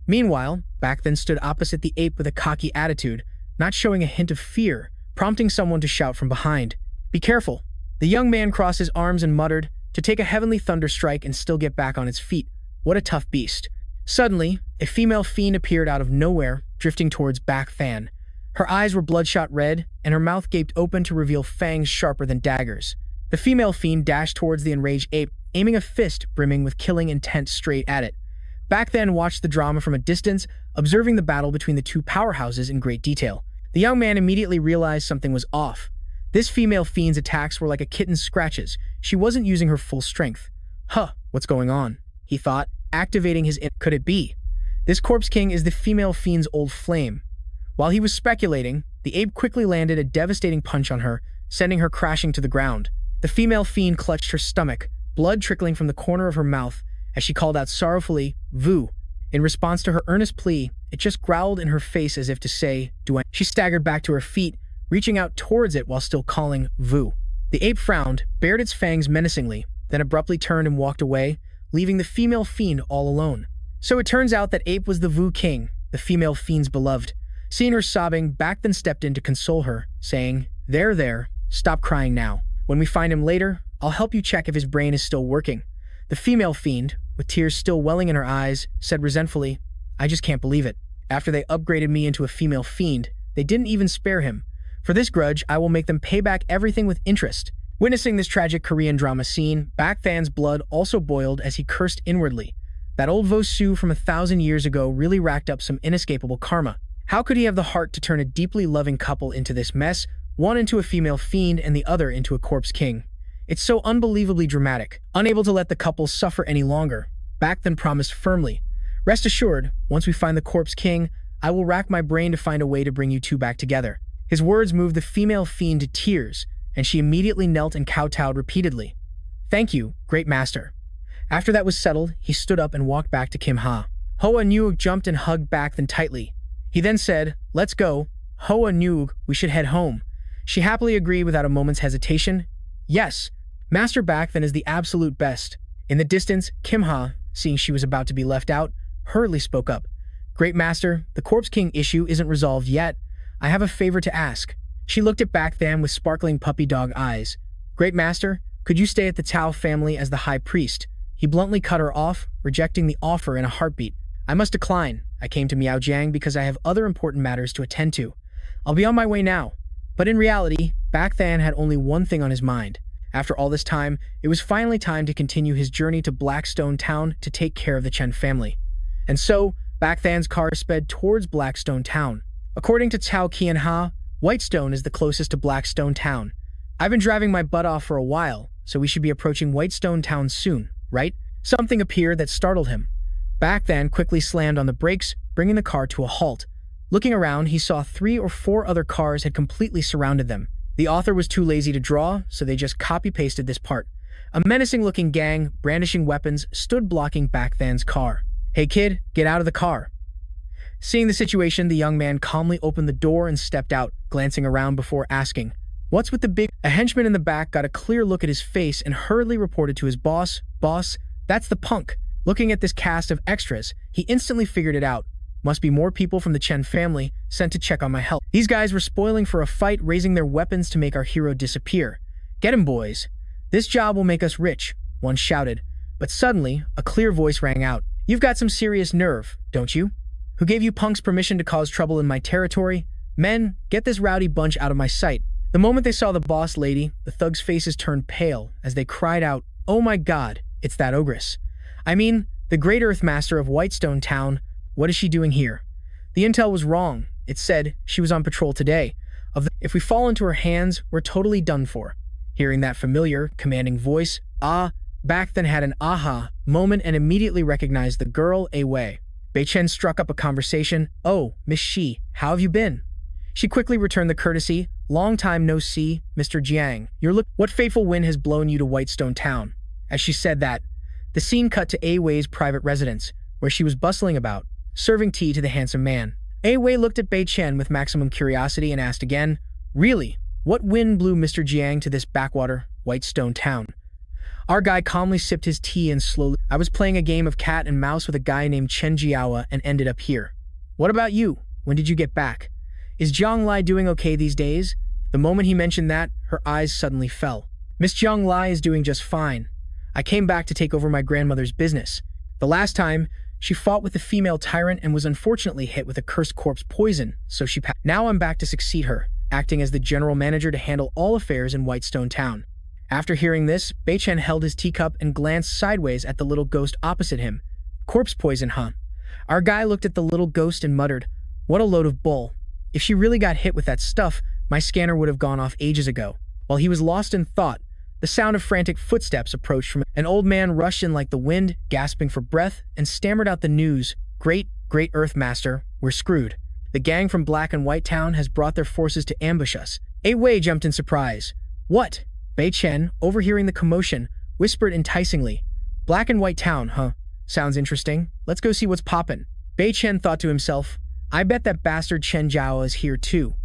Meanwhile, Bac Than stood opposite the ape with a cocky attitude, not showing a hint of fear, prompting someone to shout from behind, "Be careful." The young man crossed his arms and muttered, "To take a heavenly thunder strike and still get back on its feet. What a tough beast." Suddenly, a female fiend appeared out of nowhere, drifting towards Bac Than. Her eyes were bloodshot red, and her mouth gaped open to reveal fangs sharper than daggers. The female fiend dashed towards the enraged ape, aiming a fist brimming with killing intent straight at it. Bac Than watched the drama from a distance, observing the battle between the two powerhouses in great detail. The young man immediately realized something was off. This female fiend's attacks were like a kitten's scratches. She wasn't using her full strength. What's going on? He thought, activating his Could it be? This corpse king is the female fiend's old flame. While he was speculating, the ape quickly landed a devastating punch on her, sending her crashing to the ground. The female fiend clutched her stomach, blood trickling from the corner of her mouth, as she called out sorrowfully, "Vu." In response to her earnest plea, It just growled in her face as if to say, do I? She staggered back to her feet, reaching out towards it while still calling, Vu. The ape frowned, bared its fangs menacingly, then abruptly turned and walked away, leaving the female fiend all alone. So it turns out that Ape was the Vu King, the female fiend's beloved. Seeing her sobbing, Bac Than stepped in to console her, saying, there, stop crying now. When we find him later, I'll help you check if his brain is still working. The female fiend, with tears still welling in her eyes, said resentfully, I just can't believe it. After they upgraded me into a female fiend, they didn't even spare him. For this grudge, I will make them pay back everything with interest. Witnessing this tragic Korean drama scene, Bac Than's blood also boiled as he cursed inwardly. That old Vosu from 1,000 years ago really racked up some inescapable karma. How could he have the heart to turn a deeply loving couple into this mess, one into a female fiend and the other into a corpse king? It's so unbelievably dramatic. Unable to let the couple suffer any longer, Bac Than promised firmly, rest assured, once we find the corpse king, I will rack my brain to find a way to bring you two back together. His words moved the female fiend to tears, and she immediately knelt and kowtowed repeatedly. Thank you, great master. After that was settled, he stood up and walked back to Kim Ha. Hoa Nuog jumped and hugged Bac Than tightly. He then said, let's go. Hoa Nuog, we should head home. She happily agreed without a moment's hesitation. Yes, Master Bac Than is the absolute best. In the distance, Kim Ha, seeing she was about to be left out, hurriedly spoke up. Great master, the Corpse King issue isn't resolved yet. I have a favor to ask. She looked at Bac Than with sparkling puppy dog eyes. Great master, could you stay at the Tao family as the high priest? He bluntly cut her off, rejecting the offer in a heartbeat. I must decline. I came to Miaojiang because I have other important matters to attend to. I'll be on my way now. But in reality, Bac Than had only one thing on his mind. After all this time, it was finally time to continue his journey to Blackstone Town to take care of the Chen family. And so, Bac Than's car sped towards Blackstone Town. According to Cao Qian Ha, Whitestone is the closest to Blackstone Town. I've been driving my butt off for a while, so we should be approaching Whitestone Town soon, right? Something appeared that startled him. Bac Than quickly slammed on the brakes, bringing the car to a halt. Looking around, he saw 3 or 4 other cars had completely surrounded them. The author was too lazy to draw, so they just copy-pasted this part. A menacing-looking gang, brandishing weapons, stood blocking Bac Than's car. Hey kid, get out of the car. Seeing the situation, the young man calmly opened the door and stepped out, glancing around before asking, what's with the big... A henchman in the back got a clear look at his face and hurriedly reported to his boss, Boss, that's the punk. Looking at this cast of extras, he instantly figured it out. Must be more people from the Chen family sent to check on my health. These guys were spoiling for a fight, raising their weapons to make our hero disappear. Get him, boys. This job will make us rich, one shouted. But suddenly, a clear voice rang out. You've got some serious nerve, don't you? Who gave you punks permission to cause trouble in my territory? Men, get this rowdy bunch out of my sight. The moment they saw the boss lady, the thugs' faces turned pale as they cried out, oh my god, it's that ogress. I mean, the Great Earth Master of Whitestone Town. What is she doing here? The intel was wrong. It said she was on patrol today. If we fall into her hands, we're totally done for. Hearing that familiar, commanding voice, Bac Than had an aha moment and immediately recognized the girl, Wei. Bei Chen struck up a conversation. Oh, Miss Shi, how have you been? She quickly returned the courtesy. Long time no see, Mr. Jiang. What fateful wind has blown you to Whitestone Town? As she said that, the scene cut to Wei's private residence, where she was bustling about, serving tea to the handsome man. Wei looked at Bei Chen with maximum curiosity and asked again, really, what wind blew Mr. Jiang to this backwater, Whitestone Town? Our guy calmly sipped his tea and slowly, I was playing a game of cat and mouse with a guy named Chen Jiawa and ended up here. What about you? When did you get back? Is Jiang Lai doing okay these days? The moment he mentioned that, her eyes suddenly fell. Miss Jiang Lai is doing just fine. I came back to take over my grandmother's business. The last time, she fought with the female tyrant and was unfortunately hit with a cursed corpse poison, so she passed. Now I'm back to succeed her, acting as the general manager to handle all affairs in Whitestone Town. After hearing this, Bei Chen held his teacup and glanced sideways at the little ghost opposite him. Corpse poison, huh? Our guy looked at the little ghost and muttered, what a load of bull. If she really got hit with that stuff, my scanner would have gone off ages ago. While he was lost in thought, the sound of frantic footsteps approached from an old man rushed in like the wind, gasping for breath, and stammered out the news, Great Earth Master, we're screwed. The gang from Black and White Town has brought their forces to ambush us. Wei jumped in surprise. What? Bei Chen, overhearing the commotion, whispered enticingly, Black and White Town, huh? Sounds interesting. Let's go see what's poppin'. Bei Chen thought to himself, I bet that bastard Chen Jiao is here too.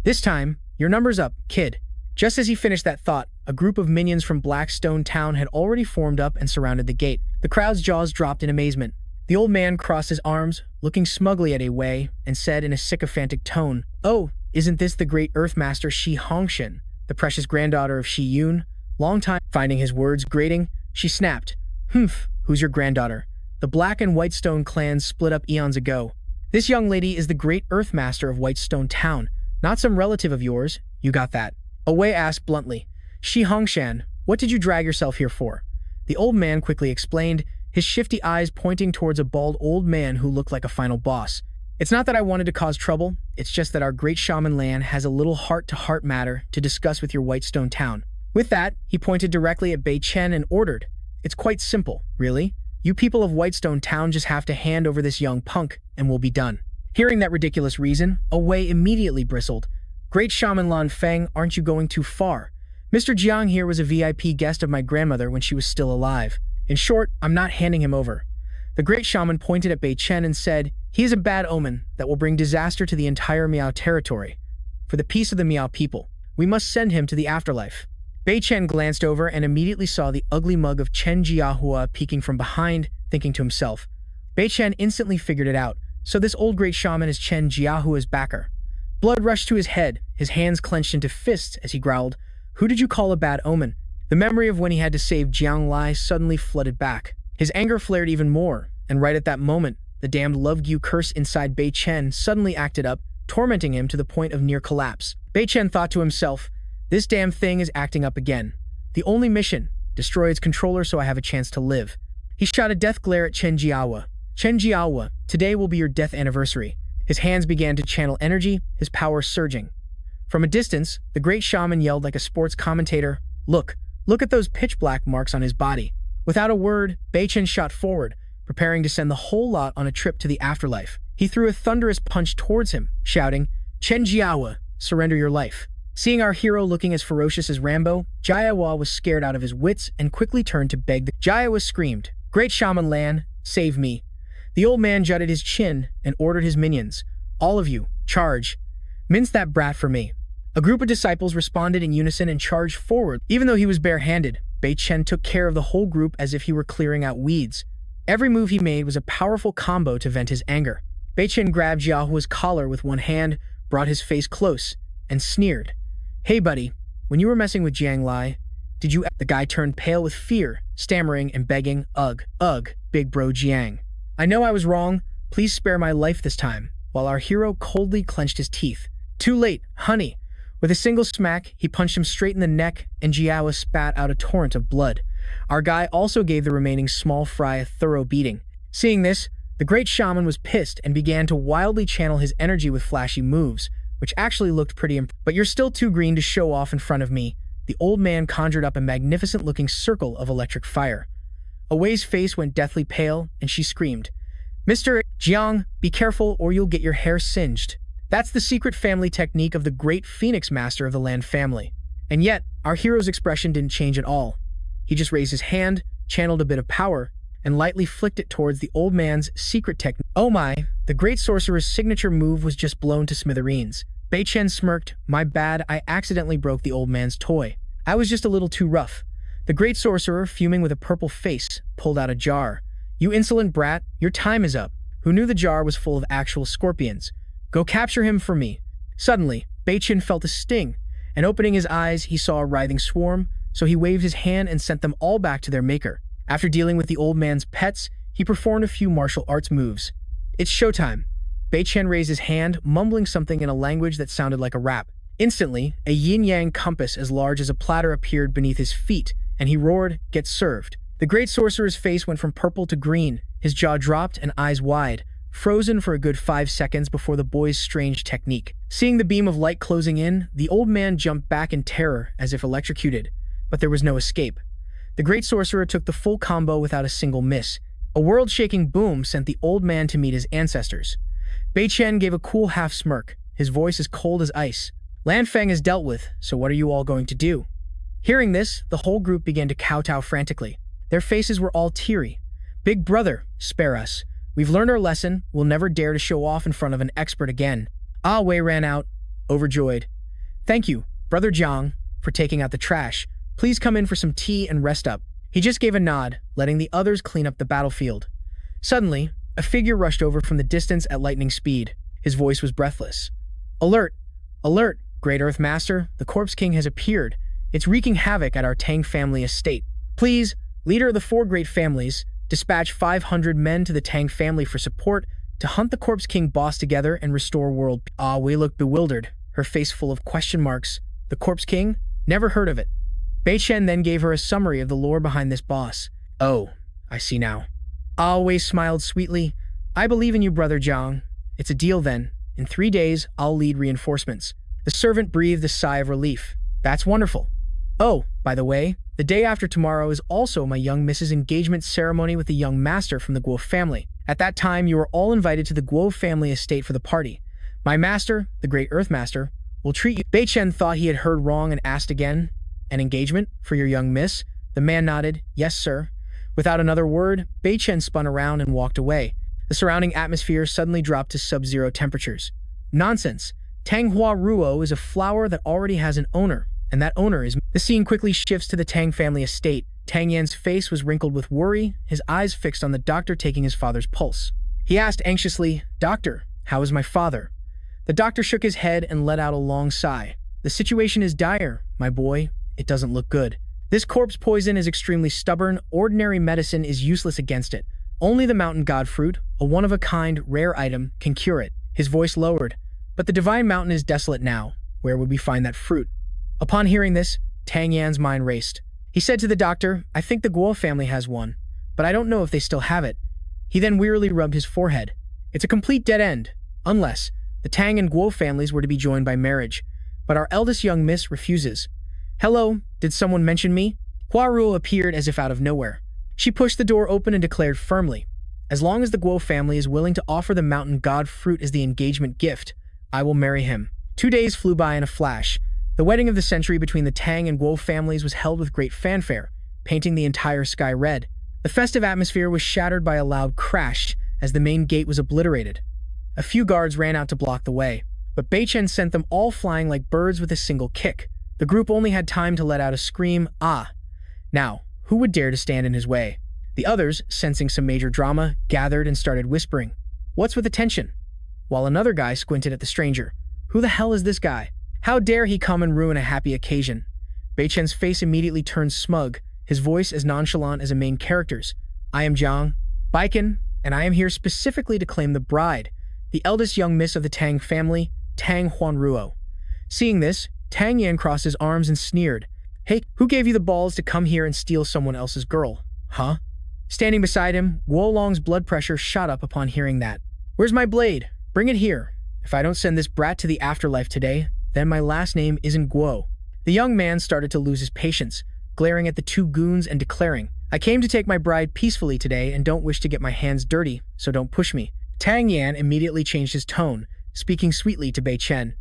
This time, your number's up, kid. Just as he finished that thought, a group of minions from Blackstone Town had already formed up and surrounded the gate. The crowd's jaws dropped in amazement. The old man crossed his arms, looking smugly at Wei, and said in a sycophantic tone, Oh, isn't this the great Earthmaster Shi Hongshan, the precious granddaughter of Shi Yun? Long time. Finding his words grating, she snapped, Humph, who's your granddaughter? The Black and Whitestone clans split up eons ago. This young lady is the great Earthmaster of Whitestone Town, not some relative of yours. You got that? Wei asked bluntly. Shi Hongshan, what did you drag yourself here for? The old man quickly explained, his shifty eyes pointing towards a bald old man who looked like a final boss. It's not that I wanted to cause trouble, it's just that our great shaman Lan has a little heart-to-heart matter to discuss with your Whitestone Town. With that, he pointed directly at Bei Chen and ordered, It's quite simple, really. You people of Whitestone Town just have to hand over this young punk, and we'll be done. Hearing that ridiculous reason, Wei immediately bristled. Great Shaman Lan Feng, aren't you going too far? Mr. Jiang here was a VIP guest of my grandmother when she was still alive. In short, I'm not handing him over. The great shaman pointed at Bei Chen and said, He is a bad omen that will bring disaster to the entire Miao territory. For the peace of the Miao people, we must send him to the afterlife. Bei Chen glanced over and immediately saw the ugly mug of Chen Jiahua peeking from behind, thinking to himself. Bei Chen instantly figured it out, so this old great shaman is Chen Jiahua's backer. Blood rushed to his head, his hands clenched into fists as he growled, Who did you call a bad omen? The memory of when he had to save Jiang Lai suddenly flooded back. His anger flared even more, and right at that moment, the damned love-gu curse inside Bei Chen suddenly acted up, tormenting him to the point of near collapse. Bei Chen thought to himself, This damn thing is acting up again. The only mission, destroy its controller so I have a chance to live. He shot a death glare at Chen Jiahua. Chen Jiahua, today will be your death anniversary. His hands began to channel energy, his power surging. From a distance, the great shaman yelled like a sports commentator, Look at those pitch-black marks on his body. Without a word, Bei Chen shot forward, preparing to send the whole lot on a trip to the afterlife. He threw a thunderous punch towards him, shouting, Chen Jiahua, surrender your life. Seeing our hero looking as ferocious as Rambo, Jiahua was scared out of his wits and quickly turned to beg. Jiahua screamed, Great Shaman Lan, save me. The old man jutted his chin and ordered his minions, All of you, charge. Mince that brat for me. A group of disciples responded in unison and charged forward. Even though he was barehanded, Bei Chen took care of the whole group as if he were clearing out weeds. Every move he made was a powerful combo to vent his anger. Bei Chen grabbed Jiahua's collar with one hand, brought his face close, and sneered. Hey buddy, when you were messing with Jiang Lai, did you— The guy turned pale with fear, stammering and begging, Ugh, big bro Jiang. I know I was wrong, please spare my life this time, while our hero coldly clenched his teeth. Too late, honey. With a single smack, he punched him straight in the neck, and Jiahua spat out a torrent of blood. Our guy also gave the remaining small fry a thorough beating. Seeing this, the great shaman was pissed and began to wildly channel his energy with flashy moves, which actually looked pretty impressive. But you're still too green to show off in front of me. The old man conjured up a magnificent-looking circle of electric fire. Wei's face went deathly pale, and she screamed, Mr. Jiang, be careful or you'll get your hair singed. That's the secret family technique of the great Phoenix Master of the Lan family. And yet, our hero's expression didn't change at all. He just raised his hand, channeled a bit of power, and lightly flicked it towards the old man's secret technique. Oh my, the great sorcerer's signature move was just blown to smithereens. Bei Chen smirked, My bad, I accidentally broke the old man's toy. I was just a little too rough. The great sorcerer, fuming with a purple face, pulled out a jar. You insolent brat, your time is up. Who knew the jar was full of actual scorpions? Go capture him for me. Suddenly, Bei Chen felt a sting, and opening his eyes, he saw a writhing swarm, so he waved his hand and sent them all back to their maker. After dealing with the old man's pets, he performed a few martial arts moves. It's showtime. Bei Chen raised his hand, mumbling something in a language that sounded like a rap. Instantly, a yin-yang compass as large as a platter appeared beneath his feet, and he roared, Get served. The great sorcerer's face went from purple to green, his jaw dropped and eyes wide, frozen for a good 5 seconds before the boy's strange technique. Seeing the beam of light closing in, the old man jumped back in terror as if electrocuted, but there was no escape. The great sorcerer took the full combo without a single miss. A world-shaking boom sent the old man to meet his ancestors. Bei Chen gave a cool half-smirk, his voice as cold as ice. Lan Feng is dealt with, so what are you all going to do? Hearing this, the whole group began to kowtow frantically. Their faces were all teary. Big brother, spare us. We've learned our lesson. We'll never dare to show off in front of an expert again. Ah Wei ran out, overjoyed. Thank you, Brother Jiang, for taking out the trash. Please come in for some tea and rest up. He just gave a nod, letting the others clean up the battlefield. Suddenly, a figure rushed over from the distance at lightning speed. His voice was breathless. Alert! Alert! Great Earth Master, the Corpse King has appeared. It's wreaking havoc at our Tang family estate. Please, leader of the 4 great families, dispatch 500 men to the Tang family for support to hunt the Corpse King boss together and restore world peace. Ah Wei looked bewildered, her face full of question marks. The Corpse King? Never heard of it. Bei Chen then gave her a summary of the lore behind this boss. Oh, I see now. Ah Wei smiled sweetly. I believe in you, Brother Jiang. It's a deal then. In 3 days, I'll lead reinforcements. The servant breathed a sigh of relief. That's wonderful. Oh, by the way, the day after tomorrow is also my young Mrs. engagement ceremony with the young master from the Guo family. At that time, you are all invited to the Guo family estate for the party. My master, the Great Earth Master, will treat you. Bei Chen thought he had heard wrong and asked again. An engagement for your young miss? The man nodded. Yes, sir. Without another word, Bei Chen spun around and walked away. The surrounding atmosphere suddenly dropped to sub-zero temperatures. Nonsense. Tang Hua Ruo is a flower that already has an owner, and that owner is... The scene quickly shifts to the Tang family estate. Tang Yan's face was wrinkled with worry, his eyes fixed on the doctor taking his father's pulse. He asked anxiously, Doctor, how is my father? The doctor shook his head and let out a long sigh. The situation is dire, my boy. It doesn't look good. This corpse poison is extremely stubborn. Ordinary medicine is useless against it. Only the mountain god fruit, a one-of-a-kind, rare item, can cure it. His voice lowered. But the divine mountain is desolate now. Where would we find that fruit? Upon hearing this, Tang Yan's mind raced. He said to the doctor, I think the Guo family has one, but I don't know if they still have it. He then wearily rubbed his forehead. It's a complete dead end, unless the Tang and Guo families were to be joined by marriage. But our eldest young miss refuses. Hello, did someone mention me? Hua Ruo appeared as if out of nowhere. She pushed the door open and declared firmly, as long as the Guo family is willing to offer the mountain god fruit as the engagement gift, I will marry him. 2 days flew by in a flash. The wedding of the century between the Tang and Guo families was held with great fanfare, painting the entire sky red. The festive atmosphere was shattered by a loud crash as the main gate was obliterated. A few guards ran out to block the way, but Bei Chen sent them all flying like birds with a single kick. The group only had time to let out a scream, ah. Now, who would dare to stand in his way? The others, sensing some major drama, gathered and started whispering, What's with the tension? While another guy squinted at the stranger. Who the hell is this guy? How dare he come and ruin a happy occasion? Bei Chen's face immediately turned smug, his voice as nonchalant as a main character's. I am Giang Bac Than, and I am here specifically to claim the bride, the eldest young miss of the Tang family, Tang Huan Ruo. Seeing this, Tang Yan crossed his arms and sneered. Hey, who gave you the balls to come here and steal someone else's girl? Huh? Standing beside him, Guo Long's blood pressure shot up upon hearing that. Where's my blade? Bring it here. If I don't send this brat to the afterlife today, then my last name isn't Guo. The young man started to lose his patience, glaring at the 2 goons and declaring, I came to take my bride peacefully today and don't wish to get my hands dirty, so don't push me. Tang Yan immediately changed his tone, speaking sweetly to Bei Chen.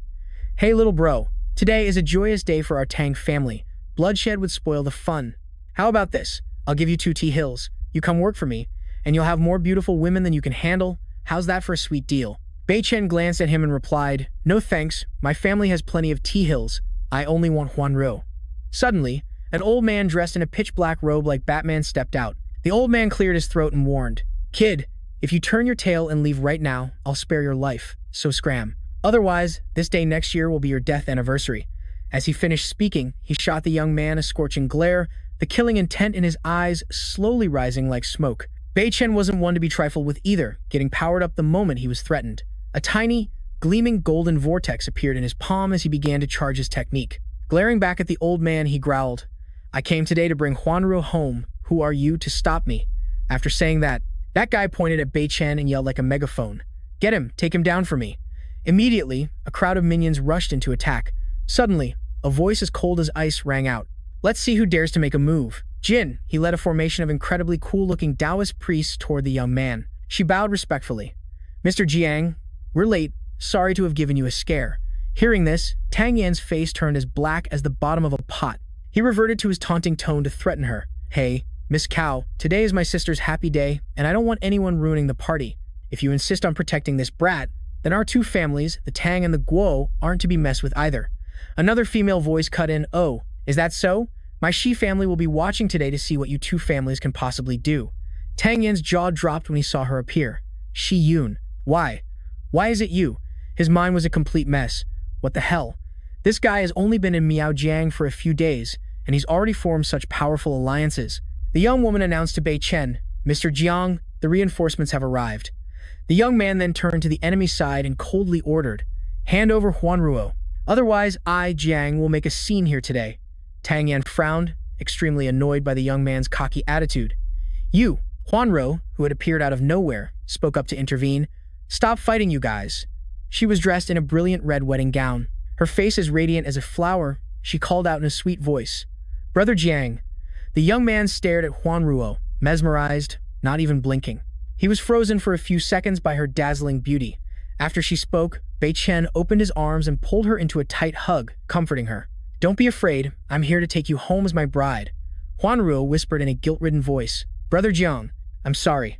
Hey little bro, today is a joyous day for our Tang family. Bloodshed would spoil the fun. How about this? I'll give you 2 tea hills. You come work for me, and you'll have more beautiful women than you can handle. How's that for a sweet deal? Bei Chen glanced at him and replied, No thanks, my family has plenty of tea hills. I only want Huan Ruo. Suddenly, an old man dressed in a pitch-black robe like Batman stepped out. The old man cleared his throat and warned, Kid, if you turn your tail and leave right now, I'll spare your life, so scram. Otherwise, this day next year will be your death anniversary. As he finished speaking, he shot the young man a scorching glare, the killing intent in his eyes slowly rising like smoke. Bei Chen wasn't one to be trifled with either, getting powered up the moment he was threatened. A tiny, gleaming golden vortex appeared in his palm as he began to charge his technique. Glaring back at the old man, he growled, I came today to bring Huan Ruo home. Who are you to stop me? After saying that guy pointed at Bei Chen and yelled like a megaphone, Get him, take him down for me. Immediately, a crowd of minions rushed into attack. Suddenly, a voice as cold as ice rang out. Let's see who dares to make a move. Jin, he led a formation of incredibly cool-looking Taoist priests toward the young man. She bowed respectfully. Mr. Jiang, we're late. Sorry to have given you a scare. Hearing this, Tang Yan's face turned as black as the bottom of a pot. He reverted to his taunting tone to threaten her. Hey, Miss Cow, today is my sister's happy day, and I don't want anyone ruining the party. If you insist on protecting this brat, then our two families, the Tang and the Guo, aren't to be messed with either. Another female voice cut in, "Oh, is that so? My Shi family will be watching today to see what you two families can possibly do." Tang Yan's jaw dropped when he saw her appear. Shi Yun. Why? Why is it you? His mind was a complete mess. What the hell? This guy has only been in Miaojiang for a few days, and he's already formed such powerful alliances. The young woman announced to Bei Chen, "Mr. Jiang, the reinforcements have arrived." The young man then turned to the enemy side and coldly ordered, "Hand over Huanruo. Otherwise, I, Jiang, will make a scene here today." Tang Yan frowned, extremely annoyed by the young man's cocky attitude. "You," Huanruo, who had appeared out of nowhere, spoke up to intervene. "Stop fighting, you guys." She was dressed in a brilliant red wedding gown. Her face as radiant as a flower. She called out in a sweet voice, "Brother Jiang." The young man stared at Huanruo, mesmerized, not even blinking. He was frozen for a few seconds by her dazzling beauty. After she spoke, Bei Chen opened his arms and pulled her into a tight hug, comforting her. "Don't be afraid, I'm here to take you home as my bride." Huanruo whispered in a guilt-ridden voice, "Brother Jiang, I'm sorry."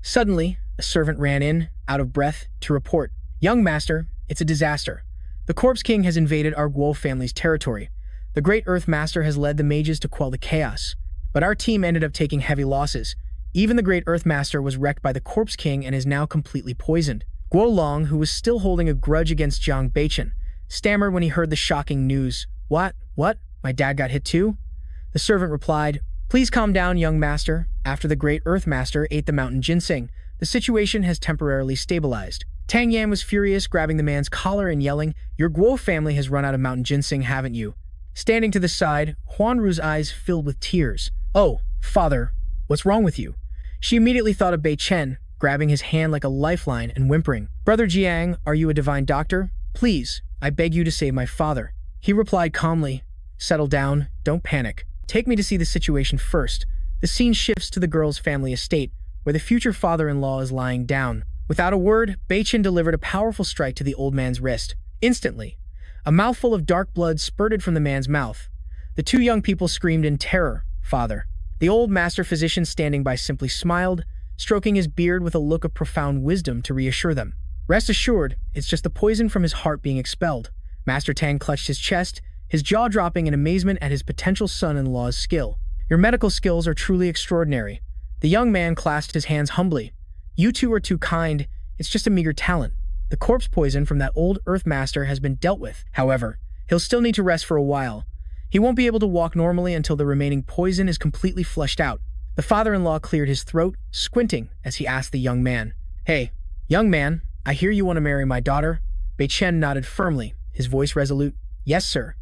Suddenly, a servant ran in, out of breath, to report, "Young master, it's a disaster. The Corpse King has invaded our Guo family's territory. The Great Earth Master has led the mages to quell the chaos. But our team ended up taking heavy losses. Even the Great Earth Master was wrecked by the Corpse King and is now completely poisoned." Guo Long, who was still holding a grudge against Giang Bac Than, stammered when he heard the shocking news. What? My dad got hit too?" The servant replied, "Please calm down, young master. After the Great Earth Master ate the mountain ginseng, the situation has temporarily stabilized." Tang Yan was furious, grabbing the man's collar and yelling, "Your Guo family has run out of mountain ginseng, haven't you?" Standing to the side, Huanru's eyes filled with tears. "Oh, father, what's wrong with you?" She immediately thought of Bei Chen, grabbing his hand like a lifeline and whimpering, "Brother Jiang, are you a divine doctor? Please, I beg you to save my father." He replied calmly, "Settle down, don't panic. Take me to see the situation first." The scene shifts to the girl's family estate, where the future father-in-law is lying down. Without a word, Bei Chen delivered a powerful strike to the old man's wrist. Instantly, a mouthful of dark blood spurted from the man's mouth. The two young people screamed in terror, "Father." The old master physician standing by simply smiled, stroking his beard with a look of profound wisdom to reassure them. "Rest assured, it's just the poison from his heart being expelled." Master Tang clutched his chest, his jaw dropping in amazement at his potential son-in-law's skill. "Your medical skills are truly extraordinary." The young man clasped his hands humbly. "You two are too kind, it's just a meager talent. The corpse poison from that old Earth Master has been dealt with. However, he'll still need to rest for a while. He won't be able to walk normally until the remaining poison is completely flushed out." The father-in-law cleared his throat, squinting as he asked the young man, "Hey, young man, I hear you want to marry my daughter?" Bei Chen nodded firmly, his voice resolute. "Yes, sir.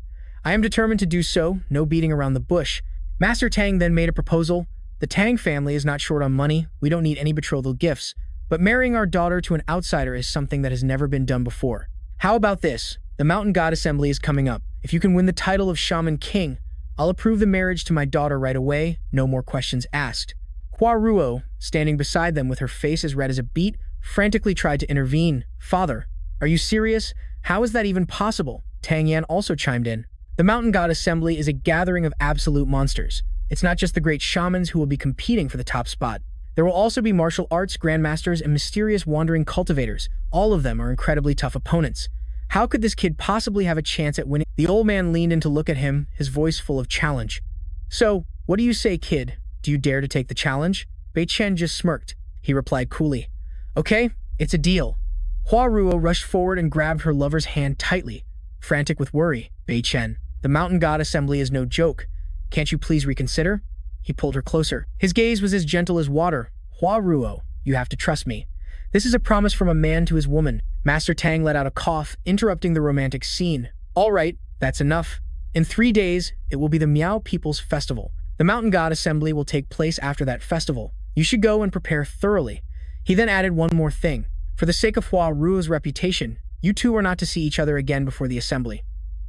I am determined to do so, no beating around the bush." Master Tang then made a proposal. "The Tang family is not short on money, we don't need any betrothal gifts, but marrying our daughter to an outsider is something that has never been done before. How about this? The Mountain God Assembly is coming up. If you can win the title of Shaman King, I'll approve the marriage to my daughter right away, no more questions asked." Hua Ruo, standing beside them with her face as red as a beet, frantically tried to intervene. "Father, are you serious? How is that even possible?" Tang Yan also chimed in. "The Mountain God Assembly is a gathering of absolute monsters. It's not just the great shamans who will be competing for the top spot. There will also be martial arts grandmasters and mysterious wandering cultivators. All of them are incredibly tough opponents. How could this kid possibly have a chance at winning?" The old man leaned in to look at him, his voice full of challenge. "So, what do you say, kid? Do you dare to take the challenge?" Bei Chen just smirked. He replied coolly, "Okay, it's a deal." Hua Ruo rushed forward and grabbed her lover's hand tightly, frantic with worry. "Bei Chen, the Mountain God Assembly is no joke. Can't you please reconsider?" He pulled her closer. His gaze was as gentle as water. "Hua Ruo, you have to trust me. This is a promise from a man to his woman." Master Tang let out a cough, interrupting the romantic scene. "All right, that's enough. In 3 days, it will be the Miao People's Festival. The Mountain God Assembly will take place after that festival. You should go and prepare thoroughly." He then added one more thing. "For the sake of Hua Ruo's reputation, you two are not to see each other again before the assembly."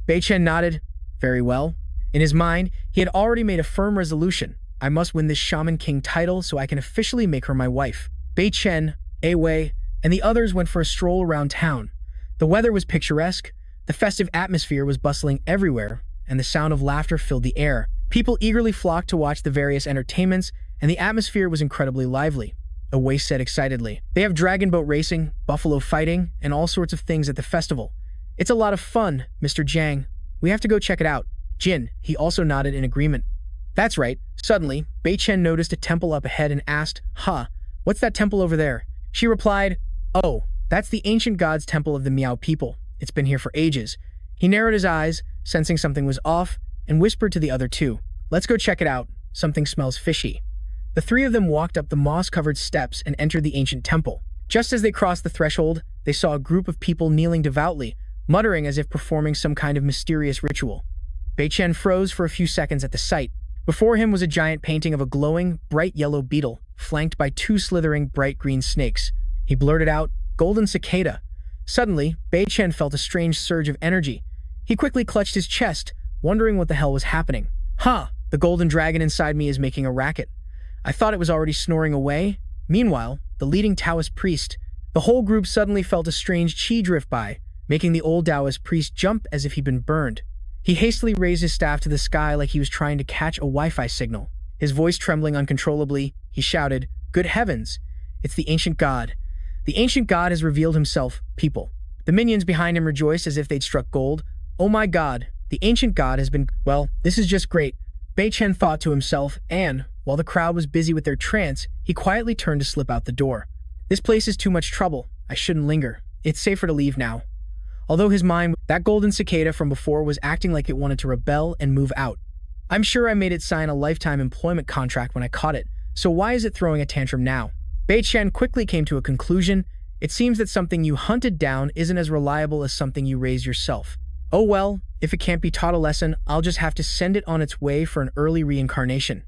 Bei Chen nodded. Very well. In his mind, he had already made a firm resolution. "I must win this Shaman King title so I can officially make her my wife." Bei Chen, A Wei, and the others went for a stroll around town. The weather was picturesque, the festive atmosphere was bustling everywhere, and the sound of laughter filled the air. People eagerly flocked to watch the various entertainments, and the atmosphere was incredibly lively. Awei said excitedly. They have dragon boat racing, buffalo fighting, and all sorts of things at the festival. It's a lot of fun, Mr. Jiang. We have to go check it out. Jin, he also nodded in agreement. That's right. Suddenly, Bei Chen noticed a temple up ahead and asked, what's that temple over there? She replied, oh, that's the ancient god's temple of the Miao people. It's been here for ages. He narrowed his eyes, sensing something was off, and whispered to the other two, let's go check it out. Something smells fishy. The three of them walked up the moss-covered steps and entered the ancient temple. Just as they crossed the threshold, they saw a group of people kneeling devoutly, muttering as if performing some kind of mysterious ritual. Bei Chen froze for a few seconds at the sight. Before him was a giant painting of a glowing, bright yellow beetle, flanked by two slithering, bright green snakes. He blurted out, golden cicada. Suddenly, Bei Chen felt a strange surge of energy. He quickly clutched his chest, wondering what the hell was happening. The golden dragon inside me is making a racket. I thought it was already snoring away. Meanwhile, the leading Taoist priest. The whole group suddenly felt a strange qi drift by, making the old Taoist priest jump as if he'd been burned. He hastily raised his staff to the sky like he was trying to catch a Wi-Fi signal. His voice trembling uncontrollably, he shouted, good heavens! It's the ancient god. The ancient god has revealed himself, people. The minions behind him rejoiced as if they'd struck gold. Oh my god, the ancient god has been— Well, this is just great, Bei Chen thought to himself, and, while the crowd was busy with their trance, he quietly turned to slip out the door. This place is too much trouble. I shouldn't linger. It's safer to leave now. Although his mind, that golden cicada from before, was acting like it wanted to rebel and move out. I'm sure I made it sign a lifetime employment contract when I caught it, so why is it throwing a tantrum now? Bei Chen quickly came to a conclusion. It seems that something you hunted down isn't as reliable as something you raised yourself. Oh well, if it can't be taught a lesson, I'll just have to send it on its way for an early reincarnation.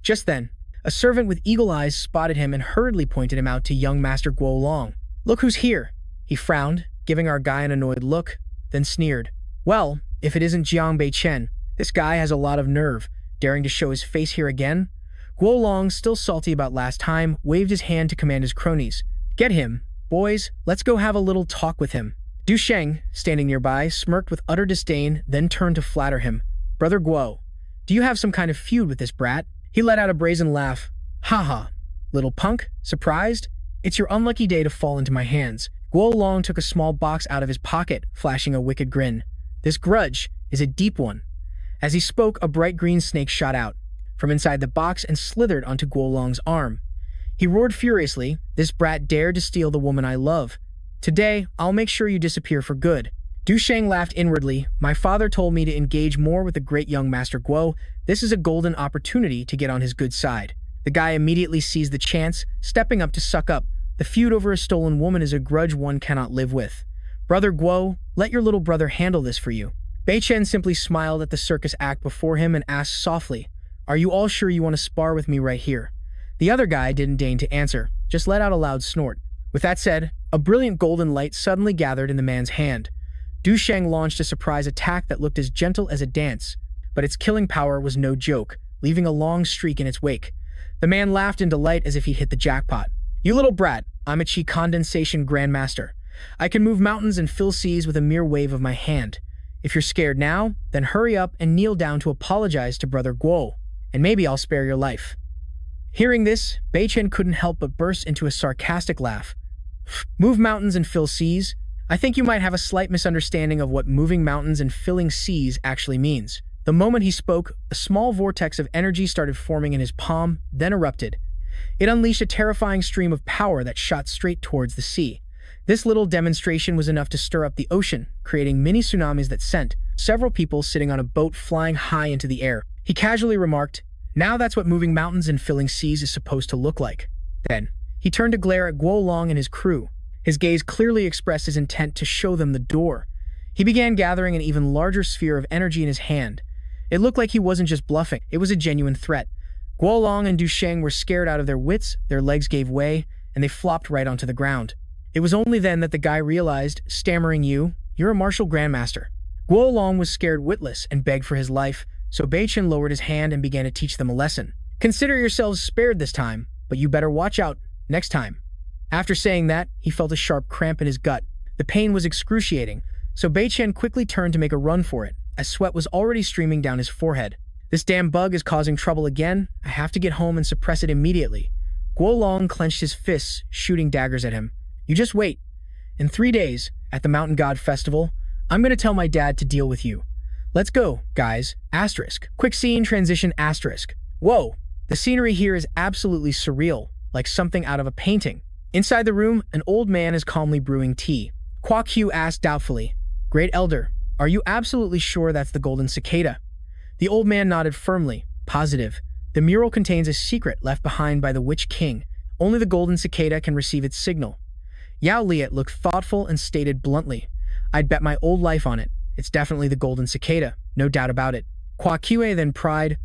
Just then, a servant with eagle eyes spotted him and hurriedly pointed him out to young Master Guo Long. Look who's here. He frowned, giving our guy an annoyed look, then sneered. Well, if it isn't Jiang Bei Chen, this guy has a lot of nerve, daring to show his face here again. Guo Long, still salty about last time, waved his hand to command his cronies. Get him. Boys, let's go have a little talk with him. Du Sheng, standing nearby, smirked with utter disdain, then turned to flatter him. Brother Guo, do you have some kind of feud with this brat? He let out a brazen laugh. Ha. Little punk, surprised? It's your unlucky day to fall into my hands. Guo Long took a small box out of his pocket, flashing a wicked grin. This grudge is a deep one. As he spoke, a bright green snake shot out from inside the box and slithered onto Guo Long's arm. He roared furiously, this brat dared to steal the woman I love. Today, I'll make sure you disappear for good. Du Sheng laughed inwardly. My father told me to engage more with the great young Master Guo. This is a golden opportunity to get on his good side. The guy immediately seized the chance, stepping up to suck up. The feud over a stolen woman is a grudge one cannot live with. Brother Guo, let your little brother handle this for you. Bei Chen simply smiled at the circus act before him and asked softly, are you all sure you want to spar with me right here? The other guy didn't deign to answer, just let out a loud snort. With that said, a brilliant golden light suddenly gathered in the man's hand. Du Sheng launched a surprise attack that looked as gentle as a dance, but its killing power was no joke, leaving a long streak in its wake. The man laughed in delight as if he hit the jackpot. You little brat, I'm a Qi condensation grandmaster. I can move mountains and fill seas with a mere wave of my hand. If you're scared now, then hurry up and kneel down to apologize to Brother Guo, and maybe I'll spare your life. Hearing this, Bei Chen couldn't help but burst into a sarcastic laugh. Move mountains and fill seas? I think you might have a slight misunderstanding of what moving mountains and filling seas actually means. The moment he spoke, a small vortex of energy started forming in his palm, then erupted. It unleashed a terrifying stream of power that shot straight towards the sea. This little demonstration was enough to stir up the ocean, creating mini tsunamis that sent several people sitting on a boat flying high into the air. He casually remarked, now that's what moving mountains and filling seas is supposed to look like. Then, he turned to glare at Guo Long and his crew. His gaze clearly expressed his intent to show them the door. He began gathering an even larger sphere of energy in his hand. It looked like he wasn't just bluffing, it was a genuine threat. Guo Long and Du Sheng were scared out of their wits, their legs gave way, and they flopped right onto the ground. It was only then that the guy realized, stammering, you're a martial grandmaster. Guo Long was scared witless and begged for his life, so Bei Chen lowered his hand and began to teach them a lesson. Consider yourselves spared this time, but you better watch out next time. After saying that, he felt a sharp cramp in his gut. The pain was excruciating, so Bei Chen quickly turned to make a run for it, as sweat was already streaming down his forehead. This damn bug is causing trouble again. I have to get home and suppress it immediately. Guolong clenched his fists, shooting daggers at him. You just wait. In 3 days, at the Mountain God Festival, I'm gonna tell my dad to deal with you. Let's go, guys. Asterisk. Quick scene transition asterisk. Whoa, the scenery here is absolutely surreal, like something out of a painting. Inside the room, an old man is calmly brewing tea. Quang Huy asked doubtfully, Great Elder, are you absolutely sure that's the golden cicada? The old man nodded firmly, positive. The mural contains a secret left behind by the Witch King. Only the golden cicada can receive its signal. Yao Liet looked thoughtful and stated bluntly, I'd bet my old life on it. It's definitely the golden cicada, no doubt about it. Quang Huy then pried,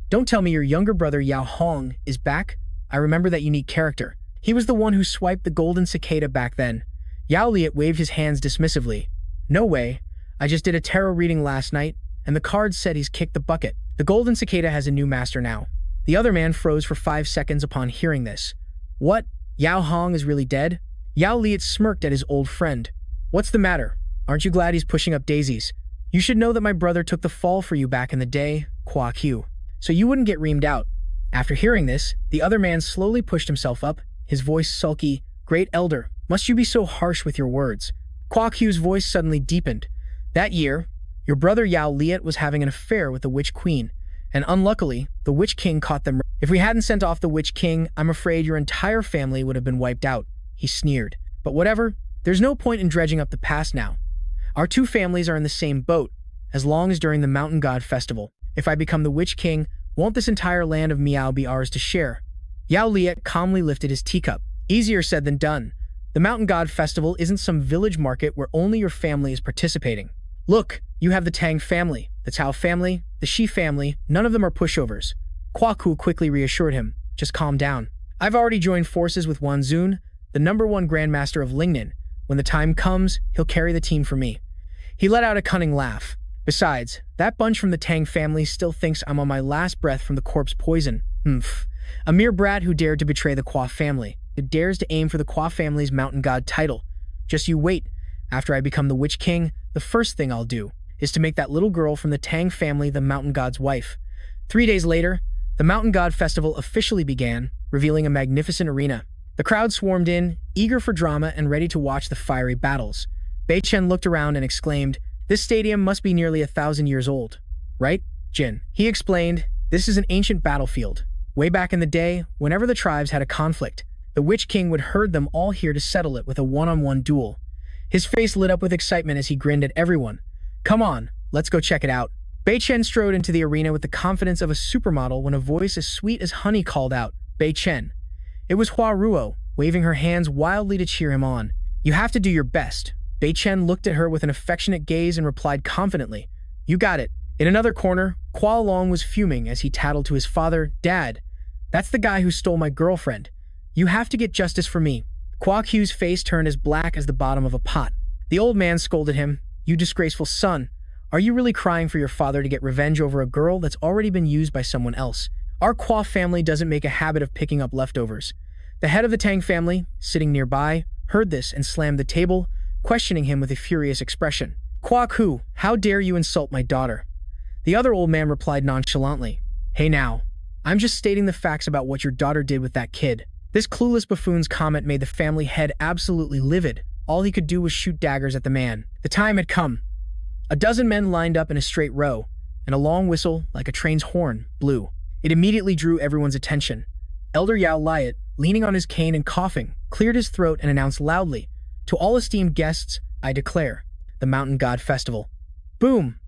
don't tell me your younger brother Yao Hong is back? I remember that unique character. He was the one who swiped the golden cicada back then. Yao Liet waved his hands dismissively. No way. I just did a tarot reading last night, and the card said he's kicked the bucket. The golden cicada has a new master now. The other man froze for 5 seconds upon hearing this. What? Yao Hong is really dead? Yao Liet smirked at his old friend. What's the matter? Aren't you glad he's pushing up daisies? You should know that my brother took the fall for you back in the day, Quang Huy, so you wouldn't get reamed out. After hearing this, the other man slowly pushed himself up, his voice sulky. Great Elder, must you be so harsh with your words? Quang Hui's voice suddenly deepened. That year, your brother Yao Liet was having an affair with the Witch Queen, and unluckily, the Witch King caught them. If we hadn't sent off the Witch King, I'm afraid your entire family would have been wiped out, he sneered. But whatever, there's no point in dredging up the past now. Our 2 families are in the same boat, as long as during the Mountain God Festival. If I become the Witch King, won't this entire land of Miao be ours to share? Yao Liet calmly lifted his teacup. Easier said than done. The Mountain God Festival isn't some village market where only your family is participating. Look, you have the Tang family, the Tao family, the Shi family, none of them are pushovers. Quang Huy quickly reassured him, just calm down. I've already joined forces with Wan Zun, the #1 Grandmaster of Lingnan. When the time comes, he'll carry the team for me. He let out a cunning laugh. Besides, that bunch from the Tang family still thinks I'm on my last breath from the corpse poison. A mere brat who dared to betray the Qua family, who dares to aim for the Qua family's Mountain God title. Just you wait. After I become the Witch King, the first thing I'll do is to make that little girl from the Tang family the Mountain God's wife. 3 days later, the Mountain God Festival officially began, revealing a magnificent arena. The crowd swarmed in, eager for drama and ready to watch the fiery battles. Chen looked around and exclaimed, This stadium must be nearly 1,000 years old. Right, Jin? He explained, This is an ancient battlefield. Way back in the day, whenever the tribes had a conflict, the Witch King would herd them all here to settle it with a one-on-one duel. His face lit up with excitement as he grinned at everyone. Come on, let's go check it out. Chen strode into the arena with the confidence of a supermodel when a voice as sweet as honey called out, Chen. It was Hua Ruo, waving her hands wildly to cheer him on. You have to do your best. Chen looked at her with an affectionate gaze and replied confidently, You got it. In another corner, Kuo Long was fuming as he tattled to his father, Dad, that's the guy who stole my girlfriend. You have to get justice for me. Quang Hui's face turned as black as the bottom of a pot. The old man scolded him, You disgraceful son. Are you really crying for your father to get revenge over a girl that's already been used by someone else? Our Kuo family doesn't make a habit of picking up leftovers. The head of the Tang family, sitting nearby, heard this and slammed the table, questioning him with a furious expression. Quang Huy, how dare you insult my daughter? The other old man replied nonchalantly, Hey now, I'm just stating the facts about what your daughter did with that kid. This clueless buffoon's comment made the family head absolutely livid. All he could do was shoot daggers at the man. The time had come. A dozen men lined up in a straight row, and a long whistle, like a train's horn, blew. It immediately drew everyone's attention. Elder Yao Liet, leaning on his cane and coughing, cleared his throat and announced loudly, To all esteemed guests, I declare, the Mountain God Festival. Boom!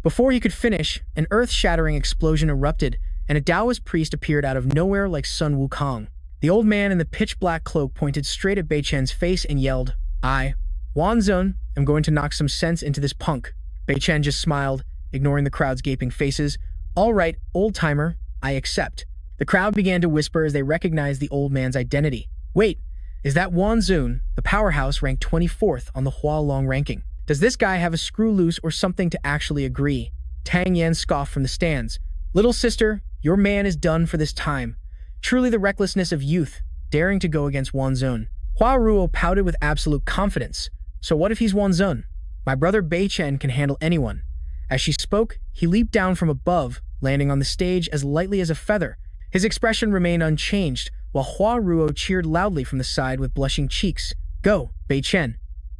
Before he could finish, an earth-shattering explosion erupted, and a Taoist priest appeared out of nowhere like Sun Wukong. The old man in the pitch-black cloak pointed straight at Chen's face and yelled, I, Wan Zun, am going to knock some sense into this punk. Chen just smiled, ignoring the crowd's gaping faces. All right, old-timer, I accept. The crowd began to whisper as they recognized the old man's identity. Wait, is that Wan Zun, the powerhouse ranked 24th on the Hualong ranking? Does this guy have a screw loose or something to actually agree? Tang Yan scoffed from the stands. Little sister, your man is done for this time. Truly the recklessness of youth, daring to go against Wan Zun. Hua Ruo pouted with absolute confidence. So what if he's Wan Zun? My brother Chen can handle anyone. As she spoke, he leaped down from above, landing on the stage as lightly as a feather. His expression remained unchanged, while Hua Ruo cheered loudly from the side with blushing cheeks. "Go, Bei Chen."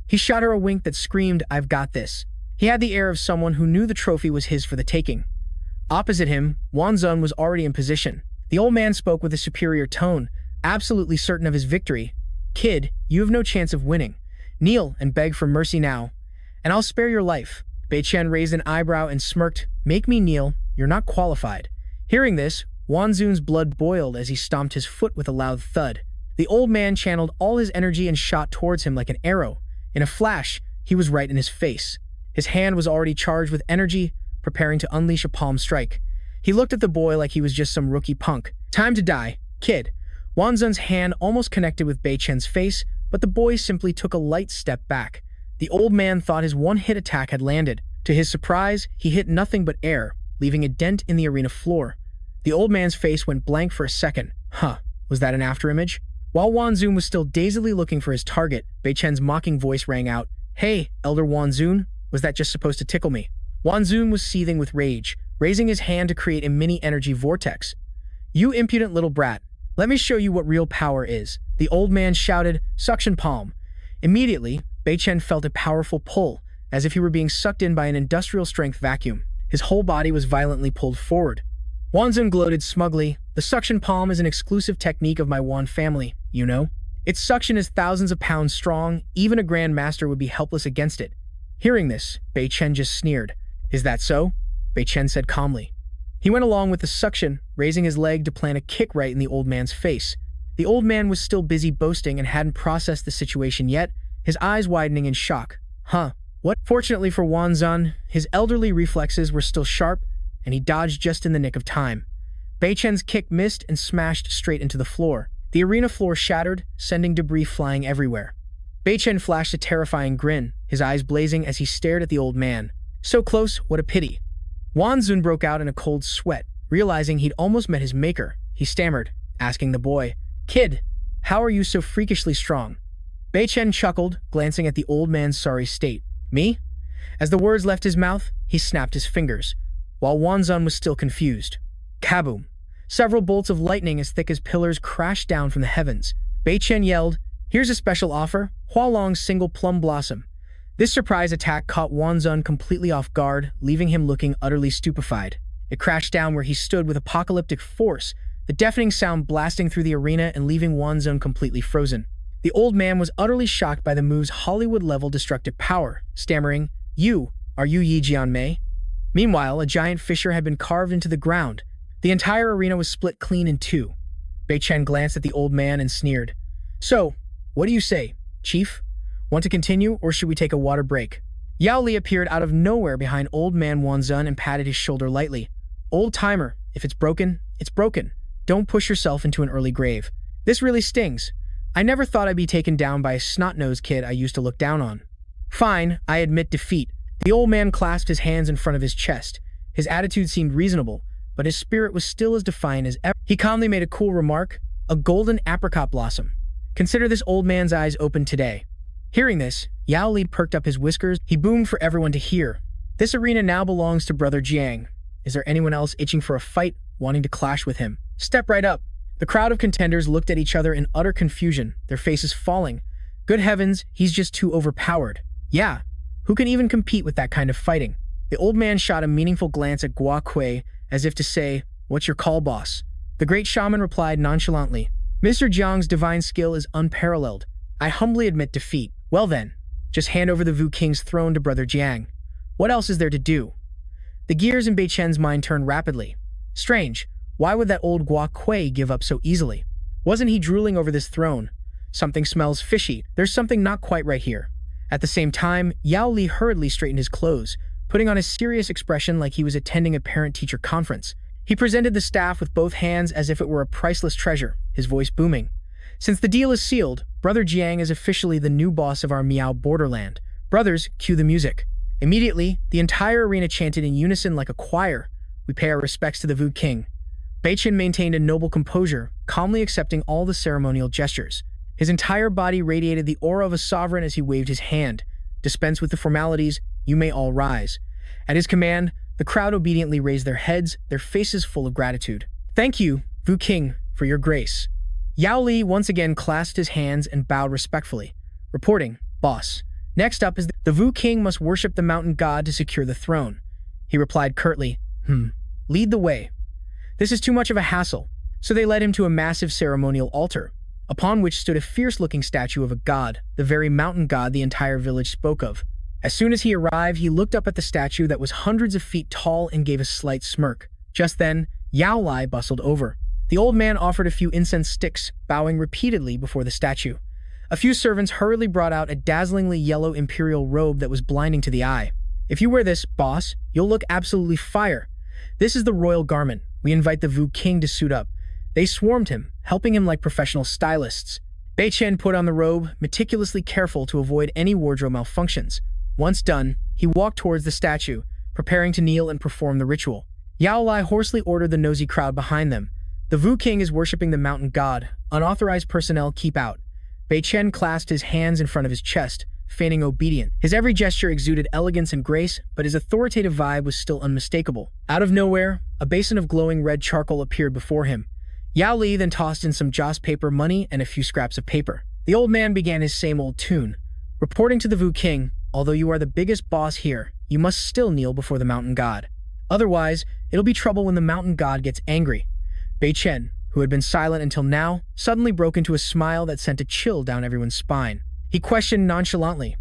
He shot her a wink that screamed, "I've got this." He had the air of someone who knew the trophy was his for the taking. Opposite him, Wanzun was already in position. The old man spoke with a superior tone, absolutely certain of his victory. "Kid, you have no chance of winning. Kneel and beg for mercy now, and I'll spare your life." Bei Chen raised an eyebrow and smirked. "Make me kneel, you're not qualified." Hearing this, Wanzun's blood boiled as he stomped his foot with a loud thud. The old man channeled all his energy and shot towards him like an arrow. In a flash, he was right in his face. His hand was already charged with energy, preparing to unleash a palm strike. He looked at the boy like he was just some rookie punk. "Time to die, kid." Wanzun's hand almost connected with Bei Chen's face, but the boy simply took a light step back. The old man thought his one-hit attack had landed. To his surprise, he hit nothing but air, leaving a dent in the arena floor. The old man's face went blank for a second. Was that an afterimage? While Wanzun was still dazedly looking for his target, Bei Chen's mocking voice rang out, "Hey, Elder Wanzun, was that just supposed to tickle me?" Wanzun was seething with rage, raising his hand to create a mini-energy vortex. "You impudent little brat, let me show you what real power is," the old man shouted, "Suction palm." Immediately, Bei Chen felt a powerful pull, as if he were being sucked in by an industrial-strength vacuum. His whole body was violently pulled forward. Wanzun gloated smugly, "The suction palm is an exclusive technique of my Wan family, you know? Its suction is thousands of pounds strong, even a Grand Master would be helpless against it." Hearing this, Bei Chen just sneered. "Is that so?" Bei Chen said calmly. He went along with the suction, raising his leg to plant a kick right in the old man's face. The old man was still busy boasting and hadn't processed the situation yet, his eyes widening in shock. What? Fortunately for Wanzun, his elderly reflexes were still sharp, and he dodged just in the nick of time. Bei Chen's kick missed and smashed straight into the floor. The arena floor shattered, sending debris flying everywhere. Bei Chen flashed a terrifying grin, his eyes blazing as he stared at the old man. "So close, what a pity." Wanzun broke out in a cold sweat, realizing he'd almost met his maker. He stammered, asking the boy, "Kid, how are you so freakishly strong?" Bei Chen chuckled, glancing at the old man's sorry state. "Me?" As the words left his mouth, he snapped his fingers, while Wanzun was still confused. Kaboom! Several bolts of lightning as thick as pillars crashed down from the heavens. Bei Chen yelled, "Here's a special offer, Hualong's single plum blossom." This surprise attack caught Wanzun completely off guard, leaving him looking utterly stupefied. It crashed down where he stood with apocalyptic force, the deafening sound blasting through the arena and leaving Wanzun completely frozen. The old man was utterly shocked by the move's Hollywood-level destructive power, stammering, Are you Yi Jianmei?" Meanwhile, a giant fissure had been carved into the ground. The entire arena was split clean in two. Bei Chen glanced at the old man and sneered. "So, what do you say, Chief? Want to continue, or should we take a water break?" Yao Li appeared out of nowhere behind old man Wanzun and patted his shoulder lightly. "Old timer, if it's broken, it's broken. Don't push yourself into an early grave. This really stings. I never thought I'd be taken down by a snot-nosed kid I used to look down on." "Fine, I admit defeat." The old man clasped his hands in front of his chest. His attitude seemed reasonable, but his spirit was still as defiant as ever. He calmly made a cool remark, "A golden apricot blossom. Consider this old man's eyes open today." Hearing this, Yao Li perked up his whiskers. He boomed for everyone to hear. "This arena now belongs to Brother Jiang. Is there anyone else itching for a fight, wanting to clash with him? Step right up." The crowd of contenders looked at each other in utter confusion, their faces falling. Good heavens, he's just too overpowered. Yeah, who can even compete with that kind of fighting? The old man shot a meaningful glance at Guo Kui, as if to say, "What's your call, boss?" The great shaman replied nonchalantly, "Mr. Jiang's divine skill is unparalleled. I humbly admit defeat." "Well then, just hand over the Wu King's throne to Brother Jiang. What else is there to do?" The gears in Bei Chen's mind turned rapidly. Strange, why would that old Guo Kui give up so easily? Wasn't he drooling over this throne? Something smells fishy. There's something not quite right here. At the same time, Yao Li hurriedly straightened his clothes, putting on a serious expression like he was attending a parent-teacher conference. He presented the staff with both hands as if it were a priceless treasure, his voice booming. "Since the deal is sealed, Brother Jiang is officially the new boss of our Miao borderland. Brothers, cue the music." Immediately, the entire arena chanted in unison like a choir, "We pay our respects to the Wu King." Bei Chen maintained a noble composure, calmly accepting all the ceremonial gestures. His entire body radiated the aura of a sovereign as he waved his hand. "Dispense with the formalities, you may all rise." At his command, the crowd obediently raised their heads, their faces full of gratitude. "Thank you, Wu King, for your grace." Yao Li once again clasped his hands and bowed respectfully, reporting, "Boss, next up is the Vu King must worship the mountain god to secure the throne." He replied curtly, "Lead the way." This is too much of a hassle. So they led him to a massive ceremonial altar, upon which stood a fierce-looking statue of a god, the very mountain god the entire village spoke of. As soon as he arrived, he looked up at the statue that was hundreds of feet tall and gave a slight smirk. Just then, Yao Li bustled over. The old man offered a few incense sticks, bowing repeatedly before the statue. A few servants hurriedly brought out a dazzlingly yellow imperial robe that was blinding to the eye. "If you wear this, boss, you'll look absolutely fire. This is the royal garment. We invite the Vu King to suit up." They swarmed him, helping him like professional stylists. Bei Chen put on the robe, meticulously careful to avoid any wardrobe malfunctions. Once done, he walked towards the statue, preparing to kneel and perform the ritual. Yao Li hoarsely ordered the nosy crowd behind them. "The Vu King is worshipping the mountain god. Unauthorized personnel keep out." Bei Chen clasped his hands in front of his chest, feigning obedience. His every gesture exuded elegance and grace, but his authoritative vibe was still unmistakable. Out of nowhere, a basin of glowing red charcoal appeared before him. Yao Li then tossed in some joss paper money and a few scraps of paper. The old man began his same old tune, reporting to the Vu King, "Although you are the biggest boss here, you must still kneel before the mountain god. Otherwise, it'll be trouble when the mountain god gets angry." Bei Chen, who had been silent until now, suddenly broke into a smile that sent a chill down everyone's spine. He questioned nonchalantly,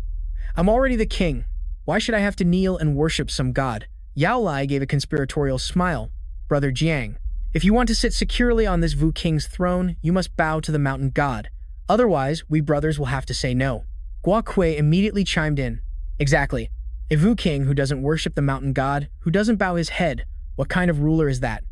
"I'm already the king. Why should I have to kneel and worship some god?" Yao Li gave a conspiratorial smile. "Brother Jiang, if you want to sit securely on this Vu King's throne, you must bow to the mountain god. Otherwise, we brothers will have to say no." Guo Kui immediately chimed in. "Exactly. A Vu King who doesn't worship the mountain god, who doesn't bow his head, what kind of ruler is that?"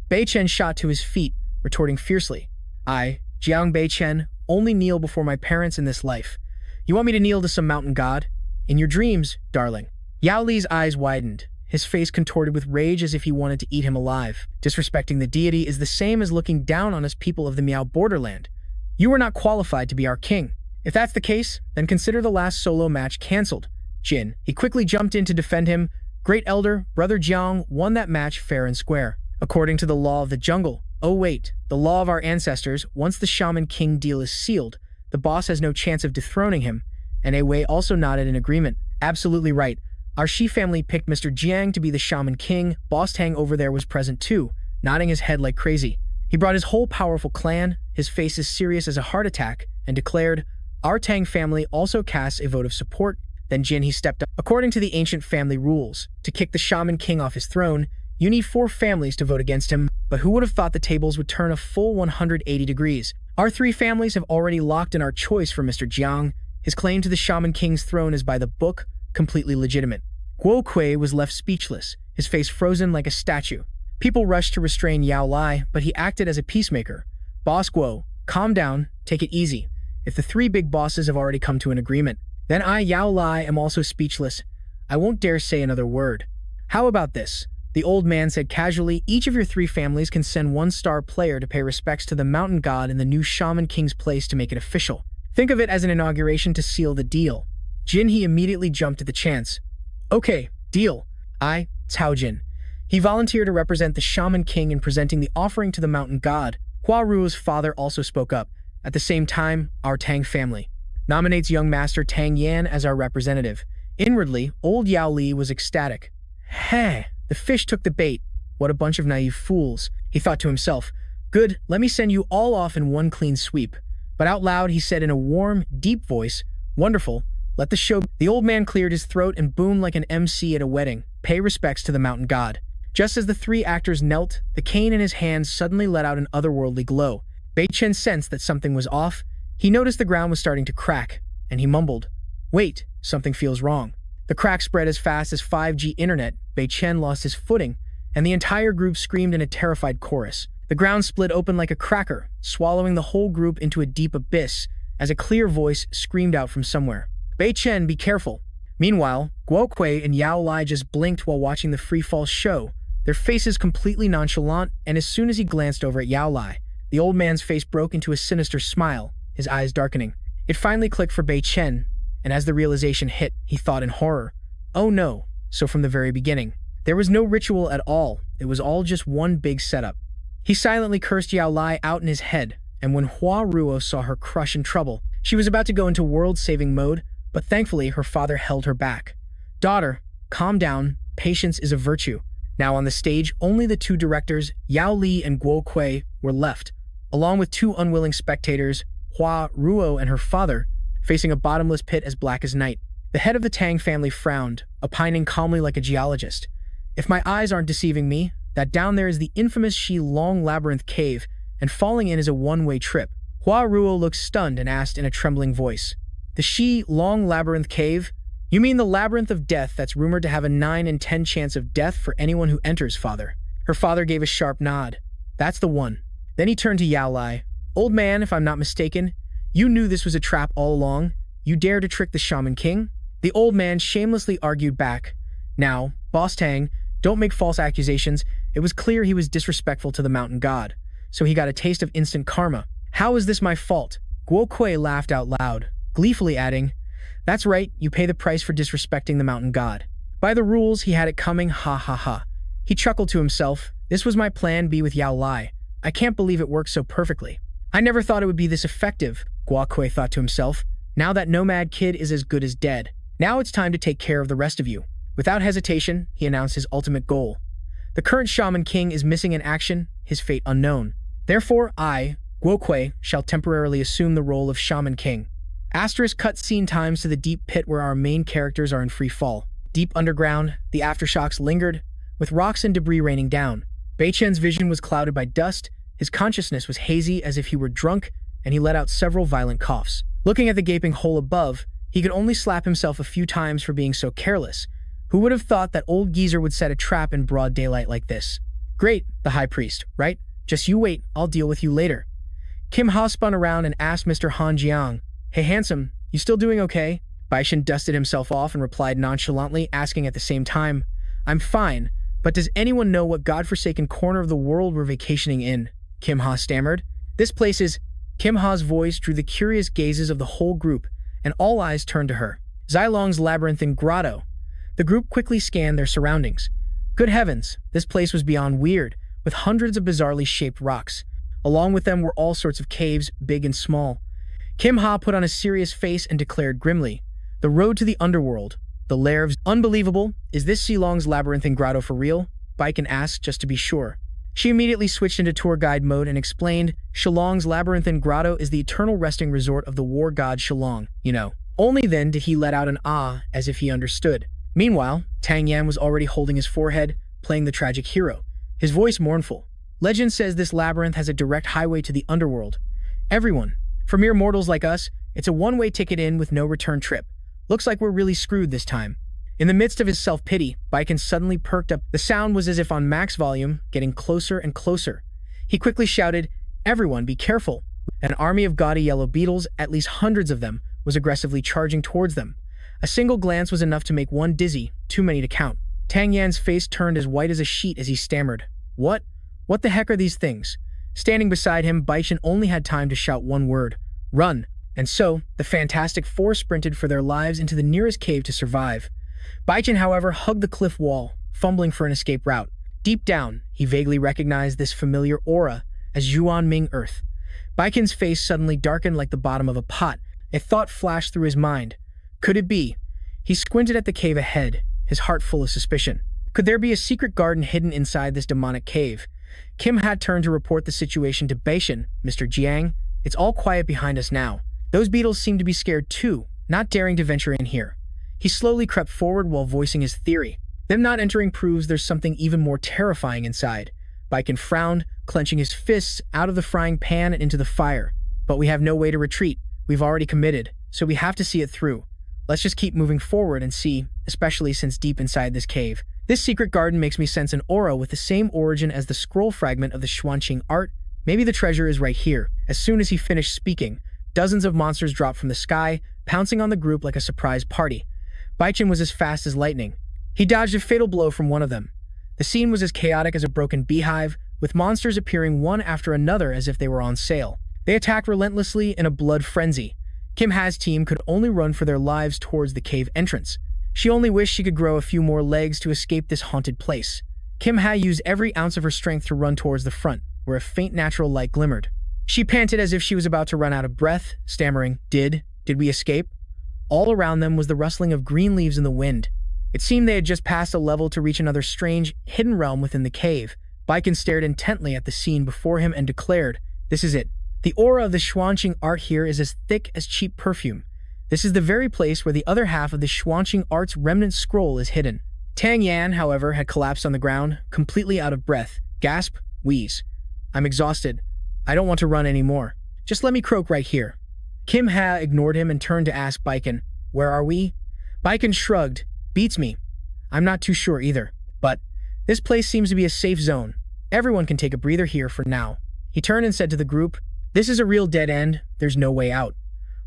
Bei Chen shot to his feet, retorting fiercely, "I, Jiang Bei Chen, only kneel before my parents in this life. You want me to kneel to some mountain god? In your dreams, darling." Yao Li's eyes widened, his face contorted with rage as if he wanted to eat him alive. "Disrespecting the deity is the same as looking down on us people of the Miao borderland. You are not qualified to be our king. If that's the case, then consider the last solo match cancelled." Jin, he quickly jumped in to defend him. "Great Elder, Brother Jiang won that match fair and square. According to the law of the jungle. Oh wait, the law of our ancestors, once the Shaman King deal is sealed, the boss has no chance of dethroning him." And Wei also nodded in agreement. "Absolutely right. Our Shi family picked Mr. Jiang to be the Shaman King. Boss Tang over there was present too, nodding his head like crazy. He brought his whole powerful clan, his face as serious as a heart attack, and declared, 'Our Tang family also casts a vote of support.' Then Jin he stepped up. According to the ancient family rules, to kick the Shaman King off his throne, you need 4 families to vote against him, but who would have thought the tables would turn a full 180 degrees? Our 3 families have already locked in our choice for Mr. Jiang. His claim to the Shaman King's throne is by the book, completely legitimate." Guo Kui was left speechless, his face frozen like a statue. People rushed to restrain Yao Li, but he acted as a peacemaker. "Boss Guo, calm down, take it easy. If the 3 big bosses have already come to an agreement, then I, Yao Li, am also speechless. I won't dare say another word. How about this?" The old man said casually, "Each of your 3 families can send 1-star player to pay respects to the mountain god in the new Shaman King's place to make it official. Think of it as an inauguration to seal the deal." Jin he immediately jumped at the chance. "Okay, deal. I, Cao Jin." He volunteered to represent the Shaman King in presenting the offering to the mountain god. Hua Ruo's father also spoke up. At the same time, our Tang family nominates young master Tang Yan as our representative. Inwardly, old Yao Li was ecstatic. "Heh, the fish took the bait. What a bunch of naive fools," he thought to himself. "Good, let me send you all off in one clean sweep." But out loud he said in a warm, deep voice, "Wonderful, let the show." The old man cleared his throat and boomed like an MC at a wedding. "Pay respects to the mountain god." Just as the 3 actors knelt, the cane in his hands suddenly let out an otherworldly glow. Bei Chen sensed that something was off. He noticed the ground was starting to crack, and he mumbled, "Wait, something feels wrong." The crack spread as fast as 5G internet. Bei Chen lost his footing, and the entire group screamed in a terrified chorus. The ground split open like a cracker, swallowing the whole group into a deep abyss, as a clear voice screamed out from somewhere, "Bei Chen, be careful." Meanwhile, Guo Kui and Yao Li just blinked while watching the free-fall show, their faces completely nonchalant, and as soon as he glanced over at Yao Li, the old man's face broke into a sinister smile, his eyes darkening. It finally clicked for Bei Chen, and as the realization hit, he thought in horror, "Oh no, so from the very beginning, there was no ritual at all, it was all just one big setup." He silently cursed Yao Li out in his head, and when Hua Ruo saw her crush in trouble, she was about to go into world-saving mode, but thankfully her father held her back. "Daughter, calm down. Patience is a virtue." Now on the stage, only the two directors, Yao Li and Guo Kui, were left, along with two unwilling spectators, Hua Ruo and her father, facing a bottomless pit as black as night. The head of the Tang family frowned, opining calmly like a geologist. "If my eyes aren't deceiving me, that down there is the infamous Shilong Labyrinth Cave, and falling in is a one-way trip." Hua Ruo looked stunned and asked in a trembling voice, "The Shilong Labyrinth Cave? You mean the labyrinth of death that's rumored to have a 9 in 10 chance of death for anyone who enters, father?" Her father gave a sharp nod. "That's the one." Then he turned to Yao Lai. "Old man, if I'm not mistaken, you knew this was a trap all along? You dare to trick the Shaman King?" The old man shamelessly argued back. "Now, Boss Tang, don't make false accusations. It was clear he was disrespectful to the mountain god, so he got a taste of instant karma. How is this my fault?" Guo Kui laughed out loud, gleefully adding, "That's right, you pay the price for disrespecting the mountain god. By the rules, he had it coming, ha ha ha." He chuckled to himself. "This was my plan B with Yao Lai. I can't believe it worked so perfectly. I never thought it would be this effective," Guo Kui thought to himself. "Now that nomad kid is as good as dead. Now it's time to take care of the rest of you." Without hesitation, he announced his ultimate goal. "The current Shaman King is missing in action, his fate unknown. Therefore, I, Guo Kui, shall temporarily assume the role of Shaman King." Asterisk cut scene times to the deep pit where our main characters are in free fall. Deep underground, the aftershocks lingered, with rocks and debris raining down. Bei Chen's vision was clouded by dust, his consciousness was hazy as if he were drunk, and he let out several violent coughs. Looking at the gaping hole above, he could only slap himself a few times for being so careless. Who would have thought that old geezer would set a trap in broad daylight like this? "Great, the high priest, right? Just you wait, I'll deal with you later." Kim Ha spun around and asked Mr. Han Jiang, "Hey handsome, you still doing okay?" Baishan dusted himself off and replied nonchalantly, asking at the same time, "I'm fine, but does anyone know what godforsaken corner of the world we're vacationing in?" Kim Ha stammered. "This place is—" Kim Ha's voice drew the curious gazes of the whole group, and all eyes turned to her. "Xilong's Labyrinth Grotto." The group quickly scanned their surroundings. Good heavens, this place was beyond weird, with hundreds of bizarrely shaped rocks. Along with them were all sorts of caves, big and small. Kim Ha put on a serious face and declared grimly, "The road to the underworld, the lair of—" "Unbelievable, is this Xilong's Labyrinth Grotto for real?" Baiken asked just to be sure. She immediately switched into tour guide mode and explained, "Shillong's Labyrinth Grotto is the eternal resting resort of the war god Shillong, you know." Only then did he let out an ah, as if he understood. Meanwhile, Tang Yan was already holding his forehead, playing the tragic hero, his voice mournful. "Legend says this labyrinth has a direct highway to the underworld. Everyone, for mere mortals like us, it's a one-way ticket in with no return trip. Looks like we're really screwed this time." In the midst of his self-pity, Baiken suddenly perked up. The sound was as if on max volume, getting closer and closer. He quickly shouted, "Everyone, be careful." An army of gaudy yellow beetles, at least hundreds of them, was aggressively charging towards them. A single glance was enough to make one dizzy, too many to count. Tang Yan's face turned as white as a sheet as he stammered, "What? What the heck are these things?" Standing beside him, Baishan only had time to shout one word, "Run!" And so, the Fantastic Four sprinted for their lives into the nearest cave to survive. Baichan, however, hugged the cliff wall, fumbling for an escape route. Deep down, he vaguely recognized this familiar aura as Yuan Ming Earth. Baichan's face suddenly darkened like the bottom of a pot. A thought flashed through his mind. Could it be? He squinted at the cave ahead, his heart full of suspicion. Could there be a secret garden hidden inside this demonic cave? Kim had turned to report the situation to Baishan. "Mr. Jiang, it's all quiet behind us now. Those beetles seem to be scared too, not daring to venture in here." He slowly crept forward while voicing his theory. "Them not entering proves there's something even more terrifying inside." Baiken frowned, clenching his fists out of the frying pan and into the fire. "But we have no way to retreat. We've already committed, so we have to see it through. Let's just keep moving forward and see, especially since deep inside this cave. This secret garden makes me sense an aura with the same origin as the scroll fragment of the Xuanqing art. Maybe the treasure is right here." As soon as he finished speaking, dozens of monsters dropped from the sky, pouncing on the group like a surprise party. Baichan was as fast as lightning. He dodged a fatal blow from one of them. The scene was as chaotic as a broken beehive, with monsters appearing one after another as if they were on sale. They attacked relentlessly in a blood frenzy. Kim Ha's team could only run for their lives towards the cave entrance. She only wished she could grow a few more legs to escape this haunted place. Kim Ha used every ounce of her strength to run towards the front, where a faint natural light glimmered. She panted as if she was about to run out of breath, stammering, Did we escape? All around them was the rustling of green leaves in the wind. It seemed they had just passed a level to reach another strange, hidden realm within the cave. Baiken stared intently at the scene before him and declared, This is it. The aura of the Xuanqing art here is as thick as cheap perfume. This is the very place where the other half of the Xuanqing art's remnant scroll is hidden. Tang Yan, however, had collapsed on the ground, completely out of breath. Gasp, wheeze. I'm exhausted. I don't want to run anymore. Just let me croak right here. Kim Ha ignored him and turned to ask Baiken, Where are we? Baiken shrugged. Beats me. I'm not too sure either. But this place seems to be a safe zone. Everyone can take a breather here for now. He turned and said to the group, This is a real dead end. There's no way out.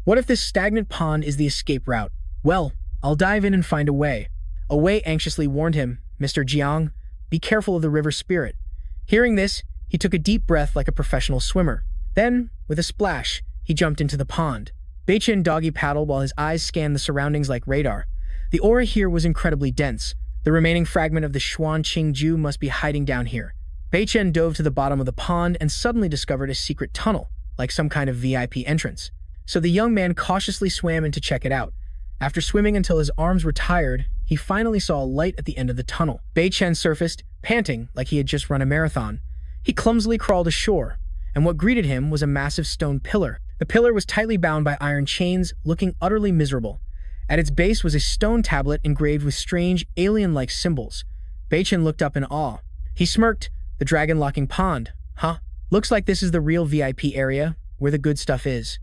What if this stagnant pond is the escape route? Well, I'll dive in and find a way. A Wei anxiously warned him, Mr. Jiang, be careful of the river spirit. Hearing this, he took a deep breath like a professional swimmer. Then, with a splash, he jumped into the pond. Beichen doggy paddled while his eyes scanned the surroundings like radar. The aura here was incredibly dense. The remaining fragment of the Xuanqing Ju must be hiding down here. Beichen dove to the bottom of the pond and suddenly discovered a secret tunnel, like some kind of VIP entrance. So the young man cautiously swam in to check it out. After swimming until his arms were tired, he finally saw a light at the end of the tunnel. Beichen surfaced, panting like he had just run a marathon. He clumsily crawled ashore, and what greeted him was a massive stone pillar. The pillar was tightly bound by iron chains, looking utterly miserable. At its base was a stone tablet engraved with strange, alien-like symbols. Beichen looked up in awe. He smirked, the dragon-locking pond. Huh? Looks like this is the real VIP area, where the good stuff is.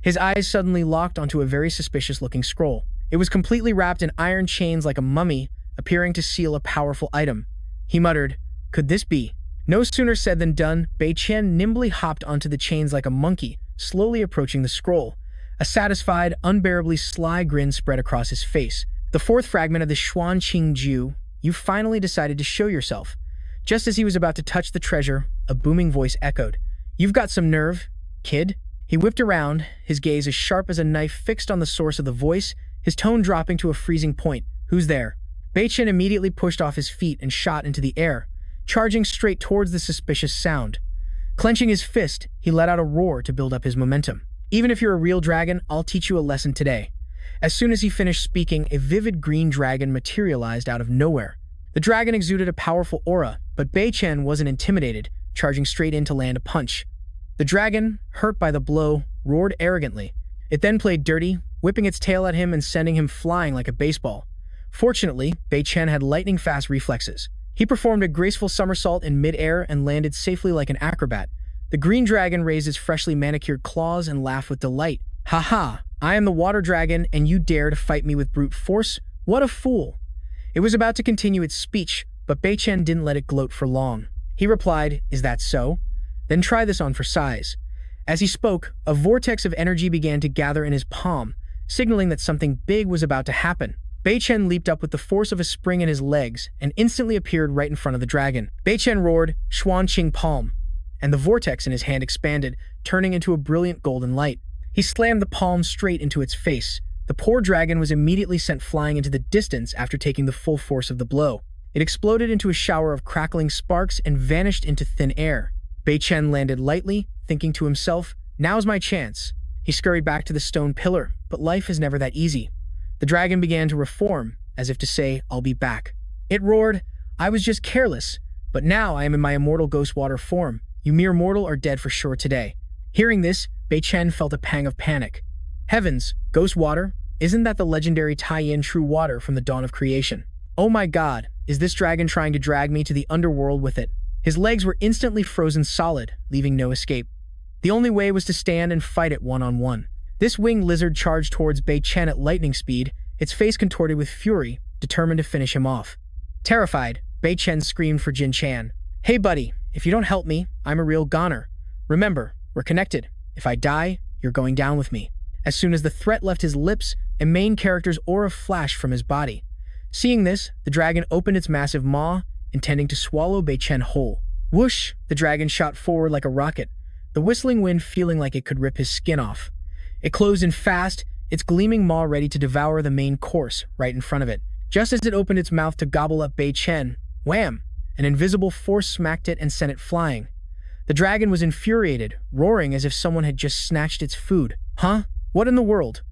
His eyes suddenly locked onto a very suspicious-looking scroll. It was completely wrapped in iron chains like a mummy, appearing to seal a powerful item. He muttered, Could this be? No sooner said than done, Beichen nimbly hopped onto the chains like a monkey, slowly approaching the scroll. A satisfied, unbearably sly grin spread across his face. The fourth fragment of the Xuanqing Ju, you finally decided to show yourself. Just as he was about to touch the treasure, a booming voice echoed, You've got some nerve, kid. He whipped around, his gaze as sharp as a knife fixed on the source of the voice, his tone dropping to a freezing point. Who's there? Beichen immediately pushed off his feet and shot into the air, charging straight towards the suspicious sound. Clenching his fist, he let out a roar to build up his momentum. Even if you're a real dragon, I'll teach you a lesson today. As soon as he finished speaking, a vivid green dragon materialized out of nowhere. The dragon exuded a powerful aura, but Beichen wasn't intimidated, charging straight in to land a punch. The dragon, hurt by the blow, roared arrogantly. It then played dirty, whipping its tail at him and sending him flying like a baseball. Fortunately, Beichen had lightning-fast reflexes. He performed a graceful somersault in mid-air and landed safely like an acrobat. The green dragon raised its freshly manicured claws and laughed with delight. Ha ha! I am the water dragon, and you dare to fight me with brute force? What a fool! It was about to continue its speech, but Beichen didn't let it gloat for long. He replied, Is that so? Then try this on for size. As he spoke, a vortex of energy began to gather in his palm, signaling that something big was about to happen. Beichen leaped up with the force of a spring in his legs and instantly appeared right in front of the dragon. Beichen roared, Xuanqing palm, and the vortex in his hand expanded, turning into a brilliant golden light. He slammed the palm straight into its face. The poor dragon was immediately sent flying into the distance after taking the full force of the blow. It exploded into a shower of crackling sparks and vanished into thin air. Beichen landed lightly, thinking to himself, Now's my chance. He scurried back to the stone pillar, but life is never that easy. The dragon began to reform, as if to say, I'll be back. It roared, I was just careless, but now I am in my immortal ghost water form. You mere mortal are dead for sure today. Hearing this, Beichen felt a pang of panic. Heavens, ghost water? Isn't that the legendary tie-in true water from the dawn of creation? Oh my god, is this dragon trying to drag me to the underworld with it? His legs were instantly frozen solid, leaving no escape. The only way was to stand and fight it one-on-one. This winged lizard charged towards Beichen at lightning speed, its face contorted with fury, determined to finish him off. Terrified, Beichen screamed for Jin Chan. Hey buddy, if you don't help me, I'm a real goner. Remember, we're connected. If I die, you're going down with me. As soon as the threat left his lips, a main character's aura flashed from his body. Seeing this, the dragon opened its massive maw, intending to swallow Beichen whole. Whoosh! The dragon shot forward like a rocket, the whistling wind feeling like it could rip his skin off. It closed in fast, its gleaming maw ready to devour the main course right in front of it. Just as it opened its mouth to gobble up Beichen, wham! An invisible force smacked it and sent it flying. The dragon was infuriated, roaring as if someone had just snatched its food. Huh? What in the world?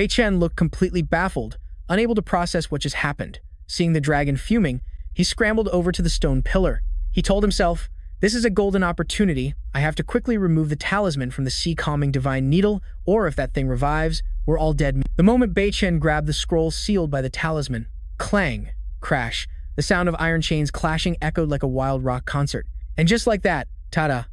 Chen looked completely baffled, unable to process what just happened. Seeing the dragon fuming, he scrambled over to the stone pillar. He told himself, "This is a golden opportunity. I have to quickly remove the talisman from the sea-calming divine needle, or if that thing revives, we're all dead." The moment Chen grabbed the scroll sealed by the talisman, clang, crash, the sound of iron chains clashing echoed like a wild rock concert. And just like that, ta-da!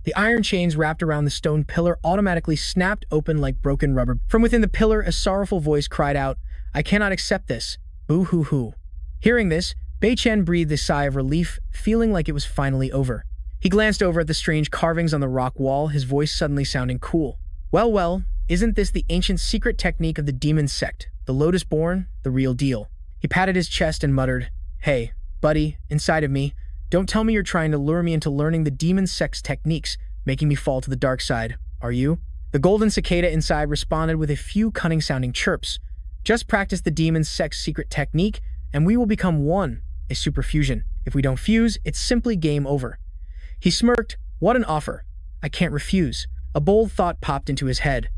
The iron chains wrapped around the stone pillar automatically snapped open like broken rubber. From within the pillar, a sorrowful voice cried out, "I cannot accept this. Boo-hoo-hoo." Hearing this, Chen breathed a sigh of relief, feeling like it was finally over. He glanced over at the strange carvings on the rock wall, his voice suddenly sounding cool. Well, well, isn't this the ancient secret technique of the demon sect, the Lotus-born, the real deal? He patted his chest and muttered, "Hey, buddy, inside of me, don't tell me you're trying to lure me into learning the demon sect's techniques, making me fall to the dark side, are you?" The golden cicada inside responded with a few cunning-sounding chirps. "Just practice the demon sect's secret technique, and we will become one, a superfusion. If we don't fuse, it's simply game over." He smirked. What an offer. I can't refuse. A bold thought popped into his head.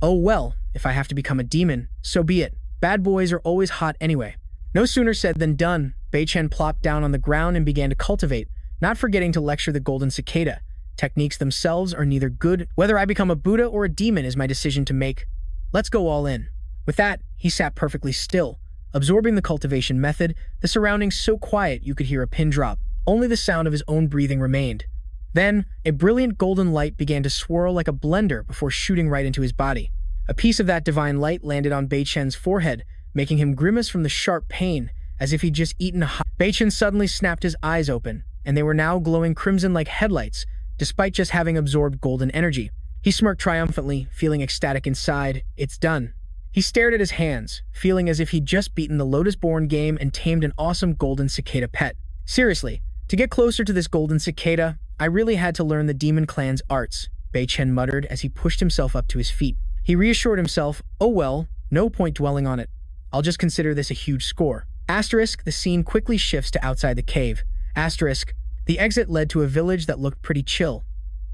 Oh well, if I have to become a demon, so be it. Bad boys are always hot anyway. No sooner said than done. Chen plopped down on the ground and began to cultivate, not forgetting to lecture the golden cicada. Techniques themselves are neither good. Whether I become a Buddha or a demon is my decision to make. Let's go all in. With that, he sat perfectly still, absorbing the cultivation method, the surroundings so quiet you could hear a pin drop. Only the sound of his own breathing remained. Then, a brilliant golden light began to swirl like a blender before shooting right into his body. A piece of that divine light landed on Chen's forehead, making him grimace from the sharp pain, as if he'd just eaten a hot... Chen suddenly snapped his eyes open, and they were now glowing crimson like headlights, despite just having absorbed golden energy. He smirked triumphantly, feeling ecstatic inside. It's done. He stared at his hands, feeling as if he'd just beaten the Lotus-born game and tamed an awesome golden cicada pet. Seriously, to get closer to this golden cicada, I really had to learn the demon clan's arts, Chen muttered as he pushed himself up to his feet. He reassured himself, oh well, no point dwelling on it. I'll just consider this a huge score. Asterisk, the scene quickly shifts to outside the cave. Asterisk, the exit led to a village that looked pretty chill.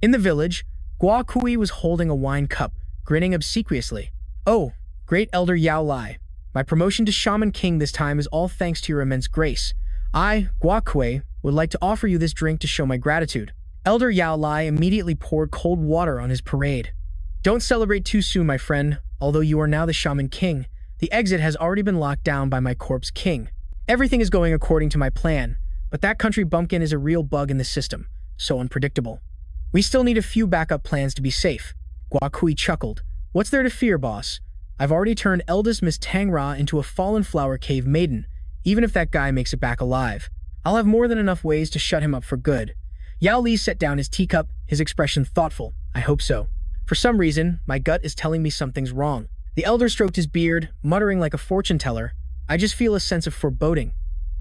In the village, Quang Huy was holding a wine cup, grinning obsequiously. Oh, great Elder Yao Lai. My promotion to Shaman King this time is all thanks to your immense grace. I, Quang Huy, would like to offer you this drink to show my gratitude. Elder Yao Lai immediately poured cold water on his parade. Don't celebrate too soon, my friend. Although you are now the Shaman King, the exit has already been locked down by my corpse king. Everything is going according to my plan, but that country bumpkin is a real bug in the system, so unpredictable. We still need a few backup plans to be safe. Quang Huy chuckled. What's there to fear, boss? I've already turned eldest Miss Tangra into a fallen flower cave maiden, even if that guy makes it back alive. I'll have more than enough ways to shut him up for good. Yao Li set down his teacup, his expression thoughtful. I hope so. For some reason, my gut is telling me something's wrong. The elder stroked his beard, muttering like a fortune teller. I just feel a sense of foreboding.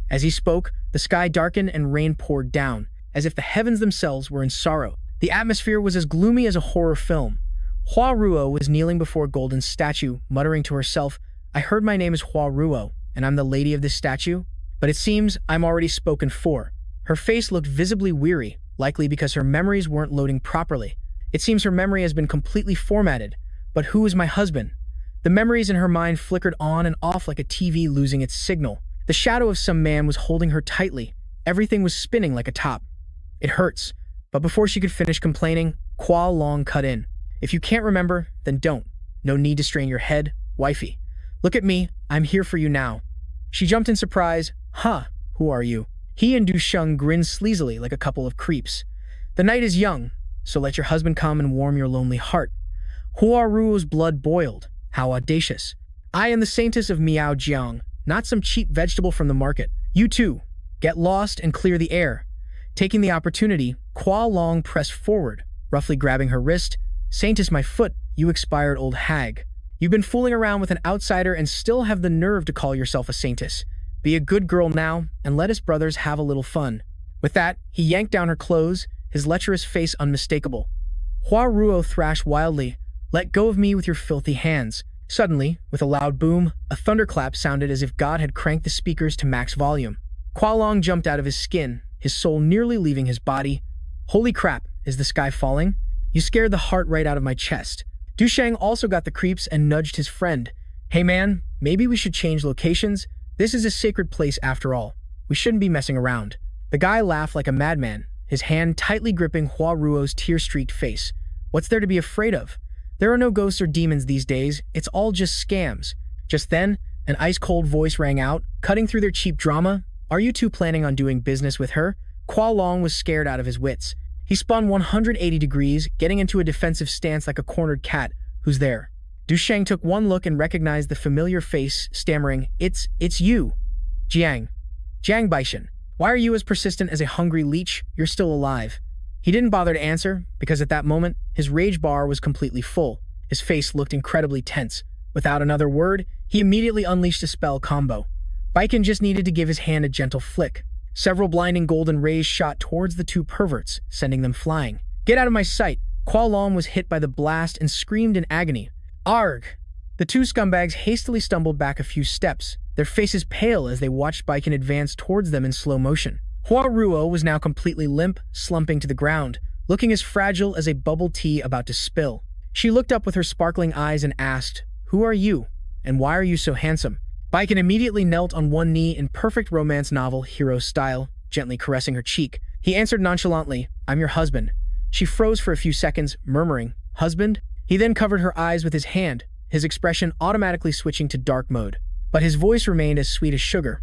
As he spoke, the sky darkened and rain poured down, as if the heavens themselves were in sorrow. The atmosphere was as gloomy as a horror film. Hua Ruo was kneeling before a golden statue, muttering to herself, I heard my name is Hua Ruo, and I'm the lady of this statue? But it seems I'm already spoken for. Her face looked visibly weary, likely because her memories weren't loading properly. It seems her memory has been completely formatted. But who is my husband? The memories in her mind flickered on and off like a TV losing its signal. The shadow of some man was holding her tightly. Everything was spinning like a top. It hurts. But before she could finish complaining, Qua Long cut in. If you can't remember, then don't. No need to strain your head, wifey. Look at me, I'm here for you now. She jumped in surprise. Huh, who are you? He and Du Sheng grinned sleazily like a couple of creeps. The night is young, so let your husband come and warm your lonely heart. Hua Ruo's blood boiled. How audacious. I am the saintess of Miao Jiang, not some cheap vegetable from the market. You too. Get lost and clear the air. Taking the opportunity, Qua Long pressed forward, roughly grabbing her wrist. Saintess, my foot, you expired old hag. You've been fooling around with an outsider and still have the nerve to call yourself a saintess. Be a good girl now, and let us brothers have a little fun. With that, he yanked down her clothes, his lecherous face unmistakable. Hua Ruo thrashed wildly, Let go of me with your filthy hands. Suddenly, with a loud boom, a thunderclap sounded as if God had cranked the speakers to max volume. Qua Long jumped out of his skin, his soul nearly leaving his body. Holy crap, Is the sky falling? You scared the heart right out of my chest. Du Sheng also got the creeps and nudged his friend. Hey man, maybe we should change locations? This is a sacred place after all. We shouldn't be messing around. The guy laughed like a madman, his hand tightly gripping Hua Ruo's tear-streaked face. What's there to be afraid of? There are no ghosts or demons these days, it's all just scams. Just then, an ice-cold voice rang out, cutting through their cheap drama. Are you two planning on doing business with her? Hua Long was scared out of his wits. He spun 180 degrees, getting into a defensive stance like a cornered cat. Who's there? Du Sheng took one look and recognized the familiar face, stammering, It's you. Jiang Bac Than. Why are you as persistent as a hungry leech? You're still alive. He didn't bother to answer, because at that moment, his rage bar was completely full. His face looked incredibly tense. Without another word, he immediately unleashed a spell combo. Bac Than just needed to give his hand a gentle flick. Several blinding golden rays shot towards the two perverts, sending them flying. Get out of my sight! Hua Long was hit by the blast and screamed in agony. Arg! The two scumbags hastily stumbled back a few steps, their faces pale as they watched Bac Than advance towards them in slow motion. Hua Ruo was now completely limp, slumping to the ground, looking as fragile as a bubble tea about to spill. She looked up with her sparkling eyes and asked, Who are you? And why are you so handsome? Bac Than immediately knelt on one knee in perfect romance novel hero style, gently caressing her cheek. He answered nonchalantly, I'm your husband. She froze for a few seconds, murmuring, Husband? He then covered her eyes with his hand, his expression automatically switching to dark mode. But his voice remained as sweet as sugar.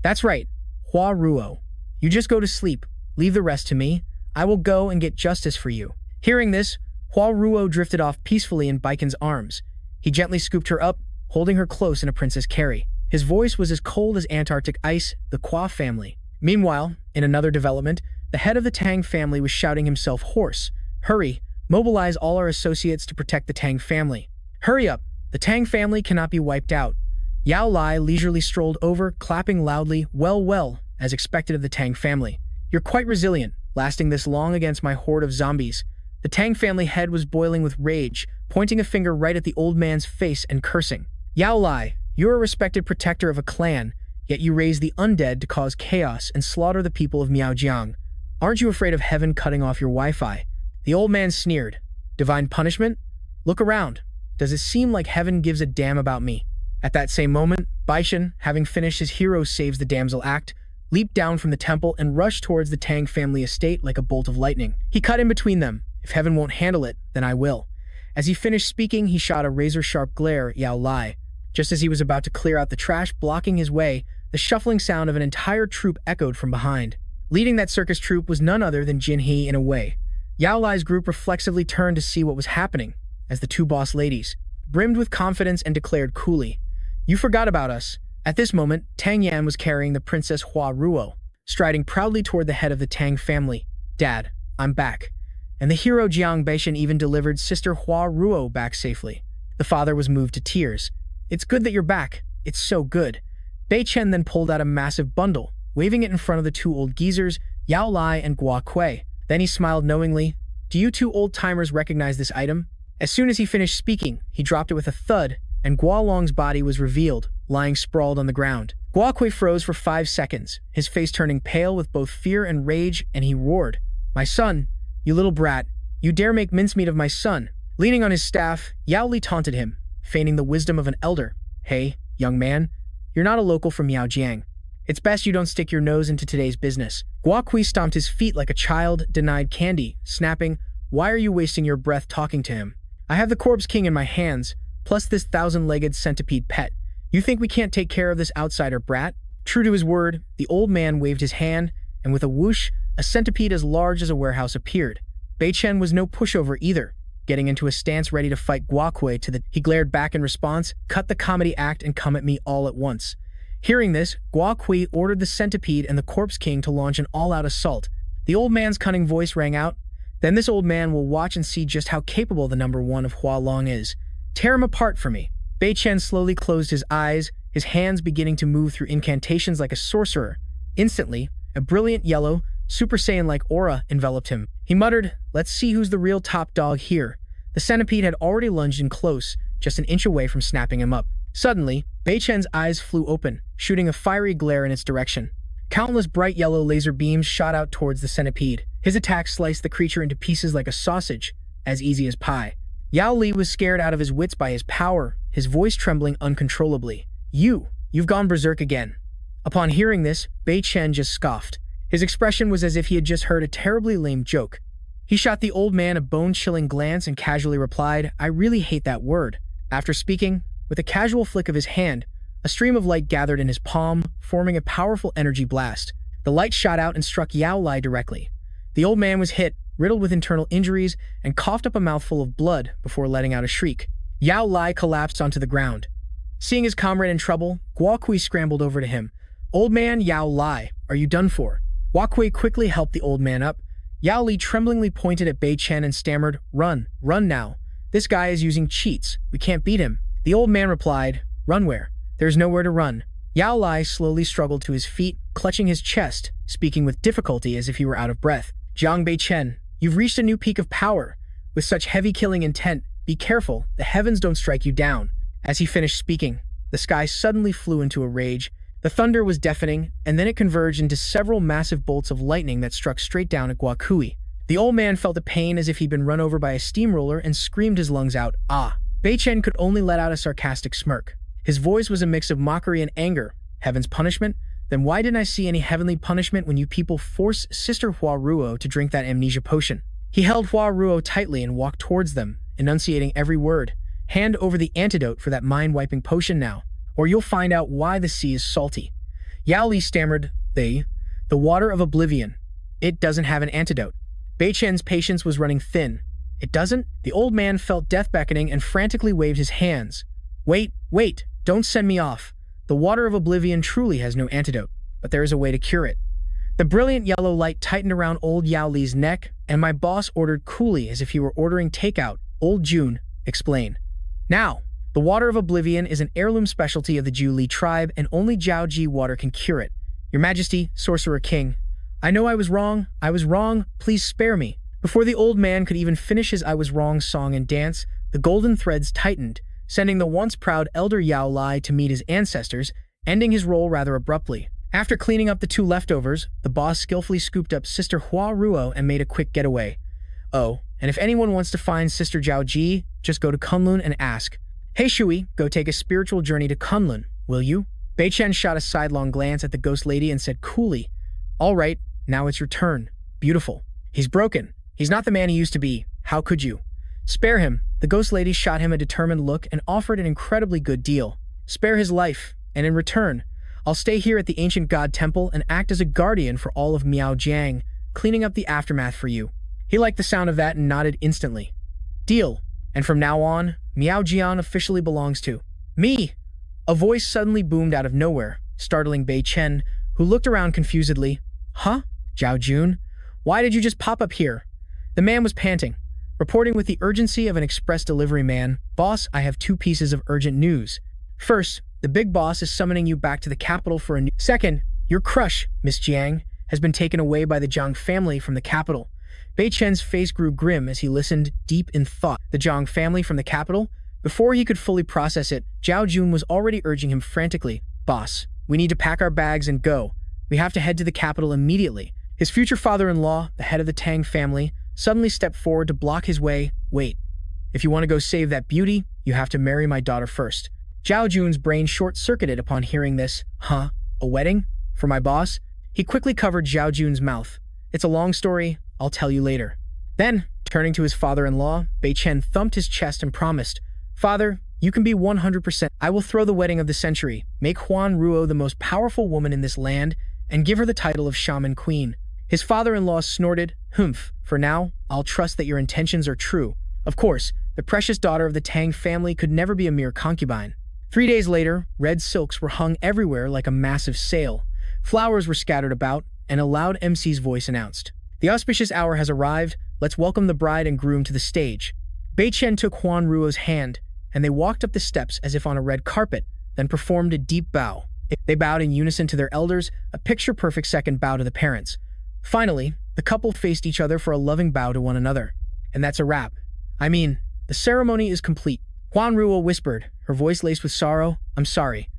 That's right, Hua Ruo. You just go to sleep. Leave the rest to me. I will go and get justice for you. Hearing this, Hua Ruo drifted off peacefully in Bac Than's arms. He gently scooped her up, holding her close in a princess carry. His voice was as cold as Antarctic ice, the Qua family. Meanwhile, in another development, the head of the Tang family was shouting himself hoarse. Hurry, mobilize all our associates to protect the Tang family. Hurry up, the Tang family cannot be wiped out. Yao Lai leisurely strolled over, clapping loudly, well, as expected of the Tang family. You're quite resilient, lasting this long against my horde of zombies. The Tang family head was boiling with rage, pointing a finger right at the old man's face and cursing. Yao Lai, you're a respected protector of a clan, yet you raise the undead to cause chaos and slaughter the people of Miaojiang. Aren't you afraid of heaven cutting off your Wi-Fi? The old man sneered. Divine punishment? Look around. Does it seem like heaven gives a damn about me? At that same moment, Bac Than, having finished his hero saves the damsel act, leaped down from the temple and rushed towards the Tang family estate like a bolt of lightning. He cut in between them. If heaven won't handle it, then I will. As he finished speaking, he shot a razor-sharp glare at Yao Lai. Just as he was about to clear out the trash blocking his way, the shuffling sound of an entire troop echoed from behind. Leading that circus troupe was none other than Jinhe in a way. Yao Lai's group reflexively turned to see what was happening, as the two boss ladies brimmed with confidence and declared coolly, You forgot about us. At this moment, Tang Yan was carrying the Princess Hua Ruo, striding proudly toward the head of the Tang family. Dad, I'm back. And the hero Giang Bac Than even delivered Sister Hua Ruo back safely. The father was moved to tears. It's good that you're back. It's so good. Bei Chen then pulled out a massive bundle, waving it in front of the two old geezers, Yao Lai and Gua Kui. Then he smiled knowingly. Do you two old-timers recognize this item? As soon as he finished speaking, he dropped it with a thud, and Gua Long's body was revealed, lying sprawled on the ground. Gua Kui froze for 5 seconds, his face turning pale with both fear and rage, and he roared, My son, you little brat, you dare make mincemeat of my son. Leaning on his staff, Yao Li taunted him, feigning the wisdom of an elder. Hey, young man, you're not a local from Miaojiang. It's best you don't stick your nose into today's business. Gua Kui stomped his feet like a child denied candy, snapping, Why are you wasting your breath talking to him? I have the Corpse King in my hands, plus this 1,000-legged centipede pet. You think we can't take care of this outsider brat? True to his word, the old man waved his hand, and with a whoosh, a centipede as large as a warehouse appeared. Bei Chen was no pushover either, getting into a stance ready to fight Gua Kui He glared back in response, cut the comedy act and come at me all at once. Hearing this, Gua Kui ordered the centipede and the Corpse King to launch an all-out assault. The old man's cunning voice rang out, Then this old man will watch and see just how capable the number one of Hua Long is. Tear him apart for me. Bei Chen slowly closed his eyes, his hands beginning to move through incantations like a sorcerer. Instantly, a brilliant yellow, Super Saiyan-like aura enveloped him. He muttered, Let's see who's the real top dog here. The centipede had already lunged in close, just an inch away from snapping him up. Suddenly, Bei Chen's eyes flew open, shooting a fiery glare in its direction. Countless bright yellow laser beams shot out towards the centipede. His attack sliced the creature into pieces like a sausage, as easy as pie. Yao Li was scared out of his wits by his power, his voice trembling uncontrollably. You've gone berserk again." Upon hearing this, Bei Chen just scoffed. His expression was as if he had just heard a terribly lame joke. He shot the old man a bone-chilling glance and casually replied, "I really hate that word." After speaking, with a casual flick of his hand, a stream of light gathered in his palm, forming a powerful energy blast. The light shot out and struck Yao Li directly. The old man was hit, riddled with internal injuries, and coughed up a mouthful of blood before letting out a shriek. Yao Li collapsed onto the ground. Seeing his comrade in trouble, Guo Kui scrambled over to him. "Old man Yao Li, are you done for?" Guo Kui quickly helped the old man up. Yao Li tremblingly pointed at Bei Chen and stammered, run now. This guy is using cheats. We can't beat him." The old man replied, "Run where? There's nowhere to run." Yao Li slowly struggled to his feet, clutching his chest, speaking with difficulty as if he were out of breath. "Jiang Bei Chen, you've reached a new peak of power. With such heavy killing intent, be careful, the heavens don't strike you down." As he finished speaking, the sky suddenly flew into a rage. The thunder was deafening, and then it converged into several massive bolts of lightning that struck straight down at Guo Kui. The old man felt the pain as if he'd been run over by a steamroller and screamed his lungs out, "Ah!" Bei Chen could only let out a sarcastic smirk. His voice was a mix of mockery and anger. Heaven's punishment? Then why didn't I see any heavenly punishment when you people forced Sister Hua Ruo to drink that amnesia potion? He held Hua Ruo tightly and walked towards them, enunciating every word. "Hand over the antidote for that mind-wiping potion now, or you'll find out why the sea is salty." Yao Li stammered, The water of oblivion. It doesn't have an antidote." Bei Chen's patience was running thin. "It doesn't?" The old man felt death beckoning and frantically waved his hands. Wait, don't send me off. The water of oblivion truly has no antidote, but there is a way to cure it." The brilliant yellow light tightened around old Yao Li's neck, and my boss ordered coolly as if he were ordering takeout, "Old June, explain." "Now, the water of oblivion is an heirloom specialty of the Ju Li tribe, and only Jiao Ji water can cure it. Your Majesty, Sorcerer King, I know I was wrong, please spare me." Before the old man could even finish his "I was wrong" song and dance, the golden threads tightened, sending the once proud elder Yao Li to meet his ancestors, ending his role rather abruptly. After cleaning up the two leftovers, the boss skillfully scooped up Sister Hua Ruo and made a quick getaway. Oh, and if anyone wants to find Sister Jiao Ji, just go to Kunlun and ask. "Hey Shui, go take a spiritual journey to Kunlun, will you?" Bei Chen shot a sidelong glance at the ghost lady and said coolly, "All right, now it's your turn. Beautiful. He's broken. He's not the man he used to be. How could you?" "Spare him." The ghost lady shot him a determined look and offered an incredibly good deal. "Spare his life, and in return, I'll stay here at the ancient god temple and act as a guardian for all of Miaojiang, cleaning up the aftermath for you." He liked the sound of that and nodded instantly. "Deal. And from now on, Miaojiang officially belongs to me." A voice suddenly boomed out of nowhere, startling Bei Chen, who looked around confusedly. "Huh? Zhao Jun? Why did you just pop up here?" The man was panting, reporting with the urgency of an express delivery man. "Boss, I have 2 pieces of urgent news. First, the big boss is summoning you back to the capital for a new— Second, your crush, Miss Jiang, has been taken away by the Jiang family from the capital." Bei Chen's face grew grim as he listened, deep in thought. The Jiang family from the capital? Before he could fully process it, Zhao Jun was already urging him frantically. "Boss, we need to pack our bags and go. We have to head to the capital immediately." His future father-in-law, the head of the Tang family, suddenly stepped forward to block his way. "Wait. If you want to go save that beauty, you have to marry my daughter first." Zhao Jun's brain short-circuited upon hearing this. "Huh? A wedding? For my boss?" He quickly covered Zhao Jun's mouth. "It's a long story. I'll tell you later." Then, turning to his father-in-law, Bei Chen thumped his chest and promised, "Father, you can be 100%. I will throw the wedding of the century, make Huan Ruo the most powerful woman in this land, and give her the title of Shaman Queen." His father-in-law snorted, "Humph, for now, I'll trust that your intentions are true." Of course, the precious daughter of the Tang family could never be a mere concubine. 3 days later, red silks were hung everywhere like a massive sail. Flowers were scattered about, and a loud MC's voice announced, "The auspicious hour has arrived. Let's welcome the bride and groom to the stage." Bei Chen took Huan Ruo's hand, and they walked up the steps as if on a red carpet, then performed a deep bow. They bowed in unison to their elders, a picture-perfect second bow to the parents. Finally, the couple faced each other for a loving bow to one another. And that's a wrap. I mean, the ceremony is complete. Huan Ruo whispered, her voice laced with sorrow, "I'm sorry,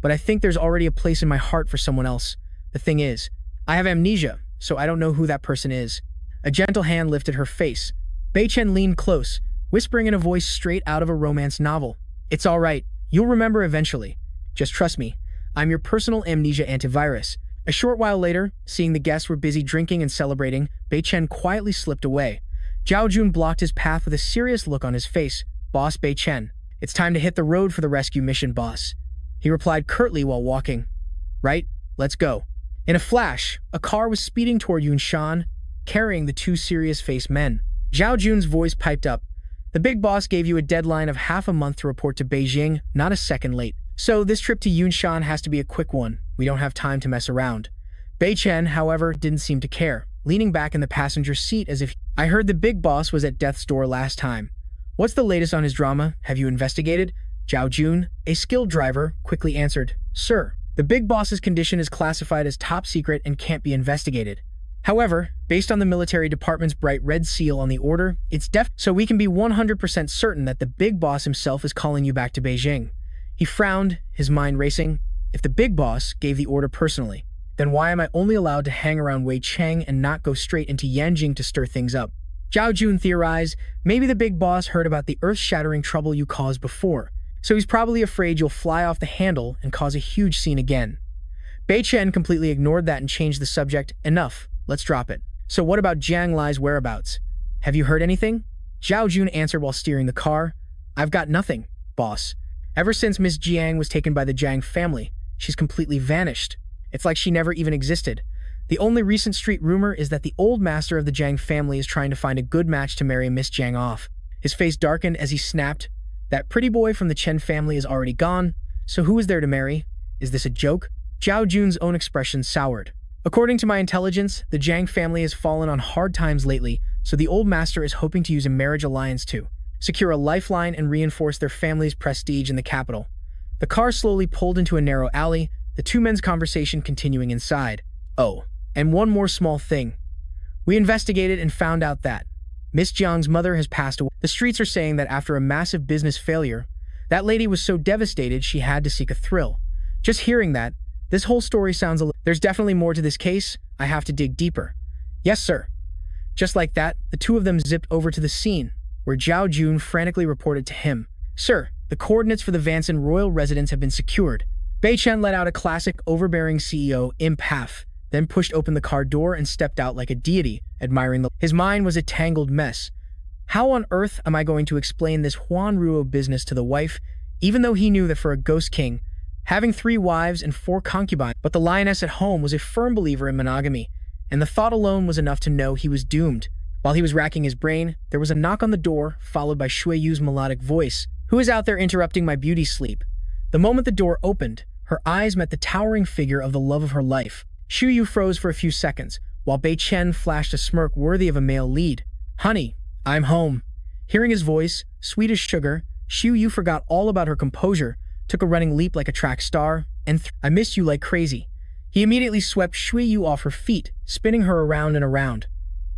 but I think there's already a place in my heart for someone else. The thing is, I have amnesia, so I don't know who that person is." A gentle hand lifted her face. Bei Chen leaned close, whispering in a voice straight out of a romance novel. It's all right. You'll remember eventually. Just trust me. I'm your personal amnesia antivirus. A short while later, seeing the guests were busy drinking and celebrating, Bei Chen quietly slipped away. Zhao Jun blocked his path with a serious look on his face. Boss Bei Chen. It's time to hit the road for the rescue mission, boss. He replied curtly while walking. Right, let's go. In a flash, a car was speeding toward Yunshan, carrying the two serious-faced men. Zhao Jun's voice piped up. The big boss gave you a deadline of half a month to report to Beijing, not a second late. So this trip to Yunshan has to be a quick one. We don't have time to mess around. Bei Chen, however, didn't seem to care, leaning back in the passenger seat as if, I heard the big boss was at death's door last time. What's the latest on his drama? Have you investigated? Zhao Jun, a skilled driver, quickly answered, Sir, the big boss's condition is classified as top secret and can't be investigated. However, based on the military department's bright red seal on the order, it's so we can be 100% certain that the big boss himself is calling you back to Beijing. He frowned, his mind racing. If the big boss gave the order personally, then why am I only allowed to hang around Wei Cheng and not go straight into Yanjing to stir things up? Zhao Jun theorized, maybe the big boss heard about the earth-shattering trouble you caused before, so he's probably afraid you'll fly off the handle and cause a huge scene again. Bei Chen completely ignored that and changed the subject. Enough, let's drop it. So what about Jiang Lai's whereabouts? Have you heard anything? Zhao Jun answered while steering the car. I've got nothing, boss. Ever since Miss Jiang was taken by the Jiang family, she's completely vanished. It's like she never even existed. The only recent street rumor is that the old master of the Jiang family is trying to find a good match to marry Miss Jiang off. His face darkened as he snapped. That pretty boy from the Chen family is already gone, so who is there to marry? Is this a joke? Zhao Jun's own expression soured. According to my intelligence, the Jiang family has fallen on hard times lately, so the old master is hoping to use a marriage alliance to secure a lifeline and reinforce their family's prestige in the capital. The car slowly pulled into a narrow alley, the two men's conversation continuing inside. Oh, and one more small thing. We investigated and found out that Miss Jiang's mother has passed away. The streets are saying that after a massive business failure, that lady was so devastated she had to seek a thrill. Just hearing that, this whole story sounds a little... There's definitely more to this case. I have to dig deeper. Yes, sir. Just like that, the two of them zipped over to the scene, where Zhao Jun frantically reported to him. Sir, the coordinates for the Vanson royal residence have been secured. Bei Chen let out a classic overbearing CEO imp half, then pushed open the car door and stepped out like a deity, admiring the... His mind was a tangled mess. How on earth am I going to explain this Huan Ruo business to the wife, even though he knew that for a ghost king, having 3 wives and 4 concubines, but the lioness at home was a firm believer in monogamy, and the thought alone was enough to know he was doomed. While he was racking his brain, there was a knock on the door, followed by Shui Yu's melodic voice. Who is out there interrupting my beauty sleep? The moment the door opened, her eyes met the towering figure of the love of her life. Shui Yu froze for a few seconds, while Bei Chen flashed a smirk worthy of a male lead. Honey, I'm home. Hearing his voice, sweet as sugar, Shui Yu forgot all about her composure, took a running leap like a track star, and I missed you like crazy. He immediately swept Shui Yu off her feet, spinning her around and around.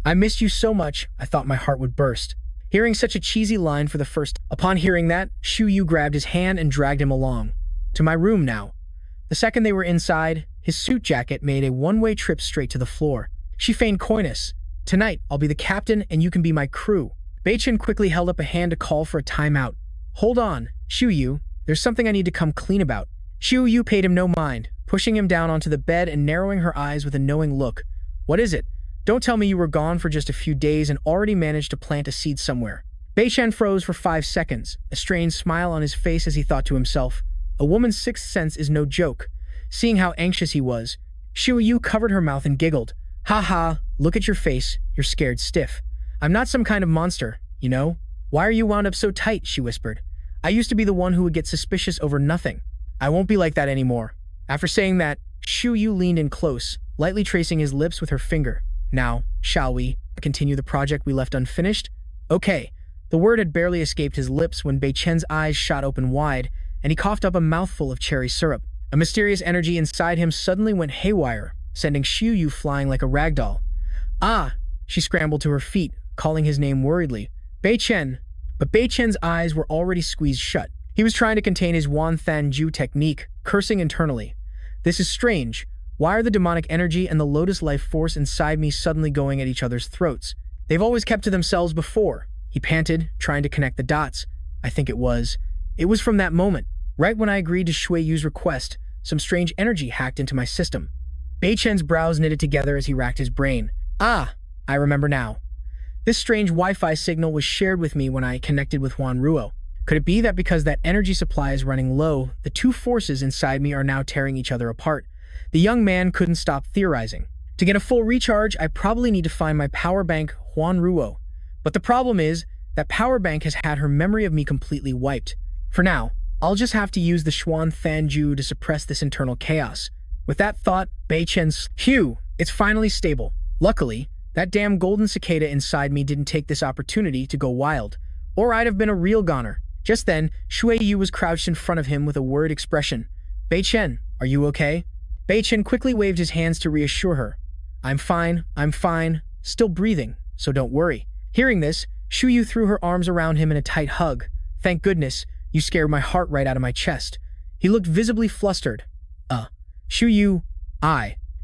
I missed you so much, I thought my heart would burst. Hearing such a cheesy line for the first... Upon hearing that, Shui Yu grabbed his hand and dragged him along. To my room now. The second they were inside, his suit jacket made a one-way trip straight to the floor. She feigned coyness. Tonight, I'll be the captain and you can be my crew. Bei Chen quickly held up a hand to call for a timeout. Hold on, Shui Yu. There's something I need to come clean about. Shui Yu paid him no mind, pushing him down onto the bed and narrowing her eyes with a knowing look. What is it? Don't tell me you were gone for just a few days and already managed to plant a seed somewhere. Bei Chen froze for 5 seconds, a strange smile on his face as he thought to himself, a woman's sixth sense is no joke. Seeing how anxious he was, Shui Yu covered her mouth and giggled. Ha ha, look at your face, you're scared stiff. I'm not some kind of monster, you know? Why are you wound up so tight, she whispered. I used to be the one who would get suspicious over nothing. I won't be like that anymore. After saying that, Shui Yu leaned in close, lightly tracing his lips with her finger. Now, shall we continue the project we left unfinished? Okay. The word had barely escaped his lips when Bei Chen's eyes shot open wide, and he coughed up a mouthful of cherry syrup. A mysterious energy inside him suddenly went haywire, sending Shui Yu flying like a ragdoll. Ah! She scrambled to her feet, calling his name worriedly. Bei Chen! But Bei Chen's eyes were already squeezed shut. He was trying to contain his Wan Than Ju technique, cursing internally. This is strange. Why are the demonic energy and the lotus life force inside me suddenly going at each other's throats? They've always kept to themselves before. He panted, trying to connect the dots. I think it was. It was from that moment, right when I agreed to Shui Yu's request, some strange energy hacked into my system. Bei Chen's brows knitted together as he racked his brain. Ah, I remember now. This strange Wi-Fi signal was shared with me when I connected with Huan Ruo. Could it be that because that energy supply is running low, the two forces inside me are now tearing each other apart? The young man couldn't stop theorizing. To get a full recharge, I probably need to find my power bank, Huan Ruo. But the problem is, that power bank has had her memory of me completely wiped. For now, I'll just have to use the Xuan Thanju to suppress this internal chaos. With that thought, Bei Chen's Phew, it's finally stable. Luckily, that damn golden cicada inside me didn't take this opportunity to go wild, or I'd have been a real goner. Just then, Shui Yu was crouched in front of him with a worried expression. Bei Chen, are you okay? Bei Chen quickly waved his hands to reassure her. I'm fine, still breathing, so don't worry. Hearing this, Shu Yu threw her arms around him in a tight hug. Thank goodness, you scared my heart right out of my chest. He looked visibly flustered. Shu Yu,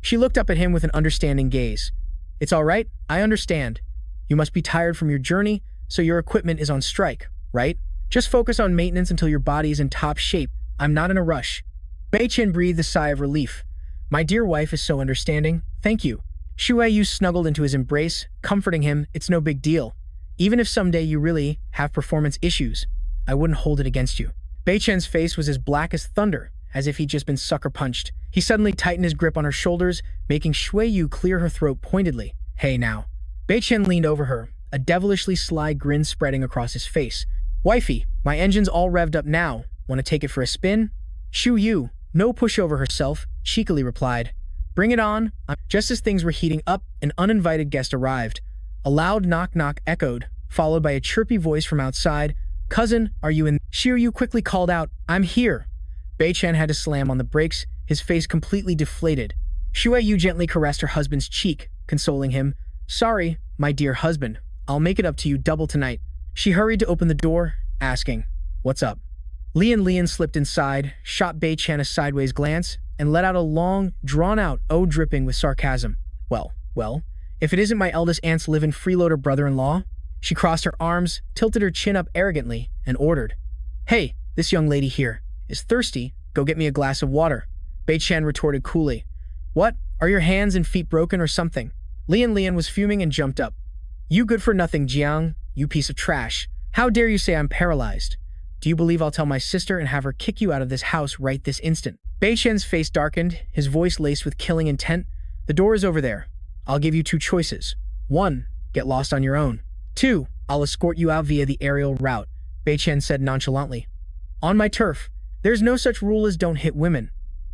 She looked up at him with an understanding gaze. It's all right, I understand. You must be tired from your journey, so your equipment is on strike, right? Just focus on maintenance until your body is in top shape. I'm not in a rush. Bei Chen breathed a sigh of relief. My dear wife is so understanding. Thank you. Shu Yu snuggled into his embrace, comforting him. It's no big deal. Even if someday you really have performance issues, I wouldn't hold it against you. Bei Chen's face was as black as thunder, as if he'd just been sucker punched. He suddenly tightened his grip on her shoulders, making Shui Yu clear her throat pointedly. Hey now. Bei Chen leaned over her, a devilishly sly grin spreading across his face. Wifey, my engine's all revved up now. Want to take it for a spin? Shu Yu, no pushover herself, cheekily replied. Bring it on. Just as things were heating up, an uninvited guest arrived. A loud knock-knock echoed, followed by a chirpy voice from outside. Cousin, are you in? Shu Yu quickly called out, I'm here. Bei Chen had to slam on the brakes, his face completely deflated. Shu Yu gently caressed her husband's cheek, consoling him. Sorry, my dear husband. I'll make it up to you double tonight. She hurried to open the door, asking, What's up? Lian slipped inside, shot Bei Chen a sideways glance, and let out a long, drawn-out "oh" dripping with sarcasm. Well, if it isn't my eldest aunt's live-in freeloader brother-in-law? She crossed her arms, tilted her chin up arrogantly, and ordered. Hey, this young lady here is thirsty. Go get me a glass of water. Bei Chen retorted coolly. What? Are your hands and feet broken or something? Lian was fuming and jumped up. You good-for-nothing, Jiang, you piece of trash. How dare you say I'm paralyzed? Do you believe I'll tell my sister and have her kick you out of this house right this instant? Bei Chen's face darkened, his voice laced with killing intent. The door is over there. I'll give you two choices. 1. Get lost on your own. 2. I'll escort you out via the aerial route, Bei Chen said nonchalantly. On my turf. There's no such rule as don't hit women.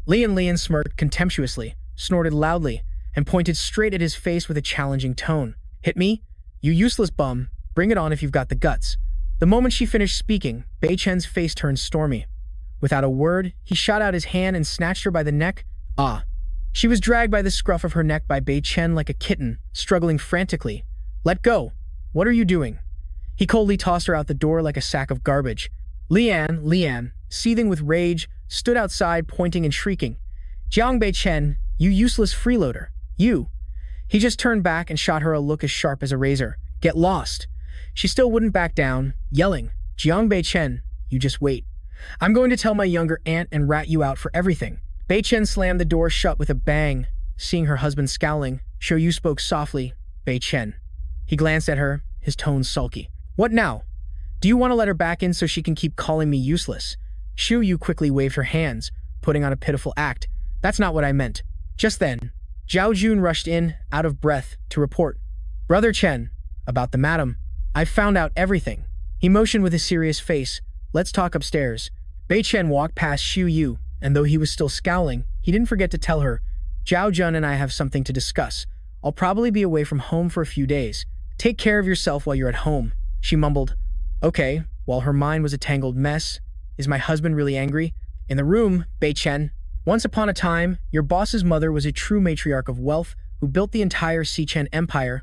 Lian smirked contemptuously, snorted loudly, and pointed straight at his face with a challenging tone. Hit me? You useless bum. Bring it on if you've got the guts. The moment she finished speaking, Bei Chen's face turned stormy. Without a word, he shot out his hand and snatched her by the neck. She was dragged by the scruff of her neck by Bei Chen like a kitten, struggling frantically. Let go. What are you doing? He coldly tossed her out the door like a sack of garbage. Lian, seething with rage, stood outside pointing and shrieking. Jiang Bei Chen, you useless freeloader. You. He just turned back and shot her a look as sharp as a razor. Get lost. She still wouldn't back down, yelling, Jiang Bei Chen, you just wait. I'm going to tell my younger aunt and rat you out for everything. Bei Chen slammed the door shut with a bang. Seeing her husband scowling, Shu Yu spoke softly, Bei Chen. He glanced at her, his tone sulky. What now? Do you want to let her back in so she can keep calling me useless? Shu Yu quickly waved her hands, putting on a pitiful act. That's not what I meant. Just then, Zhao Jun rushed in, out of breath, to report. Brother Chen, about the madam. I've found out everything. He motioned with a serious face. Let's talk upstairs. Bei Chen walked past Shu Yu, and though he was still scowling, he didn't forget to tell her, Zhao Jun and I have something to discuss. I'll probably be away from home for a few days. Take care of yourself while you're at home. She mumbled. Okay, while her mind was a tangled mess. Is my husband really angry? In the room, Bei Chen. Once upon a time, your boss's mother was a true matriarch of wealth who built the entire Chen empire.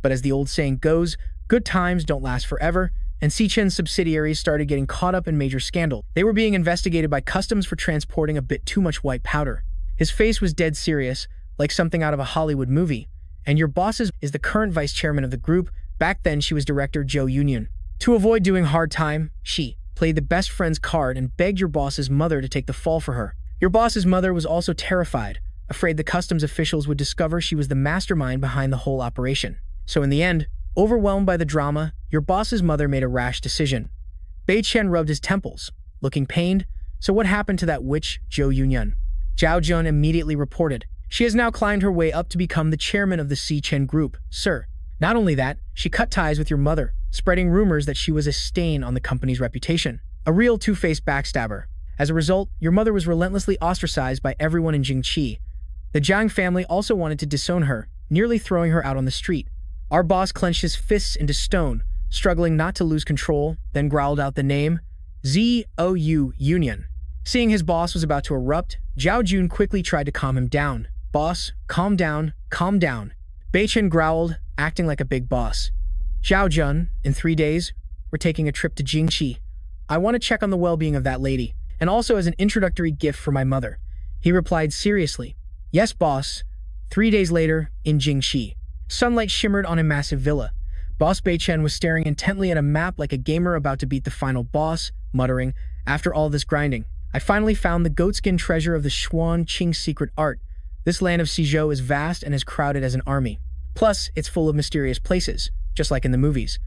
But as the old saying goes, good times don't last forever, and Chen's subsidiaries started getting caught up in major scandal. They were being investigated by customs for transporting a bit too much white powder. His face was dead serious, like something out of a Hollywood movie. And your boss is the current vice chairman of the group. Back then, she was director Jo Union. To avoid doing hard time, she played the best friend's card and begged your boss's mother to take the fall for her. Your boss's mother was also terrified, afraid the customs officials would discover she was the mastermind behind the whole operation. So in the end, overwhelmed by the drama, your boss's mother made a rash decision. Chen rubbed his temples, looking pained. So what happened to that witch, Jo Union? Zhao Jun immediately reported. She has now climbed her way up to become the chairman of the Chen group, sir. Not only that, she cut ties with your mother, spreading rumors that she was a stain on the company's reputation. A real two-faced backstabber. As a result, your mother was relentlessly ostracized by everyone in Jingqi. The Jiang family also wanted to disown her, nearly throwing her out on the street. Our boss clenched his fists into stone, struggling not to lose control, then growled out the name, ZOU Union. Seeing his boss was about to erupt, Zhao Jun quickly tried to calm him down. Boss, calm down, calm down. Chen growled, acting like a big boss. Zhao Jun, in 3 days, we're taking a trip to Jingqi. I want to check on the well-being of that lady, and also as an introductory gift for my mother. He replied seriously. Yes, boss. 3 days later, in Jingqi. Sunlight shimmered on a massive villa. Boss Chen was staring intently at a map like a gamer about to beat the final boss, muttering, after all this grinding, I finally found the goatskin treasure of the Xuan Qing secret art. This land of Suzhou is vast and as crowded as an army. Plus, it's full of mysterious places, just like in the movies.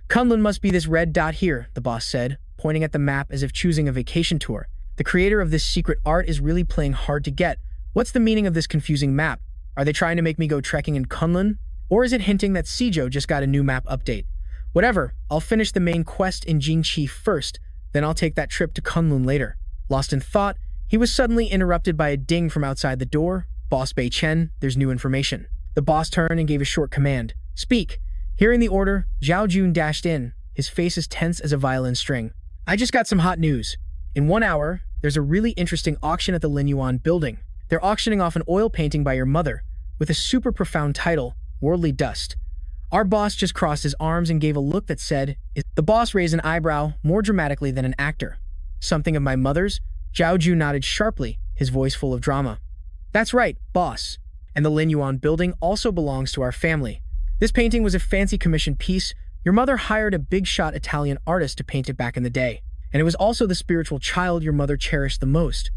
Kunlun must be this red dot here, the boss said, pointing at the map as if choosing a vacation tour. The creator of this secret art is really playing hard to get. What's the meaning of this confusing map? Are they trying to make me go trekking in Kunlun? Or is it hinting that Suzhou just got a new map update? Whatever, I'll finish the main quest in Jingqi first, then I'll take that trip to Kunlun later. Lost in thought, he was suddenly interrupted by a ding from outside the door. Boss Chen, there's new information. The boss turned and gave a short command. Speak. Hearing the order, Zhao Jun dashed in, his face as tense as a violin string. I just got some hot news. In 1 hour, there's a really interesting auction at the Linyuan building. They're auctioning off an oil painting by your mother, with a super profound title, Worldly Dust. Our boss just crossed his arms and gave a look that said, the boss raised an eyebrow more dramatically than an actor. Something of my mother's? Zhao Jun nodded sharply, his voice full of drama. That's right, boss. And the Linyuan building also belongs to our family. This painting was a fancy commission piece. Your mother hired a big-shot Italian artist to paint it back in the day. And it was also the spiritual child your mother cherished the most.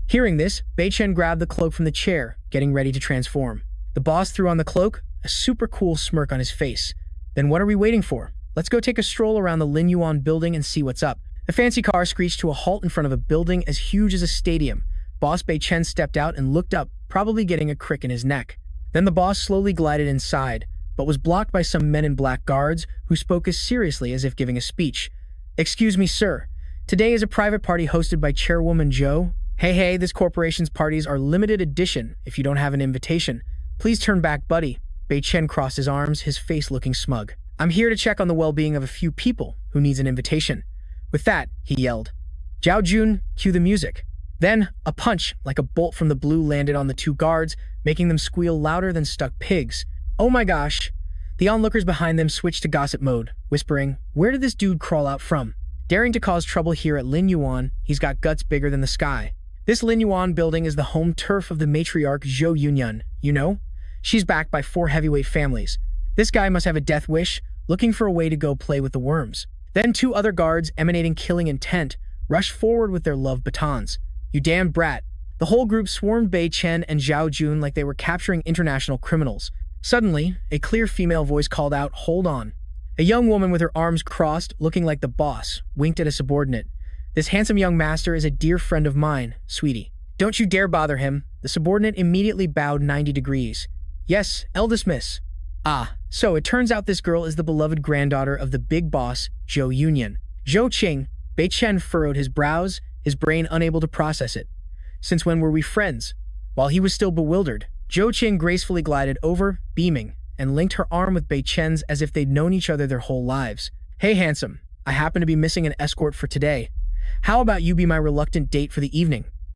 Hearing this, Chen grabbed the cloak from the chair, getting ready to transform. The boss threw on the cloak, a super cool smirk on his face. Then what are we waiting for? Let's go take a stroll around the Linyuan building and see what's up. The fancy car screeched to a halt in front of a building as huge as a stadium. Boss Chen stepped out and looked up, probably getting a crick in his neck. Then the boss slowly glided inside, but was blocked by some men in black guards who spoke as seriously as if giving a speech. Excuse me, sir. Today is a private party hosted by Chairwoman Zhou. Hey, this corporation's parties are limited edition. If you don't have an invitation, please turn back, buddy. Chen crossed his arms, his face looking smug. I'm here to check on the well-being of a few people who needs an invitation. With that, he yelled. Zhao Jun, cue the music. Then, a punch, like a bolt from the blue, landed on the two guards, making them squeal louder than stuck pigs. Oh my gosh. The onlookers behind them switched to gossip mode, whispering, where did this dude crawl out from? Daring to cause trouble here at Linyuan, he's got guts bigger than the sky. This Linyuan building is the home turf of the matriarch Zhou Union, you know? She's backed by 4 heavyweight families. This guy must have a death wish, looking for a way to go play with the worms. Then 2 other guards, emanating killing intent, rushed forward with their love batons. You damned brat. The whole group swarmed Chen and Zhao Jun like they were capturing international criminals. Suddenly, a clear female voice called out, hold on. A young woman with her arms crossed, looking like the boss, winked at a subordinate. This handsome young master is a dear friend of mine, sweetie. Don't you dare bother him. The subordinate immediately bowed 90 degrees. Yes, eldest miss. Ah, so it turns out this girl is the beloved granddaughter of the big boss, Zhou Union. Zhou Qing. Chen furrowed his brows, his brain unable to process it. Since when were we friends? While he was still bewildered, Zhou Qing gracefully glided over, beaming, and linked her arm with Chen's as if they'd known each other their whole lives. Hey, handsome. I happen to be missing an escort for today. How about you be my reluctant date for the evening?